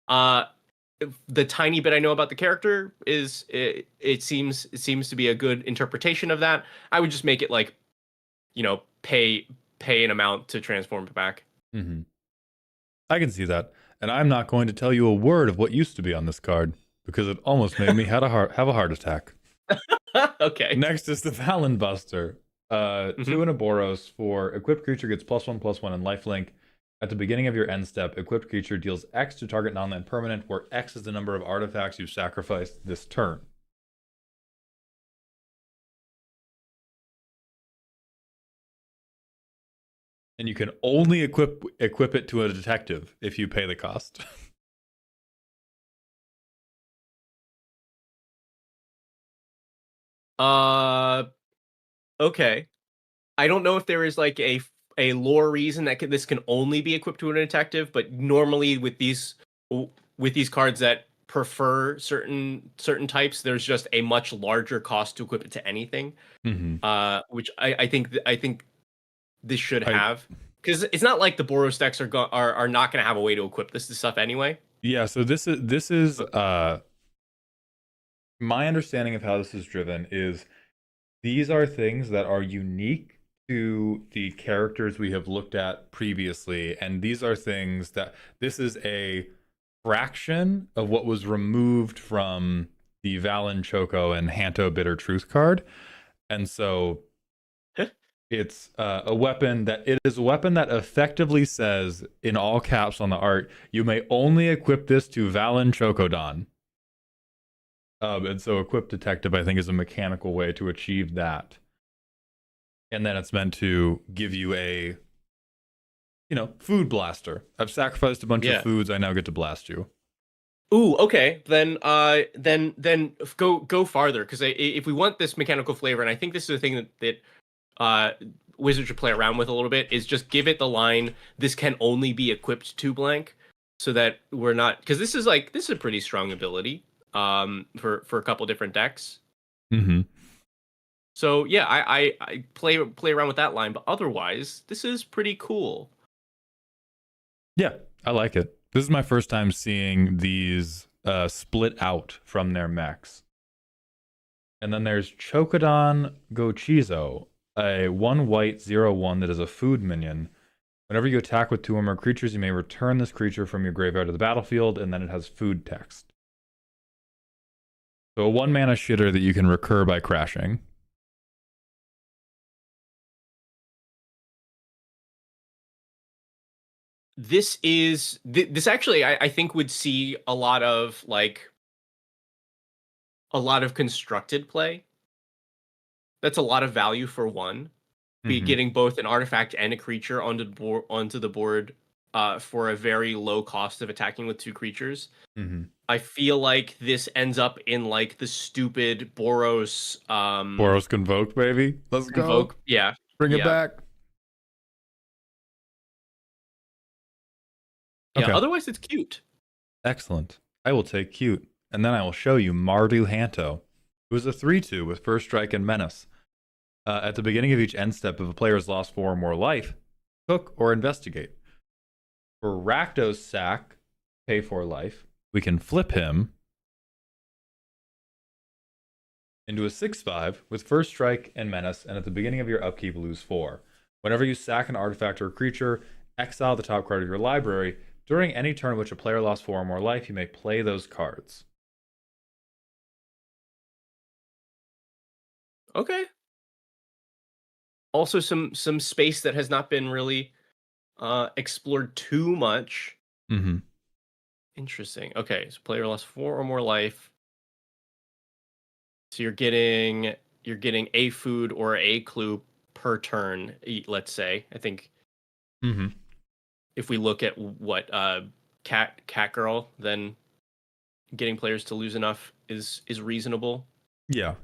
The tiny bit I know about the character is it seems to be a good interpretation of that. I would just make it like, pay an amount to transform it back. Mm-hmm. I can see that, and I'm not going to tell you a word of what used to be on this card because it almost made me have a heart attack. Okay. Next is the Valen Buster. 2 and a Boros for equipped creature gets +1/+1 and lifelink. At the beginning of your end step, equipped creature deals X to target non-land permanent, where X is the number of artifacts you've sacrificed this turn. And you can only equip it to a detective if you pay the cost. Okay. I don't know if there is like a lore reason that this can only be equipped to a detective, but normally with these cards that prefer certain types, there's just a much larger cost to equip it to anything. Which I think this should have, because it's not like the Boros decks are not going to have a way to equip this stuff anyway. Yeah, so this is my understanding of how this is driven is these are things that are unique to the characters we have looked at previously, and these are things that this is a fraction of what was removed from the Valen Choco and Hanto Bitter Truth card. And so it's a weapon that effectively says in all caps on the art, you may only equip this to Valen Chocodon. And so Equip Detective, I think, is a mechanical way to achieve that. And then it's meant to give you a, food blaster. I've sacrificed a bunch of foods. I now get to blast you. Ooh, okay. Then go farther, because if we want this mechanical flavor, and I think this is a thing that Wizards should play around with a little bit, is just give it the line, this can only be equipped to blank, so that we're not, because this is a pretty strong ability for a couple different decks. So yeah, I play around with that line, but otherwise this is pretty cool. Yeah, I like it. This is my first time seeing these split out from their mechs. And then there's Chocodon Gochizo, a 1 white 0/1 that is a food minion. Whenever you attack with 2 or more creatures, you may return this creature from your graveyard to the battlefield, and then it has food text. So a 1 mana shitter that you can recur by crashing. This actually, I think, would see a lot of constructed play. That's a lot of value for one. Be getting both an artifact and a creature onto the board for a very low cost of attacking with 2 creatures. I feel like this ends up in the stupid Boros. Boros Convoke, baby. Let's Convoke. go. Yeah. Bring it back. Yeah, okay. Otherwise it's cute. Excellent. I will take cute, and then I will show you Mardu Hanto, who is a 3/2 with First Strike and Menace. At the beginning of each end step, if a player has lost 4 or more life, cook or investigate. For Rakdos Sack, pay 4 life, we can flip him into a 6/5 with First Strike and Menace, and at the beginning of your upkeep, lose 4. Whenever you sack an artifact or a creature, exile the top card of your library. During any turn in which a player lost 4 or more life, you may play those cards. Okay. Also some space that has not been really explored too much. Interesting. Okay, so player lost 4 or more life. So you're getting a food or a clue per turn, let's say. I think if we look at what Cat Girl, then getting players to lose enough is reasonable. Yeah.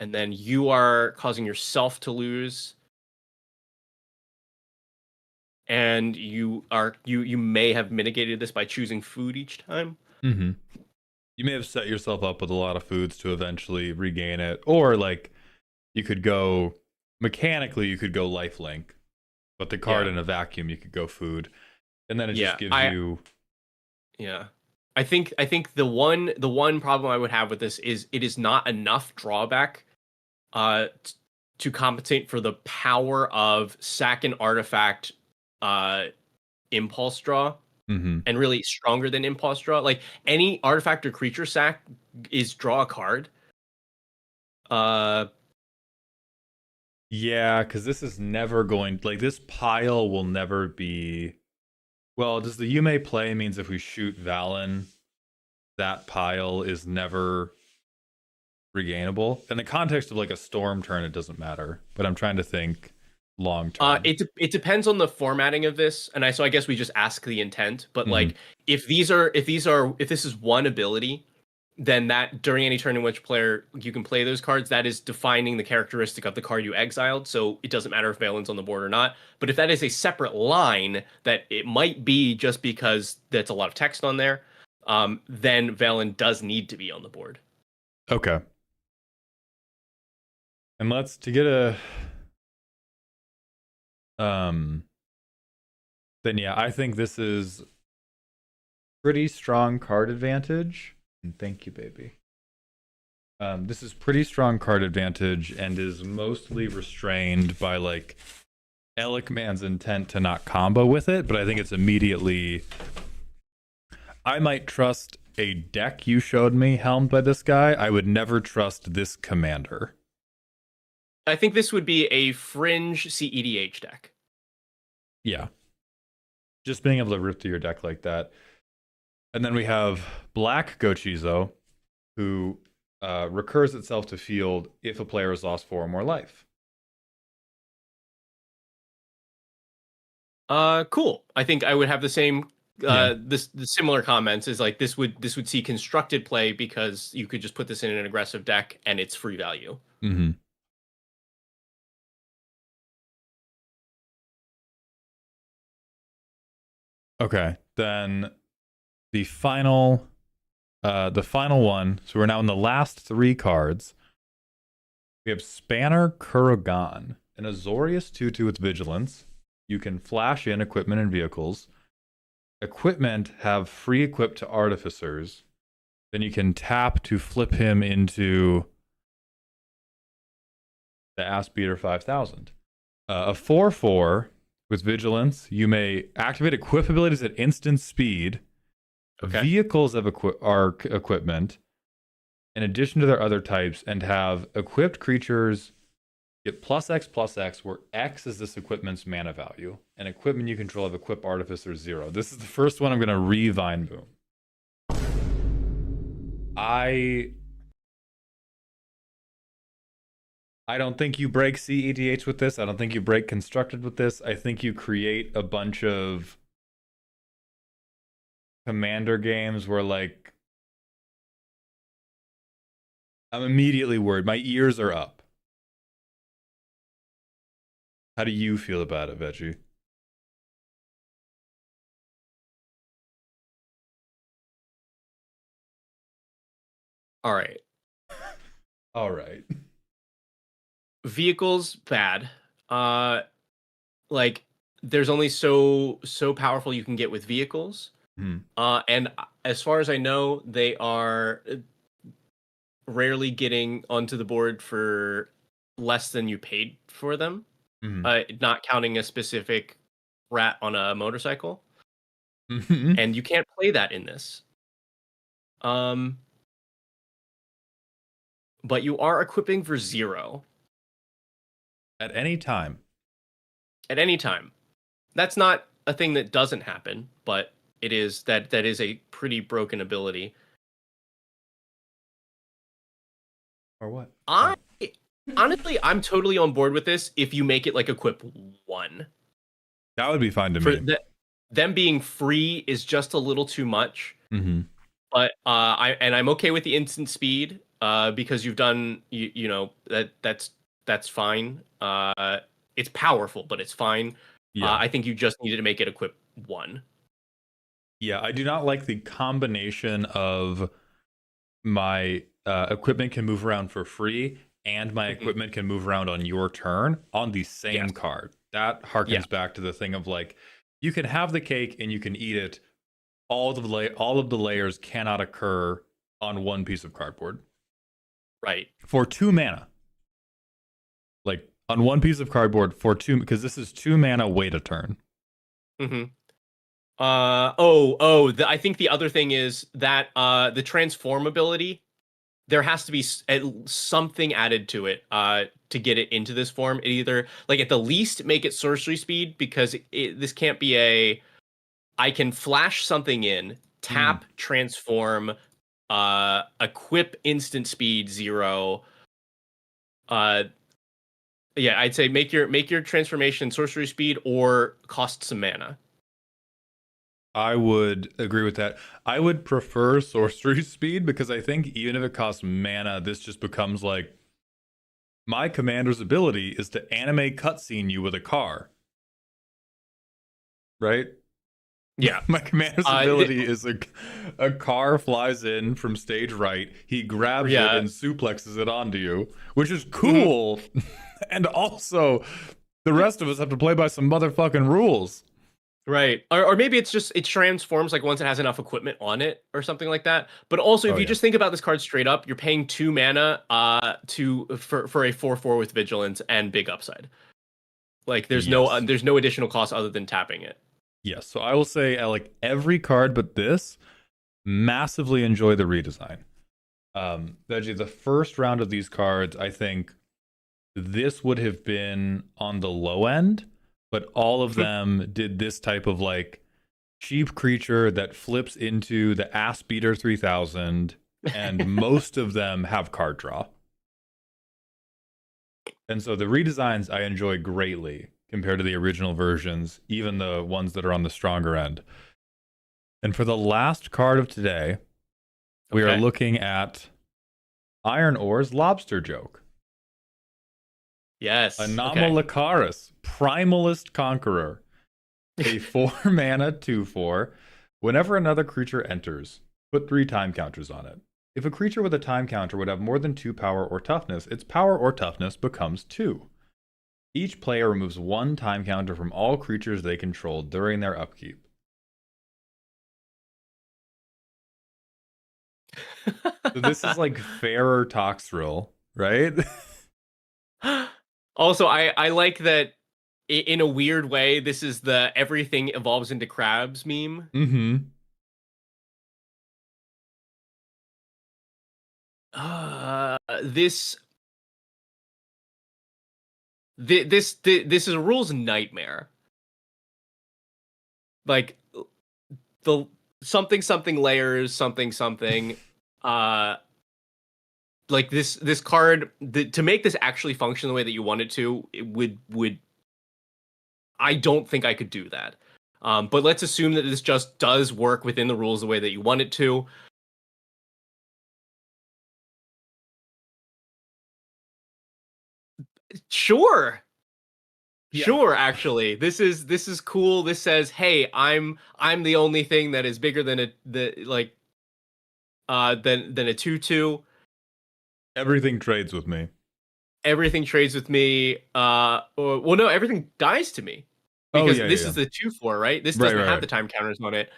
And then you are causing yourself to lose, and you may have mitigated this by choosing food each time. You may have set yourself up with a lot of foods to eventually regain it, or you could go mechanically, you could go lifelink, but the card in a vacuum, you could go food, and then it just gives you. Yeah, I think the one problem I would have with this is it is not enough drawback to compensate for the power of sack and artifact impulse draw, and really stronger than impulse draw. Any artifact or creature sack is draw a card. Yeah, because this is never going, this pile will never be. Well, does the you may play means if we shoot Valen, that pile is never regainable? In the context of a storm turn, it doesn't matter. But I'm trying to think long term. It depends on the formatting of this, and I guess we just ask the intent. But if this is one ability, then that during any turn in which player you can play those cards, that is defining the characteristic of the card you exiled. So it doesn't matter if Valen's on the board or not. But if that is a separate line that it might be just because that's a lot of text on there, then Valen does need to be on the board. Okay. And to get a then yeah, I think this is pretty strong card advantage. And thank you, baby. This is pretty strong card advantage and is mostly restrained by like Alec Man's intent to not combo with it, but I think it's immediately. I might trust a deck you showed me helmed by this guy. I would never trust this commander. I think this would be a fringe CEDH deck. Yeah. Just being able to rip through your deck like that. And then we have Black Gochizo, who recurs itself to field if a player has lost 4 or more life. Cool. I think I would have the same the similar comments is like this would see constructed play because you could just put this in an aggressive deck and it's free value. Mm-hmm. Okay, then the final one. So we're now in the last 3 cards. We have Spanner Kurgan, an Azorius 2/2 with Vigilance. You can flash in equipment and vehicles. Equipment have free equip to Artificers. Then you can tap to flip him into the Ass Beater 5000. A 4/4 with Vigilance. You may activate equip abilities at instant speed. Okay. Vehicles have equipment in addition to their other types and have equipped creatures get +X/+X, where X is this equipment's mana value. And equipment you control have equip Artificer 0. This is the first one I'm going to re-Vine Boom. I don't think you break CEDH with this. I don't think you break Constructed with this. I think you create a bunch of commander games where, like, I'm immediately worried. My ears are up. How do you feel about it, Veggie? All right. All right. Vehicles bad. Like there's only so powerful you can get with vehicles. And as far as I know, they are rarely getting onto the board for less than you paid for them. Not counting a specific rat on a motorcycle. And you can't play that in this. But you are equipping for 0. At any time. At any time. That's not a thing that doesn't happen, but it is that is a pretty broken ability. Or what? Honestly, I'm totally on board with this if you make it like equip 1. That would be fine to me. Them being free is just a little too much. But I'm okay with the instant speed because you've done you know that's fine. It's powerful, but it's fine. Yeah. I think you just needed to make it equip 1. Yeah, I do not like the combination of my equipment can move around for free and my equipment can move around on your turn on the same card. That harkens back to the thing of like, you can have the cake and you can eat it. All of the layers cannot occur on one piece of cardboard. Right. For 2 mana. Like, on one piece of cardboard for 2, because this is 2 mana, wait a turn. I think the other thing is that the transform ability, there has to be something added to it to get it into this form. It either, like, at the least make it sorcery speed, because this can't be I can flash something in, tap, transform, equip instant speed 0. Yeah, I'd say make your transformation sorcery speed or cost some mana. I would agree with that. I would prefer sorcery speed because I think even if it costs mana, this just becomes like my commander's ability is to anime cutscene you with a car. Right? Yeah. My commander's ability is a car flies in from stage right, he grabs it and suplexes it onto you, which is cool. And also, the rest of us have to play by some motherfucking rules. Right. Or maybe it's just, it transforms like once it has enough equipment on it or something like that. But also, if you just think about this card straight up, you're paying 2 mana for a 4/4 with vigilance and big upside. Like there's no additional cost other than tapping it. Yes. So I will say I like every card but this. Massively enjoy the redesign. Veggie, the first round of these cards, I think this would have been on the low end, but all of them did this type of like cheap creature that flips into the Ass Beater 3000, and most of them have card draw. And so the redesigns I enjoy greatly compared to the original versions, even the ones that are on the stronger end. And for the last card of today, we are looking at Iron Ore's Lobster Joke. Yes. Anomalocaris, Primalist Conqueror. A 4 mana 2/4. Whenever another creature enters, put 3 time counters on it. If a creature with a time counter would have more than 2 power or toughness, its power or toughness becomes 2. Each player removes 1 time counter from all creatures they control during their upkeep. So this is like fairer Toxrill, right? Also, I like that in a weird way, this is the everything evolves into crabs meme. Mm-hmm. This is a rules nightmare. Like the something layers something. Like this card to make this actually function the way that you want it to, it would. I don't think I could do that. But let's assume that this just does work within the rules the way that you want it to. Sure. Yeah. Sure, actually. This is cool. This says, "Hey, I'm the only thing that is bigger than a 2/2. Everything trades with me. Everything trades with me. Well, no, everything dies to me. Because this is the 2/4, right? This doesn't have the time counters on it.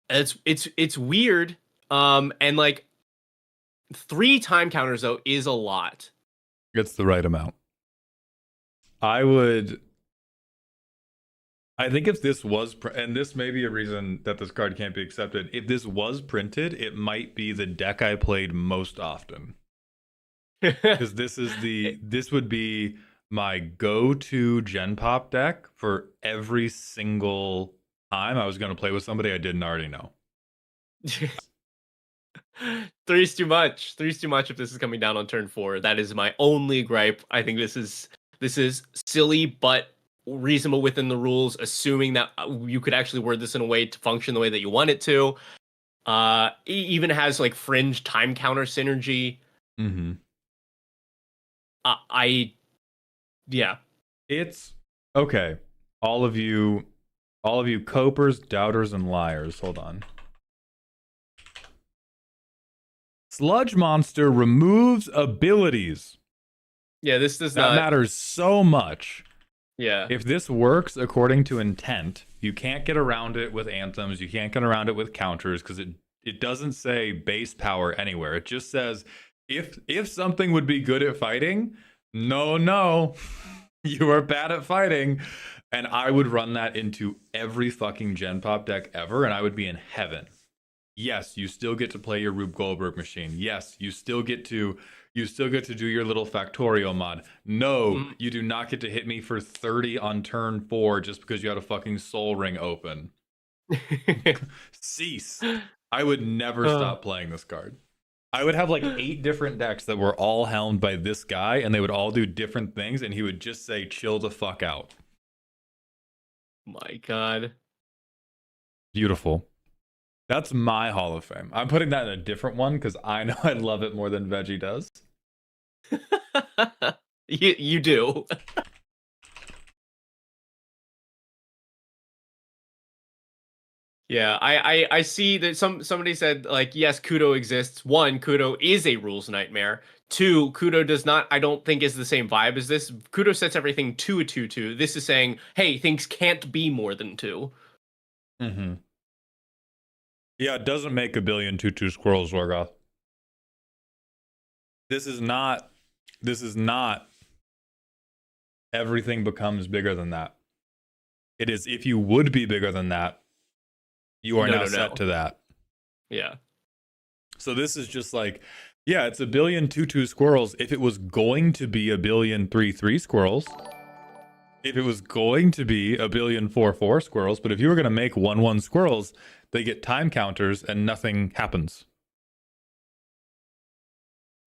It's weird. And like 3 time counters though is a lot. It's the right amount. I think if this was, and this may be a reason that this card can't be accepted, if this was printed, it might be the deck I played most often. Because this would be my go-to Gen Pop deck for every single time I was going to play with somebody I didn't already know. 3's too much. 3's too much if this is coming down on turn 4. That is my only gripe. I think this is silly, but reasonable within the rules, assuming that you could actually word this in a way to function the way that you want it to. Even has like fringe time counter synergy. Mm-hmm. Yeah. It's okay. All of you copers, doubters, and liars. Hold on. Sludge Monster removes abilities. Yeah, this does not... That matters so much. Yeah. If this works according to intent, you can't get around it with anthems, you can't get around it with counters, because it doesn't say base power anywhere. It just says, if something would be good at fighting, no, you are bad at fighting. And I would run that into every fucking Gen Pop deck ever, and I would be in heaven. Yes, you still get to play your Rube Goldberg machine. Yes, you still get to do your little Factorio mod. No, you do not get to hit me for 30 on turn 4 just because you had a fucking Soul Ring open. Cease. I would never stop playing this card. I would have like 8 different decks that were all helmed by this guy, and they would all do different things, and he would just say, chill the fuck out. My God. Beautiful. That's my Hall of Fame. I'm putting that in a different one because I know I love it more than Veggie does. You do. Yeah, I see that somebody said like yes, Kudo exists. One, Kudo is a rules nightmare. Two, Kudo does not, I don't think, is the same vibe as this. Kudo sets everything to a 2/2. This is saying, hey, things can't be more than 2. Mm-hmm. Yeah, it doesn't make a billion 2/2 squirrels, Zorgoth. This is not everything becomes bigger than that. It is if you would be bigger than that, you are now set to that. Yeah. So this is just like, yeah, it's a billion 2/2 squirrels if it was going to be a billion 3/3 squirrels. If it was going to be a billion 4/4 squirrels, but if you were going to make 1/1 squirrels, they get time counters and nothing happens.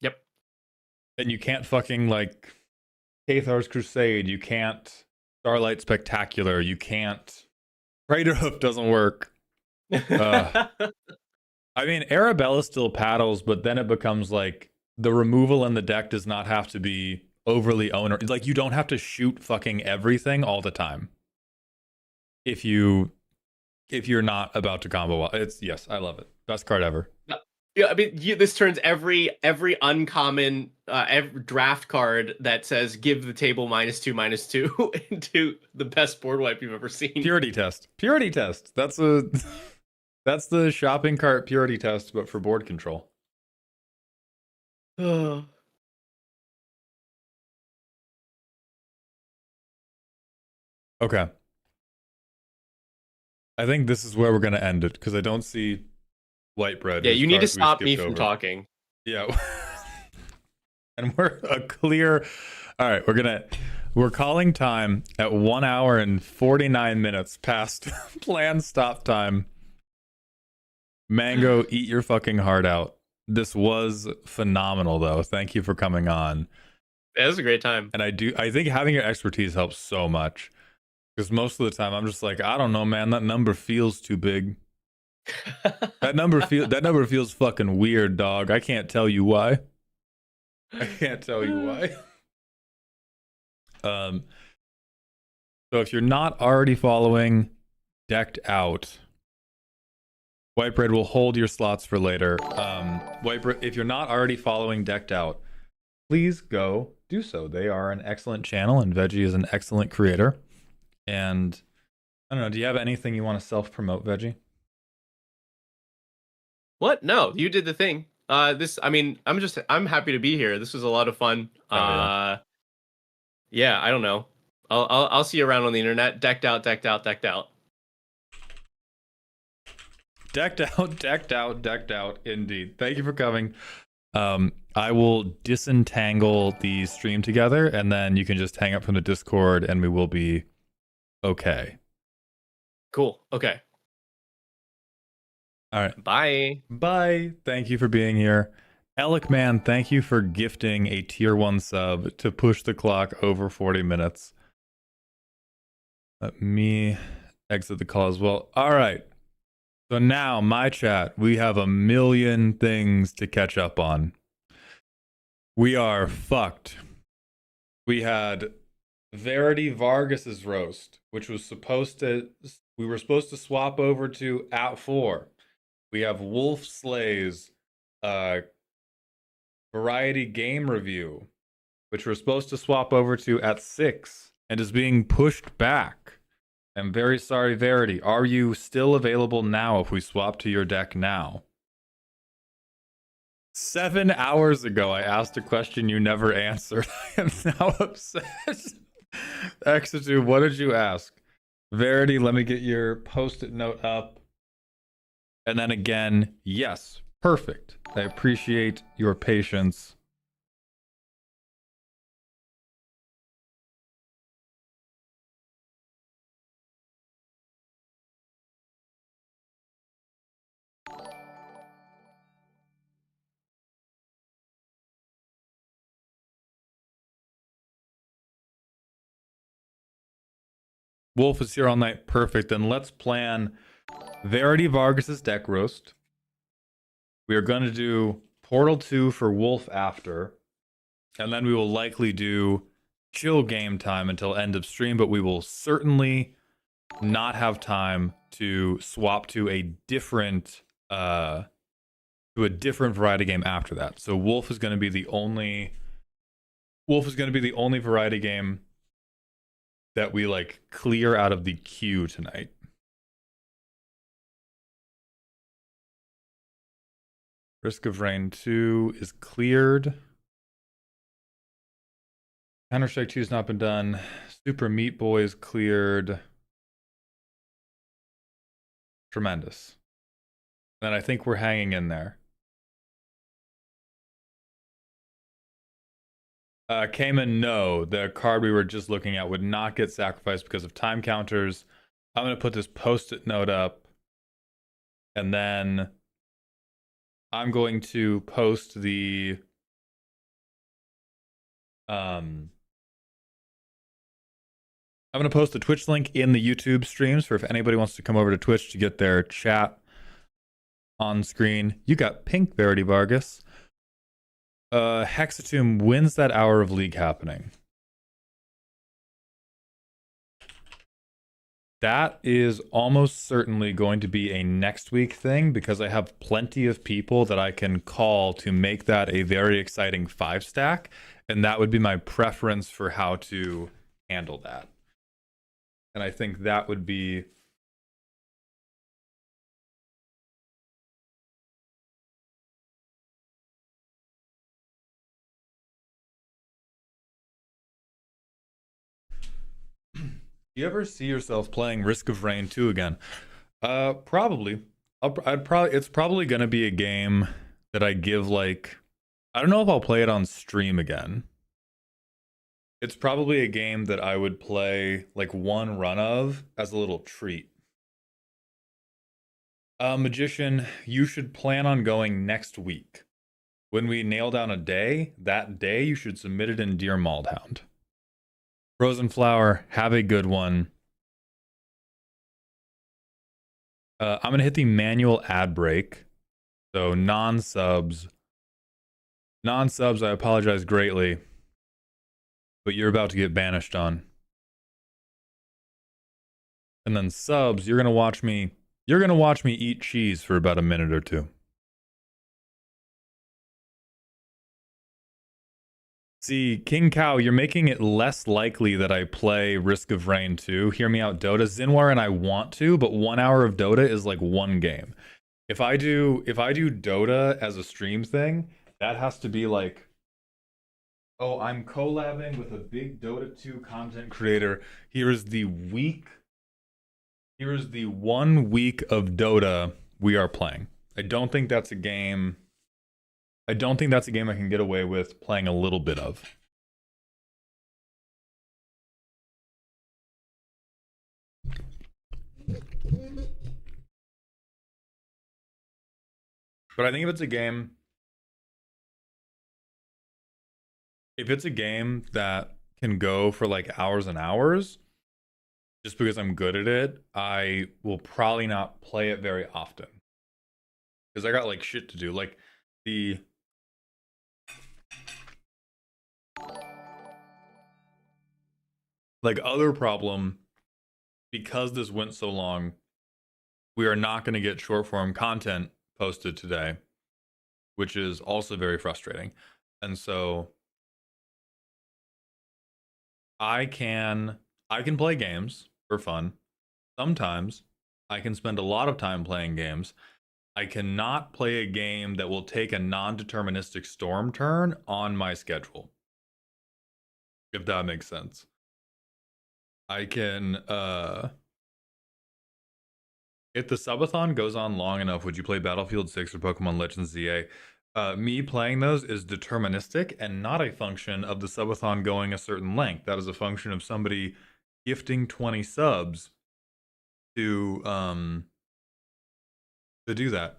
Yep. And you can't fucking like Cathar's Crusade, you can't Starlight Spectacular, you can't Crater Hoof doesn't work. I mean, Arabella still paddles, but then it becomes like the removal in the deck does not have to be overly onerous. Like you don't have to shoot fucking everything all the time. If you're not about to combo well. It's yes, I love it. Best card ever. Yeah, I mean, this turns every uncommon every draft card that says give the table -2/-2 into the best board wipe you've ever seen. Purity test. Purity test. That's the shopping cart purity test, but for board control. Okay. I think this is where we're gonna end it because I don't see white bread. Yeah, you need to stop me from talking. Yeah. And we're a clear. All right, we're calling time at 1 hour and 49 minutes past planned stop time. Mango, eat your fucking heart out. This was phenomenal, though. Thank you for coming on. It was a great time. And I think having your expertise helps so much because most of the time I'm just like, I don't know, man. That number feels too big. That number feels fucking weird, dog. I can't tell you why. I can't tell you why. So if you're not already following Decked Out, White Bread will hold your slots for later. White Bread, if you're not already following Decked Out, please go do so. They are an excellent channel, and Veggie is an excellent creator. And I don't know, do you have anything you want to self-promote, Veggie? What? No, you did the thing. I mean, I'm happy to be here. This was a lot of fun. Yeah, I don't know. I'll see you around on the internet. Decked out. Decked out, decked out, indeed. Thank you for coming. I will disentangle the stream together, and then you can just hang up from the Discord, and we will be okay. Cool. Okay. All right. Bye. Bye. Thank you for being here. Alec Man, thank you for gifting a tier 1 sub to push the clock over 40 minutes. Let me exit the call as well. All right. So now, my chat, we have a million things to catch up on. We are fucked. We had Verity Vargas's roast, which was we were supposed to swap over to at 4. We have Wolf Slay's variety game review, which we're supposed to swap over to at 6 and is being pushed back. I'm very sorry, Verity. Are you still available now if we swap to your deck now? 7 hours ago, I asked a question you never answered. I am now upset. Exitu, what did you ask? Verity, let me get your post-it note up. And then again, yes, perfect. I appreciate your patience. Wolf is here all night. Perfect. Then let's plan Verity Vargas's deck roast. We are going to do Portal 2 for Wolf after. And then we will likely do chill game time until end of stream, but we will certainly not have time to swap to a different variety game after that. So Wolf is going to be the only variety game that we like clear out of the queue tonight. Risk of Rain 2 is cleared. Counter-Strike 2 has not been done. Super Meat Boy is cleared. Tremendous. And I think we're hanging in there. Cayman, no. The card we were just looking at would not get sacrificed because of time counters. I'm going to put this post-it note up. And then I'm going to post the... I'm going to post the Twitch link in the YouTube streams for if anybody wants to come over to Twitch to get their chat on screen. You got pink, Verity Vargas. Hexatomb wins that hour of League happening. That is almost certainly going to be a next week thing because I have plenty of people that I can call to make that a very exciting 5-stack. And that would be my preference for how to handle that. And I think that would be... Do you ever see yourself playing Risk of Rain 2 again? Probably. It's probably going to be a game that I give like... I don't know if I'll play it on stream again. It's probably a game that I would play like one run of as a little treat. Magician, you should plan on going next week. When we nail down a day, that day you should submit it in Dear Maldhound. Frozen Flower, have a good one. I'm going to hit the manual ad break. So non-subs, I apologize greatly. But you're about to get banished on. And then subs, you're gonna watch me eat cheese for about a minute or two. See, King Cow, you're making it less likely that I play Risk of Rain 2. Hear me out, Dota. Zinwar and I want to, but 1 hour of Dota is like one game. If I do Dota as a stream thing, that has to be like, oh, I'm collabing with a big Dota 2 content creator. Here is the 1 week of Dota we are playing. I don't think that's a game I can get away with playing a little bit of. But I think if it's a game that can go for like hours and hours, just because I'm good at it, I will probably not play it very often. Because I got like shit to do. Like the other problem, because this went so long, we are not going to get short form content posted today, which is also very frustrating. And so I can play games for fun. Sometimes I can spend a lot of time playing games. I cannot play a game that will take a non-deterministic storm turn on my schedule. If that makes sense. I can if the subathon goes on long enough, would you play Battlefield 6 or Pokemon Legends ZA? Me playing those is deterministic and not a function of the subathon going a certain length. That is a function of somebody gifting 20 subs to do that.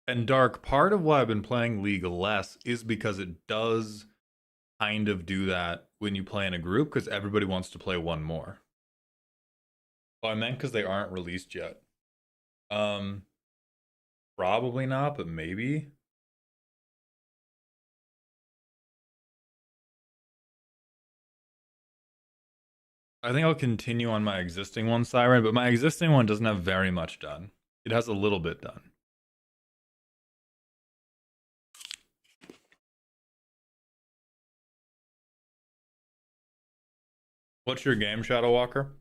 And Dark, part of why I've been playing League less is because it does kind of do that when you play in a group because everybody wants to play one more. Oh, I meant because they aren't released yet. Probably not, but maybe. I think I'll continue on my existing one, Siren, but my existing one doesn't have very much done. It has a little bit done. What's your game, Shadow Walker?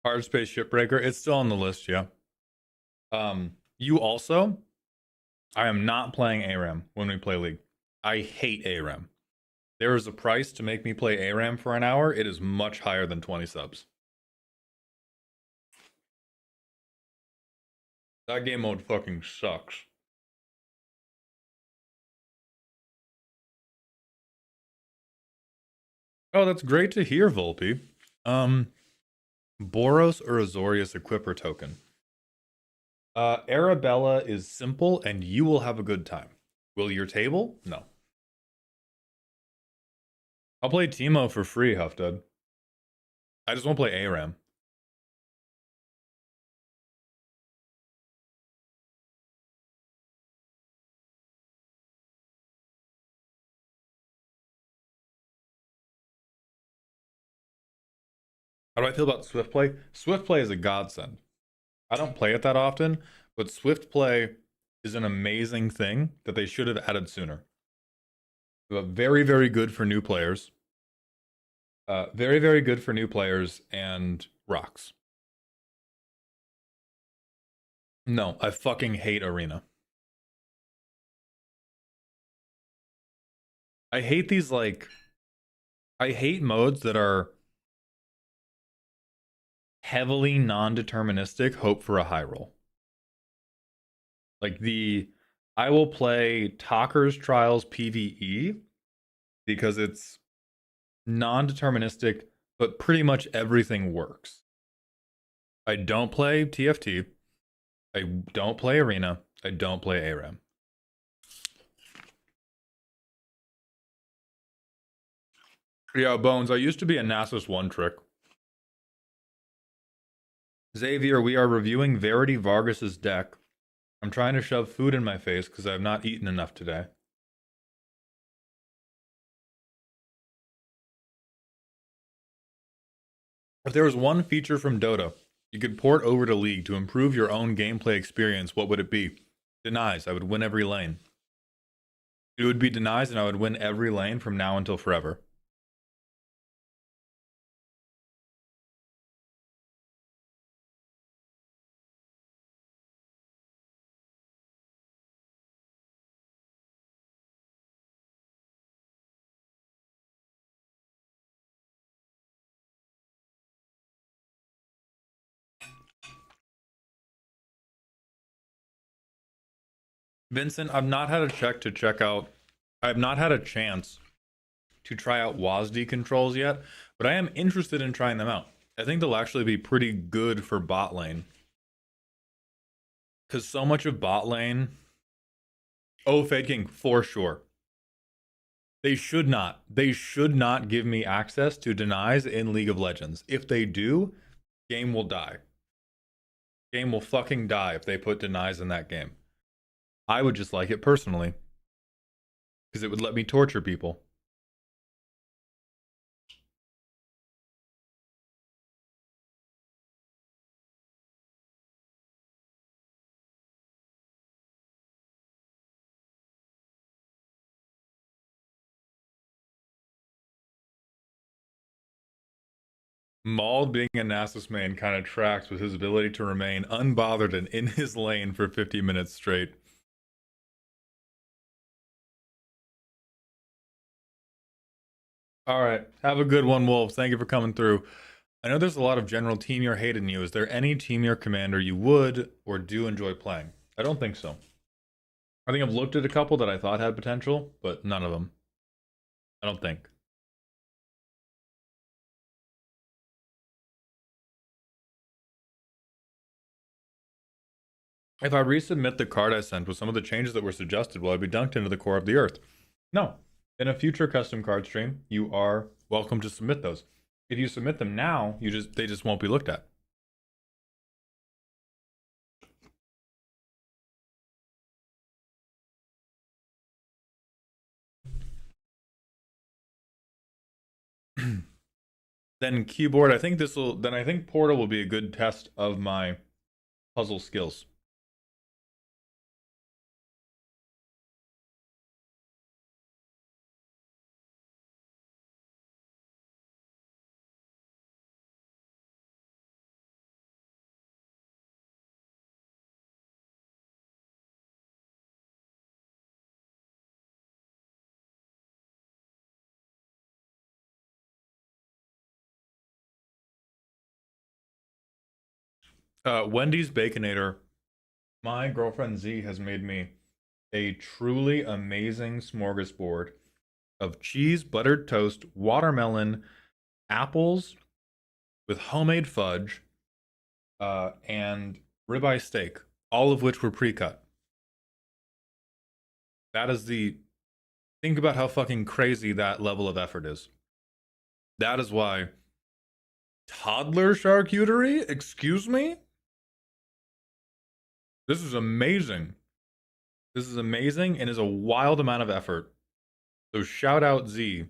Hard Space Shipbreaker. It's still on the list, yeah. You also, I am not playing ARAM when we play League. I hate ARAM. There is a price to make me play ARAM for an hour. It is much higher than 20 subs. That game mode fucking sucks. Oh, that's great to hear, Volpe. Boros or Azorius Equipper token. Arabella is simple and you will have a good time. Will your table? No. I'll play Teemo for free, Huffdud. I just won't play ARAM. How do I feel about Swift Play? Swift Play is a godsend. I don't play it that often, but Swift Play is an amazing thing that they should have added sooner. Very, very good for new players. Very, very good for new players and rocks. No, I fucking hate Arena. I hate these, like... I hate modes that are heavily non-deterministic, hope for a high roll. Like I will play Talker's Trials PvE because it's non-deterministic, but pretty much everything works. I don't play TFT. I don't play Arena. I don't play ARAM. Yeah, Bones, I used to be a Nasus one trick. Xavier, we are reviewing Verity Vargas's deck. I'm trying to shove food in my face because I have not eaten enough today. If there was one feature from Dota you could port over to League to improve your own gameplay experience, what would it be? Denies. I would win every lane. It would be denies and I would win every lane from now until forever. Vincent, I've not had a check out. I've not had a chance to try out WASD controls yet, but I am interested in trying them out. I think they'll actually be pretty good for bot lane. Because so much of bot lane... Oh, Fade King, for sure. They should not. They should not give me access to denies in League of Legends. If they do, game will die. Game will fucking die if they put denies in that game. I would just like it personally. Because it would let me torture people. Mauled being a Nasus main kind of tracks with his ability to remain unbothered and in his lane for 50 minutes straight. All right. Have a good one, Wolves. Thank you for coming through. I know there's a lot of general team year hate in you. Is there any team year commander you would or do enjoy playing? I don't think so. I think I've looked at a couple that I thought had potential, but none of them. I don't think. If I resubmit the card I sent with some of the changes that were suggested, will I be dunked into the core of the earth? No. In a future custom card stream, you are welcome to submit those. If you submit them now, they just won't be looked at. Then keyboard, I think Portal will be a good test of my puzzle skills. Wendy's Baconator. My girlfriend Z has made me a truly amazing smorgasbord of cheese, buttered toast, watermelon, apples with homemade fudge, and ribeye steak, all of which were pre-cut. That is think about how fucking crazy that level of effort is. That is why toddler charcuterie? Excuse me? This is amazing. This is amazing and is a wild amount of effort. So shout out Z.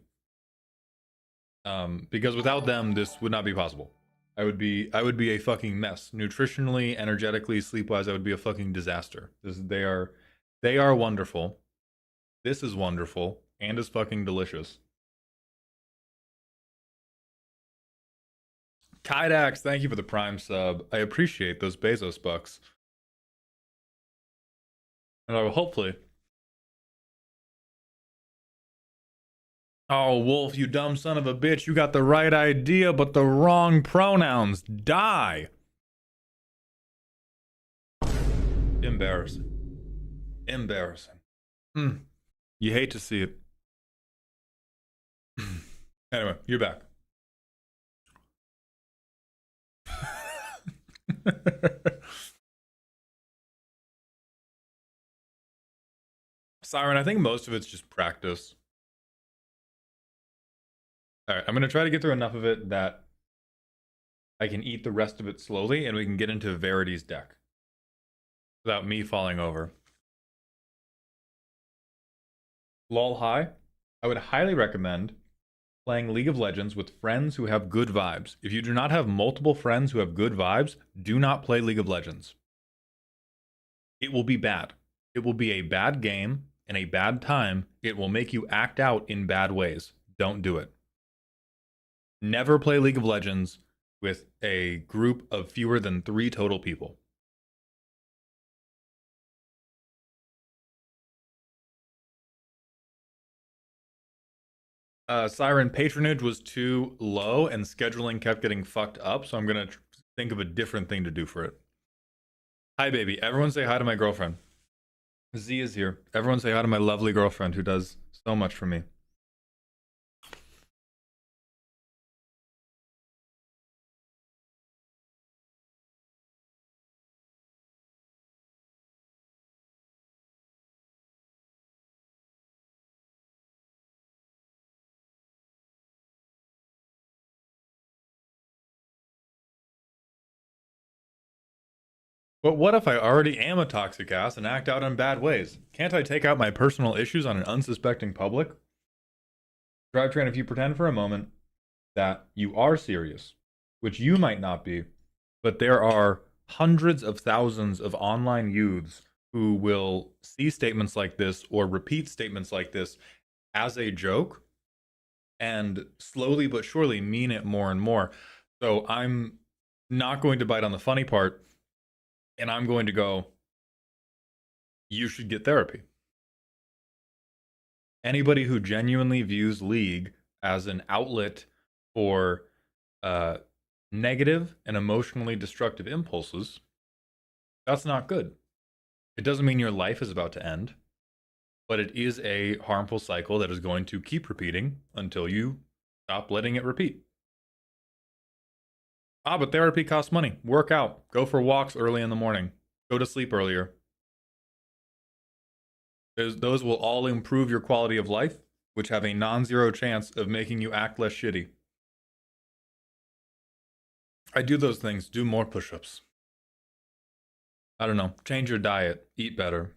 Because without them, this would not be possible. I would be a fucking mess. Nutritionally, energetically, sleep-wise, I would be a fucking disaster. They are wonderful. This is wonderful and is fucking delicious. Kydax, thank you for the Prime sub. I appreciate those Bezos bucks. And I will hopefully... Oh, Wolf, you dumb son of a bitch. You got the right idea, but the wrong pronouns. Die. Embarrassing. Embarrassing. You hate to see it. Anyway, you're back. Siren, I think most of it's just practice. Alright, I'm going to try to get through enough of it that I can eat the rest of it slowly and we can get into Verity's deck without me falling over. Lol hi. I would highly recommend playing League of Legends with friends who have good vibes. If you do not have multiple friends who have good vibes, do not play League of Legends. It will be bad. It will be a bad game and a bad time. It will make you act out in bad ways. Don't do it. Never play League of Legends with a group of fewer than 3 total people. Siren, patronage was too low and scheduling kept getting fucked up, so I'm going to think of a different thing to do for it. Hi, baby. Everyone say hi to my girlfriend. Z is here. Everyone say hi to my lovely girlfriend who does so much for me. But what if I already am a toxic ass and act out in bad ways? Can't I take out my personal issues on an unsuspecting public? Drivetrain, if you pretend for a moment that you are serious, which you might not be, but there are hundreds of thousands of online youths who will see statements like this or repeat statements like this as a joke and slowly but surely mean it more and more. So I'm not going to bite on the funny part. And I'm going to go, you should get therapy. Anybody who genuinely views League as an outlet for negative and emotionally destructive impulses, that's not good. It doesn't mean your life is about to end, but it is a harmful cycle that is going to keep repeating until you stop letting it repeat. Ah, but therapy costs money. Work out. Go for walks early in the morning. Go to sleep earlier. Those will all improve your quality of life, which have a non-zero chance of making you act less shitty. I do those things. Do more push-ups. I don't know. Change your diet. Eat better.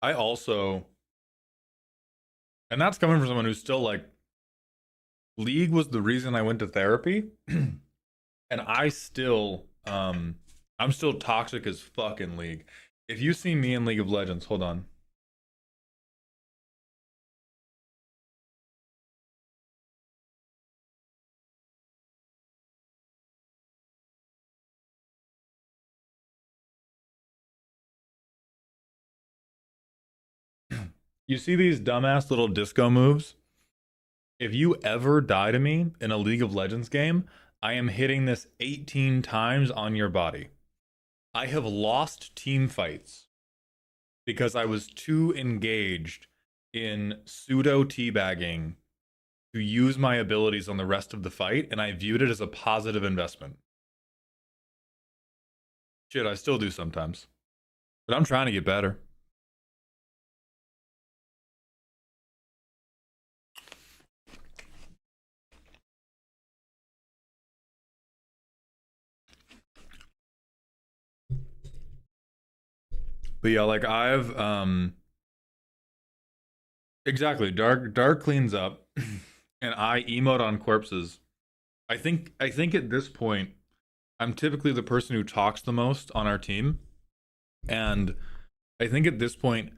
I also, and that's coming from someone who's still like, League was the reason I went to therapy. And I still, I'm still toxic as fuck in League. If you see me in League of Legends, hold on. You see these dumbass little disco moves? If you ever die to me in a League of Legends game, I am hitting this 18 times on your body. I have lost team fights because I was too engaged in pseudo teabagging to use my abilities on the rest of the fight, and I viewed it as a positive investment. Shit, I still do sometimes. But I'm trying to get better. But yeah, like I've exactly, dark cleans up and I emote on corpses. I think at this point I'm typically the person who talks the most on our team. And I think at this point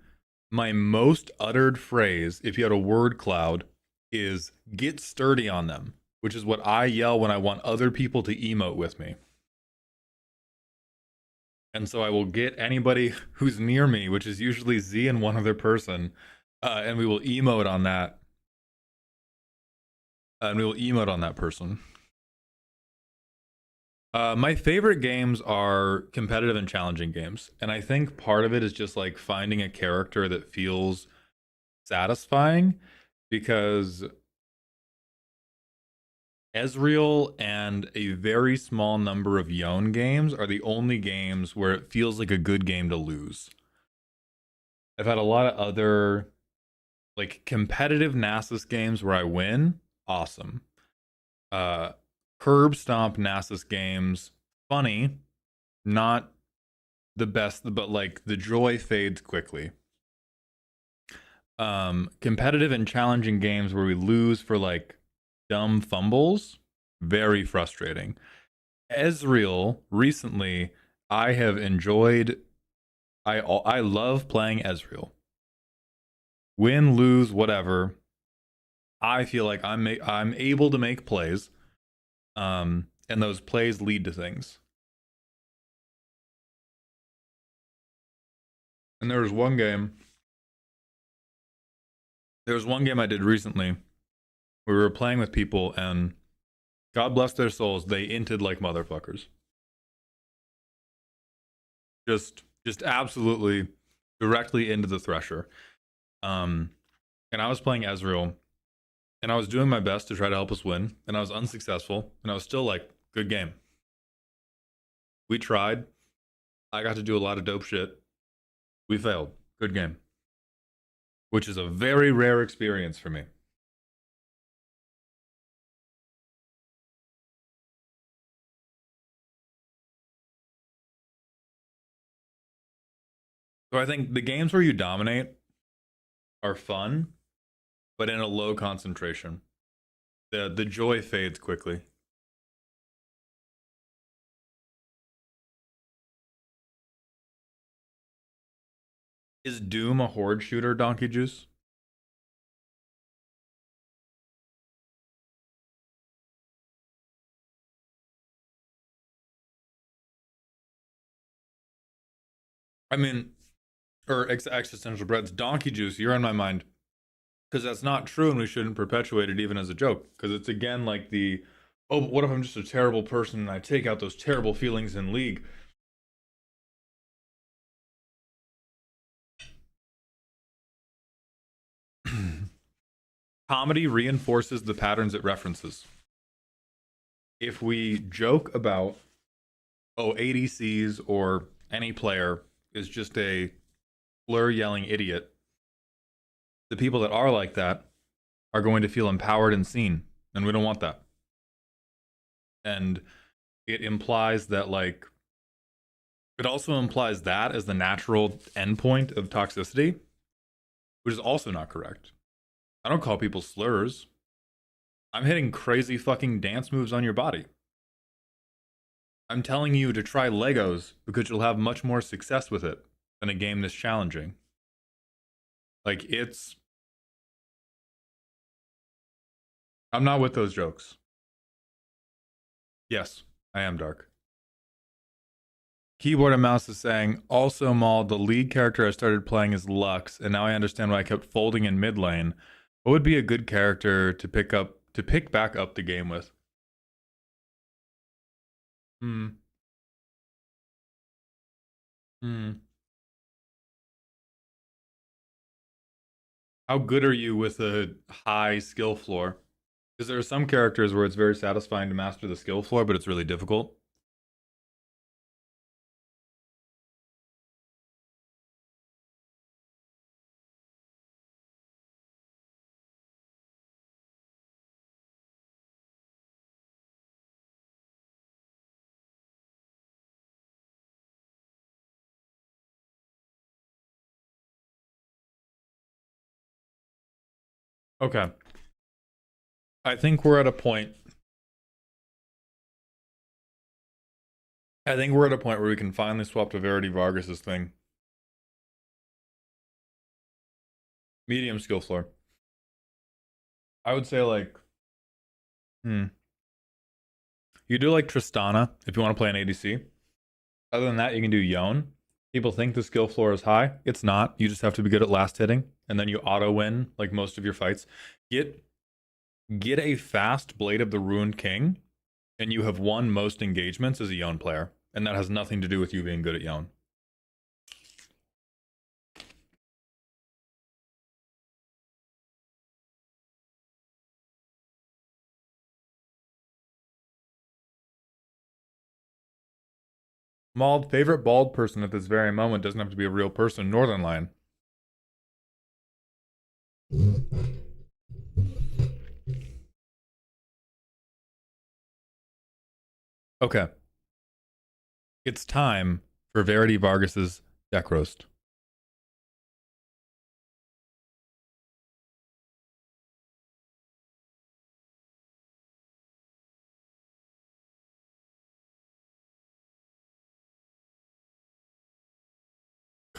my most uttered phrase, if you had a word cloud, is get sturdy on them, which is what I yell when I want other people to emote with me. And so I will get anybody who's near me, which is usually Z and one other person, and we will emote on that. And we will emote on that person. My favorite games are competitive and challenging games. And I think part of it is just like finding a character that feels satisfying, because Ezreal and a very small number of Yone games are the only games where it feels like a good game to lose. I've had a lot of other like competitive Nasus games where I win, awesome. Curb stomp Nasus games, funny, not the best, but like the joy fades quickly. Competitive and challenging games where we lose for like dumb fumbles, very frustrating. Ezreal recently, I have enjoyed. I love playing Ezreal. Win, lose, whatever. I feel like I'm able to make plays, and those plays lead to things. And there was one game I did recently. We were playing with people, and God bless their souls, they inted like motherfuckers. Just absolutely directly into the thresher. And I was playing Ezreal, and I was doing my best to try to help us win, and I was unsuccessful, and I was still like, good game. We tried. I got to do a lot of dope shit. We failed. Good game. Which is a very rare experience for me. So I think the games where you dominate are fun, but in a low concentration. The joy fades quickly. Is Doom a horde shooter, Donkey Juice? I mean, or existential breads, donkey juice, you're on my mind. Because that's not true and we shouldn't perpetuate it even as a joke. Because it's again like the, oh, but what if I'm just a terrible person and I take out those terrible feelings in League? Comedy reinforces the patterns it references. If we joke about, oh, ADCs or any player is just a slur yelling idiot, the people that are like that are going to feel empowered and seen, and we don't want that. And it implies that, like, it also implies that as the natural endpoint of toxicity, which is also not correct. I don't call people slurs. I'm hitting crazy fucking dance moves on your body. I'm telling you to try Legos because you'll have much more success with it than a game this challenging. Like, it's... I'm not with those jokes. Yes, I am dark. Keyboard and Mouse is saying, also, Maul, the lead character I started playing is Lux, and now I understand why I kept folding in mid lane. What would be a good character to pick back up the game with? How good are you with a high skill floor? Because there are some characters where it's very satisfying to master the skill floor, but it's really difficult. Okay. I think we're at a point. I think we're at a point where we can finally swap to Verity Vargas's thing. Medium skill floor. I would say like, you do like Tristana if you want to play an ADC. Other than that, you can do Yone. People think the skill floor is high. It's not. You just have to be good at last hitting, and then you auto win like most of your fights. Get a fast Blade of the Ruined King, and you have won most engagements as a Yone player, and that has nothing to do with you being good at Yone. Mauled, favorite bald person at this very moment doesn't have to be a real person. Northern Lion. Okay. It's time for Verity Vargas's deck roast.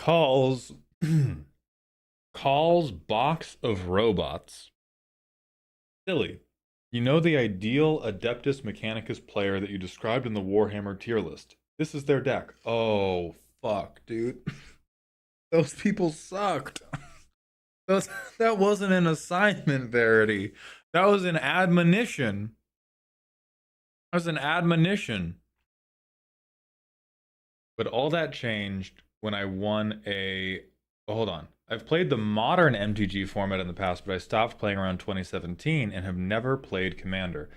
Calls box of robots. Silly. You know the ideal Adeptus Mechanicus player that you described in the Warhammer tier list. This is their deck. Oh, fuck, dude. Those people sucked. That wasn't an assignment, Verity. That was an admonition. That was an admonition. But all that changed when I won a... Oh, hold on. I've played the modern MTG format in the past, but I stopped playing around 2017 and have never played Commander.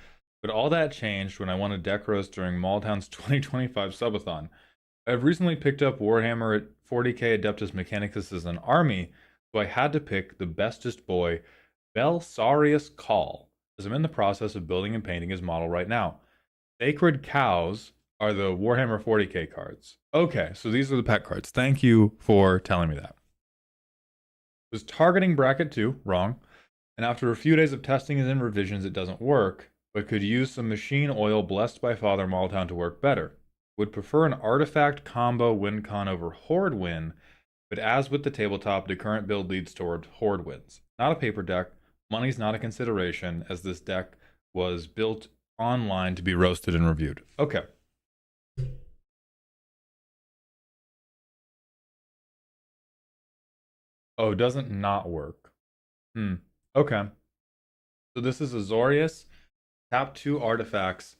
But all that changed when I won a deck roast during Maultown's 2025 Subathon. I've recently picked up Warhammer at 40k Adeptus Mechanicus as an army, so I had to pick the bestest boy, Belsarius Call, as I'm in the process of building and painting his model right now. Sacred Cows are the Warhammer 40k cards. Okay, so these are the pet cards. Thank you for telling me that. Was targeting bracket 2, wrong. And after a few days of testing and then revisions, it doesn't work, but could use some machine oil blessed by Father Maultown to work better. Would prefer an artifact combo win con over Horde win, but as with the tabletop, the current build leads toward Horde wins. Not a paper deck, money's not a consideration, as this deck was built online to be roasted and reviewed. Okay. Oh, it doesn't not work. Okay. So this is Azorius. Tap 2 artifacts.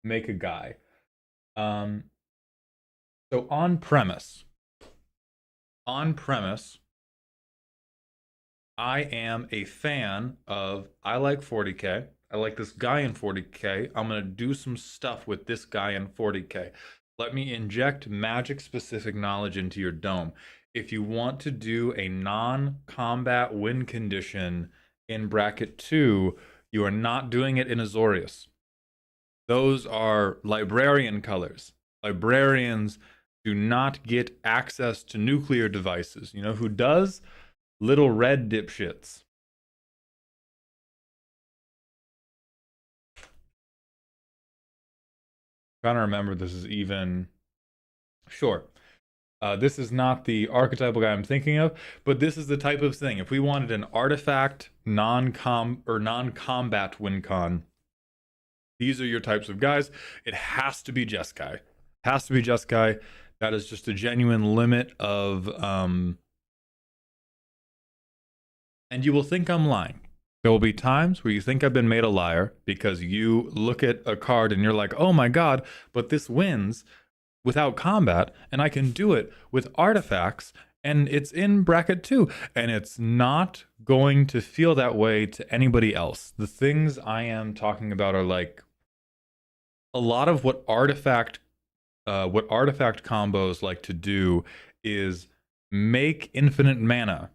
Make a guy. So on premise, I am a fan of, I like 40k. I like this guy in 40k. I'm going to do some stuff with this guy in 40k. Let me inject magic specific knowledge into your dome. If you want to do a non-combat win condition in bracket 2, you are not doing it in Azorius. Those are librarian colors. Librarians do not get access to nuclear devices. You know who does? Little red dipshits. Trying to remember this is even... Sure. This is not the archetypal guy I'm thinking of, but this is the type of thing. If we wanted an artifact non-combat win con, these are your types of guys. It has to be Jeskai. Has to be Jeskai. That is just a genuine limit of... And you will think I'm lying. There will be times where you think I've been made a liar because you look at a card and you're like, oh my god, but this wins without combat, and I can do it with artifacts, and it's in bracket 2, and it's not going to feel that way to anybody else. The things I am talking about are like a lot of what artifact combos like to do is make infinite mana,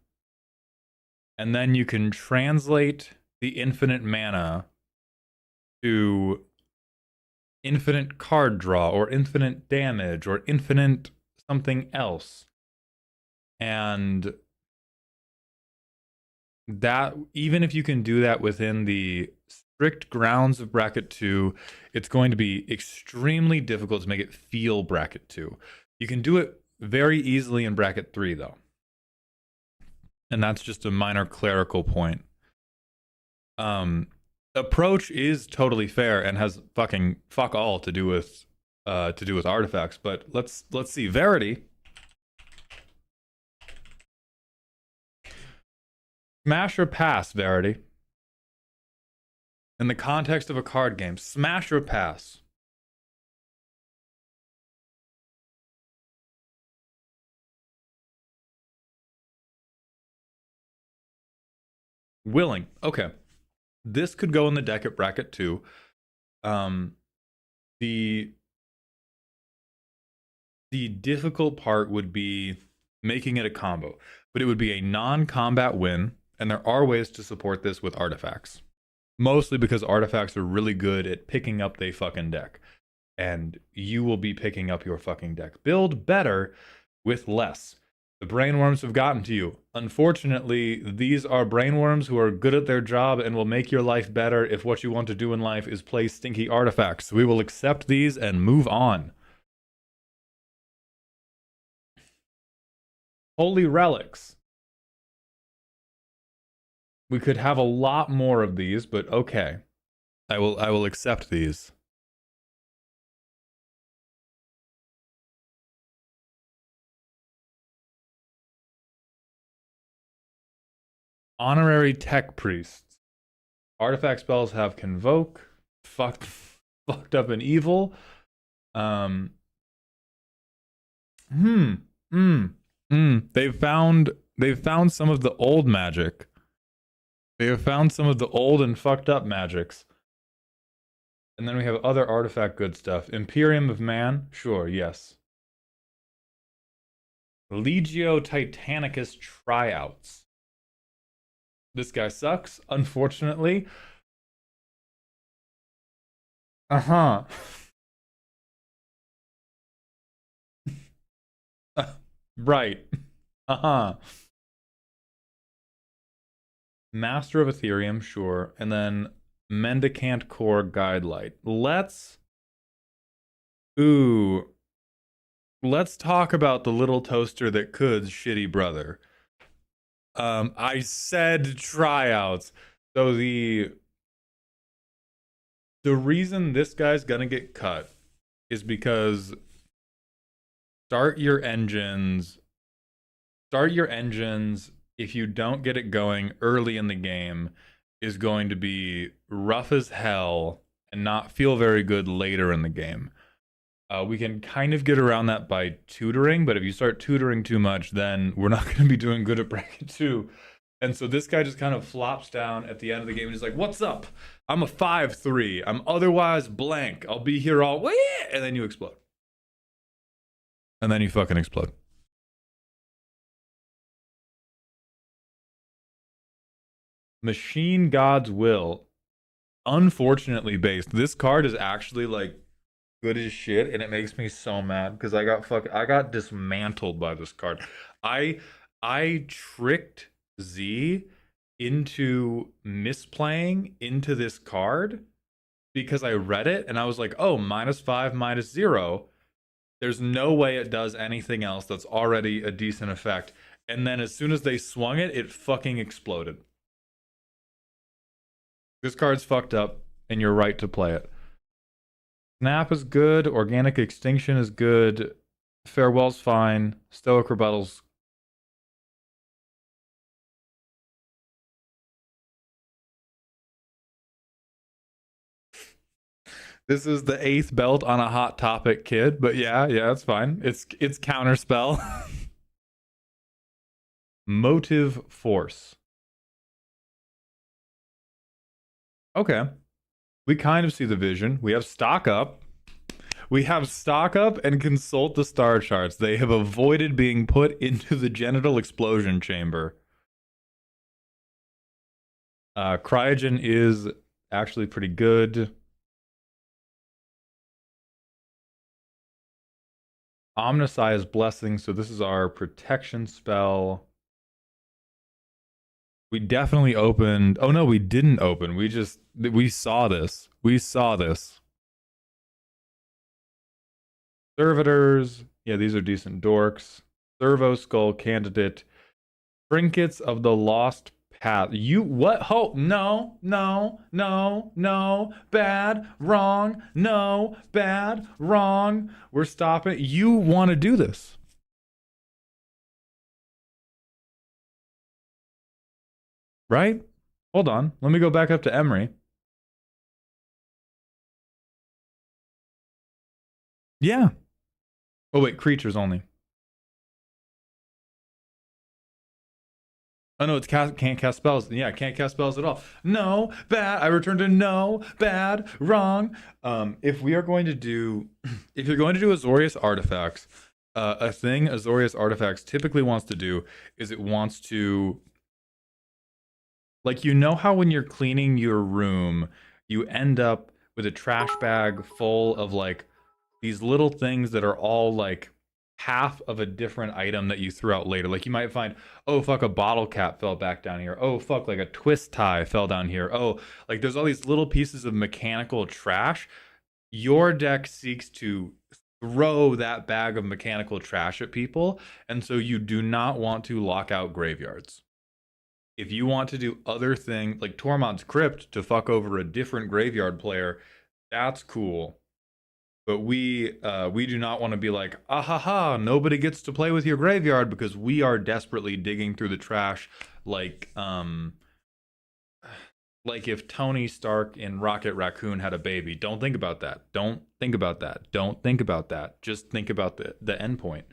and then you can translate the infinite mana to infinite card draw or infinite damage or infinite something else. And that, even if you can do that within the strict grounds of bracket 2, it's going to be extremely difficult to make it feel bracket 2. You can do it very easily in bracket 3 though. And that's just a minor clerical point. Approach is totally fair and has fucking fuck all to do with artifacts, but let's see. Verity. Smash or pass, Verity. In the context of a card game, smash or pass. Willing. Okay. This could go in the deck at bracket 2. The difficult part would be making it a combo, but it would be a non-combat win, and there are ways to support this with artifacts. Mostly because artifacts are really good at picking up they fucking deck, and you will be picking up your fucking deck. Build better with less. The brainworms have gotten to you. Unfortunately, these are brainworms who are good at their job and will make your life better if what you want to do in life is play stinky artifacts. We will accept these and move on. Holy relics. We could have a lot more of these, but okay. I will accept these. Honorary tech priests. Artifact spells have convoke, fucked up and evil. They've found some of the old magic. They have found some of the old and fucked up magics. And then we have other artifact good stuff. Imperium of Man, sure, yes. Legio Titanicus tryouts. This guy sucks, unfortunately. Uh-huh. Right. Uh-huh. Master of Ethereum, sure. And then Mendicant Core Guidelight. Let's talk about the little toaster that could's shitty brother. I said tryouts. So the reason this guy's gonna get cut is because start your engines if you don't get it going early in the game, is going to be rough as hell and not feel very good later in the game. We can kind of get around that by tutoring, but if you start tutoring too much, then we're not going to be doing good at bracket 2. And so this guy just kind of flops down at the end of the game and he's like, "What's up? I'm a 5-3. I'm otherwise blank. I'll be here all way." And then you explode. And then you fucking explode. Machine God's Will. Unfortunately based. This card is actually like good as shit, and it makes me so mad because I got dismantled by this card. I tricked Z into misplaying into this card because I read it and I was like, oh, -5, -0. There's no way it does anything else that's already a decent effect. And then as soon as they swung it, it fucking exploded. This card's fucked up, and you're right to play it. Snap is good. Organic Extinction is good. Farewell's fine. Stoic Rebuttal's. This is the 8th belt on a Hot Topic kid, but yeah, it's fine. It's counterspell. Motive Force. Okay. We kind of see the vision. We have stock up. We have stock up and consult the star charts. They have avoided being put into the genital explosion chamber. Cryogen is actually pretty good. Omnisci's Blessing. So this is our protection spell. We definitely opened. Oh no, we didn't open. We saw this. We saw this. Servitors. Yeah, these are decent dorks. Servo Skull Candidate. Trinkets of the Lost Path. You what? Oh, no. Bad, wrong. No, bad, wrong. We're stopping. You want to do this. Right? Hold on. Let me go back up to Emery. Yeah. Oh, wait. Creatures only. Oh, no. It's can't cast spells. Yeah, can't cast spells at all. No. Bad. I return to no. Bad. Wrong. If we are going to do... If you're going to do Azorius Artifacts, a thing Azorius Artifacts typically wants to do is it wants to... Like, you know how when you're cleaning your room, you end up with a trash bag full of, like, these little things that are all, like, half of a different item that you threw out later. Like, you might find, oh, fuck, a bottle cap fell back down here. Oh, fuck, like a twist tie fell down here. Oh, like, there's all these little pieces of mechanical trash. Your deck seeks to throw that bag of mechanical trash at people, and so you do not want to lock out graveyards. If you want to do other things, like Tormod's Crypt, to fuck over a different graveyard player, that's cool. But we do not want to be like, ah ha ha, nobody gets to play with your graveyard because we are desperately digging through the trash like if Tony Stark in Rocket Raccoon had a baby. Don't think about that. Don't think about that. Don't think about that. Just think about the end point.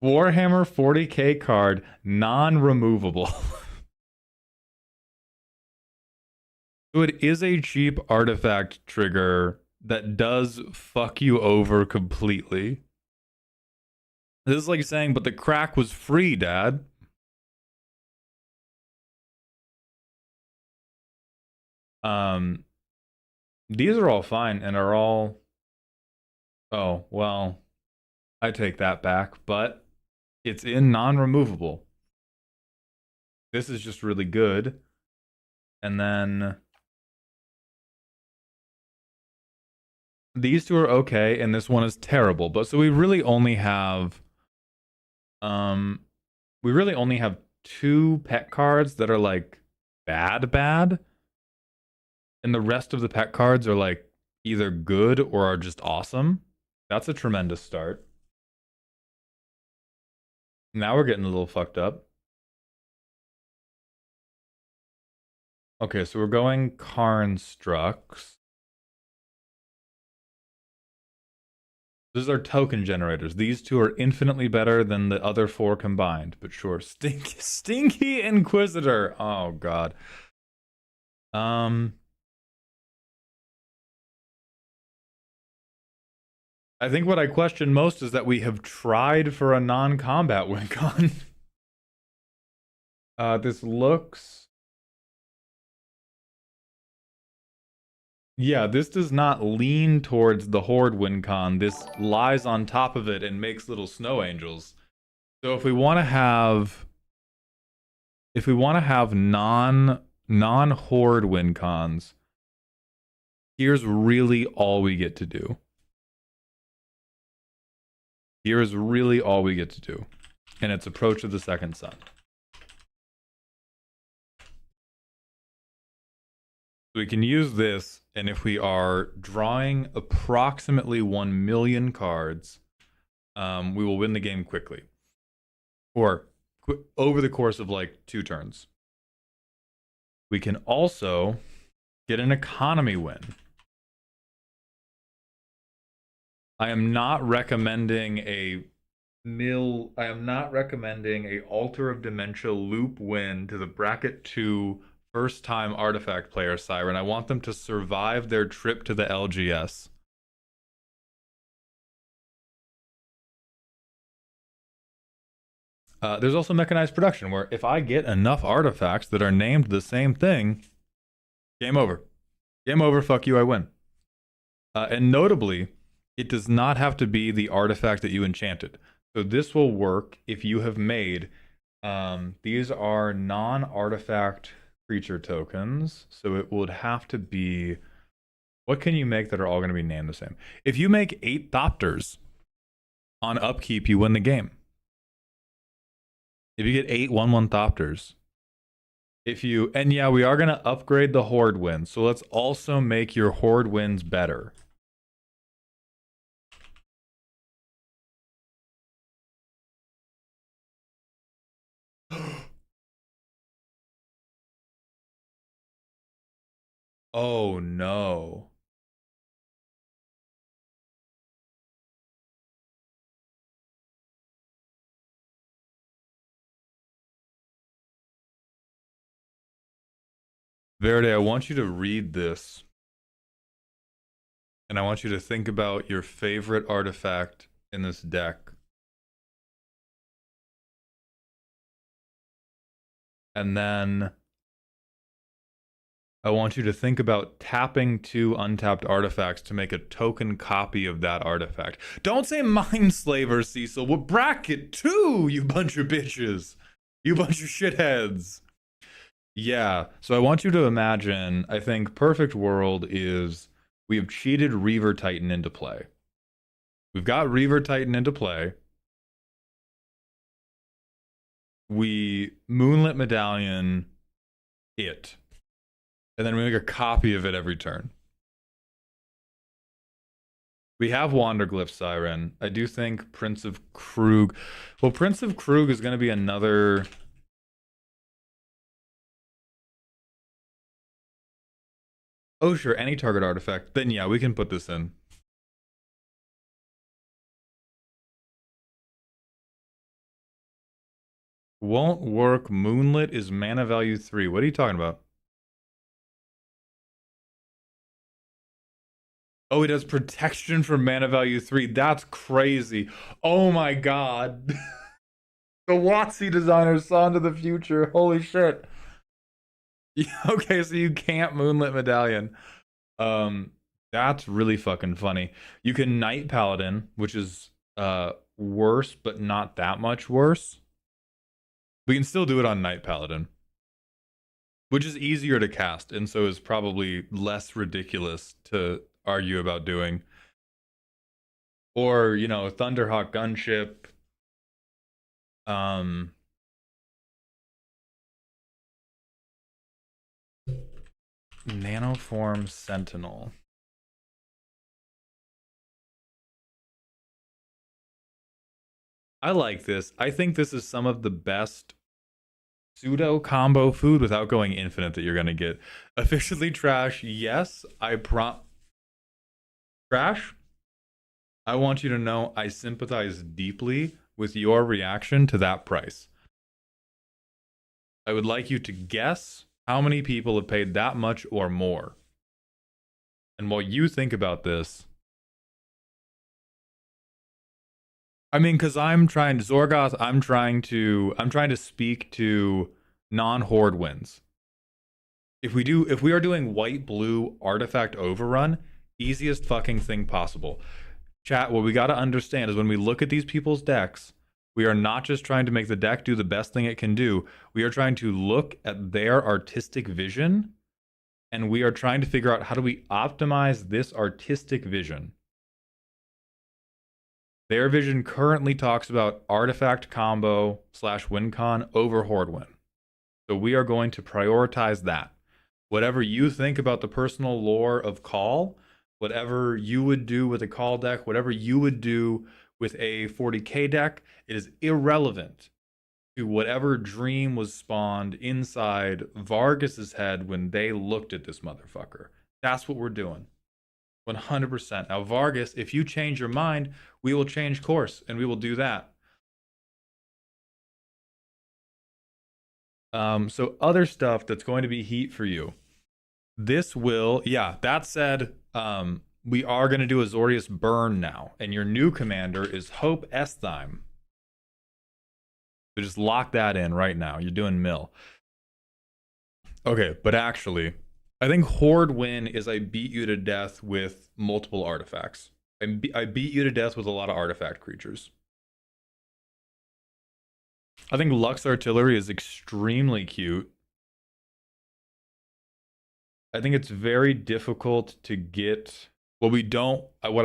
Warhammer 40k card, non-removable. So it is a cheap artifact trigger that does fuck you over completely. This is like saying, but the crack was free, Dad. These are all fine and are all... Oh, well, I take that back, but it's in non-removable. This is just really good. And then these two are okay, and this one is terrible. But so we really only have two pet cards that are like bad. And the rest of the pet cards are like either good or are just awesome. That's a tremendous start. Now we're getting a little fucked up. Okay, so we're going Karn Strux. These are token generators. These two are infinitely better than the other four combined. But sure, Stinky Inquisitor. Oh god. I think what I question most is that we have tried for a non-combat win con. This looks... Yeah, this does not lean towards the Horde win con. This lies on top of it and makes little snow angels. So if we want to have... If we want to have non-Horde win cons, here's really all we get to do. Here is really all we get to do. And it's Approach of the Second Sun. We can use this, and if we are drawing approximately 1 million cards, we will win the game quickly. Or over the course of like 2 turns. We can also get an economy win. I am not recommending a Altar of Dementia loop win to the bracket 2 first-time artifact player Siren. I want them to survive their trip to the LGS. There's also mechanized production, where if I get enough artifacts that are named the same thing, game over. Game over, fuck you, I win. And notably, it does not have to be the artifact that you enchanted. So this will work if you have made... these are non-artifact creature tokens, so it would have to be... What can you make that are all going to be named the same? If you make 8 Thopters on upkeep, you win the game. If you get 8 1/1 Thopters. If you... And yeah, we are going to upgrade the Horde wins, so let's also make your Horde wins better. Oh no. Verde, I want you to read this. And I want you to think about your favorite artifact in this deck. And then I want you to think about tapping 2 untapped artifacts to make a token copy of that artifact. Don't say Mindslaver, Cecil. We're bracket 2, you bunch of bitches. You bunch of shitheads. Yeah, so I want you to imagine, I think perfect world is we have cheated Reaver Titan into play. We've got Reaver Titan into play. We Moonlit Medallion it. And then we make a copy of it every turn. We have Wanderglyph Siren. I do think Prince of Krug... Well, Prince of Krug is going to be another... Oh, sure, any target artifact. Then yeah, we can put this in. Won't work. Moonlit is mana value 3. What are you talking about? Oh, it has protection for mana value 3. That's crazy. Oh my god. The WotC designer saw into the future. Holy shit. Okay, so you can't Moonlit Medallion. That's really fucking funny. You can Night Paladin, which is worse, but not that much worse. We can still do it on Night Paladin, which is easier to cast, and so is probably less ridiculous to argue about doing. Or, you know, Thunderhawk Gunship. Nanoform Sentinel. I like this. I think this is some of the best pseudo combo food without going infinite that you're gonna get. Officially trash, yes. Trash. I want you to know I sympathize deeply with your reaction to that price. I would like you to guess how many people have paid that much or more. And while you think about this, I mean, because I'm trying to Zorgoth, I'm trying to speak to non-horde wins. If we are doing white blue artifact overrun, easiest fucking thing possible. Chat, what we got to understand is when we look at these people's decks, we are not just trying to make the deck do the best thing it can do. We are trying to look at their artistic vision, and we are trying to figure out how do we optimize this artistic vision. Their vision currently talks about artifact combo / wincon over horde win. So we are going to prioritize that. Whatever you think about the personal lore of Call, whatever you would do with a Call deck, whatever you would do with a 40k deck, it is irrelevant to whatever dream was spawned inside Vargas's head when they looked at this motherfucker. That's what we're doing. 100%. Now, Vargas, if you change your mind, we will change course, and we will do that. So other stuff that's going to be heat for you. This will, yeah, that said, we are going to do a Azorius burn now, and your new commander is Hope Estheim. So just lock that in right now. You're doing mill. Okay, but actually, I think Horde win is I beat you to death with multiple artifacts. I beat you to death with a lot of artifact creatures. I think Lux Artillery is extremely cute. I think it's very difficult to get what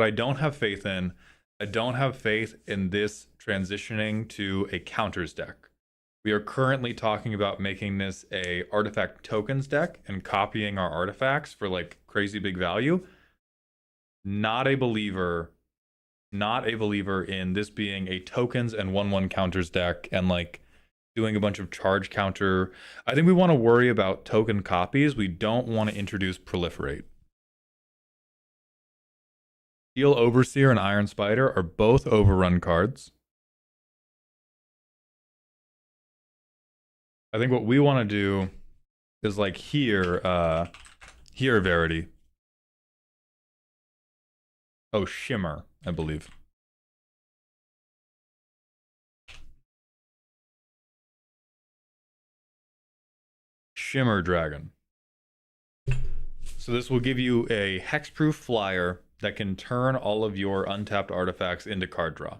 I don't have faith in. I don't have faith in this transitioning to a counters deck. We are currently talking about making this a artifact tokens deck and copying our artifacts for like crazy big value. Not a believer in this being a tokens and 1/1 counters deck and like doing a bunch of charge counter. I think we want to worry about token copies. We don't want to introduce proliferate. Steel Overseer and Iron Spider are both overrun cards. I think what we want to do is like here Verity. Oh, Shimmer, I believe. Shimmer Dragon. So this will give you a hexproof flyer that can turn all of your untapped artifacts into card draw.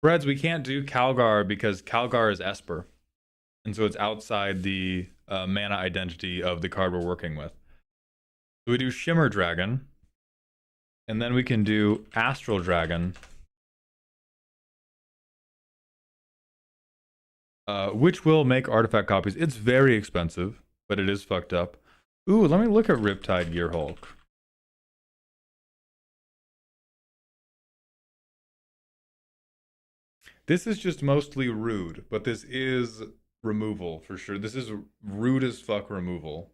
Reds, we can't do Calgar because Calgar is Esper. And so it's outside the mana identity of the card we're working with. So we do Shimmer Dragon. And then we can do Astral Dragon. Which will make artifact copies. It's very expensive, but it is fucked up. Ooh, let me look at Riptide Gearhulk. This is just mostly rude, but this is removal for sure. This is rude as fuck removal.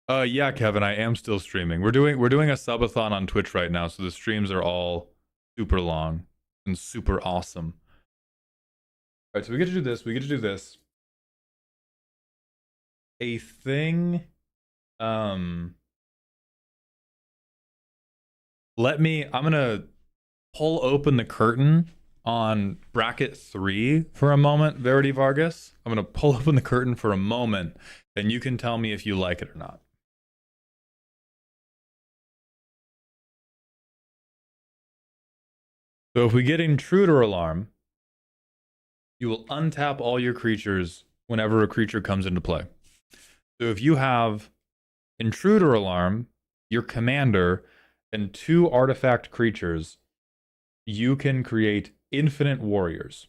Yeah, Kevin, I am still streaming. We're doing a subathon on Twitch right now, so the streams are all super long and super awesome. All right, so we get to do this. We get to do this. A thing. I'm gonna pull open the curtain on bracket 3 for a moment, Verity Vargas. I'm gonna pull open the curtain for a moment, and you can tell me if you like it or not. So if we get Intruder Alarm, you will untap all your creatures whenever a creature comes into play. So if you have Intruder Alarm, your commander, and 2 artifact creatures, you can create infinite warriors.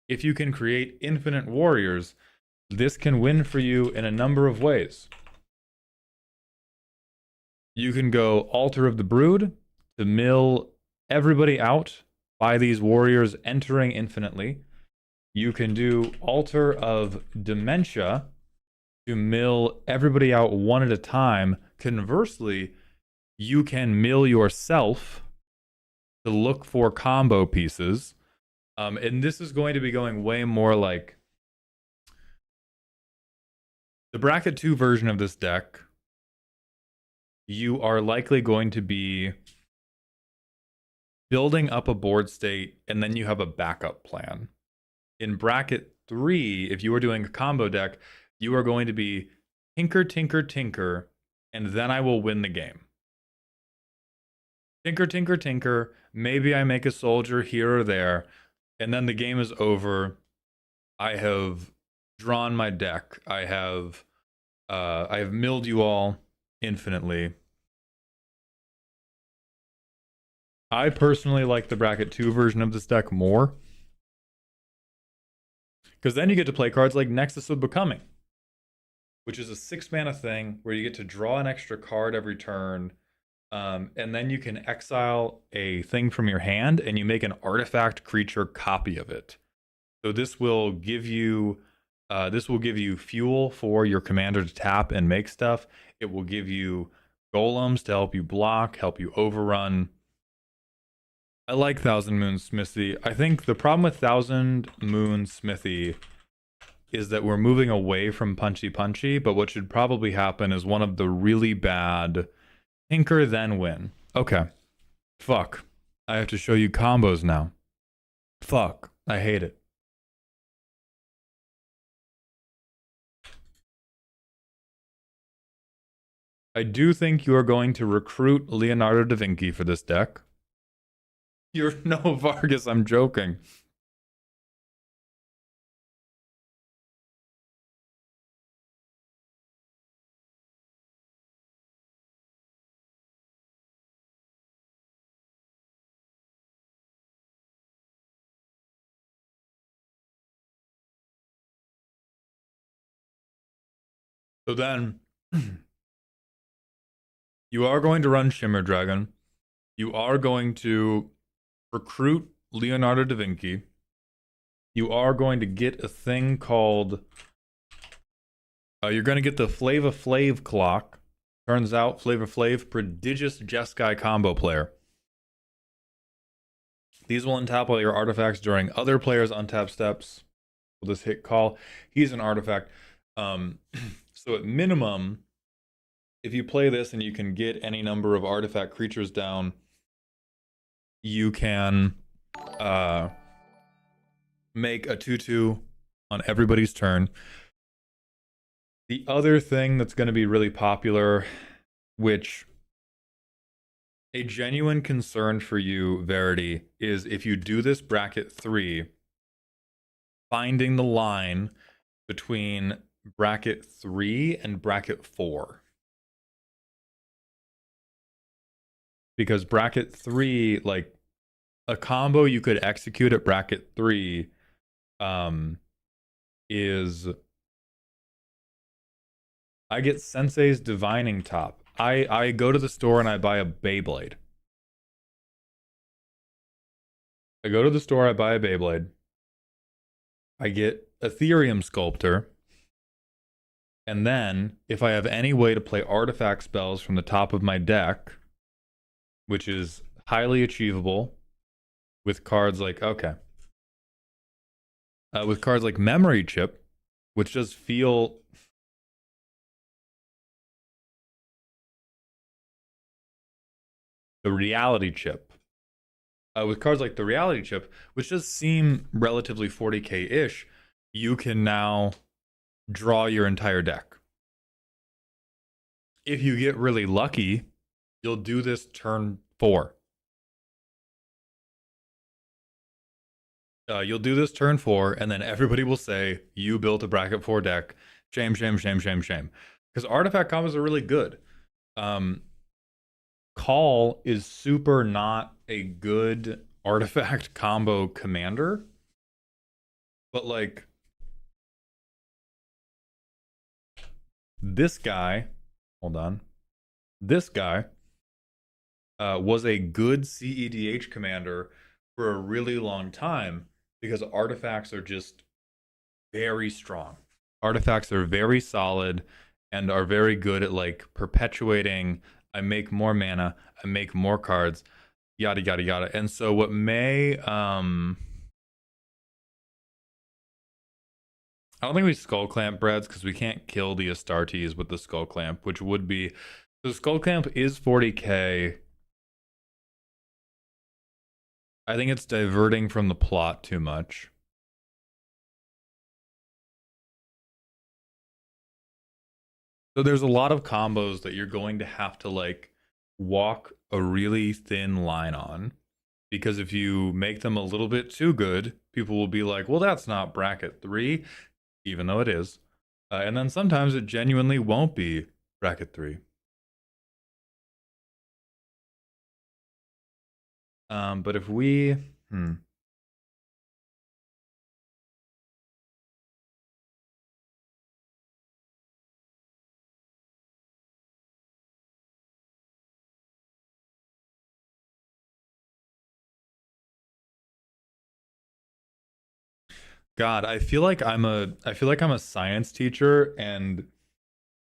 If you can create infinite warriors, this can win for you in a number of ways. You can go Altar of the Brood to mill everybody out by these warriors entering infinitely. You can do Altar of Dementia to mill everybody out one at a time. Conversely, you can mill yourself to look for combo pieces. And this is going to be going way more like the bracket 2 version of this deck. You are likely going to be building up a board state, and then you have a backup plan. In bracket 3, if you are doing a combo deck, you are going to be tinker, tinker, tinker, and then I will win the game. Tinker, tinker, tinker, maybe I make a soldier here or there, and then the game is over. I have drawn my deck. I have milled you all infinitely. I personally like the bracket 2 version of this deck more, because then you get to play cards like Nexus of Becoming, which is a 6-mana thing where you get to draw an extra card every turn, and then you can exile a thing from your hand and you make an artifact creature copy of it. So this will give you fuel for your commander to tap and make stuff. It will give you golems to help you block, help you overrun. I like Thousand Moon Smithy. I think the problem with Thousand Moon Smithy is that we're moving away from punchy punchy, but what should probably happen is one of the really bad tinker then win. Okay. Fuck. I have to show you combos now. Fuck. I hate it. I do think you are going to recruit Leonardo da Vinci for this deck. You're no Vargas, I'm joking. So then, you are going to run Shimmer Dragon. You are going to recruit Leonardo da Vinci. You are going to get a thing called... you're going to get the Flava Flav clock. Turns out Flava Flav, prodigious Jeskai combo player. These will untap all your artifacts during other players' untap steps. Will this hit call? He's an artifact. So at minimum, if you play this and you can get any number of artifact creatures down, you can make a 2/2 on everybody's turn. The other thing that's going to be really popular, which a genuine concern for you, Verity, is if you do this bracket 3, finding the line between bracket 3 and bracket 4. Because bracket 3, like, a combo you could execute at bracket 3 is... I get Sensei's Divining Top. I go to the store and I buy a Beyblade. I go to the store, I buy a Beyblade. I get Ethereum Sculptor. And then, if I have any way to play artifact spells from the top of my deck, which is highly achievable with cards like, with cards like Memory Chip, which does feel... the Reality Chip. With cards like the Reality Chip, which does seem relatively 40k-ish, you can now draw your entire deck. If you get really lucky, you'll do this turn 4. You'll do this turn 4, and then everybody will say, you built a bracket 4 deck. Shame, shame, shame, shame, shame. Because artifact combos are really good. Call is super not a good artifact combo commander, but like this guy, hold on, this guy was a good CEDH commander for a really long time because artifacts are just very strong. Artifacts are very solid and are very good at like perpetuating. I make more mana, I make more cards, yada yada yada. And so what may I don't think we skull clamp breads because we can't kill the Astartes with the skull clamp, which would be, the skull clamp is 40k. I think it's diverting from the plot too much. So there's a lot of combos that you're going to have to like walk a really thin line on, because if you make them a little bit too good, people will be like, well, that's not bracket 3, even though it is. And then sometimes it genuinely won't be bracket 3. But if we, God, I feel like I'm a science teacher, and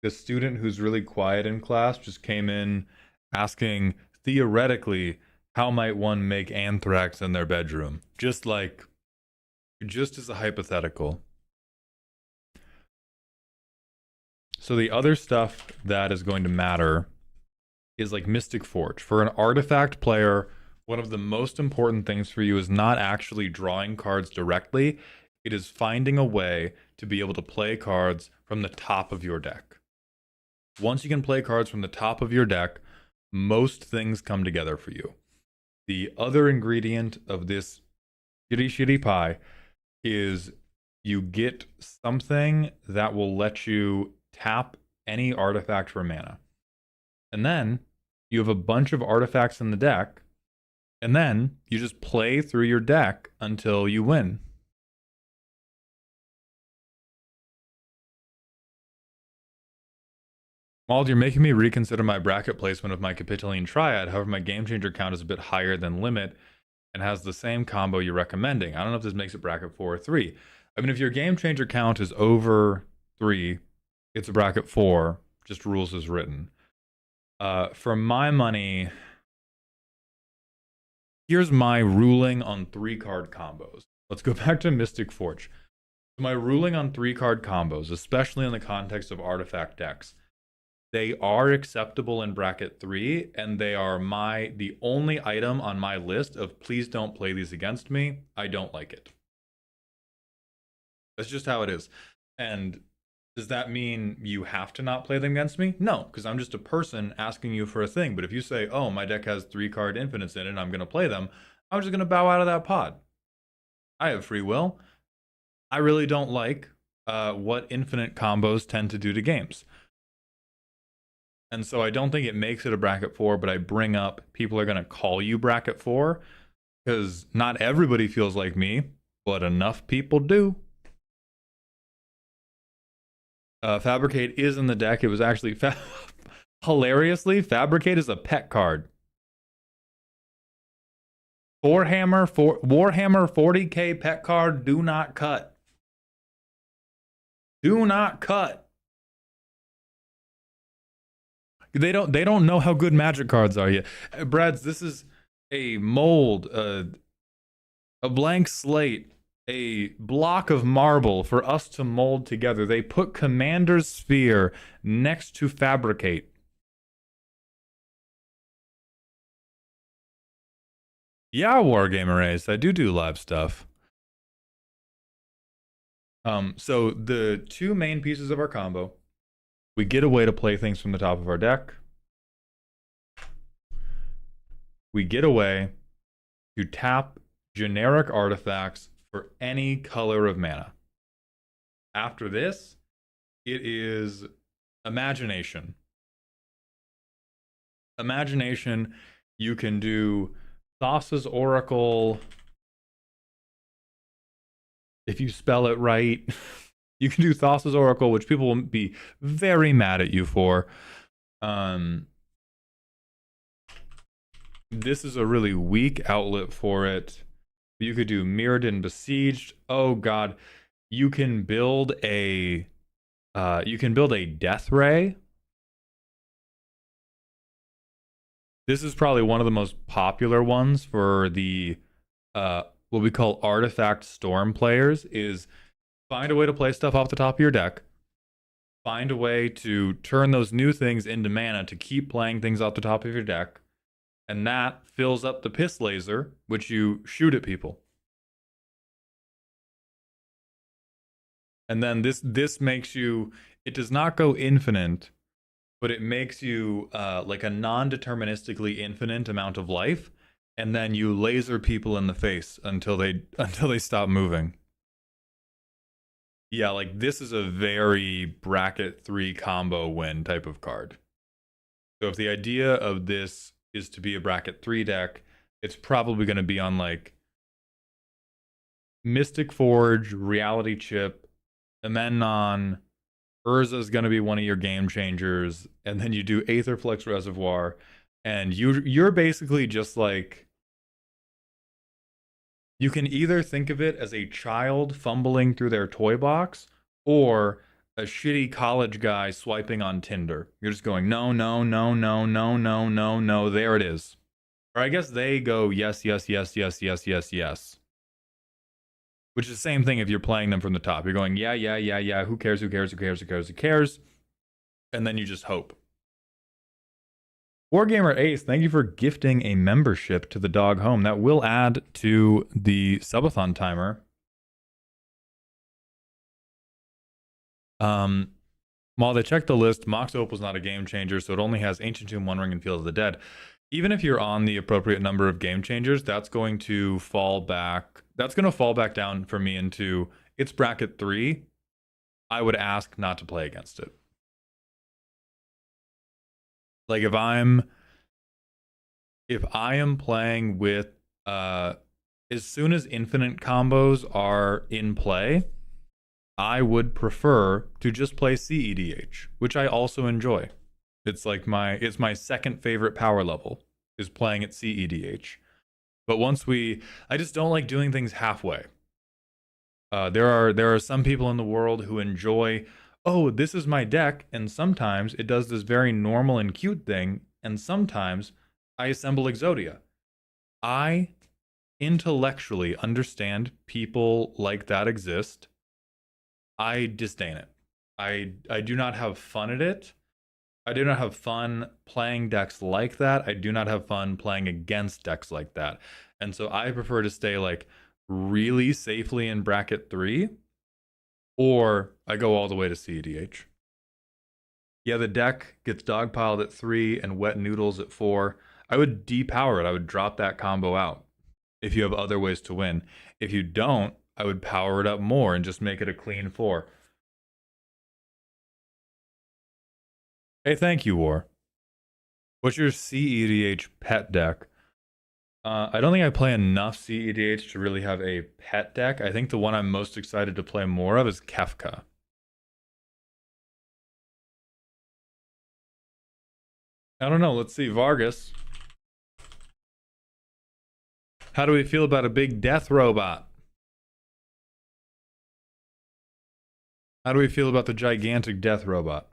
the student who's really quiet in class just came in asking, theoretically, how might one make anthrax in their bedroom? Just as a hypothetical. So the other stuff that is going to matter is like Mystic Forge. For an artifact player, one of the most important things for you is not actually drawing cards directly. It is finding a way to be able to play cards from the top of your deck. Once you can play cards from the top of your deck, most things come together for you. The other ingredient of this shitty pie is you get something that will let you tap any artifact for mana. And then you have a bunch of artifacts in the deck, and then you just play through your deck until you win. Mald, you're making me reconsider my bracket placement of my Capitoline Triad. However, my game changer count is a bit higher than limit and has the same combo you're recommending. I don't know if this makes it bracket 4 or 3. I mean, if your game changer count is over 3, it's a bracket 4, just rules as written. For my money, here's my ruling on 3-card combos. Let's go back to Mystic Forge. My ruling on 3-card combos, especially in the context of artifact decks, they are acceptable in bracket 3, and they are the only item on my list of please don't play these against me. I don't like it. That's just how it is. And does that mean you have to not play them against me? No, because I'm just a person asking you for a thing. But if you say, oh, my deck has 3-card infinites in it and I'm going to play them, I'm just going to bow out of that pod. I have free will. I really don't like what infinite combos tend to do to games. And so I don't think it makes it a bracket 4, but I bring up people are going to call you bracket 4 because not everybody feels like me, but enough people do. Fabricate is in the deck. It was actually hilariously, Fabricate is a pet card. Warhammer 40k pet card, do not cut. Do not cut. They don't know how good magic cards are yet. Brads, this is a mold, a blank slate, a block of marble for us to mold together. They put Commander's Sphere next to Fabricate. Yeah, Wargamer Ace, I do live stuff. So the two main pieces of our combo, we get a way to play things from the top of our deck. We get a way to tap generic artifacts for any color of mana. After this, it is imagination. Imagination, you can do Thassa's Oracle, if you spell it right, you can do Thassa's Oracle, which people will be very mad at you for. This is a really weak outlet for it. You could do Mirrodin Besieged. Oh god, you can build a Death Ray. This is probably one of the most popular ones for the what we call Artifact Storm players, is find a way to play stuff off the top of your deck. Find a way to turn those new things into mana to keep playing things off the top of your deck. And that fills up the piss laser, which you shoot at people. And then this makes you, it does not go infinite, but it makes you like a non-deterministically infinite amount of life, and then you laser people in the face until they stop moving. Yeah, like this is a very bracket 3 combo win type of card. So if the idea of this is to be a bracket 3 deck, it's probably going to be on like Mystic Forge, Reality Chip, Amennon, Urza's going to be one of your game changers, and then you do Aetherflux Reservoir, and you're basically just like, you can either think of it as a child fumbling through their toy box, or a shitty college guy swiping on Tinder. You're just going, no, no, no, no, no, no, no, no, there it is. Or I guess they go, yes, yes, yes, yes, yes, yes, yes. Which is the same thing if you're playing them from the top. You're going, yeah, yeah, yeah, yeah, who cares, who cares, who cares, who cares, who cares? And then you just hope. Wargamer Ace, thank you for gifting a membership to the Dog Home. That will add to the subathon timer. While they check the list, Mox Opal's not a game changer, so it only has Ancient Tomb, One Ring, and Field of the Dead. Even if you're on the appropriate number of game changers, that's going to fall back. That's going to fall back down for me into it's bracket 3. I would ask not to play against it. Like if I am playing with as soon as infinite combos are in play, I would prefer to just play CEDH, which I also enjoy. It's like it's my second favorite power level, is playing at CEDH. But I just don't like doing things halfway. There are some people in the world who enjoy, oh, this is my deck, and sometimes it does this very normal and cute thing, and sometimes I assemble Exodia. I intellectually understand people like that exist. I disdain it. I do not have fun at it. I do not have fun playing decks like that. I do not have fun playing against decks like that. And so I prefer to stay like really safely in bracket 3, or I go all the way to CEDH. Yeah, the deck gets dogpiled at 3 and wet noodles at 4. I would depower it. I would drop that combo out if you have other ways to win. If you don't, I would power it up more and just make it a clean 4. Hey, thank you, War. What's your CEDH pet deck? I don't think I play enough CEDH to really have a pet deck. I think the one I'm most excited to play more of is Kefka. I don't know. Let's see. Vargas. How do we feel about a big death robot? How do we feel about the gigantic death robot?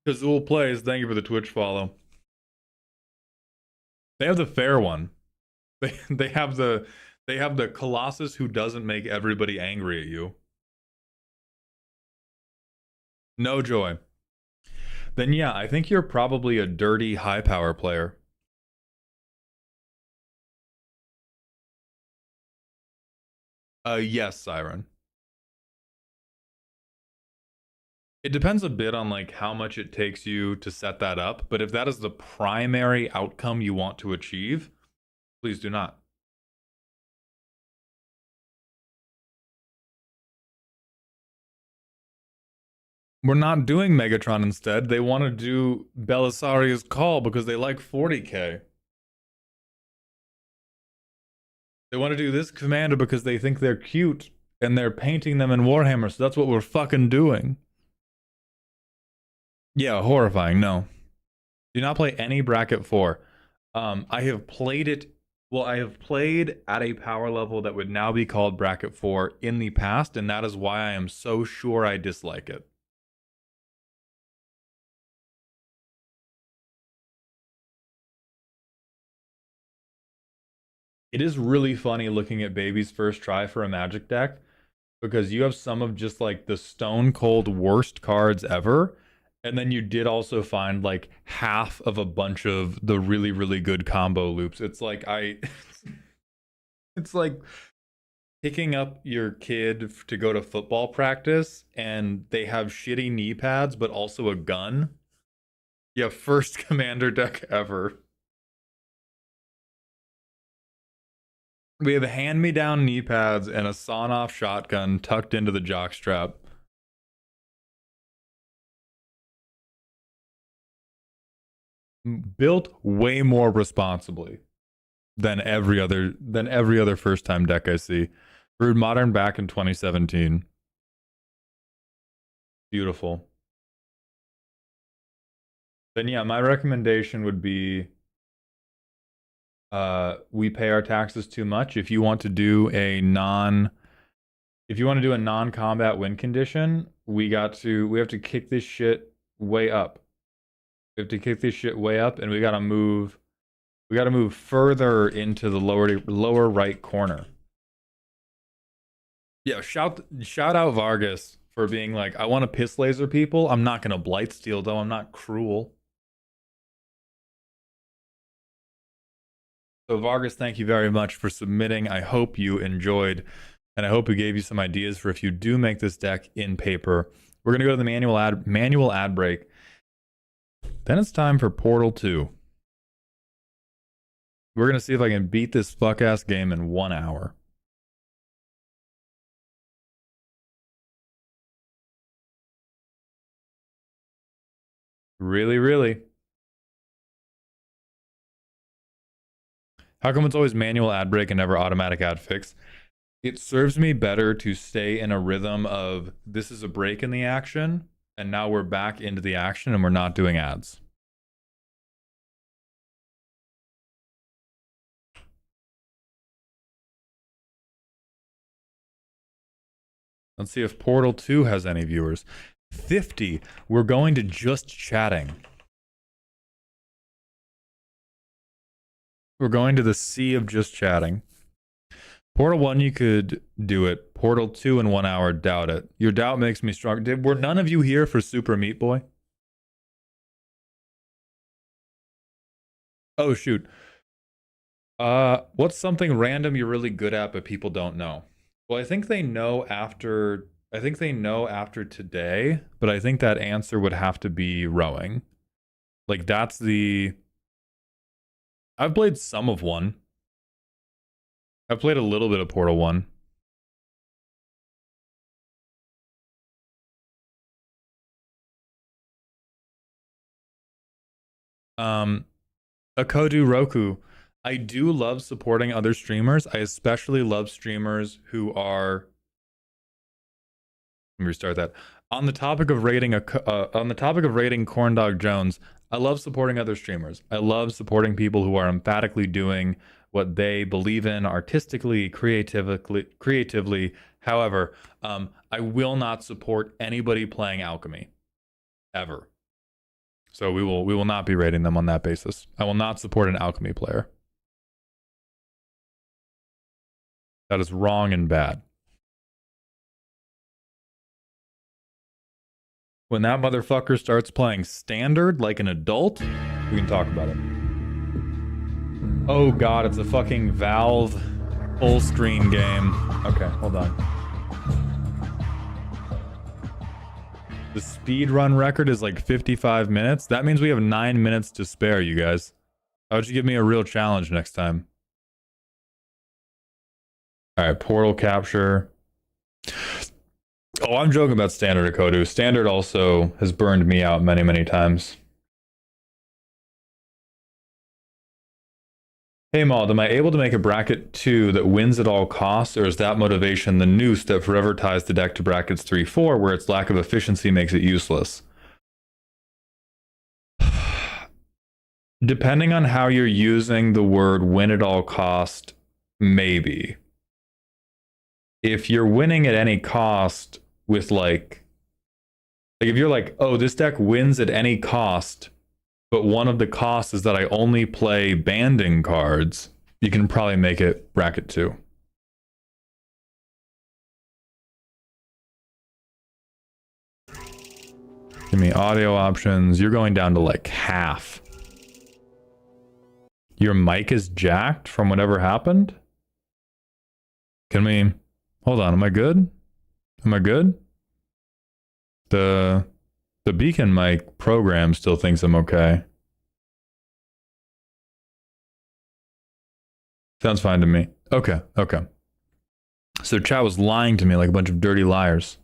Kazul plays, thank you for the Twitch follow. They have the fair one. They have the Colossus who doesn't make everybody angry at you. No joy. Then yeah, I think you're probably a dirty high power player. Yes, Siren. It depends a bit on like how much it takes you to set that up, but if that is the primary outcome you want to achieve, please do not. We're not doing Megatron instead. They want to do Belisarius Call because they like 40k. They want to do this commander because they think they're cute and they're painting them in Warhammer, so that's what we're fucking doing. Yeah, horrifying. No. Do not play any bracket 4. I have played it. Well, I have played at a power level that would now be called bracket 4 in the past, and that is why I am so sure I dislike it. It is really funny looking at Baby's first try for a Magic deck, because you have some of just like the stone cold worst cards ever, and then you did also find like half of a bunch of the really, really good combo loops. It's like it's like picking up your kid to go to football practice and they have shitty knee pads but also a gun. Yeah, first commander deck ever. We have hand-me-down knee pads and a sawn-off shotgun tucked into the jockstrap. Built way more responsibly than every other first-time deck I see. Brewed Modern back in 2017. Beautiful. Then yeah, my recommendation would be we pay our taxes too much. If you want to do a non-combat win condition, we have to kick this shit way up. We have to kick this shit way up, and we gotta move further into the lower right corner. Yeah, shout out Vargas for being like, I want to piss laser people. I'm not gonna blight steal though. I'm not cruel. So Vargas, thank you very much for submitting. I hope you enjoyed, and I hope it gave you some ideas for if you do make this deck in paper. We're gonna go to the manual ad break. Then it's time for Portal 2. We're gonna see if I can beat this fuck-ass game in 1 hour. Really, really. How come it's always manual ad break and never automatic ad fix? It serves me better to stay in a rhythm of this is a break in the action, and now we're back into the action and we're not doing ads. Let's see if Portal 2 has any viewers. 50. We're going to just chatting. We're going to the sea of just chatting. Portal 1, you could do it. Portal 2 in 1 hour, doubt it. Your doubt makes me strong. Were none of you here for Super Meat Boy? Oh, shoot. What's something random you're really good at but people don't know? Well, I think they know after today, but I think that answer would have to be rowing. Like that's the I've played some of one. I've played a little bit of Portal 1. Akodu Roku. I do love supporting other streamers. I especially love streamers who are. Let me restart that. On the topic of rating Corndog Jones, I love supporting other streamers. I love supporting people who are emphatically doing what they believe in artistically, creatively. However, I will not support anybody playing alchemy ever. So we will not be rating them on that basis. I will not support an alchemy player. That is wrong and bad. When that motherfucker starts playing standard like an adult, we can talk about it. Oh god, it's a fucking Valve full screen game. Okay, hold on. The speedrun record is like 55 minutes. That means we have 9 minutes to spare, you guys. How would you give me a real challenge next time? Alright, portal capture. Oh, I'm joking about standard Akodu. Standard also has burned me out many, many times. Hey Maud, am I able to make a bracket 2 that wins at all costs, or is that motivation the noose that forever ties the deck to brackets 3-4, where its lack of efficiency makes it useless? Depending on how you're using the word win at all cost, maybe. If you're winning at any cost with like if you're like, oh, this deck wins at any cost, but one of the costs is that I only play banding cards, you can probably make it bracket 2. Give me audio options. You're going down to like half. Your mic is jacked from whatever happened? Can we... Hold on, am I good? Am I good? The Beacon mic program still thinks I'm okay. Sounds fine to me. Okay, okay. So chat was lying to me like a bunch of dirty liars.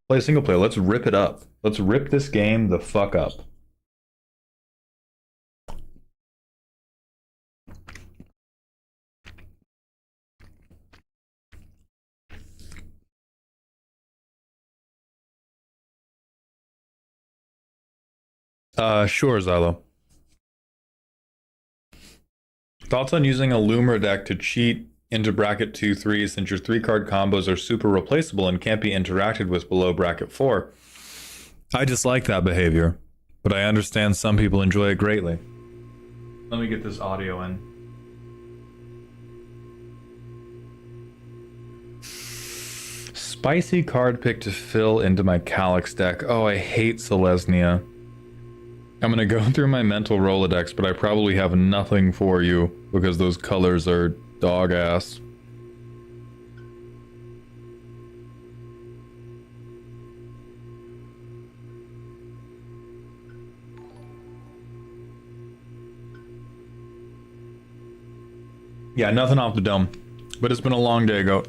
Play single player. Let's rip it up. Let's rip this game the fuck up. Sure, Zylo. Thoughts on using a Loomer deck to cheat into bracket 2-3 since your 3-card combos are super replaceable and can't be interacted with below bracket 4? I dislike that behavior, but I understand some people enjoy it greatly. Let me get this audio in. Spicy card pick to fill into my Calyx deck. Oh, I hate Selesnya. I'm gonna go through my mental Rolodex, but I probably have nothing for you because those colors are dog ass. Yeah, nothing off the dome, but it's been a long day, Goat.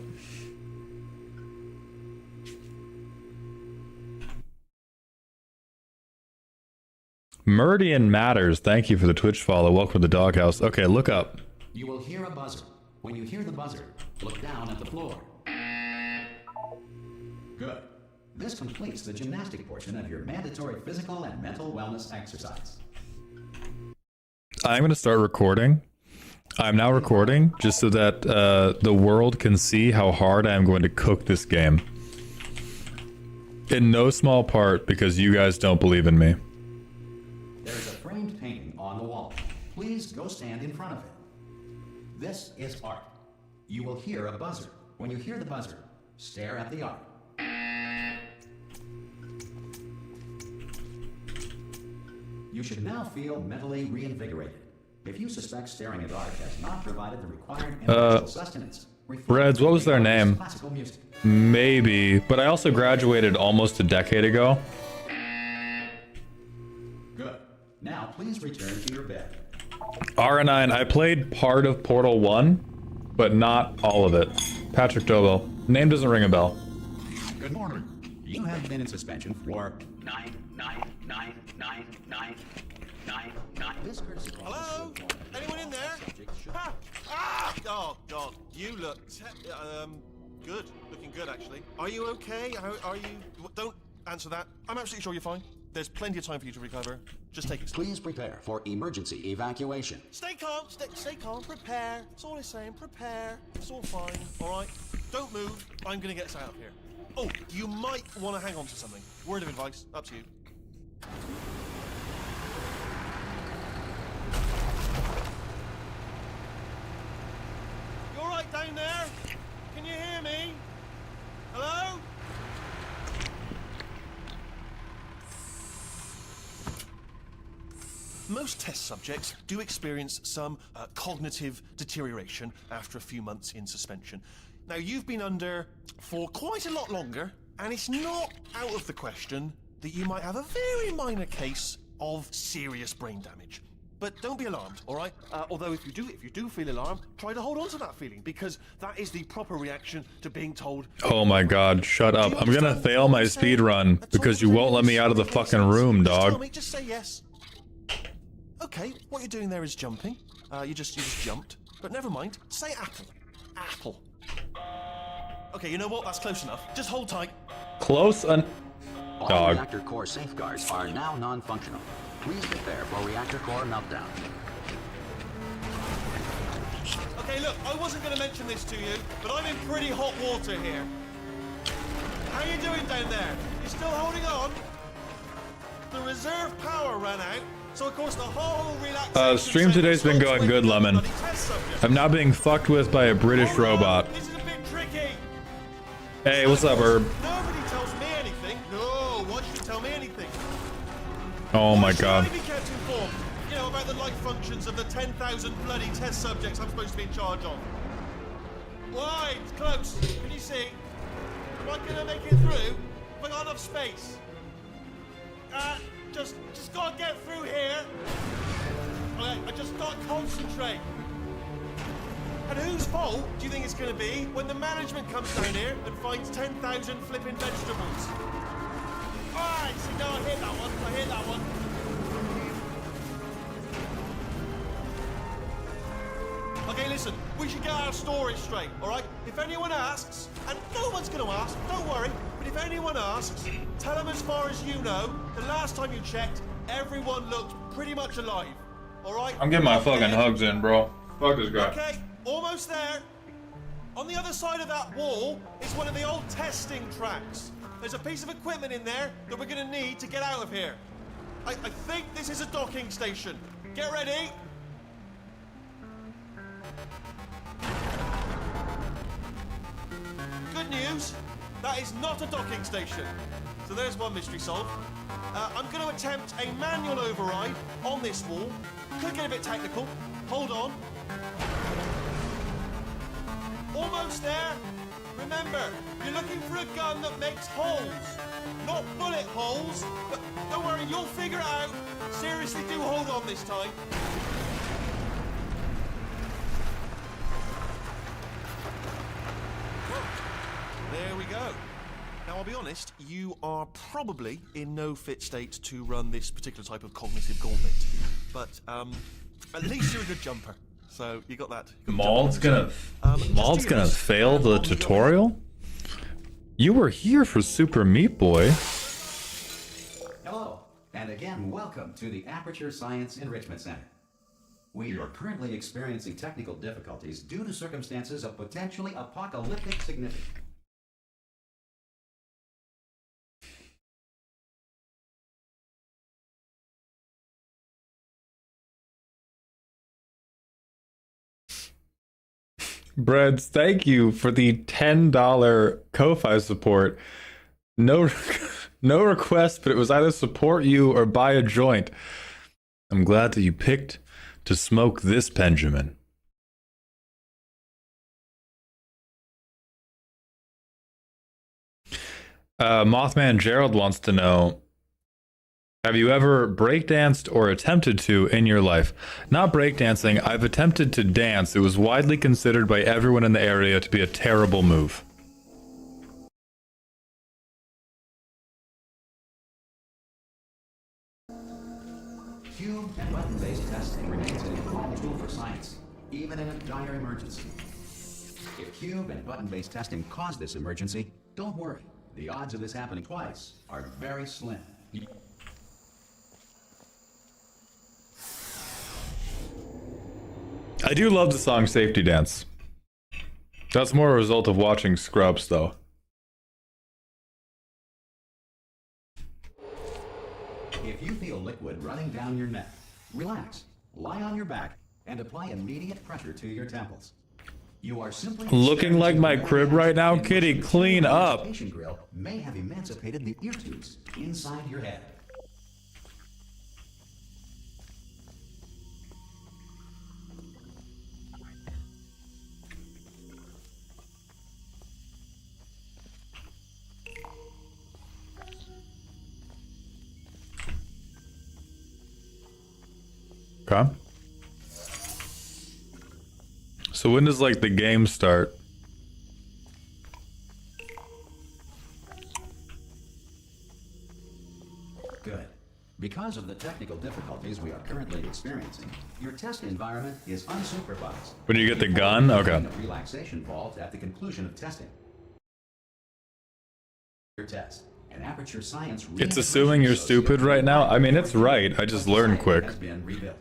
Meridian Matters, thank you for the Twitch follow. Welcome to the doghouse. Okay, look up. You will hear a buzzer. When you hear the buzzer, look down at the floor. Good. This completes the gymnastic portion of your mandatory physical and mental wellness exercise. I'm going to start recording. I'm now recording just so that the world can see how hard I am going to cook this game. In no small part because you guys don't believe in me. There is a framed painting on the wall. Please go stand in front of it. This is art. You will hear a buzzer. When you hear the buzzer, stare at the art. You should now feel mentally reinvigorated. If you suspect staring at art has not provided the required intellectual sustenance, Reds, what was their name? classical music. Maybe, but I also graduated almost a decade ago. Good. Now please return to your bed. R9, I played part of Portal 1, but not all of it. Patrick Dobell. Name doesn't ring a bell. Good morning. You have been in suspension for 9999999. This courtesy call is Hello? to inform that Anyone in all there? subjects should- Ah! Oh God, you look good. Looking good, actually. Are you okay? Are you? Don't answer that. I'm absolutely sure you're fine. There's plenty of time for you to recover. Just take it slow. Please prepare for emergency evacuation. Stay calm. Stay calm. Prepare. That's all I'm saying. Prepare. It's all fine. All right. Don't move. I'm gonna get us out of here. Oh, you might want to hang on to something. Word of advice. Up to you. You all right down there? Can you hear me? Hello? Most test subjects do experience some cognitive deterioration after a few months in suspension. Now, you've been under for quite a lot longer, and it's not out of the question that you might have a very minor case of serious brain damage. but don't be alarmed, all right? Although if you do feel alarmed, try to hold on to that feeling, because that is the proper reaction to being told. Oh my god, shut up. I'm gonna fail my speed run because you won't let me out of the fucking room, Just tell dog. me, just say yes. Okay, what you're doing there is jumping. You just jumped. But never mind. Say apple. Apple. Okay, you know what? That's close enough. Just hold tight. Close and All dog. reactor core safeguards are now non-functional. Please prepare for reactor core meltdown. Okay, look, I wasn't going to mention this to you, but I'm in pretty hot water here. How you doing down there? You still holding on? The reserve power ran out, so of course the whole relaxation... Stream today's been going good, Lemon. I'm now being fucked with by a British robot. This is a bit tricky. Hey, what's up, Herb? Nobody tells me anything. No, why should you tell me anything? Oh my Why should god. I be kept informed? You know, about the life functions of the 10,000 bloody test subjects I'm supposed to be in charge of. Why? It's close. Can you see? Am I gonna make it through? Have I got enough space? Just gotta get through here. Okay, I just gotta concentrate. And whose fault do you think it's gonna be when the management comes down here and finds 10,000 flipping vegetables? Alright, see, no, I hit that one. I hit that one. Okay, listen, we should get our story straight, alright? If anyone asks, and no one's gonna ask, don't worry, but if anyone asks, tell them as far as you know, the last time you checked, everyone looked pretty much alive, alright? I'm getting my fucking hugs in, bro. Fuck this guy. Okay, almost there. On the other side of that wall is one of the old testing tracks. There's a piece of equipment in there that we're gonna need to get out of here. I think this is a docking station. Get ready. Good news, that is not a docking station. So there's one mystery solved. I'm going to attempt a manual override on this wall. Could get a bit technical. Hold on. Almost there. Remember, you're looking for a gun that makes holes. Not bullet holes, but don't worry, you'll figure it out. Seriously, do hold on this time. There we go. Now, I'll be honest, you are probably in no fit state to run this particular type of cognitive gauntlet. But, at least you're a good jumper. So, you got that. Maul's gonna fail the tutorial? You were here for Super Meat Boy. Hello, and again, welcome to the Aperture Science Enrichment Center. We are currently experiencing technical difficulties due to circumstances of potentially apocalyptic significance. Breads, thank you for the $10 Ko-Fi support. No, no request, but it was either support you or buy a joint. I'm glad that you picked to smoke this Benjamin. Mothman Gerald wants to know, have you ever breakdanced or attempted to in your life? Not breakdancing, I've attempted to dance. It was widely considered by everyone in the area to be a terrible move. Cube and button-based testing remains an important tool for science, even in a dire emergency. If cube and button-based testing caused this emergency, don't worry. The odds of this happening twice are very slim. I do love the song Safety Dance. That's more a result of watching Scrubs, though. If you feel liquid running down your neck, relax, lie on your back, and apply immediate pressure to your temples. You are simply Looking like my crib right now, kitty, clean up. The grill may have emancipated the ear tubes inside your head. Okay. So when does like the game start? Good. Because of the technical difficulties we are currently experiencing, your test environment is unsupervised. When you get the gun? Okay. A relaxation vault at the conclusion of testing. Your test. An Aperture Science. It's assuming you're stupid right now. I mean, it's right. I just learned quick. Has been rebuilt.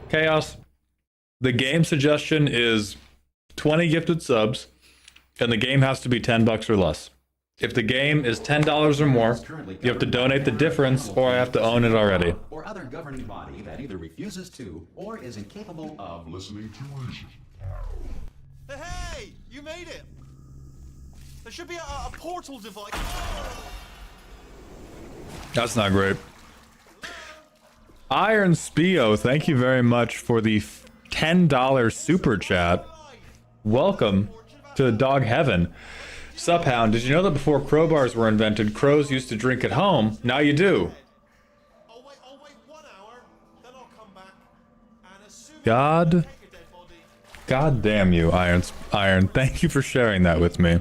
Chaos. The game suggestion is 20 gifted subs, and the game has to be $10 or less. If the game is $10 or more, you have to donate the difference, or I have to own it already. Or other governing body that either refuses to or is incapable of listening to reason. Hey, you made it. There should be a portal device. That's not great. Iron Speo, thank you very much for the $10 super chat. Welcome to Dog Heaven. Subhound, did you know that before crowbars were invented, crows used to drink at home? Now you do. I'll wait 1 hour, then I'll come back. And as soon as God. I take a dead body, God damn you, Iron. Thank you for sharing that with me.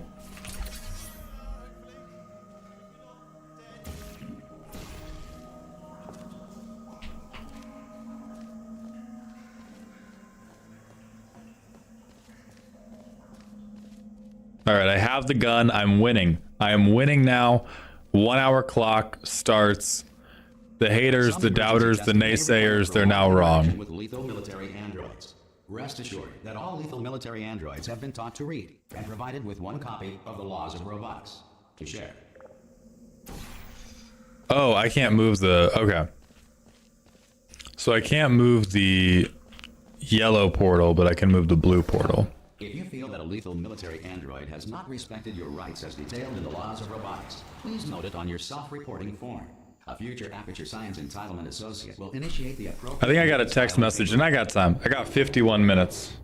All right, I have the gun. I'm winning. I am winning now. 1 hour clock starts. The haters, the doubters, the naysayers, they're now wrong. With lethal military androids. Rest assured that all lethal military androids have been taught to read and provided with 1 copy of the Laws of Robotics to share. Oh, I can't move the... Okay. So I can't move the yellow portal, but I can move the blue portal. If you feel that a lethal military android has not respected your rights as detailed in the Laws of Robotics, please note it on your self-reporting form. A future Aperture Science Entitlement Associate will initiate the appropriate... I think I got a text message, and I got time. I got 51 minutes.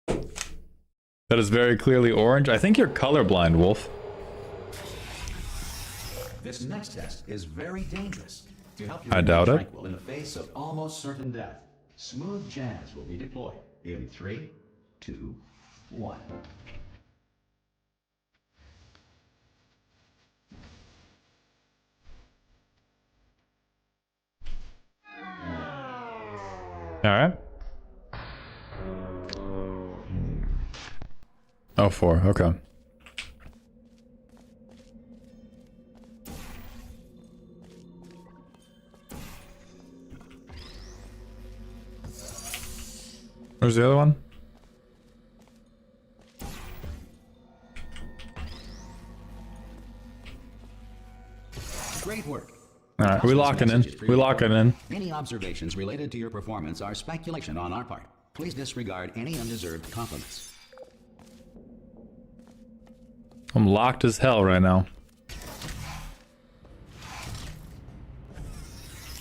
That is very clearly orange. I think you're colorblind, Wolf. This next test is very dangerous. To help you I doubt it. tranquil in the face of almost certain death, smooth jazz will be deployed in 3, 2, 1. All right. Oh, 4. Okay. Where's the other one? Great work. All right, we locking in. We locking in. Any observations related to your performance are speculation on our part. Please disregard any undeserved compliments. I'm locked as hell right now.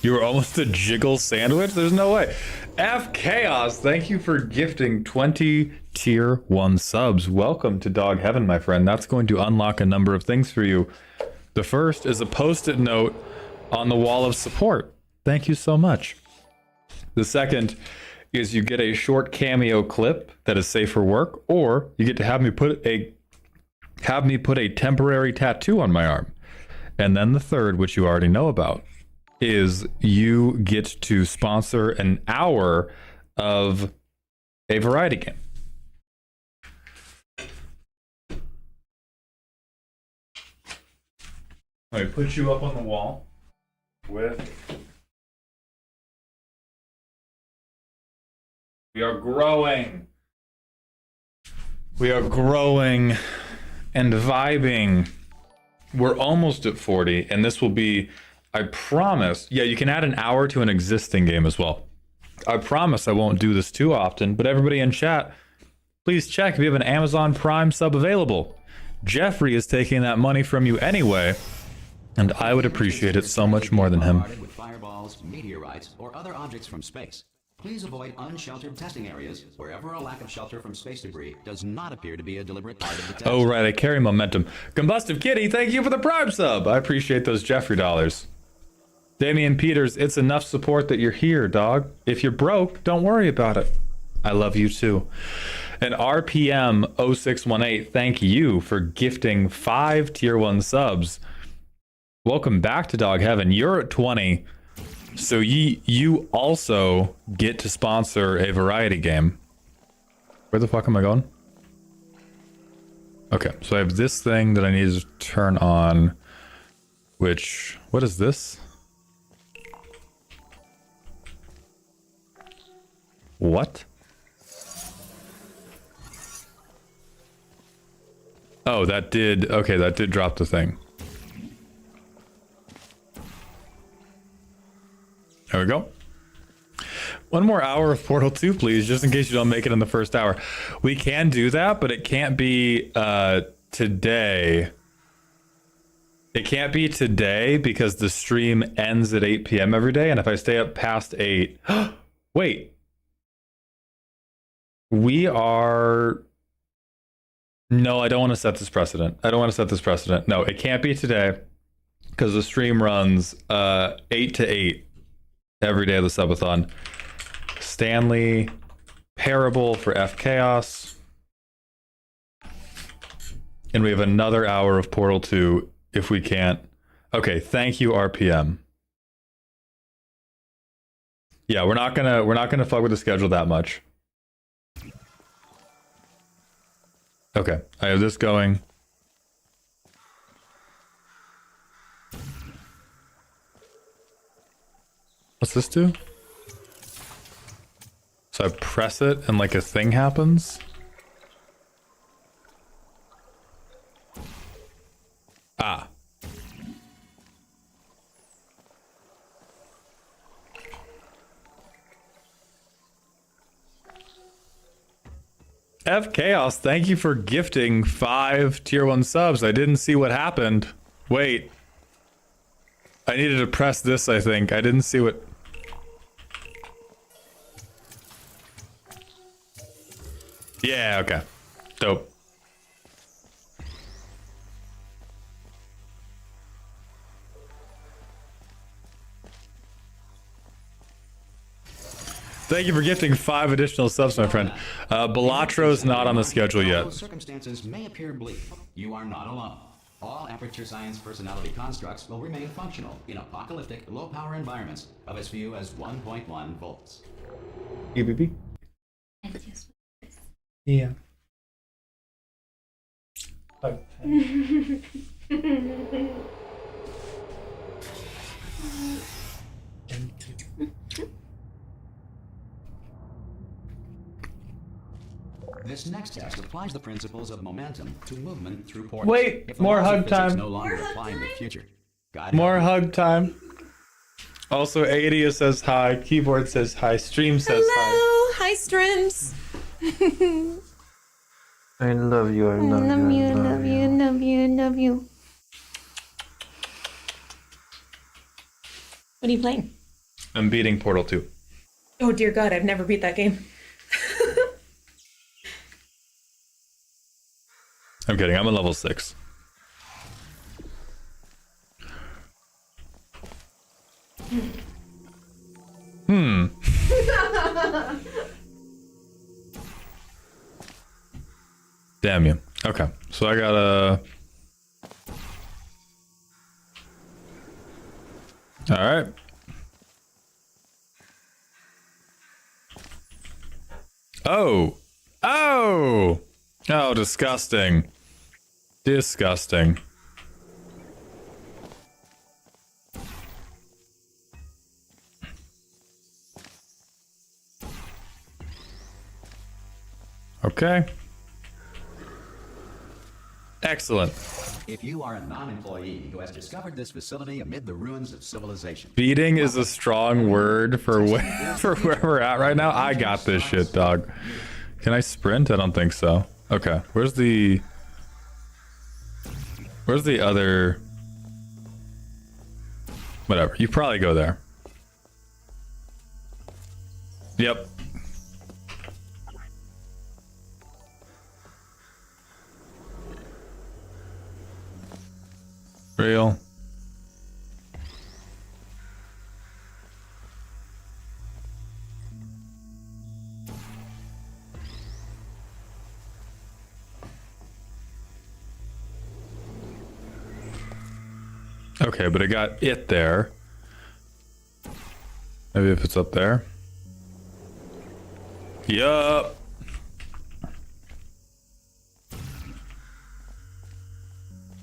You were almost a jiggle sandwich? There's no way. F Chaos, thank you for gifting 20 tier 1 subs. Welcome to Dog Heaven, my friend. That's going to unlock a number of things for you. The first is a post-it note on the wall of support. Thank you so much. The second is you get a short cameo clip that is safe for work, or you get to have me put a temporary tattoo on my arm. And then the third, which you already know about, is you get to sponsor an hour of a variety game. Let me put you up on the wall with... We are growing. We are growing and vibing. We're almost at 40, and this will be... I promise. Yeah, you can add an hour to an existing game as well. I promise I won't do this too often, but everybody in chat, please check if you have an Amazon Prime sub available. Jeffrey is taking that money from you anyway, and I would appreciate it so much more than him. With fireballs, meteorites, or other objects from space. Please avoid unsheltered testing areas wherever a lack of shelter from space debris does not appear to be a deliberate part of the test. Oh, right. I carry momentum. Combustive Kitty, thank you for the Prime sub. I appreciate those Jeffrey dollars. Damian Peters, it's enough support that you're here, dog. If you're broke, don't worry about it. I love you too. And RPM 0618, thank you for gifting 5 tier 1 subs. Welcome back to Dog Heaven. You're at 20. So you also get to sponsor a variety game. Where the fuck am I going? Okay, so I have this thing that I need to turn on, which, what is this? What? Oh, that did, okay, that did drop the thing. There we go. One more hour of Portal 2, please, just in case you don't make it in the first hour. We can do that, but it can't be today. It can't be today because the stream ends at 8 p.m. every day, and if I stay up past 8... Wait. We are... No, I don't want to set this precedent. I don't want to set this precedent. No, it can't be today because the stream runs 8 to 8 every day of the subathon. Stanley, Parable for F Chaos. And we have another hour of Portal 2 if we can't. Okay, thank you, RPM. Yeah, we're not gonna fuck with the schedule that much. Okay, I have this going. What's this do? So I press it and like a thing happens? Ah. F Chaos, thank you for gifting 5 tier 1 subs. I didn't see what happened. Wait. I needed to press this, I think. I didn't see what... Yeah, okay. Dope. Thank you for gifting 5 additional subs, my friend. Belatro's not on the schedule Although yet. circumstances may appear bleak, you are not alone. All Aperture Science personality constructs will remain functional in apocalyptic, low-power environments of as few as 1.1 volts. EBB? Yeah. This next test applies the principles of momentum to movement through portals. Wait, If the more laws of hug physics time. no longer apply in the future. God More help hug time. Also, Adia says hi. Keyboard says hi. Stream says hi. Hello, hi streams. I love you, I love Love you, you, I love you, love you, love you. What are you playing? I'm beating Portal 2. Oh dear God, I've never beat that game. I'm kidding. I'm on level 6. Damn you. Okay. So I gotta... Alright. Oh! Oh! Oh, disgusting. Disgusting. Okay. Excellent. If you are a non-employee who has discovered this facility amid the ruins of civilization. Beating is a strong word for for where we're at right now. I got this shit, dog. Can I sprint? I don't think so. Okay. Where's the other... Whatever. You probably go there. Yep. Real. Okay, but I got it there. Maybe if it's up there. Yup.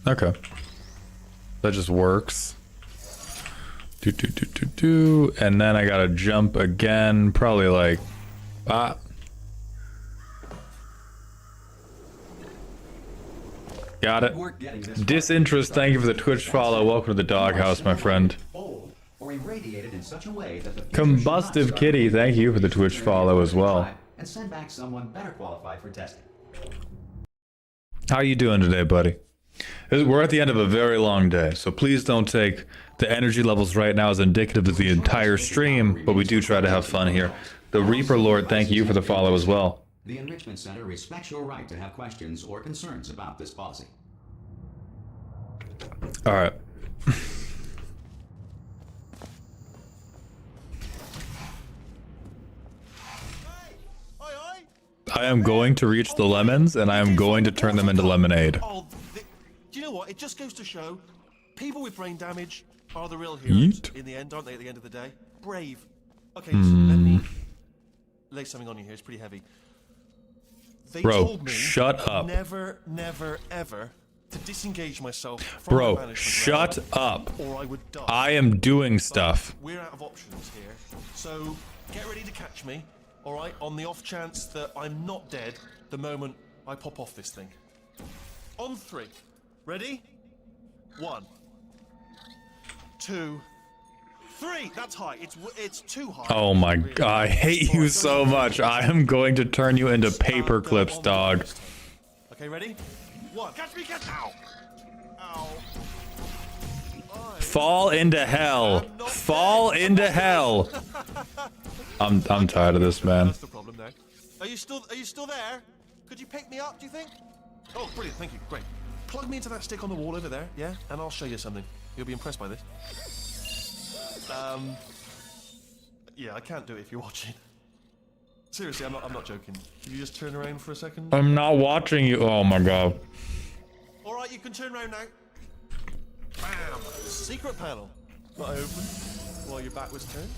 Okay. That just works. And then I gotta jump again, probably like got it. Disinterest, thank you for the Twitch follow. Welcome to the doghouse, my friend. Or irradiated in such a way that the Combustive Kitty, thank you for the Twitch follow as well. and send back someone better qualified for testing. How you doing today, buddy? We're at the end of a very long day, so please don't take the energy levels right now as indicative of the entire stream, but we do try to have fun here. The Reaper Lord, thank you for the follow as well. The Enrichment Center respects your right to have questions or concerns about this policy. All right. I am going to reach the lemons, and I am going to turn them into lemonade. Oh, do you know what? It just goes to show, people with brain damage are the real heroes in the end, aren't they? At the end of the day, brave. Okay, listen, let me lay something on you here. It's pretty heavy. They Bro, told me shut up. Never, ever to disengage myself from my Bro, management shut role, up. or I would die. I am doing stuff. We're out of options here, so get ready to catch me. All right, on the off chance that I'm not dead the moment I pop off this thing. On 3. Ready? 1, 2, 3. That's high. It's too high. Oh my god, I hate you so much. I am going to turn you into paper clips, dog. Okay, ready? 1. Catch me, catch. Ow. Ow. Fall into hell. Fall into hell. I'm tired of this, man. That's the problem now. Are you still there? Could you pick me up, do you think? Oh, brilliant, thank you. Great. Plug me into that stick on the wall over there, yeah? And I'll show you something. You'll be impressed by this. Yeah, I can't do it if you're watching. Seriously, I'm not joking. Can you just turn around for a second? I'm not watching you. Oh my god. All right, you can turn around now. Bam! Secret panel. Not open while your back was turned.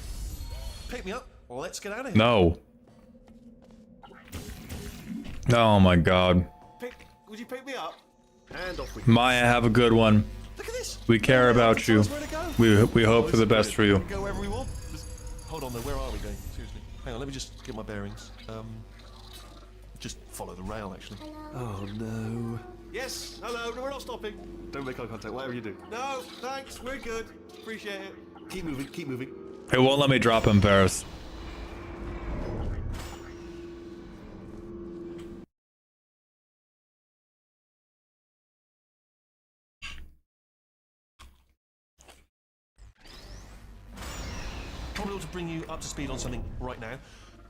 Pick me up. Let's get out of here. No. Oh my god. Would you pick me up? And off we go. Maya, have a good one. Look at this. We care about you. We hope for the best for you. Go wherever we want. Hold on though, where are we going? Seriously. Hang on, let me just get my bearings. Just follow the rail actually. Oh no. Yes, hello, no, we're not stopping. Don't make eye contact, whatever you do. No, thanks, we're good. Appreciate it. Keep moving, keep moving. It won't let me drop him, Paris. Probably able to bring you up to speed on something right now.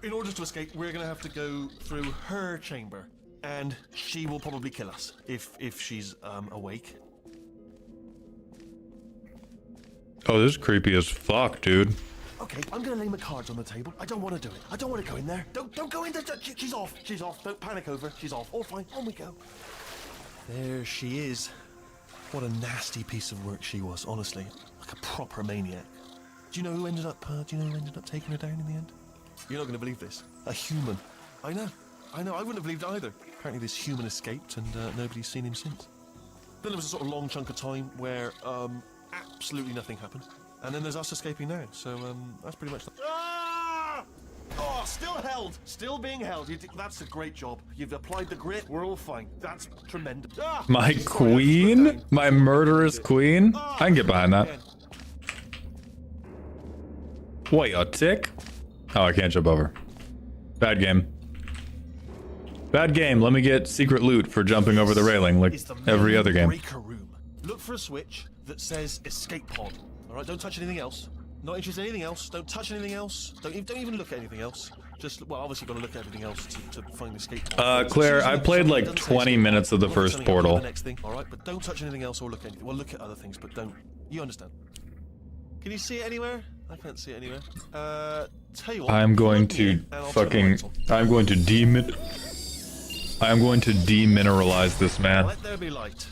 In order to escape, we're going to have to go through her chamber, and she will probably kill us if she's awake. Oh, this is creepy as fuck, dude. Okay, I'm gonna lay my cards on the table. I don't want to do it. I don't want to go in there. Don't go in there. She's off. She's off. Don't panic over. She's off. All fine. On we go. There she is. What a nasty piece of work she was. Honestly, like a proper maniac. Do you know who ended up? Taking her down in the end? You're not gonna believe this. A human. I know. I wouldn't have believed it either. Apparently, this human escaped, and nobody's seen him since. Then there was a sort of long chunk of time where absolutely nothing happened. And then there's us escaping now, so that's pretty much that. Ah! Oh, still held! Still being held. That's a great job. You've applied the grit, we're all fine. That's tremendous. Ah! My queen? My murderous queen? I can get behind that. Wait, a tick? Oh, I can't jump over. Bad game. Bad game. Let me get secret loot for jumping over the railing like every other game. Breaker room. Look for a switch that says escape pod. All right, don't touch anything else. Not interested in anything else. Don't touch anything else. Don't even look at anything else. Just, well, obviously you've got to look at everything else to find the escape pod. Claire, I played like 20 minutes of the first portal. The next thing, all right, but don't touch anything else or look at anything. Well, look at other things, but don't. You understand? Can you see it anywhere? I can't see it anywhere. Tell you what. I'm going to fucking. I'm going to demineralize this man. Let there be light.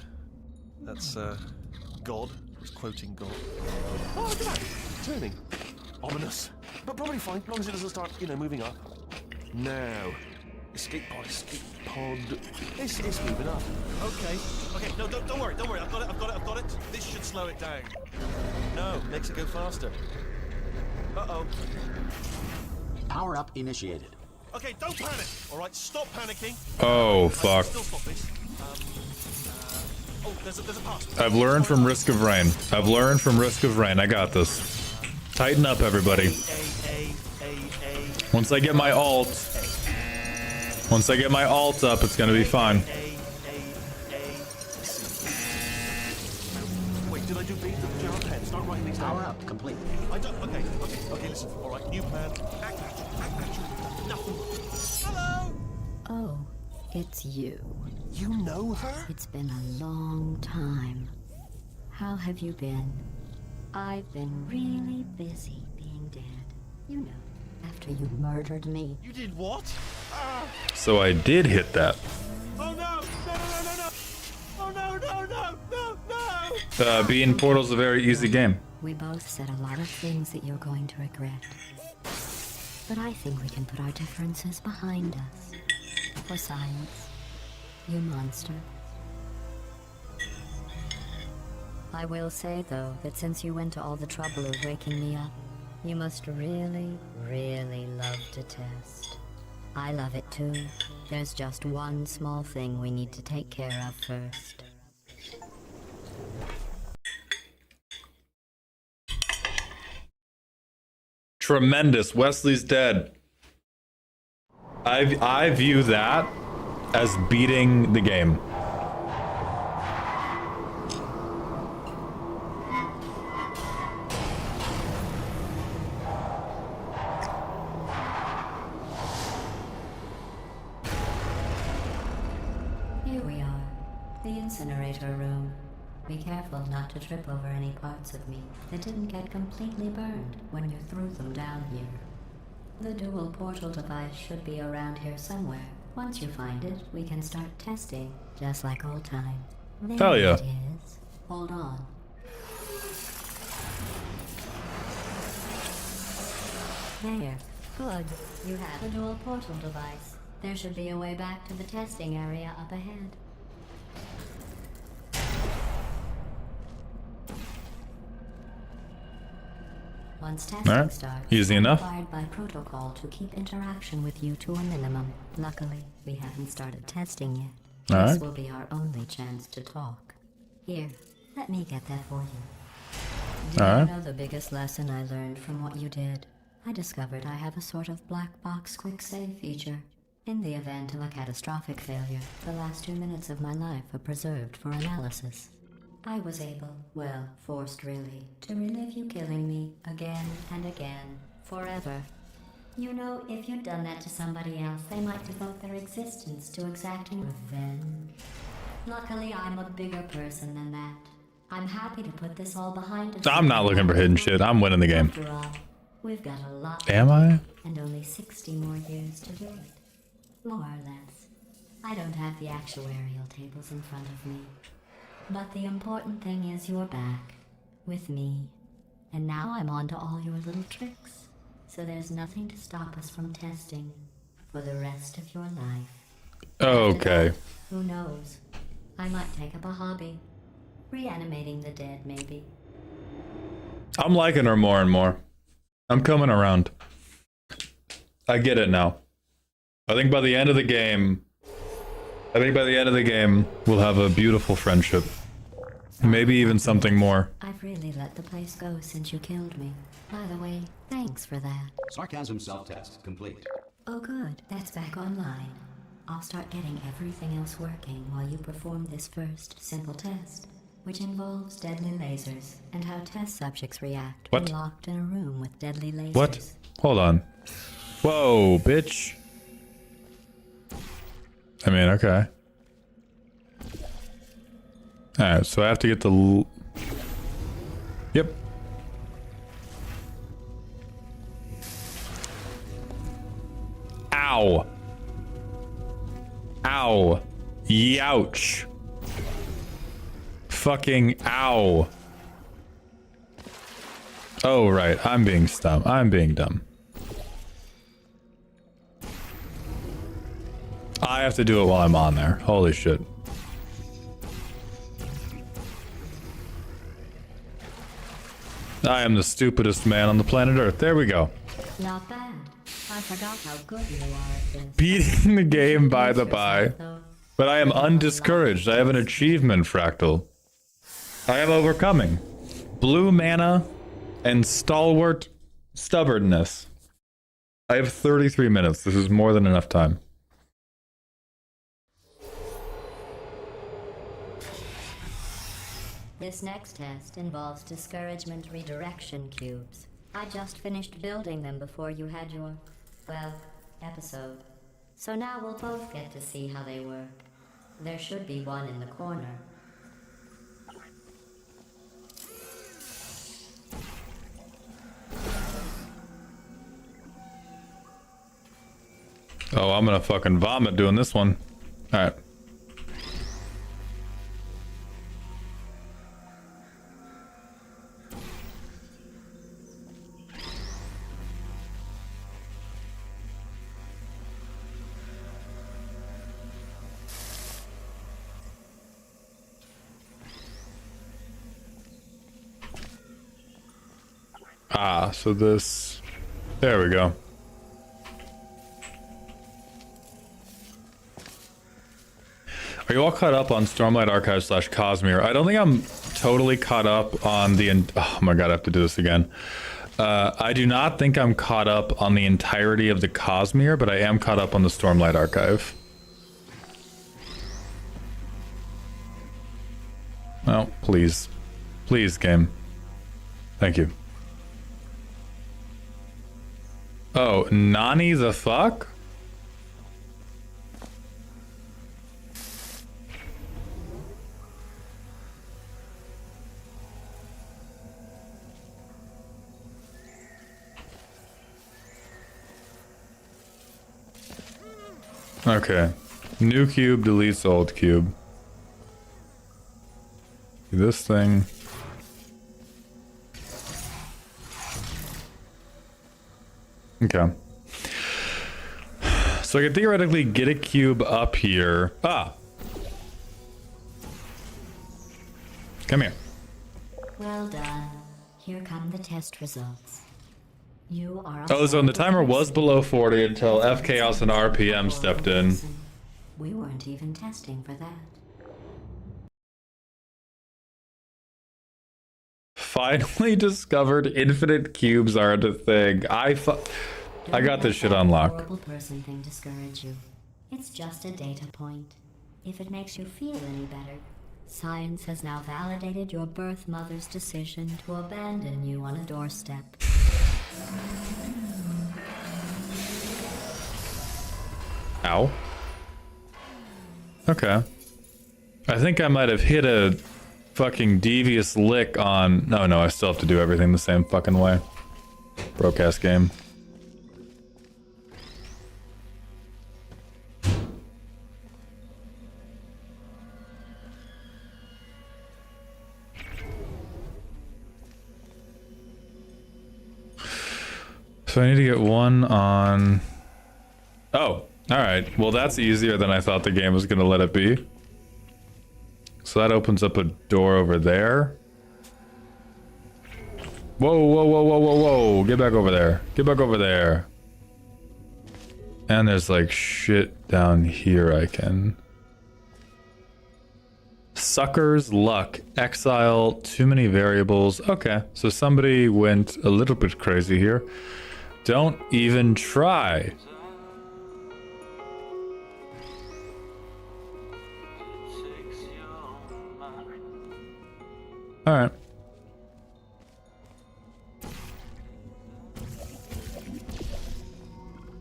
That's God. He's quoting God. Oh, look at that. Turning. Ominous. But probably fine, as long as it doesn't start, moving up. Now. Escape pod, escape pod. It's moving up. Okay. Okay, no, don't worry, I've got it. This should slow it down. No, makes it go faster. Uh-oh. Power up initiated. Okay, don't panic. All right, stop panicking. Oh, fuck. Still stop this. Oh, there's a pass. I've learned from Risk of Rain. I got this. Tighten up, everybody. Once I get my ult up, it's gonna be fine. Wait, did I do B? Gerald pen. Start writing these down. Power up complete. I don't. Okay, listen. All right, new plan. Act natural. Nothing. Hello. Oh, it's you. You know her? It's been a long time. How have you been? I've been really busy being dead. You know, after you murdered me. You did what? So I did hit that. Oh no! Oh no! Being Portal's a very easy game. We both said a lot of things that you're going to regret. But I think we can put our differences behind us. For science. You monster. I will say, though, that since you went to all the trouble of waking me up, you must really, really love to test. I love it too. There's just one small thing we need to take care of first. Tremendous. Wesley's dead. I view that as beating the game. Here we are, the incinerator room. Be careful not to trip over any parts of me that didn't get completely burned when you threw them down here. The dual portal device should be around here somewhere. Once you find it, we can start testing, just like old times. There Hell yeah. it is. Hold on. There. Good. You have a dual portal device. There should be a way back to the testing area up ahead. Once testing starts, easy enough. Required by protocol to keep interaction with you to a minimum. Luckily, we haven't started testing yet. This will be our only chance to talk. Here, let me get that for you. Do you know the biggest lesson I learned from what you did? I discovered I have a sort of black box quick save feature. In the event of a catastrophic failure, the last 2 minutes of my life are preserved for analysis. I was able, well, forced really, to relive you killing me again and again, forever. You know, if you'd done that to somebody else, they might devote their existence to exacting revenge. Luckily, I'm a bigger person than that. I'm happy to put this all behind us. I'm not looking for hidden shit. I'm winning the game. After all, we've got a lot. Am I? And only 60 more years to do it. More or less. I don't have the actuarial tables in front of me. But the important thing is you're back. With me. And now I'm on to all your little tricks. So there's nothing to stop us from testing. For the rest of your life. Okay. That, who knows? I might take up a hobby. Reanimating the dead, maybe. I'm liking her more and more. I'm coming around. I get it now. I think by the end of the game, we'll have a beautiful friendship. Maybe even something more. I've really let the place go since you killed me. By the way, thanks for that. Sarcasm self-test complete. Oh good, that's back online. I'll start getting everything else working while you perform this first simple test. which involves deadly lasers and how test subjects react What? when locked in a room with deadly lasers. What? Hold on. Whoa, bitch. I mean, okay. Alright, so I have to get the... Yep. Ow. Ow. Youch. Fucking ow. Oh, right. I'm being dumb. I'm being dumb. I have to do it while I'm on there. Holy shit. I am the stupidest man on the planet Earth. There we go. Not bad. I forgot how good you are at this. Beating the game by the by. But I am undiscouraged. I have an achievement, Fractal. I am overcoming. Blue mana and stalwart stubbornness. I have 33 minutes. This is more than enough time. This next test involves discouragement redirection cubes. I just finished building them before you had your, well, episode. So now we'll both get to see how they work. There should be one in the corner. Oh, I'm gonna fucking vomit doing this one. Alright. Ah, so this... There we go. Are you all caught up on Stormlight Archive / Cosmere? I don't think I'm totally caught up on the... Oh my god, I have to do this again. I do not think I'm caught up on the entirety of the Cosmere, but I am caught up on the Stormlight Archive. Oh, please. Please, game. Thank you. Oh, Nani the fuck? Okay. New cube deletes old cube. This thing. Okay. So I could theoretically get a cube up here. Ah! Come here. Well done. Here come the test results. You are Oh, so the timer was below 40 until F Chaos and RPM stepped in. We weren't even testing for that. Finally discovered infinite cubes aren't a thing. I got this shit unlocked. Horrible person thing discourage you. It's just a data point. If it makes you feel any better, science has now validated your birth mother's decision to abandon you on a doorstep. Ow. Okay. I think I might have hit a fucking devious lick on... No, I still have to do everything the same fucking way. Broke-ass game. So I need to get one on... Oh, alright. Well, that's easier than I thought the game was going to let it be. So that opens up a door over there. Whoa. Get back over there. Get back over there. And there's like shit down here I can... Sucker's luck. Exile. Too many variables. Okay, so somebody went a little bit crazy here. Don't even try. All right.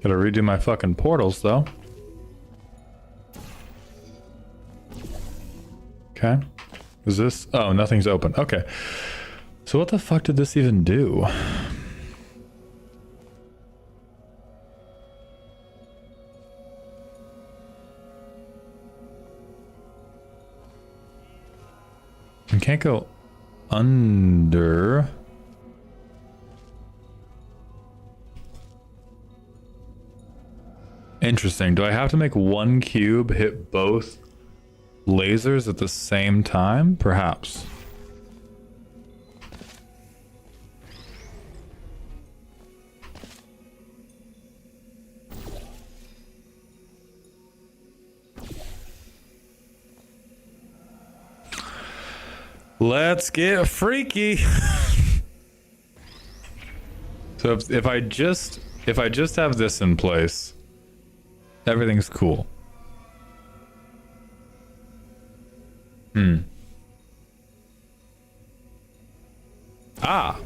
Gotta redo my fucking portals, though. Okay. Is this... Oh, nothing's open. Okay. So what the fuck did this even do? I can't go under... Interesting. Do I have to make one cube hit both lasers at the same time? Perhaps. Let's get freaky. So if I just have this in place, everything's cool. Ah.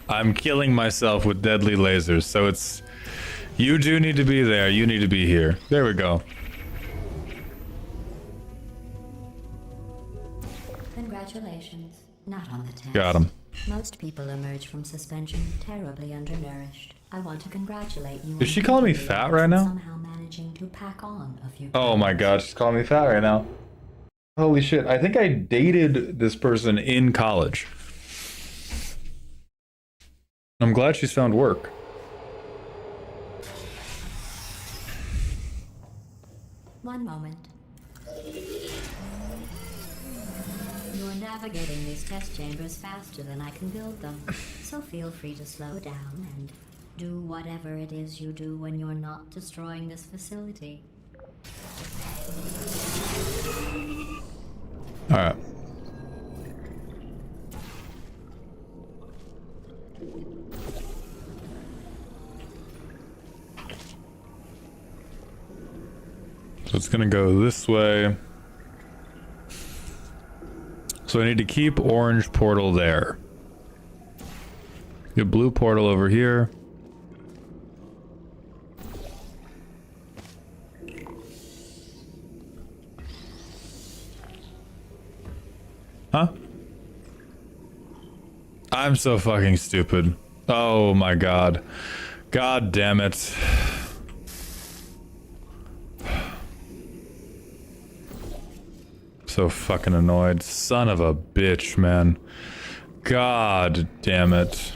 I'm killing myself with deadly lasers, so it's... You do need to be there, you need to be here. There we go. Congratulations. Not on the test. Got him. Most people emerge from suspension terribly undernourished. I want to congratulate you. Is she calling me fat right now? Somehow managing to pack on a few. Oh my god, she's calling me fat right now. Holy shit, I think I dated this person in college. I'm glad she's found work. One moment. You're navigating these test chambers faster than I can build them, so feel free to slow down and do whatever it is you do when you're not destroying this facility. Alright. So it's gonna go this way. So I need to keep orange portal there. Get blue portal over here. Huh? I'm so fucking stupid. Oh my god. God damn it. So fucking annoyed. Son of a bitch, man. God damn it.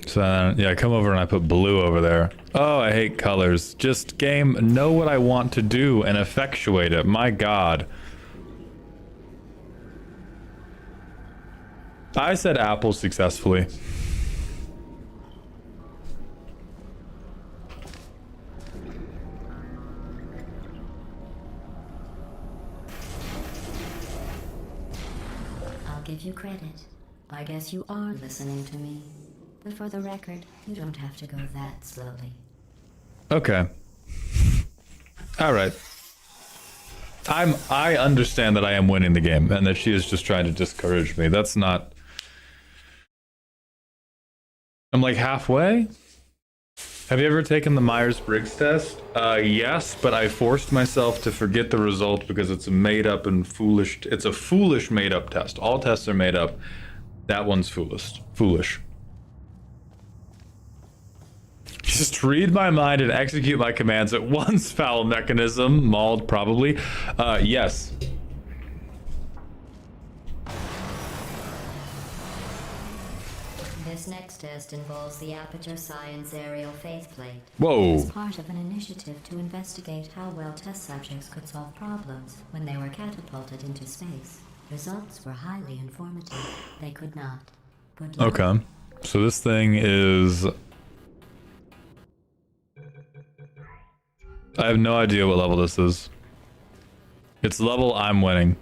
So yeah, I come over and I put blue over there. Oh, I hate colors. Just game, know what I want to do and effectuate it. My god. I said apple successfully. I'll give you credit. I guess you are listening to me. But for the record, you don't have to go that slowly. Okay. All right. I understand that I am winning the game and that she is just trying to discourage me. That's not... I'm like halfway? Have you ever taken the Myers-Briggs test? Yes, but I forced myself to forget the result because it's a made up and foolish... It's a foolish made up test. All tests are made up. That one's foolish. Just read my mind and execute my commands at once, foul mechanism. Mauled, probably. Yes. This next test involves the Aperture Science Aerial Faceplate. Whoa. It's part of an initiative to investigate how well test subjects could solve problems when they were catapulted into space. Results were highly informative. They could not. Good luck. Okay. So this thing is... I have no idea what level this is. It's level I'm winning.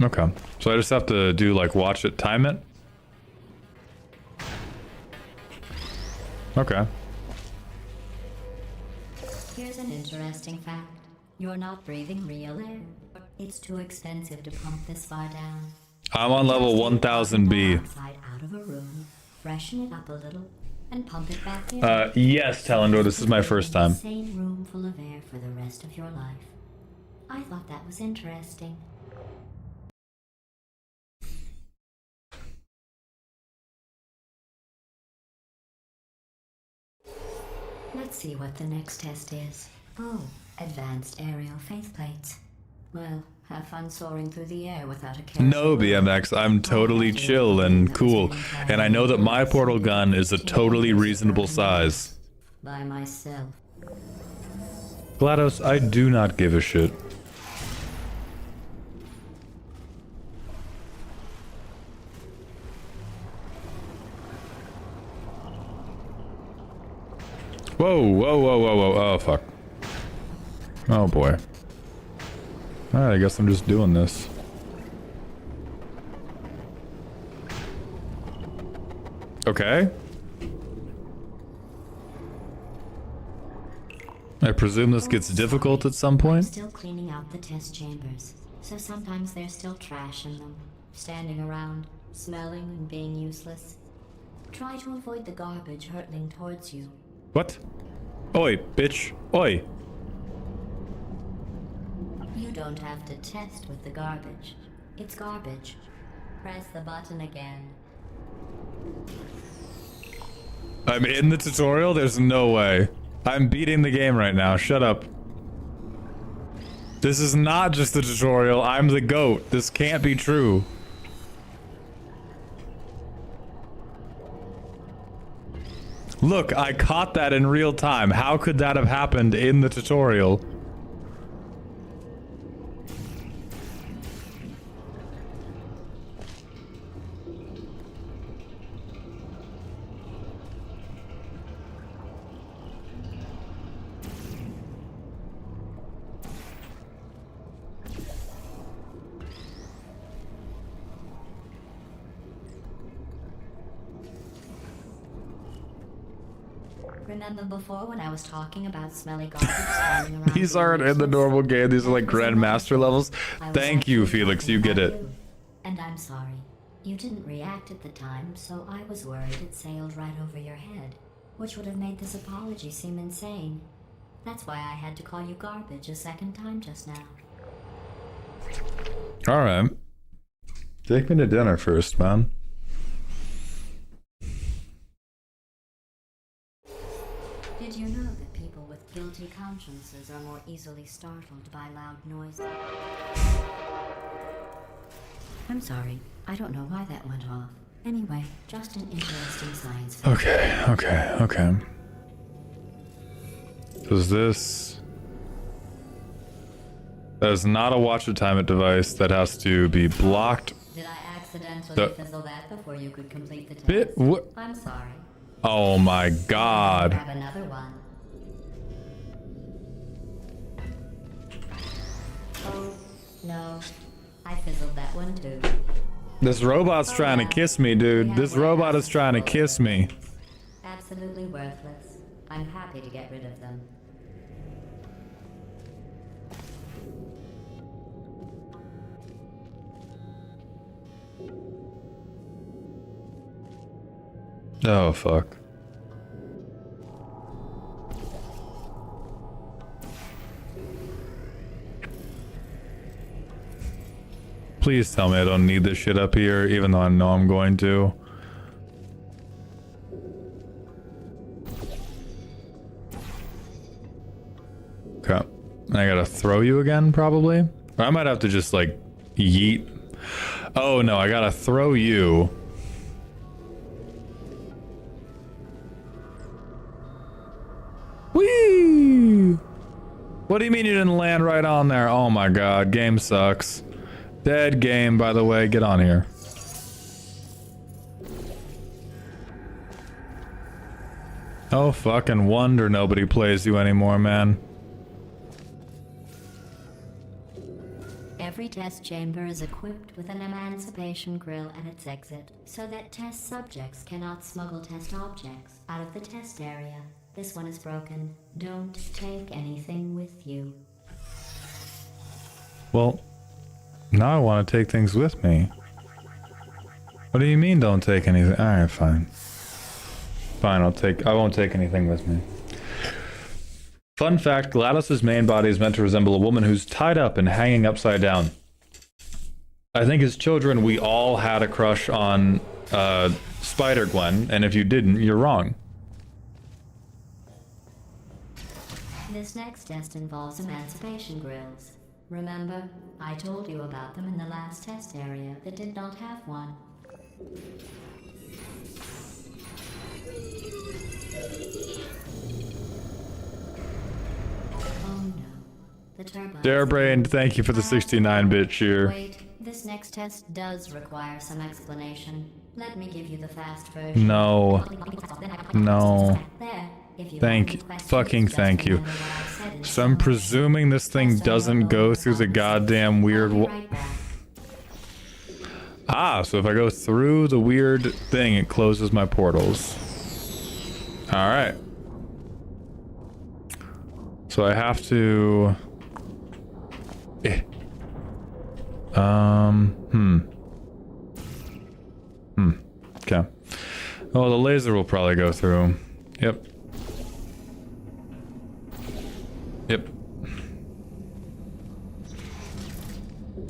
Okay. So I just have to do like watch it, time it? Okay. Here's an interesting fact. You're not breathing real air. It's too expensive to pump this far down. I'm on level 1000B. Out of a room, freshen it up a little, and pump it back in. Yes, Talendor, this is my first time. Same room full of air for the rest of your life. I thought that was interesting. Let's see what the next test is. Oh, advanced aerial faith plates. Well, have fun soaring through the air without a care. No, BMX, I'm totally chill and cool. And I know that my portal gun is a totally reasonable size. By myself. GLaDOS, I do not give a shit. Whoa, whoa, whoa, whoa, whoa, oh fuck. Oh boy. Alright, I guess I'm just doing this. Okay. I presume this gets difficult at some point? I'm still cleaning out the test chambers, so sometimes there's still trash in them, standing around, smelling and being useless. Try to avoid the garbage hurtling towards you. What? Oi, bitch. Oi. You don't have to test with the garbage. It's garbage. Press the button again. I'm in the tutorial? There's no way. I'm beating the game right now. Shut up. This is not just the tutorial. I'm the GOAT. This can't be true. Look, I caught that in real time. How could that have happened in the tutorial? Remember before when I was talking about smelly garbage standing around? These aren't in the normal game. These are like Grandmaster levels. Thank you, Felix. You get it. And I'm sorry. You didn't react at the time, so I was worried it sailed right over your head, which would have made this apology seem insane. That's why I had to call you garbage a second time just now. Alright. Take me to dinner first, man. Did you know that people with guilty consciences are more easily startled by loud noises? I'm sorry. I don't know why that went off. Anyway, just an interesting science fact. Okay. Is this... That is not a watch or time it device. That has to be blocked. Did I accidentally fizzle that before you could complete the test? What? I'm sorry. Oh my god. Grab another one. Oh, no. I fizzled that one too. This robot's trying to kiss me, dude. This robot is trying to kiss me. Absolutely worthless. I'm happy to get rid of them. Oh, fuck. Please tell me I don't need this shit up here, even though I know I'm going to. Okay. I gotta throw you again, probably? Or I might have to just, like, yeet. Oh, no, I gotta throw you. Whee! What do you mean you didn't land right on there? Oh my god, game sucks. Dead game, by the way. Get on here. Oh, fucking wonder nobody plays you anymore, man. Every test chamber is equipped with an emancipation grill at its exit, so that test subjects cannot smuggle test objects out of the test area. This one is broken. Don't take anything with you. Well, now I want to take things with me. What do you mean don't take anything? Alright, fine. Fine, I won't take anything with me. Fun fact, GLaDOS's main body is meant to resemble a woman who's tied up and hanging upside down. I think as children we all had a crush on Spider-Gwen, and if you didn't, you're wrong. This next test involves emancipation grills. Remember, I told you about them in the last test area that did not have one. Oh no. The turbine. Darebrain, thank you for the 69-bit cheer. Wait, this next test does require some explanation. Let me give you the fast version. No. No. There. Thank you. Fucking thank you. So I'm presuming this thing doesn't go through the goddamn weird Ah, so if I go through the weird thing, it closes my portals. Alright. So I have to... Okay. Oh, the laser will probably go through. Yep. Yep.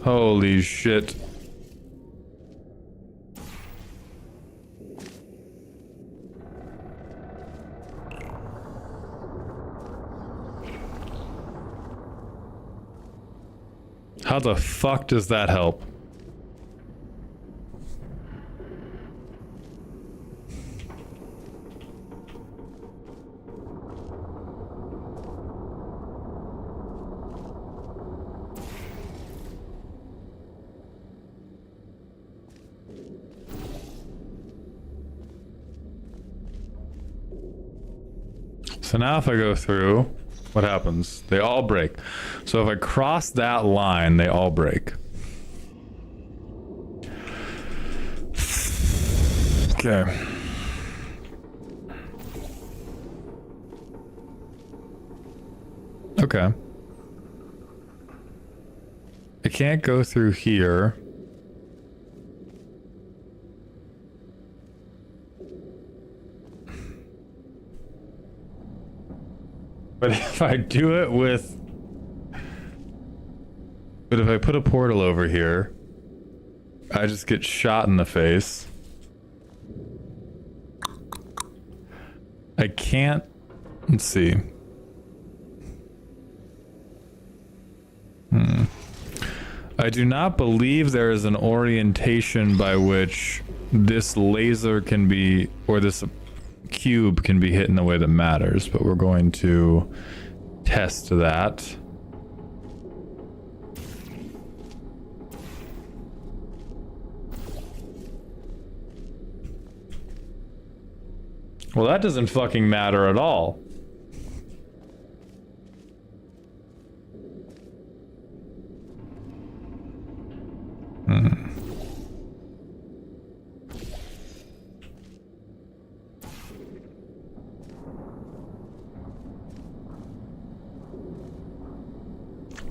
Holy shit. How the fuck does that help? So now if I go through, what happens? They all break. So if I cross that line, they all break. Okay. Okay. I can't go through here. But if I do it with... But if I put a portal over here, I just get shot in the face. I can't... Let's see. I do not believe there is an orientation by which this laser can be, or this cube can be hit in the way that matters, but we're going to test that. Well, that doesn't fucking matter at all.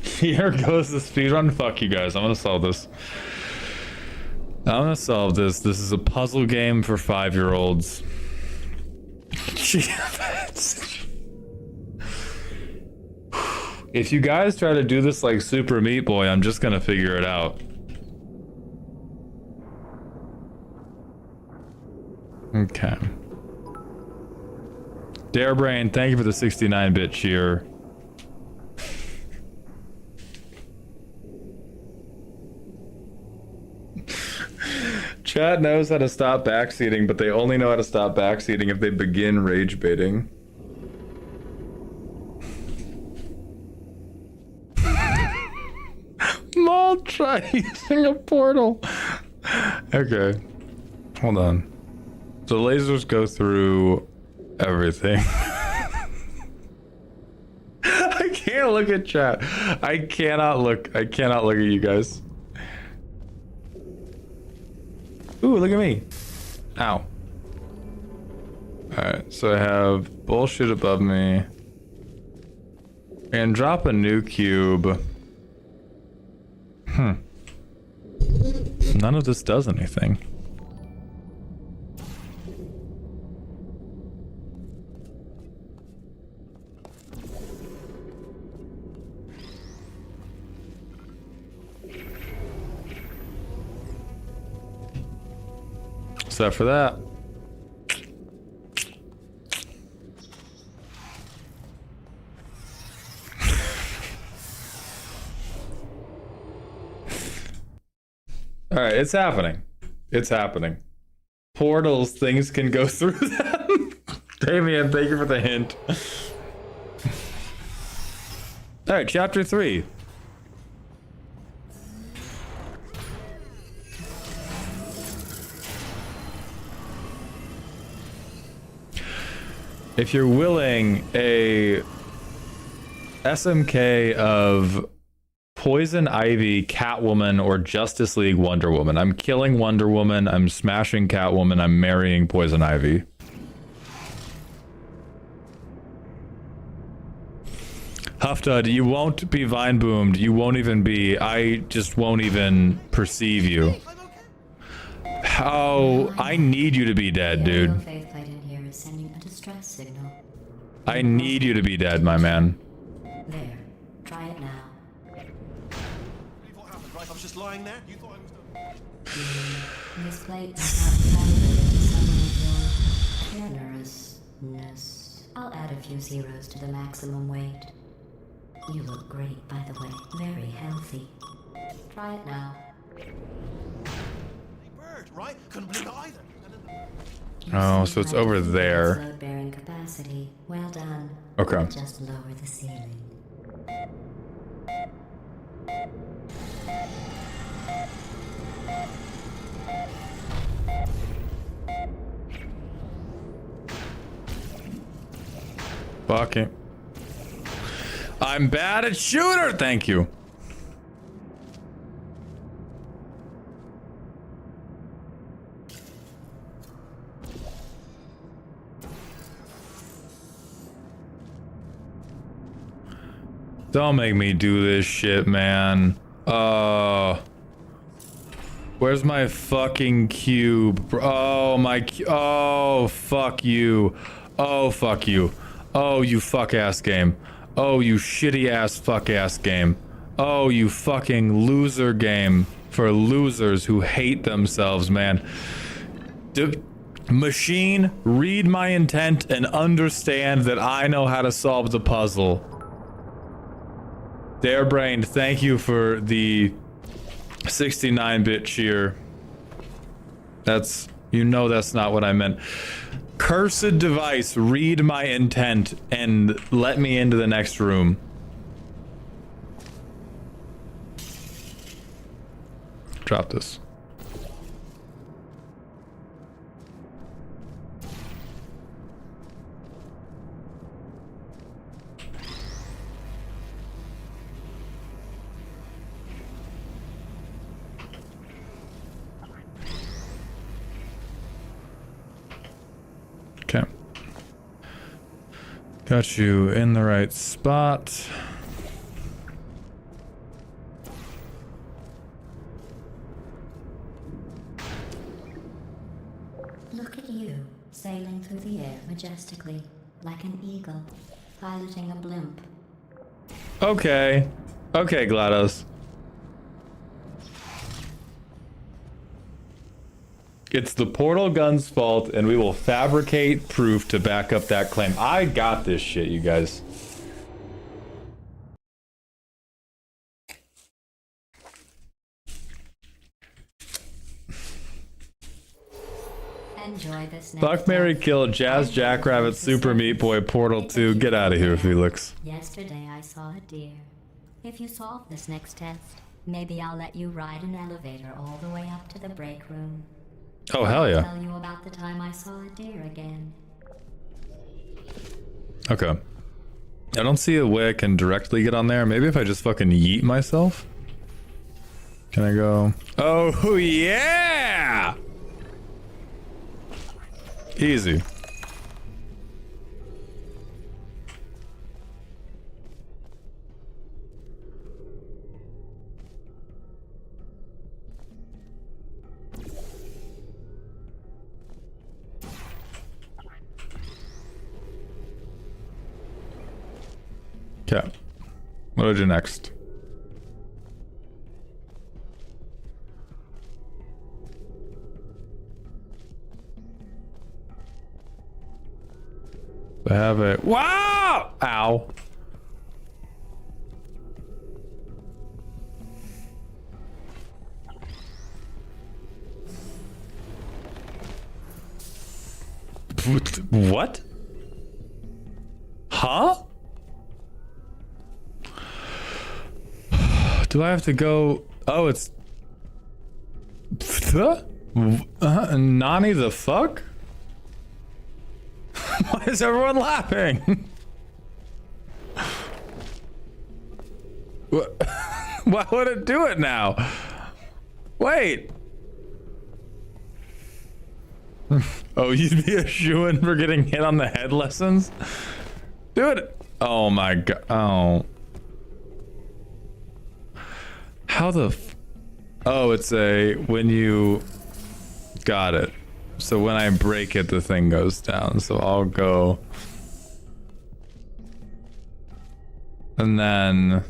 Here goes the speedrun. Fuck you guys. I'm gonna solve this. I'm gonna solve this. This is a puzzle game for 5-year-olds. If you guys try to do this like Super Meat Boy, I'm just gonna figure it out. Okay. Darebrain, thank you for the 69-bit cheer. Chat knows how to stop backseating, but they only know how to stop backseating if they begin rage baiting. Maul, try using a portal. Okay. Hold on. So lasers go through everything. I can't can't look at chat. I cannot look at you guys. Ooh, look at me. Ow. Alright, so I have bullshit above me. And drop a new cube. None of this does anything. Except for that. All right, it's happening. It's happening. Portals, things can go through them. Damien, thank you for the hint. All right, chapter 3. If you're willing, a SMK of Poison Ivy, Catwoman, or Justice League Wonder Woman. I'm killing Wonder Woman, I'm smashing Catwoman, I'm marrying Poison Ivy. Huffdud, you won't be vine boomed, you won't even be, I just won't even perceive you. Oh, I need you to be dead, dude. I need you to be dead, my man. There, try it now. What happened, right? I was just lying there. You thought I was done. This plate does not calibrate some of your generousness. I'll add a few zeros to the maximum weight. You look great, by the way. Very healthy. Try it now. Hey, bird, right? Couldn't believe it either. Oh, so it's over there. Load bearing capacity. Well done. Okay. Just lower the ceiling. Fucking. I'm bad at shooter. Thank you. Don't make me do this shit, man. Where's my fucking cube? Oh, my... Oh, fuck you. Oh, fuck you. Oh, you fuck-ass game. Oh, you shitty-ass fuck-ass game. Oh, you fucking loser game for losers who hate themselves, man. Machine, read my intent and understand that I know how to solve the puzzle. Darebrained, thank you for the 69-bit cheer. That's... You know that's not what I meant. Cursed device, read my intent and let me into the next room. Drop this. Okay. Got you in the right spot. Look at you, sailing through the air majestically, like an eagle, piloting a blimp. Okay. Okay, GLaDOS. It's the portal gun's fault, and we will fabricate proof to back up that claim. I got this shit, you guys. Enjoy this next Fuck, Mary, kill, Jazz, Jackrabbit, Super Meat Boy, Portal 2. Get out of here, Felix. Yesterday I saw a deer. If you solve this next test, maybe I'll let you ride an elevator all the way up to the break room. Oh, hell yeah. Tell you about the time I saw a deer again. Okay. I don't see a way I can directly get on there. Maybe if I just fucking yeet myself. Can I go? Oh, yeah! Easy. Okay. What do I do next? I have a wow! Ow. What? Huh? Do I have to go? Oh, it's Nani the fuck? Why is everyone laughing? Why would it do it now? Wait. Oh, you'd be a shoo-in for getting hit on the head lessons? Do it. Oh my god. Oh. How the oh, it's a when you got it. So when I break it, the thing goes down. So I'll go. And then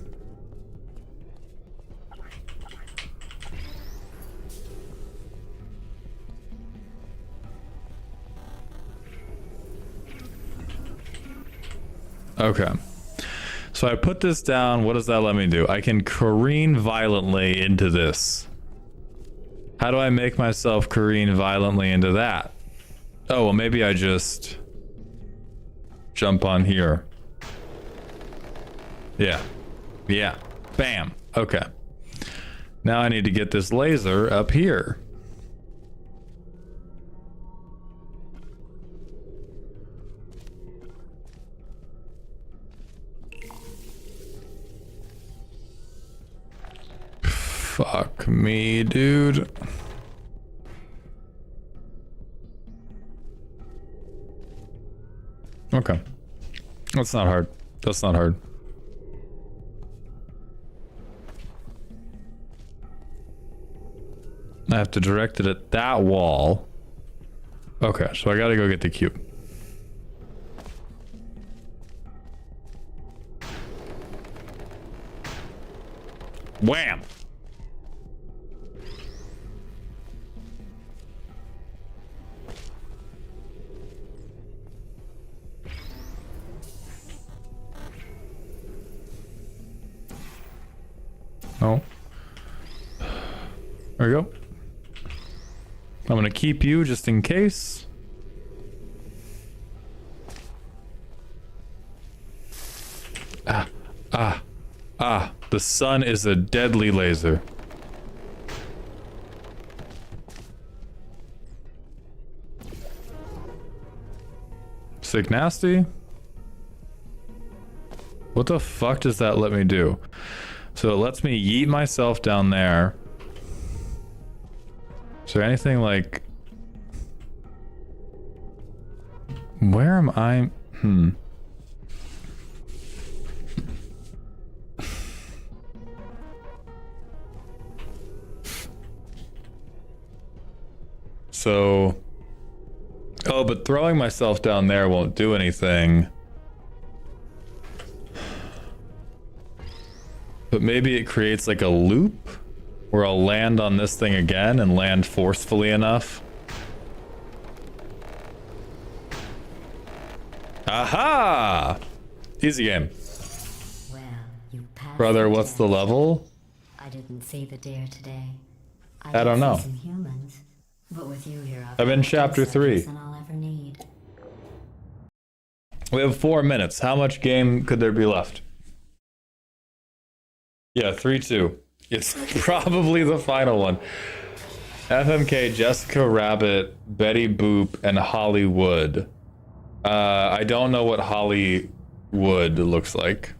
okay. So I put this down. What does that let me do? I can careen violently into this. How do I make myself careen violently into that? Oh, well, maybe I just jump on here. Yeah. Yeah. Bam. Okay. Now I need to get this laser up here. Fuck me, dude. Okay. That's not hard. That's not hard. I have to direct it at that wall. Okay, so I gotta go get the cube. Wham! Oh. There we go. I'm gonna keep you just in case. The sun is a deadly laser. Sick nasty. What the fuck does that let me do? So it lets me yeet myself down there. Is there anything like... Where am I? So... Oh, but throwing myself down there won't do anything. But maybe it creates like a loop where I'll land on this thing again and land forcefully enough. Aha! Easy game. Well, you passed. Brother, what's the level? I didn't see the deer today. I don't did know. see some humans, but with you here, I'm in chapter 3. than I'll ever need. We have 4 minutes. How much game could there be left? Yeah, 3-2. It's probably the final one. FMK, Jessica Rabbit, Betty Boop, and Hollywood. I don't know what Hollywood wood, it looks like.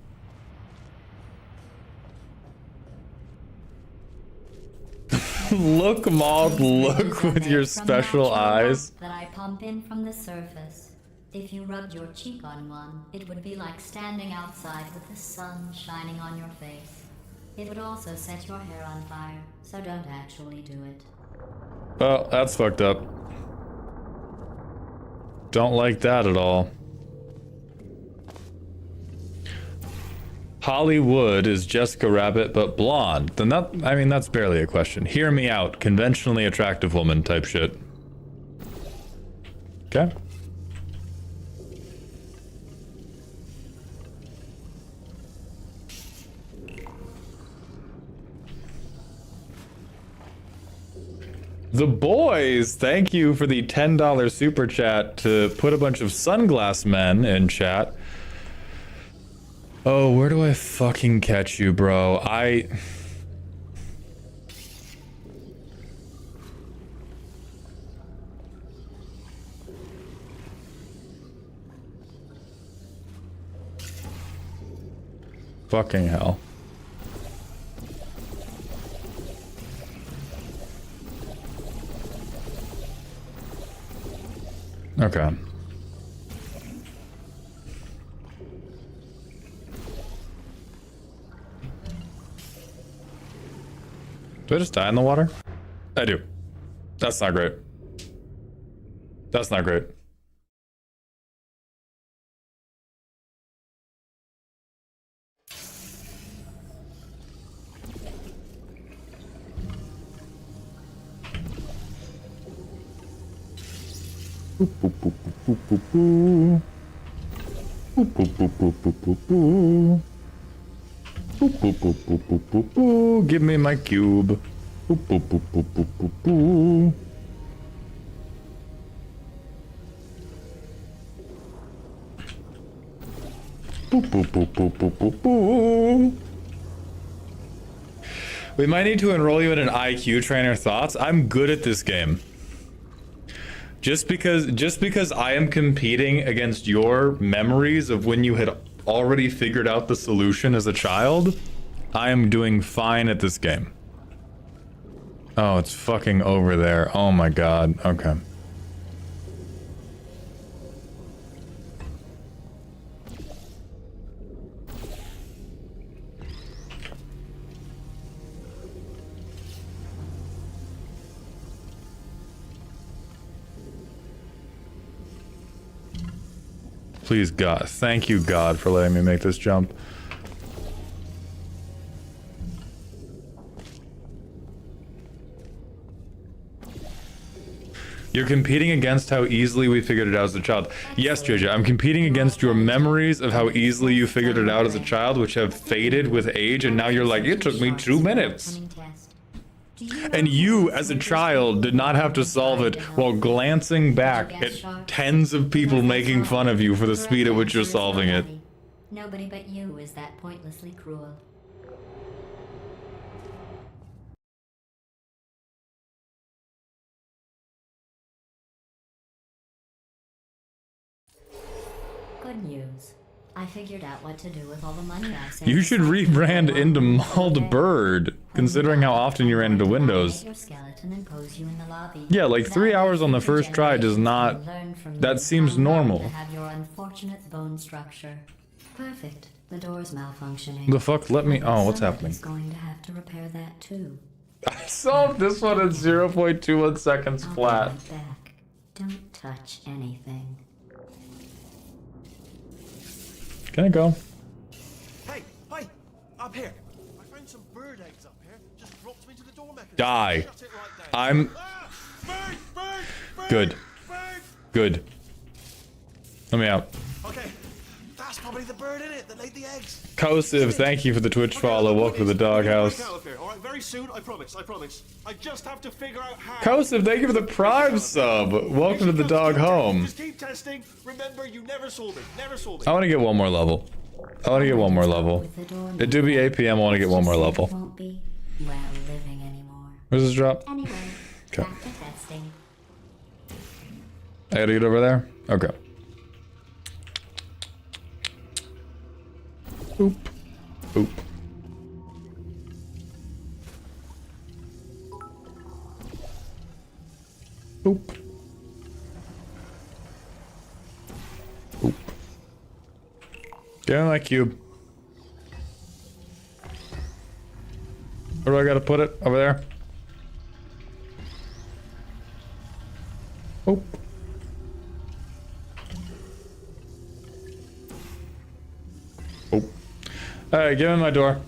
Look, Maud, look with your special eyes. That I pump in from the surface. If you rubbed your cheek on one, it would be like standing outside with the sun shining on your face. It would also set your hair on fire, so don't actually do it. Well, that's fucked up. Don't like that at all. Hollywood is Jessica Rabbit, but blonde. Then that, I mean, that's barely a question. Hear me out. Conventionally attractive woman type shit. Okay. The boys, thank you for the $10 super chat to put a bunch of sunglass men in chat. Oh, where do I fucking catch you, bro? Fucking hell. Okay. Do I just die in the water? I do. That's not great. That's not great. Boop, boop, boop, boop, boop, boop. Boop, boop, boop, boop, boop, boop, boop. Boop, boop, boop, boop, boop, boop, boop. Give me my cube. Boop, boop, boop, boop, boop, boop, boop. Boop, boop, boop, boop, boop, boop, boop. We might need to enroll you in an IQ trainer. Thoughts? I'm good at this game. Just because I am competing against your memories of when you had already figured out the solution as a child, I am doing fine at this game. Oh, it's fucking over there. Oh my god. Okay. Please, God. Thank you, God, for letting me make this jump. You're competing against how easily we figured it out as a child. Yes, JJ, I'm competing against your memories of how easily you figured it out as a child, which have faded with age, and now you're like, it took me 2 minutes. And you, as a child, did not have to solve it while glancing back at tens of people making fun of you for the speed at which you're solving it. Nobody but you is that pointlessly cruel. Good news. I figured out what to do with all the money I saved. You should rebrand into Mauled Bird, considering how often you ran into Windows. Yeah, like 3 hours on the first try does not... That seems normal. Have your unfortunate bone structure. Perfect. The door's malfunctioning. The fuck? Let me... Oh, what's happening? Going to have to repair that too. I solved this one in 0.21 seconds flat. Back. Don't touch anything. Can I go? Hey, hi, up here. I found some bird eggs up here. Just dropped them into the door mechanism. Die. Shut it right down. I'm... Bird, bird, bird, Good. bird. Good. Let me out. Okay, that's probably the bird in it that laid the eggs. Kosiv, thank you for the Twitch follow. Welcome to the doghouse. All right, very soon. I promise. I promise. I just have to figure out how. Kosiv, thank you for the Prime sub. Welcome to the dog home. Just keep testing. Remember, you never sold it. Never sold it. I want to get one more level. I want to get one more level. It do be 8 p.m. I want to get one more level. Won't be well living anymore. Where's this drop? Anyway, Okay. back to testing. I gotta get over there? Okay. Boop. Boop. Boop. Boop. Get in that cube. Where do I gotta put it? Over there? Boop. Boop. Alright, give me my door.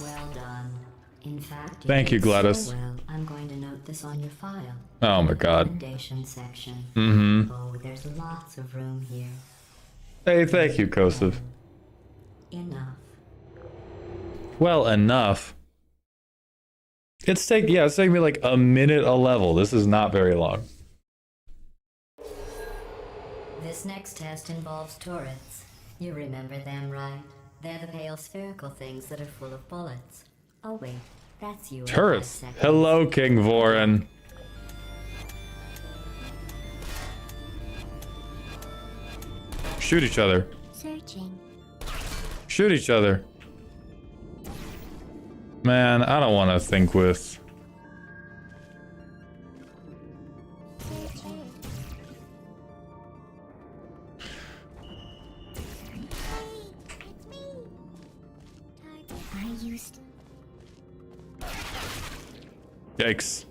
Well done. In fact, Thank you, did so Gladys. well, I'm going to note this on your file. Oh my god. Recommendation section. Mm-hmm. Oh, there's lots of room here. Hey, thank you, Kosov. Enough. Well, enough. It's taking me like a minute a level. This is not very long. This next test involves turrets. You remember them, right? They're the pale spherical things that are full of bullets. Oh wait, that's you. in 5 Turrets. seconds. Hello, King Voran. Shoot each other. Searching. Shoot each other. Man, I don't want to think with. I used. Yikes.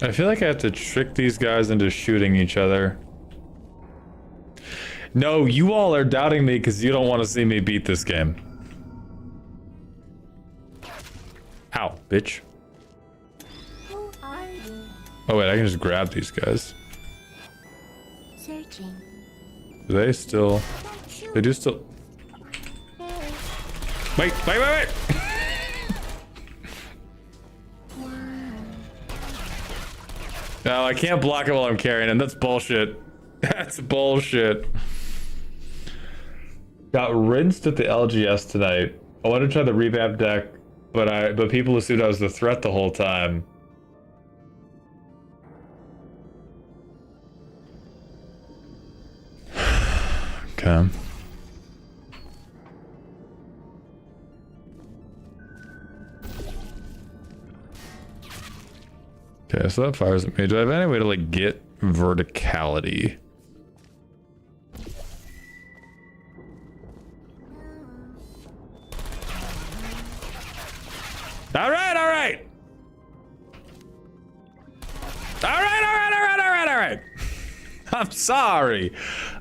I feel like I have to trick these guys into shooting each other. No, you all are doubting me because you don't want to see me beat this game. Ow, bitch. Who are you? Oh wait, I can just grab these guys. Searching. Do they still... They do still... Wait! No, I can't block it while I'm carrying him. That's bullshit. That's bullshit. Got rinsed at the LGS tonight. I wanted to try the revamp deck, but people assumed I was the threat the whole time. Okay. Okay, so that fires at me. Do I have any way to like get verticality? All right.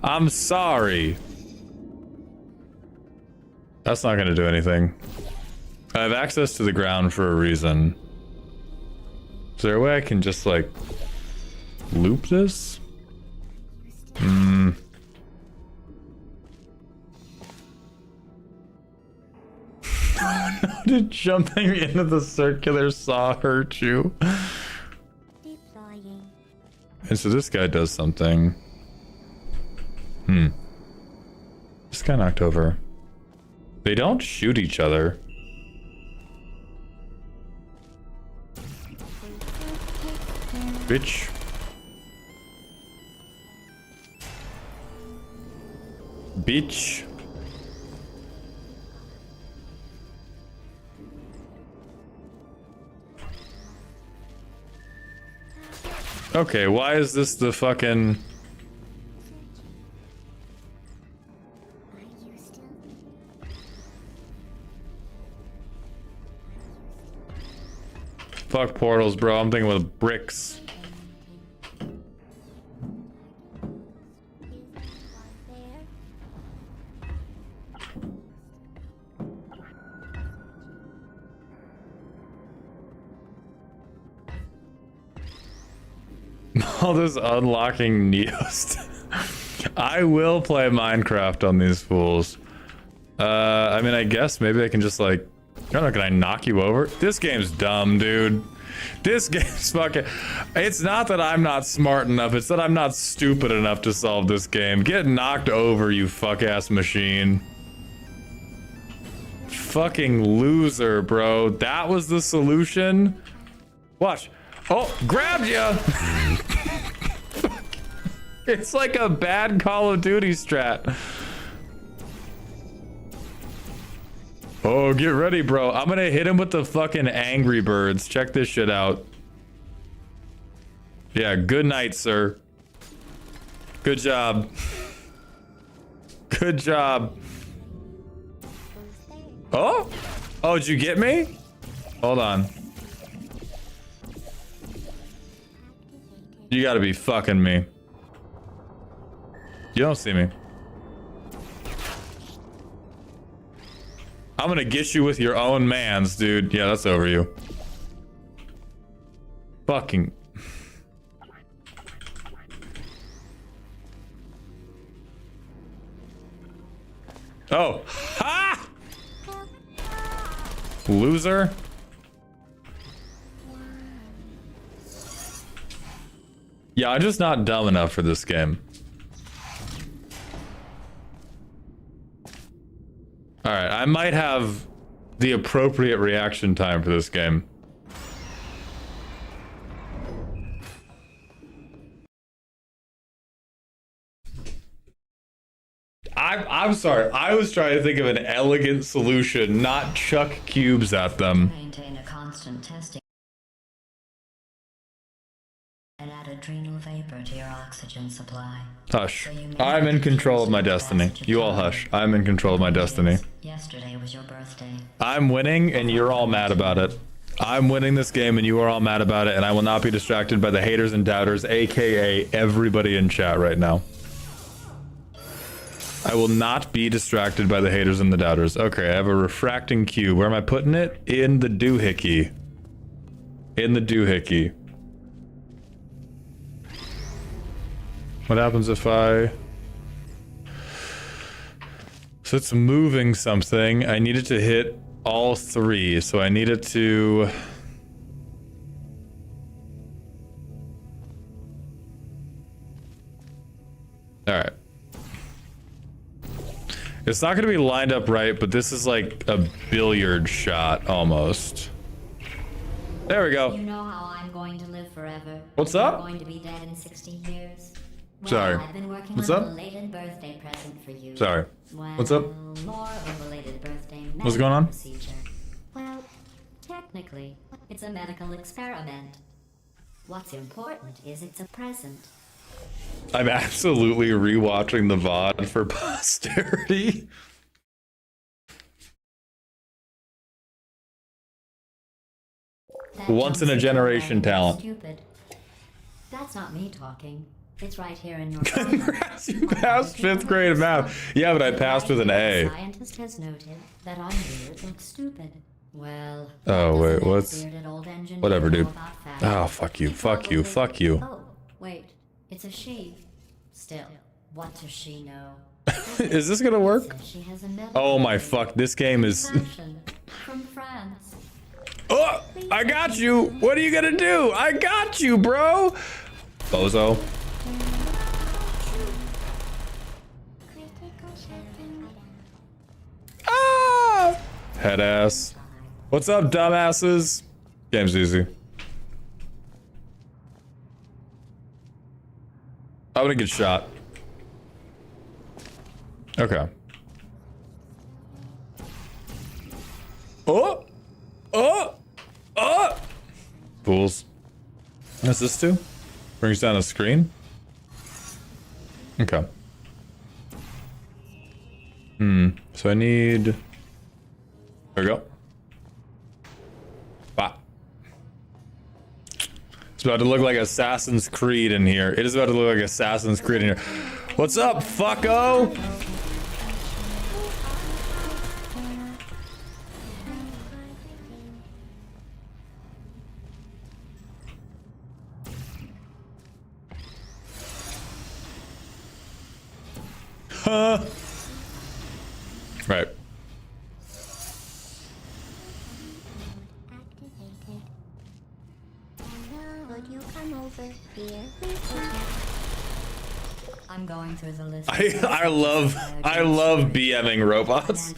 I'm sorry. That's not gonna do anything. I have access to the ground for a reason. Is there a way I can just like loop this? How did jumping into the circular saw hurt you? Deploying. And so this guy does something. This guy knocked over. They don't shoot each other. Bitch. Bitch. Okay, why is this the fucking... Fuck portals, bro. I'm thinking with bricks. All this unlocking Neos. I will play Minecraft on these fools. I mean, I guess maybe I can just like... I don't know, can I knock you over? This game's dumb, dude. This game's fucking... It's not that I'm not smart enough, it's that I'm not stupid enough to solve this game. Get knocked over, you fuck-ass machine. Fucking loser, bro. That was the solution? Watch. Oh, grabbed ya! It's like a bad Call of Duty strat. Oh, get ready, bro. I'm gonna hit him with the fucking Angry Birds. Check this shit out. Yeah, good night, sir. Good job. Good job. Oh? Oh, did you get me? Hold on. You gotta be fucking me. You don't see me. I'm gonna get you with your own mans, dude. Yeah, that's over you. Fucking. Oh. Ha! Loser. Yeah, I'm just not dumb enough for this game. Alright, I might have the appropriate reaction time for this game. I'm sorry. I was trying to think of an elegant solution, not chuck cubes at them. Maintain a constant testing and add adrenal vapor to your oxygen supply. Hush. I'm in control of my destiny. You all hush. I'm in control of my destiny. Yesterday was your birthday. I'm winning and you're all mad about it. I'm winning this game and you are all mad about it, and I will not be distracted by the haters and doubters, aka everybody in chat right now. I will not be distracted by the haters and the doubters. Okay, I have a refracting cube. Where am I putting it? In the doohickey. In the doohickey. What happens if I... So it's moving something. I need it to hit all three, so I need it to... Alright. It's not going to be lined up right, but this is like a billiard shot, almost. There we go. You know how I'm going to live forever. What's up? I'm going to be dead in 60 years. Well, Sorry. I've been working What's on up? a belated birthday present for you. Sorry. Well, What's up? More of a belated birthday What's going on? Procedure. Well, technically, it's a medical experiment. What's important is it's a present. I'm absolutely rewatching the VOD for posterity. That Once in a jumpsuit generation you're wearing is talent. Stupid. That's not me talking. It's right here in your Congrats, you passed 5th grade math. Yeah, but I passed with an A. The scientist has noted that on here it looks stupid. Well, Oh, wait, doesn't that what's... bearded old engineer Whatever, know dude. about fashion? Oh, fuck you, He fuck you, probably- fuck you. Oh, wait, it's a she. Still, what does she know? Is this gonna work? Says she has a medical Oh my degree. fuck, this game is... Fashion from France. Oh, I got you. What are you gonna do? I got you, bro. Bozo. Ah! Head ass. What's up, dumbasses? Game's easy. I'm gonna get shot. Okay. Oh! Oh! Oh! Fools. What's this do? Brings down a screen? Okay. So I need... There we go. Bah. It's about to look like Assassin's Creed in here. It is about to look like Assassin's Creed in here. What's up, fucko? Huh? Right. I'm going through the list. I love BMing robots.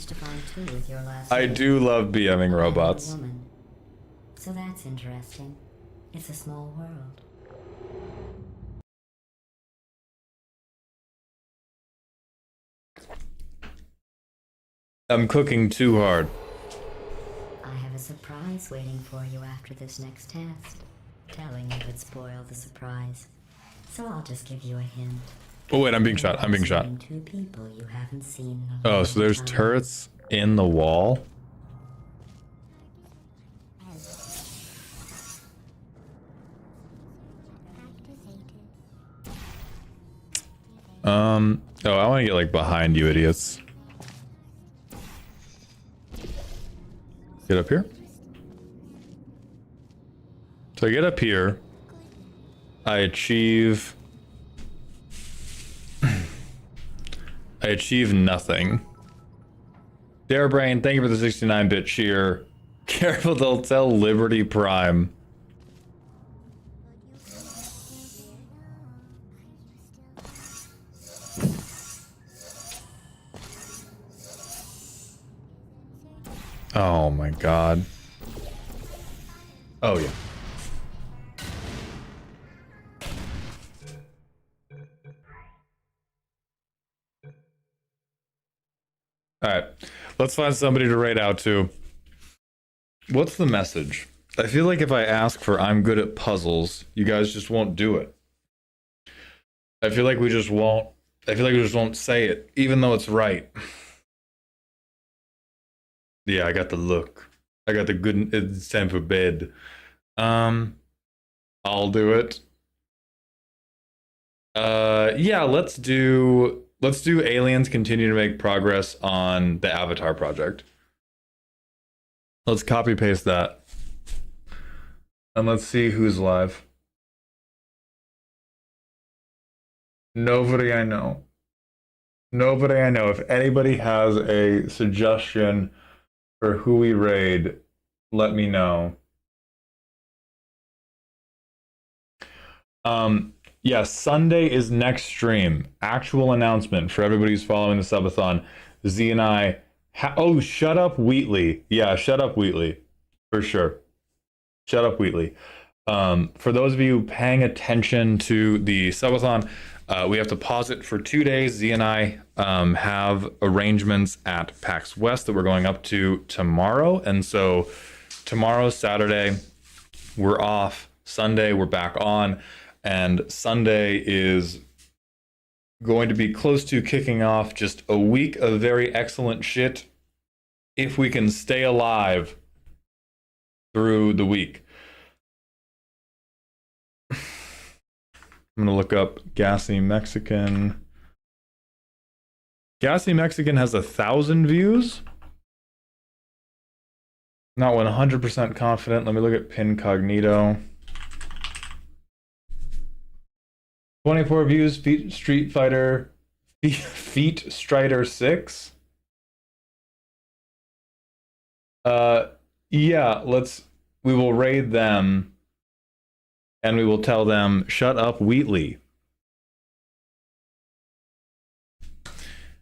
I do love BMing robots. So that's interesting. It's a small world. I'm cooking too hard. I have a surprise waiting for you after this next test. Telling you would spoil the surprise. So I'll just give you a hint. Oh wait, I'm being shot. I'm being shot. Two people you haven't seen in a Oh, long so there's time. turrets in the wall? Oh, I want to get like behind you idiots. Get up here. So I get up here. I achieve nothing. Darebrain, thank you for the 69-bit cheer. Careful, they'll tell Liberty Prime. Oh my god. Oh yeah. Alright, let's find somebody to raid out to. What's the message? I feel like if I ask for I'm good at puzzles, you guys just won't do it. I feel like we just won't say it, even though it's right. Yeah, I got the look. I got the good, it's time for bed. I'll do it. Yeah, let's do aliens continue to make progress on the Avatar project. Let's copy paste that. And let's see who's live. Nobody I know. Nobody I know. If anybody has a suggestion for who we raid, let me know. Yeah, Sunday is next stream. Actual announcement for everybody who's following the subathon. Z and I. Oh, shut up, Wheatley. Yeah, shut up, Wheatley. For sure. Shut up, Wheatley. For those of you paying attention to the subathon, we have to pause it for 2 days. Z and I have arrangements at PAX West that we're going up to tomorrow. And so tomorrow, Saturday, we're off. Sunday, we're back on. And Sunday is going to be close to kicking off just a week of very excellent shit if we can stay alive through the week. I'm going to look up Gassy Mexican. Gassy Mexican has 1,000 views. Not 100% confident. Let me look at Pincognito. 24 views, Street Fighter, Feet Strider 6. Yeah, we will raid them and we will tell them, shut up, Wheatley.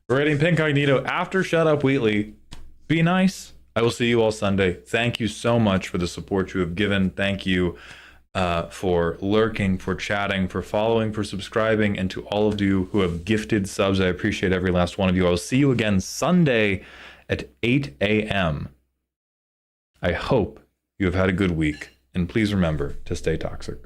We're raiding Pincognito after Shut Up, Wheatley. Be nice. I will see you all Sunday. Thank you so much for the support you have given. Thank you for lurking, for chatting, for following, for subscribing, and to all of you who have gifted subs. I appreciate every last one of you. I will see you again Sunday at 8 a.m. I hope you have had a good week, and please remember to stay toxic.